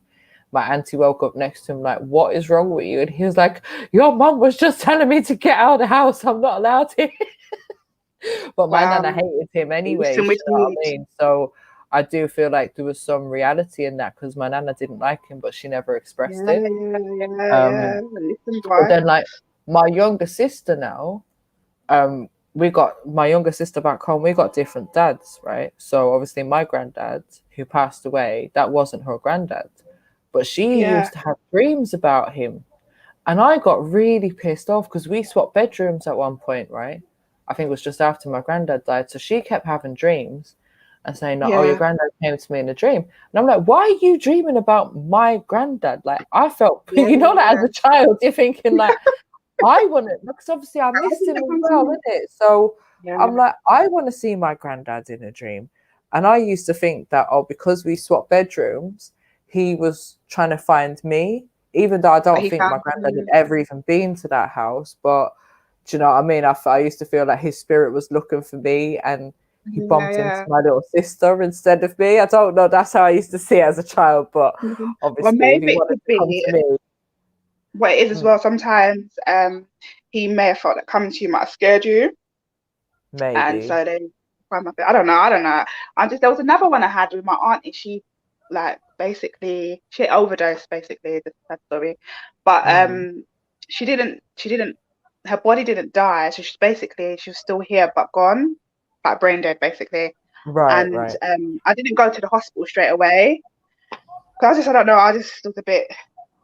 My auntie woke up next to him like, what is wrong with you? And he was like, your mum was just telling me to get out of the house, I'm not allowed to. But my nana hated him anyway, you know what I mean? So I do feel like there was some reality in that, because my nana didn't like him, but she never expressed it. But then like my younger sister now, we got my younger sister back home, we got different dads, right? So obviously my granddad, who passed away, that wasn't her granddad, but she used to have dreams about him. And I got really pissed off because we swapped bedrooms at one point, right? I think it was just after my granddad died. So she kept having dreams and saying, oh, your granddad came to me in a dream. And I'm like, why are you dreaming about my granddad? Like, I felt, you know, that as a child, you're thinking like, I want it, because obviously I missed him as well, innit? So I'm like, I want to see my granddad in a dream. And I used to think that, oh, because we swapped bedrooms, he was trying to find me, even though I don't think my granddad had ever even been to that house. But do you know what I mean? I used to feel like his spirit was looking for me, and he bumped into my little sister instead of me. I don't know. That's how I used to see it as a child. But obviously, well, maybe he wanted to come to me. What it is as well, sometimes he may have felt that coming to you might have scared you. Maybe. And so I don't know. There was another one I had with my auntie. She basically she overdosed, basically, that story. But she didn't her body didn't die, so she was still here but gone, like brain dead basically. Right. I didn't go to the hospital straight away. Because I don't know, I just was a bit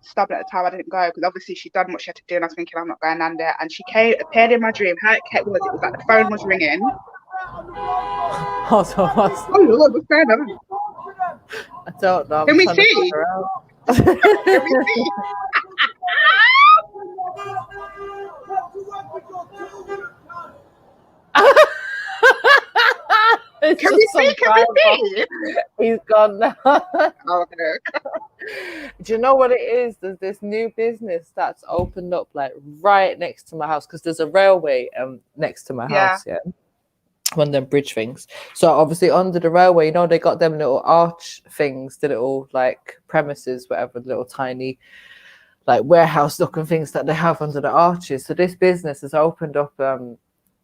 stubborn at the time. I didn't go because obviously she'd done what she had to do, and I was thinking I'm not going down there. And she appeared in my dream. How it was like the phone was ringing. Oh Lord, what's going on? I don't know. Can we see? Can we see? Can we see? He's gone now. Do you know what it is? There's this new business that's opened up like right next to my house because there's a railway next to my house. Yeah. One of them bridge things. So obviously under the railway, you know, they got them little arch things, the little like premises, whatever, little tiny like warehouse looking things that they have under the arches. So this business has opened up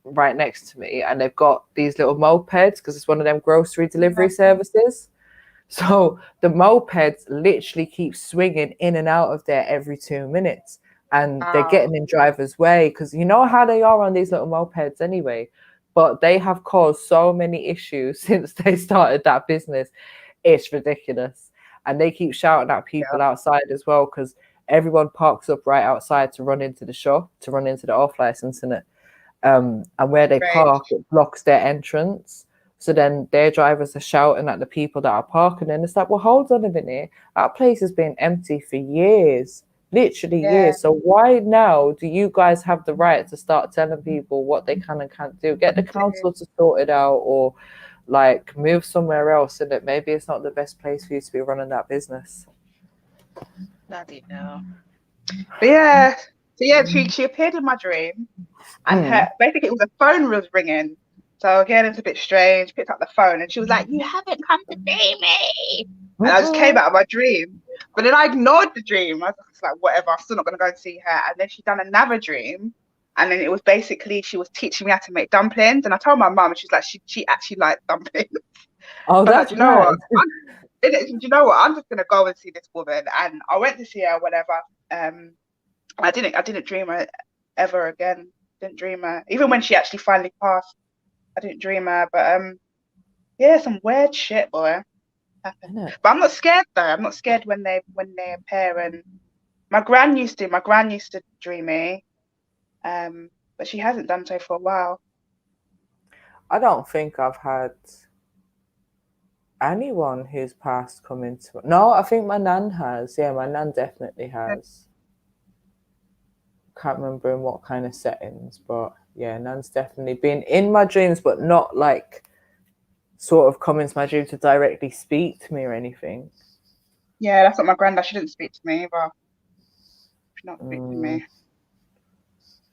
right next to me, and they've got these little mopeds because it's one of them grocery delivery services. So the mopeds literally keep swinging in and out of there every 2 minutes, and they're getting in drivers' way because you know how they are on these little mopeds anyway. But they have caused so many issues since they started that business. It's ridiculous. And they keep shouting at people outside as well because everyone parks up right outside to run into the shop, to run into the off license in it. And where they park, it blocks their entrance. So then their drivers are shouting at the people that are parking. And it's like, well, hold on a minute. That place has been empty for years. Literally years. So why now do you guys have the right to start telling people what they can and can't do? Get the council to sort it out, or like move somewhere else, and that maybe it's not the best place for you to be running that business. Bloody hell. But yeah, so yeah, she appeared in my dream, and her basically it was a phone was ringing. So again, it's a bit strange. Picked up the phone and she was like, "You haven't come to see me." And I just came out of my dream. But then I ignored the dream. I was like, whatever, I'm still not going to go and see her. And then she done another dream. And then it was basically, she was teaching me how to make dumplings. And I told my mum, and she's like, she actually liked dumplings. Oh, that's like, you know what? Do you know what? I'm just going to go and see this woman. And I went to see her, whatever. I didn't dream her ever again. Didn't dream her. Even when she actually finally passed, I didn't dream her. But yeah, some weird shit, boy. But I'm not scared though. I'm not scared when they appear. And my gran used to dream me, but she hasn't done so for a while. I don't think I've had anyone who's passed come into. No, I think my nan has. Yeah, my nan definitely has. Can't remember in what kind of settings, but yeah, nan's definitely been in my dreams, but not like sort of come into my dream to directly speak to me or anything. Yeah, that's what my granddad. She didn't speak to me either. She not speak to me.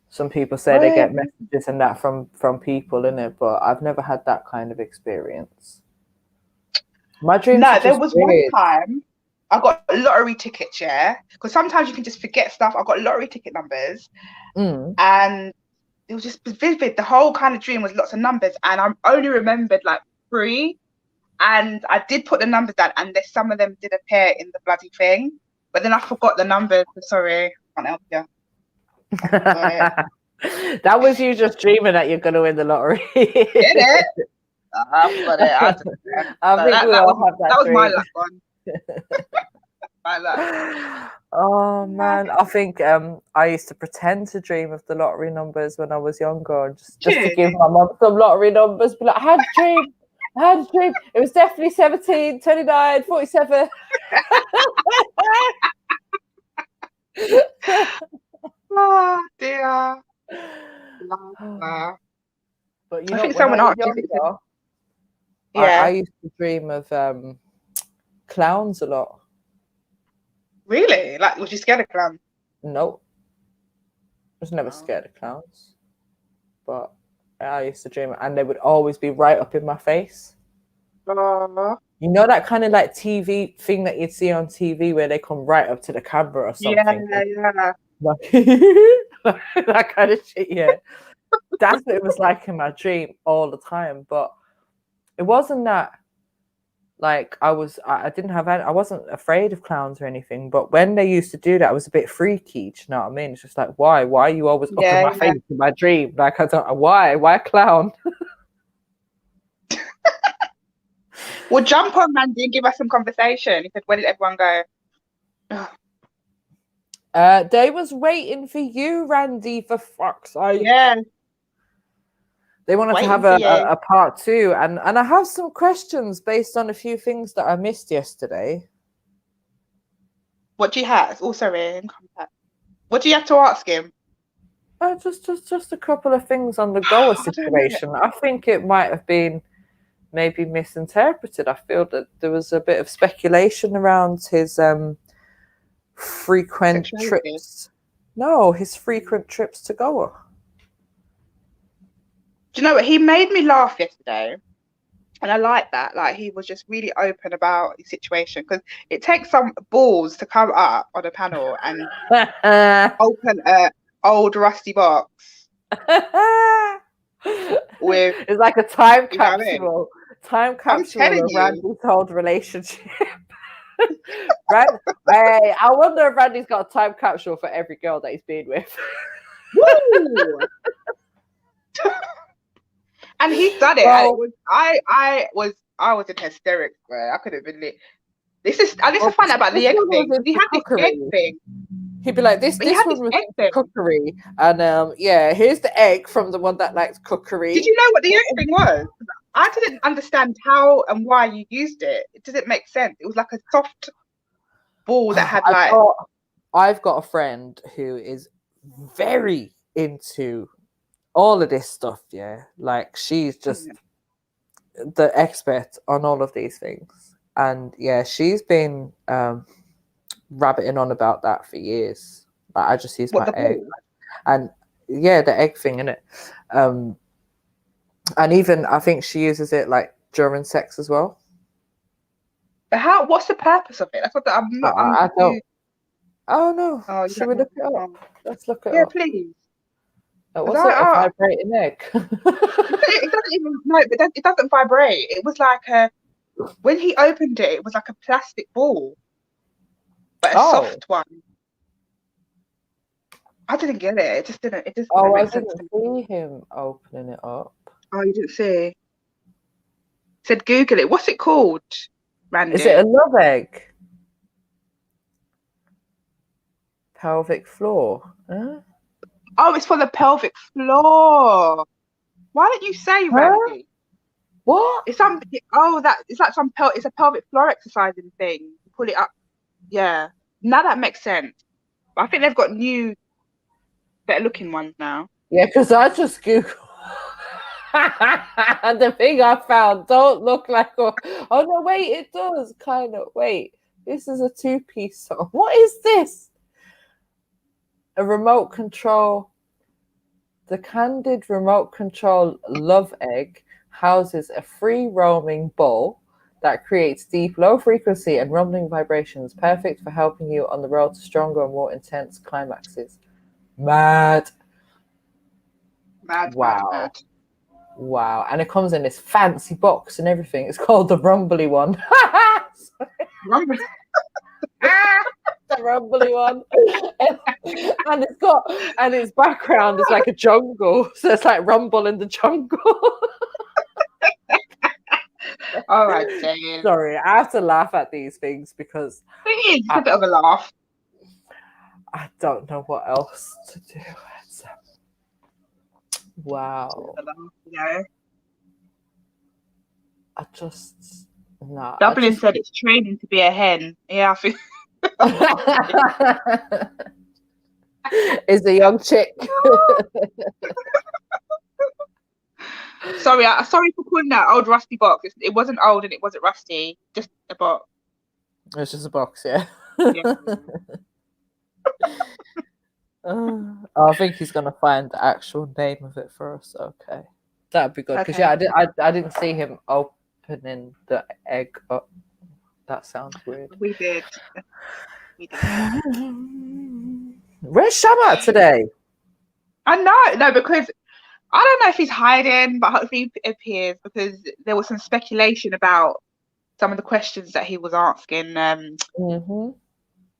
Some people say they get messages and that from people, innit? But I've never had that kind of experience. My dreams. No, there was one time I got lottery tickets, yeah, because sometimes you can just forget stuff. I got lottery ticket numbers, and it was just vivid. The whole kind of dream was lots of numbers, and I only remembered like 3, and I did put the numbers down, and some of them did appear in the bloody thing, but then I forgot the numbers. Sorry, I can't help you. That was you just dreaming that you're going to win the lottery. Get it? I think we all have that. That was my luck one. My luck. Oh man, I think I used to pretend to dream of the lottery numbers when I was younger, just to give my mum some lottery numbers. Be like, I had a dream. It was definitely 17, 29, 47. Oh dear. But you know, I think someone asked younger, I used to dream of clowns a lot. Really? Like, was you scared of clowns? Nope. I was never scared of clowns. But I used to dream, and they would always be right up in my face. You know that kind of like TV thing that you'd see on TV where they come right up to the camera or something? Yeah. That kind of shit, yeah. That's what it was like in my dream all the time. But it wasn't that like I wasn't afraid of clowns or anything, but when they used to do that, I was a bit freaky. Do you know what I mean? It's just like, why are you always up in my face in my dream? Like, I don't know why a clown? Well, jump on, Mandy, and give us some conversation. He said, where did everyone go? They was waiting for you, Randy, for fuck's sake. Yeah. They wanted to have a part 2, and I have some questions based on a few things that I missed yesterday. What do you have? Oh, sorry. What do you have to ask him? Just a couple of things on the Goa situation. I think it might have been maybe misinterpreted. I feel that there was a bit of speculation around his frequent trips. No, his frequent trips to Goa. Do you know what? He made me laugh yesterday. And I like that. Like, he was just really open about the situation, because it takes some balls to come up on a panel and open a old rusty box with, it's like a time you know what I mean? capsule. Time capsule of telling you. Randy's old relationship. Hey, I wonder if Randy's got a time capsule for every girl that he's been with. Woo! And he's done it. Well, And it was I was in hysterics, bro. I couldn't believe. This is I need to find out about the egg thing. He had this egg thing. He'd be like, this one was cookery, and yeah, here's the egg from the one that likes cookery. Did you know what the egg thing was? I didn't understand how and why you used it. It didn't make sense. It was like a soft ball that had like. I've got a friend who is very into all of this stuff. Yeah, like she's just the expert on all of these things, and yeah, she's been rabbiting on about that for years. Like, I just use my egg, and yeah, the egg thing in it. And even I think she uses it like during sex as well. But how? What's the purpose of it? That's what I'm not. I don't. Oh no! Oh, should we look it up? Let's look it up. Yeah, please. Oh, what's it? A vibrating egg? It doesn't even. No, but it doesn't vibrate. It was like a. When he opened it, it was like a plastic ball, but a soft one. I didn't get it. It just didn't. It just. Oh, I didn't see him opening it up. Oh, you didn't see. Said Google it. What's it called, Randy? Is it a love egg? Pelvic floor. Huh? Oh, it's for the pelvic floor. Why don't you say, Randy? What? It's some. Oh, that it's like some. It's a pelvic floor exercising thing. Pull it up. Yeah. Now that makes sense. But I think they've got new, better looking ones now. Yeah, because I just Googled. And the thing I found don't look like oh no, wait, it does kind of. Wait, this is a 2-piece song. What is this? A remote control. The Candid remote control love egg houses a free roaming ball that creates deep low frequency and rumbling vibrations, perfect for helping you on the road to stronger and more intense climaxes. Mad. Wow. Wow. And it comes in this fancy box and everything. It's called the Rumbly one. Rumbly. The Rumbly one. And it's got, and its background is like a jungle. So it's like Rumble in the jungle. All right, Jane. Sorry, I have to laugh at these things because it's a bit of a laugh. I don't know what else to do. Wow. Yeah. I just no. Dublin said it's training to be a hen. Yeah, I think. Is a young chick. Sorry for calling that old rusty box. It wasn't old and it wasn't rusty. Just a box. It's just a box, yeah. I think he's gonna find the actual name of it for us. Okay, that'd be good because I didn't see him opening the egg up. That sounds weird. We did. Where's Sham at today? I know, no, because I don't know if he's hiding, but hopefully he appears because there was some speculation about some of the questions that he was asking.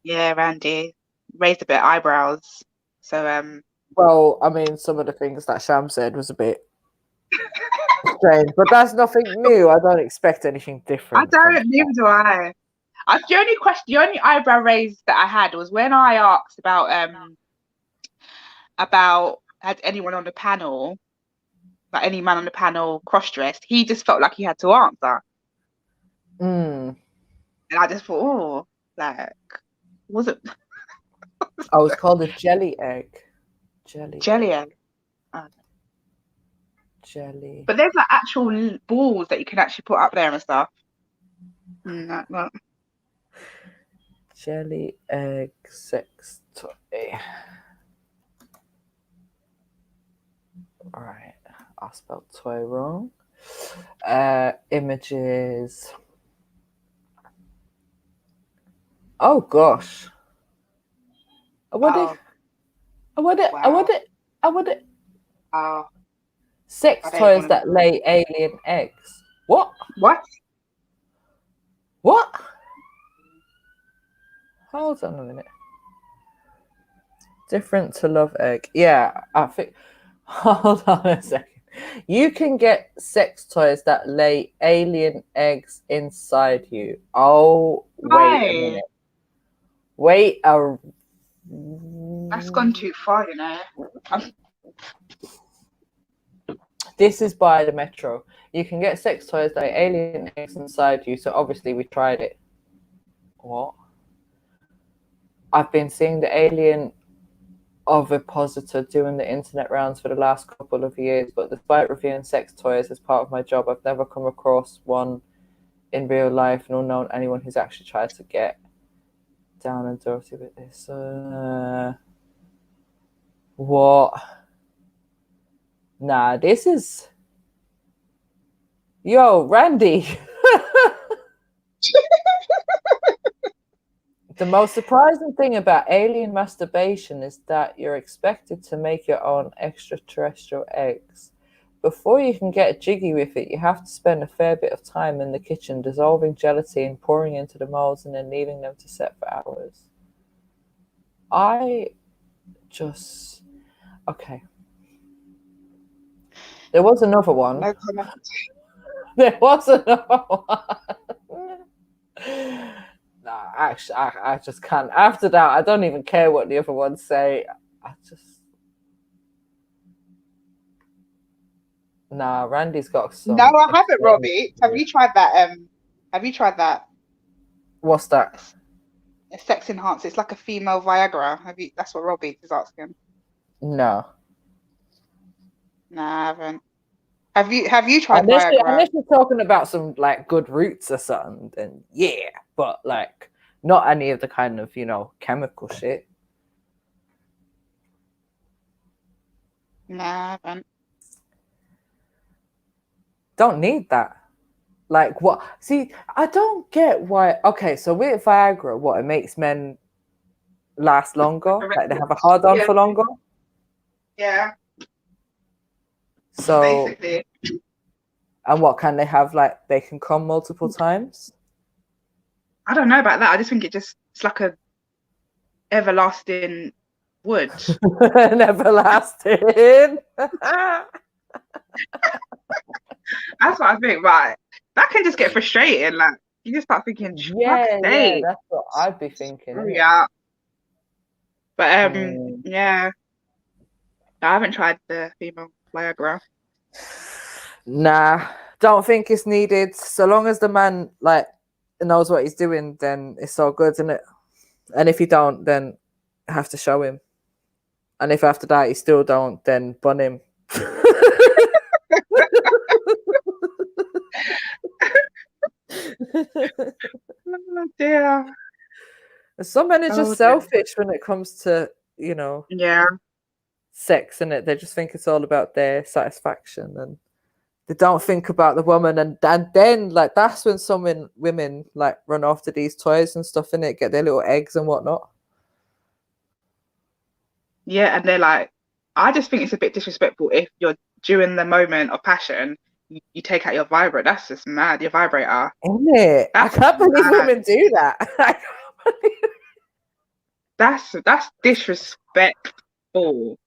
Yeah, Randy raised a bit of eyebrows. So well, I mean, some of the things that Sham said was a bit strange, but that's nothing new. I don't expect anything different. I don't, neither do I. The only question, the only eyebrow raise that I had was when I asked about had anyone on the panel, like any man on the panel cross-dressed. He just felt like he had to answer. Mm. And I just thought, oh, like, was it? I was called a jelly egg. Jelly egg. Jelly. But there's like actual balls that you can actually put up there and stuff. No. Jelly egg sex toy. Alright, I spelled toy wrong. Images. Oh gosh. I want it. Oh. Sex toys that lay alien eggs. What? What? Hold on a minute. Different to love egg. Yeah, I think. Hold on a second. You can get sex toys that lay alien eggs inside you. Oh, wait a minute. Wait a. That's gone too far, you know. This is by the Metro. You can get sex toys that lay alien eggs inside you. So obviously we tried it. What? I've been seeing the alien ovipositor doing the internet rounds for the last couple of years, but despite reviewing sex toys as part of my job, I've never come across one in real life, nor known anyone who's actually tried to get down and dirty with this. What? Nah, this is... Yo, Randy! The most surprising thing about alien masturbation is that you're expected to make your own extraterrestrial eggs. Before you can get jiggy with it, you have to spend a fair bit of time in the kitchen dissolving gelatin, pouring into the molds, and then leaving them to set for hours. Okay. There was another one. No comment. There was another one. Nah, actually, I just can't. After that, I don't even care what the other ones say. Nah, Randy's got some. No, I haven't, Robbie. Have you tried that? What's that? A sex enhancer. It's like a female Viagra. That's what Robbie is asking. No. No, I haven't. Have you tried Viagra? Unless you're talking about some like good roots or something, then yeah. But like not any of the kind of, chemical shit. No, I haven't. Don't need that. Like what? See, I don't get why. Okay, so with Viagra, what it makes men last longer, like they have a hard on for longer. Yeah. So basically. And what can they have? Like they can come multiple times. I don't know about that. I just think it's like a everlasting wood. An everlasting. That's what I think, right? That can just get frustrating. Like you just start thinking, yeah, that's what I'd be thinking. Yeah. But yeah. I haven't tried the female Viagra. Nah, don't think it's needed. So long as the man like knows what he's doing, then it's all good, isn't it? And if he don't, then I have to show him. And if after that he still don't, then bun him. Oh dear. Some men are just selfish when it comes to, yeah, sex, innit? They just think it's all about their satisfaction and they don't think about the woman, and then like that's when some women like run after these toys and stuff, innit? Get their little eggs and whatnot. Yeah, and they're like, I just think it's a bit disrespectful if you're during the moment of passion, you take out your vibrator. That's just mad. Your vibrator. Isn't it? I can't believe women do that. That's disrespectful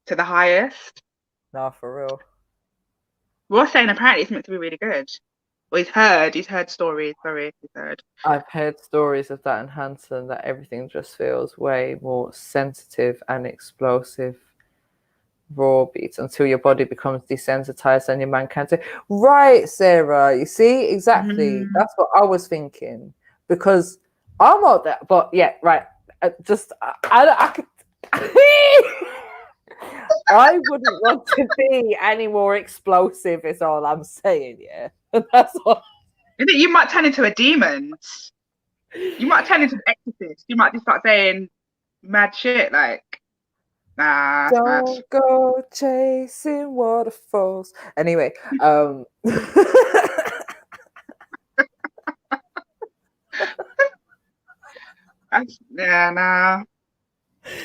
to the highest. No, for real. We're saying apparently it's meant to be really good. Or he's heard stories. Sorry, he's heard. I've heard stories of that in Hanson, that everything just feels way more sensitive and explosive. Raw beats until your body becomes desensitized and your man can't say, right, Sarah, you see, exactly. That's what I was thinking, because I'm not that, but yeah, right. I could I wouldn't want to be any more explosive, is all I'm saying. Yeah. That's all. You might turn into a demon. You might turn into an exorcist. You might just start saying mad shit like, nah. Don't go chasing waterfalls. Anyway, yeah, nah.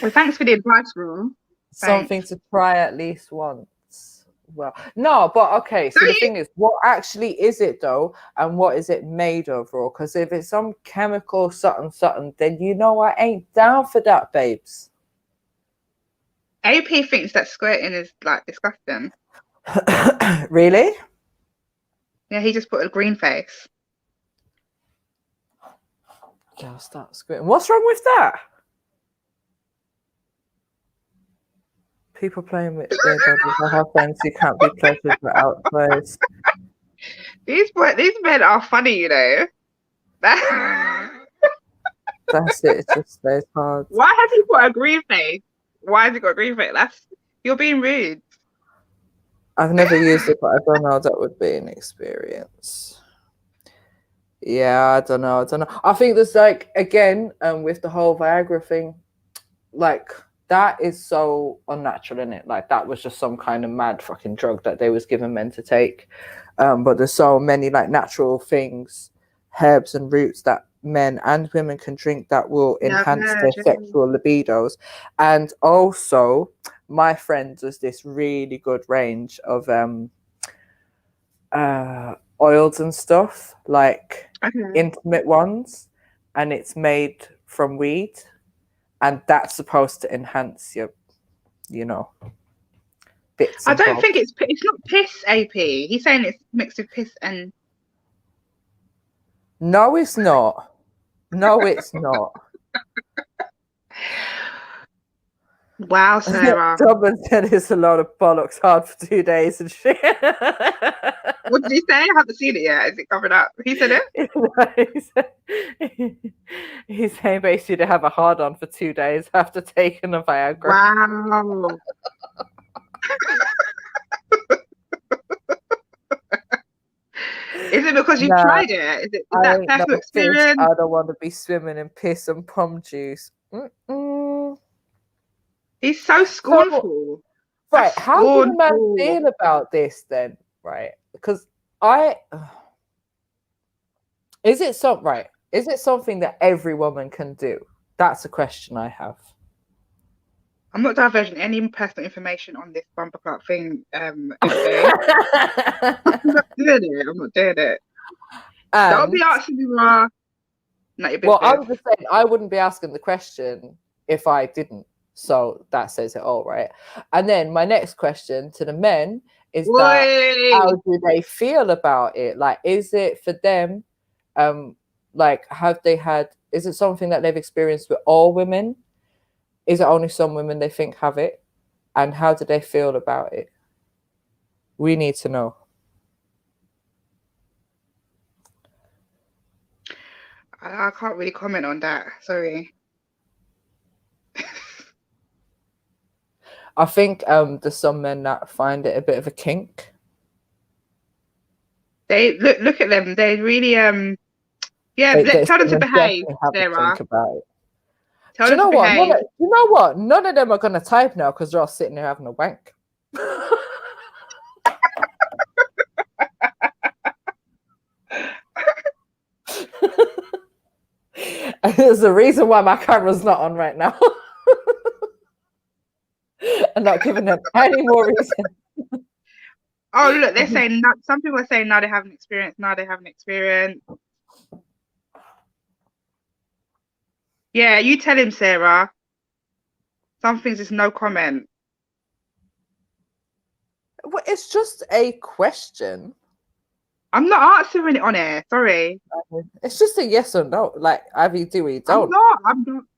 Well, thanks for the advice, Ru. Something to try at least once. Well, no, but okay. So the thing is, what actually is it though, and what is it made of, Raw? Because if it's some chemical something, then you know I ain't down for that, babes. AP thinks that squirting is like disgusting. Really? Yeah, he just put a green face. Yeah, I'll start squirting. What's wrong with that? People playing with their bodies. I have friends who can't be pleasured without clothes. These men are funny, you know. That's it. It's just very hard. Why has he put a green face? Why has he got a green face? You're being rude. I've never used it, but I don't know. That would be an experience. Yeah, I don't know. I think there's like, again, with the whole Viagra thing, like, that is so unnatural, isn't it? Like, that was just some kind of mad fucking drug that they was giving men to take. But there's so many like natural things, herbs and roots that men and women can drink that will enhance their sexual libidos. And also, my friend does this really good range of oils and stuff, like intimate ones, and it's made from weed. And that's supposed to enhance your, bits. I don't think it's not piss, AP. He's saying it's mixed with piss and. No, it's not. No, it's not. Wow, Sarah. Someone said it's a lot of bollocks, hard for 2 days and shit. What did he say? I haven't seen it yet. Is it covered up? He said it? He's saying basically to have a hard on for 2 days after taking a Viagra. Wow. Is it because you've tried it? Is that personal experience? I don't want to be swimming in piss and pom juice. He's so scornful. Right, how do the man feel about this then? Right, because is it something that every woman can do? That's a question I have. I'm not diverging any personal information on this bumper clock thing. I'm not doing it. Don't be asking me more. Not your business. Well, I was just saying I wouldn't be asking the question if I didn't. So that says it all, right? And then my next question to the men is that how do they feel about it? Like, is it for them? Like, is it something that they've experienced with all women? Is it only some women they think have it? And how do they feel about it? We need to know. I can't really comment on that. Sorry. I think there's some men that find it a bit of a kink. They look at them. They really tell them to behave. Sarah. Think about it. Do you know what? None of them are gonna type now because they're all sitting there having a wank. There's a reason why my camera's not on right now. I'm not giving them any more reason. Oh, look, they're saying some people are saying now they haven't experienced. Now they haven't experienced. Yeah, you tell him, Sarah. Some things is no comment. Well, it's just a question. I'm not answering it on air. Sorry. It's just a yes or no. Like either you do or you don't.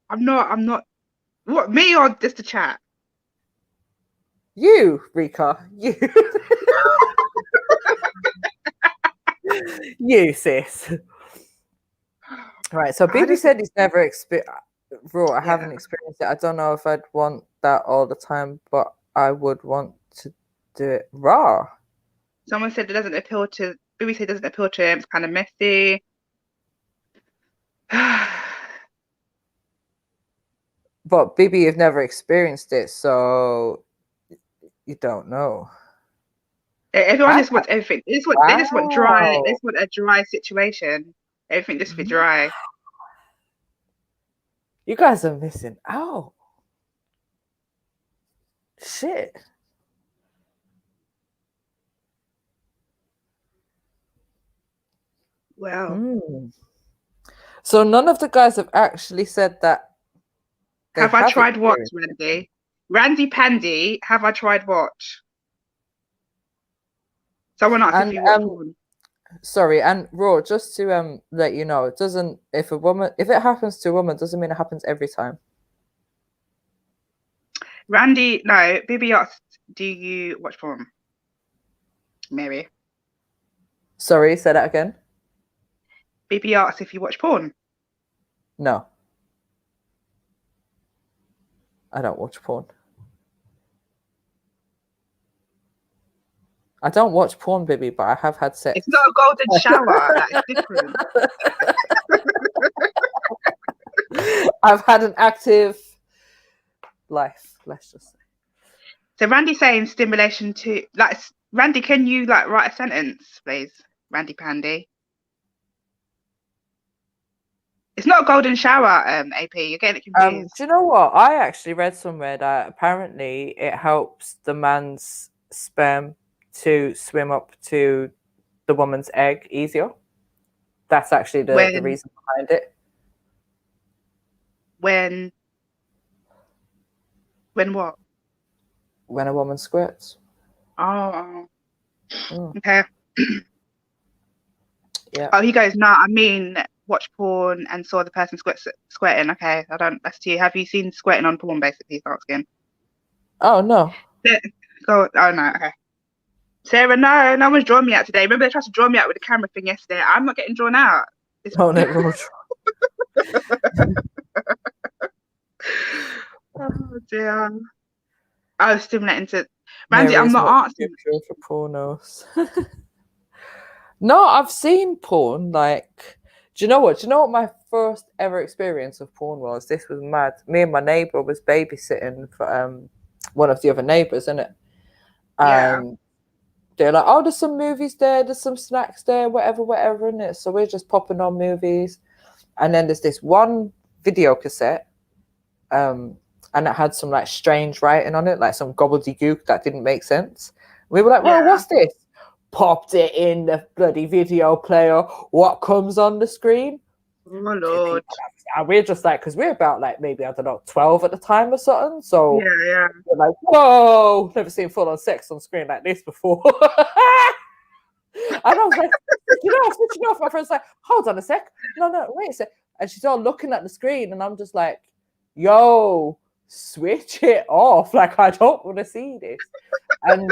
I'm not. What, me or just the chat? You, Rika. You. You, sis. Right. So Bibi said he's never experienced. Raw, I haven't experienced it. I don't know if I'd want that all the time, but I would want to do it raw. Someone said it doesn't appeal to. Bibi said it doesn't appeal to him. It's kind of messy. But Bibi, you've never experienced it, so you don't know. Everyone just wants everything. They just want dry. They just want a dry situation. Everything just be dry. You guys are missing out. Shit. Well. So none of the guys have actually said that. Have I tried what, Randy? Randy Pandy, have I tried what? Someone asked if you watch porn. Sorry, and Raw, just to let you know, it doesn't, if it happens to a woman, doesn't mean it happens every time. Randy, no, Bibi asked, do you watch porn? Mary. Sorry, say that again. Bibi asked if you watch porn. No. I don't watch porn. I don't watch porn, Bibi, but I have had sex. It's not a golden shower. That is different. I've had an active life, let's just say. So Randy's saying stimulation to, like, Randy, can you like write a sentence, please? Randy Pandy. It's not a golden shower, AP. You're getting it confused. Do you know what? I actually read somewhere that apparently it helps the man's sperm to swim up to the woman's egg easier. That's actually the reason behind it. When what? When a woman squirts. Oh. Okay. Yeah. Oh, he goes, no, I mean, watch porn and saw the person squirting. Okay, that's to you. Have you seen squirting on porn, basically, he's asking. Oh, no. Oh, no, okay. Sarah, no one's drawn me out today. Remember they tried to draw me out with the camera thing yesterday? I'm not getting drawn out. Oh, no, oh, dear. I was stimulating to... Randy, I'm not answering. For pornos. No, I've seen porn, like... Do you know what my first ever experience of porn was? This was mad. Me and my neighbour was babysitting for one of the other neighbours, innit? They're like, oh, there's some movies there, there's some snacks there, whatever, innit? So we're just popping on movies. And then there's this one video cassette, and it had some like strange writing on it, like some gobbledygook that didn't make sense. We were like, well, what's this? Popped it in the bloody video player. What comes on the screen? Oh my Lord. And we're just like, because we're about like maybe, I don't know, 12 at the time or something. So yeah. We're like, whoa, never seen full on sex on screen like this before. And I was like, switching off. My friend's like, hold on a sec. No, wait a sec. And she's all looking at the screen, and I'm just like, yo, switch it off. Like, I don't want to see this. And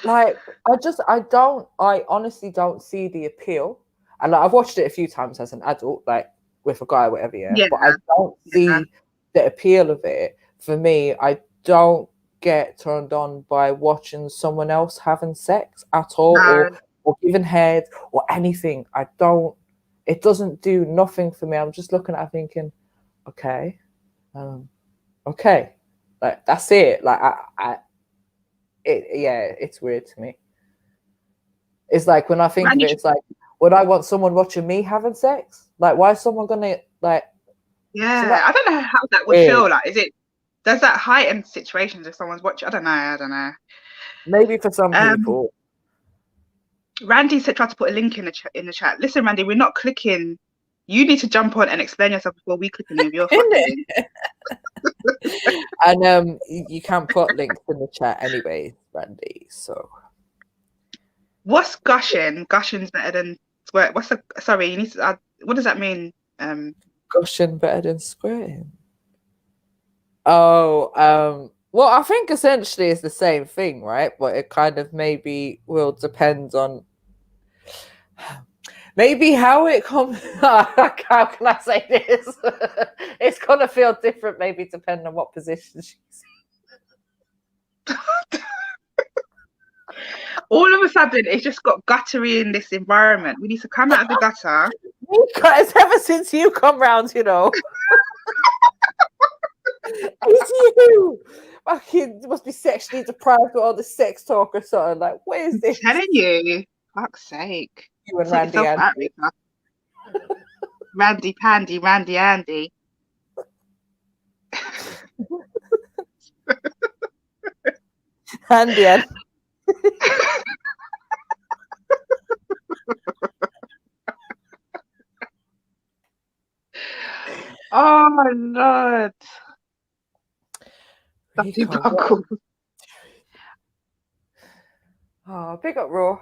like, I honestly don't see the appeal. And like, I've watched it a few times as an adult, like with a guy or whatever, but I don't see the appeal of it. For me, I don't get turned on by watching someone else having sex at all, or giving head or anything. It doesn't do nothing for me. I'm just looking at it thinking, okay, like that's it. Like it's weird to me. It's like when I think of it, it's like, would I want someone watching me having sex? Like, why is someone gonna like? Yeah, I don't know how that would feel. Like, does that heighten situations if someone's watching? I don't know. Maybe for some people. Randy said, try to put a link in the chat. Listen, Randy, we're not clicking. You need to jump on and explain yourself before we click on you. You're fucking. And you can't put links in the chat anyway, Randy. So What's gushing? Gushing's better than squirt. What's the? Sorry, you need to. What does that mean? Gushing better than squirting. Oh, well, I think essentially it's the same thing, right? But it kind of maybe will depend on maybe how it comes. How can I say this? It's gonna feel different, maybe depending on what position she's in. All of a sudden, it's just got guttery in this environment. We need to come out of the gutter. It's ever since you come round, you know. It's you. Fucking must be sexually deprived with all the sex talk or something. Like, what is this? I'm telling you, fuck's sake. You and Randy Andy. Randy Pandy, Randy Andy. Handy Andy. Oh my Lord. Oh, big up Raw.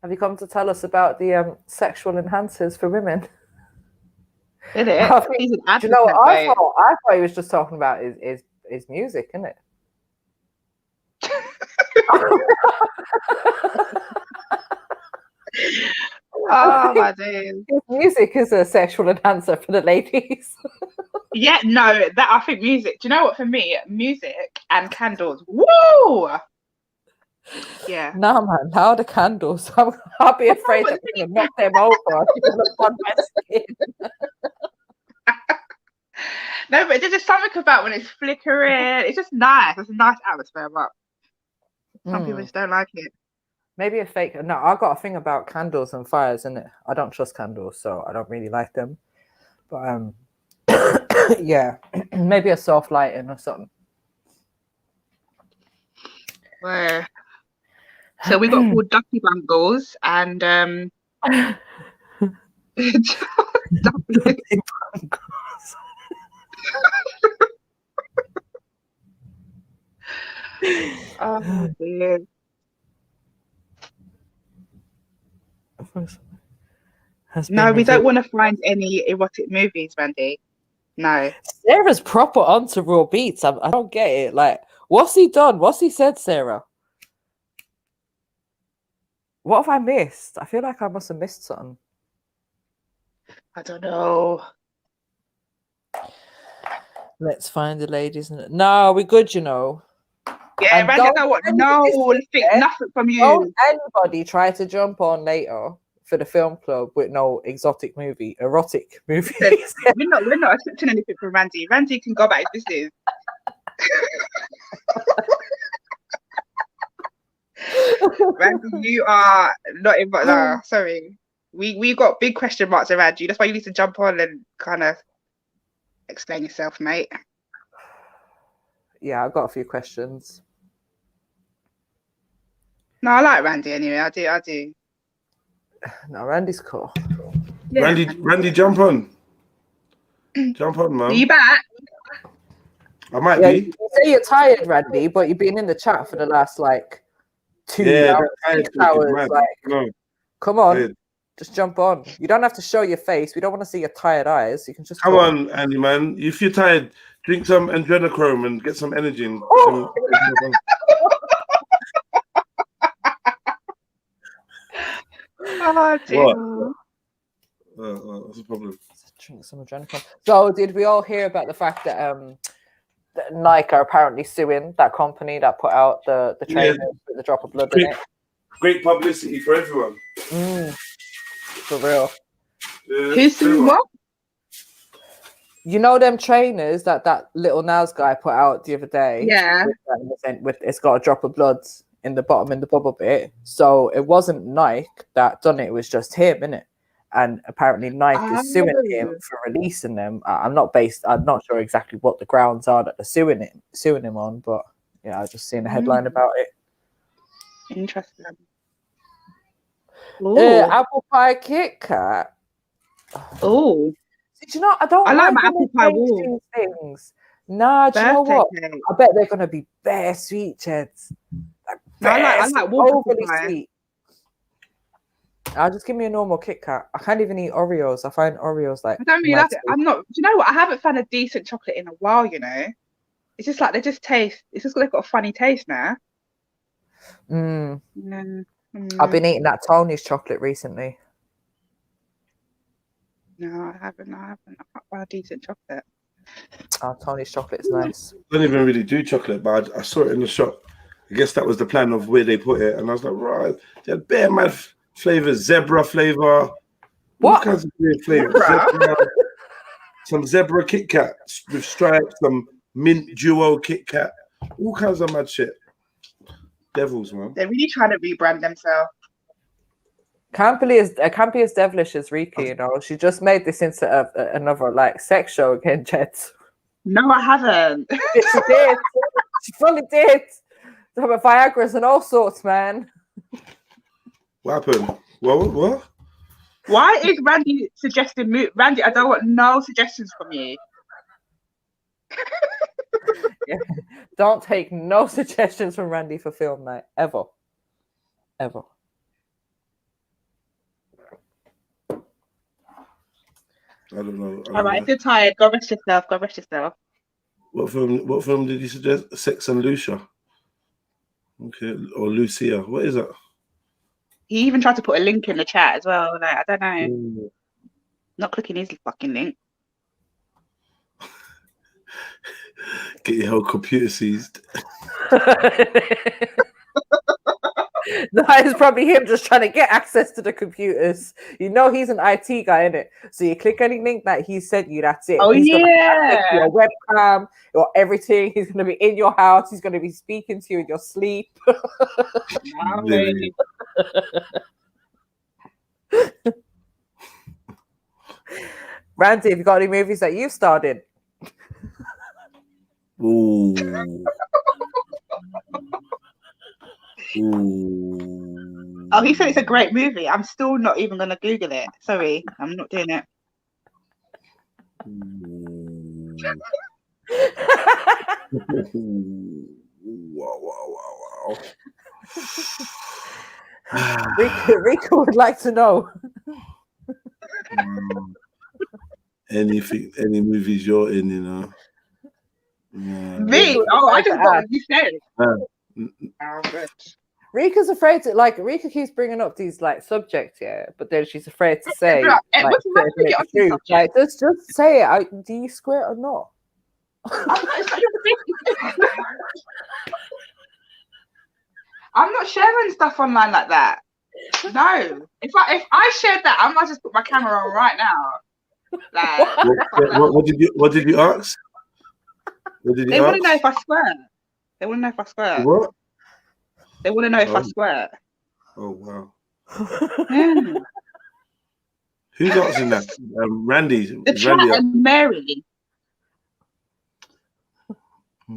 Have you come to tell us about the sexual enhancers for women? Is it? Do you know what I thought he was just talking about is music, isn't it? Oh my days. Music is a sexual enhancer for the ladies. Yeah, no, that I think music. Do you know what? For me, music and candles. Woo! Yeah. No, man. How are the candles? I'll be afraid that I'm gonna knock them over. On my skin. No, but there's just something about when it's flickering. It's just nice. It's a nice atmosphere, but some people just don't like it. Maybe a fake. No, I got a thing about candles and fires, innit? I don't trust candles, so I don't really like them. But yeah, maybe a soft lighting or something. Where? So we got called Ducky Bungles and Ducky Bungles. Oh dear. No, we don't want to find any erotic movies, Randy. No. Sarah's proper onto raw beats. I don't get it. Like, what's he done? What's he said, Sarah? What have I missed? I feel like I must have missed something. I don't know. Let's find the ladies. No, we're good, you know. Yeah, And Randy, don't know what? anybody No, think nothing from you. Don't anybody try to jump on later for the film club with no erotic movies. We're not accepting anything from Randy. Randy can go about his business. Randy, you are not involved. No, sorry. We got big question marks around you. That's why you need to jump on and kind of explain yourself, mate. Yeah, I've got a few questions. No, I like Randy anyway. I do. No, Randy's cool. Yeah. Randy, jump on. Jump on, man. Are you back? I might be. You say you're tired, Randy, but you've been in the chat for the last like 2 hours, 6 hours. Like, come on, just jump on. You don't have to show your face. We don't want to see your tired eyes. You can just come on, Andy, man. If you're tired, drink some adrenochrome and get some energy. Oh, dear. What's the problem? Drink some adrenaline. So, did we all hear about the fact that that Nike are apparently suing that company that put out the trainers with the drop of blood in it? Great publicity for everyone. For real. Who's suing what? You know them trainers that little Nas guy put out the other day? Yeah. With it's got a drop of blood in the bottom in the bubble bit. So it wasn't Nike that done it. It was just him, innit? And apparently Nike is suing him for releasing them. I'm not sure exactly what the grounds are that they're suing him on, but yeah, I just seen a headline about it. Interesting. Apple pie Kit Kat. Oh. Did you know? I like my apple pie wall. things. Nah, do you know Birthday what? cake. I bet they're gonna be bare sweet, Jeds. Like, No, I like waffle overly pie. sweet. I'll just give me a normal Kit Kat. I can't even eat Oreos. I find Oreos like I don't really mad like it. sweet. I'm not. Do you know what? I haven't found a decent chocolate in a while. You know, it's just like they just taste. It's just they've got a funny taste now. Mm. I've Mm. been eating that Tony's chocolate recently. No, I haven't. I can't find a decent chocolate. Oh, Tony's chocolate is nice. I don't even really do chocolate, but I saw it in the shop. I guess that was the plan of where they put it, and I was like, right, they had bare mad flavors, zebra flavor, all kinds of weird flavors. Zebra, some zebra Kit Kat with stripes, some mint duo Kit Kat, all kinds of mad shit. Devils, man. They're really trying to rebrand themselves. Can't be as devilish as Rika, you know. She just made this into another like sex show again, Jets. No, I haven't. She did. She fully did. Talk about Viagra's and all sorts, man. What happened? What? Why is Randy suggesting Randy, I don't want no suggestions from you. Yeah. Don't take no suggestions from Randy for film night. Ever. Ever. I don't know. All right, if you're tired, go rest yourself. Go rest yourself. What film did you suggest? Sex and Lucia. Okay, or Lucia. What is that? He even tried to put a link in the chat as well. Like, I don't know. Ooh. Not clicking his fucking link. Get your whole computer seized. No, it's probably him just trying to get access to the computers. You know he's an IT guy, innit? So you click any link that he sent you, that's it. Oh, he's gonna have access to yeah. your webcam or everything. He's gonna be in your house. He's gonna be speaking to you in your sleep. Really? Randy, have you got any movies that you've starred in? Ooh. Ooh. Oh, he said it's a great movie. I'm still not even going to Google it. Sorry, I'm not doing it. Wow. Rika would like to know. Any movies you're in, you know. Yeah. Me? Oh, I just got what you said. Oh, good. Rika's afraid to Rika keeps bringing up these like subjects, yeah, but then she's afraid to say just say it. Do you square or not? I'm not sharing stuff online like that. No. If I shared that, I might just put my camera on right now. Like what did you ask? What did you they ask? want to know if I swear. They want to know if I swear. What? They want to know if I swear. Oh wow. Yeah. Who's asking that? Randy. The chat Randy. and Mary.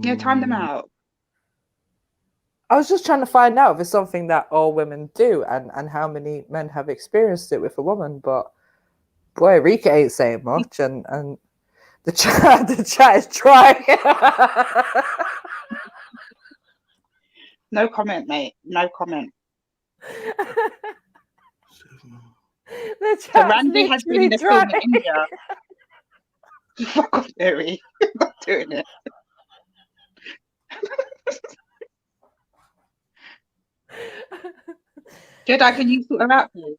Yeah, time them out. I was just trying to find out if it's something that all women do and how many men have experienced it with a woman, but boy, Rika ain't saying much and the chat is trying. No comment, mate. No comment. So Randy has been in the film in India. Fuck off, Mary. I'm not doing it. Jedi, can you sort her out, please?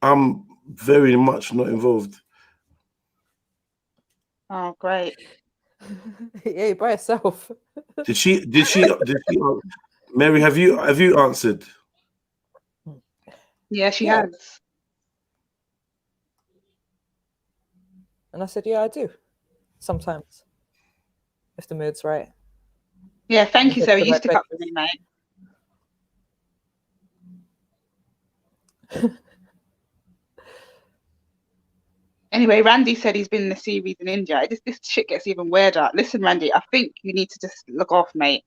I'm very much not involved. Oh, great. Yeah, by herself. Did she Mary, have you answered? Yeah, she has. And I said, yeah, I do. Sometimes. If the mood's right. Yeah, thank you, Sarah. You stick up for me, mate. Anyway, Randy said he's been in the series in India. This shit gets even weirder. Listen, Randy, I think you need to just look off, mate.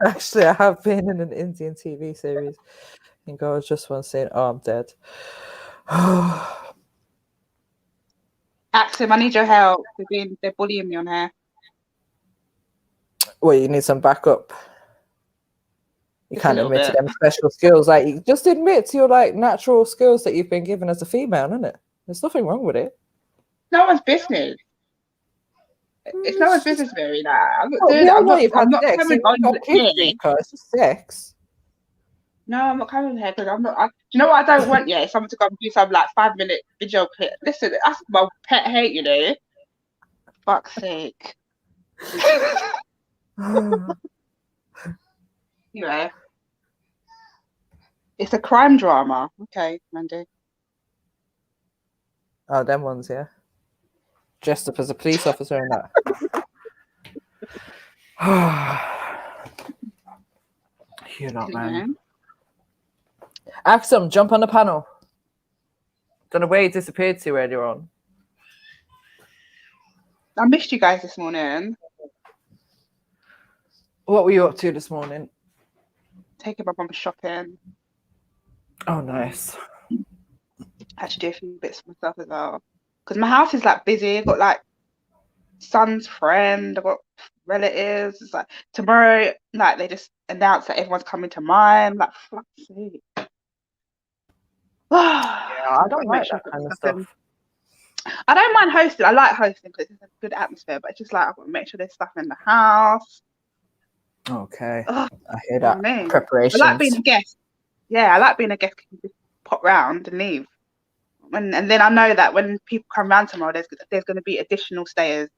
Actually, I have been in an Indian TV series. I think I was just one saying, oh, I'm dead. Axel, I need your help. They're bullying me on here. Well, you need some backup. You Just can't a little admit to bit. them special skills. Like, you just admit to your like natural skills that you've been given as a female, isn't it? There's nothing wrong with it. No one's business. It's no one's business, Mary. Like, I'm not Well, doing we it. all know you've had I'm not sex. coming You've on got kids, here. Rika. It's just sex. No, I'm not coming here because I'm not. Do you know what I don't want yet? Someone to come do some like 5-minute video clip. Listen, that's my pet hate, you know. Fuck's sake. Anyway, it's a crime drama. Okay, Mandy. Oh, them ones, yeah. Dressed up as a police officer and that. You're not, man. Axum, jump on the panel. Don't know where you disappeared to earlier on. I missed you guys this morning. What were you up to this morning? Taking my mum shopping. Oh, nice. I had to do a few bits for myself as well. Because my house is like busy. I've got like son's friend. I've got relatives. It's like tomorrow, like they just announced that everyone's coming to mine. Like, fuck's sake. Yeah, I don't like that kind of stuff. I don't mind hosting. I like hosting because it's a good atmosphere. But it's just like I've got to make sure there's stuff in the house. Okay, Ugh, I hear you know that. what I mean? Preparations. I like being a guest. Yeah, I like being a guest. Can just pop round and leave. And then I know that when people come round tomorrow, there's going to be additional stayers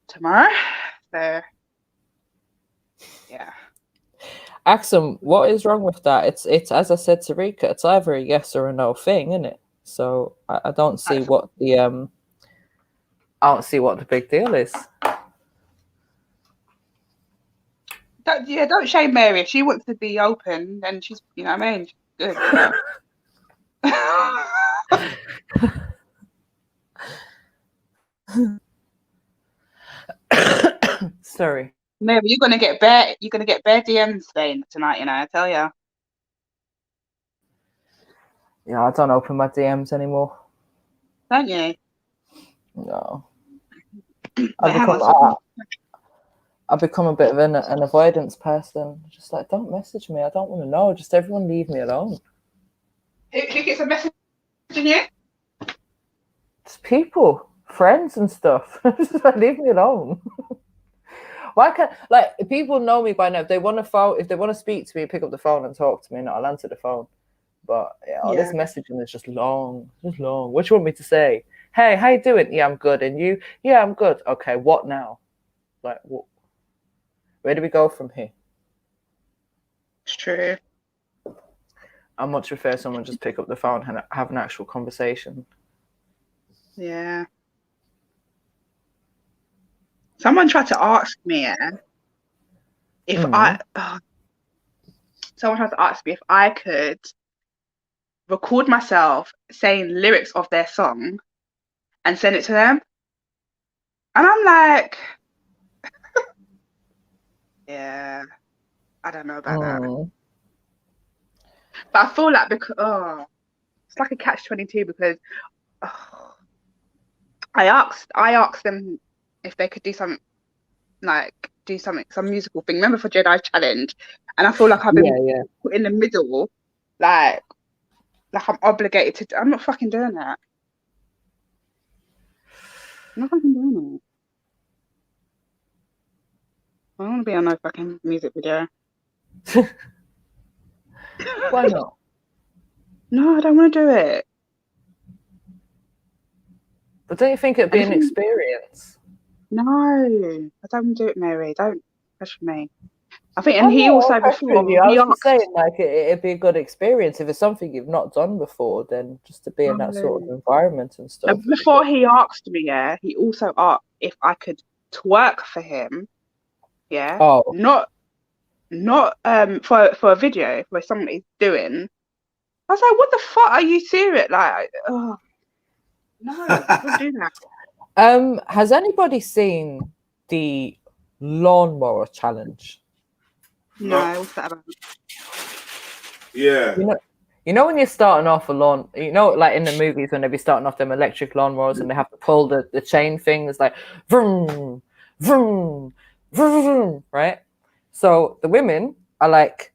tomorrow. So yeah. Axum, what is wrong with that? It's as I said to Rika, it's either a yes or a no thing, isn't it? So I don't see what the I don't see what the big deal is. Don't shame Mary. If she wants to be open, then she's, you know what I mean? She's good. Sorry. Mary, you're gonna get bare DMs tonight, you know, I tell ya. Yeah, I don't open my DMs anymore. Don't you? No. I've become a bit of an avoidance person. Just like, don't message me. I don't want to know. Just everyone leave me alone. Who gets a message in you? It's people, friends and stuff. Just like, leave me alone. Why can't, like, if people know me by now, if they want to speak to me, pick up the phone and talk to me, and I'll answer the phone. But yeah, all this messaging is just long. Just long. What do you want me to say? Hey, how you doing? Yeah, I'm good. And you? Yeah, I'm good. Okay, what now? Like, what? Where do we go from here? It's true. I much prefer someone just pick up the phone and have an actual conversation. Yeah. Someone tried to ask me if someone tried to ask me if I could record myself saying lyrics of their song and send it to them. And I'm like, yeah, I don't know about that. But I feel like because it's like a catch-22 because I asked them if they could do some musical thing. Remember for Jedi Challenge, and I feel like I've been put in the middle, like I'm obligated to. I'm not fucking doing that. I'm not fucking doing it. I don't want to be on no fucking music video. Why not? No, I don't want to do it. But don't you think it'd be an experience? No, I don't want to do it, Mary. Don't pressure me. I think, and he also before I was just saying, like, it'd be a good experience if it's something you've not done before. Then just to be in that sort of environment and stuff. Before he asked me, he also asked if I could twerk for him. Yeah. Oh. Not for a video where somebody's doing. I was like, what the fuck? Are you serious? Like, oh no, I don't do that. Has anybody seen the lawnmower challenge? No, what's that about? Yeah. You know when you're starting off a lawn, you know, like in the movies when they be starting off them electric lawnmowers and they have to pull the chain thing. It's like vroom, vroom, vroom, vroom, right? So the women are like,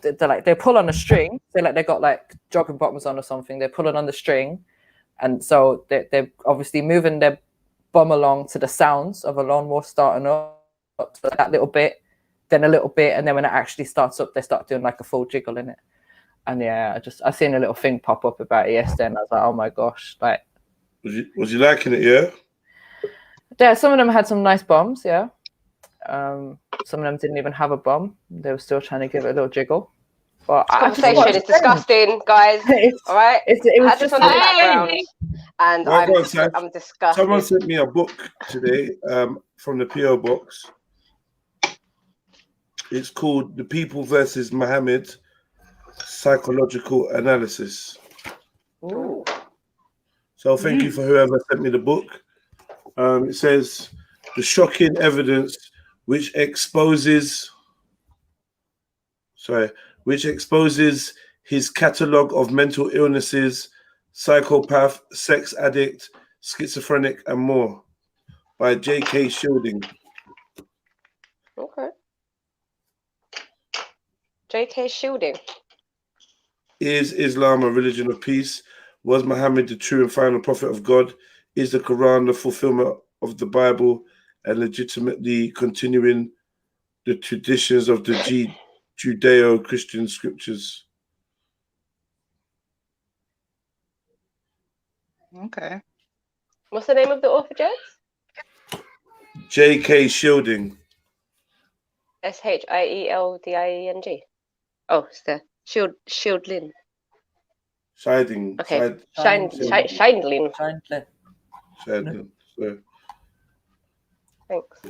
they pull on a string. They got like jogging bottoms on or something. They're pulling on the string, and so they're obviously moving their bum along to the sounds of a lawnmower starting up to that little bit, then a little bit, and then when it actually starts up, they start doing like a full jiggle in it. And yeah, I seen a little thing pop up about it yesterday, and I was like, oh my gosh, like. Was you liking it? Yeah. Yeah, some of them had some nice bums. Yeah. Some of them didn't even have a bum. They were still trying to give it a little jiggle. But conversation is disgusting, guys. All right. It was I just want the background, and I'm disgusted. Someone sent me a book today from the PO box. It's called "The People versus Muhammad: Psychological Analysis." Ooh. So thank you for whoever sent me the book. It says the shocking evidence which exposes his catalogue of mental illnesses, psychopath, sex addict, schizophrenic, and more, by J.K. Shielding. Okay. J.K. Shielding. Is Islam a religion of peace? Was Muhammad the true and final prophet of God? Is the Quran the fulfillment of the Bible and legitimately continuing the traditions of the Judeo-Christian scriptures? Okay. What's the name of the author, Jess? J.K. Shielding. Shielding. Oh, it's there. Shielding. Shielding. Okay. Shielding. Shielding. So. Thanks.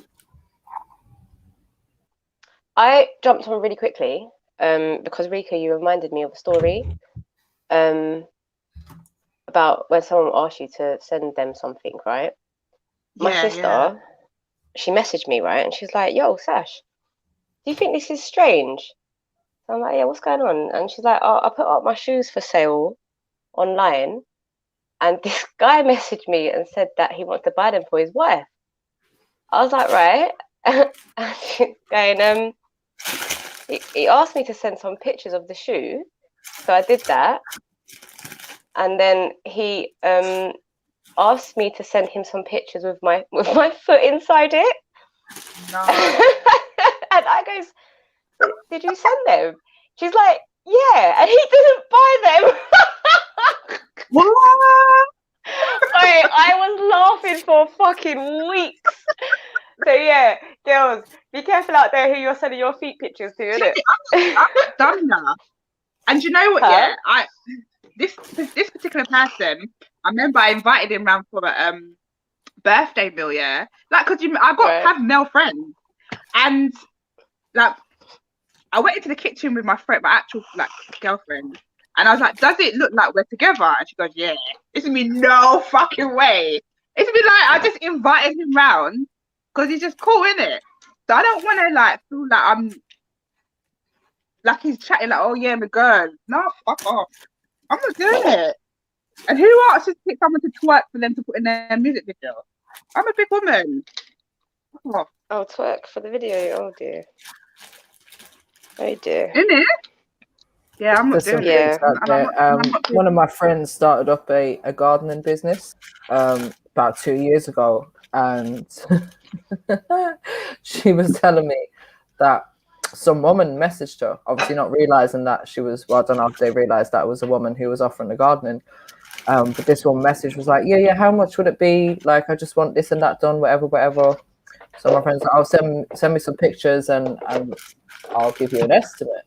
I jumped on really quickly because Rika, you reminded me of a story about when someone asked you to send them something, right? My sister, she messaged me, right? And she's like, yo, Sash, do you think this is strange? So I'm like, yeah, what's going on? And she's like, oh, I put up my shoes for sale online, and this guy messaged me and said that he wants to buy them for his wife. I was like, right. And she's going, he asked me to send some pictures of the shoe, so I did that. And then he asked me to send him some pictures with my foot inside it. No. And I goes, did you send them? She's like, yeah, and he didn't buy them. What? I was laughing for fucking weeks. So yeah, girls, be careful out there who you're sending your feet pictures to, innit? I'm not done now. And you know what? Yeah, this particular person, I remember I invited him round for a birthday meal. Yeah, like because I got have male friends, and like I went into the kitchen with my friend, my actual like girlfriend, and I was like, "Does it look like we're together?" And she goes, "Yeah." It's gonna be no fucking way. It's gonna be like I just invited him round because he's just cool, innit? So I don't want to like feel like I'm like he's chatting like, "Oh yeah, my girl." No, fuck off. I'm not doing it. And who else just pick someone to twerk for them to put in their music video? I'm a big woman. Oh, twerk for the video. Oh dear. Oh dear. Isn't it? Yeah, I'm not doing it. One of my friends started up a gardening business about 2 years ago, and she was telling me that some woman messaged her, obviously not realizing that she was, well, I don't know if they realized that it was a woman who was offering the gardening. But this one message was like, yeah, how much would it be? Like, I just want this and that done, whatever. So my friend's like, oh, send me some pictures and I'll give you an estimate.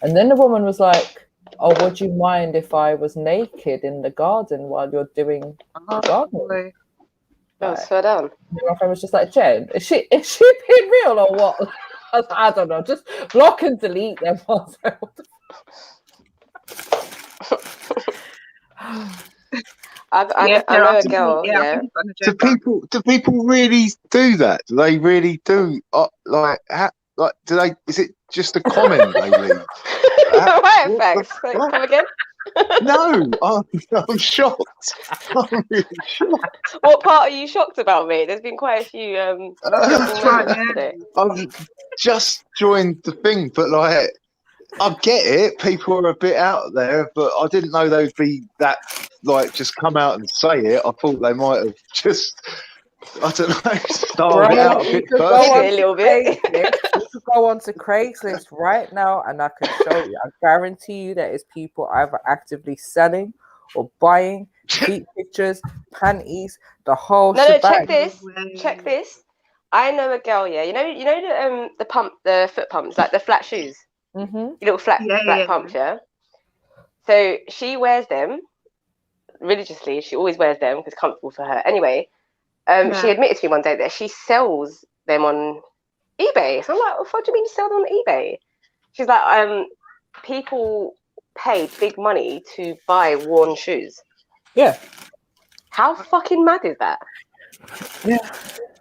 And then the woman was like, oh, would you mind if I was naked in the garden while you're doing the gardening? Oh, swear down. My friend was just like, Jen, is she being real or what? I don't know. Just block and delete them. I know a girl. Yeah. Do people really do that? Do they really do? Do they? Is it just a comment they leave. Right, thanks. Come again? No, I'm shocked. I'm really shocked. What part are you shocked about, mate? There's been quite a few today. I've just joined the thing, but like, I get it. People are a bit out there, but I didn't know they'd be that like just come out and say it. I thought they might have just, I don't know, started out a bit first. A little bit. You could go on to Craigslist right now, and I can show you. I guarantee you there is people either actively selling or buying feet pictures, panties, the whole shebang. Check this. I know a girl, yeah. You know the foot pumps, like the flat shoes. Mm-hmm. Little flat pumps, yeah. So she wears them religiously. She always wears them because it's comfortable for her. Anyway, she admitted to me one day that she sells them on eBay. So I'm like, what do you mean you sell them on eBay? She's like, people paid big money to buy worn shoes. Yeah. How fucking mad is that? Yeah.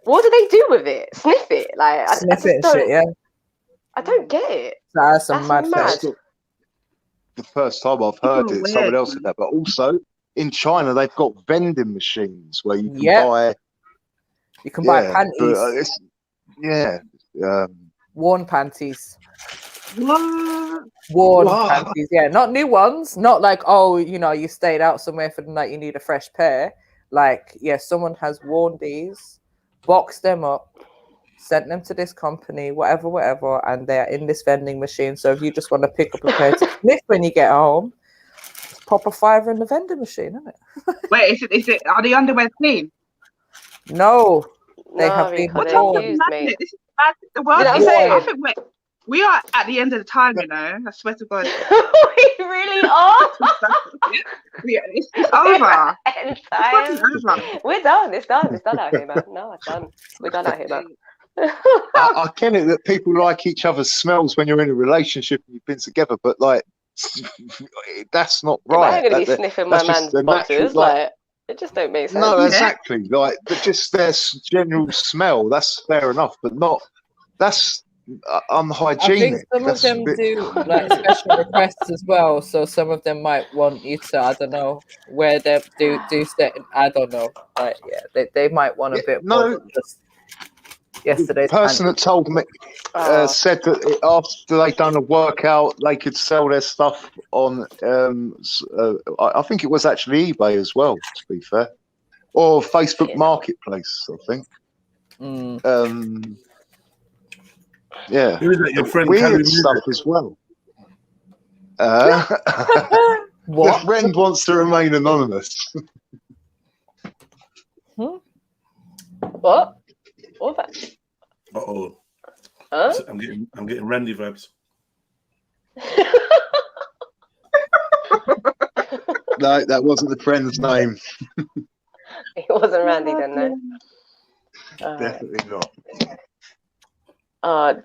What do they do with it? Sniff it? Like Sniff it and shit, yeah. I don't get it. That's some mad. The first time I've heard it, someone else said that. But also in China, they've got vending machines where you can buy. You can buy panties. Worn panties. Worn panties, yeah, not new ones. Not like, oh, you stayed out somewhere for the night, you need a fresh pair. Like, yeah, someone has worn these, boxed them up, sent them to this company, whatever, and they're in this vending machine. So if you just want to pick up a pair to sniff when you get home, just pop a $5 in the vending machine, isn't it? Wait, is it? Are the underwear clean? No, they have been worn. This is bad. The world is. I think we are at the end of the time, I swear to God. We really are. It's over. It's over. We're done. It's done. It's done out here, man. No, it's done. We're done out here, man. I get it that people like each other's smells when you're in a relationship and you've been together, but like, that's not right. I ain't gonna be sniffing my man's boxes. Like, it just don't make sense. No, exactly. Like, but just their general smell. That's fair enough, but not. That's unhygienic. I think some of them do like special requests as well. So some of them might want you to, I don't know, wear them, do I don't know. Like, yeah, they might want a bit more than just yesterday's. The person that told me said that after they done a workout, they could sell their stuff on. I think it was actually eBay as well, to be fair, or Facebook Marketplace. I think. Yeah, who is that? Your friend weird stuff as well. What? The friend wants to remain anonymous. What? What was that? Uh-oh. Huh? I'm getting Randy vibes. No, that wasn't the friend's name. It wasn't Randy then, no. Definitely not.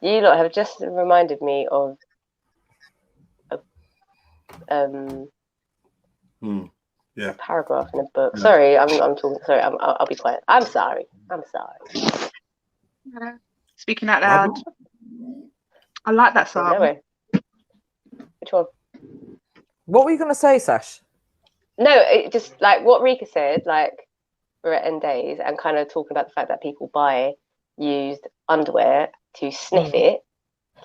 You lot have just reminded me of a paragraph in a book. Yeah. Sorry, I'm talking. Sorry, I'll be quiet. I'm sorry. Speaking out loud. I like that song. No way. Which one? What were you gonna say, Sash? No, it just like what Rika said. Like, we're at end days and kind of talking about the fact that people buy used underwear to sniff it.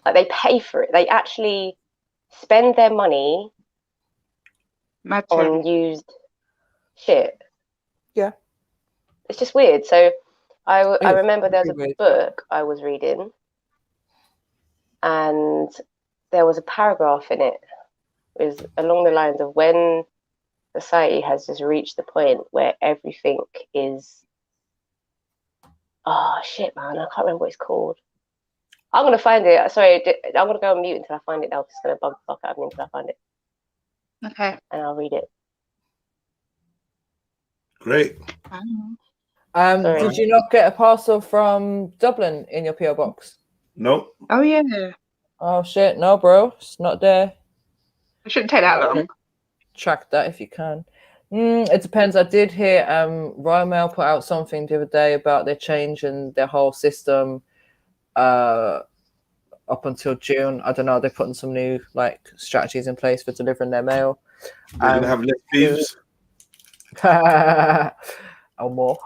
Like, they pay for it. They actually spend their money on used shit. Yeah, it's just weird. So I remember there was a book I was reading, and there was a paragraph in it. It was along the lines of when society has just reached the point where everything is. Oh shit, man! I can't remember what it's called. I'm gonna find it. Sorry, I'm gonna go on mute until I find it. Now, it's gonna bug the fuck out of me until I find it. Okay. And I'll read it. Great. Did you not get a parcel from Dublin in your PO box? No. Oh yeah. Oh shit, no, bro, it's not there. It shouldn't take that long. Track that if you can. It depends. I did hear Royal Mail put out something the other day about their change and their whole system up until June. I don't know. They're putting some new like strategies in place for delivering their mail. They're gonna have less thieves. Or more.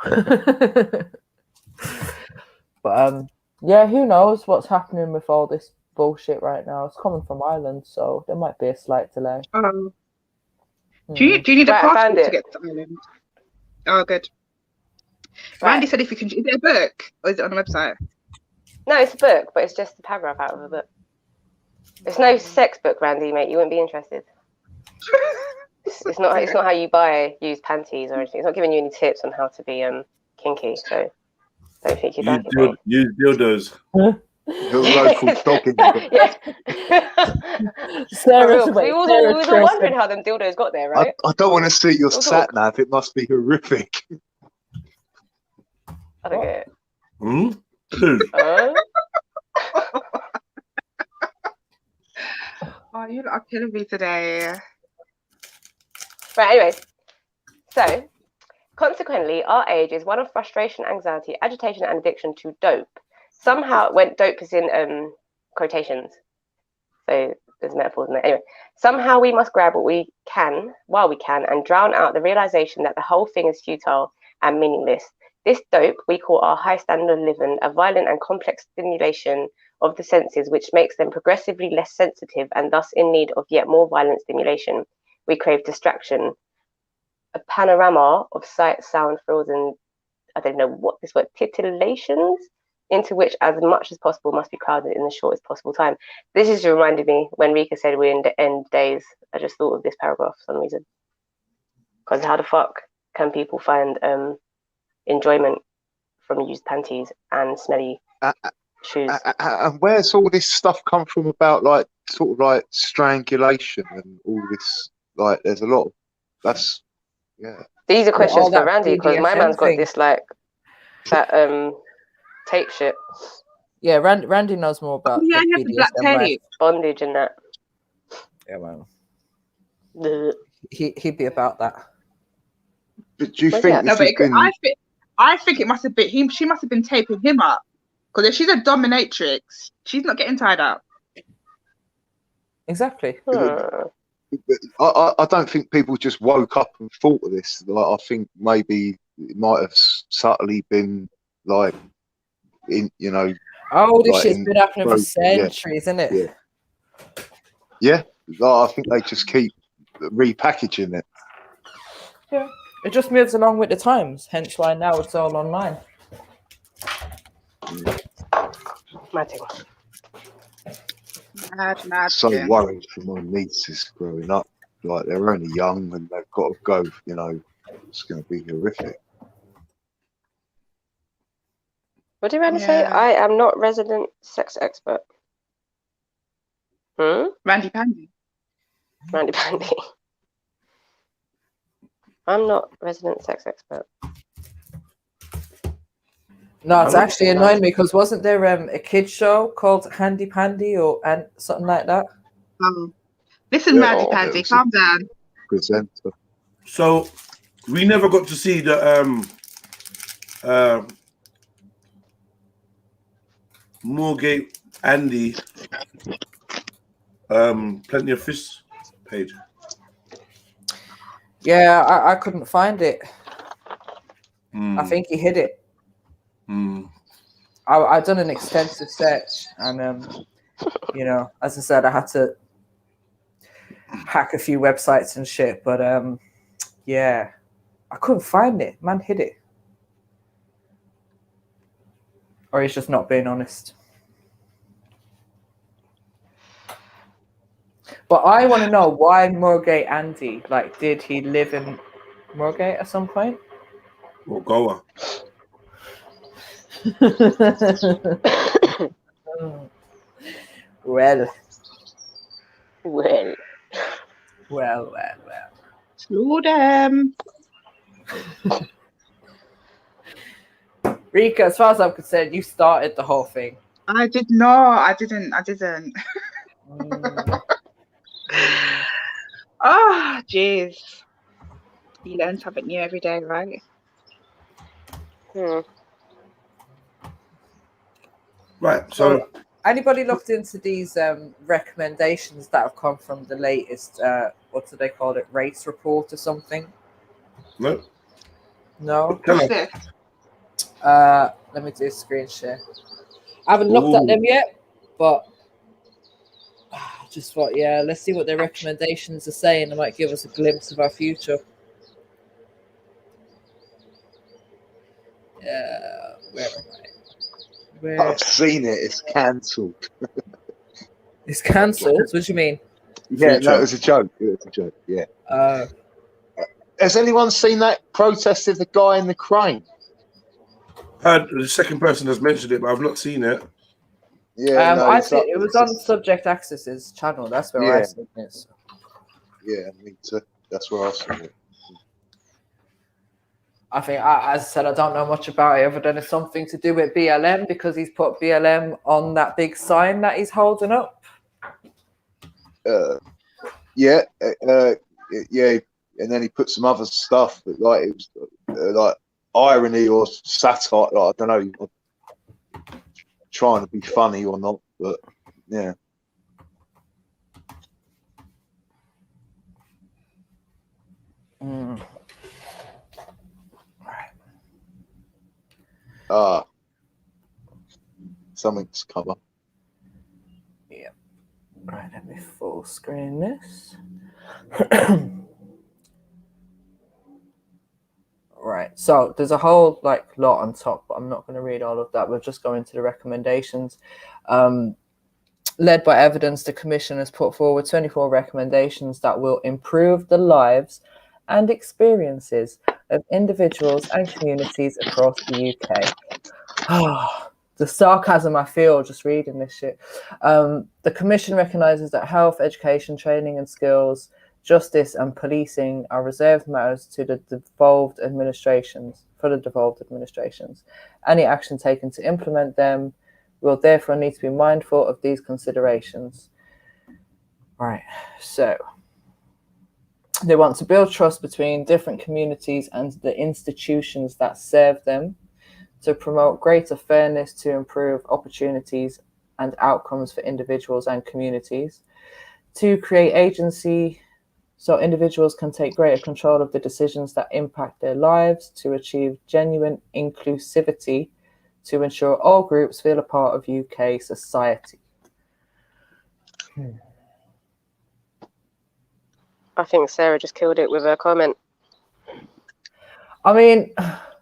But yeah, who knows what's happening with all this bullshit right now? It's coming from Ireland, so there might be a slight delay. Do you need a passport to get to Ireland? Oh, good. Randy said if you can. Is it a book or is it on a website? No, it's a book, but it's just a paragraph out of a book. It's no sex book, Randy, mate. You wouldn't be interested. It's not how you buy used panties or anything. It's not giving you any tips on how to be kinky. So don't think you'd like it. Use dildos. Your local talking. Yeah. We was all wondering how them dildos got there, right? I don't want to see your sat nav. It must be horrific. I don't get it. Oh, you are killing me today. Right, anyways. So, consequently, our age is one of frustration, anxiety, agitation, and addiction to dope. Somehow, when dope is in quotations, so there's metaphors in there. Anyway, somehow we must grab what we can while we can and drown out the realization that the whole thing is futile and meaningless. This dope we call our high standard of living, a violent and complex stimulation of the senses, which makes them progressively less sensitive and thus in need of yet more violent stimulation. We crave distraction, a panorama of sight, sound, thrills, and I don't know what this word, titillations, into which as much as possible must be crowded in the shortest possible time. This is reminded me when Rika said we're in the end days. I just thought of this paragraph for some reason. Because how the fuck can people find enjoyment from used panties and smelly shoes? And where's all this stuff come from about like sort of like strangulation and all this? Like, there's a lot of These are questions for Randy because my man's got this like that tape shit. Yeah, Randy knows more about the BDSM life. Bondage and that. Yeah, man. He'd be about that. But do you think? No, but I think it must have been him. She must have been taping him up because if she's a dominatrix, she's not getting tied up. Exactly. I don't think people just woke up and thought of this. Like, I think maybe it might have subtly been like in, you know. Oh, this like shit's been happening for centuries, isn't it? Yeah. Like, I think they just keep repackaging it. Yeah. It just moves along with the times, hence why now it's all online. So worried for my nieces growing up. Like, they're only young and they've got to go, you know, it's going to be horrific. What did Randy say? I am not resident sex expert. Randy Pandy. Randy Pandy. I'm not resident sex expert. No, it's actually annoying me because wasn't there a kids show called Handy Pandy or something like that? Listen, Randy Pandy, calm down. Presenter. So we never got to see the Moorgate Andy Plenty of Fish page. Yeah, I couldn't find it. I think he hid it. I've done an extensive search, and you know, as I said, I had to hack a few websites and shit, but yeah, I couldn't find it. Man hid it, or he's just not being honest. But I want to know why Moorgate Andy. Like, did he live in Moorgate at some point? Or Goa? Well. Slow them. Rika, as far as I'm concerned, you started the whole thing. I did not. I didn't. Oh, jeez. You learn something new every day, right? Right. So Anybody looked into these recommendations that have come from the latest, what do they call it, race report or something? No. No? What's this? Let me do a screen share. I haven't looked at them yet, but I just thought, yeah, let's see what their recommendations are saying. It might give us a glimpse of our future. Yeah, where am I? I've seen it. It's cancelled. It's cancelled? What do you mean? Yeah, no, it was a joke. It was a joke. Yeah. Has anyone seen that protest of the guy in the crane? The second person has mentioned it, but I've not seen it. Yeah, no, it was on Subject Access's channel. That's where I seen it. So. Yeah, me too. That's where I saw it. I think, as I said, I don't know much about it other than it's something to do with BLM because he's put BLM on that big sign that he's holding up. Yeah, and then he put some other stuff, but like it was like irony or satire. Like, I don't know, trying to be funny or not, but yeah. Something to cover. Yeah. Right, let me full screen this. Right, so there's a whole lot on top, but I'm not going to read all of that. We'll just go into the recommendations. Led by evidence, the Commission has put forward 24 recommendations that will improve the lives and experiences of individuals and communities across the UK. The sarcasm I feel just reading this shit. The Commission recognises that health, education, training and skills, justice and policing are reserved matters to the devolved administrations, Any action taken to implement them will therefore need to be mindful of these considerations. Right, so they want to build trust between different communities and the institutions that serve them, to promote greater fairness, to improve opportunities and outcomes for individuals and communities, to create agency so individuals can take greater control of the decisions that impact their lives, to achieve genuine inclusivity, to ensure all groups feel a part of UK society. I think Sarah just killed it with her comment. I mean,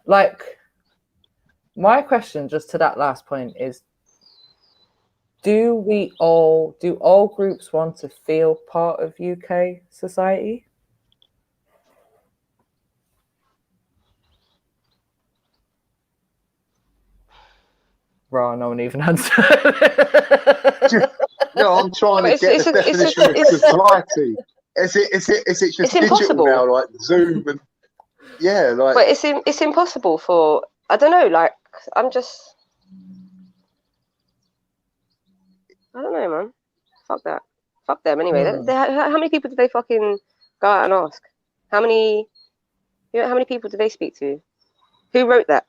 my question just to that last point is, do all groups want to feel part of UK society? Right, no one even answered. No, I'm trying to get the definition of society. Is it just digital now, like Zoom and But it's impossible for, I don't know, I don't know, man. Fuck that. Fuck them anyway. How many people do they fucking go out and ask? How many people do they speak to? Who wrote that?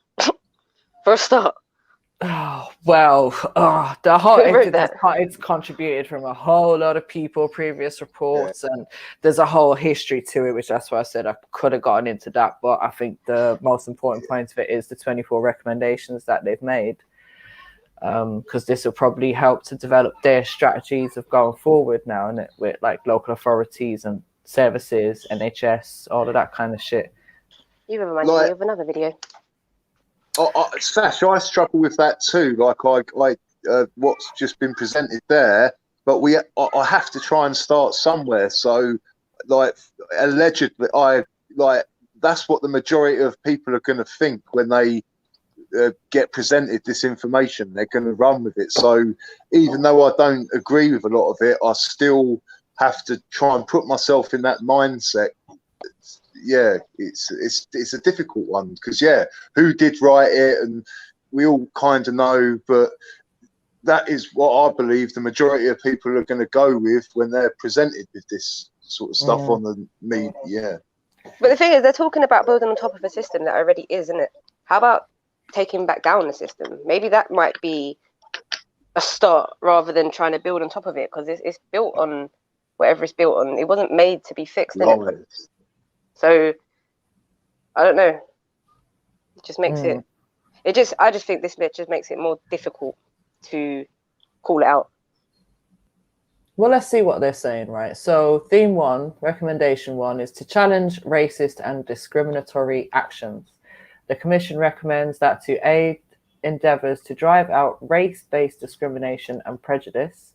For a start. Oh, well, the whole it's contributed from a whole lot of people, previous reports, and there's a whole history to it, which that's why I said I could have gotten into that. But I think the most important point of it is the 24 recommendations that they've made, because this will probably help to develop their strategies of going forward now, and with local authorities and services, NHS, all of that kind of shit. You reminded me of another video. Sash, I struggle with that too. What's just been presented there, but I have to try and start somewhere. So, allegedly, that's what the majority of people are going to think when they get presented this information. They're going to run with it. So, even though I don't agree with a lot of it, I still have to try and put myself in that mindset. Yeah, it's a difficult one because who did write it, and we all kind of know, but that is what I believe the majority of people are going to go with when they're presented with this sort of stuff on the media. Yeah. But the thing is, they're talking about building on top of a system that already is, isn't it? How about taking back down the system? Maybe that might be a start rather than trying to build on top of it, because it's built on whatever it's built on. It wasn't made to be fixed, innit? So I don't know. It just makes it. I just think this bit just makes it more difficult to call it out. Well, let's see what they're saying, right? So theme 1, recommendation 1 is to challenge racist and discriminatory actions. The Commission recommends that to aid endeavours to drive out race-based discrimination and prejudice,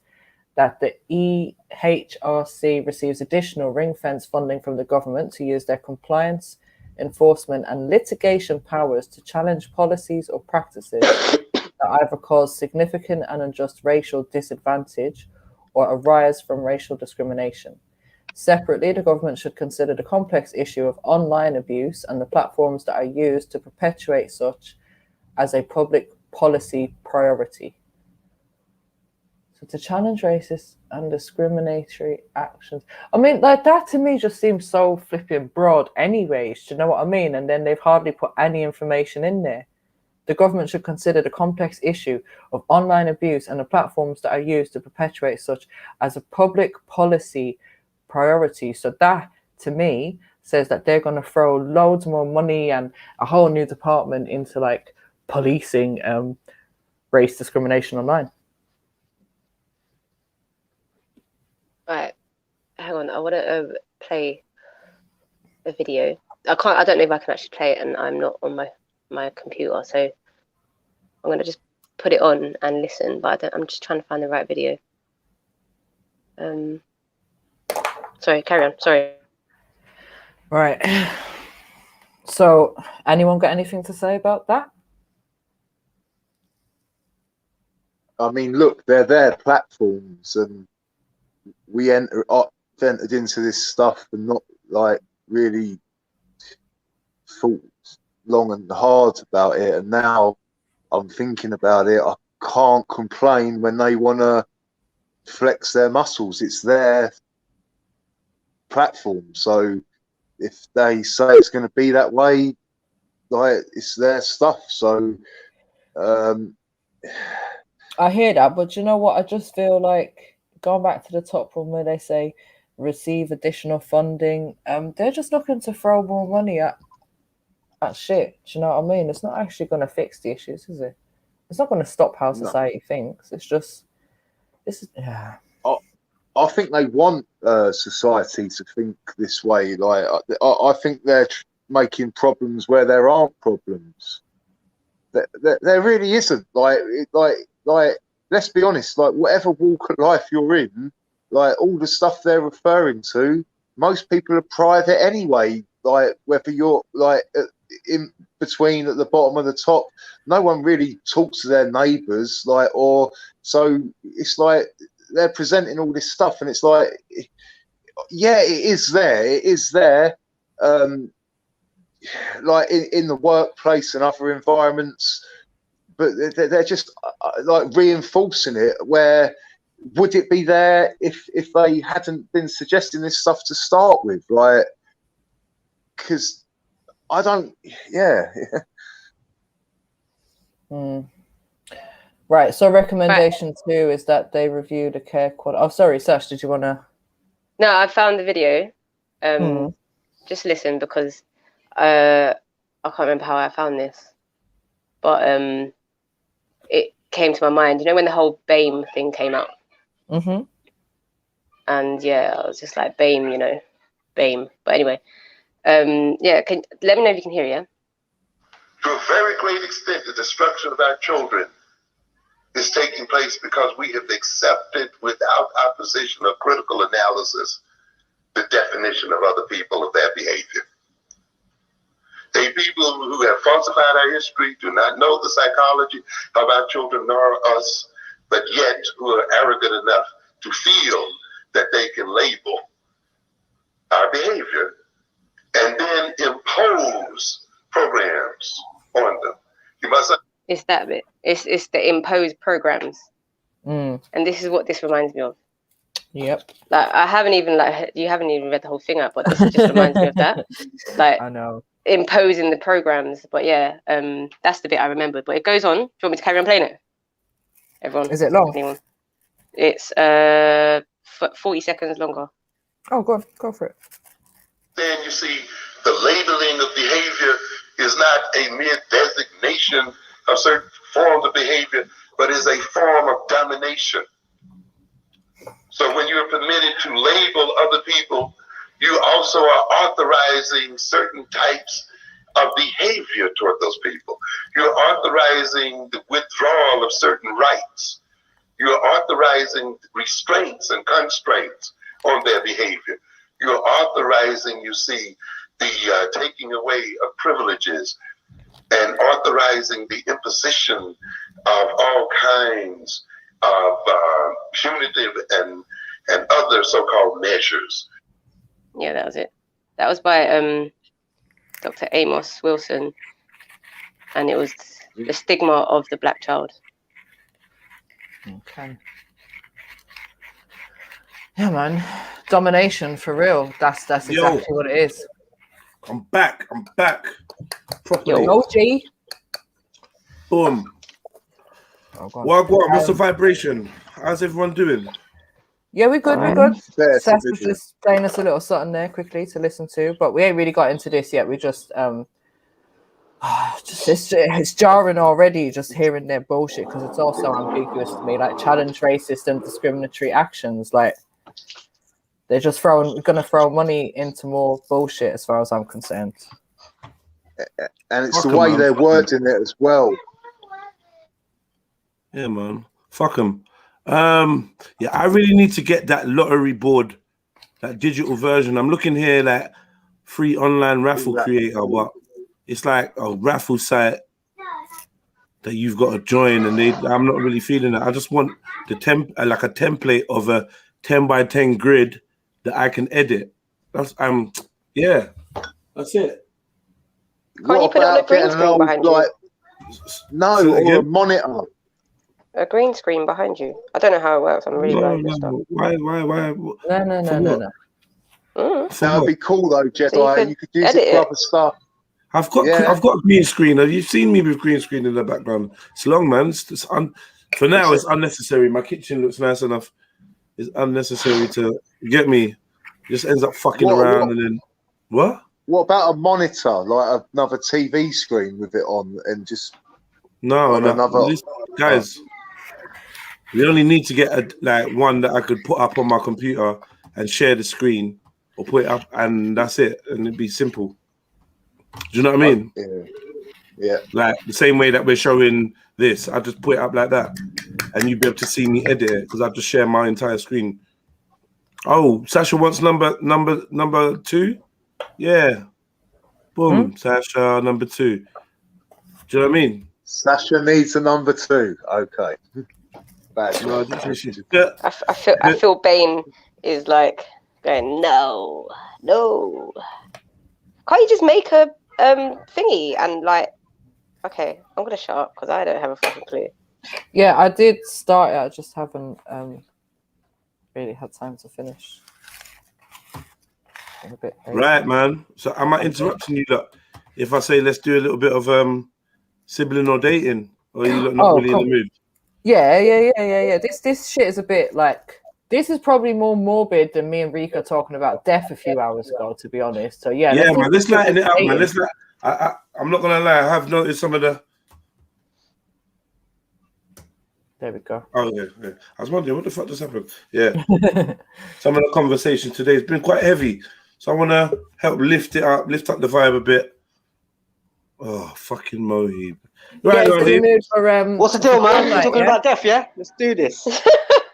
that the EHRC receives additional ring-fence funding from the government to use their compliance, enforcement and litigation powers to challenge policies or practices that either cause significant and unjust racial disadvantage or arise from racial discrimination. Separately, the government should consider the complex issue of online abuse and the platforms that are used to perpetuate such as a public policy priority. So to challenge racist and discriminatory actions. I mean, like, that to me just seems so flipping broad anyways, do you know what I mean? And then they've hardly put any information in there. The government should consider the complex issue of online abuse and the platforms that are used to perpetuate such as a public policy priority. So that, to me, says that they're going to throw loads more money and a whole new department into, like, policing race discrimination online. Right, hang on. I want to play a video. I don't know if I can actually play it, and I'm not on my computer, so I'm gonna just put it on and listen. But I'm just trying to find the right video. Sorry, carry on. Sorry. Right. So, anyone got anything to say about that? I mean, look, they're their platforms, and we entered into this stuff and not like really thought long and hard about it. And now I'm thinking about it. I can't complain when they want to flex their muscles. It's their platform. So if they say it's going to be that way, like, it's their stuff. So I hear that, but you know what? I just feel like going back to the top one where they say receive additional funding, they're just looking to throw more money at shit. Do you know what I mean? It's not actually going to fix the issues, is it? It's not going to stop how society thinks. It's just, yeah. I think they want society to think this way. Like, I think they're making problems where there aren't problems. There really isn't. Like, let's be honest. Like, whatever walk of life you're in, like, all the stuff they're referring to, most people are private anyway. Like, whether you're like in between at the bottom of the top, no one really talks to their neighbours. Like, or so it's like they're presenting all this stuff, and it's like, yeah, it is there. It is there. Like in the workplace and other environments, but they're just like reinforcing it. Where would it be there if they hadn't been suggesting this stuff to start with? Like, because I don't, yeah. Right. So recommendation 2 is that they review the care quality. Oh, sorry, Sash, did you want to? No, I found the video. Just listen, because I can't remember how I found this, but it came to my mind. You know when the whole BAME thing came out? And yeah, I was just like, BAME, you know, BAME. But anyway, yeah, let me know if you can hear, yeah? To a very great extent, the destruction of our children is taking place because we have accepted without opposition or critical analysis the definition of other people of their behavior. They people who have falsified our history, do not know the psychology of our children nor us, but yet who are arrogant enough to feel that they can label our behavior and then impose programs on them. You must. It's that bit. It's the imposed programs, and this is what this reminds me of. Yep. Like, I haven't even you haven't even read the whole thing out, but this just reminds me of that. Like, I know. Imposing the programs, but yeah, that's the bit I remembered. But it goes on. Do you want me to carry on playing it? Everyone. Is it long? Anyone? It's 40 seconds longer. Oh, go for it. Then you see the labeling of behavior is not a mere designation of certain forms of behavior, but is a form of domination. So when you're permitted to label other people, you also are authorizing certain types of behavior toward those people. You're authorizing the withdrawal of certain rights. You're authorizing restraints and constraints on their behavior. You're authorizing, you see, the taking away of privileges and authorizing the imposition of all kinds of punitive and other so-called measures. Yeah, that was it. That was by Dr. Amos Wilson, and it was the stigma of the black child. Okay. Yeah, man. Domination for real. That's exactly what it is. I'm back. Properly. Yo, OG. Boom. What's the vibration? How's everyone doing? Yeah, we're good. We're good. Seth was just playing us a little something there quickly to listen to, but we ain't really got into this yet. We just it's jarring already just hearing their bullshit because it's all so ambiguous to me. Like challenge racist and discriminatory actions, like they're just gonna throw money into more bullshit as far as I'm concerned. And it's the way they're wording it as well. Yeah, man. Fuck them. Yeah, I really need to get that lottery board, that digital version. I'm looking here, like free online raffle creator, but it's like a raffle site that you've got to join, and I'm not really feeling it. I just want the like a template of a 10 by 10 grid that I can edit. That's yeah, that's it. Can't you put it on a green screen behind you? No, or a monitor. A green screen behind you. I don't know how it works. I'm really bad at this stuff. Why? No. That would be cool though, Jedi. You could use it for other stuff. I've got a green screen. Have you seen me with green screen in the background? It's long, man. For now, it's unnecessary. My kitchen looks nice enough. It's unnecessary to get me. Just ends up fucking around and then what? What about a monitor, like another TV screen with it on, and just guys? We only need to get one that I could put up on my computer and share the screen, or put it up, and that's it, and it'd be simple. Do you know what I mean? Yeah. Like the same way that we're showing this, I just put it up like that, and you'd be able to see me edit it because I just share my entire screen. Oh, Sasha wants number 2. Yeah. Boom. Sasha number 2. Do you know what I mean? Sasha needs a number 2. Okay. Bad. No, I feel Bane is like going, no. Can't you just make a thingy and like, okay, I'm gonna shut up because I don't have a fucking clue. Yeah, I did start it. I just haven't really had time to finish. A bit right, man. So am I interrupting you? Look, if I say let's do a little bit of sibling or dating, or are you not really in the mood? Yeah. This shit is a bit like, this is probably more morbid than me and Rika talking about death a few hours ago, to be honest. So yeah, man. Let's lighten it up, man. I'm not gonna lie. I have noticed some of the. There we go. Oh yeah. I was wondering what the fuck just happened. Yeah. Some of the conversation today has been quite heavy, so I want to help lift up the vibe a bit. Oh, fucking Mohib. Right, what's the deal, man? You're talking about death, yeah? Let's do this.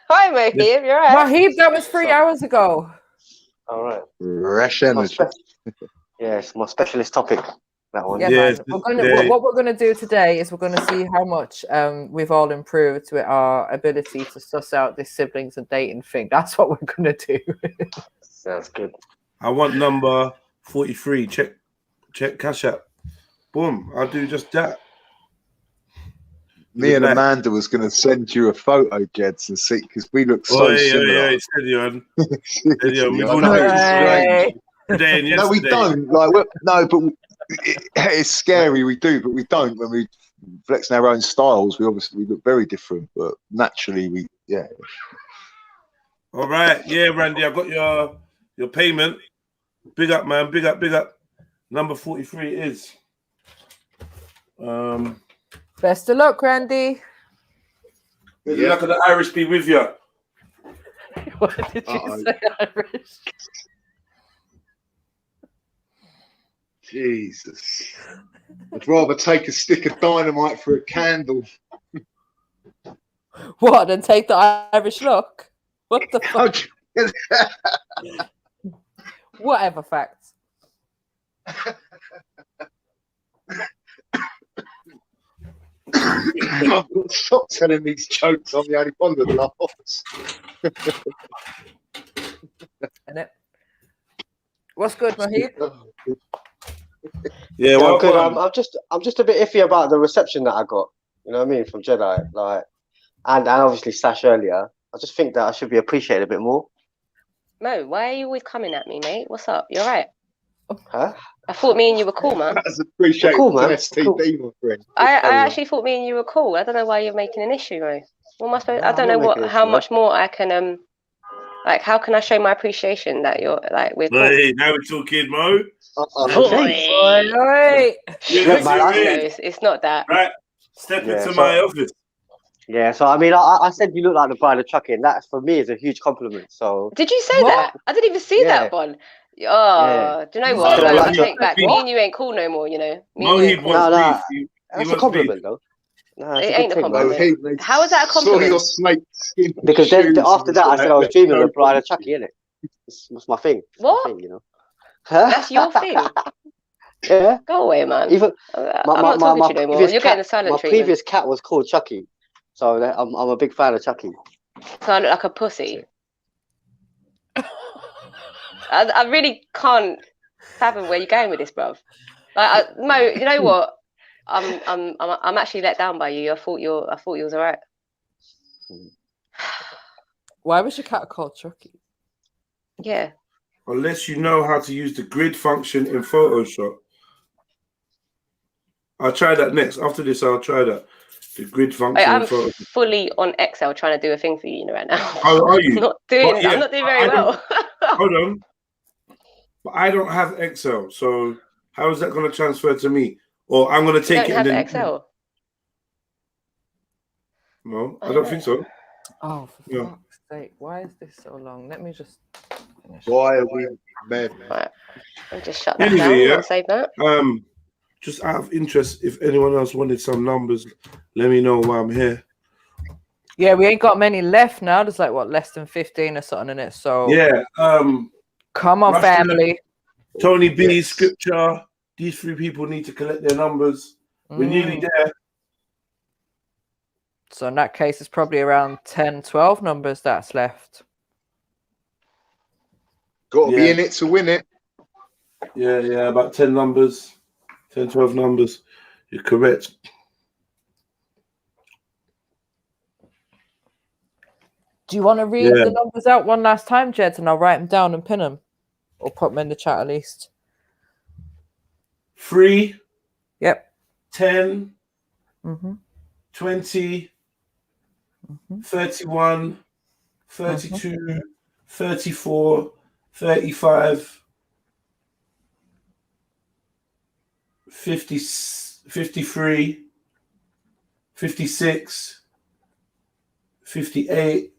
Hi, Mohib. You're right. Mohib, that was 3 hours ago. All right. Fresh energy. Yeah, it's my specialist topic. That one. Yeah, what we're gonna do today is we're gonna see how much we've all improved with our ability to suss out this siblings and dating thing. That's what we're gonna do. Sounds good. I want number 43. Check CASHAPP. Boom. I'll do just that. Me and Amanda was going to send you a photo, Jeds, and see, because we look so similar. Yeah, steady on. We've all noticed. Today and yesterday. No, we don't. But it's scary. We do, but we don't when we flexing our own styles, we look very different, but naturally yeah. All right, yeah, Randy, I got your payment. Big up, man. Big up, big up. Number 43 is. Best of luck, Randy. Good luck at the Irish be with you. What did you say, Irish? Jesus. I'd rather take a stick of dynamite for a candle. What, and take the Irish look? What the fuck? Whatever facts. I've got to stop telling these jokes. I'm the only one that laughs. What's good, Mahid? Yeah, well, good. I'm just a bit iffy about the reception that I got. You know what I mean, from Jedi, like, and obviously Sash earlier. I just think that I should be appreciated a bit more. Mo, why are you always coming at me, mate? What's up? You all right? Huh? I thought me and you were cool, man. That's appreciated. Cool, man. STD, my friend. I actually thought me and you were cool. I don't know why you're making an issue, Mo. What am I supposed? I don't know how much more I can like. How can I show my appreciation that you're like we're cool? Hey, now we're talking, Mo. It's not that. Right, step into my office. Yeah, so I mean, I said you look like the bride of Chucky, and that for me is a huge compliment. So did you say that? I didn't even see that one. Oh, do you know what? I take back. Me and you ain't cool no more. You know. That's a compliment, though. No, it ain't a compliment. How is that a compliment? Because then after that, I said I was dreaming of the bride of Chucky, innit? It's my thing. What? My thing, you know. That's your thing. Yeah. Go away, man. Even I'm not talking to you no more. You're getting the silent treatment. My previous cat was called Chucky, so I'm a big fan of Chucky. So I look like a pussy. I really can't fathom where you're going with this, bruv. Like, Mo, you know what? I'm actually let down by you. I thought you was alright. Why was your cat called Chucky? Yeah. Unless you know how to use the grid function in Photoshop. I'll try that next. After this, I'll try that. The grid function. I'm fully on Excel trying to do a thing for you right now. Oh, are you? I'm not doing very well. Hold on. But I don't have Excel, so how is that going to transfer to me? Or I'm going to take it. You don't have Excel? No, I don't think so. Oh, for fuck's sake! Why is this so long? Let me just. Why are we men? Right. I'll just shut that down. Not save that. Just out of interest, if anyone else wanted some numbers, let me know while I'm here. Yeah, we ain't got many left now. There's like what, less than 15 or something in it. So yeah, come on, family. Tony B, Scripture. These three people need to collect their numbers. We're nearly there. So in that case, it's probably around 10, 12 numbers that's left. Got to be in it to win it. Yeah, about 10 numbers. 10, 12 numbers. You're correct. Do you want to read the numbers out one last time, Jed, and I'll write them down and pin them? Or put them in the chat at least. 3. Yep. 10. 20. 31. 32. 34. 35. 50, 53. 56. 58.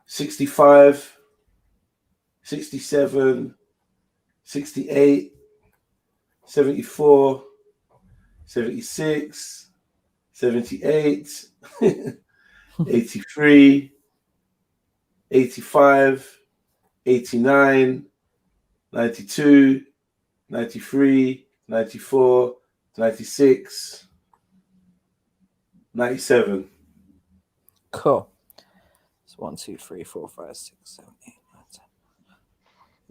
65. 67. 68. 74, 76, 78, 83, 85, 89, 92, 93, 94, 96, 97. Cool. It's 1, 2, 3, 4, 5, 6, 7, 8, 9, 10.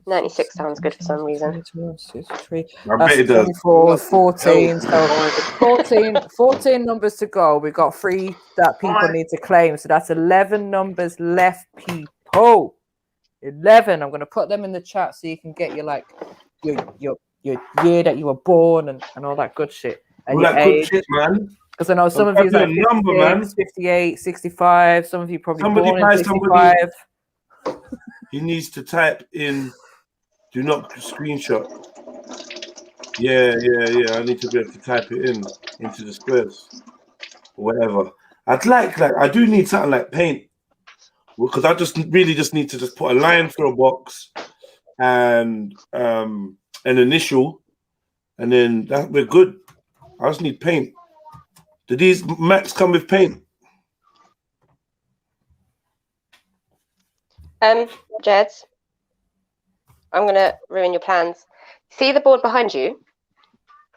96 sounds good for some reason. 1, 2, 3. That's 24, 14. So 14 numbers to go. We've got 3 that people need to claim. So that's 11 numbers left, people. 11. I'm going to put them in the chat so you can get your year that you were born and all that good shit. and All your that good age. shit, man. Because I know some of you like 56, number, man. 58, 65. Some of you probably Somebody born in buy 65. He needs to type in, do not screenshot. Yeah. I need to be able to type it into the squares or whatever. I do need something like paint, because I just need to just put a line through a box and an initial, and then we're good. I just need paint. Do these Macs come with paint? Jeds, I'm gonna ruin your plans. See the board behind you?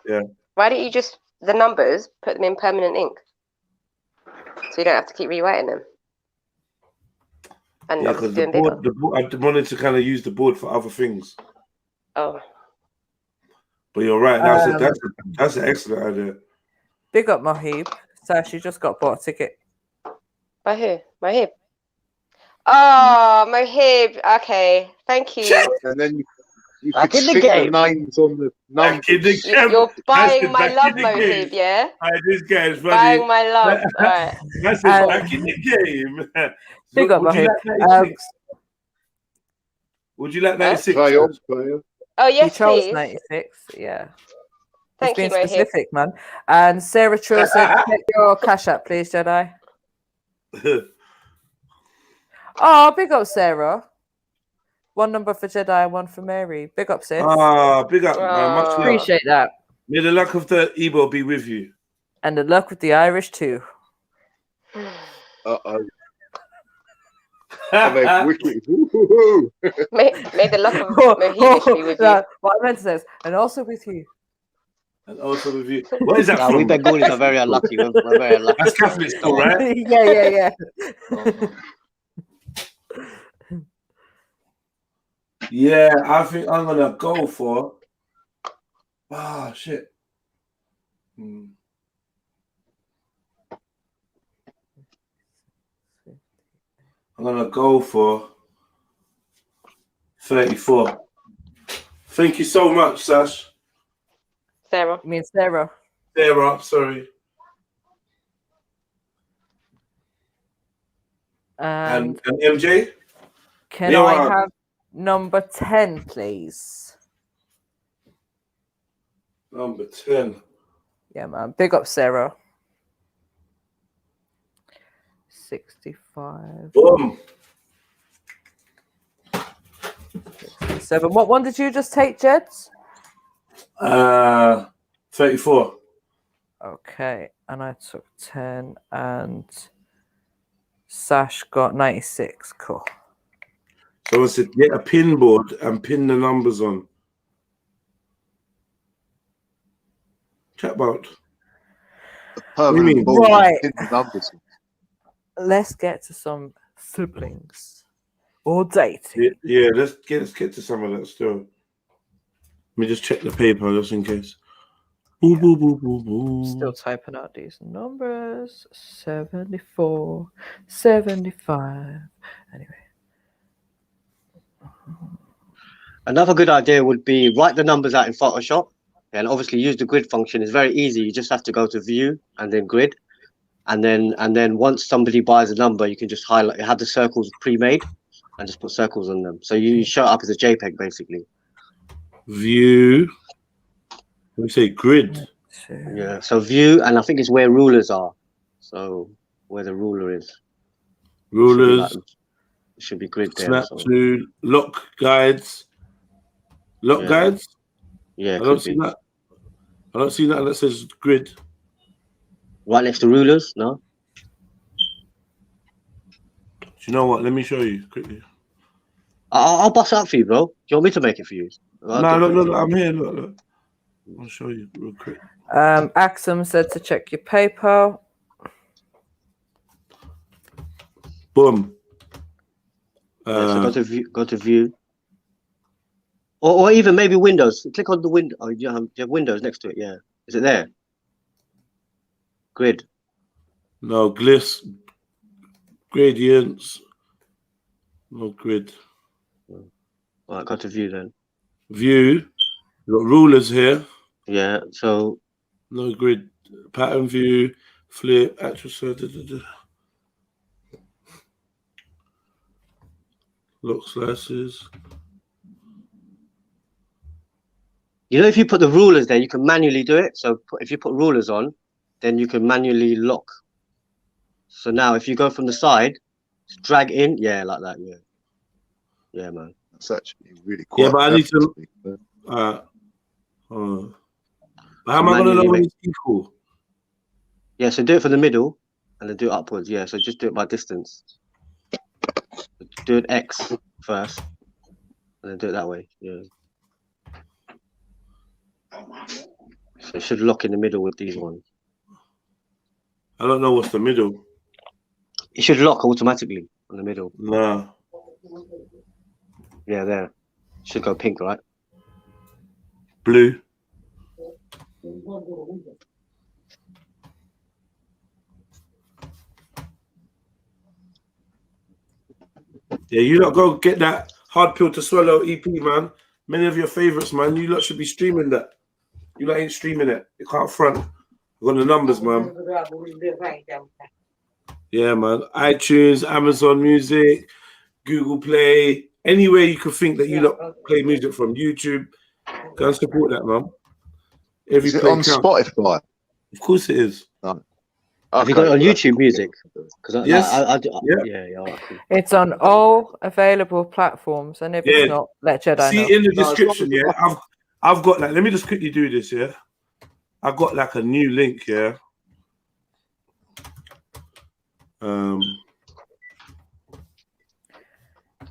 Yeah. Why don't you just the numbers, put them in permanent ink, so you don't have to keep rewriting them? And Yeah, obviously because doing bigger. the board, I wanted to kind of use the board for other things. Oh. But you're right. That's an excellent idea. Big up Mohib. Sash, you just got bought a ticket. By who? Mohib. Oh, Mohib. Okay, thank you. And then you Back could in the stick game. the names on the numbers. You're buying my love, Mohib, yeah? This guy is funny. Buying my love. All right. That's back in the game. Big up Would you Mohib. like 96? Would you like 96? Play on, player. Oh, yes, he chose please. 96, yeah. Thank He's you, being Mohib. specific, man. And Sarah Trill said, check your cash app, please, Jedi. Oh, big up, Sarah. One number for Jedi, one for Mary. Big up, sis. Big up, man. Much love. Appreciate that. May the luck of the Igbo be with you. And the luck with the Irish, too. Uh-oh. Wicked. Woo-hoo-hoo. May the luck of Mohib be with you. What I meant to say is, and also with you. And also with you. What is that from? We Bengalis are very unlucky. We're very unlucky. That's Catholic school, right? Yeah. Yeah, I think I'm gonna go for. Shit. I'm gonna go for 34. Thank you so much, Sash. Sarah. You mean Sarah? Sarah, sorry. And MJ? Can I have number 10, please? Number 10. Yeah, man. Big up, Sarah. 65. Boom. 67. What one did you just take, Jeds? 34. Okay, and I took 10, and Sash got 96. Cool. So I said, get a pin board and pin the numbers on. Chat about. Right. Let's get to some siblings or dating. Yeah, let's get to some of that still. Let me just check the paper just in case. Boo, boo, boo, boo, boo. Still typing out these numbers. 74, 75. Anyway. Another good idea would be write the numbers out in Photoshop, and obviously use the grid function. It's very easy. You just have to go to view and then grid, and then once somebody buys a number, you can just highlight, have the circles pre-made, and just put circles on them. So you show it up as a JPEG basically. View. Let me say grid. Yeah. So view, and I think it's where rulers are. So where the ruler is. Rulers. Should be grid there. Snap to lock guides. Lock guides? Yeah, I don't see that. I don't see that that says grid. Right next to rulers, no? Do you know what? Let me show you quickly. I'll bust out for you, bro. Do you want me to make it for you? No, look, I'm here. Look. I'll show you real quick. Axum said to check your PayPal. Boom. So go to view. Or even maybe Windows. Click on the window. Oh, you have Windows next to it. Yeah. Is it there? Grid. No, glyphs. Gradients. No grid. All right, go to view then. View. You've got rulers here. Yeah. So No grid. Pattern view. Flip. Actual side. Lock slices. You know, if you put the rulers there, you can manually do it. So if you put rulers on, then you can manually lock. So now if you go from the side, drag in, yeah, like that, yeah. Yeah, man. That's actually really quite. Yeah, but I need to. But how am I going to know when it's equal? Yeah, so do it from the middle and then do it upwards. Yeah, so just do it by distance. Do an X first and then do it that way. Yeah. So it should lock in the middle with these ones. I don't know what's the middle. It should lock automatically on the middle. Nah. Yeah, there. Should go pink, right? Blue. Yeah, you lot go get that Hard Pill to Swallow EP, man. Many of your favorites, man. You lot should be streaming that. You lot ain't streaming it. You can't front. I've got the numbers, man. Yeah, man. iTunes, Amazon Music, Google Play, anywhere you could think that you lot play music from. YouTube. Go and support that, man. Is it on Spotify? Of course it is. No. Have you got it on YouTube Music? Because Yes. Yeah. It's on all available platforms, and if it's not, let Jedi See know. in the description, yeah. I've got like. Let me just quickly do this, yeah. I've got like a new link, yeah.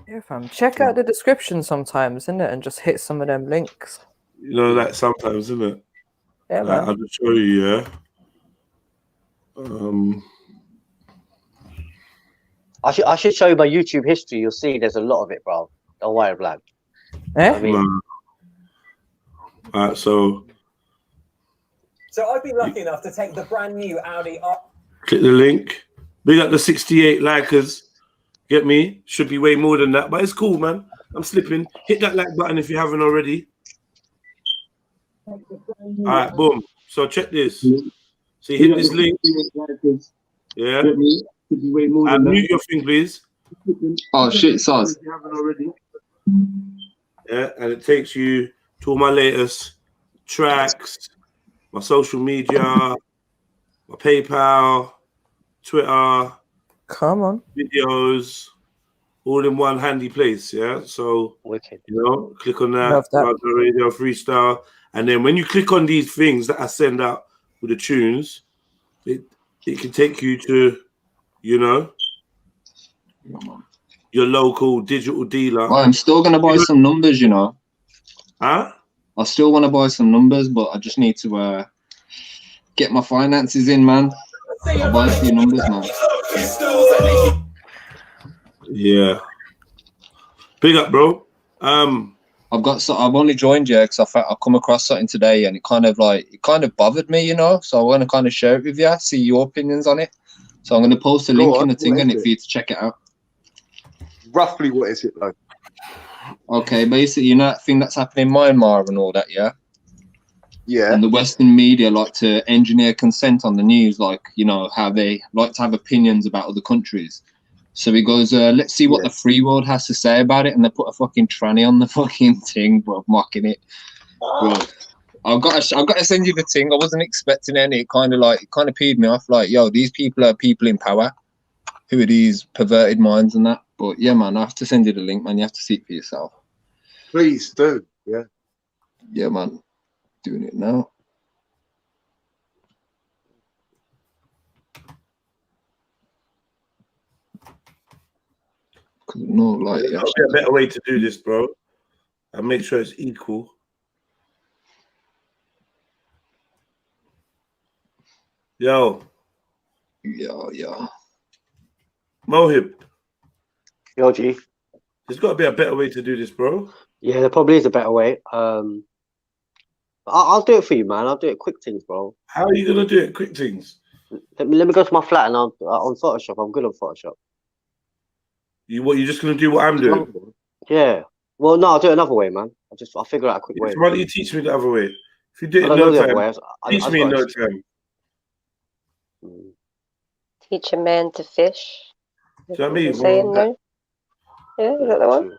Yeah, fam. Check out the description sometimes, isn't it? And just hit some of them links. You know, like sometimes, isn't it? Yeah, like, man. I'll just show you, yeah. I should show you my YouTube history. You'll see there's a lot of it, bro. Don't worry, blood. Eh? I mean, Alright, so I've been lucky enough to take the brand new Audi R. click the link. Big up the 68 likers. Get me? Should be way more than that, but it's cool, man. I'm slipping. Hit that like button if you haven't already. Alright, boom. So check this. So you hit this link. Yeah. Mute your thing, please. Oh shit, Saz. Yeah, and it takes you to all my latest tracks, my social media, my PayPal, Twitter. Come on. Videos, all in one handy place. Yeah. So wicked. You know, click on that. Love that. Marco Radio Freestyle, and then when you click on these things that I send out with the tunes, it can take you to, you know, your local digital dealer. Well, I'm still gonna buy some numbers, you know. Huh? I still want to buy some numbers, but I just need to get my finances in, man. I'll buy a few numbers, man. Yeah. Big up, bro. I've only joined you because I come across something today, and it kind of bothered me, you know. So I want to kind of share it with you, see your opinions on it. So I'm going to post a link in the thing and for you to check it out. Roughly, what is it though? Okay, basically, you know that thing that's happening in Myanmar and all that, yeah? Yeah. And the Western media like to engineer consent on the news, like, you know, how they like to have opinions about other countries. So he goes, let's see what the free world has to say about it. And they put a fucking tranny on the fucking thing, bro, mocking it. Bro, I've got to send you the thing. I wasn't expecting any. It kind of peed me off. Like, yo, these people are people in power. Who are these perverted minds and that? But yeah, man, I have to send you the link, man. You have to see it for yourself. Please do. Yeah. Yeah, man. Doing it now. No, like, There's gotta be a better way to do this, bro. And make sure it's equal. Yo. Yeah. Mohib. Yo, G. There's got to be a better way to do this, bro. Yeah, there probably is a better way. I'll do it for you, man. I'll do it quick things, bro. How are you gonna do it? Quick things. Let me go to my flat and I'll on Photoshop. I'm good on Photoshop. You're just gonna do what I'm doing? Yeah. Well, no, I'll do it another way, man. I'll figure out a quick way. Why don't you teach me the other way? If you do it I in don't no know the other time, way. teach me in no time. Teach a man to fish. Do you know what I mean? Saying no? Yeah, is that the one?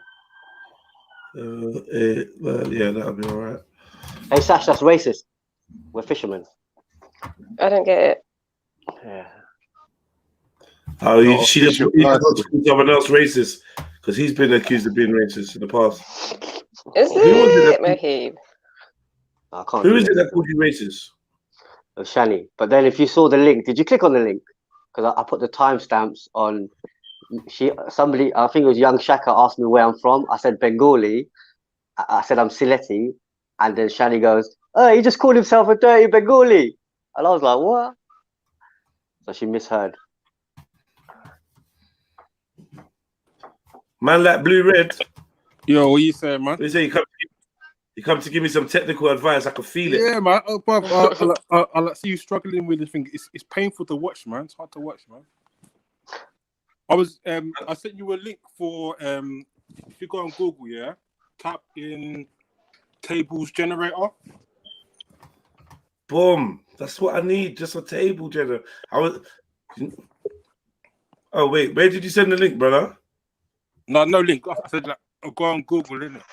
Well, yeah, that'll be all right. Hey, Sash, that's racist. We're fishermen. I don't get it. Yeah. Oh, she just wants to call someone else racist because he's been accused of being racist in the past. Is it, Mahib? I can't. Who is it that called you racist? Shani. But then, if you saw the link, did you click on the link? Because I put the timestamps on. Somebody, I think it was Young Shaka, asked me where I'm from. I said Bengali. I said I'm Sylheti, and then Shani goes, "Oh, he just called himself a dirty Bengali," and I was like, "What?" So she misheard. Man, like blue red. Yo, what you saying, man? You say you come to give me some technical advice. I can feel it. Yeah, man. Oh, bruv, I like see you struggling with the thing. It's painful to watch, man. It's hard to watch, man. I sent you a link for if you go on Google, yeah, type in tables generator. Boom. That's what I need. Just a table generator. Oh wait, where did you send the link, brother? No link. I said like, go on Google, innit?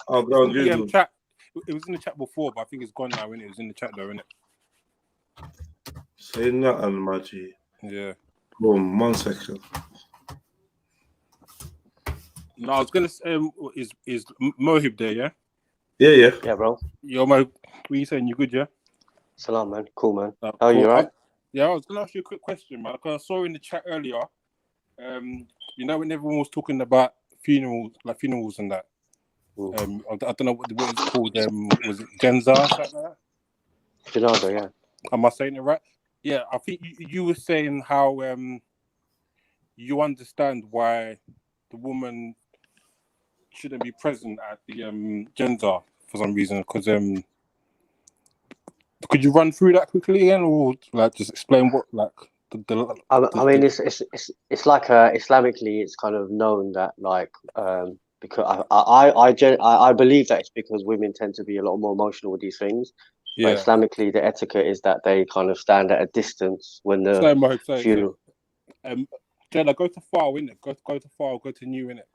I'll go on Google. Chat. It was in the chat before, but I think it's gone now, innit? It was in the chat though, innit? Say nothing, my G. Yeah. Boom. 1 second. No, I was gonna say, is Mohib there? Yeah. Yeah, bro. Yo, Mo, what are you saying? You good? Yeah. Salam, man. Cool, man. How Cool. are you, right? I was gonna ask you a quick question, man. Because I saw in the chat earlier, you know, when everyone was talking about funerals and that. I don't know what it's called. Was it Genza? Something like that? Janaza, yeah. Am I saying it right? Yeah, I think you were saying how you understand why the woman shouldn't be present at the Genza for some reason. Because could you run through that quickly again, or like just explain what like I mean, it's like Islamically, it's kind of known that like because I believe that it's because women tend to be a lot more emotional with these things. Yeah. But Islamically, the etiquette is that they kind of stand at a distance when the funeral. Jenna, go to file, innit? Go to file, go to new, innit?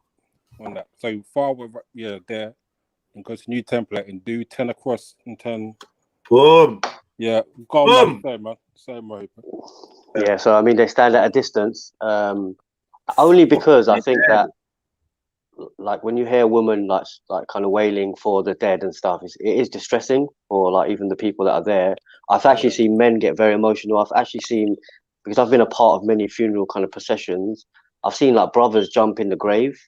On that. So file, there, and go to new template and do 10 across and 10. Boom. Yeah, go on, man. Same way. Yeah, so I mean, they stand at a distance. Only because I think that, like, when you hear a woman like kind of wailing for the dead and stuff, it is distressing for like even the people that are there. I've actually seen men get very emotional. I've actually seen, because I've been a part of many funeral kind of processions, I've seen like brothers jump in the grave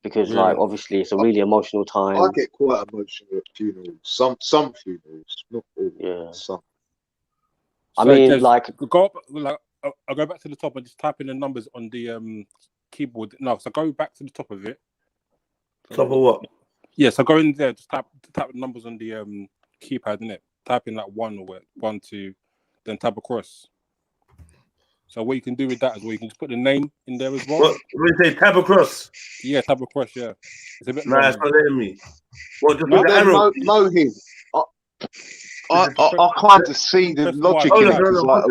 because like obviously it's a really emotional time. I get quite emotional at funerals. Some funerals, not all. Yeah. Some. I mean, like, I'll go back to the top and just type in the numbers on the keyboard. No, so go back to the top of it. Top of what? Yeah, so go in there, just type the numbers on the keypad, innit? Type in like 1 or 1, 2, then tab across. So what you can do with that as well, you can just put the name in there as well. What do you say? Tab across? Yeah, tab across, yeah. It's a bit nah, it's not letting me. What, just put the Then arrow? Mohib, I kind of see the logic in it. Like,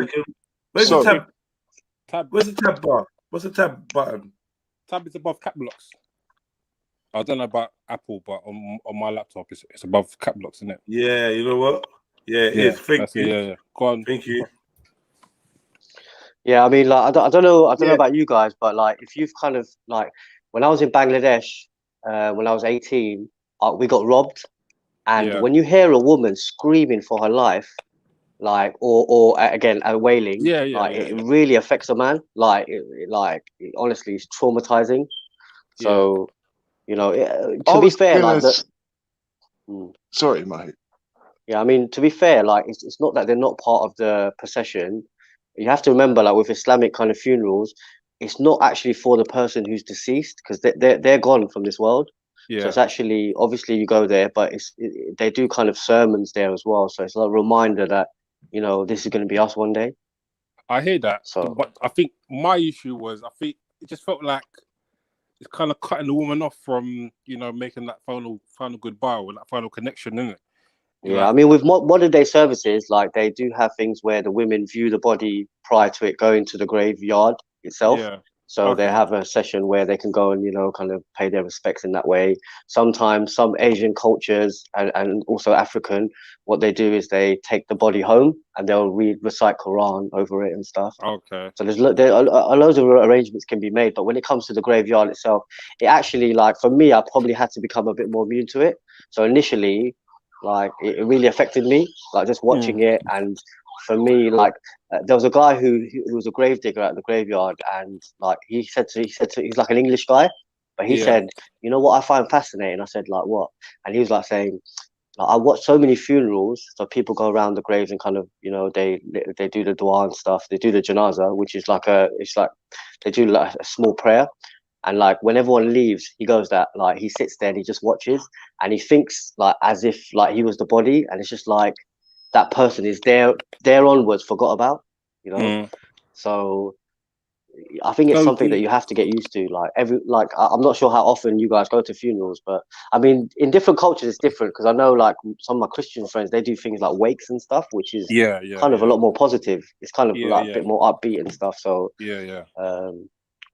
where's the tab? Where's the tab bar? What's the tab button? Tab is above cap blocks. I don't know about Apple, but on my laptop, it's above cap blocks, isn't it? Yeah, you know what? Yeah, it is. Thank you. Yeah. Go on. Thank you. Yeah, I mean, like, I don't know about you guys, but like, if you've kind of like, when I was in Bangladesh, when I was 18, we got robbed, and when you hear a woman screaming for her life, like, or again, wailing, it really affects a man. Like, honestly, it's traumatizing. So, you know, to be fair, like, sorry, mate. Yeah, I mean, to be fair, like, it's not that they're not part of the procession. You have to remember, like, with Islamic kind of funerals, it's not actually for the person who's deceased, because they're gone from this world. Yeah. So it's actually, obviously you go there, but they do kind of sermons there as well. So it's a reminder that, you know, this is going to be us one day. I hear that. So, but I think my issue was, I think it just felt like it's kind of cutting the woman off from, you know, making that final goodbye or that final connection, isn't it? Yeah, I mean, with modern day services, like they do have things where the women view the body prior to it going to the graveyard itself. Yeah. So they have a session where they can go and, you know, kind of pay their respects in that way. Sometimes some Asian cultures and also African, what they do is they take the body home and they'll recite Quran over it and stuff. Okay. So there's loads of arrangements can be made, but when it comes to the graveyard itself, it actually, like for me, I probably had to become a bit more immune to it. So initially, like it really affected me, like just watching it. And for me, like there was a guy who was a grave digger at the graveyard, and like he said he's like an English guy, but he said, you know what I find fascinating? I said, like what? And he was like saying, like, I watch so many funerals, so people go around the graves and kind of, you know, they do the dua and stuff, they do the janaza, which is like they do like a small prayer. And like when everyone leaves, he goes that like he sits there and he just watches and he thinks like as if like he was the body, and it's just like that person is there onwards forgot about, you know. So I think it's something that you have to get used to. Like I'm not sure how often you guys go to funerals, but I mean in different cultures it's different, because I know like some of my Christian friends, they do things like wakes and stuff, which is kind of a lot more positive. It's kind of like a bit more upbeat and stuff. So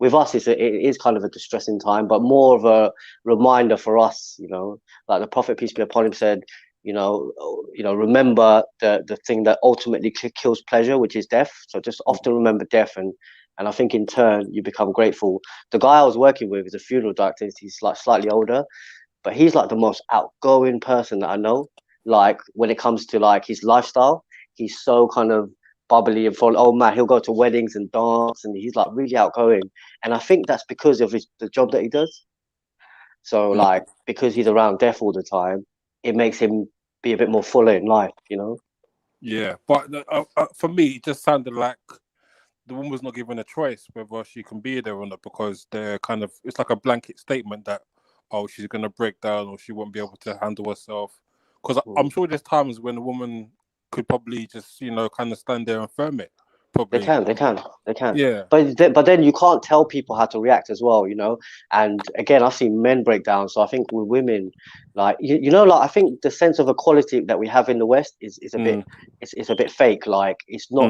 with us, it is kind of a distressing time, but more of a reminder for us, you know, like the Prophet, peace be upon him, said, you know, remember the thing that ultimately kills pleasure, which is death. So just often remember death, and I think in turn you become grateful. The guy I was working with is a funeral director. He's like slightly older, but he's like the most outgoing person that I know. Like when it comes to like his lifestyle, he's so kind of bubbly and fun. Oh man, he'll go to weddings and dance, and he's like really outgoing. And I think that's because of the job that he does. So like because he's around death all the time, it makes him be a bit more fuller in life, you know. Yeah, but for me, it just sounded like the woman's not given a choice whether she can be there or not, because they're kind of, it's like a blanket statement that, oh, she's gonna break down or she won't be able to handle herself. Because I'm sure there's times when a woman could probably just, you know, kind of stand there and firm it. Probably. They can. Yeah. But then you can't tell people how to react as well, you know. And again, I've seen men break down. So I think with women, like you know, like I think the sense of equality that we have in the West is a bit it's a bit fake. Like it's not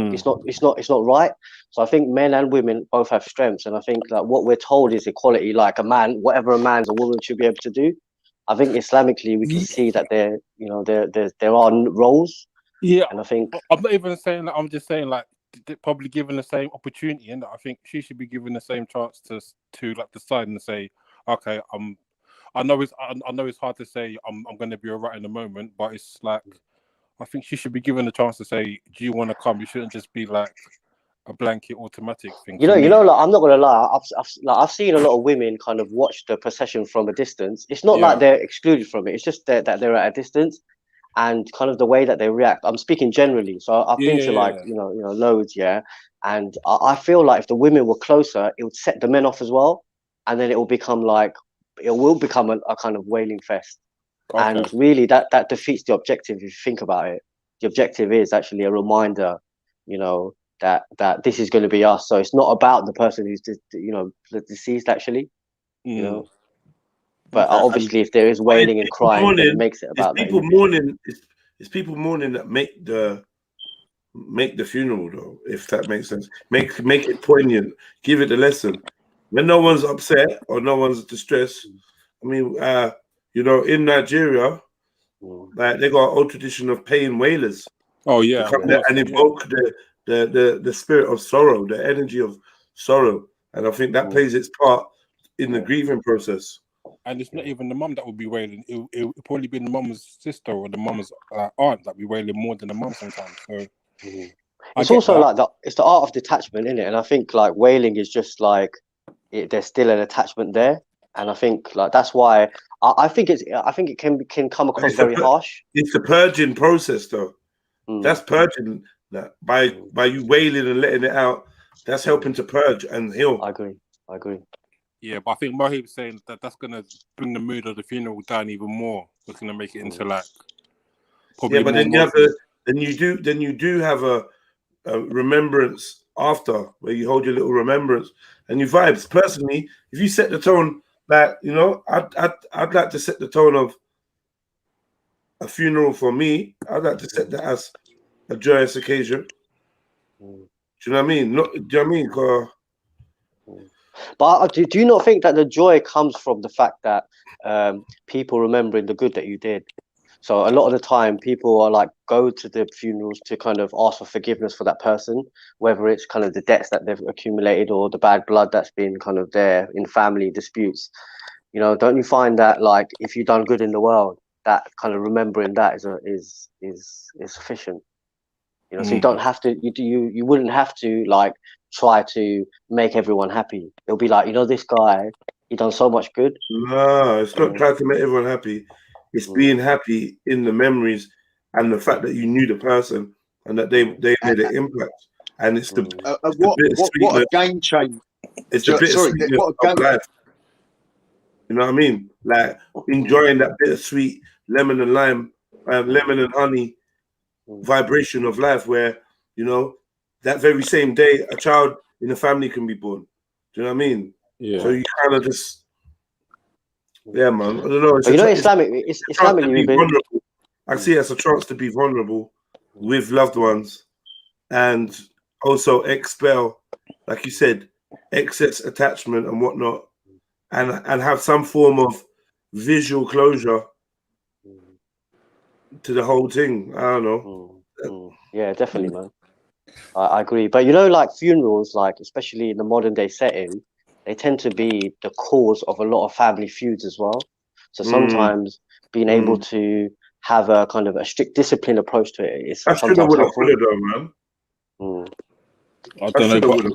right. So I think men and women both have strengths, and I think that what we're told is equality. Like a man, whatever a man's, a woman should be able to do. I think Islamically we can see that there are roles. Yeah, and I think I'm not even saying that. I'm just saying like probably given the same opportunity, and I think she should be given the same chance to like decide and say, okay, I know it's hard to say I'm going to be alright in the moment, but it's like I think she should be given a chance to say, do you want to come? You shouldn't just be like a blanket automatic thing. You know, like I'm not gonna lie. I've seen a lot of women kind of watch the procession from a distance. It's not like they're excluded from it. It's just that they're at a distance, and kind of the way that they react. I'm speaking generally. So I've been to like you know loads, and I feel like if the women were closer, it would set the men off as well, and then it will become a kind of wailing fest. Okay. And really, that defeats the objective if you think about it. The objective is actually a reminder, you know, that this is going to be us. So it's not about the person who's the deceased actually, you know. But obviously, if there is wailing and crying, then it makes it about people mourning. It's people mourning that make the funeral, though. If that makes sense, make it poignant. Give it a lesson. When no one's upset or no one's distressed. I mean, you know, in Nigeria, like they got an old tradition of paying wailers. Oh yeah, to come there and evoke the spirit of sorrow, the energy of sorrow, and I think that plays its part in the grieving process. And it's not even the mum that would be wailing; it would probably be the mum's sister or the mum's aunt that be wailing more than the mum sometimes. So it's also like it's the art of detachment, isn't it? And I think like wailing is just like there's still an attachment there. And I think like that's why I think it can come across very harsh. It's the purging process, though. That's purging. That by you wailing and letting it out, that's helping to purge and heal. I agree. Yeah, but I think Mohib was saying that that's gonna bring the mood of the funeral down even more. It's gonna make it into like probably but then you do have a remembrance after where you hold your little remembrance and you vibes. Personally, if you set the tone. Like, you know, I'd like to set the tone of a funeral for me, I'd like to set that as a joyous occasion. Do you know what I mean? Not, do you know what I mean? 'Cause But do you not think that the joy comes from the fact that people remembering the good that you did? So a lot of the time, people are like go to the funerals to kind of ask for forgiveness for that person, whether it's kind of the debts that they've accumulated or the bad blood that's been kind of there in family disputes. You know, don't you find that like if you've done good in the world, that kind of remembering that is sufficient? You know, so you don't have to. You wouldn't have to like try to make everyone happy. It'll be like, you know, this guy, he done so much good. No, it's not trying to make everyone happy. It's being happy in the memories and the fact that you knew the person and that they made an impact. And it's the what a game changer! It's a bittersweetness of life. You know what I mean? Like enjoying that bittersweet lemon and lime, lemon and honey vibration of life, where you know that very same day a child in the family can be born. Do you know what I mean? Yeah. So you kind of just, yeah, man. I don't know. But you know, Islamically, vulnerable. I see it as a chance to be vulnerable with loved ones, and also expel, like you said, excess attachment and whatnot, and have some form of visual closure to the whole thing. I don't know. Yeah, definitely, man. I agree. But you know, like funerals, like especially in the modern day setting, they tend to be the cause of a lot of family feuds as well. So sometimes being able to have a kind of a strict discipline approach to it is sometimes helpful. Man. I don't know, but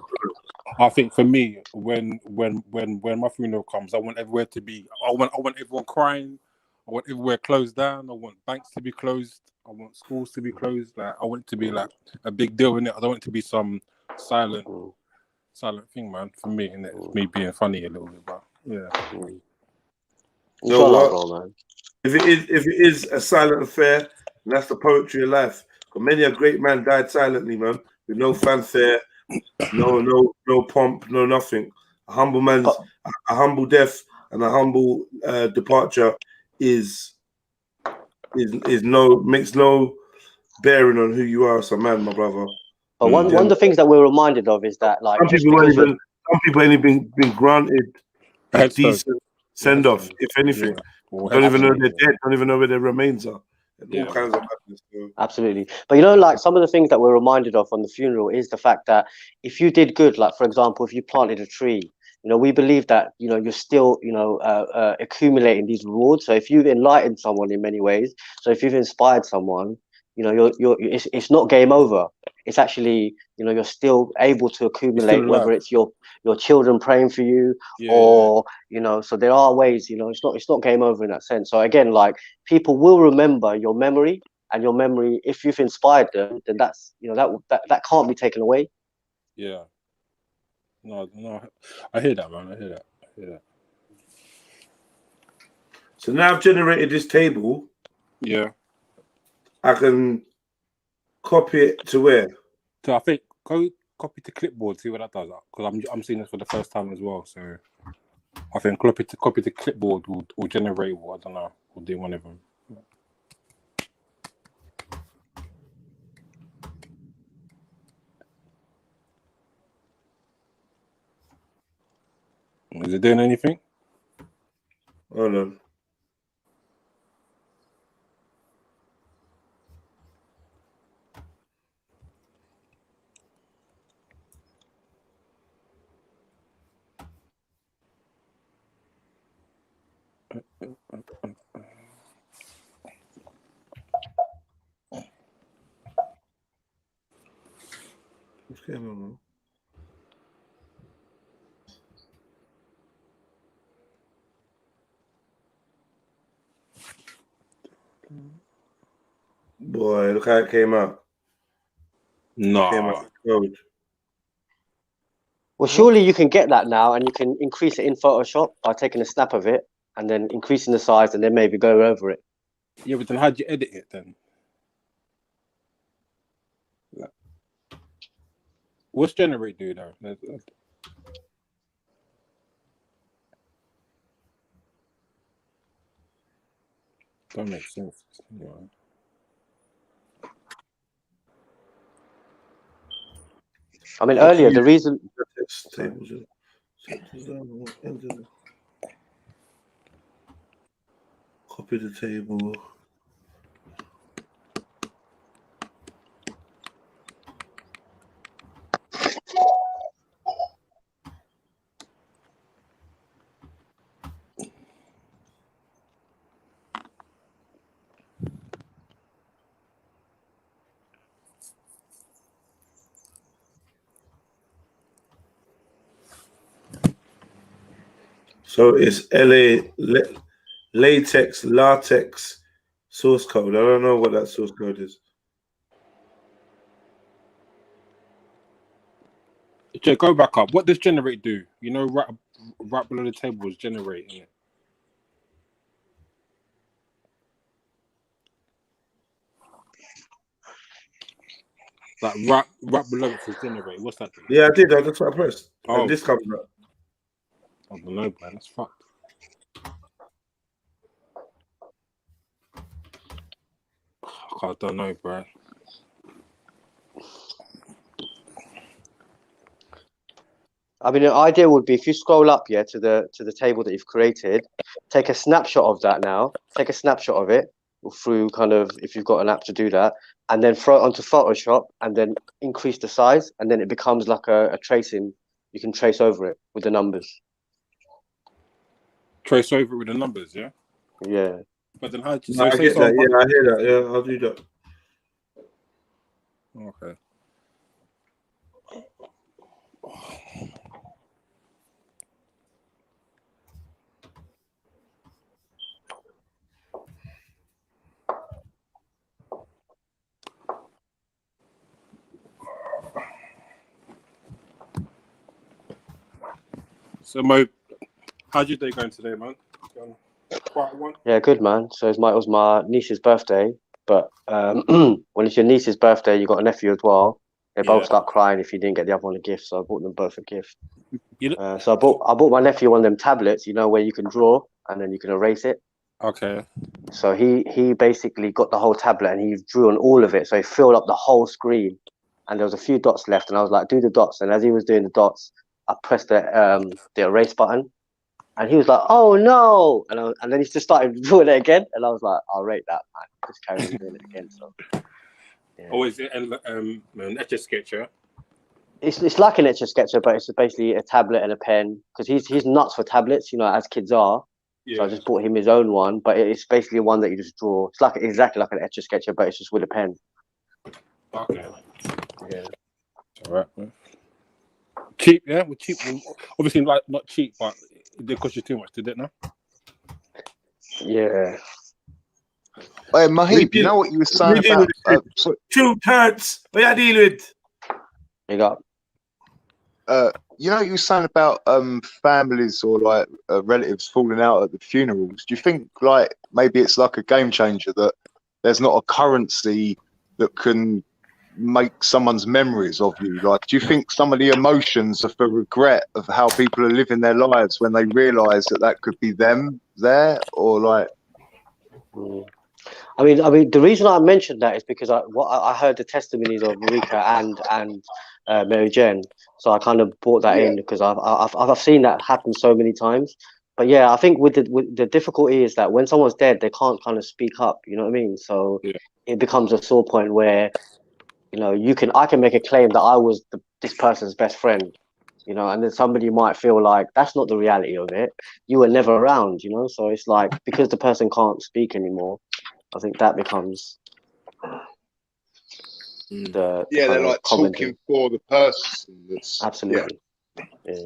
I think for me, when my funeral comes, I want everywhere to be. I want everyone crying. I want everywhere closed down. I want banks to be closed. I want schools to be closed. Like I want it to be like a big deal in it. I don't want it to be some silent thing, man. For me, and it's me being funny a little bit, but yeah. So what? If it is a silent affair, and that's the poetry of life. But many a great man died silently, man, with no fanfare, no pomp, no nothing. A humble man's a humble death and a humble departure makes no bearing on who you are as a man, my brother. But one of the things that we're reminded of is that like some people ain't been granted a decent send off, if anything. Don't even know they're dead, don't even know where their remains are. All kinds of madness. Absolutely. But you know, like some of the things that we're reminded of on the funeral is the fact that if you did good, like for example, if you planted a tree, you know, we believe that, you know, you're still, you know, accumulating these rewards. So if you've enlightened someone in many ways, so if you've inspired someone, you know, it's not game over. It's actually, you know, you're still able to accumulate, whether it's your children praying for you or, you know, so there are ways, you know, it's not game over in that sense. So again, like people will remember your memory, and your memory, if you've inspired them, then that's, you know, that can't be taken away. Yeah. No, I hear that, man. I hear that. So now I've generated this table. Yeah. I can copy it to where? So I think go copy to clipboard, see what that does. Because I'm seeing this for the first time as well. So I think copy to clipboard will generate what, I don't know. We'll do one of them. Is it doing anything? Hold on. What's going on? Boy, look how it came out. No. Came out code. Well, surely you can get that now, and you can increase it in Photoshop by taking a snap of it and then increasing the size, and then maybe go over it. Yeah, but then how'd you edit it then? What's generate do though? Don't make sense. Yeah. I mean, earlier the reason. Copy the table. So it's latex source code. I don't know what that source code is. Jay, go back up. What does generate do? You know, right below the table is generating it. Like right below it says generate. What's that? Yeah, I did. That's what I pressed. Oh, And this comes up. I don't know, man. That's fucked. I don't know, bro. I mean, the idea would be if you scroll up, yeah, to the table that you've created, take a snapshot of that now. Take a snapshot of it through kind of, if you've got an app to do that, and then throw it onto Photoshop, and then increase the size, and then it becomes like a tracing. You can trace over it with the numbers. Trace over it with the numbers, yeah. Yeah. But then how? No, I get that. Yeah, I hear that. Yeah, I'll do that. Okay. So Mo, how'd your day going today, man? Quite one. Yeah, good man. So it was my niece's birthday, but when it's your niece's birthday, you got a nephew as well. They both start crying if you didn't get the other one a gift, so I bought them both a gift. So I bought my nephew one of them tablets, you know, where you can draw and then you can erase it. Okay. So he basically got the whole tablet and he drew on all of it, so he filled up the whole screen. And there was a few dots left, and I was like, do the dots. And as he was doing the dots, I pressed the erase button, and he was like, "Oh no!" And then he just started doing it again, and I was like, "I'll rate that, man. Just carry on doing it again." So, yeah. Oh, is it an Etch-a-Sketcher? It's like an Etch-a-Sketcher, but it's basically a tablet and a pen, because he's nuts for tablets, you know, as kids are. Yeah. So I just bought him his own one, but it's basically one that you just draw. It's like exactly like an Etch-a-Sketcher, but it's just with a pen. Okay. Yeah. All right, man. Cheap, yeah. We're cheap. Obviously, like not cheap, but it did cost you too much, did it? No. Yeah. Hey, Mahib, you know what you were saying about? Two turds. What you deal with? You got. You know, you were saying about families or like relatives falling out at the funerals. Do you think like maybe it's like a game changer that there's not a currency that can make someone's memories of you? Like, do you think some of the emotions of the regret of how people are living their lives when they realise that could be them there, or like? I mean, the reason I mentioned that is because I heard the testimonies of Marika and Mary Jane, so I kind of brought that in because I've seen that happen so many times. But yeah, I think with the difficulty is that when someone's dead, they can't kind of speak up. You know what I mean? So it becomes a sore point where, you know, I can make a claim that I was this person's best friend, you know, and then somebody might feel like that's not the reality of it. You were never around, you know. So it's like, because the person can't speak anymore, I think that becomes they're like talking for the person. Absolutely. Yeah.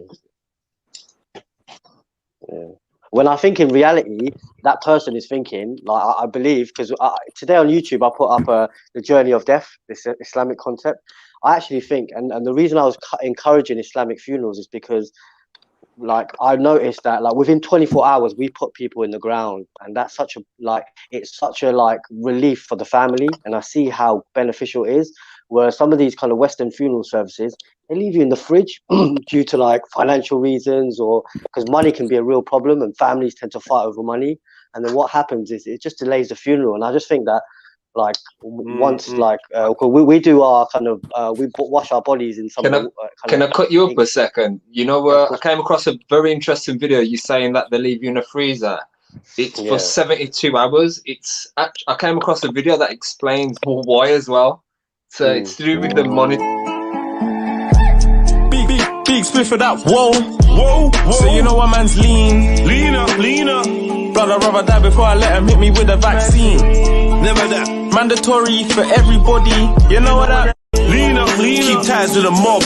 When I think in reality, that person is thinking, like, I believe, because today on YouTube, I put up the journey of death, this Islamic concept. I actually think, and the reason I was encouraging Islamic funerals is because, like, I noticed that, like, within 24 hours, we put people in the ground, and that's it's such a relief for the family, and I see how beneficial it is. Where some of these kind of Western funeral services, they leave you in the fridge due to like financial reasons, or because money can be a real problem and families tend to fight over money. and then what happens is it just delays the funeral. And I just think that, like, once, like, we do our kind of, we wash our bodies in some. Can I cut you up a second? You know, I came across a very interesting video. You saying that they leave you in a freezer. It's for 72 hours. I came across a video that explains why as well. So it's to do with the money. Big spliff for that. Whoa. So you know what man's leaner. Brother die before I let him hit me with a vaccine. Never that. Mandatory for everybody. You know what that? Leaner. Keep ties with the mob.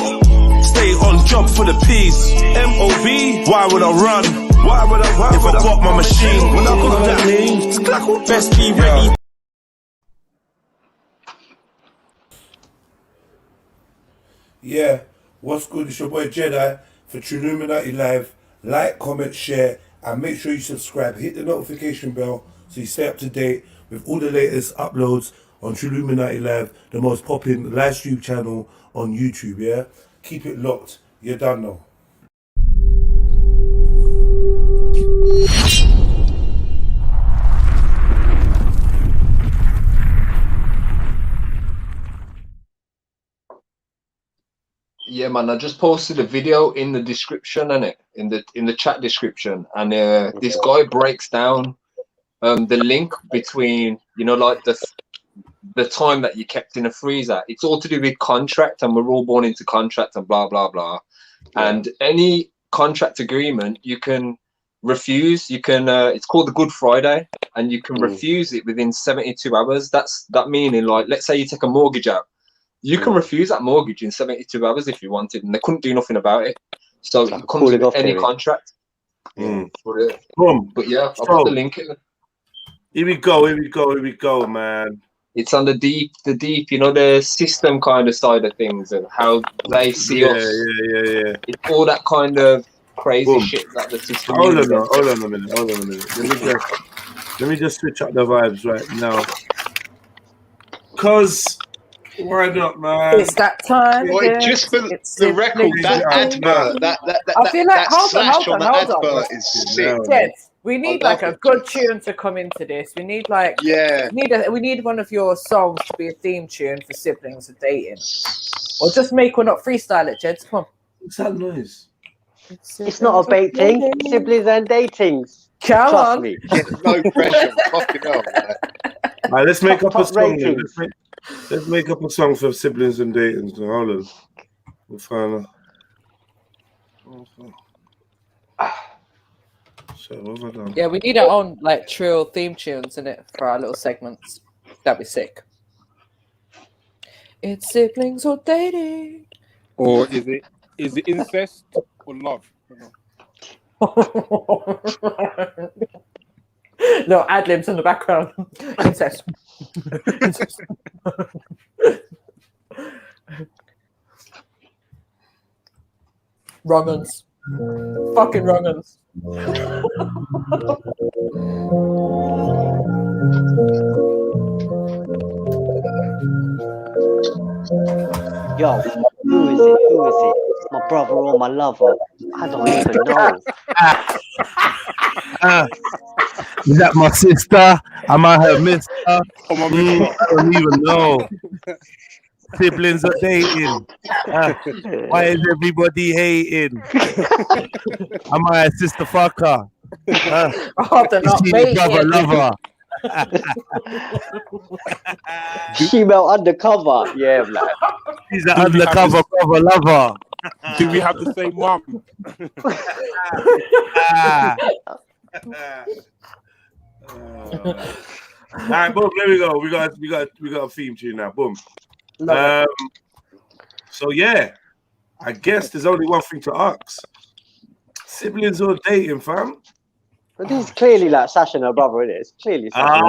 Stay on job for the peace. MOB. Why would I run? If I bought my machine? When I got that name, best be ready. Yeah, what's good? It's your boy Jedi for Trilluminati Live. Like, comment, share, and make sure you subscribe. Hit the notification bell so you stay up to date with all the latest uploads on Trilluminati Live, the most popping live stream channel on YouTube. Yeah, keep it locked. You're done now. Yeah, man, I just posted a video in the description, in the chat description, and this guy breaks down the link between, you know, like the time that you kept in a freezer. It's all to do with contract, and we're all born into contract and blah blah blah. And any contract agreement you can refuse. You can it's called the Good Friday, and you can refuse it within 72 hours. That meaning, like, let's say you take a mortgage out. You can refuse that mortgage in 72 hours if you wanted, and they couldn't do nothing about it. So it comes with any contract. But yeah, I'll put the link in. Here we go, man. It's on the deep, you know, the system kind of side of things and how they see us. Yeah. It's all that kind of crazy shit that the system. Hold on a minute. Let me just switch up the vibes right now. Cause why not, man? It's that time. Well, just for the record, that advert, I feel like slash on the hold on. advert is sick. Jed, we need like a good tune to come into this. We need like we need one of your songs to be a theme tune for siblings and dating, or just make one up, freestyle it, Jed. Come on. What's that noise? It's not a bait thing. Siblings and datings. Trust me. No pressure. Fucking hell, man. All right, let's make up a song. Let's make up a song for siblings and dating. So hold on. We'll find out. So what have I done? Yeah, we need our own like trill theme tunes in it for our little segments. That'd be sick. It's siblings or dating. Or is it incest or love? No, ad-libs in the background. Incest. Wrong-uns. Fucking wrong-uns. Yo, who is it? My brother or my lover? I don't even know. Is that my sister? Am I her mister? I don't even know. Siblings are dating. Why is everybody hating? Am I a sister fucker? Is she brother lover? Female undercover. Yeah, man. She's an undercover brother lover. Do we have the same mum? All right, boom. There we go. We got a theme tune now. Boom. So yeah, I guess there's only one thing to ask: siblings or dating, fam? But this is clearly like Sasha and her brother, isn't it? It's clearly Sasha.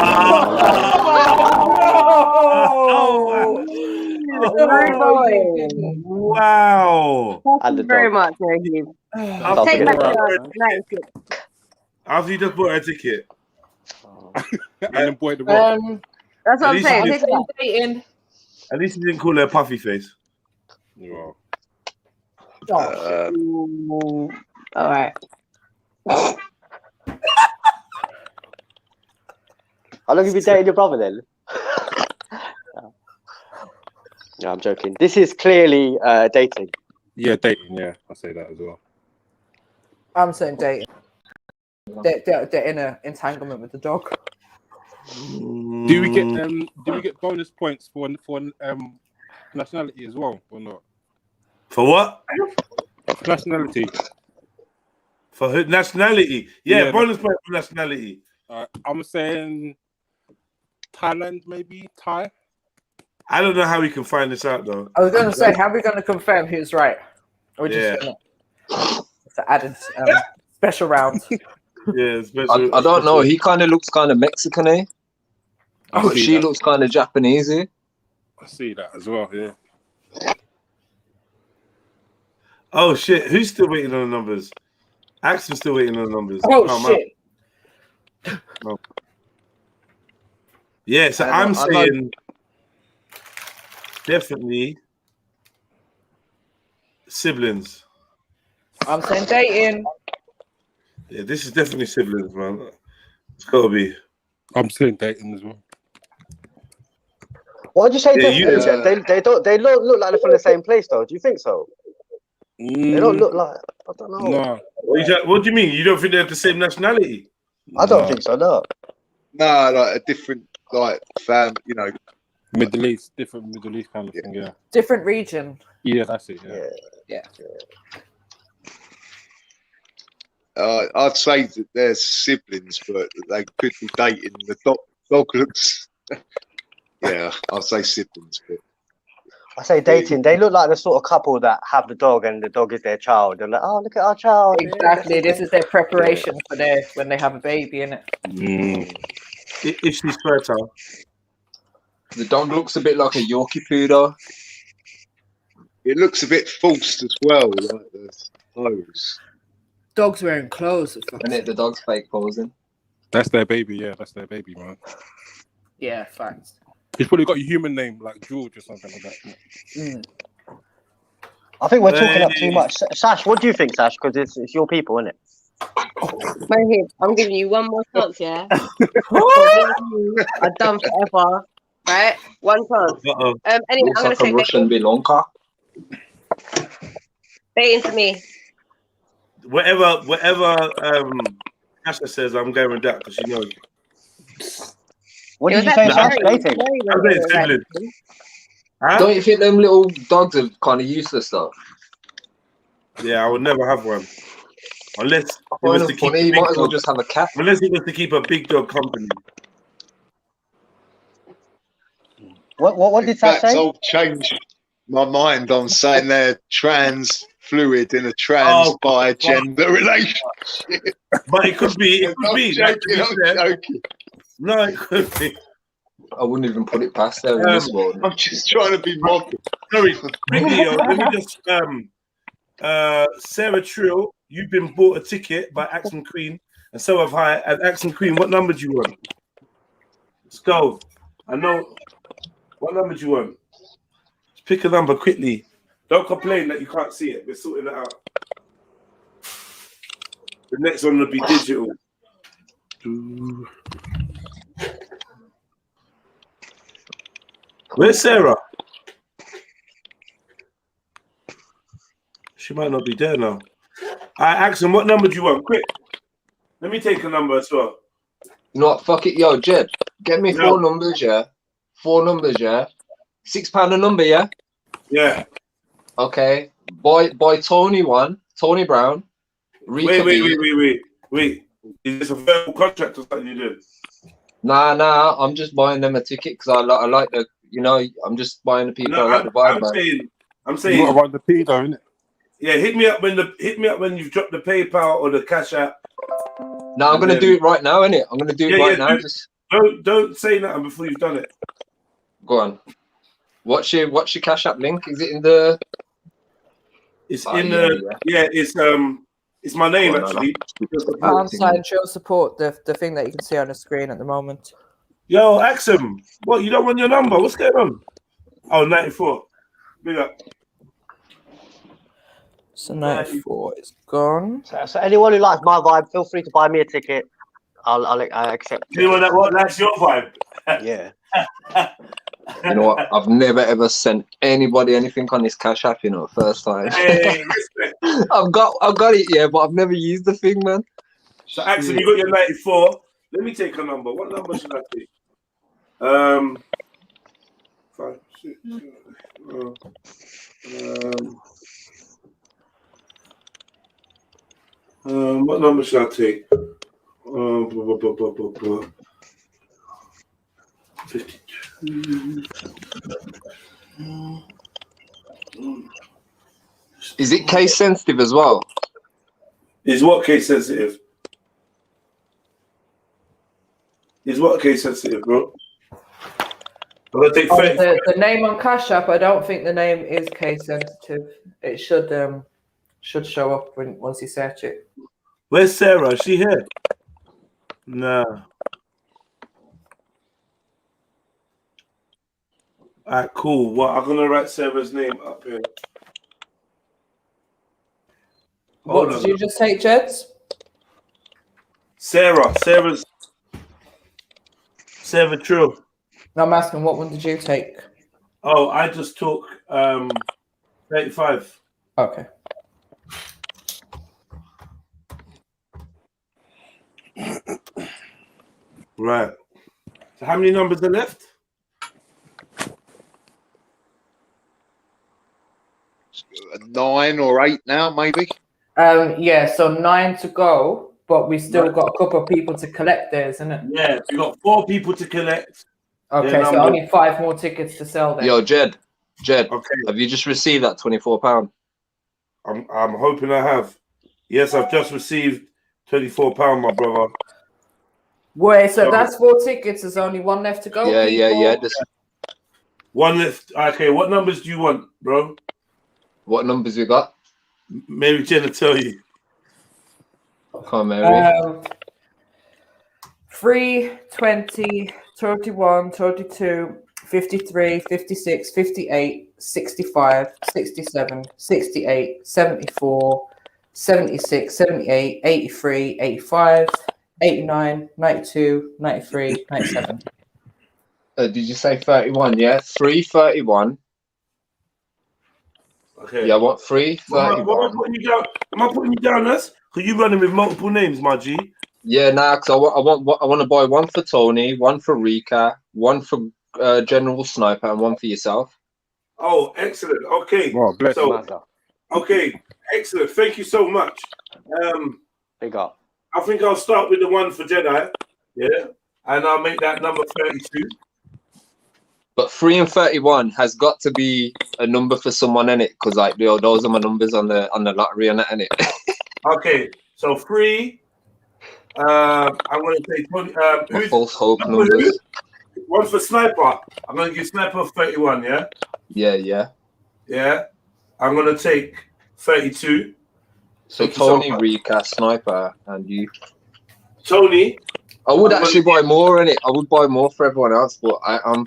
Wow. Thank you very much, Rahim. Take my card. After you just bought a ticket. And boy, the that's what I'm saying. At least you didn't call her a puffy face. Yeah. All right. How long have you dated your brother then? No, I'm joking. This is clearly dating. Yeah, dating. Yeah, I'll say that as well. I'm saying dating. They're in an entanglement with the dog. Do we get bonus points for nationality as well or not? For what? Nationality. For nationality? Yeah, bonus point for nationality. I'm saying Thailand, maybe Thai. I don't know how we can find this out though. I was going to say, how are we going to confirm who's right? Or just it's an added special round. Yeah, I don't know. He kind of looks kind of Mexican-y. But she looks kind of Japanese-y. I see that as well, yeah. Oh shit, who's still waiting on the numbers? Axel's still waiting on the numbers. Oh shit. Oh. Yeah, so I'm saying definitely siblings. I'm saying dating. Yeah, this is definitely siblings, man. It's gotta be. I'm saying dating as well. Why'd you say definitely? They don't look like they're from the same place though. Do you think so? They don't look like, I don't know. No. What do you mean? You don't think they have the same nationality? I don't think so, no. No, like a different, like, you know. Middle East, different Middle East kind of thing, yeah. Different region. Yeah, that's it, yeah. I'd say that they're siblings, but they could be dating. The dog looks... Yeah, I'll say siblings, but... I say dating. They look like the sort of couple that have the dog and the dog is their child. They're like, oh, look at our child. Exactly. This is their preparation for when they have a baby, innit? If she's fertile. The dog looks a bit like a Yorkie poodle. It looks a bit false as well, like the clothes. Dog's wearing clothes. And the dog's fake posing. That's their baby, yeah. That's their baby, man. Yeah, facts. He's probably got a human name like George or something like that. I think we're talking up too much. Sash, what do you think, Sash? Because it's your people, isn't it? Mohib, I'm giving you one more chance, yeah? I've done forever, right? One chance. Anyway, looks I'm like going a to say Russian Belonka. dating to me. Whatever Asha says, I'm going with that because you know. What did you say, Sash? Dating? I'm saying siblings. Huh? Don't you think them little dogs are kind of useless though? Yeah, I would never have one. Unless it was to keep you might as well just have a cat. Unless it was to keep a big dog company. What did Sash say? I'll change my mind on saying they're trans fluid in a trans bi gender relationship. But it could be. I'm joking. No, it could be. I wouldn't even put it past them in this world. I'm just trying to be modern. Sorry, quickly, let me just Sarah Trill, you've been bought a ticket by Accent Queen, and so have I. And Accent Queen, what number do you want? Let's go. I know. What number do you want? Just pick a number quickly. Don't complain that you can't see it. We're sorting it out. The next one will be digital. Where's Sarah? She might not be there now. I asked him, what number do you want? Quick. Let me take a number as well. No, fuck it, yo, Jed. Get me 4 numbers, yeah. 4 numbers, yeah. £6 a number, yeah. Yeah. Okay. Boy, Tony one. Tony Brown. Wait. Is this a verbal contract or something you did? Nah. I'm just buying them a ticket because I like the, you know, I'm just buying the people. I like the vibe. I'm saying. You got to run the pedo, innit? Yeah, hit me up when you've dropped the PayPal or the Cash App. No, I'm gonna do it right now, innit? I'm gonna do it right now. Don't say nothing before you've done it. Go on. What's your Cash App link? Is it in the? It's it's my name actually. Alongside Trill Support, the thing that you can see on the screen at the moment. Yo, Axum, what, you don't want your number? What's going on? Oh, 94. Big up. So 94 is gone. So anyone who likes my vibe, feel free to buy me a ticket. I accept. You know that what? That's your vibe. Yeah. You know what? I've never ever sent anybody anything on this Cash App. You know, first time. Hey, respect. I've got it, yeah, but I've never used the thing, man. So, Axel, you got your 94. Let me take a number. What number should I take? 5, 6, 7. What number should I take? 52. Is it case sensitive as well? Is what case sensitive? Is what case sensitive, bro? I'm gonna take the name on Cash App. I don't think the name is case sensitive. It should show up once you search it. Where's Sarah? Is she here? Nah. Alright, cool. Well, I'm gonna write Sarah's name up here. What did you just take, Jeds? Sarah Trill. No, I'm asking, what one did you take? Oh, I just took 35. Okay. Right. So how many numbers are left? Nine or 8 now, maybe. Yeah, so 9 to go, but we still got a couple of people to collect theirs, isn't it? Yeah, we got 4 people to collect. Okay, so only 5 more tickets to sell then. Yo, Jed, okay. Have you just received that £24? I'm hoping I have. Yes, I've just received £24, my brother. Wait, so that's 4 tickets. There's only 1 left to go. Yeah. One left. Okay, what numbers do you want, bro? What numbers you got? Mary Jen will tell you. Come on, Mary. 3, 20, 31, 32, 53, 56, 58, 65, 67, 68, 74, 76, 78, 83, 85, 89, 92, 93, 97. Did you say 31? Yeah, 331. Okay. Yeah, what 331? What am I putting you down? Am I putting you down as? Because you running with multiple names, my G. Yeah, because I want to buy one for Tony, one for Rika, one for General Sniper, and one for yourself. Oh, excellent. Okay. Well, bless matter. Okay, excellent. Thank you so much. Big up. I think I'll start with the one for Jedi. Yeah, and I'll make that number 32. But 3 and 31 has got to be a number for someone in it, because like those are my numbers on the lottery and that in it. Okay, so 3. I'm going to say 20. False hope numbers. One for Sniper. I'm going to give Sniper 31. Yeah. Yeah. I'm going to take 32. So Tony, Rika, Sniper, and you. Tony. I would actually buy more in it. I would buy more for everyone else, but I'm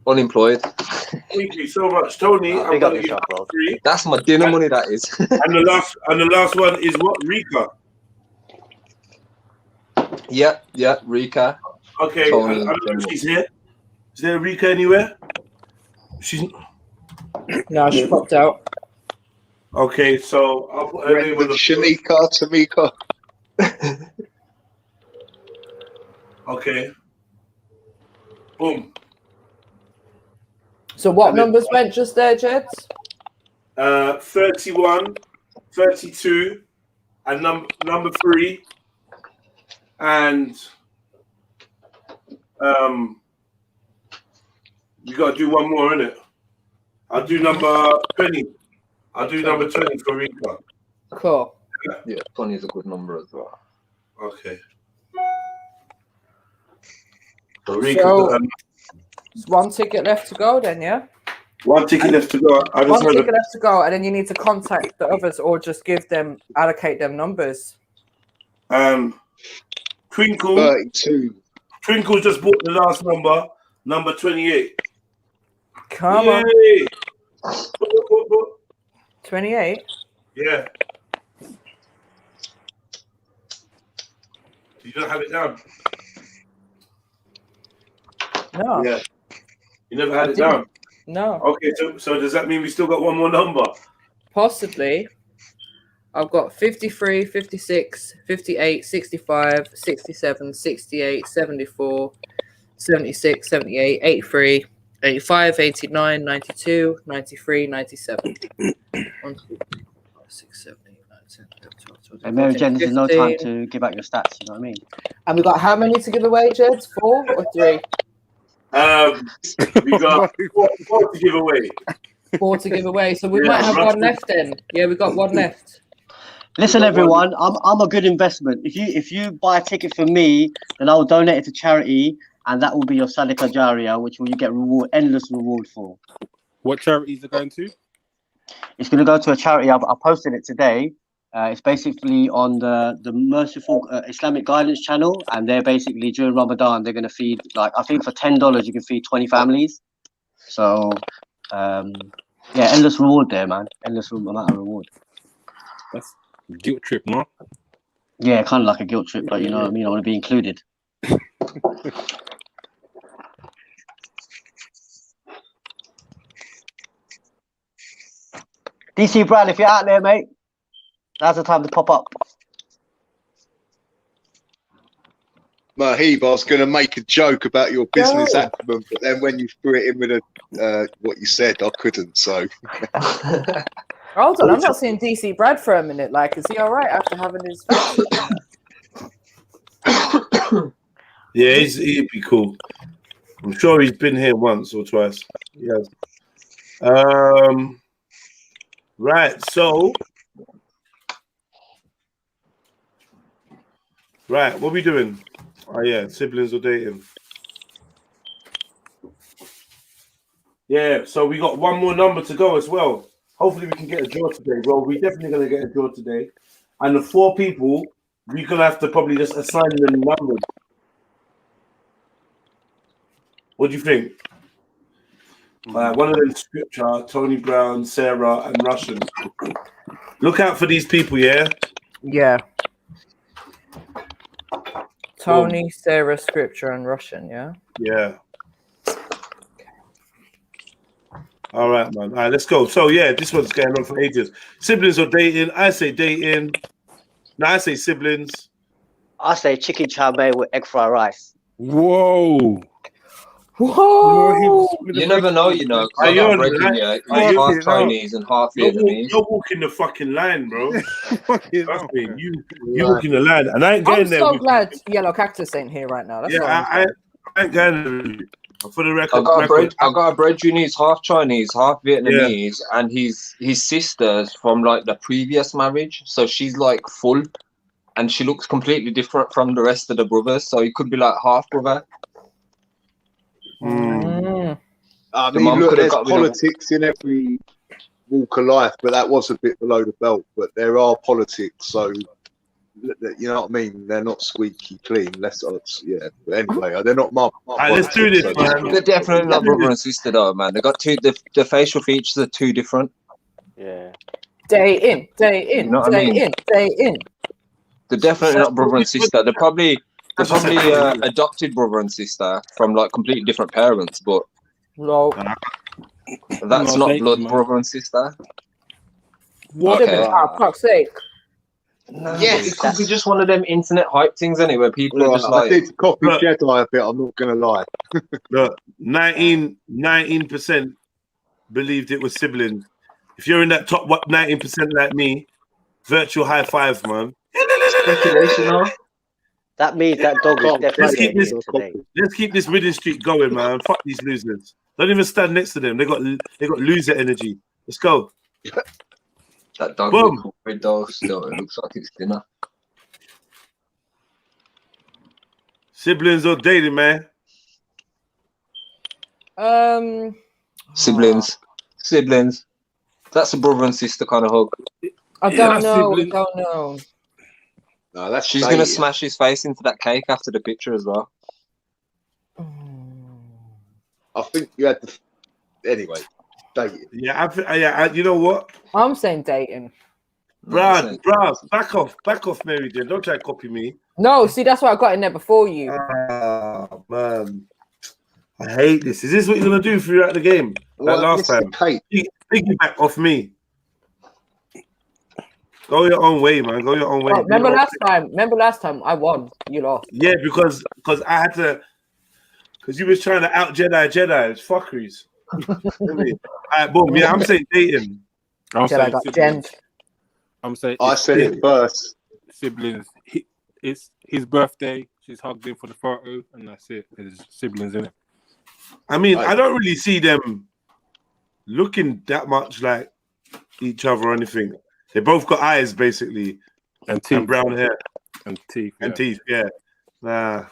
unemployed. Thank you so much, Tony. I'm gonna give you 3. That's my dinner money, that is. and the last one is what? Rika. Yeah, Rika. Okay, Tony, I don't know if she's here. Is there Rika anywhere? She's no, she popped out. Okay, so I'll put her name on the Shanika, Tamika. Okay. Boom. So what numbers went just there, Jeds? 31, 32, and number 3, and you gotta do one more, innit? I'll do number 20. I'll do number 20 for Rika. Cool. Yeah, 20 is a good number as well. Okay. So, it's 1 ticket left to go then, yeah? 1 ticket left to go. One ticket left to go, and then you need to contact the others or just allocate them numbers. Twinkle. 32. Twinkle just bought the last number 28. Come on. 28? Yeah. You don't have it down. No. Yeah. You never had it down. No. Okay, so does that mean we still got one more number? Possibly. I've got 53, 56, 58, 65, 67, 68, 74, 76, 78, 83, 85, 89, 92, 93, 97. 1, 2, 3, 4, 5, 6, 7, 8, 9, 10, 11, 12, 13, And Mary 14, Jen, this is no time 15. to give out your stats. You know what I mean? And we got how many to give away, Jed? 4 or 3? We got four to give away. 4 to give away. So we might have one left then. Yeah, we got one left. Listen, everyone, I'm a good investment. If you buy a ticket for me, then I'll donate it to charity, and that will be your Sadaqah Jariyah, which will you get endless reward for. What charities are going to? It's going to go to a charity. I posted it today. It's basically on the Merciful Islamic Guidance channel, and they're basically during Ramadan they're going to feed, like, I think for $10 you can feed 20 families. So yeah, endless reward there, man. Endless amount of reward. That's guilt trip, no? Yeah, kind of like a guilt trip, but you know what I mean. I want to be included. DC Brad, if you're out there, mate, now's the time to pop up. Mahib, I was going to make a joke about your business acumen, but then when you threw it in with what you said, I couldn't. So. Hold on, I'm not seeing DC Brad for a minute. Like, is he all right after having his? Yeah, he'd be cool. I'm sure he's been here once or twice. Yes. Right. So. Right. What are we doing? Oh yeah, siblings or dating. Yeah. So we got one more number to go as well. Hopefully we can get a draw today, bro. We're definitely gonna get a draw today. And the 4 people, we're gonna have to probably just assign them numbers. What do you think? One of them scripture, Tony Brown, Sarah, and Russian. Look out for these people, yeah? Yeah. Tony, Sarah, scripture, and Russian, yeah? Yeah. All right, man. All right, let's go. So, yeah, this one's going on for ages. Siblings or dating? I say dating. No, I say siblings. I say chicken chow mein with egg fried rice. Whoa. Whoa! You never know, you know. Are you on half Chinese and half Vietnamese? You're walking the fucking line, bro. Trust me, you walking the line, and I ain't getting there. I'm so glad Yellow Cactus ain't here right now. That's I ain't getting there. For the record, I got a bread who's half Chinese, half Vietnamese, and his sister's from like the previous marriage, so she's like full, and she looks completely different from the rest of the brothers. So he could be like half brother. I mean, look, there's politics in every walk of life, but that was a bit below the belt. But there are politics, so you know what I mean. They're not squeaky clean. Yeah. But anyway, they're not my let's do this, man. They're definitely not brother and sister, though, man. They got the facial features are too different. Yeah. Day in, you know day in. They're definitely not brother and sister. They're probably adopted brother and sister from like completely different parents, but that's not blood brother and sister. What? Okay. For fuck's sake. No, yes, it could be just one of them internet hype things anyway. People are just like, I did copy Jedi a bit. I'm not gonna lie. Look, 19% believed it was siblings. If you're in that top 19% like me, virtual high five, man. Speculation, huh? That means that dog is definitely. Let's keep this winning streak going, man. Fuck these losers. Don't even stand next to them. They got loser energy. Let's go. That dog looks very dull still. It looks like it's dinner. Siblings or dating, man? Siblings. That's a brother and sister kind of hug. I don't know. No, that's she's gonna smash his face into that cake after the picture as well. I think you had to. Anyway, dating. Yeah, you know what? I'm saying dating. Bruh, back off, Mary Jane. Don't try to copy me. No, see, that's why I got in there before you. Ah, man. I hate this. Is this what you're going to do throughout the game? Like last time? Piggyback off me. Go your own way, man. Go your own way. Oh, remember last time I won. You lost. Yeah, because I had to. Because you was trying to out Jedi. It's fuckeries. Alright, boom. Yeah, I'm saying dating. I'm Jedi got gemmed. I'm saying I said it first. Siblings. It's his birthday. She's hugged him for the photo, and that's it. There's siblings in it. I mean, I don't really see them looking that much like each other or anything. They both got eyes, basically, and teeth, and brown hair, and teeth, and teeth. Yeah, nah,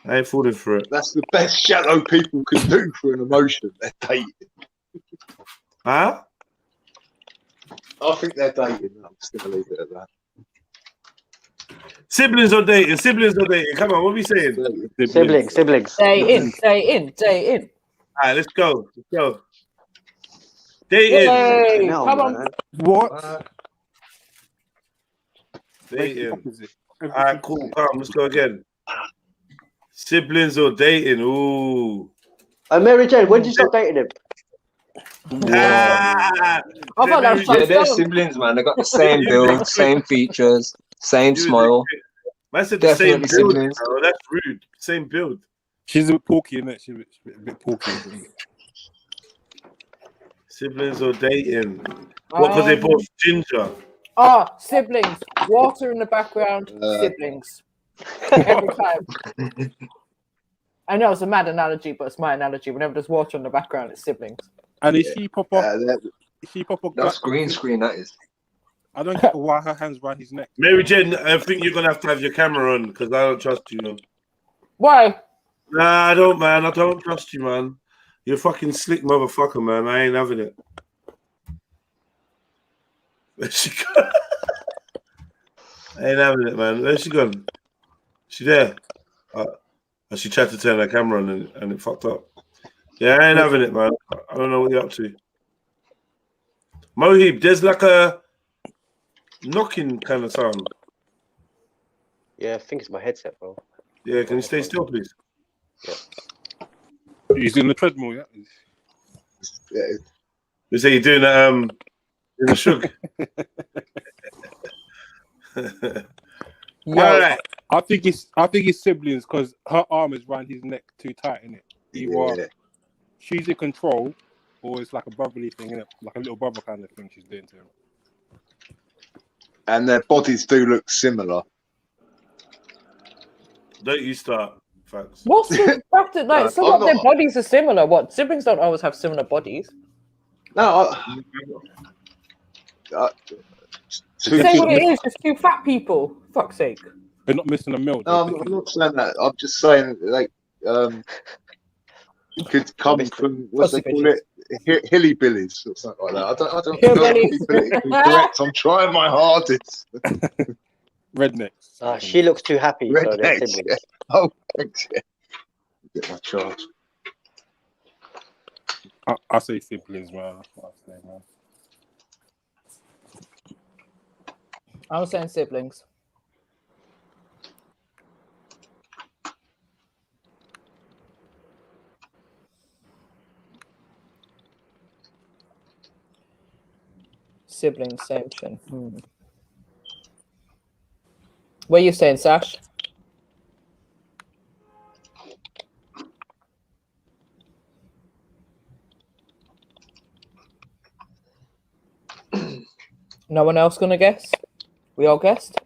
I ain't falling for it. That's the best shadow people can do for an emotion. They're dating. Huh? I think they're dating. I'm just gonna leave it at that. Siblings or dating? Come on, what are we saying? Siblings. Stay in. All right, let's go. Dating. Yay, come on. What? Dating. All right, cool. Come on, let's go again. Siblings or dating? Ooh. Mary Jane, when did you stop dating him? Yeah, they're siblings, man. They got the same build, same features, same smile. I said the same build. Bro. That's rude. Same build. She's a bit porky, isn't it? She's a bit porky. Siblings or dating? What? Because they both ginger. Siblings. Water in the background. Siblings. Every time. I know it's a mad analogy, but it's my analogy. Whenever there's water in the background, it's siblings. And is she pop up? That's green screen. That is. I don't get why her hands around his neck. Mary Jane, I think you're gonna have your camera on because I don't trust you. Man. Why? Nah, I don't, man. I don't trust you, man. You're a fucking slick motherfucker, man. I ain't having it. Where's she gone? I ain't having it, man. Where's she gone? She there? She tried to turn her camera on and it fucked up. Yeah, I ain't having it, man. I don't know what you're up to. Mohib, there's like a knocking kind of sound. Yeah, I think it's my headset, bro. Yeah, can you stay still, please? Yeah. He's doing the treadmill, yeah. You say you're doing in the shug. All right. I think it's siblings because her arm is around his neck too tight, innit? Either she's in control, or it's like a brotherly thing, innit? Like a little brother kind of thing she's doing to him. And their bodies do look similar. Don't you start, facts. What's the fact that like some of their bodies are similar? What siblings don't always have similar bodies. No, say what it is, just two fat people. Fuck's sake. They're not missing a meal. No, I'm not saying that. I'm just saying like could come from what's they call it, hilly billies or something like that. I don't know if be politically correct. I'm trying my hardest. Rednecks. She looks too happy. Rednecks. So Yeah. Oh, thanks. Yeah. Get my charge. I say siblings, man. That's what I say, man. I was saying siblings. Siblings, same chin. What are you saying, Sash? No one else gonna guess? We all guessed?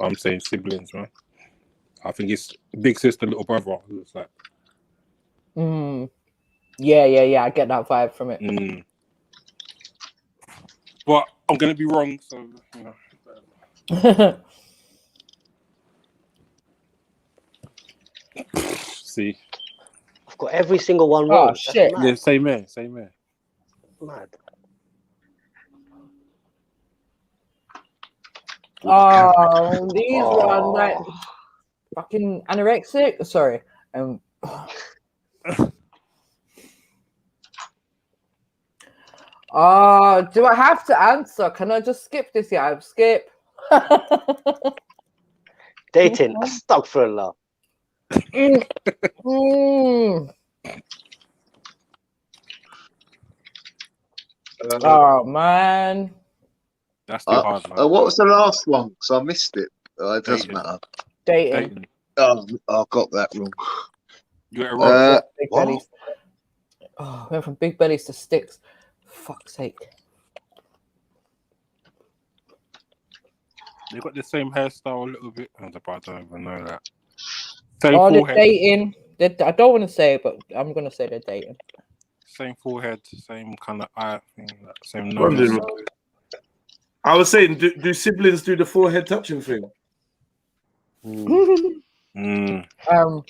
I'm saying siblings, man. I think it's big sister, little brother. It's like. Yeah. I get that vibe from it. But I'm gonna be wrong, so you know. See. I've got every single one wrong. Oh shit! Yeah, same here. Mad. Oh, these are like fucking anorexic. Sorry. Oh, do I have to answer? Can I just skip this? Yeah, skip. Dating, astaghfirullah. Oh man, that's too hard. Man. What was the last one? Because I missed it. It doesn't matter. Dating. Oh, I got that wrong. You got it wrong. Big bellies. Oh, went from big bellies to sticks. Fuck's sake. They got the same hairstyle a little bit. I don't even know that. Same Oh, they're forehead. dating. I don't want to say it, but I'm gonna say they're dating. Same forehead, same kind of eye thing, same nose. I was saying, do siblings do the forehead touching thing?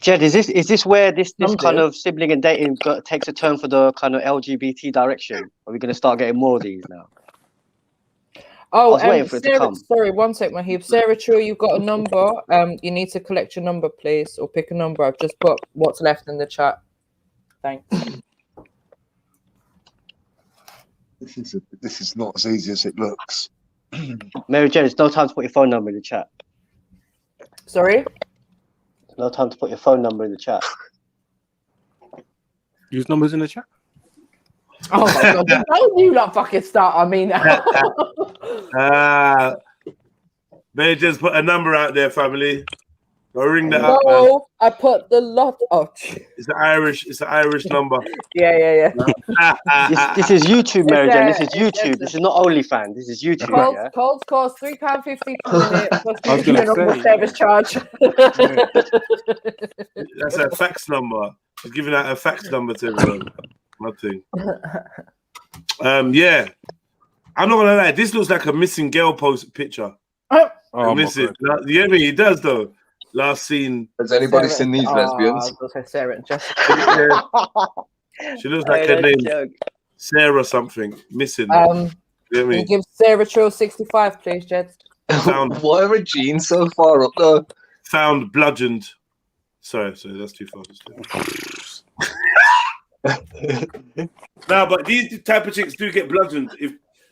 Jed, is this where this kind of sibling and dating takes a turn for the kind of LGBT direction? Are we going to start getting more of these now? Oh, I was waiting for it to Sarah, come. sorry, 1 sec, Mahib. Sarah, True, you've got a number. You need to collect your number, please, or pick a number. I've just put what's left in the chat. Thanks. This is not as easy as it looks. Mary Jane, it's no time to put your phone number in the chat. Sorry? No time to put your phone number in the chat. Use numbers in the chat. Oh my god! Don't you not fucking start? I mean, May just put a number out there, family. Go ring that up. no, I put the lot of. It's an Irish number. Yeah. This is YouTube, Mary Jane. This is YouTube. This is not OnlyFans. This is YouTube. Yeah? Calls cost £3.50 per minute. I was gonna say. Service charge. That's a fax number. I'm giving out a fax number to everyone. Nothing. Yeah. I'm not gonna lie. This looks like a missing girl post picture. Oh, missing. You get me? It does though. Last scene. Has anybody seen these lesbians? Sarah and Jessica. She looks like her name Sarah something. Missing. Can You you give Sarah Trill 65, please, Jed? Why are her jeans so far up though? Found bludgeoned. Sorry, that's too far. No, but these type of chicks do get bludgeoned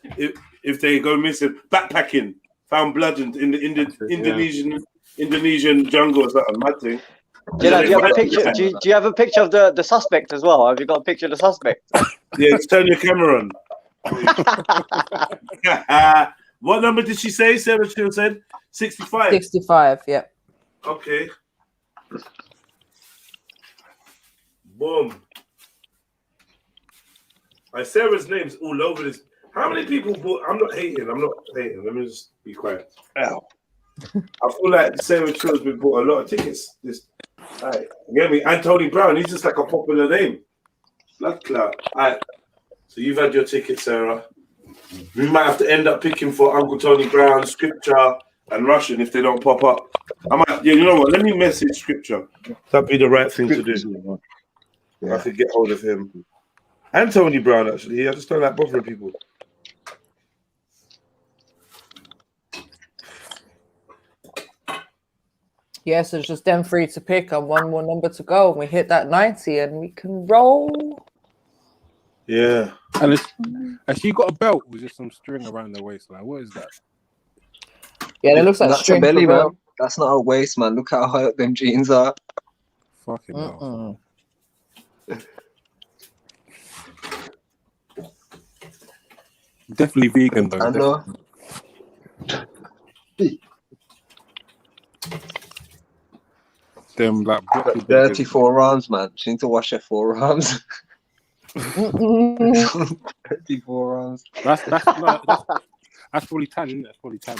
if they go missing. Backpacking, found bludgeoned in the Indonesian jungle or something. Mad thing. Do you have a picture? Do you have a picture of the suspect as well? Have you got a picture of the suspect? Yeah, turn your camera on. What number did she say? Sarah Chill said 65. 65, yeah. Okay. Boom. Sarah's name's all over this. How many people bought? I'm not hating. Let me just be quiet. Ow. I feel like Sarah Trill's been bought a lot of tickets. You get me? And Tony Brown, he's just like a popular name. Blood clot. Alright. So you've had your ticket, Sarah. We might have to end up picking for Uncle Tony Brown, Scripture, and Russian if they don't pop up. You know what? Let me message Scripture. That'd be the right thing to do. I could get hold of him. And Tony Brown, actually. I just don't like bothering people. Yes, it's just them three to pick and one more number to go. And we hit that 90 and we can roll. Yeah. And has she got a belt with just some string around her waist? Like, what is that? Yeah, it looks like that's string a belly, for man. belt. That's not a waist, man. Look how high up them jeans are. Fucking hell. Definitely vegan, though. I know. Them like dirty forearms, man. She need to wash her forearms. Dirty forearms. That's fully tan, isn't it? That's fully tan.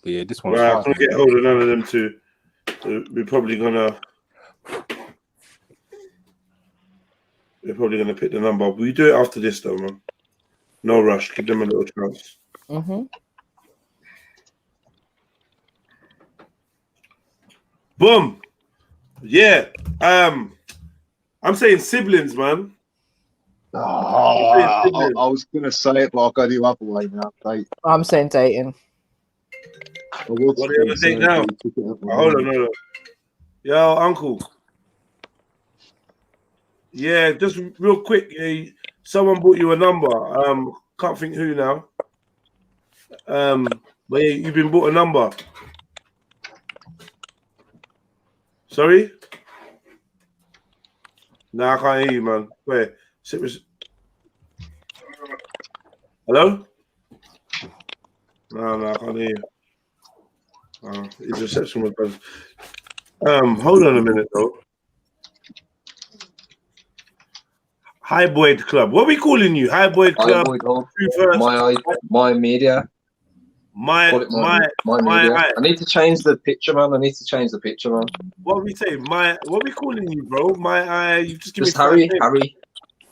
But yeah, this one's Right, I can't get hold of none of them two. We're probably gonna pick the number. We do it after this though, man. No rush. Give them a little chance. Boom. Yeah. I'm saying siblings, man. I was gonna say it, but I'll go the other way now. I'm saying dating. What are you gonna take now? Hold on. Yo, uncle. Yeah, just real quick. Someone bought you a number. Can't think who now. But yeah, you've been bought a number. Sorry? No, I can't hear you, man. Where? Hello? No, I can't hear you. His reception was bad. Hold on a minute though. High Boyd Club. What are we calling you? High Boyd Club. My media. My media. I need to change the picture, man. What are we saying? What are we calling you, bro? You just give me Harry.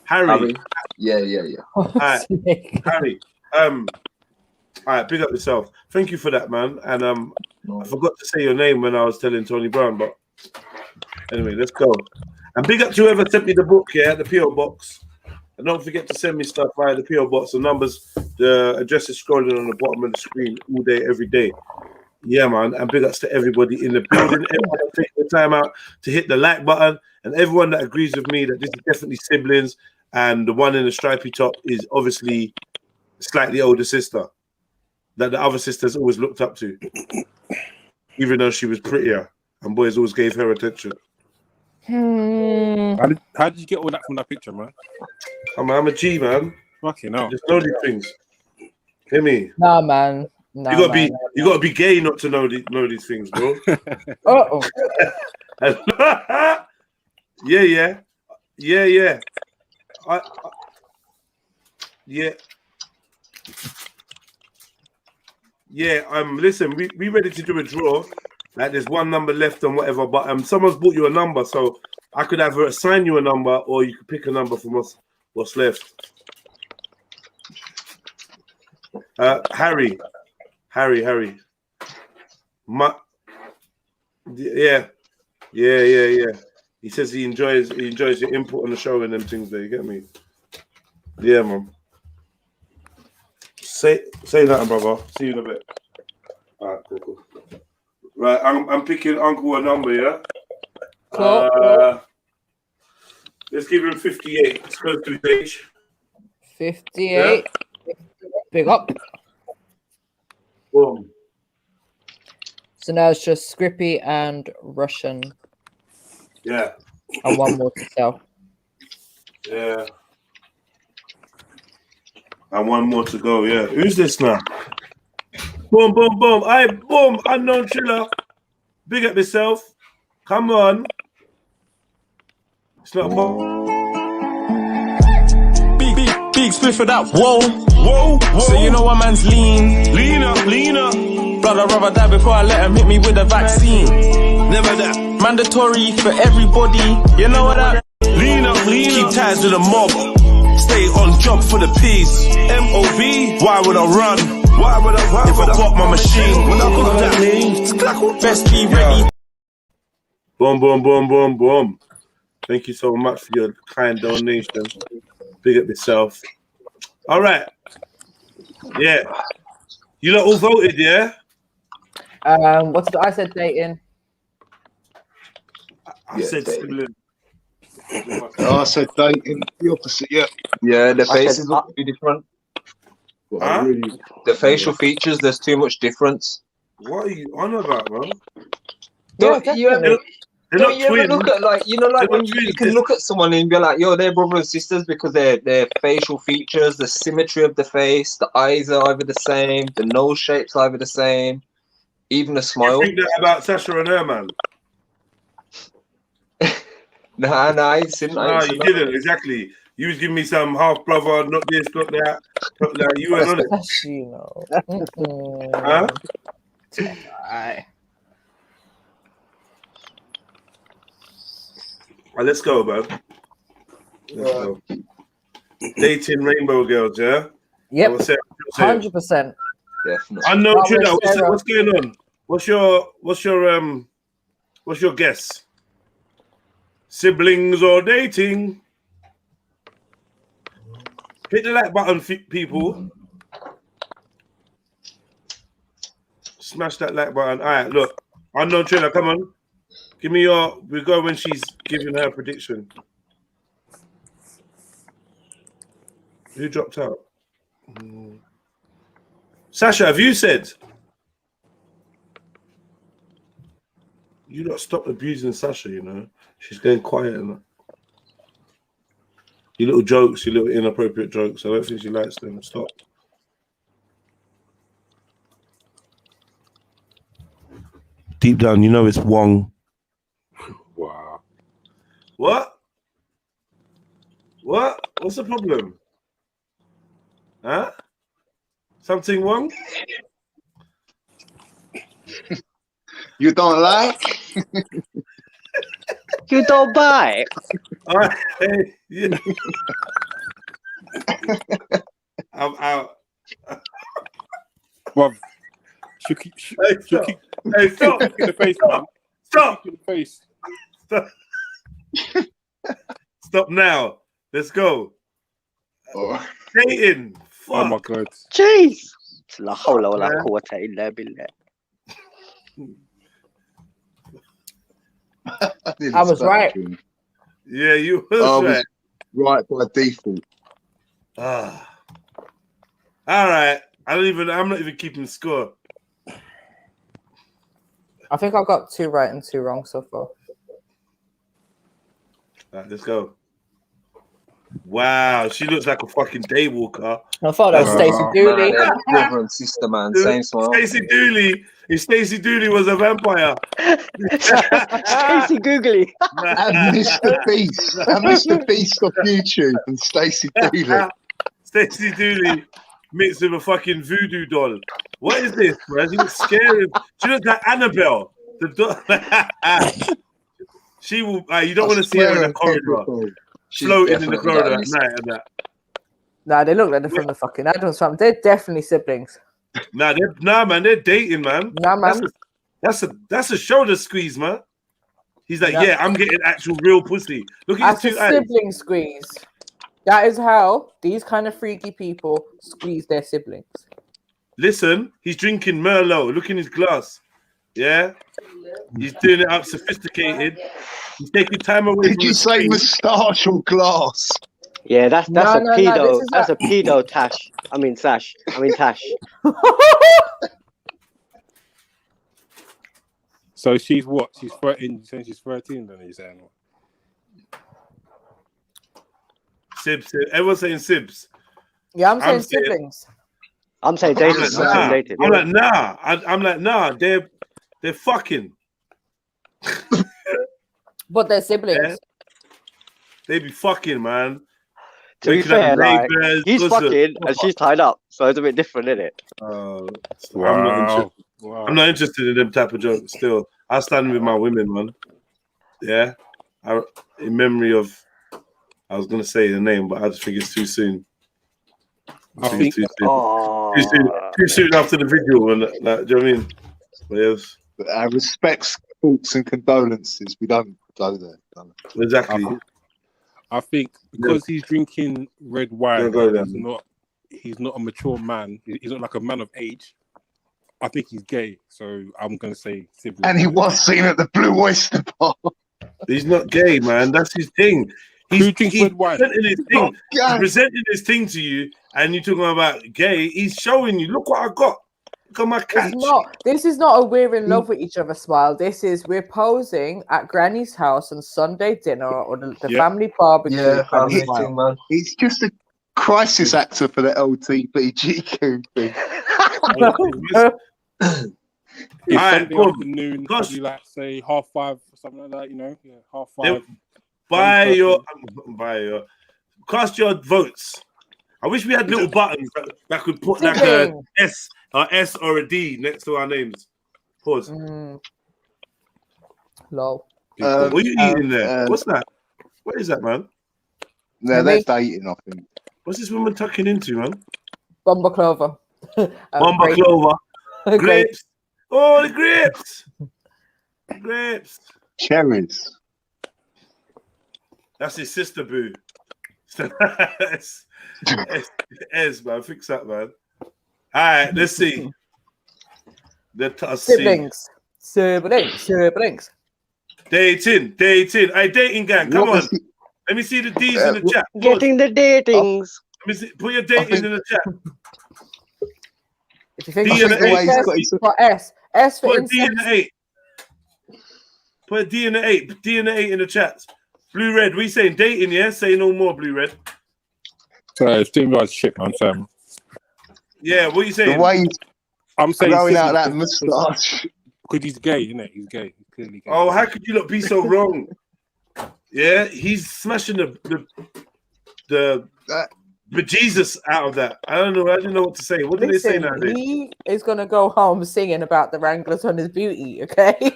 Harry. Yeah. All right. Harry. All right, big up yourself. Thank you for that, man. And I forgot to say your name when I was telling Tony Brown, but anyway, let's go. And big up to whoever sent me the book, yeah, the PO box. And don't forget to send me stuff via the PO box. The numbers, the address is scrolling on the bottom of the screen all day, every day. Yeah, man. And big ups to everybody in the building. Everyone taking the time out to hit the like button, and everyone that agrees with me that this is definitely siblings, and the one in the stripy top is obviously slightly older sister that the other sisters always looked up to, even though she was prettier, and boys always gave her attention. How did you get all that from that picture, man? I'm a G, man. Fucking hell. Just know these things. Hear me? Nah, man. Nah, you gotta be gay not to know these things, bro. Yeah. Listen, we ready to do a draw. Like there's one number left and whatever, but someone's bought you a number, so I could either assign you a number or you could pick a number from what's left. Harry. Yeah. He says he enjoys your input on the show and them things there. You get me? Yeah, man. Say that, brother. See you in a bit. All right, cool. Right, I'm picking Uncle a number, yeah? Cool. Let's give him 58. Let's go to his age. 58. Yeah. Big up. Boom. So now it's just Scrippy and Russian. Yeah. And one more to sell. Yeah. And one more to go, yeah. Who's this now? Boom. Boom. Unknown Triller. Big up yourself. Come on. It's not Big spliff for that. Whoa. So you know what man's leaner. Blood, I'd rather die before I let him hit me with a vaccine. Never that. Mandatory for everybody. You know what that? Leaner. Keep ties to the mob. Stay on job for the peace. MOB. Why would I run? If I got my machine, when I got that means, best be ready. Boom. Thank you so much for your kind donation. Big up yourself. All right. Yeah. You lot all voted, yeah? I said dating. I said sibling. I said dating. The opposite, yeah. Yeah, the faces look too different. Huh? The facial features, there's too much difference. What are you on about, man? Don't you ever look at when you can look at someone and be like, yo, they're brothers and sisters because their facial features, the symmetry of the face, the eyes are either the same, the nose shape's either the same, even the smile. You think that about Sasha and her, man? Nah, I ain't seen that. You didn't, exactly. You was giving me some half brother, not this, not that. Like, you went on it. Huh? Right, let's go, man. Let's go. Dating rainbow girls, yeah? Yep. 100%. Definitely. Unknown Triller, what's going on? What's your guess? Siblings or dating? Hit the like button, people. Smash that like button. All right, look. Unknown Triller, come on. Give me your. We go when she's giving her prediction. Who dropped out? Sasha, have you said? You not stop abusing Sasha, you know. She's getting quiet and your little jokes, your little inappropriate jokes. I don't think she likes them. Stop. Deep down, you know it's Wong. Wow. What? What? What's the problem? Huh? Something wrong? You don't like? You don't buy? Yeah. I'm out. Well, Hey, stop. in the face, man. Stop. In the face. Stop. Stop now. Let's go. Dating. Fuck. Oh my god. Jeez. La hawla wa la quwwata illa billah. I was right. Yeah, you was right by default. All right. I'm not even keeping score. I think I got 2 right and 2 wrong so far. All right, let's go. Wow, she looks like a fucking daywalker. I thought that was Stacey Dooley. Brother and sister, man. Same smile. Stacey Dooley. If Stacey Dooley was a vampire. Stacey Googly. And Mr. Beast. And Mr. Beast of YouTube and Stacey Dooley. Stacey Dooley mixed with a fucking voodoo doll. What is this, bro? She looks scary. She looks like Annabelle. The doll. She will. You don't want to see her in the corridor. Floating in the corridor at night and that. Nah, they look like they're from the fucking Adams family. They're definitely siblings. Nah, man, they're dating, man. Nah, man. That's a shoulder squeeze, man. He's like, yeah, I'm getting actual real pussy. Look at his two eyes. Sibling squeeze. That is how these kind of freaky people squeeze their siblings. Listen, he's drinking Merlot. Look in his glass. Yeah, he's doing it up sophisticated. He's taking time away. Did you say moustache or glass? Yeah, that's a pedo. That's a pedo tash. I mean Tash. So she's what? She's 13. You saying she's 13? Then you're saying what? Sibs. Everyone's saying Sibs. Yeah, I'm saying siblings. I'm saying dating. I'm like, nah. They're fucking. But they're siblings. Yeah. They be fucking, man. To be fair, like, he's fucking and she's tied up, so it's a bit different, isn't it? I'm not interested in them type of jokes. Still, I stand with my women, man. Yeah, in memory of, I was gonna say the name, but I just think it's too soon. I think too soon after the video, and like, do you know what I mean? But yes. Respects, thoughts, and condolences. We don't go there. Exactly. I think because he's drinking red wine, he's not a mature man. He's not like a man of age. I think he's gay, so I'm gonna say sibling. And he was seen at the Blue Oyster Bar. He's not gay, man. That's his thing. He's presenting his thing. He's presenting his thing to you, and you're talking about gay. He's showing you. Look what I got. Look at my catch. This is not a we're in love with each other smile. This is we're posing at Granny's house on Sunday dinner or the family barbecue. Yeah, he's just a crisis actor for the LGBTQ thing. It's Sunday afternoon, probably like say 5:30 or something like that. You know, 5:30. Buy your cast your votes. I wish we had little buttons that could put like a S or a D next to our names. Pause. Lol. What are you eating there? What's that? What is that, man? No, they're dating, I think. What's this woman tucking into, man? Bomba clover. Bomba clover. Grapes. Oh, the grapes. Grapes. Cherries. That's his sister, boo. Ez, man. Fix that, man. All right, let's see. Siblings. Siblings. Dating. Hey, dating gang, come on. Let me see the D's in the chat. Getting the datings. Let me see. Put your dating in the chat. If you think D in the 8. S for put a D in the 8. Put a D in the 8. D in the 8 in the chat. Blue Red, we saying dating, yeah? Say no more, Blue Red. Sorry, Steve was shit, man, Sam. Yeah, what are you saying? The way I'm saying growing out that moustache. Because he's gay, isn't it? He's gay. He's clearly gay. Oh, how could you not be so wrong? Yeah, he's smashing the bejesus out of that. I don't know what to say. What did they say nowadays? He is gonna go home singing about the Wranglers on his booty, okay?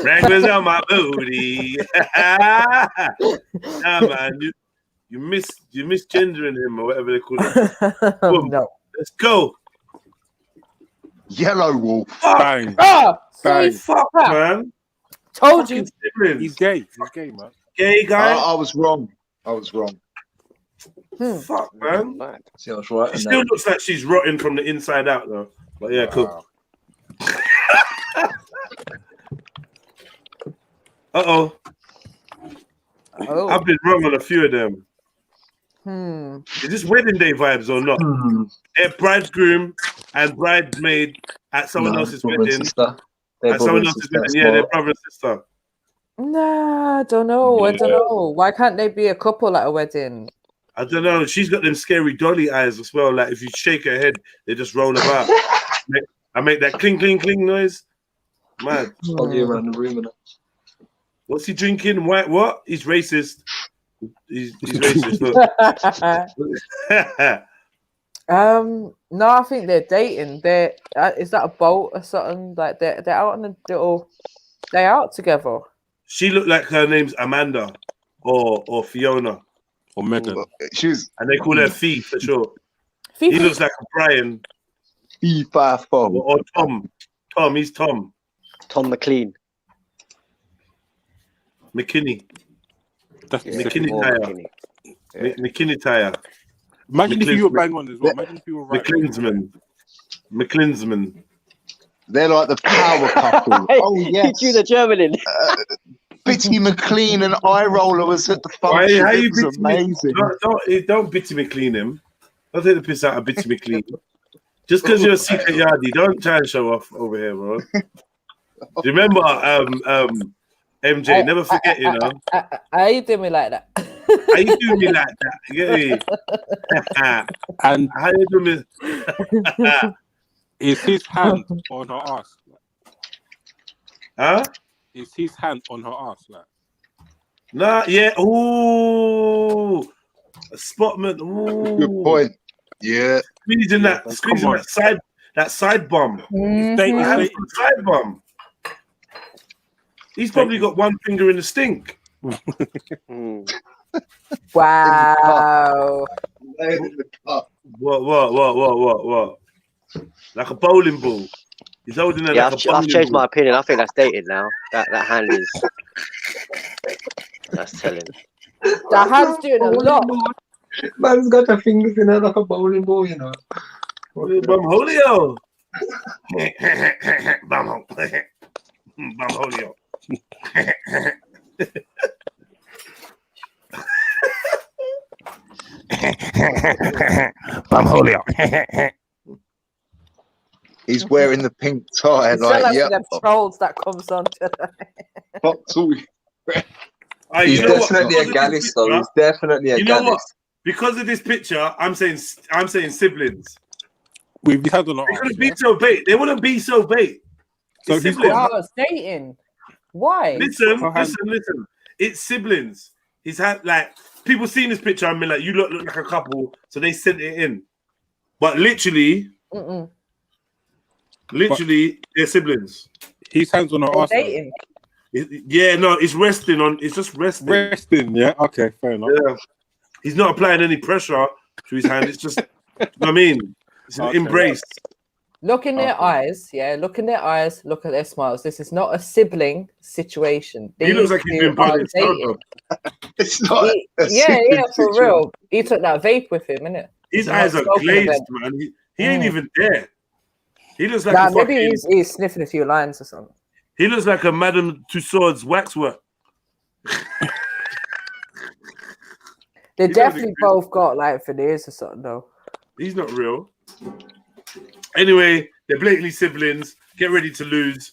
Wranglers on my booty. Nah, man, you misgendering him or whatever they call it. Boom. No. Let's go. Yellow Wolf. Bang. Say fuck, man. Told you. He's gay. He's gay, man. Gay guy. I was wrong. Fuck, man. See, I was right. She still looks like she's rotten from the inside out, though. But yeah, cool. Uh-oh. I've been wrong on a few of them. Is this wedding day vibes or not? Bridegroom and bridesmaid at someone else's wedding. At someone else's wedding. Yeah, they're brother and sister. Nah, I don't know. I don't know. Why can't they be a couple at a wedding? I don't know. She's got them scary dolly eyes as well. Like if you shake her head, they just roll about. I make that cling, cling, cling noise. Mad. I'll be around the room and what's he drinking? What? He's racist. He's racist. No, I think they're dating. They're is that a boat or something? Like they're out on a little day out together. She looked like her name's Amanda or Fiona or Megan. And they call her Fee for sure. He looks like a Brian. Fee or Tom. Tom, he's Tom. Tom McLean. McKinney. That's McKinney Tire. McKinney Tire. Imagine if you were bang on as well. Imagine if you were right. McClinsman. They're like the power couple. Oh yes. You the German in. Bitty McLean and Eye Roller was at the function. It was amazing. Don't Bitty McLean him. Don't take the piss out of Bitty McLean. Just because you're a secret yardie, don't try and show off over here, bro. Do you remember MJ? Never forget, you know. How you do me like that? How you do me like that? You get me? And how you do me? Is his hand on her ass? Huh? Is his hand on her ass? Like? Nah, yeah. Ooh, a spotman. Ooh. Good point. Yeah. Squeezing that side bum. Side bum. He's probably got one finger in the stink. Wow. What? Like a bowling ball. He's holding it. Yeah, like I've changed my opinion. I think that's dated now. That hand is. That's telling. That hand's doing a lot. Man's got her fingers in it like a bowling ball, you know. Bum Julio. Bum Julio. Bum Julio. He's wearing the pink tie. Like them trolls that comes on today. He's definitely a gallus, though. He's definitely a gallus. Know what? Because of this picture, I'm saying siblings. We've had a lot. They couldn't be so bait. They wouldn't be so bait. So it's siblings. It's dating. Why? Listen. It's siblings. He's had like people seen this picture and been like, "You look like a couple," so they sent it in. But literally, they're siblings. His hands on her ass. Dating. Yeah, no, it's resting on. It's just resting. Resting, yeah. Okay, fair enough. Yeah, he's not applying any pressure to his hand. It's just, you know what I mean, it's an embrace. Look in their eyes, yeah. Look in their eyes. Look at their smiles. This is not a sibling situation. He looks like he's been dating. It's not. Yeah, for real. He took that vape with him, innit? His eyes are glazed, man. He ain't even there. He looks like maybe he's sniffing a few lines or something. He looks like a Madame Tussauds waxwork. They definitely both got like veneers or something though. He's not real. Anyway, they're blatantly siblings. Get ready to lose.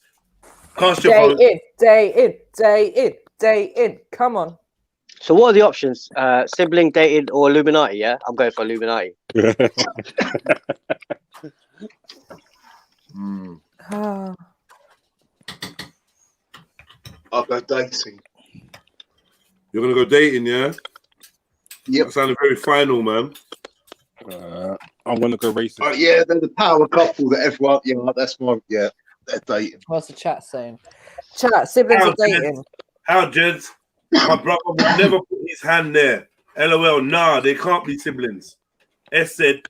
Cast your vote. Day in. Come on. So what are the options? Sibling, dated, or Illuminati? Yeah, I'm going for Illuminati. I'll go dating. You're gonna go dating, yeah? Yep. That sounded very final, man. I'm gonna go racing. Oh yeah, they're the power couple that everyone. Yeah, that's my. Yeah, they're dating. What's the chat saying? Chat, siblings are dating. How, Jeds? My brother would never put his hand there. LOL, nah, they can't be siblings. S said,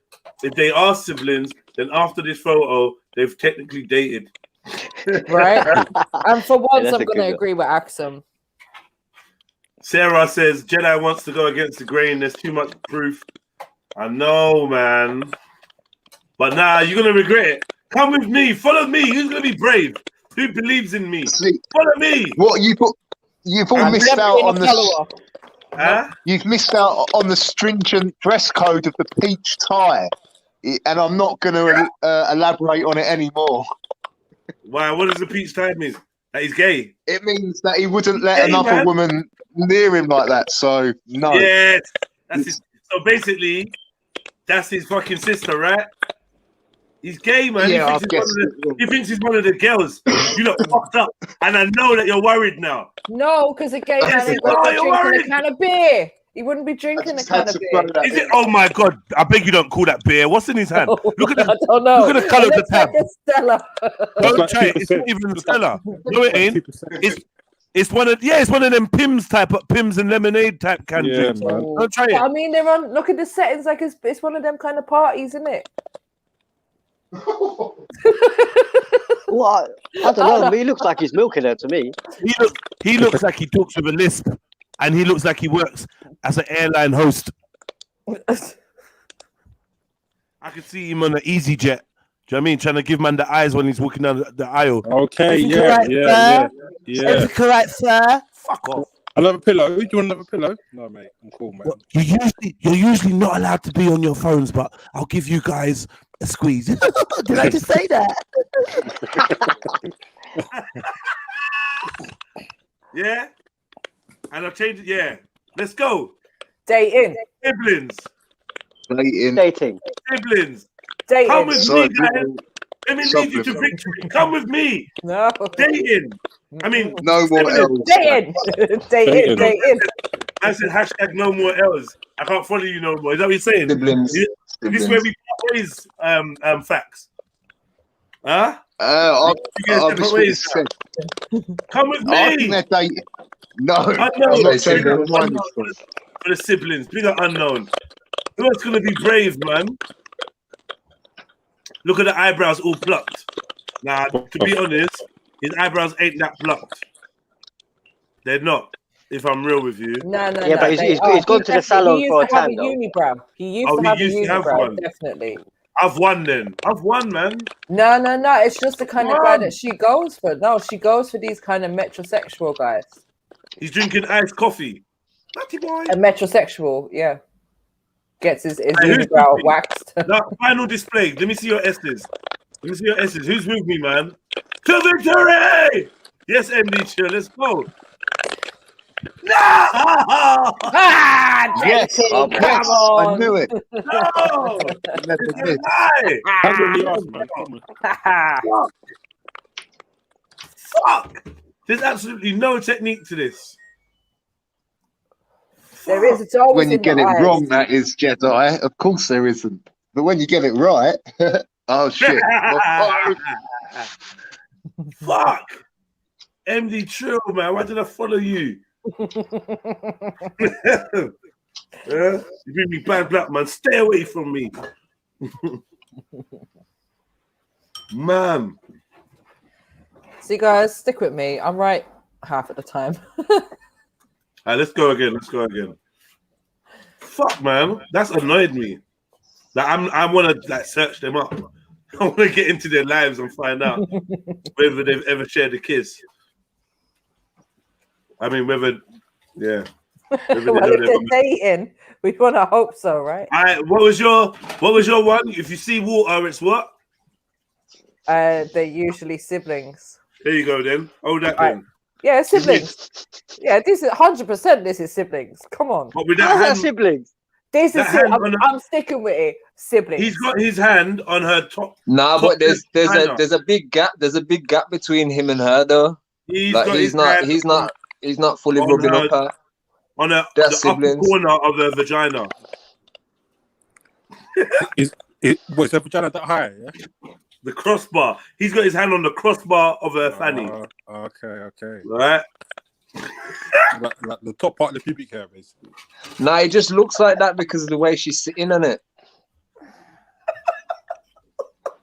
if they are siblings, then after this photo, they've technically dated. Right? And for once, that's I'm a going to good agree with Axum. Sarah says, Jedi wants to go against the grain. There's too much proof. I know, man. But nah, you're going to regret it. Come with me. Follow me. Who's going to be brave? Who believes in me? Follow me. What you've all missed out on the. Huh? You've missed out on the stringent dress code of the peach tie, and I'm not going to elaborate on it anymore. Why? What does the peach tie mean? That he's gay? It means that he wouldn't let another woman near him like that. So no. Yes. That's his, so basically, that's his fucking sister, right? He's gay, man. Yeah, he thinks he's one of the girls. You look fucked up, and I know that you're worried now. No, because a gay man ain't going to be drinking a can of beer. He wouldn't be drinking a can of beer. Is it? Oh my god! I beg you don't call that beer. What's in his hand? Look at the. I don't know. Look at the color of the tab. Like Stella. Don't try it. It's not even Stella. No, it ain't. It's one of it's one of them Pims type of Pims and lemonade type can drinks. man. Don't try it. I mean, they're on. Look at the settings. Like it's one of them kind of parties, isn't it? What? I don't know. He looks like he's milking her to me. He looks like he talks with a lisp, and he looks like he works as an airline host. I could see him on an EasyJet. Do you know what I mean? Trying to give man the eyes when he's walking down the aisle. Okay, Correct, yeah. Is it correct, sir? Fuck off. Another pillow. Do you want another pillow? No, mate. I'm cool, man. Well, you're usually not allowed to be on your phones, but I'll give you guys a squeeze. Did I just say that? Yeah. And I've changed it. Yeah. Let's go. Dating. Siblings. Dating. Siblings. Dating. Come with me, guys. Let me lead you to victory. Come with me. No. Dating. I mean, no more L's. Dating. Dating. I said hashtag no more L's. I can't follow you no more. Is that what you're saying? Siblings. This is where we ways facts. Huh? Come with I think me. they're dating. No, Unknown. I'm not saying Big up that mine unknown is for the siblings. Big up unknown. Who else gonna be brave, man? Look at the eyebrows all plucked. Nah, to be honest, his eyebrows ain't that plucked. They're not. If I'm real with you. No. Yeah, but he's gone to the salon for a tan, though. Unibrow. He used to have a unibrow, definitely. I've won then. I've won, man. No. It's just the kind of guy that she goes for. No, she goes for these kind of metrosexual guys. He's drinking iced coffee. Naughty boy. A metrosexual, yeah. Gets his unibrow waxed. Now, final display. Let me see your S's. Who's with me, man? To victory! Yes, MD Chill. Let's go. No! Yes, come yes, on. I knew it. No! It's a lie! Fuck! There's absolutely no technique to this. There is. It's always When you in get the it eyes. wrong, that is Jedi. Of course there isn't. But when you get it right, oh shit. Fuck! MD Trill, man. Why did I follow you? You bring me bad black, man. Stay away from me. Man. See, guys, stick with me. I'm right half of the time. All right, let's go again. Fuck, man. That's annoyed me. Like I want to like search them up. I want to get into their lives and find out whether they've ever shared a kiss. I mean, whether, yeah. Whether well, if they're dating, we want to hope so, right? All right, what was your one? If you see water, it's what? They're usually siblings. There you go, then. Oh, that then. Yeah, siblings. Yeah, this is 100%. This is siblings. Come on. But with that hand, siblings. This is. I'm sticking with it. Siblings. He's got his hand on her top. Nah, but there's a big gap. There's a big gap between him and her, though. He's not fully rubbing up her. On the upper corner of her vagina. Was her vagina that high? Yeah? The crossbar. He's got his hand on the crossbar of her fanny. Okay. Right? like the top part of the pubic hair, basically. Nah, it just looks like that because of the way she's sitting on it.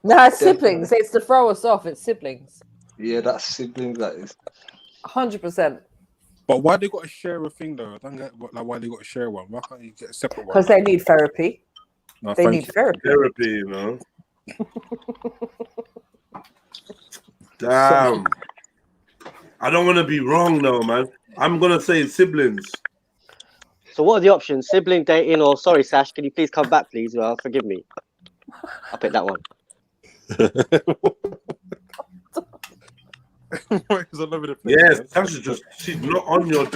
Nah, it's siblings. It's to throw us off. It's siblings. Yeah, that's siblings. That is 100%. But why they got to share a thing though? I don't get why they got to share one. Why can't you get a separate one? Because they need therapy. No, they need therapy. Therapy, you know. Damn. I don't want to be wrong though, man. I'm gonna say siblings. So what are the options? Sibling dating or sorry, Sash? Can you please come back, please? Well, forgive me. I'll pick that one. Yes, Tasha just she's not on your.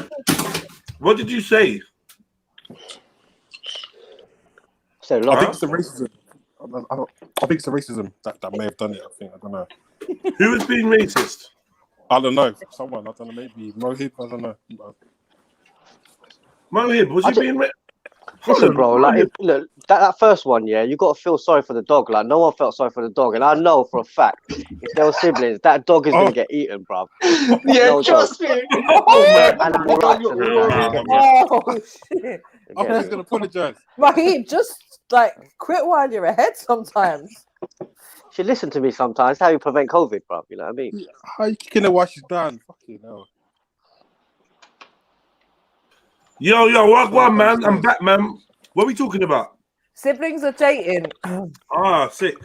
What did you say? I think it's the racism. I think it's the racism that may have done it. I don't know. Who is being racist? I don't know. Someone. I don't know. Maybe Mohib. I don't know. Mohib, was he being racist? Listen, bro, like, look, that first one, yeah, you got to feel sorry for the dog. Like, no one felt sorry for the dog. And I know for a fact, if there were siblings, that dog is going to get eaten, bro. Yeah, trust me. Animal rights and Oh, shit. I was going to apologize. Mahib, just, like, quit while you're ahead sometimes. She listen to me sometimes. How you prevent COVID, bro? You know what I mean? How you kicking her while she's done? Fucking hell. Yo, what one, man? I'm back, man. What are we talking about? Siblings are dating. Sick,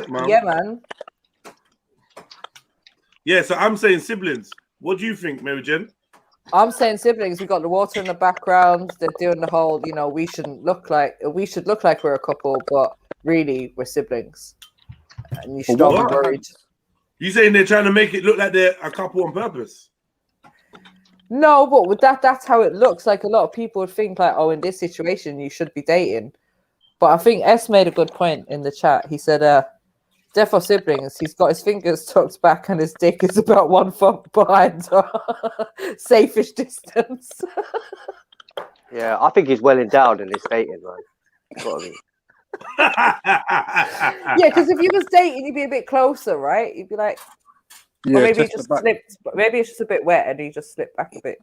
man. Yeah, man. Yeah, so I'm saying siblings. What do you think, Mary Jen? I'm saying siblings. We got the water in the background. They're doing the whole, we should look like we're a couple, but really we're siblings. And you should all be worried. You saying they're trying to make it look like they're a couple on purpose? No, but that's how it looks. Like a lot of people would think like, oh, in this situation you should be dating. But I think S made a good point in the chat. He said, defo siblings, he's got his fingers tucked back and his dick is about 1 foot behind safe-ish distance. Yeah, I think he's well endowed in his dating, man. That's what I mean. Yeah, because if you was dating, you'd be a bit closer, right? You'd be like, yeah, or maybe he just slipped. Maybe it's just a bit wet and he just slipped back a bit.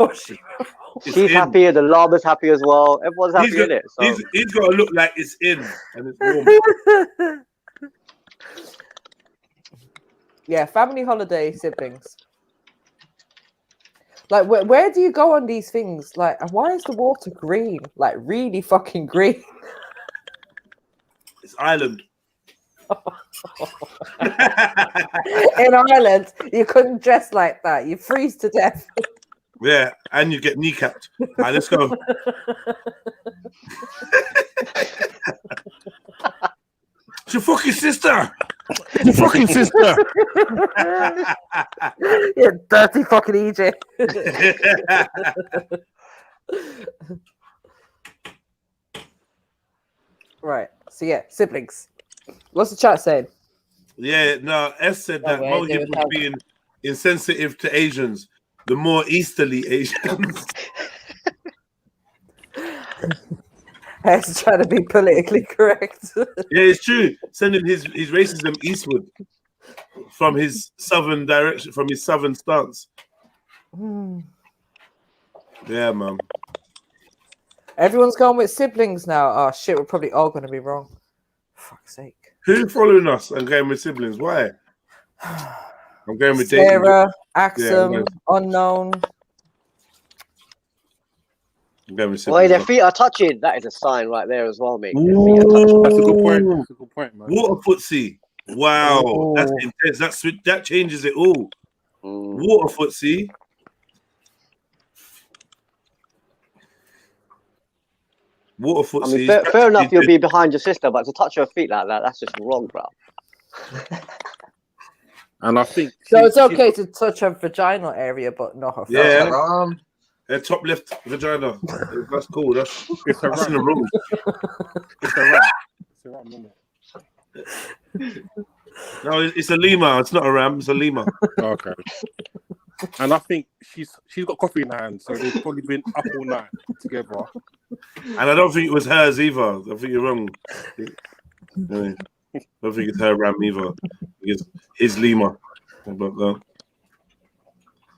Oh, she's happier. The llama's happy as well. Everyone's happy in it. So. He's got to look like it's in and it's warm. Yeah, family holiday siblings. Like, where do you go on these things? Like, why is the water green? Like, really fucking green. It's Ireland. In Ireland, you couldn't dress like that. You freeze to death. Yeah, and you get kneecapped. All right, let's go. It's your fucking sister. Your fucking sister. You dirty fucking Egypt. Right. So yeah, siblings. What's the chat saying? Yeah, no, S said that Mohib was being insensitive to Asians, the more easterly Asians. S trying to be politically correct. Yeah, it's true. Sending his racism eastward from his southern direction, from his southern stance. Yeah, man. Everyone's going with siblings now. Oh shit, we're probably all going to be wrong. For fuck's sake. Who's following us and going with siblings? Why? I'm going with Sarah, Axum, Unknown. Well, their feet are touching. That is a sign right there as well, mate. Their Ooh. feet are touching. That's a good point. That's a good point, man. Water footsie. Wow, that's intense. That changes it all. Water footsie. Water footsie. I mean, fair enough, you'll be behind your sister, but to touch her feet like that, that's just wrong, bro. And I think so. It's okay to touch her vaginal area, but not her. Yeah. Her top left vagina. That's cool. That's in the rules. It's a ram. It's a ram, isn't it? No, it's a lima. It's not a ram. It's a lima. Okay. And I think she's got coffee in her hand, so they've probably been up all night together. And I don't think it was hers either. I think you're wrong. I don't think it's her ram either. It's his lima.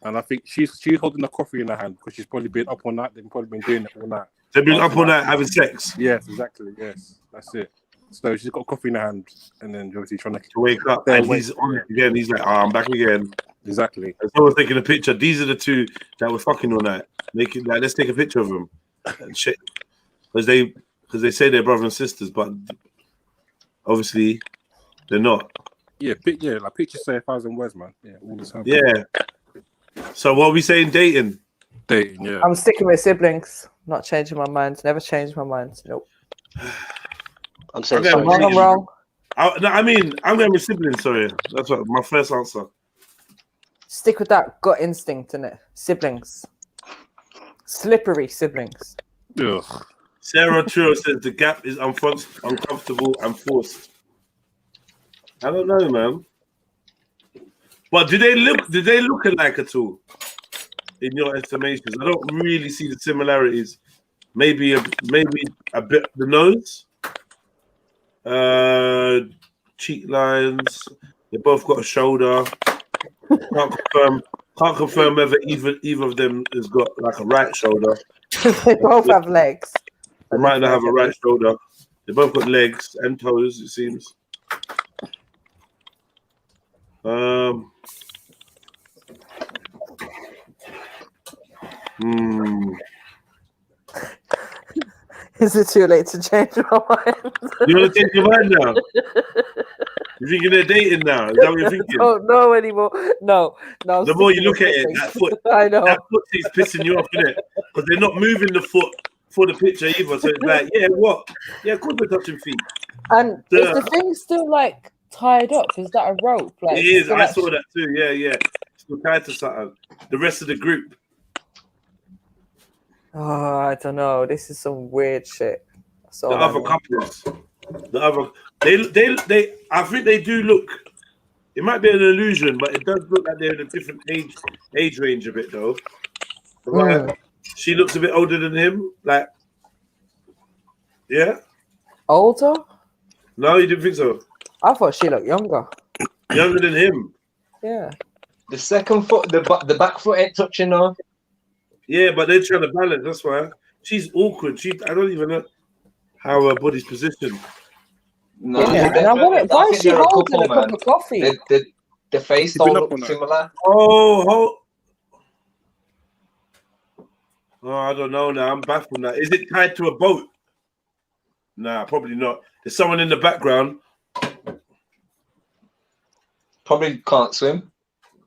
And I think she's holding a coffee in her hand because she's probably been up all night. They've probably been doing it all night. They've been up all night having sex. Yes, exactly. Yes, that's it. So she's got coffee in her hand, and then obviously trying to wake up. And he's on it again. He's like, "Oh, I'm back again." Exactly. And someone's taking a picture. These are the two that were fucking all night. Let's take a picture of them and shit, because they say they're brother and sisters, but obviously they're not. Yeah, like pictures say 1,000 words, man. Yeah, all the time. Yeah. So what are we saying? Dating. Yeah. I'm sticking with siblings. Not changing my mind. Never changed my mind. Nope. I'm saying I'm wrong. I'm going with siblings. Sorry, that's what my first answer. Stick with that gut instinct, innit? Siblings. Slippery siblings. Ugh. Sarah Truro says the gap is uncomfortable and forced. I don't know, man. But do they look alike at all? In your estimations, I don't really see the similarities. Maybe a bit the nose, cheek lines. They both got a shoulder. Can't confirm whether either of them has got like a right shoulder. They both have legs. They might not have a right shoulder. They both got legs and toes, it seems. Is it too late to change my mind? You want to change your mind now? You're thinking they're dating now? Is that what you're thinking? No anymore. No. The more you look at it, that foot, I know. that foot is pissing you off, isn't it? Because they're not moving the foot for the picture either. So it's like, yeah, what? Yeah, of course we're touching feet. And is the thing still like tied up? Is that a rope? Like, it is. I saw that too. Yeah. Still tied to something. The rest of the group. Oh, I don't know. This is some weird shit. So the other couples, they I think they do look. It might be an illusion, but it does look like they're in a different age range a bit though. Right? She looks a bit older than him. Like, yeah. Older? No, you didn't think so. I thought she looked younger. Younger than him. Yeah. The second foot, the back foot ain't touching her. Yeah, but they're trying to balance. That's why she's awkward. I don't even know how her body's positioned. No, why is she holding a cup of coffee? The face don't look similar. Oh, I don't know now. I'm baffled now. Is it tied to a boat? Nah, probably not. There's someone in the background. Probably can't swim.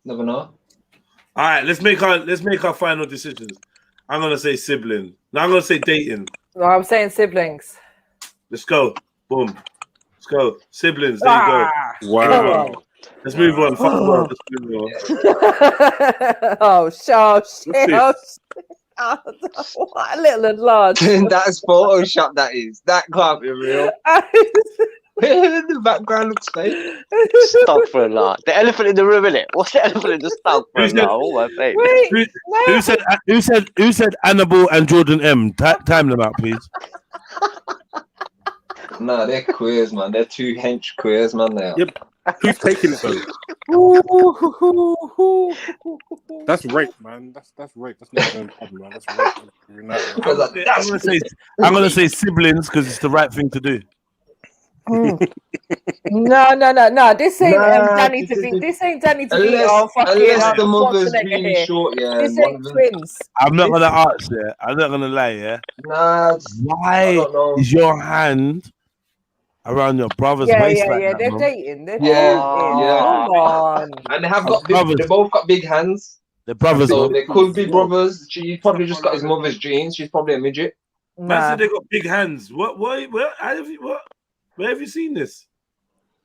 Never know. All right, let's make our final decisions. I'm gonna say sibling. Now I'm gonna say dating. No, I'm saying siblings. Let's go. Boom. Let's go. Siblings. There you go. Wow. Let's move on. Fuck the world. Let's move on. Oh shit. Oh, what a little enlarged. That's Photoshop. That is. That can't be real. The background looks fake. Astaghfirullah. The elephant in the room, innit? What's the elephant in the astaghfirullah? Oh my face. Who said Annabelle and Jordan M? Time them out, please. No, they're queers, man. They're two hench queers, man. They are. Yep. Who's taking it though? That's rape, man. That's rape. That's not a problem, man. That's rape. I'm gonna say siblings because it's the right thing to do. No. This ain't Danny DeVito. This ain't Danny DeVito. Unless the mother's Schwarzenegger really here. short, yeah. This and one ain't of them- twins. I'm not gonna ask you. I'm not gonna lie. Yeah. Nah. Why don't know. is your hand around your brother's Yeah. waist like that, They're bro? dating. They're Yeah, dating. yeah. Come on. And they have Our got big, brothers. they both got big hands. The brothers. So bro. they could be brothers. She's probably just got his mother's genes. She's probably a midget. Man said they got big hands. What? Where have you seen this?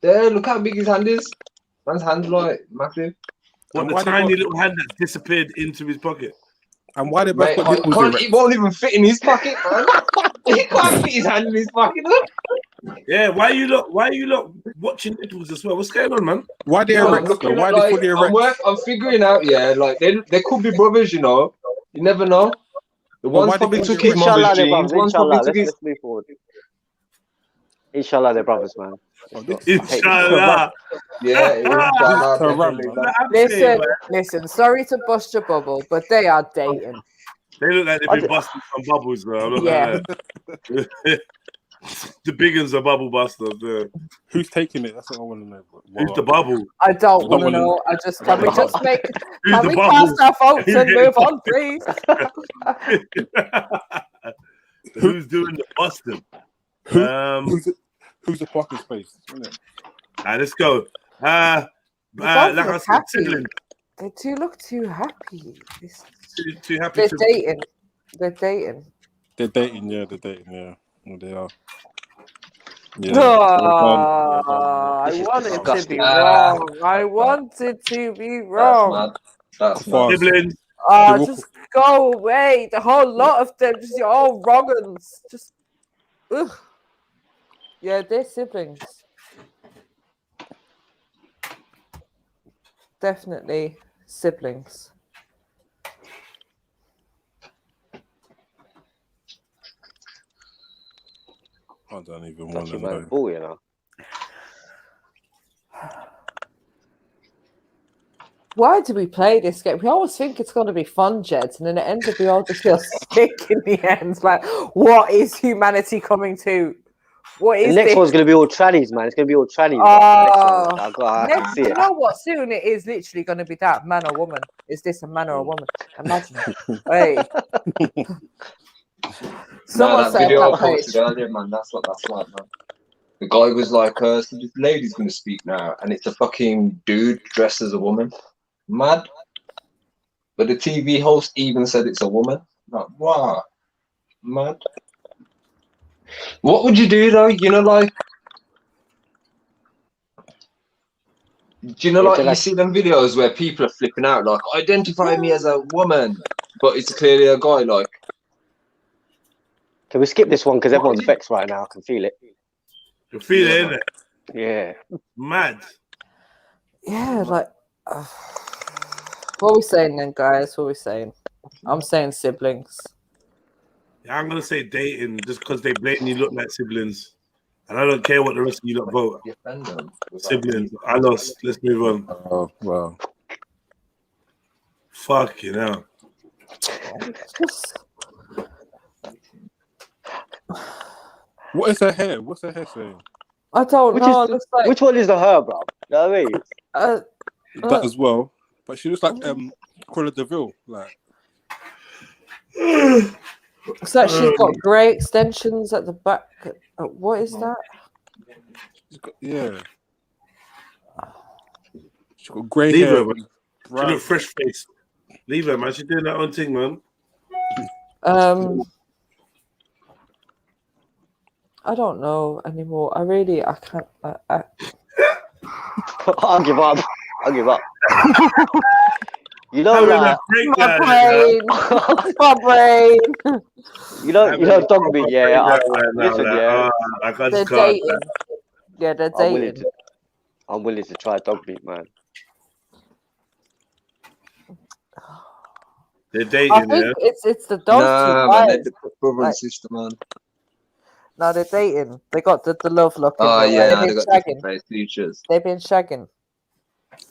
There, look how big his hand is. Man's hand's like massive. What, the tiny little hand that's disappeared into his pocket? And why they Mate, both got nipples erect? it won't even fit in his pocket, man. He can't fit his hand in his pocket. Look. Yeah, why are you lot watching nipples as well? What's going on, man? Why they No, erect? looking Why at, they like, fully erect? I'm figuring out, yeah, like they could be brothers, you know. You never know. The But why one's they probably keep took doing his it? mother's Inshallah, they're genes. brothers. One's probably Inshallah, took his. let's move forward. Inshallah, they're brothers, man. Inshallah. Yeah, inshallah, definitely. Listen. Sorry to bust your bubble, but they are dating. They look like they've been busting some bubbles, bro. I'm not gonna lie. The big ones are bubble busters. Yeah. Who's taking it? That's what I want to know. Who's the bubble? I don't want to know. Can we just cast our votes and move on, please? Who's doing the busting? Who's the parking space? Let's go. Like I said, siblings. They do look too happy. Too happy. They're dating. They're dating. They're dating. Yeah, they're dating. Yeah, well, they are. Yeah. I want it to be wrong. I want it to be wrong. That's mad. Siblings. Just go away. The whole lot of them, just all wrong uns. Just, ugh. Yeah, they're siblings. Definitely siblings. I don't even want to know. Ball, you know. Why do we play this game? We always think it's going to be fun, Jed, and then it ends up we all just feel sick in the end. Like, what is humanity coming to? What is the next this? one's going to be all trannies, man. It's going to be all trannies. I can see You it. know what? Soon it is literally going to be that man or woman. Is this a man or a woman? Imagine. Hey. That video I posted earlier, man. That's what that's like, man. The guy was like, so this lady's going to speak now, and it's a fucking dude dressed as a woman. Mad. But the TV host even said it's a woman. Like, wow. Mad. What would you do, though? You know, like... Do you know, like, you see them videos where people are flipping out, like, identify me as a woman, but it's clearly a guy, like... Can we skip this one? Because everyone's vexed right now. I can feel it. You feel it, innit? Yeah. Mad. Yeah, like... what are we saying then, guys? What are we saying? I'm saying siblings. Yeah, I'm going to say dating just because they blatantly look like siblings. And I don't care what the rest of you lot vote. Siblings. I lost. Let's move on. Oh, wow. Fuck, you know. What is her hair? What's her hair saying? I don't know. Which one is the her, bro? You know what I mean? That as well. But she looks like Cruella DeVille. Like. It's like she's got grey extensions at the back. What is that? Yeah. She's got grey Leave hair. her, man. She look fresh faced. Leave her, man. She's doing that own thing, man. I don't know anymore. I can't. I'll give up. I'll give up. You know, my brain. My brain. You know, dog meat. Yeah. Listen, yeah. They're dating. Yeah, they're dating. I'm willing to try dog meat, man. They're dating, I think it's the dog. Nah, man, they're brother and sister, man. No, they're dating. They got the love look. Oh yeah, they've they got different face features. They've been shagging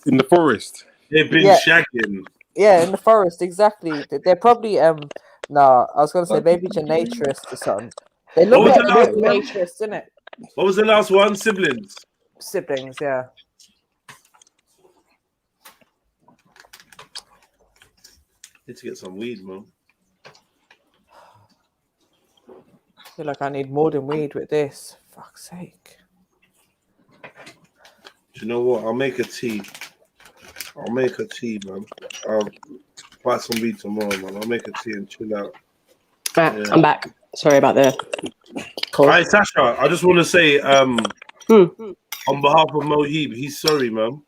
in the forest. They've been shagging. Yeah, in the forest, exactly. They're probably no. I was gonna say maybe Janatrist or something. They look like Janatrist, isn't it? What was the last one? Siblings. Siblings, yeah. Need to get some weed, man. I feel like I need more than weed with this. Fuck's sake. Do you know what? I'll make a tea. I'll make a tea, man. I'll buy some weed tomorrow, man. I'll make a tea and chill out. Right, Yeah. I'm back. Sorry about the call. Hi, Sasha. I just want to say, on behalf of Mohib, he's sorry, man.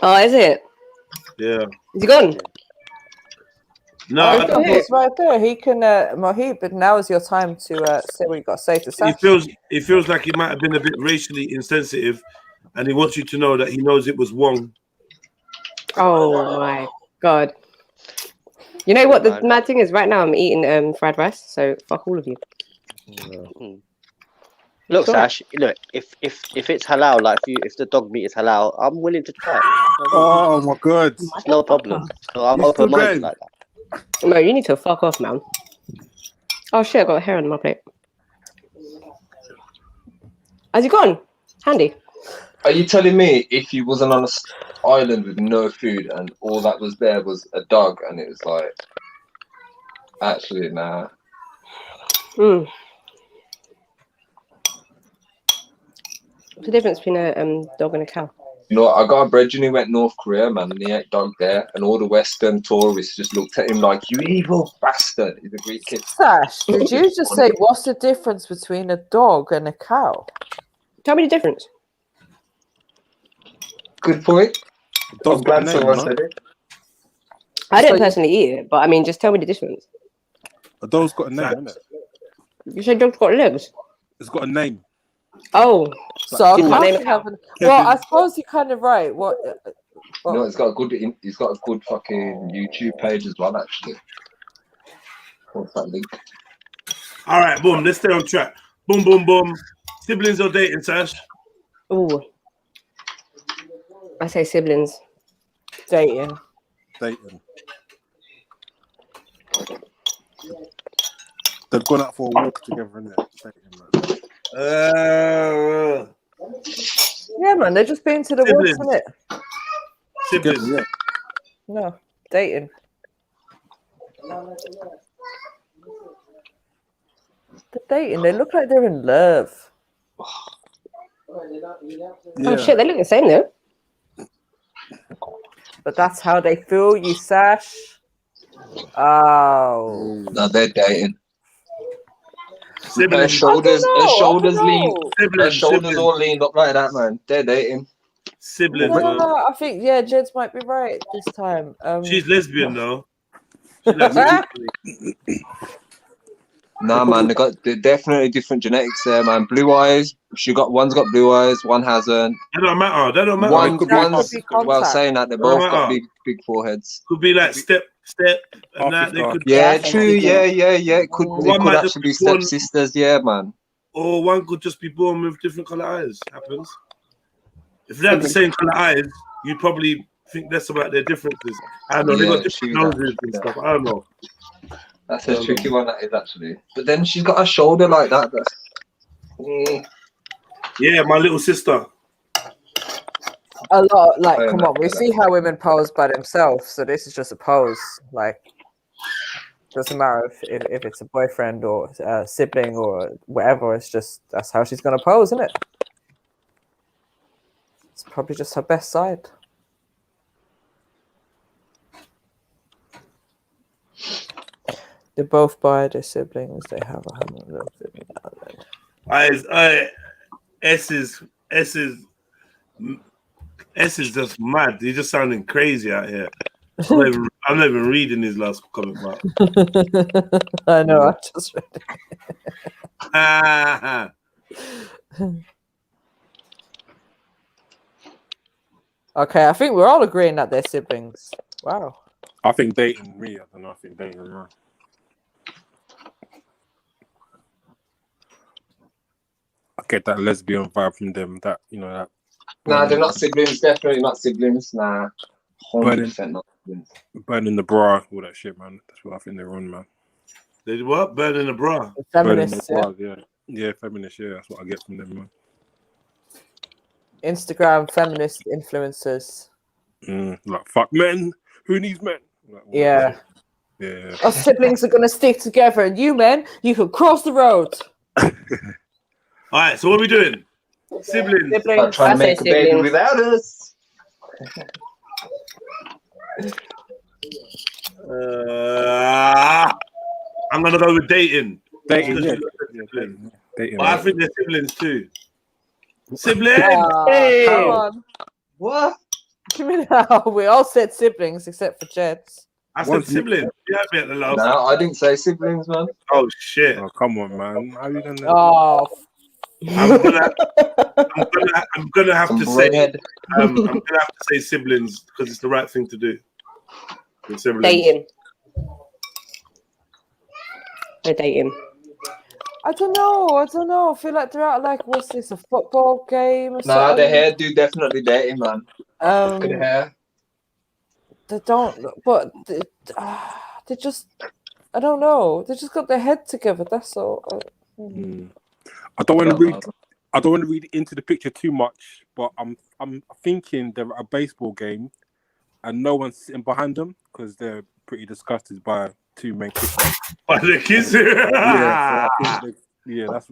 Oh, is it? Yeah. Is he gone? No, I I think it's right there. He can, Mohib, but now is your time to say what you got to say to Sash. He feels like he might have been a bit racially insensitive, and he wants you to know that he knows it was Wong. Oh my God. You know what the mad thing is? Right now I'm eating fried rice, so fuck all of you. Look, Sash. Look, if it's halal, like if the dog meat is halal, I'm willing to try it. Oh my God. It's no problem. So I'm You still open-minded going? like that. No, you need to fuck off, man. Oh shit, I got a hair on my plate. Has he gone? Handy. Are you telling me if you wasn't on an island with no food and all that was there was a dog and it was like, actually, nah. What's the difference between a dog and a cow? You know, I got a brethren who went North Korea, man, and he ate dog there, and all the Western tourists just looked at him like, you evil bastard. He's a Greek kid. Sash, did you just say what's the difference between a dog and a cow? Tell me the difference. Good point. I'm glad someone said it. I didn't personally eat it, but I mean, just tell me the difference. A dog's got a name, isn't it? You said dog's got legs. It's got a name. Oh, so Didn't I name can't it. have well, I suppose you're kind of right. What? No, he's got a good fucking YouTube page as well, actually. What's that link? All right, boom. Let's stay on track. Boom, boom, boom. Siblings or dating, Sash? Ooh. I say siblings. Dating. Dating. They've gone out for a walk together, innit? Dating, man. Yeah, man, they're just being to the woods, isn't it? Siblings, yeah. No, dating. They're dating. They look like they're in love. Oh shit, they look the same though. But that's how they feel, you Sash. Oh. No, they're dating. Their Siblings. shoulders lean. Their Siblings, shoulders siblings. all leaned up like that, man. They're dating. Siblings, No, man. I think Jeds might be right this time. She's lesbian, though. She likes Nah, man, they're definitely different genetics there, man. Blue eyes. One's got blue eyes, one hasn't. That don't matter. That don't matter. Well, saying that, they both got big foreheads. Could be like step, and that they could. Yeah, true. Yeah. It could actually be stepsisters. Yeah, man. Or one could just be born with different color eyes. Happens. If they have the same color eyes, you'd probably think less about their differences. I don't know. They got different noses and stuff. I don't know. That's a tricky one, that is, actually. But then she's got a shoulder like that. Yeah, my little sister. A lot, like, come on, we see how women pose by themselves, so this is just a pose. Like, doesn't matter if it's a boyfriend or a sibling or whatever, it's just, that's how she's going to pose, isn't it? It's probably just her best side. They both buy their siblings, they have a hammer. S is just mad. He's just sounding crazy out here. I'm not even reading his last comment mark. I know, I just read it. Okay, I think we're all agreeing that they're siblings. Wow. I think dating me. I don't know. I think dating her. I get that lesbian vibe from them. That that. Nah, they're not siblings. Definitely not siblings. Nah, 100% not siblings. Burning the bra, all that shit, man. That's what I think they're on, man. They what? Burning the bra. Burning the bra, yeah. Yeah, feminist. Yeah, that's what I get from them, man. Instagram feminist influencers. Like fuck men. Who needs men? Like, Yeah. Yeah. Our siblings are gonna stick together, and you men, you can cross the road. All right. So what are we doing? Siblings. Stop trying to make a baby without us. I'm gonna go with dating. Dating. Yeah. Dating. But I think they're siblings too. Siblings. Hey. Come on. What? Give me now. We all said siblings except for Jets. I said siblings. Yeah, I bet the love. No, I didn't say siblings, man. Oh shit! Oh come on, man. How are you gonna? Oh. I'm gonna have to say. I'm gonna have to say siblings because it's the right thing to do. Siblings. Dating. They're dating. I don't know. I feel like they're out like, what's this, a football game or something? Nah, the hair do definitely dating, man. Good hair. They don't, but they just, I don't know. They just got their head together. That's all. I don't want to read. I don't want to read into the picture too much, but I'm thinking they're at a baseball game, and no one's sitting behind them because they're pretty disgusted by two men kissing. By the kissing? Yeah, so I think yeah, that's.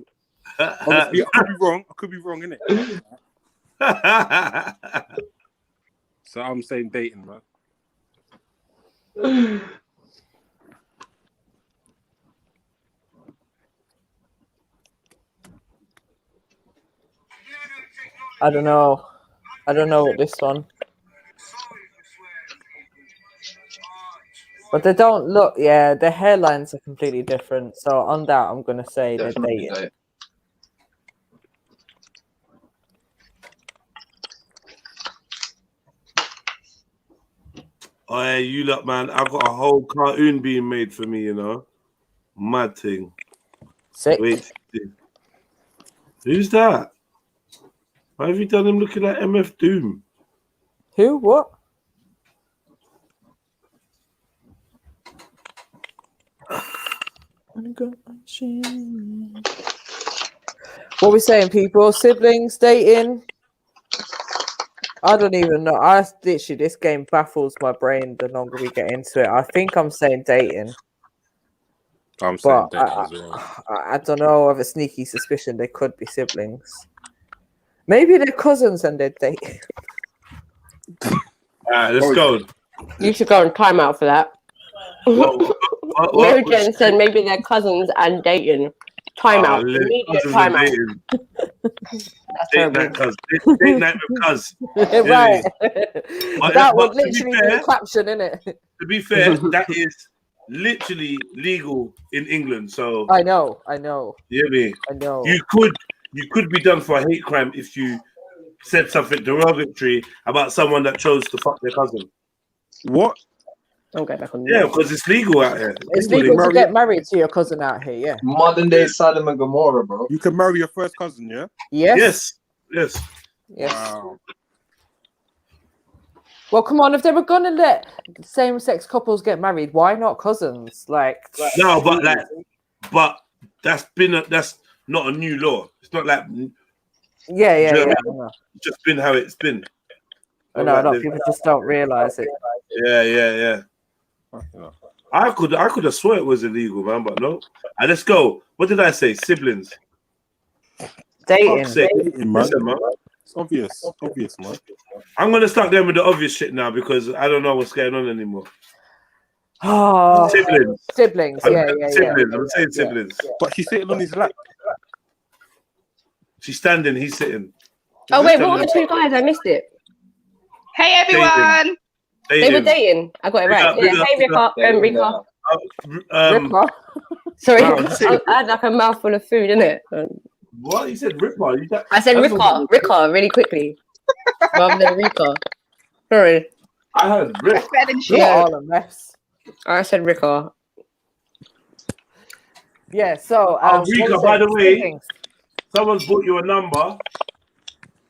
Obviously, I could be wrong, innit? So I'm saying dating, man. I don't know. I don't know with this one. But they don't look, yeah, their hairlines are completely different. So on that, I'm going to say they're dating. Oh, yeah, you look, man. I've got a whole cartoon being made for me, you know. Mad thing. Sick. Wait. Who's that? Why have you done him looking like MF Doom? Who? What? What are we saying, people? Siblings, dating? I don't even know. Literally, this game baffles my brain the longer we get into it. I think I'm saying dating. I'm saying dating as well. I don't know. I have a sneaky suspicion they could be siblings. Maybe they're cousins and they're dating. Let's go. You should go on timeout for that. Mary Jane said maybe they're cousins and dating. Timeout. Immediate timeout. Date night with cuz. Right. That would literally be the caption, innit? To be fair, that is literally legal in England. So I know. You hear me? I know. You could be done for a hate crime if you said something derogatory about someone that chose to fuck their cousin. What? Don't get back on. Yeah, because it's legal out here. It's legal to get married to your cousin out here, yeah. Modern day Sodom and Gomorrah, bro. You can marry your first cousin, yeah? Yes. Wow. Well, come on, if they were gonna let same-sex couples get married, why not cousins? No, but that's not a new law. It's not like yeah. It's just been how it's been. I know a lot of people just don't realize it. Yeah. I could have swore it was illegal, man, but no. Let's go. What did I say? Siblings. Dating. Listen, man. It's obvious, man. I'm gonna start going with the obvious shit now because I don't know what's going on anymore. Oh, siblings. Yeah. Siblings. I'm saying siblings. But she's sitting on his lap. She's standing. He's sitting. Oh wait, what were the two guys? I missed it. Hey everyone. They were dating. I got it right. Hey Rika. Sorry, I had like a mouthful of food, innit? What? You said Ripper? I said Rika really quickly. Rather than Rika. Sorry. I heard Rika. All a mess. I said Rika. Yeah, so Rika, by the way, someone's bought you a number.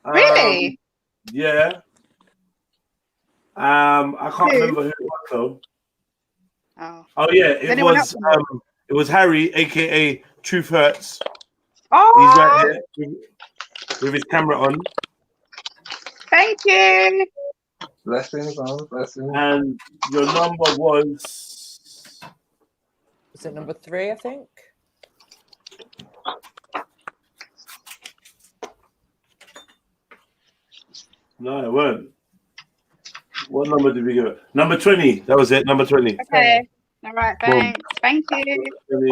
Really? Yeah. I can't remember who it was though. Oh yeah, it was Harry, aka Truth Hurts. He's right here with his camera on. Thank you. Blessings, man. Blessings. And your number was... Is it number 3, I think? No, it weren't. What number did we give it? Number 20. That was it. Number 20. Okay. All right. Thanks. Thank you.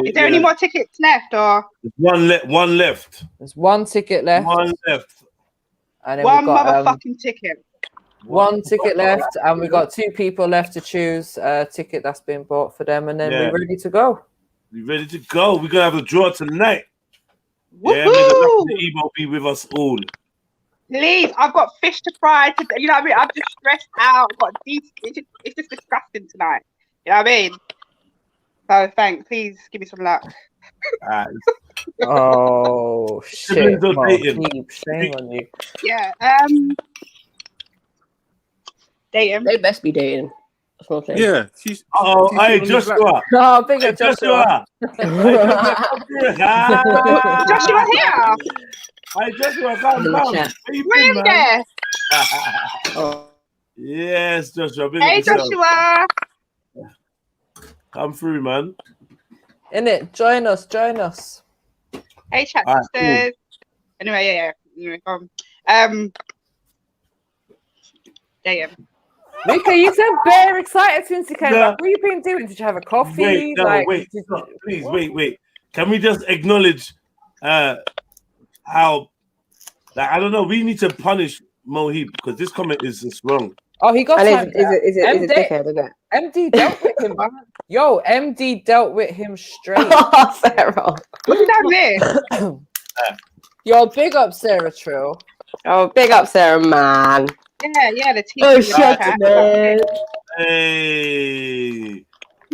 Is there any Yeah. more tickets left, or There's one left. There's one ticket left. One left. And then one we've got, motherfucking ticket? one ticket left, and we've got 2 people left to choose a ticket that's been bought for them, and then Yeah. we're ready to go. We ready to go. We're gonna have a draw tonight. Woohoo! Yeah, may the luck of the Emo be with us all. Please, I've got fish to fry. You know what I mean? I'm just stressed out. I've got these. It's just disgusting tonight. You know what I mean? So thanks. Please give me some luck. Oh shit! Shame on you. Yeah. Dating. They best be dating. That's what I'm saying. Yeah, she's. Oh, hey, Joshua. Oh, big up Joshua. Joshua here. Hey, Joshua, come. Where you Where been, there? man? Yes, Joshua. Big Hey, up yourself. Joshua. Come through, man. Innit? Join us. Join us. Hey, chat All right, sisters. Anyway, yeah. Anyway, dating. Mika, you sound very excited since you came Yeah. back. What have you been doing? Did you have a coffee? Wait, no, Like, wait. Stop. Please, wait. Can we just acknowledge how, like, I don't know, we need to punish Mohib because this comment is just wrong. Oh, he got And time. is it dickhead, isn't it? MD dealt with him. Yo, MD dealt with him straight. Sarah. What did that mean? Yo, big up Sarah Trill. Oh, big up Sarah, man. Yeah, the team. Oh, shut up, man. Hey.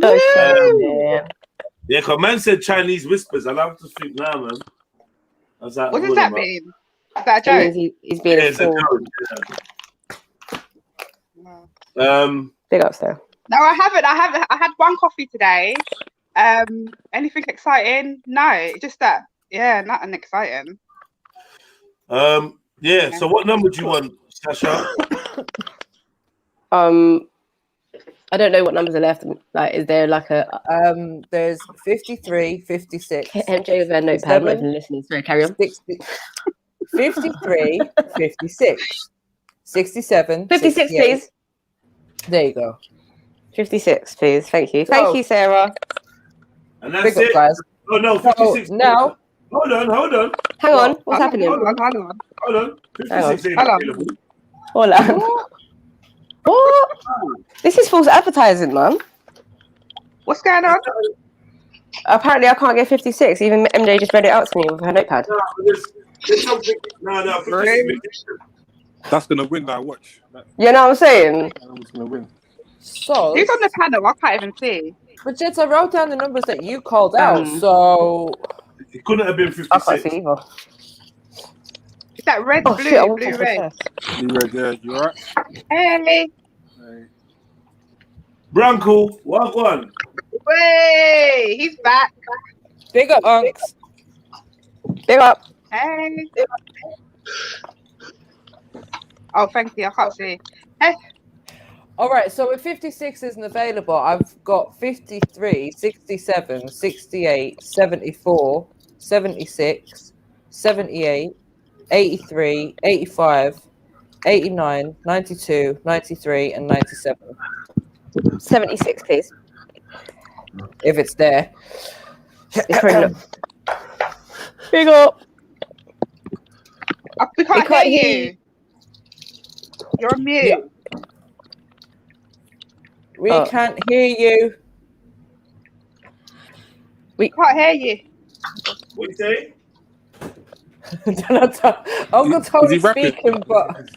Oh, shut up, man. Yeah, because man said Chinese whispers. I love to think now, man. I was like, What does that mean? Is that a joke? He's being a fool. Big up, Sarah. No, I haven't. I had one coffee today. Anything exciting? No, it's just that. Yeah, nothing exciting. Yeah. So what number do you want, Sasha? I don't know what numbers are left. Like, is there like a there's 53, 56. MJ with a notepad, not even listening. Sorry, carry on. 60, 53, 56, 67, 56, 68. please. There you go. 56, please. Thank you. Thank you, Sarah. And that's Big up, it. guys. Oh no, 56. Now. Hold on. Hang on. What's happening? Hold on. Hold on. 56 ain't Hold on. available. Hold on. What? This is false advertising, man. What's going on? Apparently, I can't get 56. Even MJ just read it out to me with her notepad. There's something. No, 56. That's gonna win that watch. You know what I'm saying? That's gonna win. So Who's on the panel? I can't even see. but Jets, I wrote down the numbers that you called out. So It couldn't have been I can't 56. see either. Is that red, Oh, blue, shit, I want blue, to red? You read there? You alright? Hey, Branko, what one? way, he's back. big up, Unks. Big up. Hey. Oh, thank you. I can't see. Hey. All right, so if 56 isn't available, I've got 53, 67, 68, 74, 76, 78, 83, 85, 89, 92, 93, and 97. 76, please. If it's there. It's probably not. Big up. We can't hear you. You're on mute. Yeah. We can't hear you. We can't hear you. What you say? Uncle Tony's speaking, but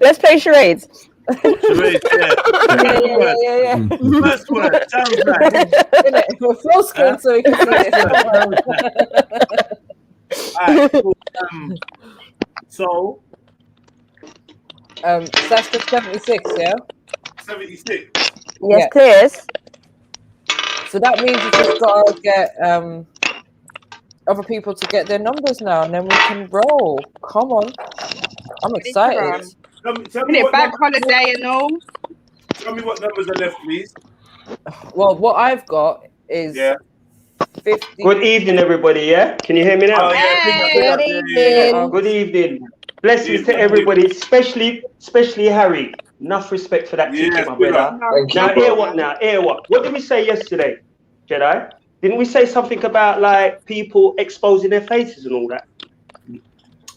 let's play charades. Charades, yeah. First word, sounds right. We're full screen so we can see it. Alright, cool. So Sasha 76, yeah? 76. Yes, please. So that means you just gotta get other people to get their numbers now, and then we can roll. Come on, I'm excited. Tell me what bank holiday and all. Tell me what numbers are left, please. Well, what I've got is 50. Good evening, everybody. Yeah, can you hear me now? Oh, yeah. Good evening. Good evening. Blessings to everybody, especially Harry. Enough respect for that ticket, my brother. Now, hear what? What did we say yesterday, Jedi? Didn't we say something about like people exposing their faces and all that?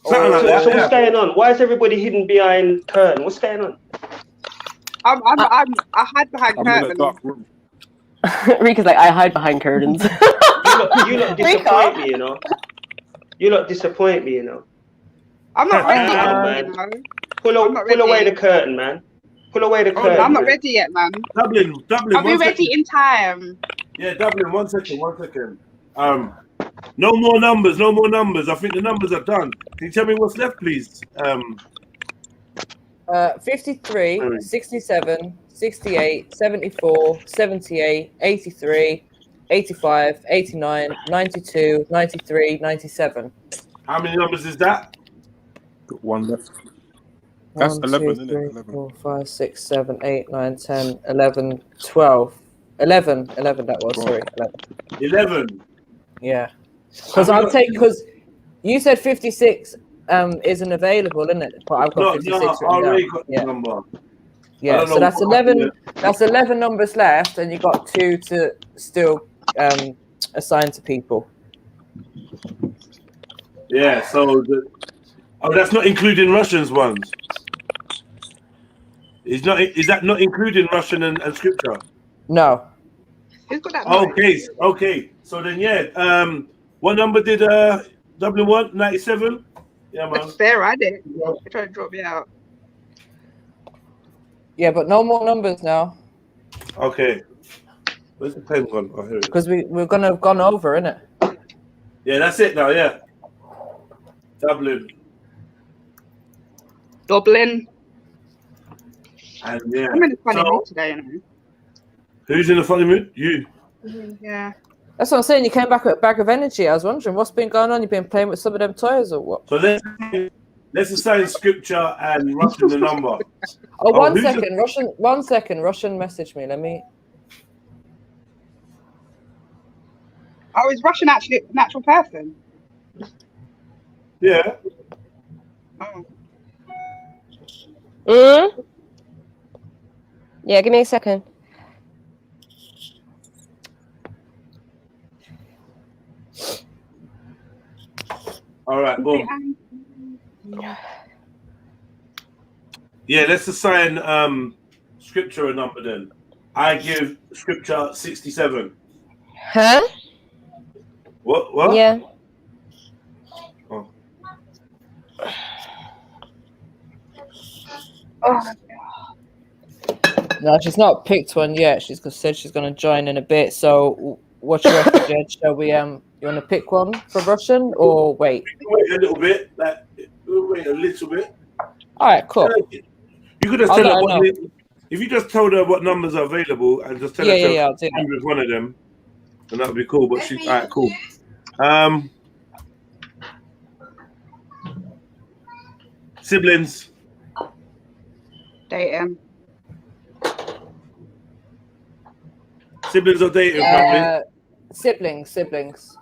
So what's going on? Why is everybody hidden behind curtain? What's going on? I hide behind curtains. Rika's like, I hide behind curtains. You lot disappoint me, you know. You lot disappoint me, you know. I'm not ready yet, man. you know. Pull away the curtain, man. Pull away the curtain. I'm not ready yet, man. Dublin. I'll be ready in time. Yeah, Dublin. 1 second. No more numbers. I think the numbers are done. Can you tell me what's left, please? 53, 67, 68, 74, 78, 83, 85, 89, 92, 93, 97. How many numbers is that? One left. That's 1, 11, 2, isn't 3, it? 11. 4, 5, 6, 7, 8, 9, 10, 11, 12. 11 that was, sorry. 11. Yeah. Because you said 56 isn't available, isn't it? But I've got 56. No, I already got the number. Yeah, so that's 11. That's 11 numbers left, and you got 2 to still assign to people. Yeah. So that's not including Russians ones. Is that not including Russian and scripture? No. Who's got that? Okay. So then, what number did Dublin want? 97. Yeah, man. That's fair, I did. They're trying to drop me out. Yeah, but no more numbers now. Okay. Where's the pen gone? Oh, here it is. Because we're gonna have gone over, innit? Yeah, that's it now. Yeah. Dublin. And yeah. I'm in a funny mood today, you know. Who's in a funny mood? You. Yeah. That's what I'm saying. You came back with a bag of energy. I was wondering what's been going on. You've been playing with some of them toys or what? So let's assign scripture and Russian the number. One second. Russian messaged me. Let me. Oh, is Russian actually an actual person? Yeah. Oh. Yeah, give me a second. All right, boom. Yeah, let's assign scripture a number then. I give scripture 67. Huh? What? Yeah. Oh. No, she's not picked one yet. She's said she's going to join in a bit. So, what's your reckon, Shall we? You want to pick one for Russian or wait? Wait a little bit. Wait a little bit. All right, cool. You could just tell her if you just told her what numbers are available and just tell her I'll do that. With one of them, and that would be cool. But all right, cool. Siblings. Dating. Siblings or dating, family? Siblings.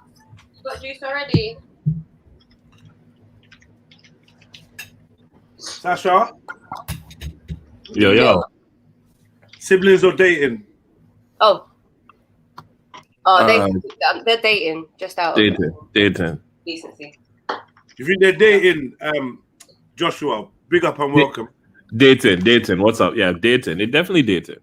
You got juice already? Sasha? Yo. Siblings or dating? Oh, they're dating just out of Dating. decency. You think they're dating, Joshua? Big up and welcome. Dating. What's up? Yeah, dating. They're definitely dating.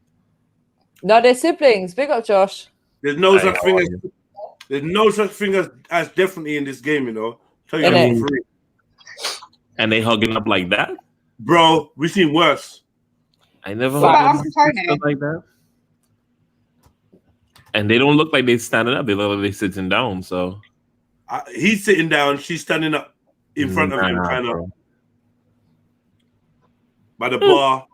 No, they're siblings. Big up, Josh. There's no such thing as definitely in this game, you know. Tell you that for free. And they hugging up like that? Bro, we've seen worse. I never heard stuff like that. And they don't look like they're standing up. They look like they're sitting down. So he's sitting down. She's standing up in front of him, kind of by the bar.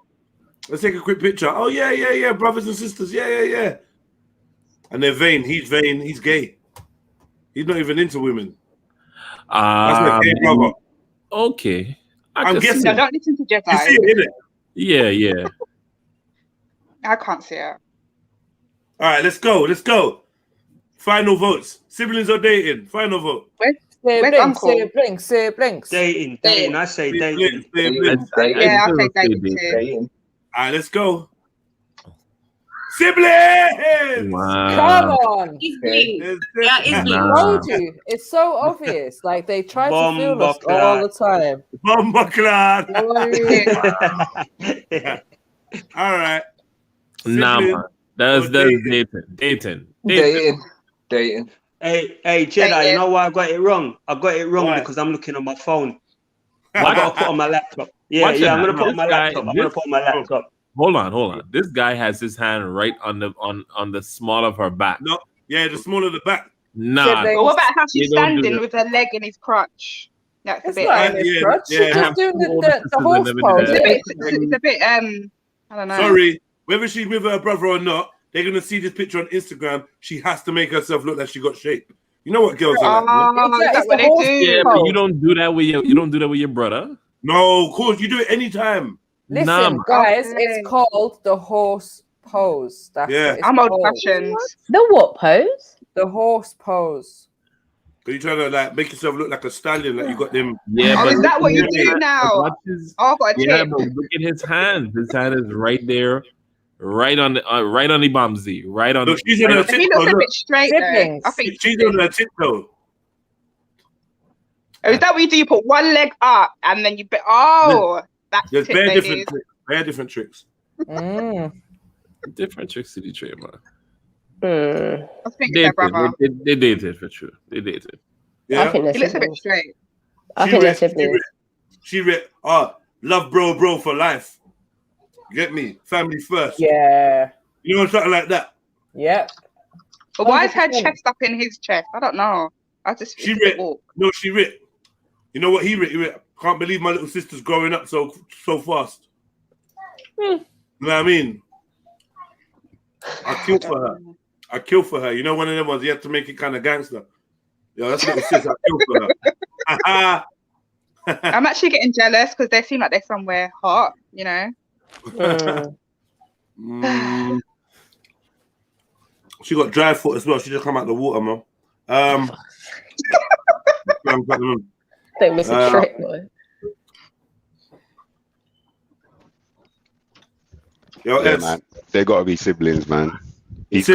Let's take a quick picture. Oh yeah, brothers and sisters. Yeah. and they're vain. He's gay. He's not even into women. That's my gay brother. Okay. I'm guessing. No, don't listen to Jedi. You see it, innit? Yeah, yeah. I can't see it. All right, let's go. Final votes. Siblings or dating? Final vote. Where's Uncle? Siblings. Dating. I say dating. Yeah, I'll say dating too. All right, let's go. Siblings! Wow. Come on. Nah. Told you. It's so obvious. Like they try to fool us all the time. Bomba clan. All right. Nah, man. That's dating. Hey, Jedi, you know why I got it wrong? I got it wrong because I'm looking on my phone. I got to put on my laptop. Yeah, I'm going to put on my laptop. Hold on. This guy has his hand right on the small of her back. No, yeah, the small of the back. Nah. But what about how she's standing with her leg in his crutch? That's a bit. She's just doing the horse pose. It's a bit. I don't know. Sorry, whether she's with her brother or not, they're gonna see this picture on Instagram. She has to make herself look like she got shape. You know what girls are like? That's what they do. Yeah, but you don't do that with your brother. No, of course you do it anytime. Listen, guys, it's called the horse pose. That's I'm old-fashioned. The what pose? The horse pose. Are you trying to like make yourself look like a stallion, like you got them? Yeah, but is that what you do now? I've got a tip. Yeah, but look at his hand. His hand is right there, right on the bumsy, right on. Look, she's on her tiptoe. He looks a bit straight. Though. I think she's on her tiptoe. Oh, is that what you do? You put one leg up and then you put. That's there's tip, very ladies. different tricks. Different tricks to the trade, man. I think their brother. They dated for sure. They dated. Yeah, I think he looks a bit straight. I think that's siblings. She read, love bro for life. You get me? Family first. Yeah. You know, something like that. Yep. But why is her chest up in his chest? I don't know. I just she read. No, she read. You know what he read? He read, can't believe my little sister's growing up so fast. You know what I mean? I killed for her. You know, one of them ones, you have to make it kind of gangster. Yeah, that's little sis. I killed for her. I'm actually getting jealous because they seem like they're somewhere hot, you know? She got dry foot as well. She just come out the water, man. Don't miss a trick, boy. Yeah, man. They gotta be siblings, man. She's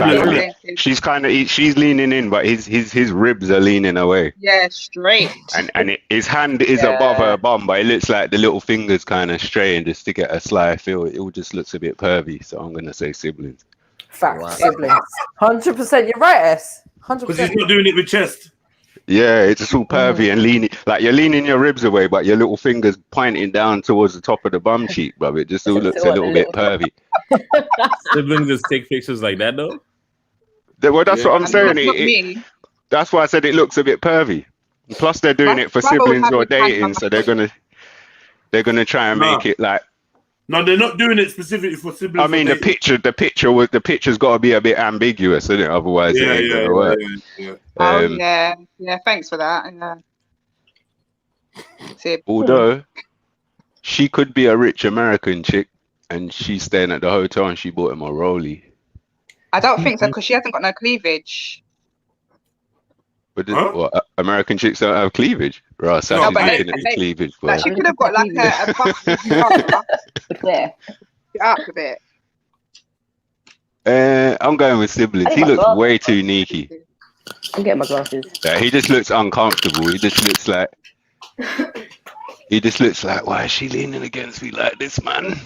leaning in, but his ribs are leaning away. Yeah, straight. And his hand is above her bum, but it looks like the little fingers kind of straying just to get a sly feel. It all just looks a bit pervy, so I'm gonna say siblings. Fact, siblings. 100%. You're right, S. 100%. Because he's not doing it with chest. Yeah, it's just all pervy and leaning. Like you're leaning your ribs away, but your little fingers pointing down towards the top of the bum cheek, bro. It just all looks a little bit pervy. Siblings just take pictures like that, though? Well, that's what I'm saying. That's why I said it looks a bit pervy. Plus, they're doing it for siblings or dating, so they're gonna try and make it like. No, they're not doing it specifically for siblings. I mean, the picture's got to be a bit ambiguous, isn't it? Otherwise, it ain't gonna work. Yeah. Thanks for that. Although she could be a rich American chick, and she's staying at the hotel, and she bought him a rollie. I don't think so because she hasn't got no cleavage. But what, American chicks don't have cleavage? Right, so she's looking at the cleavage. Like she could have got like a bust there. Get up a bit. I'm going with siblings. He looks way too sneaky. I'm getting my glasses. Yeah, he just looks uncomfortable. He just looks like, why is she leaning against me like this, man?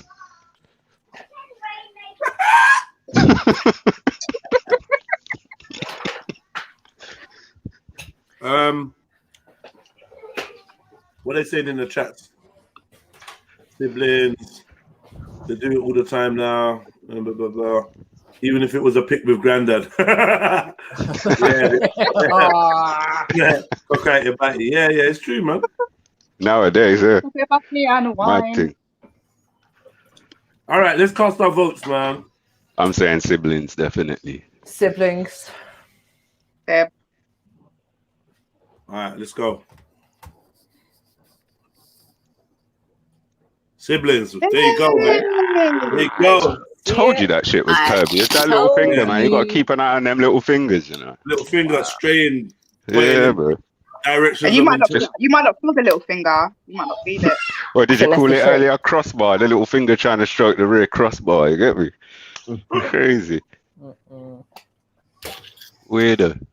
What they saying in the chat? Siblings, they do it all the time now. Blah, blah, blah. Even if it was a pic with granddad. Yeah, it's true, man. Nowadays, Mad thing. All right, let's cast our votes, man. I'm saying siblings, definitely. Siblings. Yeah. All right, let's go. Siblings. There you go, man. There you go. Told you that shit was curvy. It's that little finger, man. You got to keep an eye on them little fingers, you know. Little finger straying. Yeah, bro. Directions. And you might not feel the little finger. You might not feel it. Or did you call it earlier crossbar? The little finger trying to stroke the rear crossbar. You get me? Crazy. Weirdo.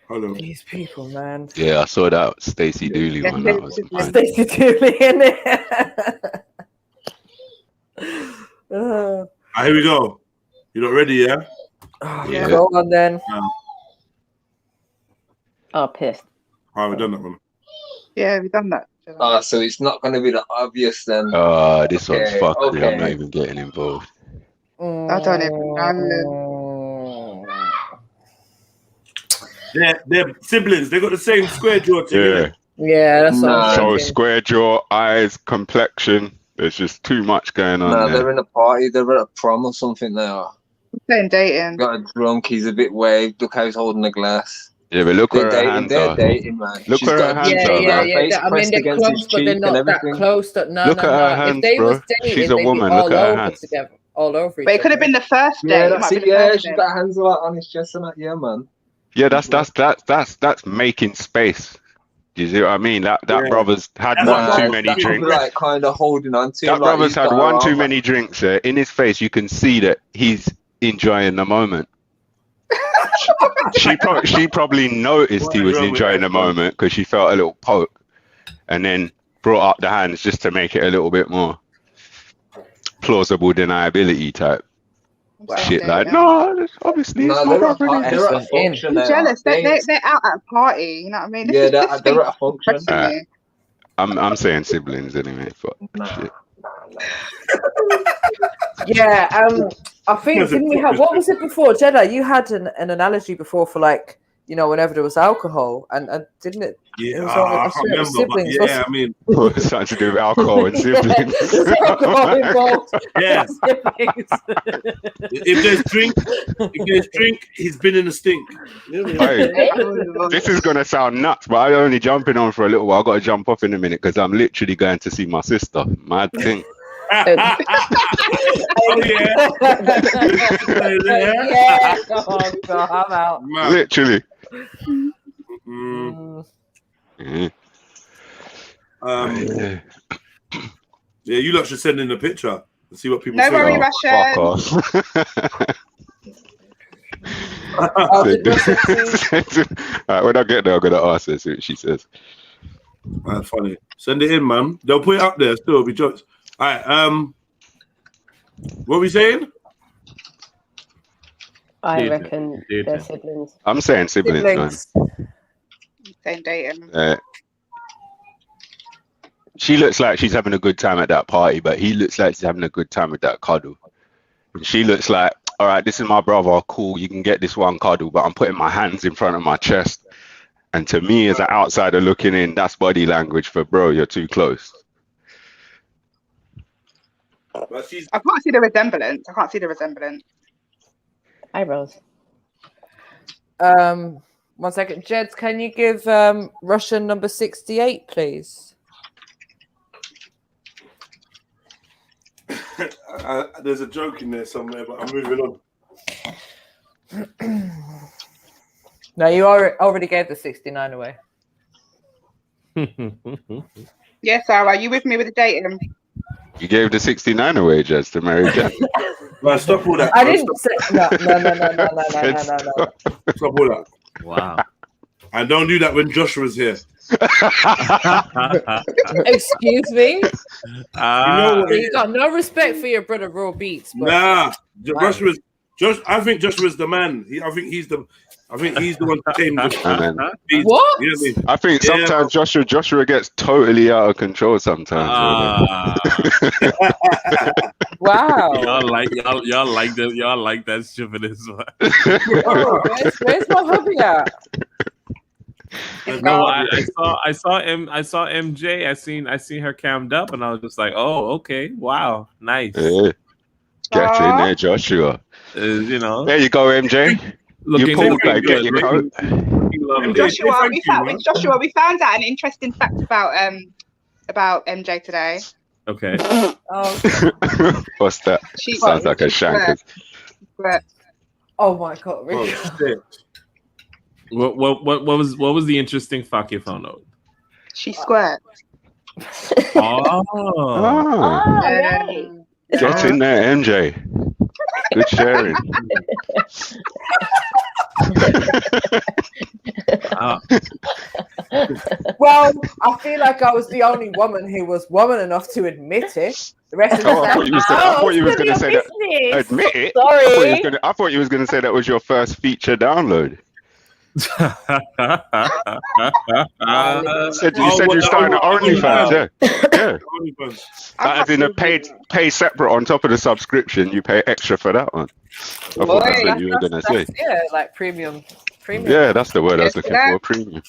Hello. These people, man. Yeah, I saw that Stacey Dooley one. That was Stacey Dooley in it. Here we go. You not ready, yeah? Yeah. Go on then. Oh, pissed. Oh, we've done that one. Yeah, we've done that. So it's not going to be the obvious then. This one's fucked. Okay. I'm not even getting involved. I don't even know. They're siblings. They got the same square jaw together. Yeah, that's all. So square jaw, eyes, complexion. There's just too much going on. No, there. they're in a party. They're at a prom or something. They are. They're dating. Got a drunk. He's a bit waved. Look how he's holding the glass. Yeah, but look they're where her hands they're are. dating, man. Look where her hands are. Yeah. I mean, they're close, but they're not that close. Look at her hands, if they bro. was dating, She's a they'd woman. be all Look at her over hands. together, all over each But it could have been the first day. Yeah, It that's might it. be the Yeah, first she's day. got hands on his chest and that. Yeah, man. Yeah, that's making space. You see what I mean? That brother's had one too many drinks. Like kind of holding on to. That brother's had one too many drinks. In his face, you can see that he's enjoying the moment. She probably noticed he was enjoying the moment because she felt a little poke, and then brought up the hands just to make it a little bit more plausible deniability type shit. Like, no, obviously it's my property. They're at a function. I'm jealous. They're out at a party. You know what I mean? Yeah, they're at a function. I'm saying siblings anyway. But shit. Yeah, I think didn't we have what was it before, Jedi? You had an analogy before for like, you know, whenever there was alcohol, and didn't it? Yeah, it was I can't remember. siblings. But yeah, I mean, it's something to do with alcohol and siblings. There's alcohol involved. Yeah. Siblings. If there's drink, he's been in the stink. Hey, this is gonna sound nuts, but I'm only jumping on for a little while. I got to jump off in a minute because I'm literally going to see my sister. Mad thing. Oh, yeah. Yeah. Oh God, I'm out. Literally. Yeah, you lot should send in a picture and see what people No think. worry, Rashad. Fuck off. Alright, when I get there, I'm gonna ask her, see what she says. That's funny. Send it in, man. They'll put it up there still. It'll be jokes. All right. What are we saying? I reckon they're siblings. I'm saying siblings. Same dating. She looks like she's having a good time at that party, but he looks like he's having a good time with that cuddle. And she looks like, all right, this is my brother. Cool, you can get this one cuddle, but I'm putting my hands in front of my chest. And to me, as an outsider looking in, that's body language for, bro, you're too close. I can't see the resemblance. Eyebrows. 1 second, Jeds, can you give Russian number 68, please? There's a joke in there somewhere, but I'm moving on. No, you already gave the 69 away. Yes, Sarah, you with me with the dating? You gave the 69 away, Jess, to Mary Jack. Man, stop all that. I didn't say no. Stop all that. Wow. And don't do that when Joshua's here. Excuse me? You got no respect for your brother Raw Beats. Nah, I think Joshua's the man. I think he's the one to tame the beast. What? You know what I mean? I think sometimes Joshua gets totally out of control sometimes. Wow. Y'all like that stupidness one. Where's my hubby at? No, I saw MJ. I seen her cammed up, and I was just like, oh, okay, wow, nice. Yeah. Get in there, Joshua. You know. There you go, MJ. Looking You pulled back. Get good. your coat. Joshua, we found out an interesting fact about MJ today. Okay. What's that? Sounds like a shankers. Oh my god! Really? Oh shit. What was the interesting fact you found out? She squirt. Oh. Get in there, MJ. Good sharing. Well, I feel like I was the only woman who was woman enough to admit it. The rest of the I thought you was going to say that. Admit it. Sorry. I thought you was going to say that was your first feature download. You said you're starting at OnlyFans, yeah. As in a pay separate on top of the subscription, you pay extra for that one. I thought that's what you were gonna say. Yeah, like premium. Yeah, that's the word I was looking for. Premium.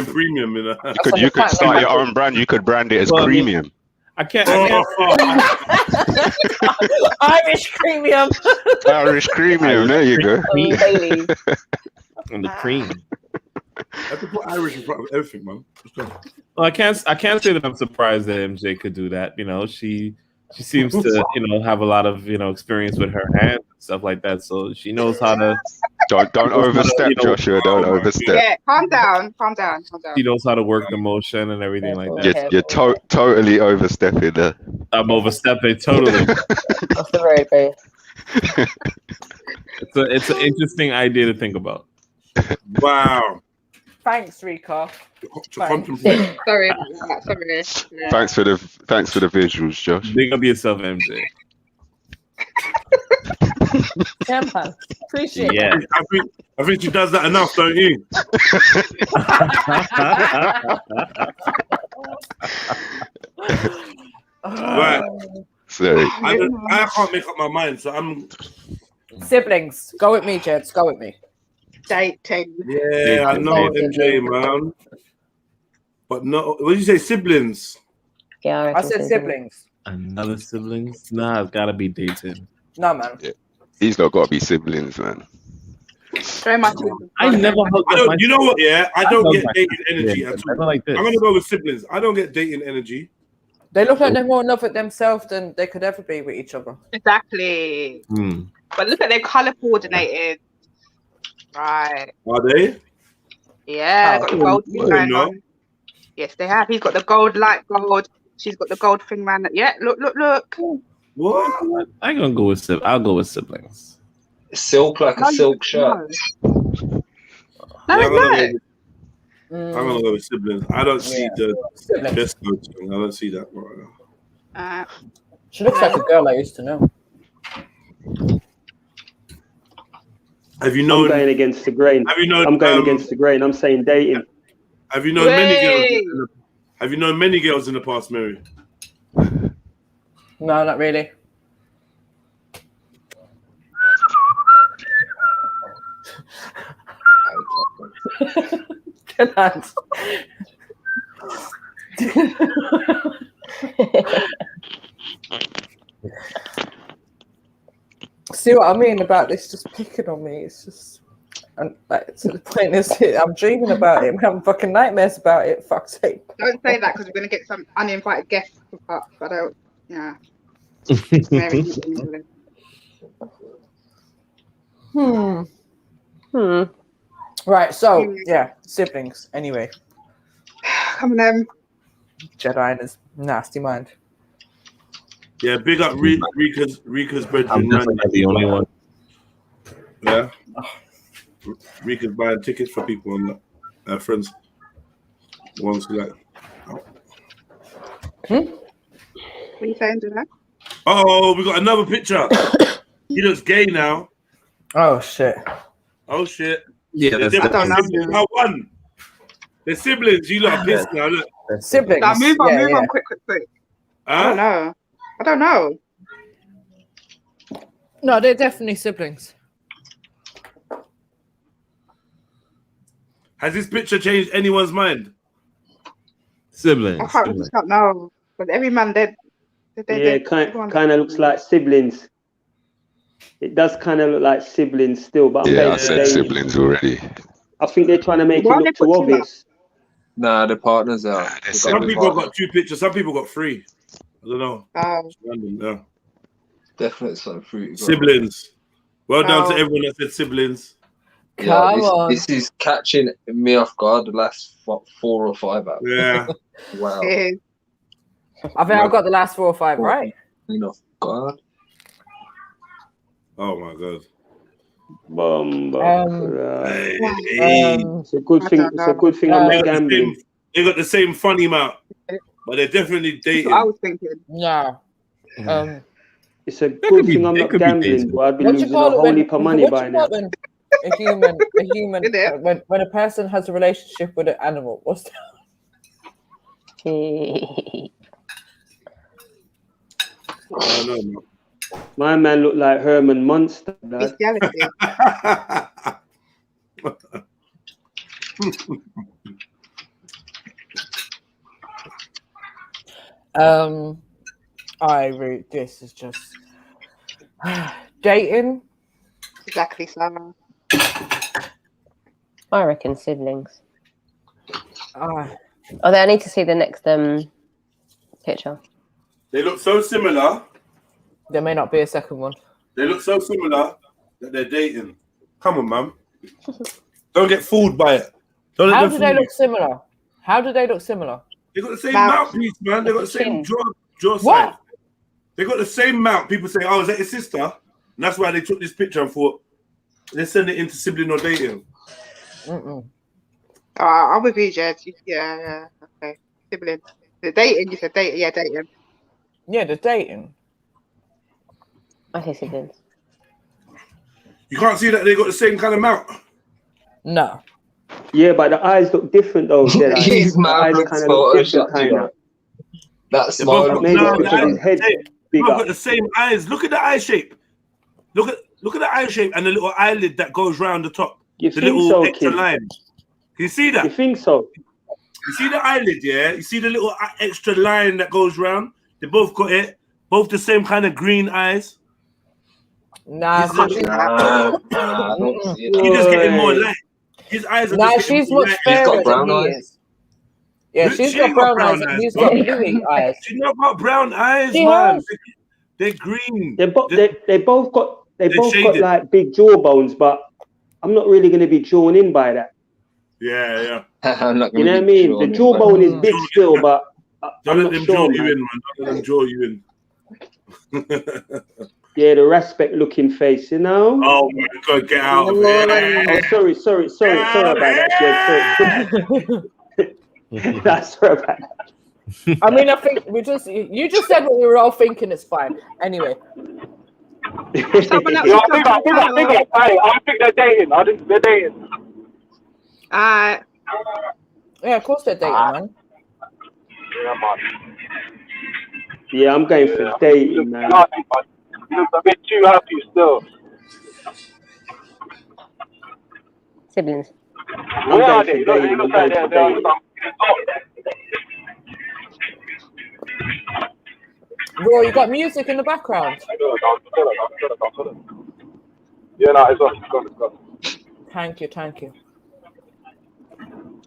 Premium, you know. You could start your own brand. You could brand it as premium. I can't. Irish premium. Irish premium. There you go. And the cream. I could put Irish in front of everything, man. Well, I can't say that I'm surprised that MJ could do that. You know, she seems to have a lot of experience with her hands and stuff like that. So she knows how to. Don't overstep, Joshua. Don't overstep. Yeah, calm down. She knows how to work the motion and everything like that. You're totally overstepping there. I'm overstepping totally. That's the right face. It's an interesting idea to think about. Wow. Thanks, Rika. Sorry. Thanks for the visuals, Josh. Big up yourself, MJ. Champa. Appreciate Yeah. it. I think she does that enough, don't you? Right. Sorry. I can't make up my mind, so I'm. Siblings, go with me, Jeds. Go with me. Dating. Yeah, I know MJ, man. But no, what did you say? Siblings? Yeah, I said siblings. Another siblings? Nah, it's gotta be dating. No, man. Yeah. These got to be siblings, man. Very much. I never hooked I up don't, my you know what? Yeah, I don't get my dating energy siblings. at all. I don't like this. I'm gonna go with siblings. I don't get dating energy. They look like they're more in love with themselves than they could ever be with each other. Exactly. But look at their color coordinated. Right. Are they? Yeah, got the gold thing going on. Yes, they have. He's got the gold, light gold. She's got the gold thing around it. Yeah, look. What? I'm gonna go with I'll go with siblings. Silk like a silk shirt. No. I'm gonna go with siblings. I don't see the best thing. I don't see that right now. She looks like a girl I used to know. Have you known? I'm going against the grain. Have you known? I'm going against the grain. I'm saying dating. Have you known many girls? Have you known many girls in the past, Mary? No, not really. See what I mean about this just picking on me? It's just, and like, to the point is, I'm dreaming about it. I'm having fucking nightmares about it. Fuck's sake. Don't say that because we're gonna get some uninvited guests to pop up. I don't. Yeah. Right. So yeah, siblings. Anyway. Come on, Jedi and his nasty mind. Yeah, big up Rika's brethren. I'm definitely the only one. Yeah. Rika's buying tickets for people and friends. Ones who like. What are you saying, Jedi? Oh, we got another picture. He looks gay now. Oh shit. Oh shit. Yeah, I don't know. They're siblings. You lot are pissed now. Look. Siblings. Now move on, quick. Huh? I don't know. No, they're definitely siblings. Has this picture changed anyone's mind? Siblings. I can't know. But every man, they're kind of looks like siblings. It does kind of look like siblings still, but I'm Yeah, I going for said dating. siblings already. I think they're trying to make it look too obvious. Nah, the partners are. Some people got 2 pictures. Some people got 3. I don't know. It's random, yeah. Definitely some fruit. Siblings. Well done to everyone that said siblings. Yeah, this is catching me off guard the last 4 or 5 hours. Yeah. Wow. I think I've got the last 4 or 5 right. Off guard. Oh my god. It's a good thing. It's a good thing I'm not gambling. They got the same funny mouth, but they're definitely dating. I was thinking. Yeah. It's a good thing I'm not gambling, but I'd be losing a whole heap of money by now. A human, when a person has a relationship with an animal, what's that? I don't know. My man looked like Herman Munster. This is just dating. Exactly, Simon. I reckon siblings. Ah. Although I need to see the next picture. They look so similar. There may not be a second one. They look so similar that they're dating. Come on, man. Don't get fooled by it. How do they look similar? How do they look similar? They got the same mouthpiece, man. They got the same jaw side. They got the same mouth. People say, "Oh, is that your sister?" And that's why they took this picture and thought, let's send it into sibling or dating. I'm with you, Jed. Yeah, okay. Sibling. The dating, you said dating. Yeah, dating. Yeah, the dating. I say siblings. You can't see that they got the same kind of mouth. No. Yeah, but the eyes look different though. His mouth looks kind of look different, kind of. That smile. Maybe because his head bigger. Got the same eyes. Look at the eye shape. Look at the eye shape and the little eyelid that goes round the top. You the think little so, extra kid? line. Can you see that? You think so? You see the eyelid, yeah? You see the little extra line that goes round? They both got it. Both the same kind of green eyes. Nah, He's just getting more light. His eyes are just she's getting more much light. fairer than he is. Yeah, she's got brown eyes and he's got bluey eyes. She's not got brown eyes, She man. has. They're green. They both got shaded. like big jawbones, but I'm not really going to be drawn in by that. Yeah. I'm not You know what I mean? The jawbone is big still, but Don't I'm let not them sure, draw you man. in, man. Don't let them draw you in. Yeah, the respect looking face, you know? Oh my god, get out of here. Oh, sorry about that. Yeah, that's sorry about that. I mean, I think you just said what we were all thinking. It's fine. Anyway. I think they're dating. I think they're dating. Yeah, of course they're dating, man. Yeah, man. Yeah, I'm going for dating, man. You look a bit too happy still. Siblings. Where are they? You look like they're Roy, you got music in the background. Yeah, no, it's on. Thank you.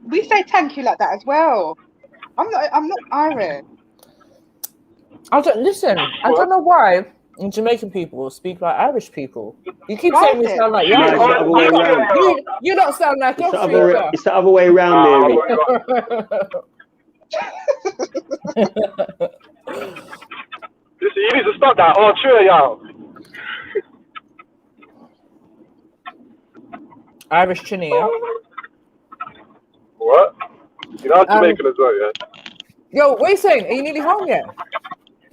We say thank you like that as well. I'm not Irish. I don't know why Jamaican people speak like Irish people. You keep saying we sound like No, it's the other way around. You don't sound like us. It's the other way around, Mary. Listen, you need to stop that. Oh, true, y'all. Irish chinny, yeah? What? You know how to make it as well, yeah? Yo, what are you saying? Are you nearly home yet?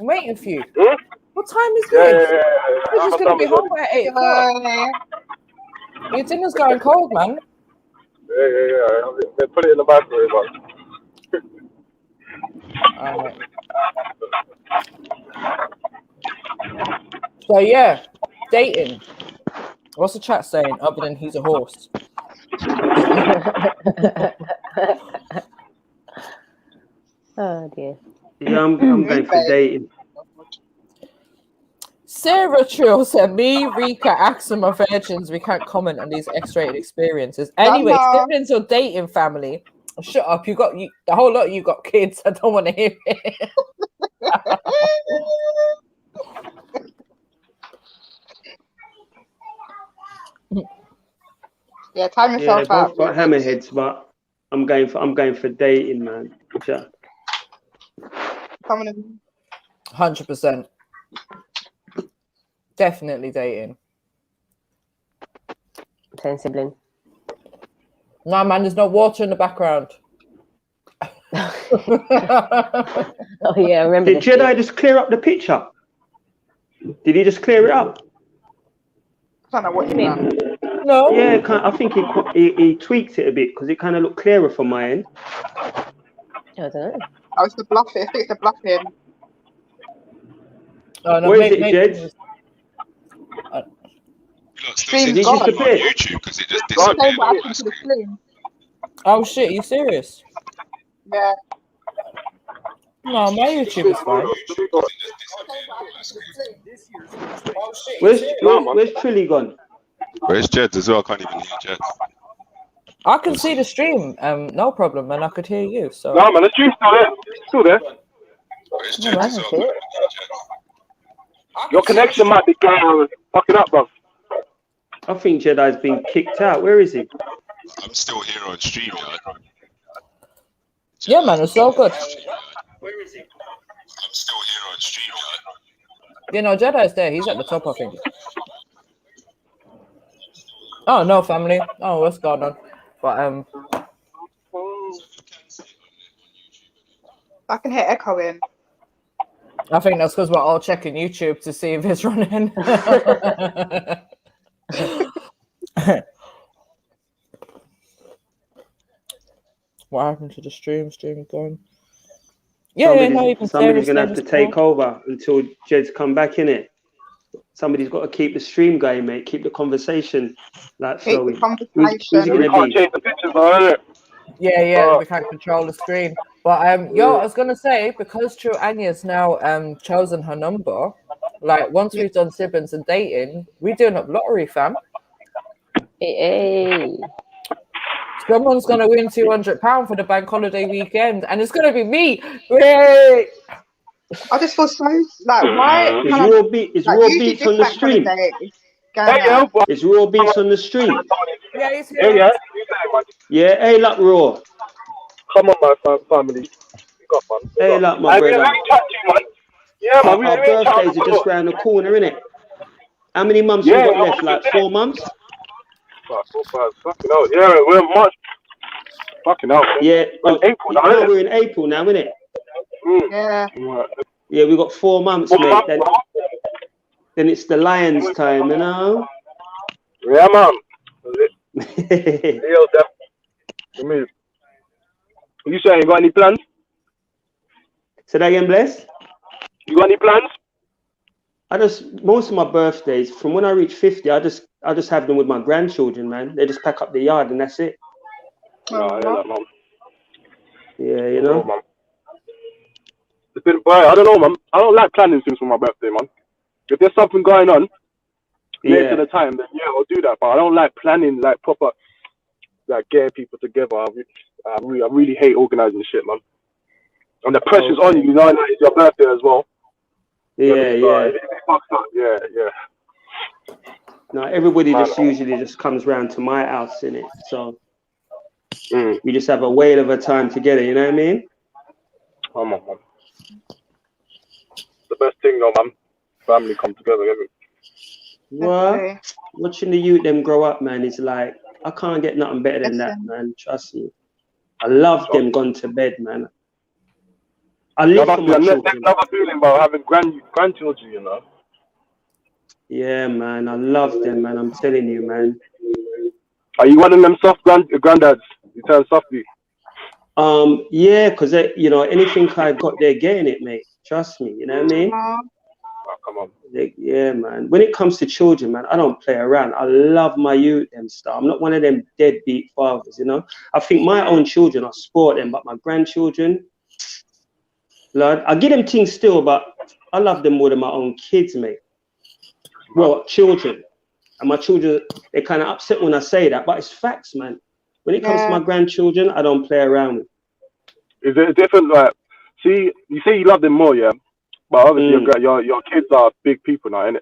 I'm waiting for you. Hmm? What time is Yeah. this? You're just going to be home by 8 o'clock. Your dinner's going cold, man. Yeah. They put it in the microwave, So, yeah, dating. What's the chat saying other than he's a horse? Oh, dear. Yeah, I'm going for dating. Sarah Trill said, me, Rika, Axum are virgins. We can't comment on these X-rated experiences. Anyway, siblings or dating family. Shut up. You the whole lot of you got kids. I don't want to hear it. Yeah, time yourself yeah, out. both got hammerheads, but I'm going for dating, man. Sure. 100%. Definitely dating. Same sibling. No, man, there's no water in the background. Oh yeah, I remember. Did Jedi just clear up the picture? Did he just clear it up? I don't know what you mean. No. Yeah, I think he tweaked it a bit because it kind of looked clearer from my end. I don't know. Oh, it's the bluffing. I think it's the bluffing. Oh, no, Where is it, Jed? Stream's Did gone. he disappear? YouTube because it just Don't say disappeared. what happened to the stream. Oh shit, you serious? Yeah. No, my YouTube is fine. Where's Trilly gone? Where's Jeds as well? I can't even hear Jeds. I can see the stream, no problem, and I could hear you. So. No, man, the stream's still there. Still there. Where's Jeds as well? Your connection might be fucking up, bro. I think Jedi's been kicked out. Where is he? I'm still here on stream, Yeah, man, it's all good. Where is he? I'm still here on stream, You know, Jedi's there. He's at the top, I think. Oh no, family. Oh, what's going on? But I can hear echoing. I think that's because we're all checking YouTube to see if it's running. What happened to the stream? Stream gone. Yeah, somebody's gonna have to take over until Jed's come back in it. Somebody's got to keep the stream going, mate. Keep the conversation flowing. Who's it gonna be? Yeah, we can't control the screen. But yo, I was gonna say, because True Anya's now chosen her number, like once we've done siblings and dating, we're doing up lottery, fam. Hey. Someone's gonna win £200 for the bank holiday weekend, and it's gonna be me. Wait. I just feel so like why is raw beats on the stream? Is raw beats on the stream? Yeah, he's here. Yeah, hey, luck, raw. Come on, my family. Hey, luck, my brother. Yeah, man. Our birthdays are just round the corner, innit? How many months we got left? Like 4 months? Fucking hell. Yeah, we're in March. Fucking hell. Yeah, April now, we're in April now, innit? Yeah. Yeah, we got 4 months, mate. Then it's the Lions time, you know? Yeah, man. You saying you got any plans? Say that again, Bless? You got any plans? Most of my birthdays, from when I reach 50, I just have them with my grandchildren, man. They just pack up the yard and that's it. Oh, yeah, man. Yeah, you know? Man. It's been, I don't know, man. I don't like planning things for my birthday, man. If there's something going on later the time, then yeah, I'll do that. But I don't like planning, like proper, like getting people together. I really hate organizing shit, man. And the pressure's on you, you know, like it's your birthday as well. Yeah. Yeah. No, everybody usually just comes round to my house, innit? So we just have a whale of a time together, you know what I mean? Come on, man. The best thing, though, man. Family come together, isn't it? What? Watching the youth them grow up, man, is like, I can't get nothing better than that, man. Trust me. I love them gone to bed, man. I live for my children. There's another feeling about having grandchildren, you know? Yeah, man. I love them, man. I'm telling you, man. Are you one of them soft granddads? You turn softly? Yeah, because, you know, anything I got, they're getting it, mate. Trust me, you know what I mean? Oh, come on. Yeah, man. When it comes to children, man, I don't play around. I love my youth and stuff. I'm not one of them deadbeat fathers, you know? I think my own children, I sport them, but my grandchildren, Lord, I give them things still, but I love them more than my own kids, mate. well, children. And my children, they kind of upset when I say that, but it's facts, man. When it comes to my grandchildren, I don't play around with. Is it different? Like, see, you say you love them more, yeah, but obviously your kids are big people now, innit?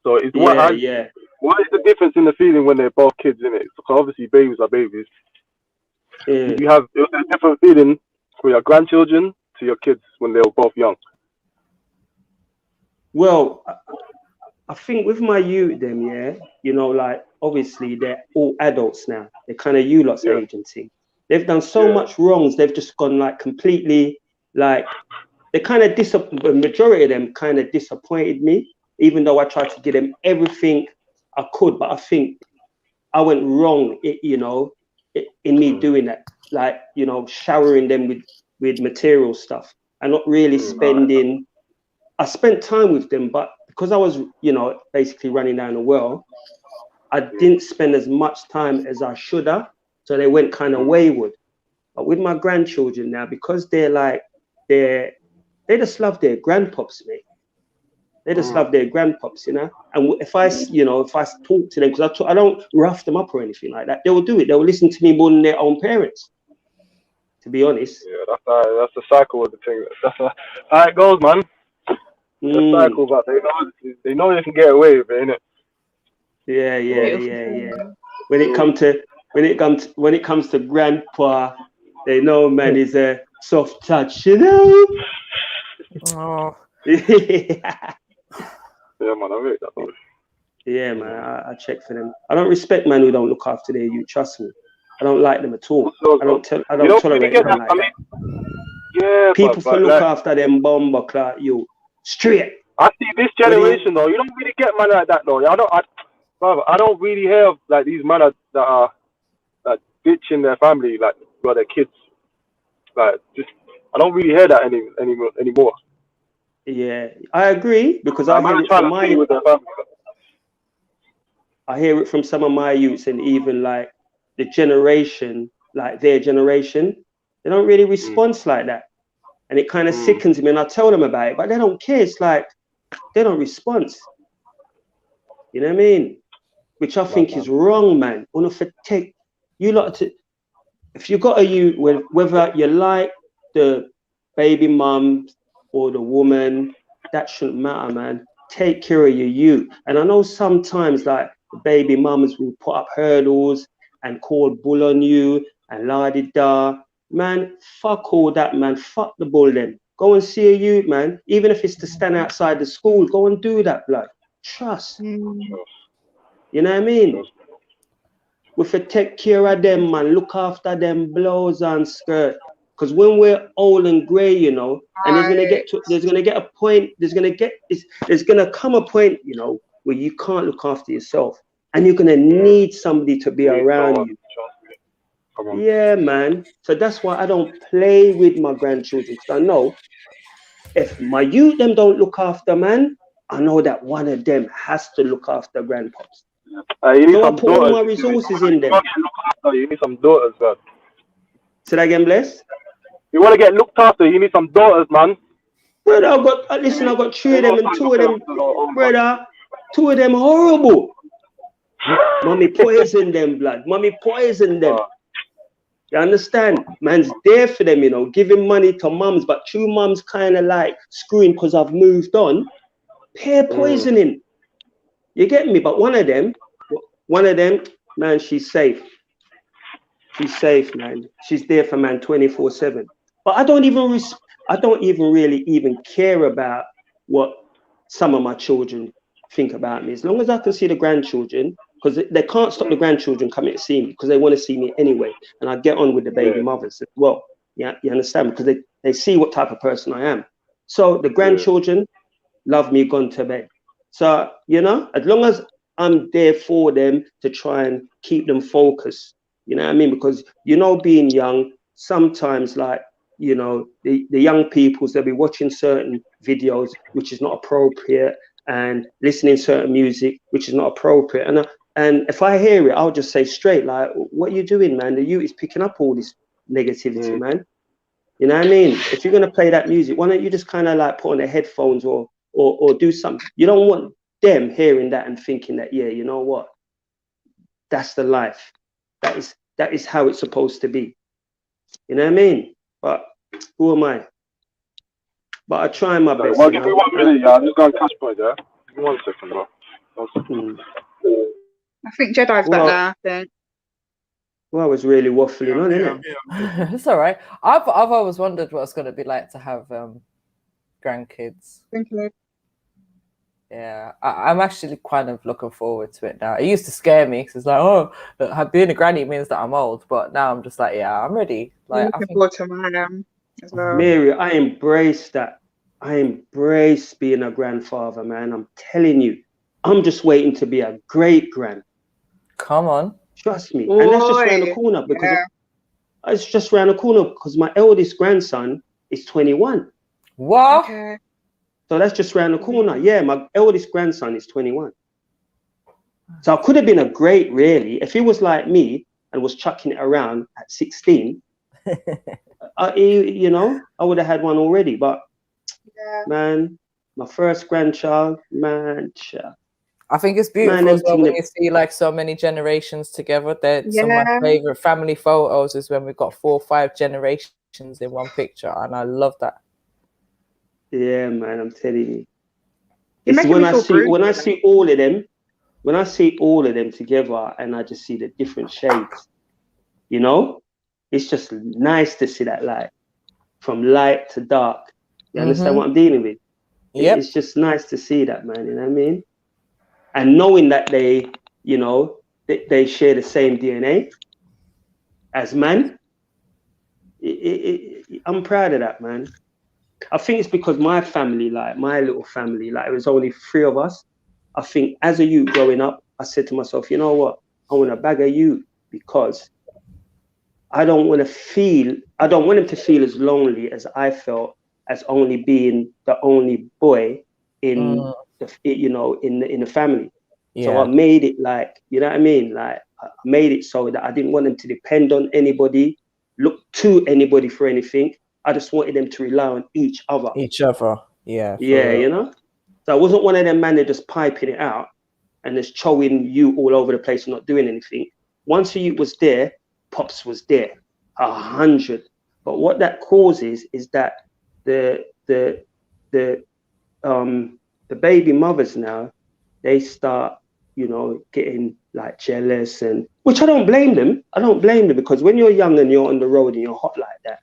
So it's what is the difference in the feeling when they're both kids, innit? Because obviously babies are babies. You have a different feeling for your grandchildren to your kids when they were both young. Well, I think with my youth, them, yeah, you know, like obviously they're all adults now. They're kind of you lot's agency. They've done so much wrongs. They've just gone like completely, like they kind of the majority of them kind of disappointed me, even though I tried to give them everything I could. But I think I went wrong, you know, in me doing that, like, you know, showering them with material stuff and not really spending. I spent time with them, but because I was, you know, basically running down the well, I didn't spend as much time as I should have. So they went kind of wayward. But with my grandchildren now, because they're like, they just love their grandpops, mate. They just love their grandpops, you know. And if I, you know, if I talk to them, because I don't rough them up or anything like that, they will do it. They will listen to me more than their own parents, to be honest. Yeah, that's the cycle of the thing. That's how it goes, man. The cycle, but they know they can get away with it, innit? Yeah. When it comes to grandpa, they know, man, is a soft touch, you know. Oh. Yeah, man, I rate that, man. Yeah, man, I check for them. I don't respect men who don't look after their youth. Trust me, I don't like them at all. I don't tolerate them like that. Yeah, people for look after them bomber clock you straight. I see this generation though. You don't really get man like that though. I don't really hear like these men that are like ditching their family, like for their kids. Like I don't really hear that anymore. Yeah, I agree because I hear it from my youth. I hear it from some of my youths and even like the generation, like their generation, they don't really respond like that. And it kind of sickens me and I tell them about it, but they don't care. It's like, they don't respond. You know what I mean? Which I think is wrong, man. You lot to, if you got a youth, whether you like the baby mum or the woman, that shouldn't matter, man. Take care of your youth. And I know sometimes like the baby mums will put up hurdles and call bull on you and la-di-da. Man, fuck all that, man. Fuck the bull then. Go and see a youth, man. Even if it's to stand outside the school, go and do that, blood. Trust. You know what I mean? We have to take care of them, man. Look after them blouse and skirt. Because when we're old and grey, you know, and there's gonna come a point, you know, where you can't look after yourself, and you're gonna need somebody to be around you. Yeah, man. So that's why I don't play with my grandchildren, because I know if my youth them don't look after, man, I know that one of them has to look after grandpops. So I put all my resources in them. You need some daughters, man. Say that again, Bless. You want to get looked after, you need some daughters, man. Brother, I've got 3 of them, and 2 of them, brother, 2 of them horrible. Mommy poisoned them, blood. Mommy poisoned them. You understand? Man's there for them, you know, giving money to mums, but 2 mums kind of like screwing because I've moved on. Peer poisoning. You get me? But one of them, man, she's safe. She's safe, man. She's there for man 24/7. But I don't even really care about what some of my children think about me. As long as I can see the grandchildren, because they can't stop the grandchildren coming to see me because they want to see me anyway. And I get on with the baby mothers as well. Yeah, you understand? Because they see what type of person I am. So the grandchildren love me gone to bed. So, you know, as long as I'm there for them to try and keep them focused, you know what I mean? Because, you know, being young, sometimes like, you know, the young peoples, they'll be watching certain videos, which is not appropriate, and listening to certain music, which is not appropriate. And if I hear it, I'll just say straight, like, what are you doing, man? The youth is picking up all this negativity, man. You know what I mean? If you're going to play that music, why don't you just kind of like put on the headphones or do something? You don't want them hearing that and thinking that, yeah, you know what, that's the life. That is how it's supposed to be. You know what I mean? But who am I? But I try my best. Well, give me 1 minute, yeah. I'm just going to CASHAPP, yeah. Give me 1 second, bro. 1 second. I think Jedi's back now. I think. Well, I was really waffling on, innit? It's all right. I've always wondered what it's going to be like to have grandkids. Yeah, I'm actually kind of looking forward to it now. It used to scare me because it's like, oh, being a granny means that I'm old. But now I'm just like, yeah, I'm ready. Like, I'm looking forward to mine as well. Mary, I embrace that. I embrace being a grandfather, man. I'm telling you, I'm just waiting to be a great grand. Come on. Trust me. And that's just around the corner because it's just around the corner because my eldest grandson is 21. What? Okay. So that's just around the corner. Yeah, my eldest grandson is 21. So I could have been a great, really. If he was like me and was chucking it around at 16, you know, I would have had one already. But, man, my first grandchild, man, I think it's beautiful as well when you see like so many generations together. Some of my favorite family photos is when we've got 4 or 5 generations in one picture, and I love that. Yeah, man, I'm telling you. It's when I see all of them together, and I just see the different shades. You know, it's just nice to see that light from light to dark. You understand what I'm dealing with? Yeah, it's just nice to see that, man. You know what I mean? And knowing that they, you know, they share the same DNA as man, I'm proud of that, man. I think it's because my family, like my little family, like it was only 3 of us. I think as a youth growing up, I said to myself, you know what? I want a bag of youth because I don't want them to feel as lonely as I felt as only being the only boy in in the family. Yeah. So I made it like, you know what I mean? Like I made it so that I didn't want them to depend on anybody, look to anybody for anything. I just wanted them to rely on each other. Yeah. Yeah, you know? So I wasn't one of them man that just piping it out and just chowing you all over the place and not doing anything. Once you was there, Pops was there, 100. But what that causes is that the baby mothers now, they start, you know, getting like jealous, and which I don't blame them. I don't blame them because when you're young and you're on the road and you're hot like that,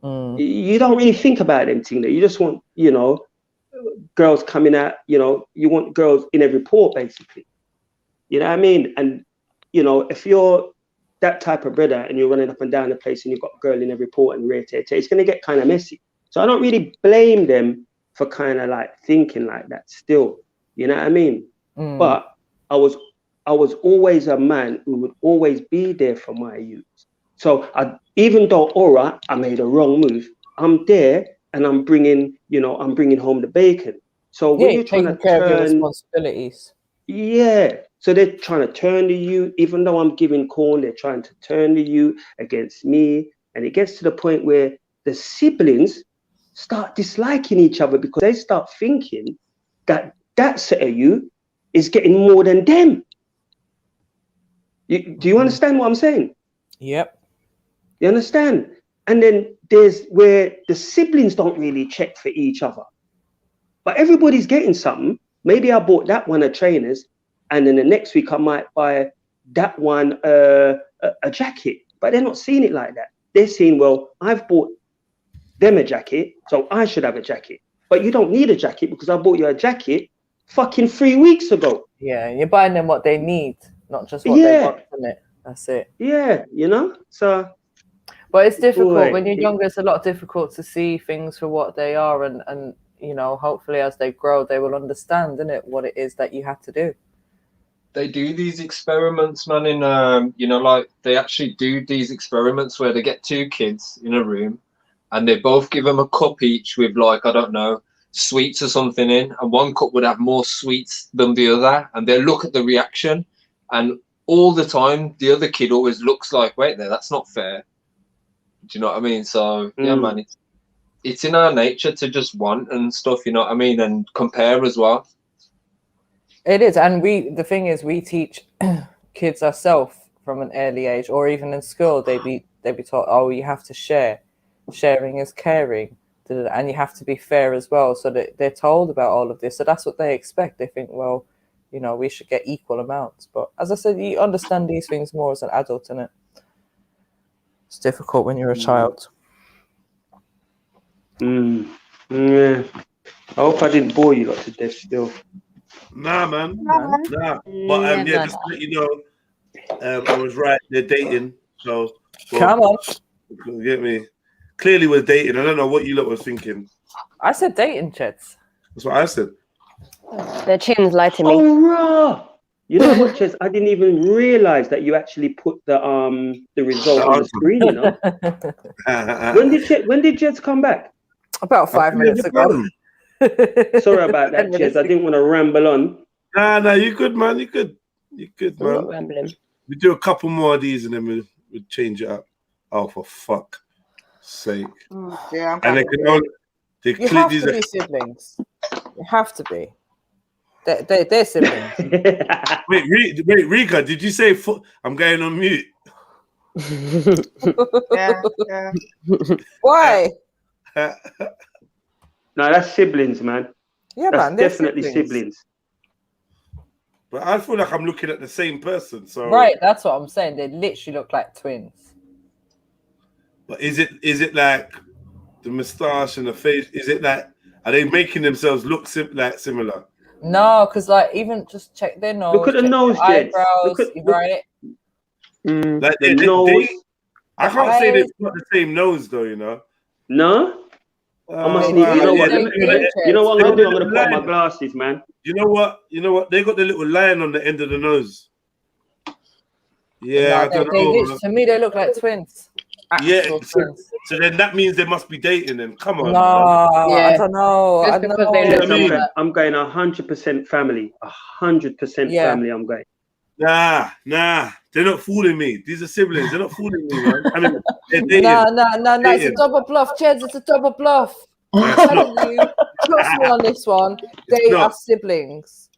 you don't really think about them things. You just want, you know, girls coming out, you know, you want girls in every port basically. You know what I mean? And, you know, if you're that type of brother and you're running up and down the place and you've got a girl in every port and rare tear, it's going to get kind of messy. So I don't really blame them for kind of like thinking like that still. You know what I mean? But I was always a man who would always be there for my youth. So even though I made a wrong move, I'm there and I'm bringing home the bacon. So when you're trying to care of your responsibilities. Yeah. So they're trying to turn to you, even though I'm giving corn, they're trying to turn to you against me. And it gets to the point where the siblings start disliking each other because they start thinking that set of you is getting more than them. Do you understand what I'm saying? Yep. You understand? And then there's where the siblings don't really check for each other. But everybody's getting something. Maybe I bought that one a trainers, and then the next week I might buy that one a jacket. But they're not seeing it like that. They're seeing, well, I've bought them a jacket, so I should have a jacket. But you don't need a jacket because I bought you a jacket fucking 3 weeks ago. Yeah, you're buying them what they need, not just what they want from it. That's it. Yeah, you know? So but it's difficult when you're younger. It's a lot difficult to see things for what they are, and you know, hopefully as they grow, they will understand, innit, what it is that you have to do. They do these experiments, man, in you know, like they actually do these experiments where they get 2 kids in a room and they both give them a cup each with, like, I don't know, sweets or something in, and one cup would have more sweets than the other, and they look at the reaction, and all the time the other kid always looks like, wait there, that's not fair. Do you know what I mean? So yeah, man, it's in our nature to just want and stuff, you know what I mean, and compare as well. It is, and the thing is, we teach kids ourselves from an early age, or even in school, they be taught, oh, you have to share. Sharing is caring, and you have to be fair as well. So that they're told about all of this. So that's what they expect. They think, well, you know, we should get equal amounts. But as I said, you understand these things more as an adult, innit? It's difficult when you're a child. Yeah. I hope I didn't bore you lot to death still. Nah, man. Nah. But yeah, just to let you know, I was right. They're dating. So come on. Get me. Clearly, we're dating. I don't know what you lot were thinking. I said dating, Chets. That's what I said. Their chins lie to me. Oh, rah! You know what, Chess? I didn't even realize that you actually put the result on the screen. You know. When did Jets come back? About 5 minutes ago. Sorry about that, Jess. I didn't want to ramble on. Nah, you good, man. You good, man. I'm not rambling. We do a couple more of these and then we'll change it up. Oh, for fuck sake! Yeah, and they can only you have to be siblings. You have to be. They're siblings. wait, Rika, did you say I'm going on mute? Yeah. Why? No, that's siblings, man. Yeah, that's man. Definitely siblings. But I feel like I'm looking at the same person. So right, that's what I'm saying. They literally look like twins. But is it like the moustache and the face? Is it like, are they making themselves look similar? No, because like even just check their nose. Look at the nose, eyebrows. Right. Like the nose. I can't say they've got the same nose though. You know. No. I must need. You know what? You know what I'm gonna do? I'm gonna put on my glasses, man. You know what? They got the little line on the end of the nose. Yeah, no, I don't know. To me, they look like twins. Yeah, so then that means they must be dating them. Come on. No, I don't know. I don't know. I'm going 100% family. 100% family. I'm going. Nah, they're not fooling me. These are siblings. They're not fooling me, man. I mean, they're dating. No. It's a double bluff, Cheds. It's a double bluff. I'm telling you, trust me on this one. They are siblings.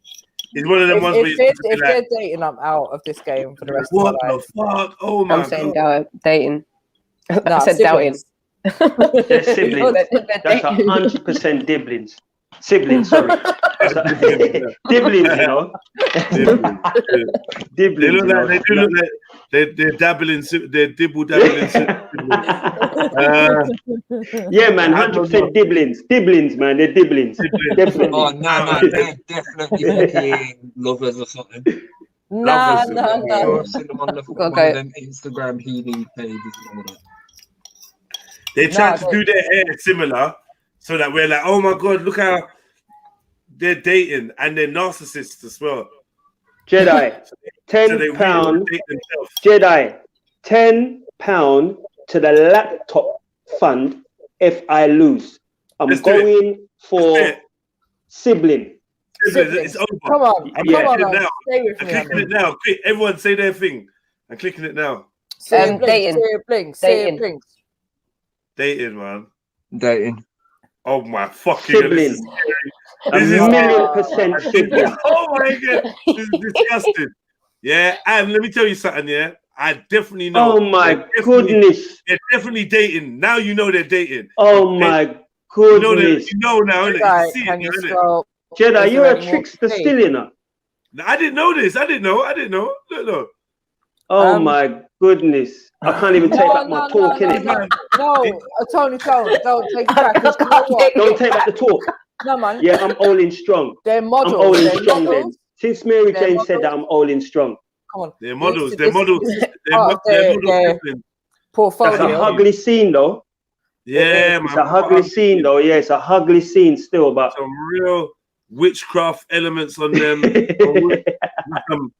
It's one of them ones if they're dating, I'm out of this game for the rest of my life. What the fuck? Oh my god. I'm saying dating. No, I said doubting. They're siblings. That's 100% siblings. Siblings, sorry. Diblings, you know. Diblings. They do look like they're dabbling. They're dibble dabbling. Yeah, man, 100% diblings. Diblings, man. They're diblings. Definitely. Oh no, they're definitely fucking lovers or something. No. I've seen them on one of them Instagram healing pages. They try to do their hair similar, so that we're like, oh my god, look how they're dating, and they're narcissists as well. Jedi, £10. Jedi, £10 to the laptop fund if I lose. I'm going for sibling. It's over. Come on, I'm come clicking it on. now. Stay with I'm me. clicking it now. Quick, everyone say their thing. I'm clicking it now. Dating, man. Dating. Oh my fucking god, this is scary. This is 1,000,000% sibling. Oh my god, this is disgusting. Yeah, and let me tell you something. Yeah, I definitely know. Oh my goodness, they're definitely dating. Now you know they're dating. Oh my goodness, you know now. Jedi, you see can it, you innit? scroll? Jedi, you're a trickster still, you know. I didn't know this. I didn't know. Look. Oh my goodness. I can't even take back my talk, innit? No, Tony, don't take it back. Don't take back the talk. No, man. Yeah, I'm all in strong. They're models. I'm all in strong then. Since Mary Jane said that, I'm all in strong. Come on. They're models. They're models. They're portfolio. That's a ugly scene, though. Yeah, man. It's a ugly scene, though. Yeah, it's a ugly scene still, but some real witchcraft elements on them. Some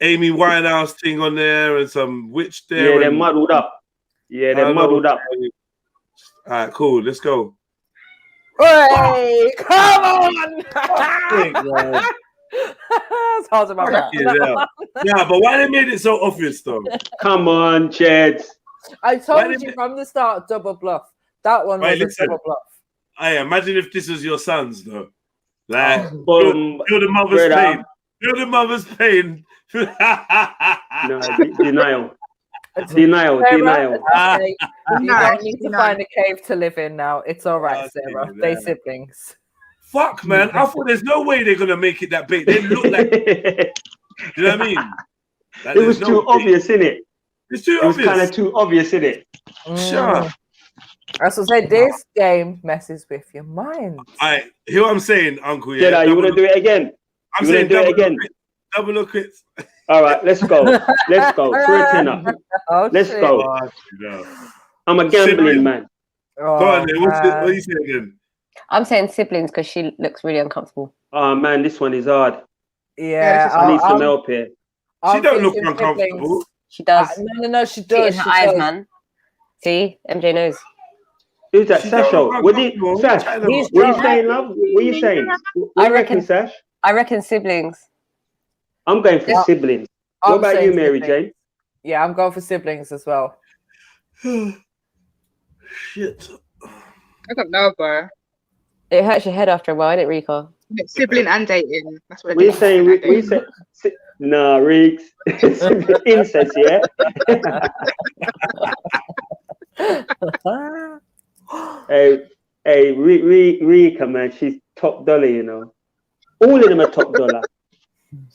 Amy Winehouse thing on there and some witch there. Yeah, they're muddled up. Yeah, they're muddled up. All right, cool. Let's go. Hey, come on! It's hard about that. Yeah, but why they made it so obvious, though? Come on, Chad. I told you from the start, double bluff. That one was a double bluff. I imagine if this was your sons, though. Like, you're the mother's pain. Feel the mother's pain. No, denial. Denial. You don't need to find a cave to live in now. It's all right, Sarah. They siblings. Fuck, man. I thought there's no way they're going to make it that big. They look like... Do you know what I mean? Like, it was too obvious, innit? It's too obvious. It was obvious. kind of too obvious, innit? Sure. As I said, this game messes with your mind. I hear what I'm saying, Uncle. Jedi, you want to do it again? I'm you saying do it again. Double or quits. All right, let's go. Let's go. Throw a tenner. Let's go. I'm a gambling man. Go on, then. What are you saying again? I'm saying siblings because she looks really uncomfortable. Oh man, this one is hard. Yeah, I need some help here. She don't look uncomfortable. She does. No, she does. In her eyes, man. See, MJ knows. Who's that, Sasho? What are you saying, love? What are you saying? I reckon, Sash. I reckon siblings. I'm going for siblings. What about you, Mary Jane? Yeah, I'm going for siblings as well. Shit. I don't know, bro. It hurts your head after a while, isn't it, Rico? Sibling and dating. That's what We're saying. We say. Nah, Riggs. Incest, yeah. Hey, Rika, man, she's top dollar, you know. All of them are top dollar.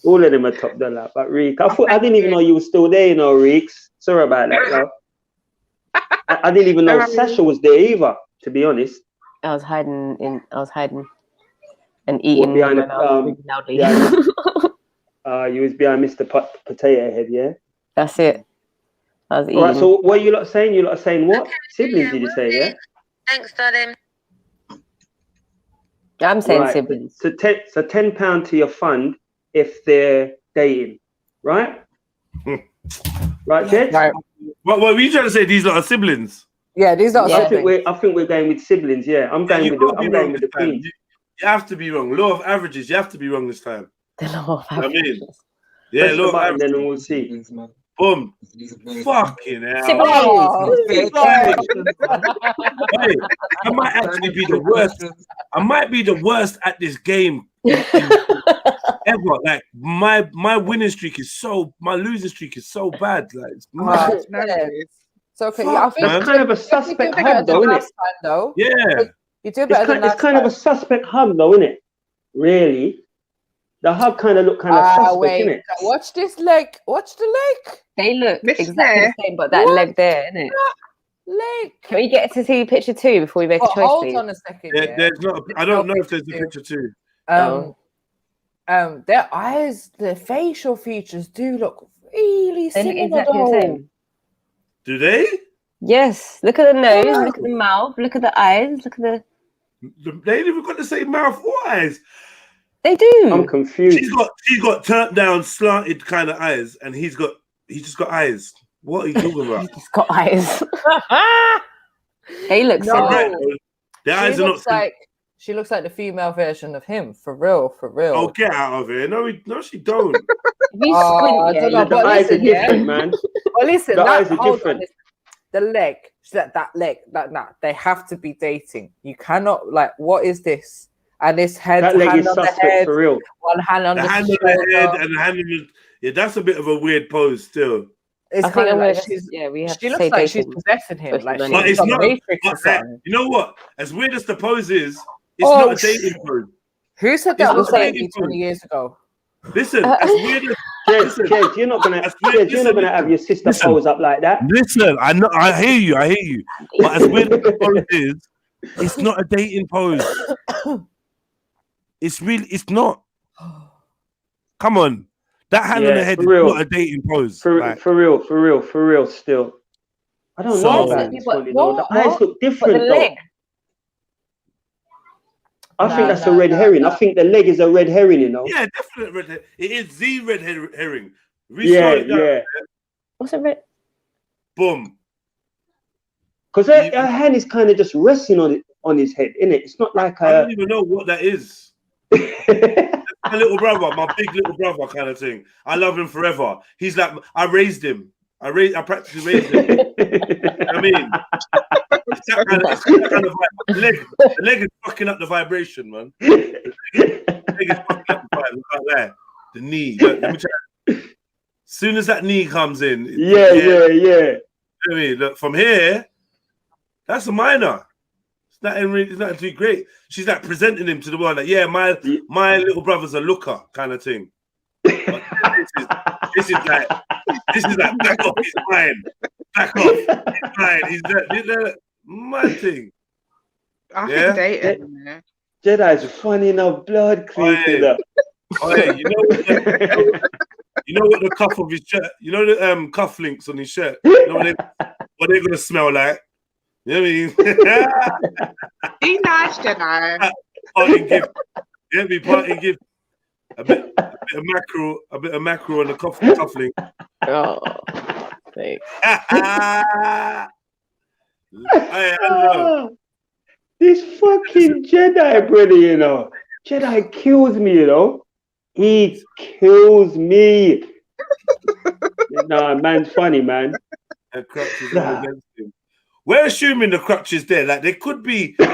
All of them are top dollar. But Rika, I didn't even know you were still there, you know, Riggs. Sorry about that, love. I didn't even know Sasha was there either, to be honest. I was hiding and eating behind loudly. You was behind Mr. Potato Head, yeah? That's it. I was eating. All right, so what are you lot saying? You lot are saying what? Siblings, did you say, yeah? Thanks, darling. I'm saying siblings. So £10 to your fund if they're dating, right? Right, Jed? Right. What were you trying to say? These lot are siblings? Yeah, these are siblings. I think we're going with siblings. Yeah, I'm going with the queen. You have to be wrong. Law of averages. You have to be wrong this time. The law of averages. I mean, yeah, law of averages. Then we'll see. Boom. Fucking hell. Siblings. Hey, I might actually be the worst. I might be the worst at this game ever. Like my winning streak is my losing streak is so bad. Like it's mad. So okay, yeah, I think it's kind of a suspect hub, though, isn't it? Yeah. You do better than last it's kind of a suspect hub, though, isn't it? Really? The hub kind of look kind of suspect, isn't it? Watch this leg. Watch the leg. They look exactly the same, but that leg there, isn't it? Leg. Can we get to see picture 2 before we make a choice, hold please? on a second. Yeah, there's not. I don't know if there's a picture 2. Their eyes, their facial features do look really similar. Exactly the same. Do they? Yes. Look at the nose. Look at the mouth. Look at the eyes. Look at the. They ain't even got the same mouth or eyes. They do. I'm confused. She's got turned down, slanted kind of eyes, and he's just got eyes. What are you talking about? He's got eyes. They look similar. The eyes are not. She looks like the female version of him, for real, for real. Oh, get out of here! No, she don't. The eyes are different, man. Well, listen, the eyes are different. The leg, that leg, they have to be dating. You cannot what is this? And this head, that leg hand is on suspect the head, for real. one hand on the hand shoulder. on the head and the hand on the. Yeah, that's a bit of a weird pose still. It's I think kind of like we have she to looks say like dating. she's possessing him. Like But it's not. You know what? As weird as the pose is, it's not a dating pose. Who said that was dating 20 years ago? Listen, as weird as Jed, you're not gonna have your sister pose up like that. Listen, I hear you. But as weird as the pose is, it's not a dating pose. It's not. Come on. That hand on the head is not a dating pose. For real, still. I don't know about this one, you know. The eyes look different, though. I think that's a red herring. I think the leg is a red herring, you know. Yeah, definitely red herring. It is the red herring. Yeah. What's a red? Boom. Because her hand is kind of just resting on his head, isn't it? It's not like I don't even know what that is. My little brother, my big little brother kind of thing. I love him forever. He's like, I raised him. I practically raised him. I mean, it's that kind of the leg is fucking up the vibration, man. The leg is fucking up the vibe. The knee. Look, let me try. Soon as that knee comes in. Yeah. You know what I mean? Look, from here, that's a minor. It's not too great. She's like presenting him to the world. Like, yeah, my little brother's a looker kind of thing. But this is like back off, he's mine. Back off, he's mine. He's the my thing. I think dating. Jedi's funny enough, blood creeping up. You know what the cuff of his shirt, you know the cuff links on his shirt, you know what they're gonna smell like. You know what I mean? Be nice, Jedi. Parting gift. Yeah, be parting gift. A bit of mackerel on the cuff link. Oh, thanks. I don't know. This fucking Jedi, brother, you know. Jedi kills me, you know. He kills me. Nah, man's funny, man. The crutches are against him. We're assuming the crutches there. Like, there could be. For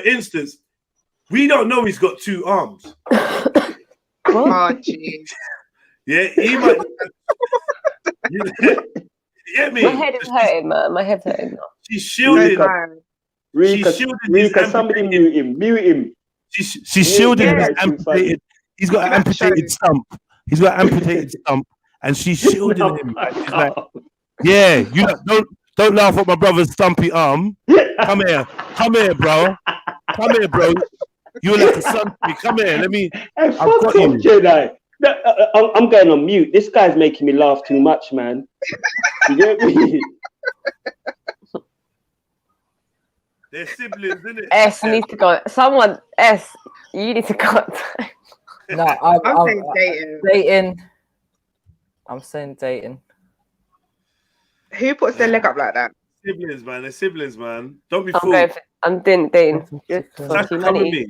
instance, we don't know he's got 2 arms. Oh, jeez. Yeah, he might. You get me? My head is hurting, man. My head's hurting. She's shielding. Rika, somebody mute him. She's shielding his amputated. He's got an amputated stump. He's got an amputated stump, and she's shielding him. She's like, yeah, you don't laugh at my brother's stumpy arm. Come here, bro. Come here, bro. You're like a son to me. Come here, let me. Hey, fuck off, Jedi. I'm going on mute. This guy's making me laugh too much, man. You get me? They're siblings, isn't it? S needs to go. Someone, S, you need to go. No, I'm saying dating. Dating. I'm saying dating. Who puts their leg up like that? Siblings, man. They're siblings, man. Don't be I'm fooled. going for, I'm dating. Just for Sasha, come with humanity. me.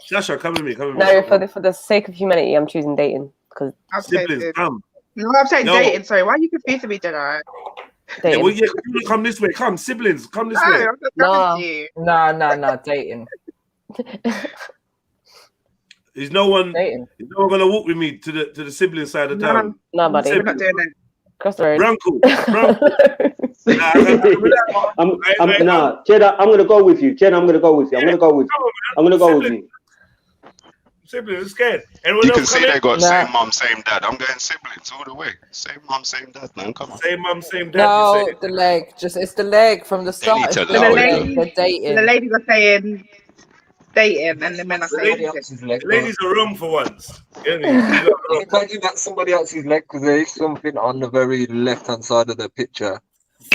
Sasha, come with me. Come with No, me. for the sake of humanity, I'm choosing dating because Siblings, come. No, I'm saying dating. Sorry, why are you confusing me, Jedi? Yeah, well, yeah, come this way. Come, siblings, come this way. No, dating. Is no one gonna walk with me to the sibling side of town? No, buddy. We're not doing it. Cross the road. Branko. Jedi, I'm gonna go with you. Jedi, I'm gonna go with you. I'm gonna go with you. Siblings, scared. You can see they got same mum, same dad. I'm going siblings all the way. Same mum, same dad, man. Come on. Same mum, same dad. No, the leg. It's the leg from the start. The ladies are saying dating, and the men are saying leg. Ladies are wrong for once. Imagine that's somebody else's leg because there is something on the very left-hand side of the picture.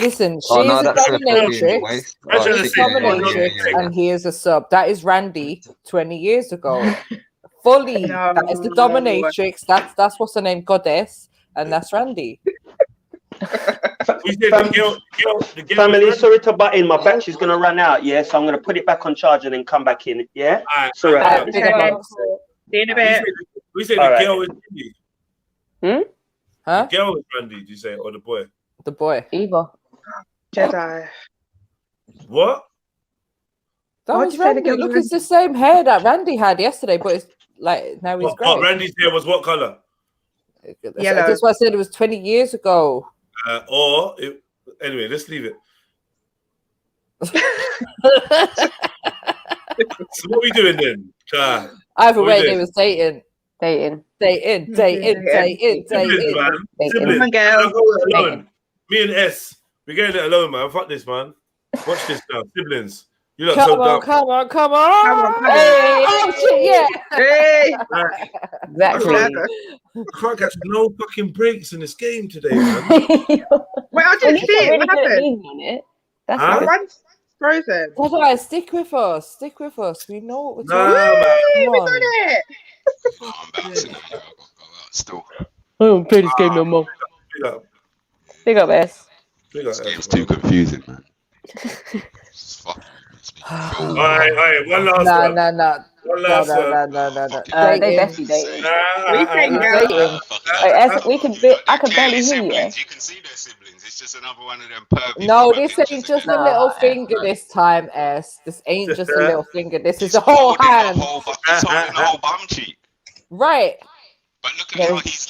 Listen, she's a dominatrix. She's a dominatrix, and he is a sub. That is Randy 20 years ago. Fully, that is the dominatrix. That's what's her name, Goddess, and that's Randy. Family, sorry to butt in. My battery's gonna run out. Yeah, so I'm gonna put it back on charge and then come back in. Yeah. Sorry. See you in a bit. We say the girl is Randy. Huh? The girl is Randy. Did you say, or the boy? The boy. Eva. Jedi. What? That was Randy. Look, it's the same hair that Randy had yesterday, but it's like now he's grey. Randy's hair was what color? Yellow. That's why I said it was 20 years ago. Anyway, let's leave it. So what are we doing then? Either way, they was dating. Dating. Me and S, we're getting it alone, man. Fuck this, man. Watch this now. Siblings. You look Come so dumb. Come on. Hey, oh shit, yeah. Hey. Exactly. I can't catch no fucking breaks in this game today, man. Wait, I didn't see it. What happened? On it. That's one's frozen. That's why stick with us. We know what we're talking about. We done it. I'm bouncing. I gotta go out still. I don't play this game no more. Big up, S. This game's too confusing, man. Alright, one last one. Nah. One last one. No. They Dating. definitely dating. Dating. I can barely hear you. You can see their siblings. It's just another one of them pervy. No, this ain't just a little finger this time, S. This ain't just a little finger. This is a whole hand. He's holding the whole bum cheek. Right. But look at how he's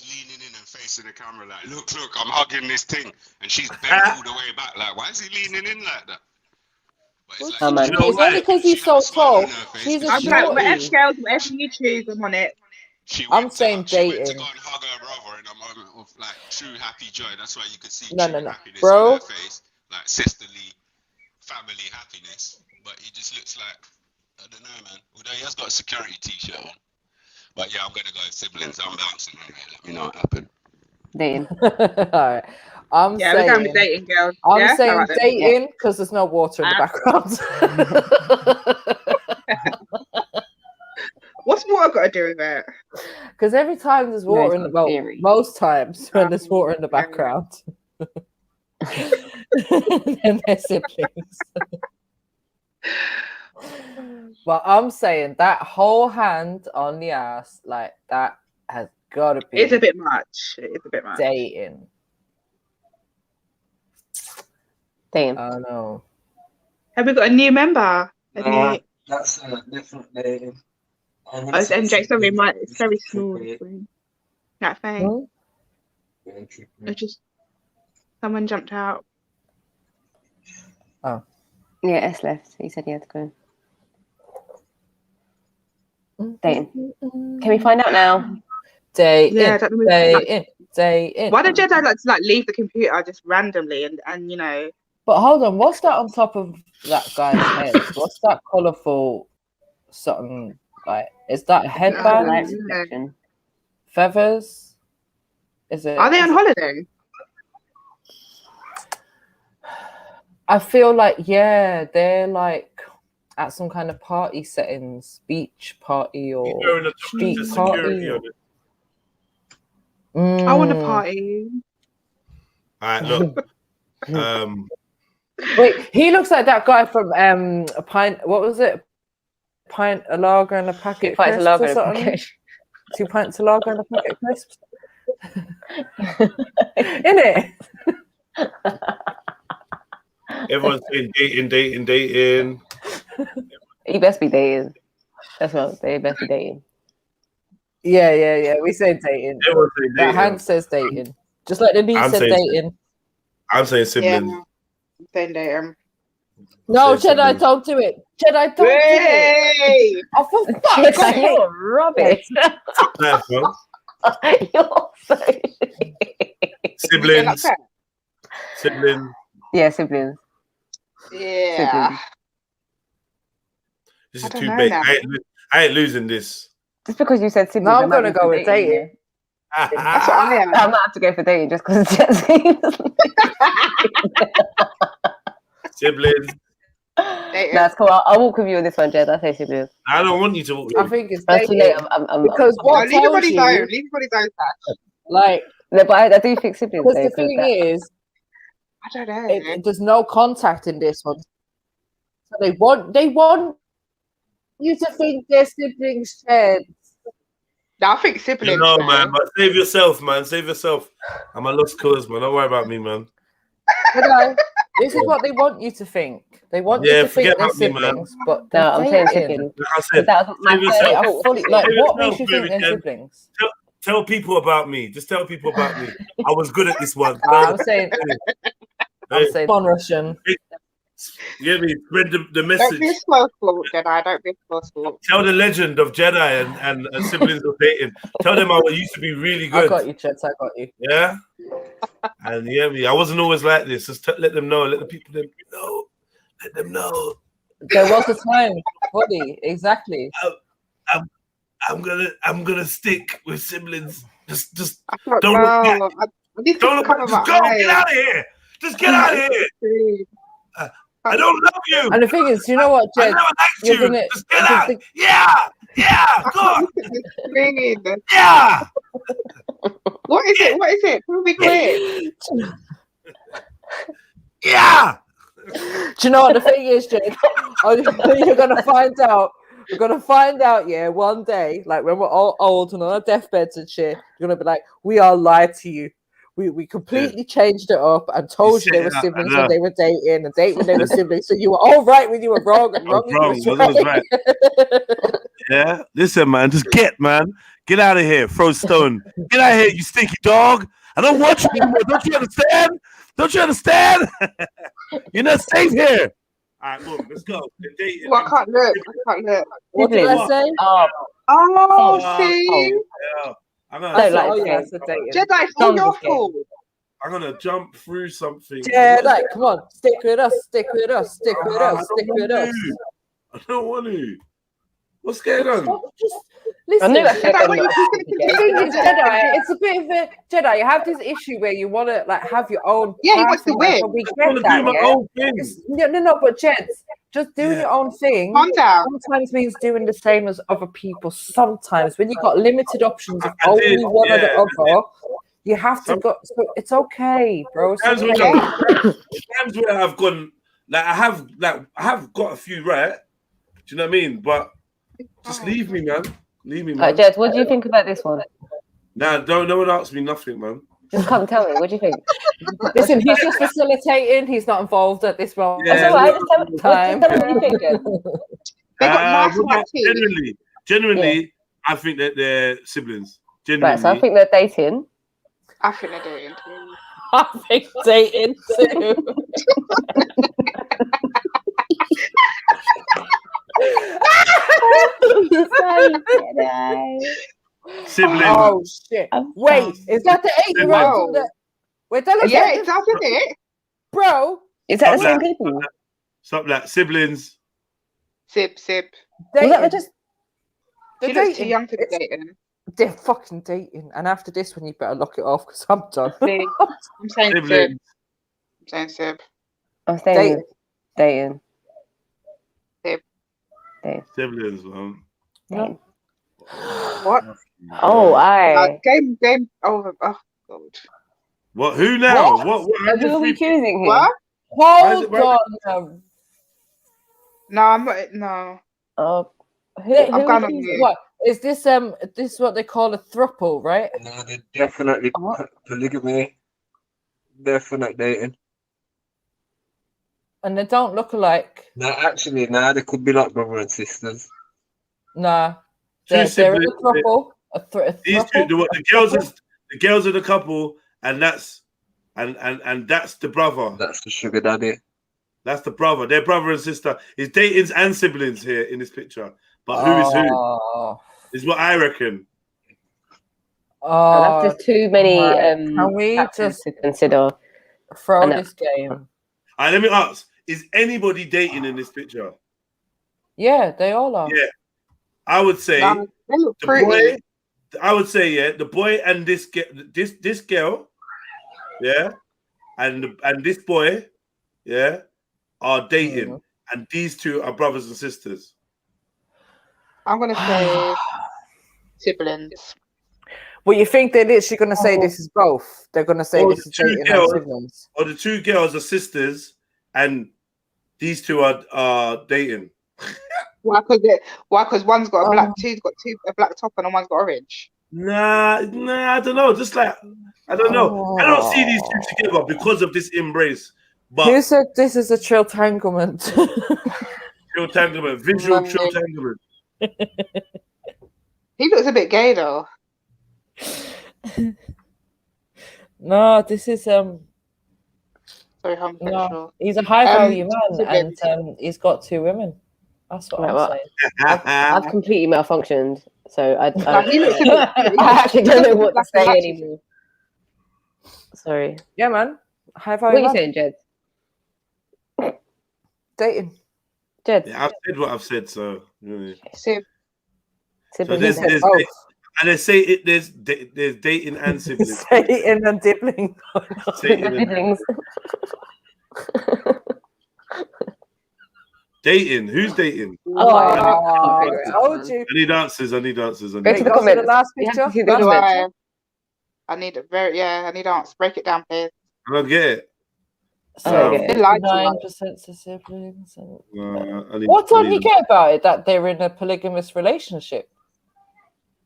leaning in and facing the camera like, look, I'm hugging this thing, and she's bent all the way back. Like, why is he leaning in like that? But it's, like, It's only because he's so tall. She's a I'm like, whatever shorty. girls, whatever you choose, I'm on it. I'm saying dating. to go and hug her brother in a moment of like true happy joy. That's why you could see No, happiness bro. on her face, like sisterly, family happiness. But he just looks like, I don't know, man. Although he has got a security t-shirt on. But yeah, I'm gonna go with siblings. I'm bouncing on it. Let me know what happened. Dating. All right. I'm Yeah, saying we're going with dating, girls. I'm Yeah? saying Alright then. dating because there's no water in the background. What's water got to do with it? Because every time there's water in the boat, most times when there's water in the background, then they're siblings. But I'm saying that whole hand on the ass, like that has got to be. It's a bit much. It's a bit much. Dating. Dating. I know. Have we got a new member? That's definitely. Oh, it's MJ. Sorry, it's very small. That thing. It just someone jumped out. Oh. Yeah, S left. He said he had to go. Dating. Can we find out now? Dating. Yeah, dating. Why don't Jedi like to leave the computer just randomly and you know? But hold on, what's that on top of that guy's head? What's that colourful something like? Is that a headband? Feathers? Is it? Are they on holiday? I feel like they're like at some kind of party settings, beach party or street party. I want a party. All right, look. Wait, he looks like that guy from a pint. What was it? Pint of lager and a packet of crisps or something? 2 pints of lager and a packet of crisps. Innit? Everyone's saying dating. You best be dating. That's what they best be dating. Yeah. We say dating. That hand says dating. Just like the knee said dating. I'm saying siblings. Yeah, I'm saying dating. No, Jedi, don't do it. Jedi, don't do it. Oh, for fuck's sake. You're rubbish. You're so siblings. Siblings. Yeah, siblings. Yeah. Siblings. This is too big. I ain't losing this. Just because you said siblings. No, I'm gonna go with dating. That's what I am. I might have to go for dating just because it's Jesse. Siblings. That's cool. I'll walk with you on this one, Jed. I say siblings. I don't want you to walk with me. I think it's That's too late. because what leave tells everybody you, alone. Leave everybody alone. like, no, but I do think siblings. because the thing is, I don't know. there's no contact in this one. So they want you to think they're siblings, Jed. No, I think siblings. No, man, but save yourself, man. Save yourself. I'm a lost cause, man. Don't worry about me, man. This is what they want you to think. They want you to think they're siblings, but no, I'm saying siblings. Like I said, like, what makes you think they're siblings? Tell people about me. Just tell people about me. I was good at this one. I'm saying on Russian. Yeah, me spread the message. Don't be forceful, Jedi. Don't be forceful. Tell the legend of Jedi and siblings of dating. Tell them I used to be really good. I got you, Chet. I got you. Yeah. And I wasn't always like this. Just let them know. Let the people know. Let them know. There was a time, buddy. Exactly. I'm gonna stick with siblings. Just don't look back. Don't look back. Just go. Eyes. Get out of here. Just get out of here. I don't love you. And the thing is, you know what, Jed? I never liked you. Just get out. Yeah. Go on. Yeah. What is it? What is it? Can we be clear? Yeah. Do you know what the thing is, Jed? You're gonna find out We're gonna find out, yeah, one day, like when we're all old and on our deathbeds and shit, you're gonna be like, we all lied to you. We completely changed it up and told you they were siblings when they were dating and date when they were siblings. So you were all right when you were wrong and wrong when you were right. Yeah, listen, man, just get out of here, throw stone, get out of here, you stinky dog. I don't want you anymore. Don't you understand? Don't you understand? You're not safe here. All right, boom, let's go. Well, I can't look. What did I say? See? Yeah. I'm gonna Jedi, all your fault. I'm gonna jump through something. Jedi, come on, stick with us, stick with us, stick with us, stick with us. I don't want to. What's going on? Listen, Jedi, it's a bit of a Jedi. You have this issue where you want to like have your own. Yeah, you want to win. I want to do my own thing. No, but Jeds, just doing your own thing sometimes means doing the same as other people. Sometimes when you've got limited options of only one or the other, you have to go. So it's okay, bro. Times where I've gone, like I have got a few right. Do you know what I mean? But just leave me, man. Leave me, man. Jed, what do you think about this one? Nah, no one asked me nothing, man. Just come tell me. What do you think? Listen, he's just facilitating. He's not involved at this moment. Yeah, tell me what you think, Jed. Generally, I think that they're siblings. Genuinely. Right, so I think they're dating. I think they're dating too. I think dating too. Siblings. Oh shit! Wait, is that the 8-year-old? Wait, yeah, it's up in it, bro. Is that the same people? Stop that. Siblings. Sib. They're too young to be dating. They're fucking dating, and after this one, you better lock it off because I'm done. I'm saying siblings. Sib. I'm saying dating. Siblings, man. No. What? Oh, game. Oh God. What? Who now? What are we accusing him? What? Hold on. No, I'm not. No. Oh, I'm going on you. What is this? This is what they call a throuple, right? No, they're definitely polygamy. Definite dating. And they don't look alike. No, actually, they could be like brother and sisters. Nah, they're a throuple. These two, the girls are the couple, and that's the brother. That's the sugar daddy. That's the brother. They're brother and sister. It's datings and siblings here in this picture. But who is who? Is what I reckon. That's just too many can we just to consider. Throw this game. All right, let me ask. Is anybody dating in this picture? Yeah, they all are. Yeah. I would say the boy. I would say the boy and this girl, yeah, and this boy, yeah, are dating, and these two are brothers and sisters. I'm gonna say siblings. Well, you think they're literally gonna say this is both? They're gonna say this is dating and siblings, or the two girls are sisters, and these two are dating. Why? Because one's got a black, a black top, and one's got orange. Nah, I don't know. Just like I don't know. I don't see these two together because of this embrace. But who said this is a triltanglement? Triltanglement, visual triltanglement. He looks a bit gay though. No, this is Sorry, I'm no, he's a high value man, and he's got 2 women. That's what I'm saying. I've completely malfunctioned, so I actually don't know what to say anymore. Sorry. Yeah, man. High value. What are you saying, Jed? Dating. Jed. Yeah, I've said what I've said, so. Sib. So there's and they say there's dating and siblings. Dating and dibbling. Siblings. Dating? Who's dating? I told you. I need answers. Go to the comments. The last picture. I need I need answers. Break it down, please. I don't get it. So 9% to siblings. What don't you get about it that they're in a polygamous relationship?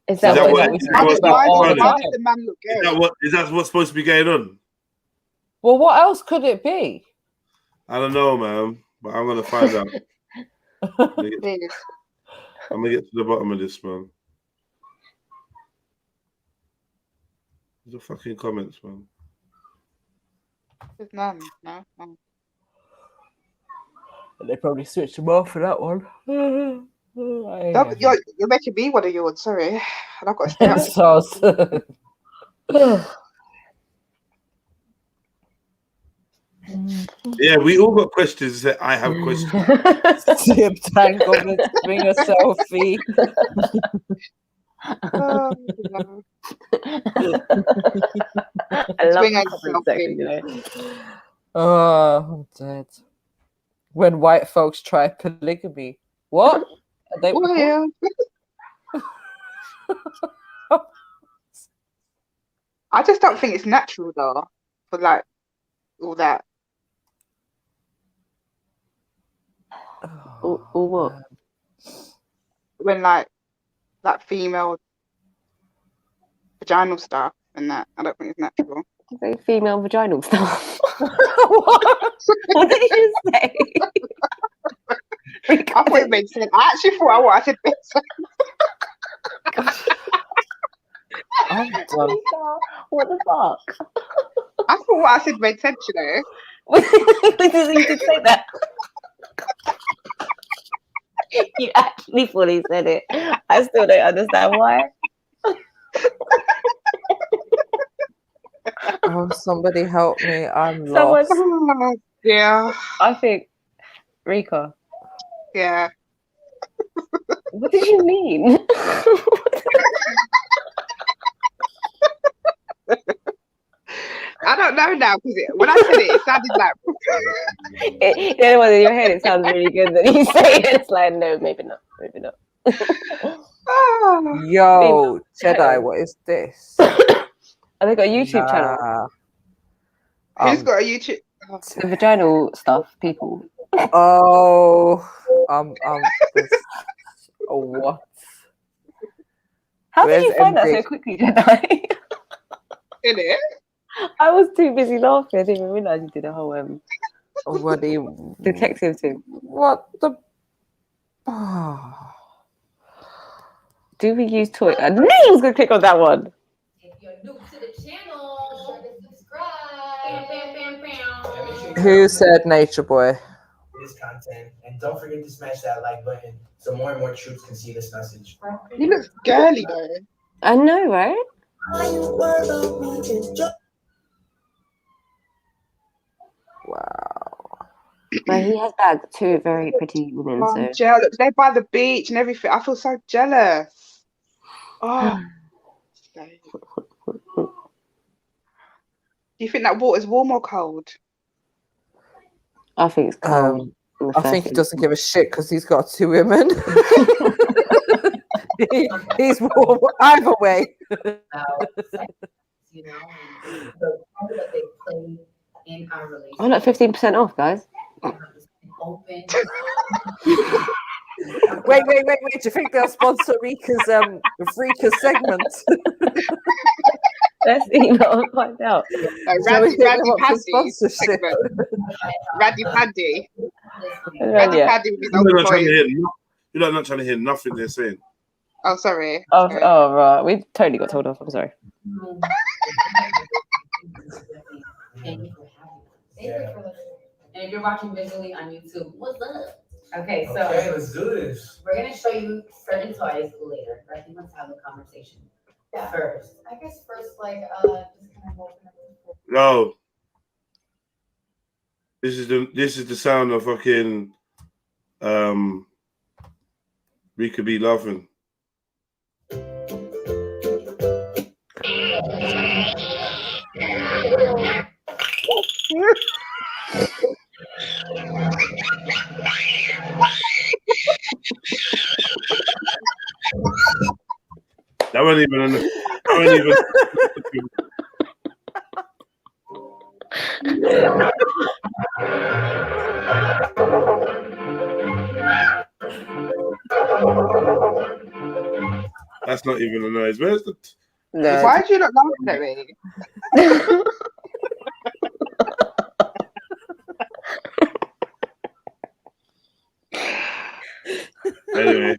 Is that what Is that what's supposed to be going on? Well, what else could it be? I don't know, man. But I'm gonna find out. I'm gonna get to the bottom of this, man. The fucking comments, man. There's none. No. They probably switched them off for that one. You're making me one of yours. Sorry, and I've got to stay up. Yeah, we all got questions. That I have questions. Tip Tanglement, bring a selfie. Oh, I love Oh, I'm dead. When white folks try polygamy. What? They I just don't think it's natural though, for like all that. Or what? When like that female vaginal stuff and that, I don't think it's natural. Say female vaginal stuff. What did you say? I thought it made sense. I actually thought I said made sense. I'm done. What the fuck? I thought what I said made sense, you know. You did say that. You actually fully said it. I still don't understand why. Oh, somebody help me. I'm lost. Yeah. I think Rika. Yeah. What did you mean? I don't know now because when I said it sounded like. The only one in your head, it sounds really good. Then you say it, it's like, no, maybe not. Maybe not. Yo, Jedi, what is this? Have they got a YouTube channel? Who's got a YouTube? The vaginal stuff, people. Oh, what? How did you find that so quickly, Jedi? In it? I was too busy laughing. I didn't even realize you did a whole what do you detective thing. What the? Do we use toy? I knew I was gonna click on that one. If you're new to the channel, subscribe. Who said Nature Boy? This content, and don't forget to smash that like button so more and more troops can see this message. He looks girly though. I know, right? Wow. But he has bagged two very pretty women. Oh, so I'm jealous. They're by the beach and everything. I feel so jealous. Oh. Do you think that water's warm or cold? I think it's cold. I think he doesn't give a shit because he's got two women. He's warm either way. You know, the part that they play in our relationship. I'm at 15% off, guys. Open. Wait. Do you think they'll sponsor Rika's segment? Let's email and find out. Raddy segment. Raddy Paddy. Raddy Paddy with his own toys. You're not trying to hear nothing they're saying. Oh, sorry. Oh, right. We totally got told off. I'm sorry. Yeah. And if you're watching visually on YouTube, what's up? Okay, so let's do this. We're gonna show you certain toys later, but I think let's have a conversation first. I guess first, like, just kind of open up. No. This is the sound of fucking Rika be laughing. That wasn't even. That's not even a noise. Where's the? No. Why do you not laugh at me? Anyway,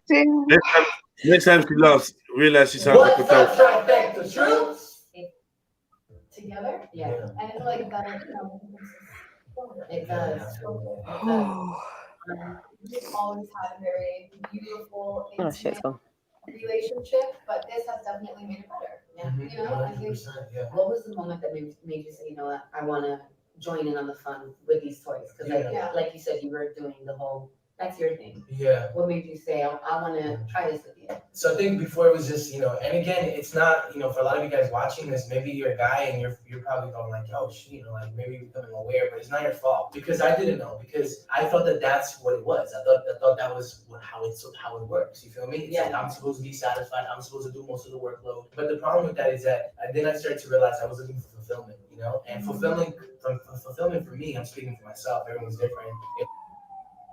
next time she laughs, realize she sounds like a dog. Together? Yeah. And I feel like that, it does. We've always had a very beautiful, intimate relationship, but this has definitely made it better. Yeah. You know, I think. What was the moment that made you say, you know what, I want to join in on the fun with these toys? Because like you said, you were doing the whole, that's your thing. Yeah. What made you say, I want to try this with you? So I think before it was just, and again, it's not, for a lot of you guys watching this, maybe you're a guy and you're probably going like, oh, shit, like maybe you're becoming aware, but it's not your fault, because I didn't know, because I thought that that's what it was. I thought that was how it works. You feel me? It's like I'm supposed to be satisfied. I'm supposed to do most of the workload. But the problem with that is that then I started to realize I was looking for fulfillment, and fulfillment for me, I'm speaking for myself. Everyone's different.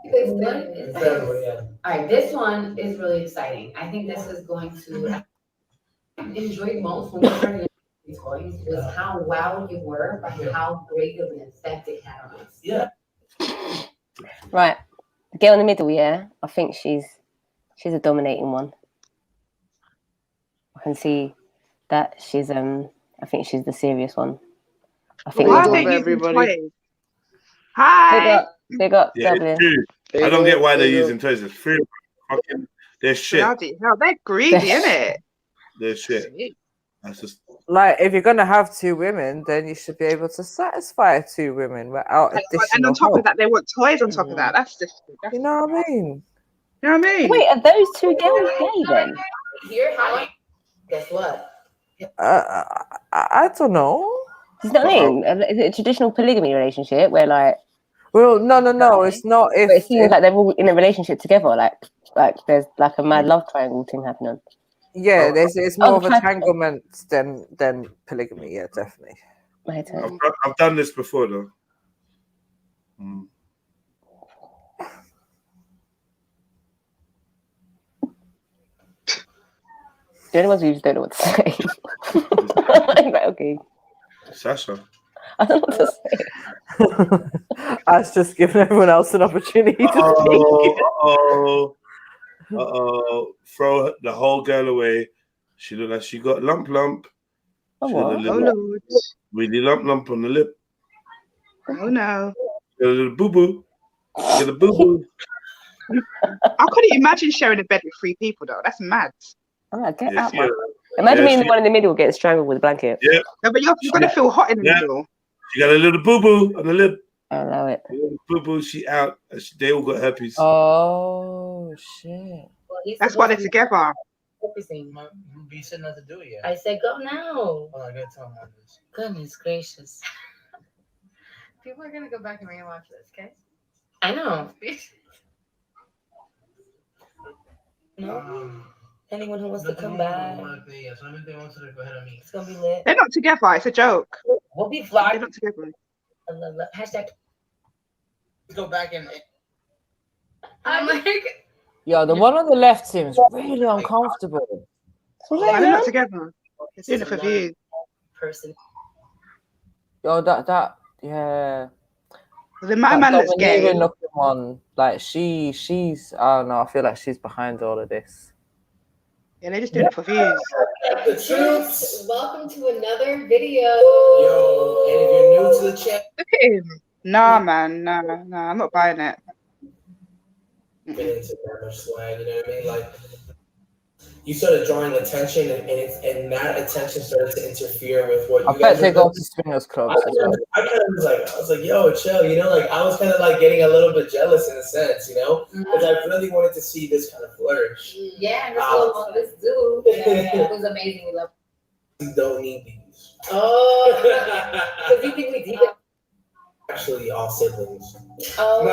This one, all right, this one is really exciting. I think this is going to enjoy most when we started these toys is how wowed you were by how great of an effect it had on us. Yeah. Right. The girl in the middle, yeah. I think she's a dominating one. I can see that she's I think she's the serious one. I think why are they using toys? Hi. Big up, Yeah, Dublin. it's true. I don't get why they're using toys. It's free. Fucking, they're shit. Bloody hell, they're greedy, innit? They're shit. That's just like, if you're gonna have two women, then you should be able to satisfy two women without additional. And on top of that, they want toys on top of that. That's just. You know what I mean? You know what I mean? Wait, are those two girls gay then? Here, guess what? I don't know. You know what I mean? Is it a traditional polygamy relationship where like? Well, no, it's not. If it seems like they're all in a relationship together, like there's like a mad love triangle thing happening. Yeah, it's more of entanglement than polygamy. Yeah, definitely. I've done this before though. The only ones who just don't know what to say. Like, okay. Sasha. I don't know what to say. I was just giving everyone else an opportunity to speak. Throw the whole girl away. She looked like she got lump. Really lump on the lip. Oh no. A little boo-boo. Get a boo-boo. I couldn't imagine sharing a bed with 3 people though. That's mad. Oh, get out, man. Imagine being the one in the middle getting strangled with a blanket. Yeah. No, but you're gonna feel hot in the middle. She got a little boo-boo on the lip. I know it. Boo-boo, she out. They all got herpes. Oh shit. Well, that's why they're together. Focusing. You said not to do it yet. I said go now. Oh, I gotta tell him on this. Goodness gracious. People are gonna go back and rewatch this, okay? I know. No. Anyone who wants to come back. It's gonna be lit. They're not together. It's a joke. We'll be fly. They're not together. I love that. Hashtag. Let's go back and. I'm like. Yo, the one on the left seems really uncomfortable. They're not together. It's doing it for views. Person. Yo, that yeah. The man that's gay. Looking one, like she's I don't know. I feel like she's behind all of this. Yeah, they're just doing it for views. Troops, welcome to another video. Yo, and if you're new to the chat, look at him. Nah, man, nah, I'm not buying it. Get into that much swag, you know what I mean? Like, you started drawing attention, and that attention started to interfere with what you guys. I bet they go to swingers clubs. I was like, yo, chill, like I was kind of like getting a little bit jealous in a sense, because I really wanted to see this kind of flourish. Yeah, let's do. It was amazing. We love. You don't need these. Oh, because you think we deep. Actually, all siblings. Oh.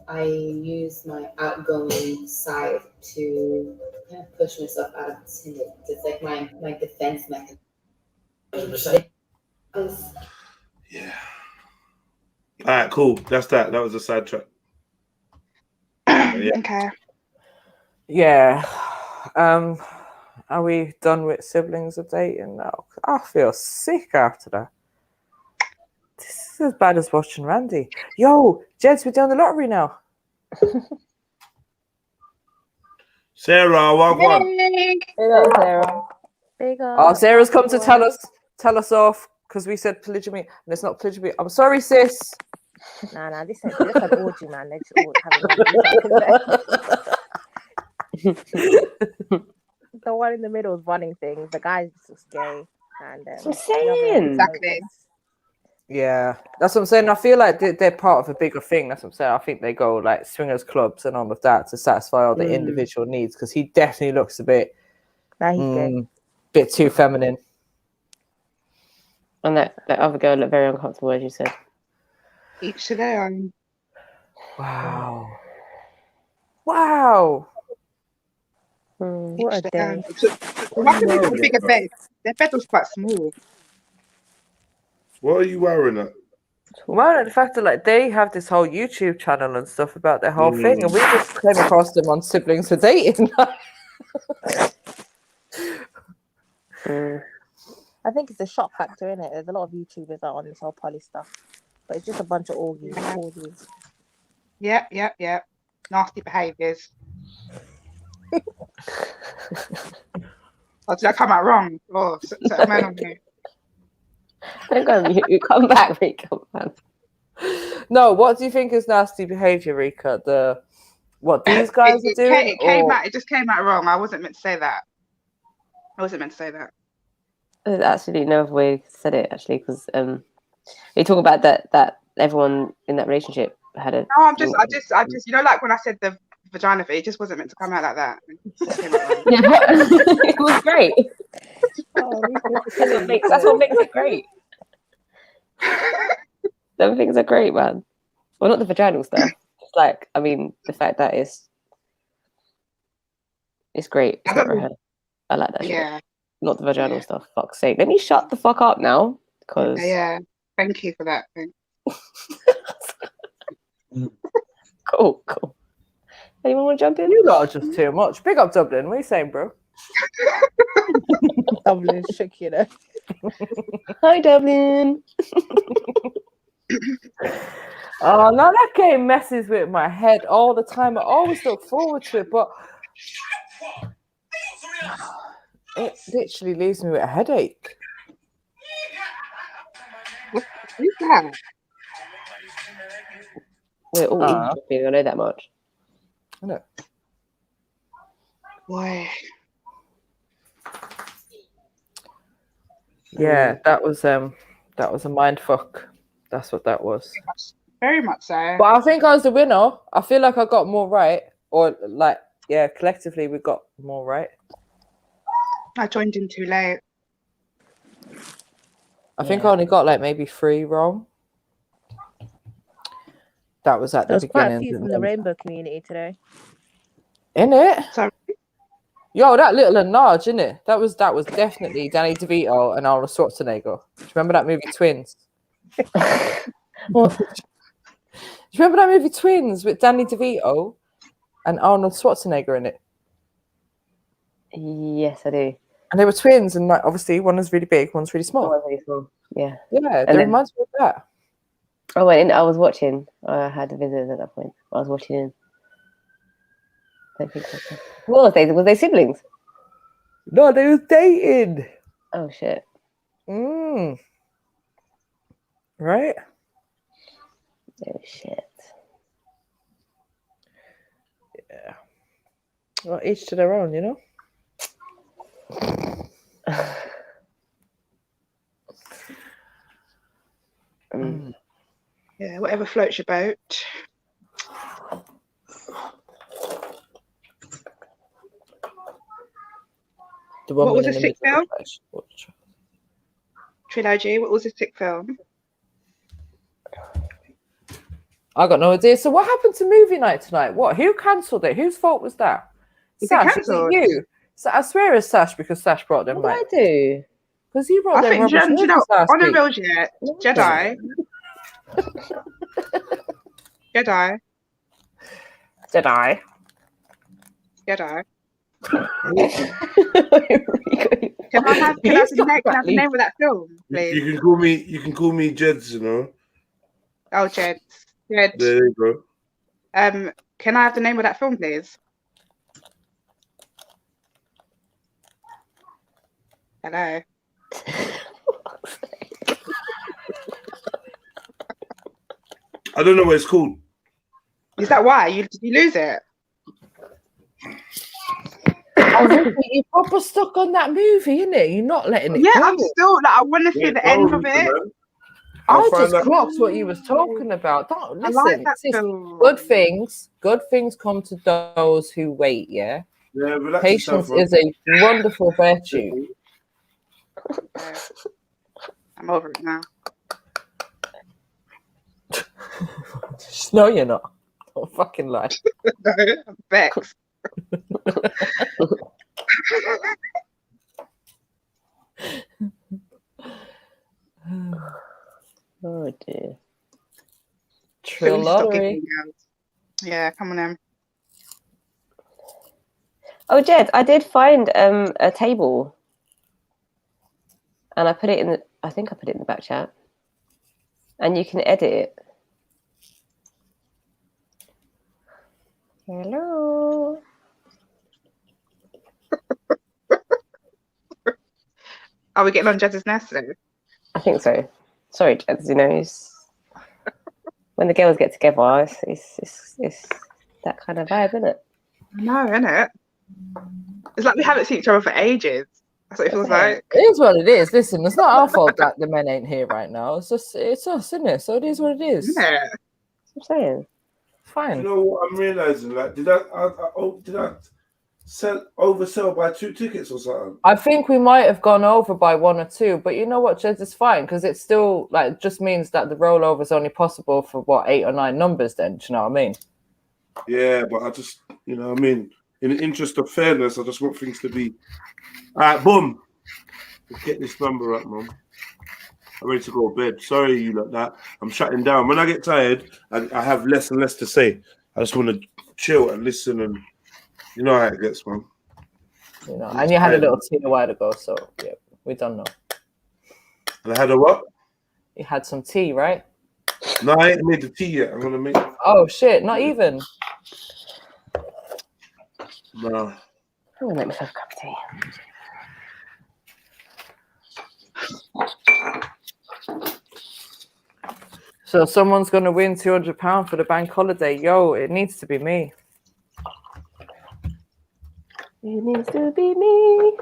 I use my outgoing side to kind of push myself out of timid. It's like my defense mechanism. 100%. Yeah. All right, cool. That's that. That was a sidetrack. Yeah. Okay. Yeah. Are we done with siblings of dating now? I feel sick after that. This is as bad as watching Randy. Yo, Jeds, we're doing the lottery now. Sarah, what one? Big up, Sarah. Big up. Oh, Sarah's come to tell us off because we said polygamy, and it's not polygamy. I'm sorry, sis. Nah, this is an orgy, man. They just all have the one in the middle is running things. The guy's just gay. And I'm saying. Exactly. Yeah, that's what I'm saying. I feel like they're part of a bigger thing. That's what I'm saying. I think they go like swingers clubs and all of that to satisfy all the individual needs. Because he definitely looks a bit, bit too feminine. And that other girl looked very uncomfortable, as you said. Each to their own. Wow. Wow. What a day. Why do people bigger bed? Their bed was quite small. What are you wearing at? Well, the fact that like they have this whole YouTube channel and stuff about their whole thing, and we just came across them on Siblings for Dating. I think it's a shock factor, isn't it? There's a lot of YouTubers out on this whole poly stuff, but it's just a bunch of orgies. Yeah. Nasty behaviours. Oh, did I come out wrong? Oh, so a man on you. Don't go mute. You come back, Rika, man. No, what do you think is nasty behaviour, Rika? What these guys are doing? It just came out wrong. I wasn't meant to say that. There's absolutely no other way to say it, actually, because you talk about that everyone in that relationship had a. No, I just, you know, like when I said the vagina thing, it just wasn't meant to come out like that. It was great. That's what makes it great. Them things are great, man. Well, not the vaginal stuff. It's like, I mean, the fact that it's great. It's not rehearsed. I like that shit. Not the vaginal stuff. Fuck's sake. Let me shut the fuck up now. Because yeah. Thank you for that thing. Cool. Anyone want to jump in? You lot are just too much. Big up Dublin. What are you saying, bro? Dublin shook, you know. Hi, Dublin. Oh, no, that game messes with my head all the time. I always look forward to it, but it literally leaves me with a headache. What's that? We're all eavesdropping, I know that much. I know. Why? Yeah, that was a mind fuck. That's what that was. Very much so. But I think I was the winner. I feel like I got more right, or like, yeah, collectively we got more right. I joined in too late. I think I only got like maybe 3 wrong. That was at the beginning. Quite a few from the rainbow community today. In it? Sorry. Yo, that little Nudge, innit? That was definitely Danny DeVito and Arnold Schwarzenegger. Do you remember that movie Twins? What? Do you remember that movie Twins with Danny DeVito and Arnold Schwarzenegger in it? Yes, I do. And they were twins, and like, obviously one was really big, one's really small. Really small. Yeah. Yeah, it reminds me of that. Oh, wait, I was watching. I had visitors at that point. I was watching in. I don't think so. What was they? Was they siblings? No, they was dating. Oh, shit. Right? Oh, shit. Yeah. Well, each to their own, you know? Yeah, whatever floats your boat. What was the 6th film? Trilogy. What was the 6th film? I got no idea. So what happened to movie night tonight? What? Who cancelled it? Whose fault was that? Sash, was it you? So I swear it's Sash because Sash brought them. What did I do? Because you wrote I them think, do rubbish you know, movies last on the week. real shit, Jedi. Jedi. Jedi. Jedi. Can I have the name of that film, please? You can call me Jeds, you know. Oh, Jed. Jed. There you go. Can I have the name of that film, please? Hello. I don't know what it's called. Is that why? Did you lose it? Oh, Ricky, you're proper stuck on that movie, innit? You're not letting it Yeah, go. I'm still like, I want to see the end of it. I just clocked what you was talking about. Don't I listen. like that sis, film. good things come to those who wait. Yeah. Yeah, relax Patience yourself, is a wonderful virtue. I'm over it now. No, you're not. Don't fucking lie. No, I'm vexed. Oh dear. Trill lottery. Yeah, come on in. Oh, Jed, I did find a table, and I put it in the. I think I put it in the back chat, and you can edit it. Hello. Are we getting on Jed's nest today? I think so. Sorry, Jed. You know, when the girls get together, it's that kind of vibe, isn't it? No, innit? It's like we haven't seen each other for ages. That's what it feels like. It is what it is. Listen, it's not our fault that the men ain't here right now. It's just it's us, isn't it? So it is what it is. Yeah. That's what I'm saying. Fine. You know what I'm realizing? Like, did I oversell by 2 tickets or something? I think we might have gone over by 1 or 2, but you know what, Jez, is fine because it still like just means that the rollover is only possible for what 8 or 9 numbers. Then, do you know what I mean? Yeah, but I just, you know what I mean? In the interest of fairness, I just want things to be. All right, boom. Let's get this number up, man. I'm ready to go to bed. Sorry, you like that. I'm shutting down. When I get tired, I have less and less to say. I just want to chill and listen, and you know how it gets, man. You know, and you had a little tea a while ago, so yeah, we don't know. And I had a what? You had some tea, right? No, I ain't made the tea yet. I'm gonna make. Oh shit! Not even. No. I'm gonna make myself a cup of tea. So someone's gonna win £200 for the bank holiday. Yo, it needs to be me. It needs to be me.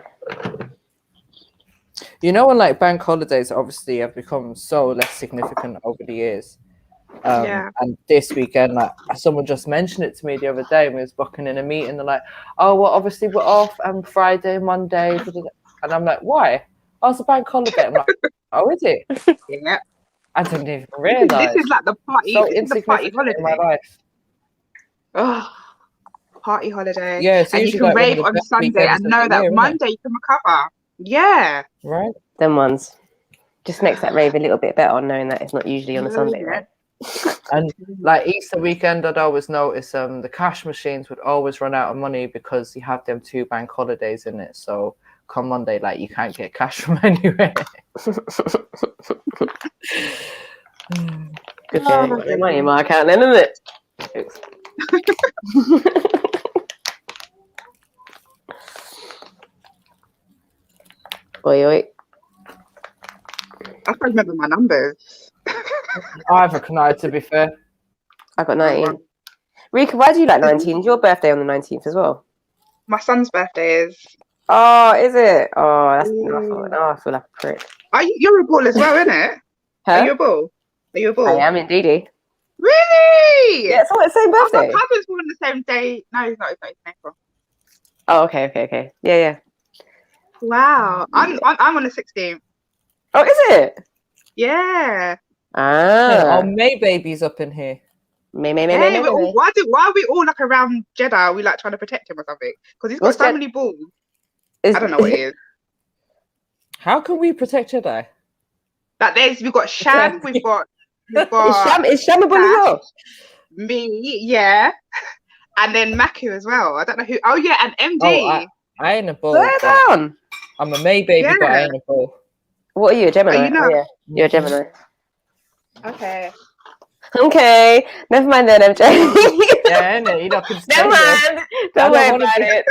You know, when like bank holidays obviously have become so less significant over the years. Yeah. And this weekend, like someone just mentioned it to me the other day. We was booking in a meeting. They're like, "Oh, well, obviously we're off Friday, Monday," and I'm like, "Why? Oh, it's a bank holiday." I'm like, "Oh, is it?" Yeah. I didn't even realize. This is like the party. So This is the party insignificant in my holiday. life. Oh, party holiday. Yeah, it's and you usually can like one of rave the on best Sunday weekends and of know the that year, innit? Monday you can recover. Yeah. Right. Them ones just makes that rave a little bit better, knowing that it's not usually on a Sunday, right? And like Easter weekend, I'd always notice the cash machines would always run out of money because you have them 2 bank holidays in it. So come Monday, like you can't get cash from anywhere. Good thing I ain't got no money in my account then, isn't it? Oi, oi. I can't remember my numbers. Either can I, to be fair. I got 19. Rika, why do you like 19? Is your birthday on the 19th as well? My son's birthday is. Oh, is it? Oh, that's now I feel like a prick. You're a bull as well, isn't it? Huh? Are you a bull? Are you a bull? I am indeed. Really? Yeah, it's all the same birthday. My cousin's born the same day. No, he's not. He's not. He's in April. Oh, okay. Yeah. Wow. I'm on the 16th. Oh, is it? Yeah. Ah. Oh, May baby's up in here. May. Why are we all like around Jedi? Are we like trying to protect him or something? Because he's got so many balls. I don't know what it is. How can we protect Jedi? That we've got Shan, we've got Is Sham a bully as well? Me, yeah. And then Maku as well. I don't know who. Oh yeah, and MD. Oh, I ain't a bull. Slow down. I'm a May baby, but I ain't a bull. What are you, a Gemini? Oh, you know. Oh, yeah. You're a Gemini. Okay. Okay. Never mind then, MJ. Yeah, no, you know, Never mind. Don't worry about it.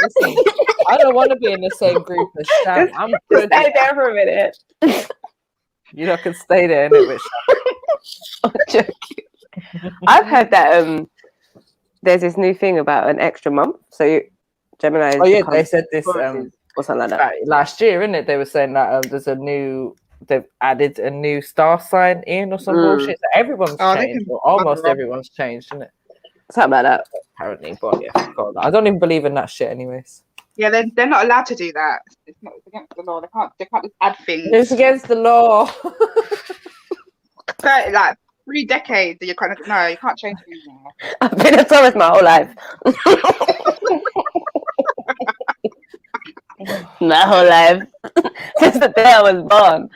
I don't want to be in the same group as Sham. I'm Just stay there for a minute. You know, can stay there in it with Sham. I'm joking. I've heard that there's this new thing about an extra month. So Gemini. Oh yeah, they said this or something like that. Last year, isn't it? They were saying that they've added a new star sign in or some bullshit. So everyone's changed, or almost everyone's changed, isn't it? Something like that. Apparently, but yeah, God, I don't even believe in that shit, anyways. Yeah, they're not allowed to do that. It's against the law. They can't just add things. It's against the law. Like 3 decades, you can't change things now. I've been a Taurus my whole life. My whole life. Since the day I was born.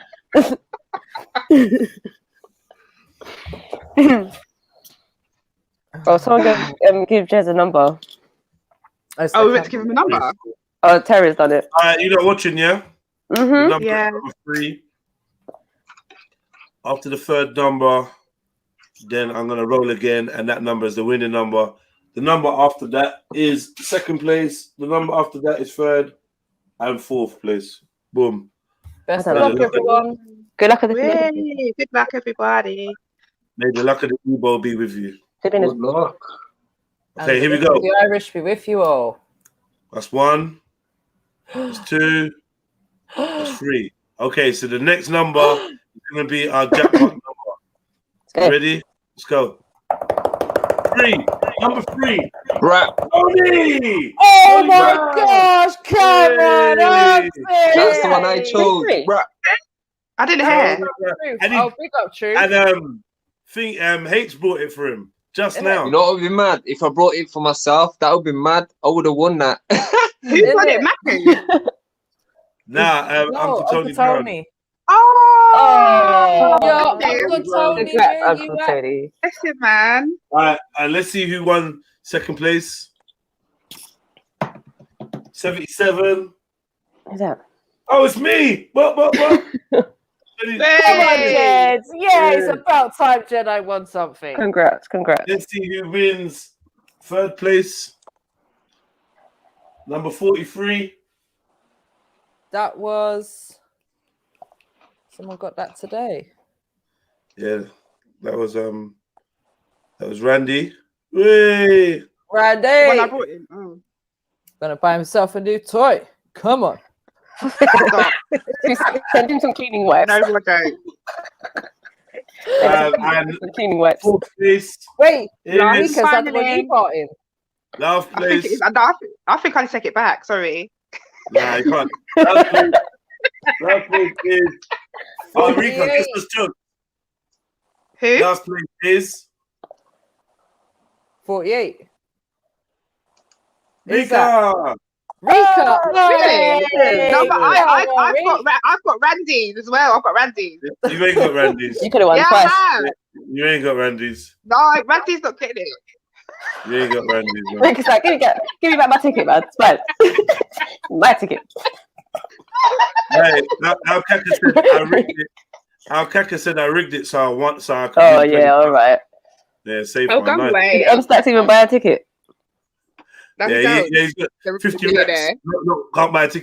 Oh, someone give Jez a number. Oh, we meant to give him a number? Oh, Terry's done it. You're not watching, yeah? Mm-hmm. Number 3. After the 3rd number, then I'm going to roll again, and that number is the winning number. The number after that is 2nd place. The number after that is 3rd and 4th place. Boom. Best of luck, everyone. Good luck at the Good luck, everybody. May the luck of the Igbo be with you. Good luck. Okay, here we go. The Irish be with you all. That's 1. That's 2. That's 3. Okay, so the next number is going to be our jackpot number. Ready? Let's go. 3. Number 3. Right. Tony! Oh my gosh, come on, That's the one I chose. Right. I didn't hear. Big up, True. And H bought it for him just now. You know what would be mad? If I brought it for myself, that would be mad. I would have won that. Who got it, Matthew? Uncle Tony Brown. Oh, yo, Uncle Tony, Uncle Tony. Listen, man. All right, and let's see who won 2nd place. 77. Who's that? Oh, it's me. What? Come on, Jed. Yeah, it's about time Jedi won something. Congrats. Let's see who wins 3rd place. Number 43. That was... Someone got that today. Yeah, that was Randy. Hey, Randy. When I brought him. Oh. Gonna buy himself a new toy. Come on. Send him some cleaning wipes. No, I don't. And cleaning wipes. 4th place. Wait, is because that's what you bought in. Last place. I think I'll take it back. Sorry. Nah, you can't. Last place is Rika. This was Chuck. Who? Last place is 48. Rika. Rika. Really? No, but I've got Randy's as well. I've got Randy's. You ain't got Randy's. You could have won twice. You ain't got Randy's. No, Randy's not getting it. You ain't got Randy's. Rika's like, give me back my ticket, man. It's fine. My ticket. Hey, how Kaka said I rigged it. How Kaka said I rigged it, so I could. Oh yeah, all right. Yeah, safe. Oh, go away. Did Umstack even buy a ticket? He's got 50 reps. No, can't buy a ticket.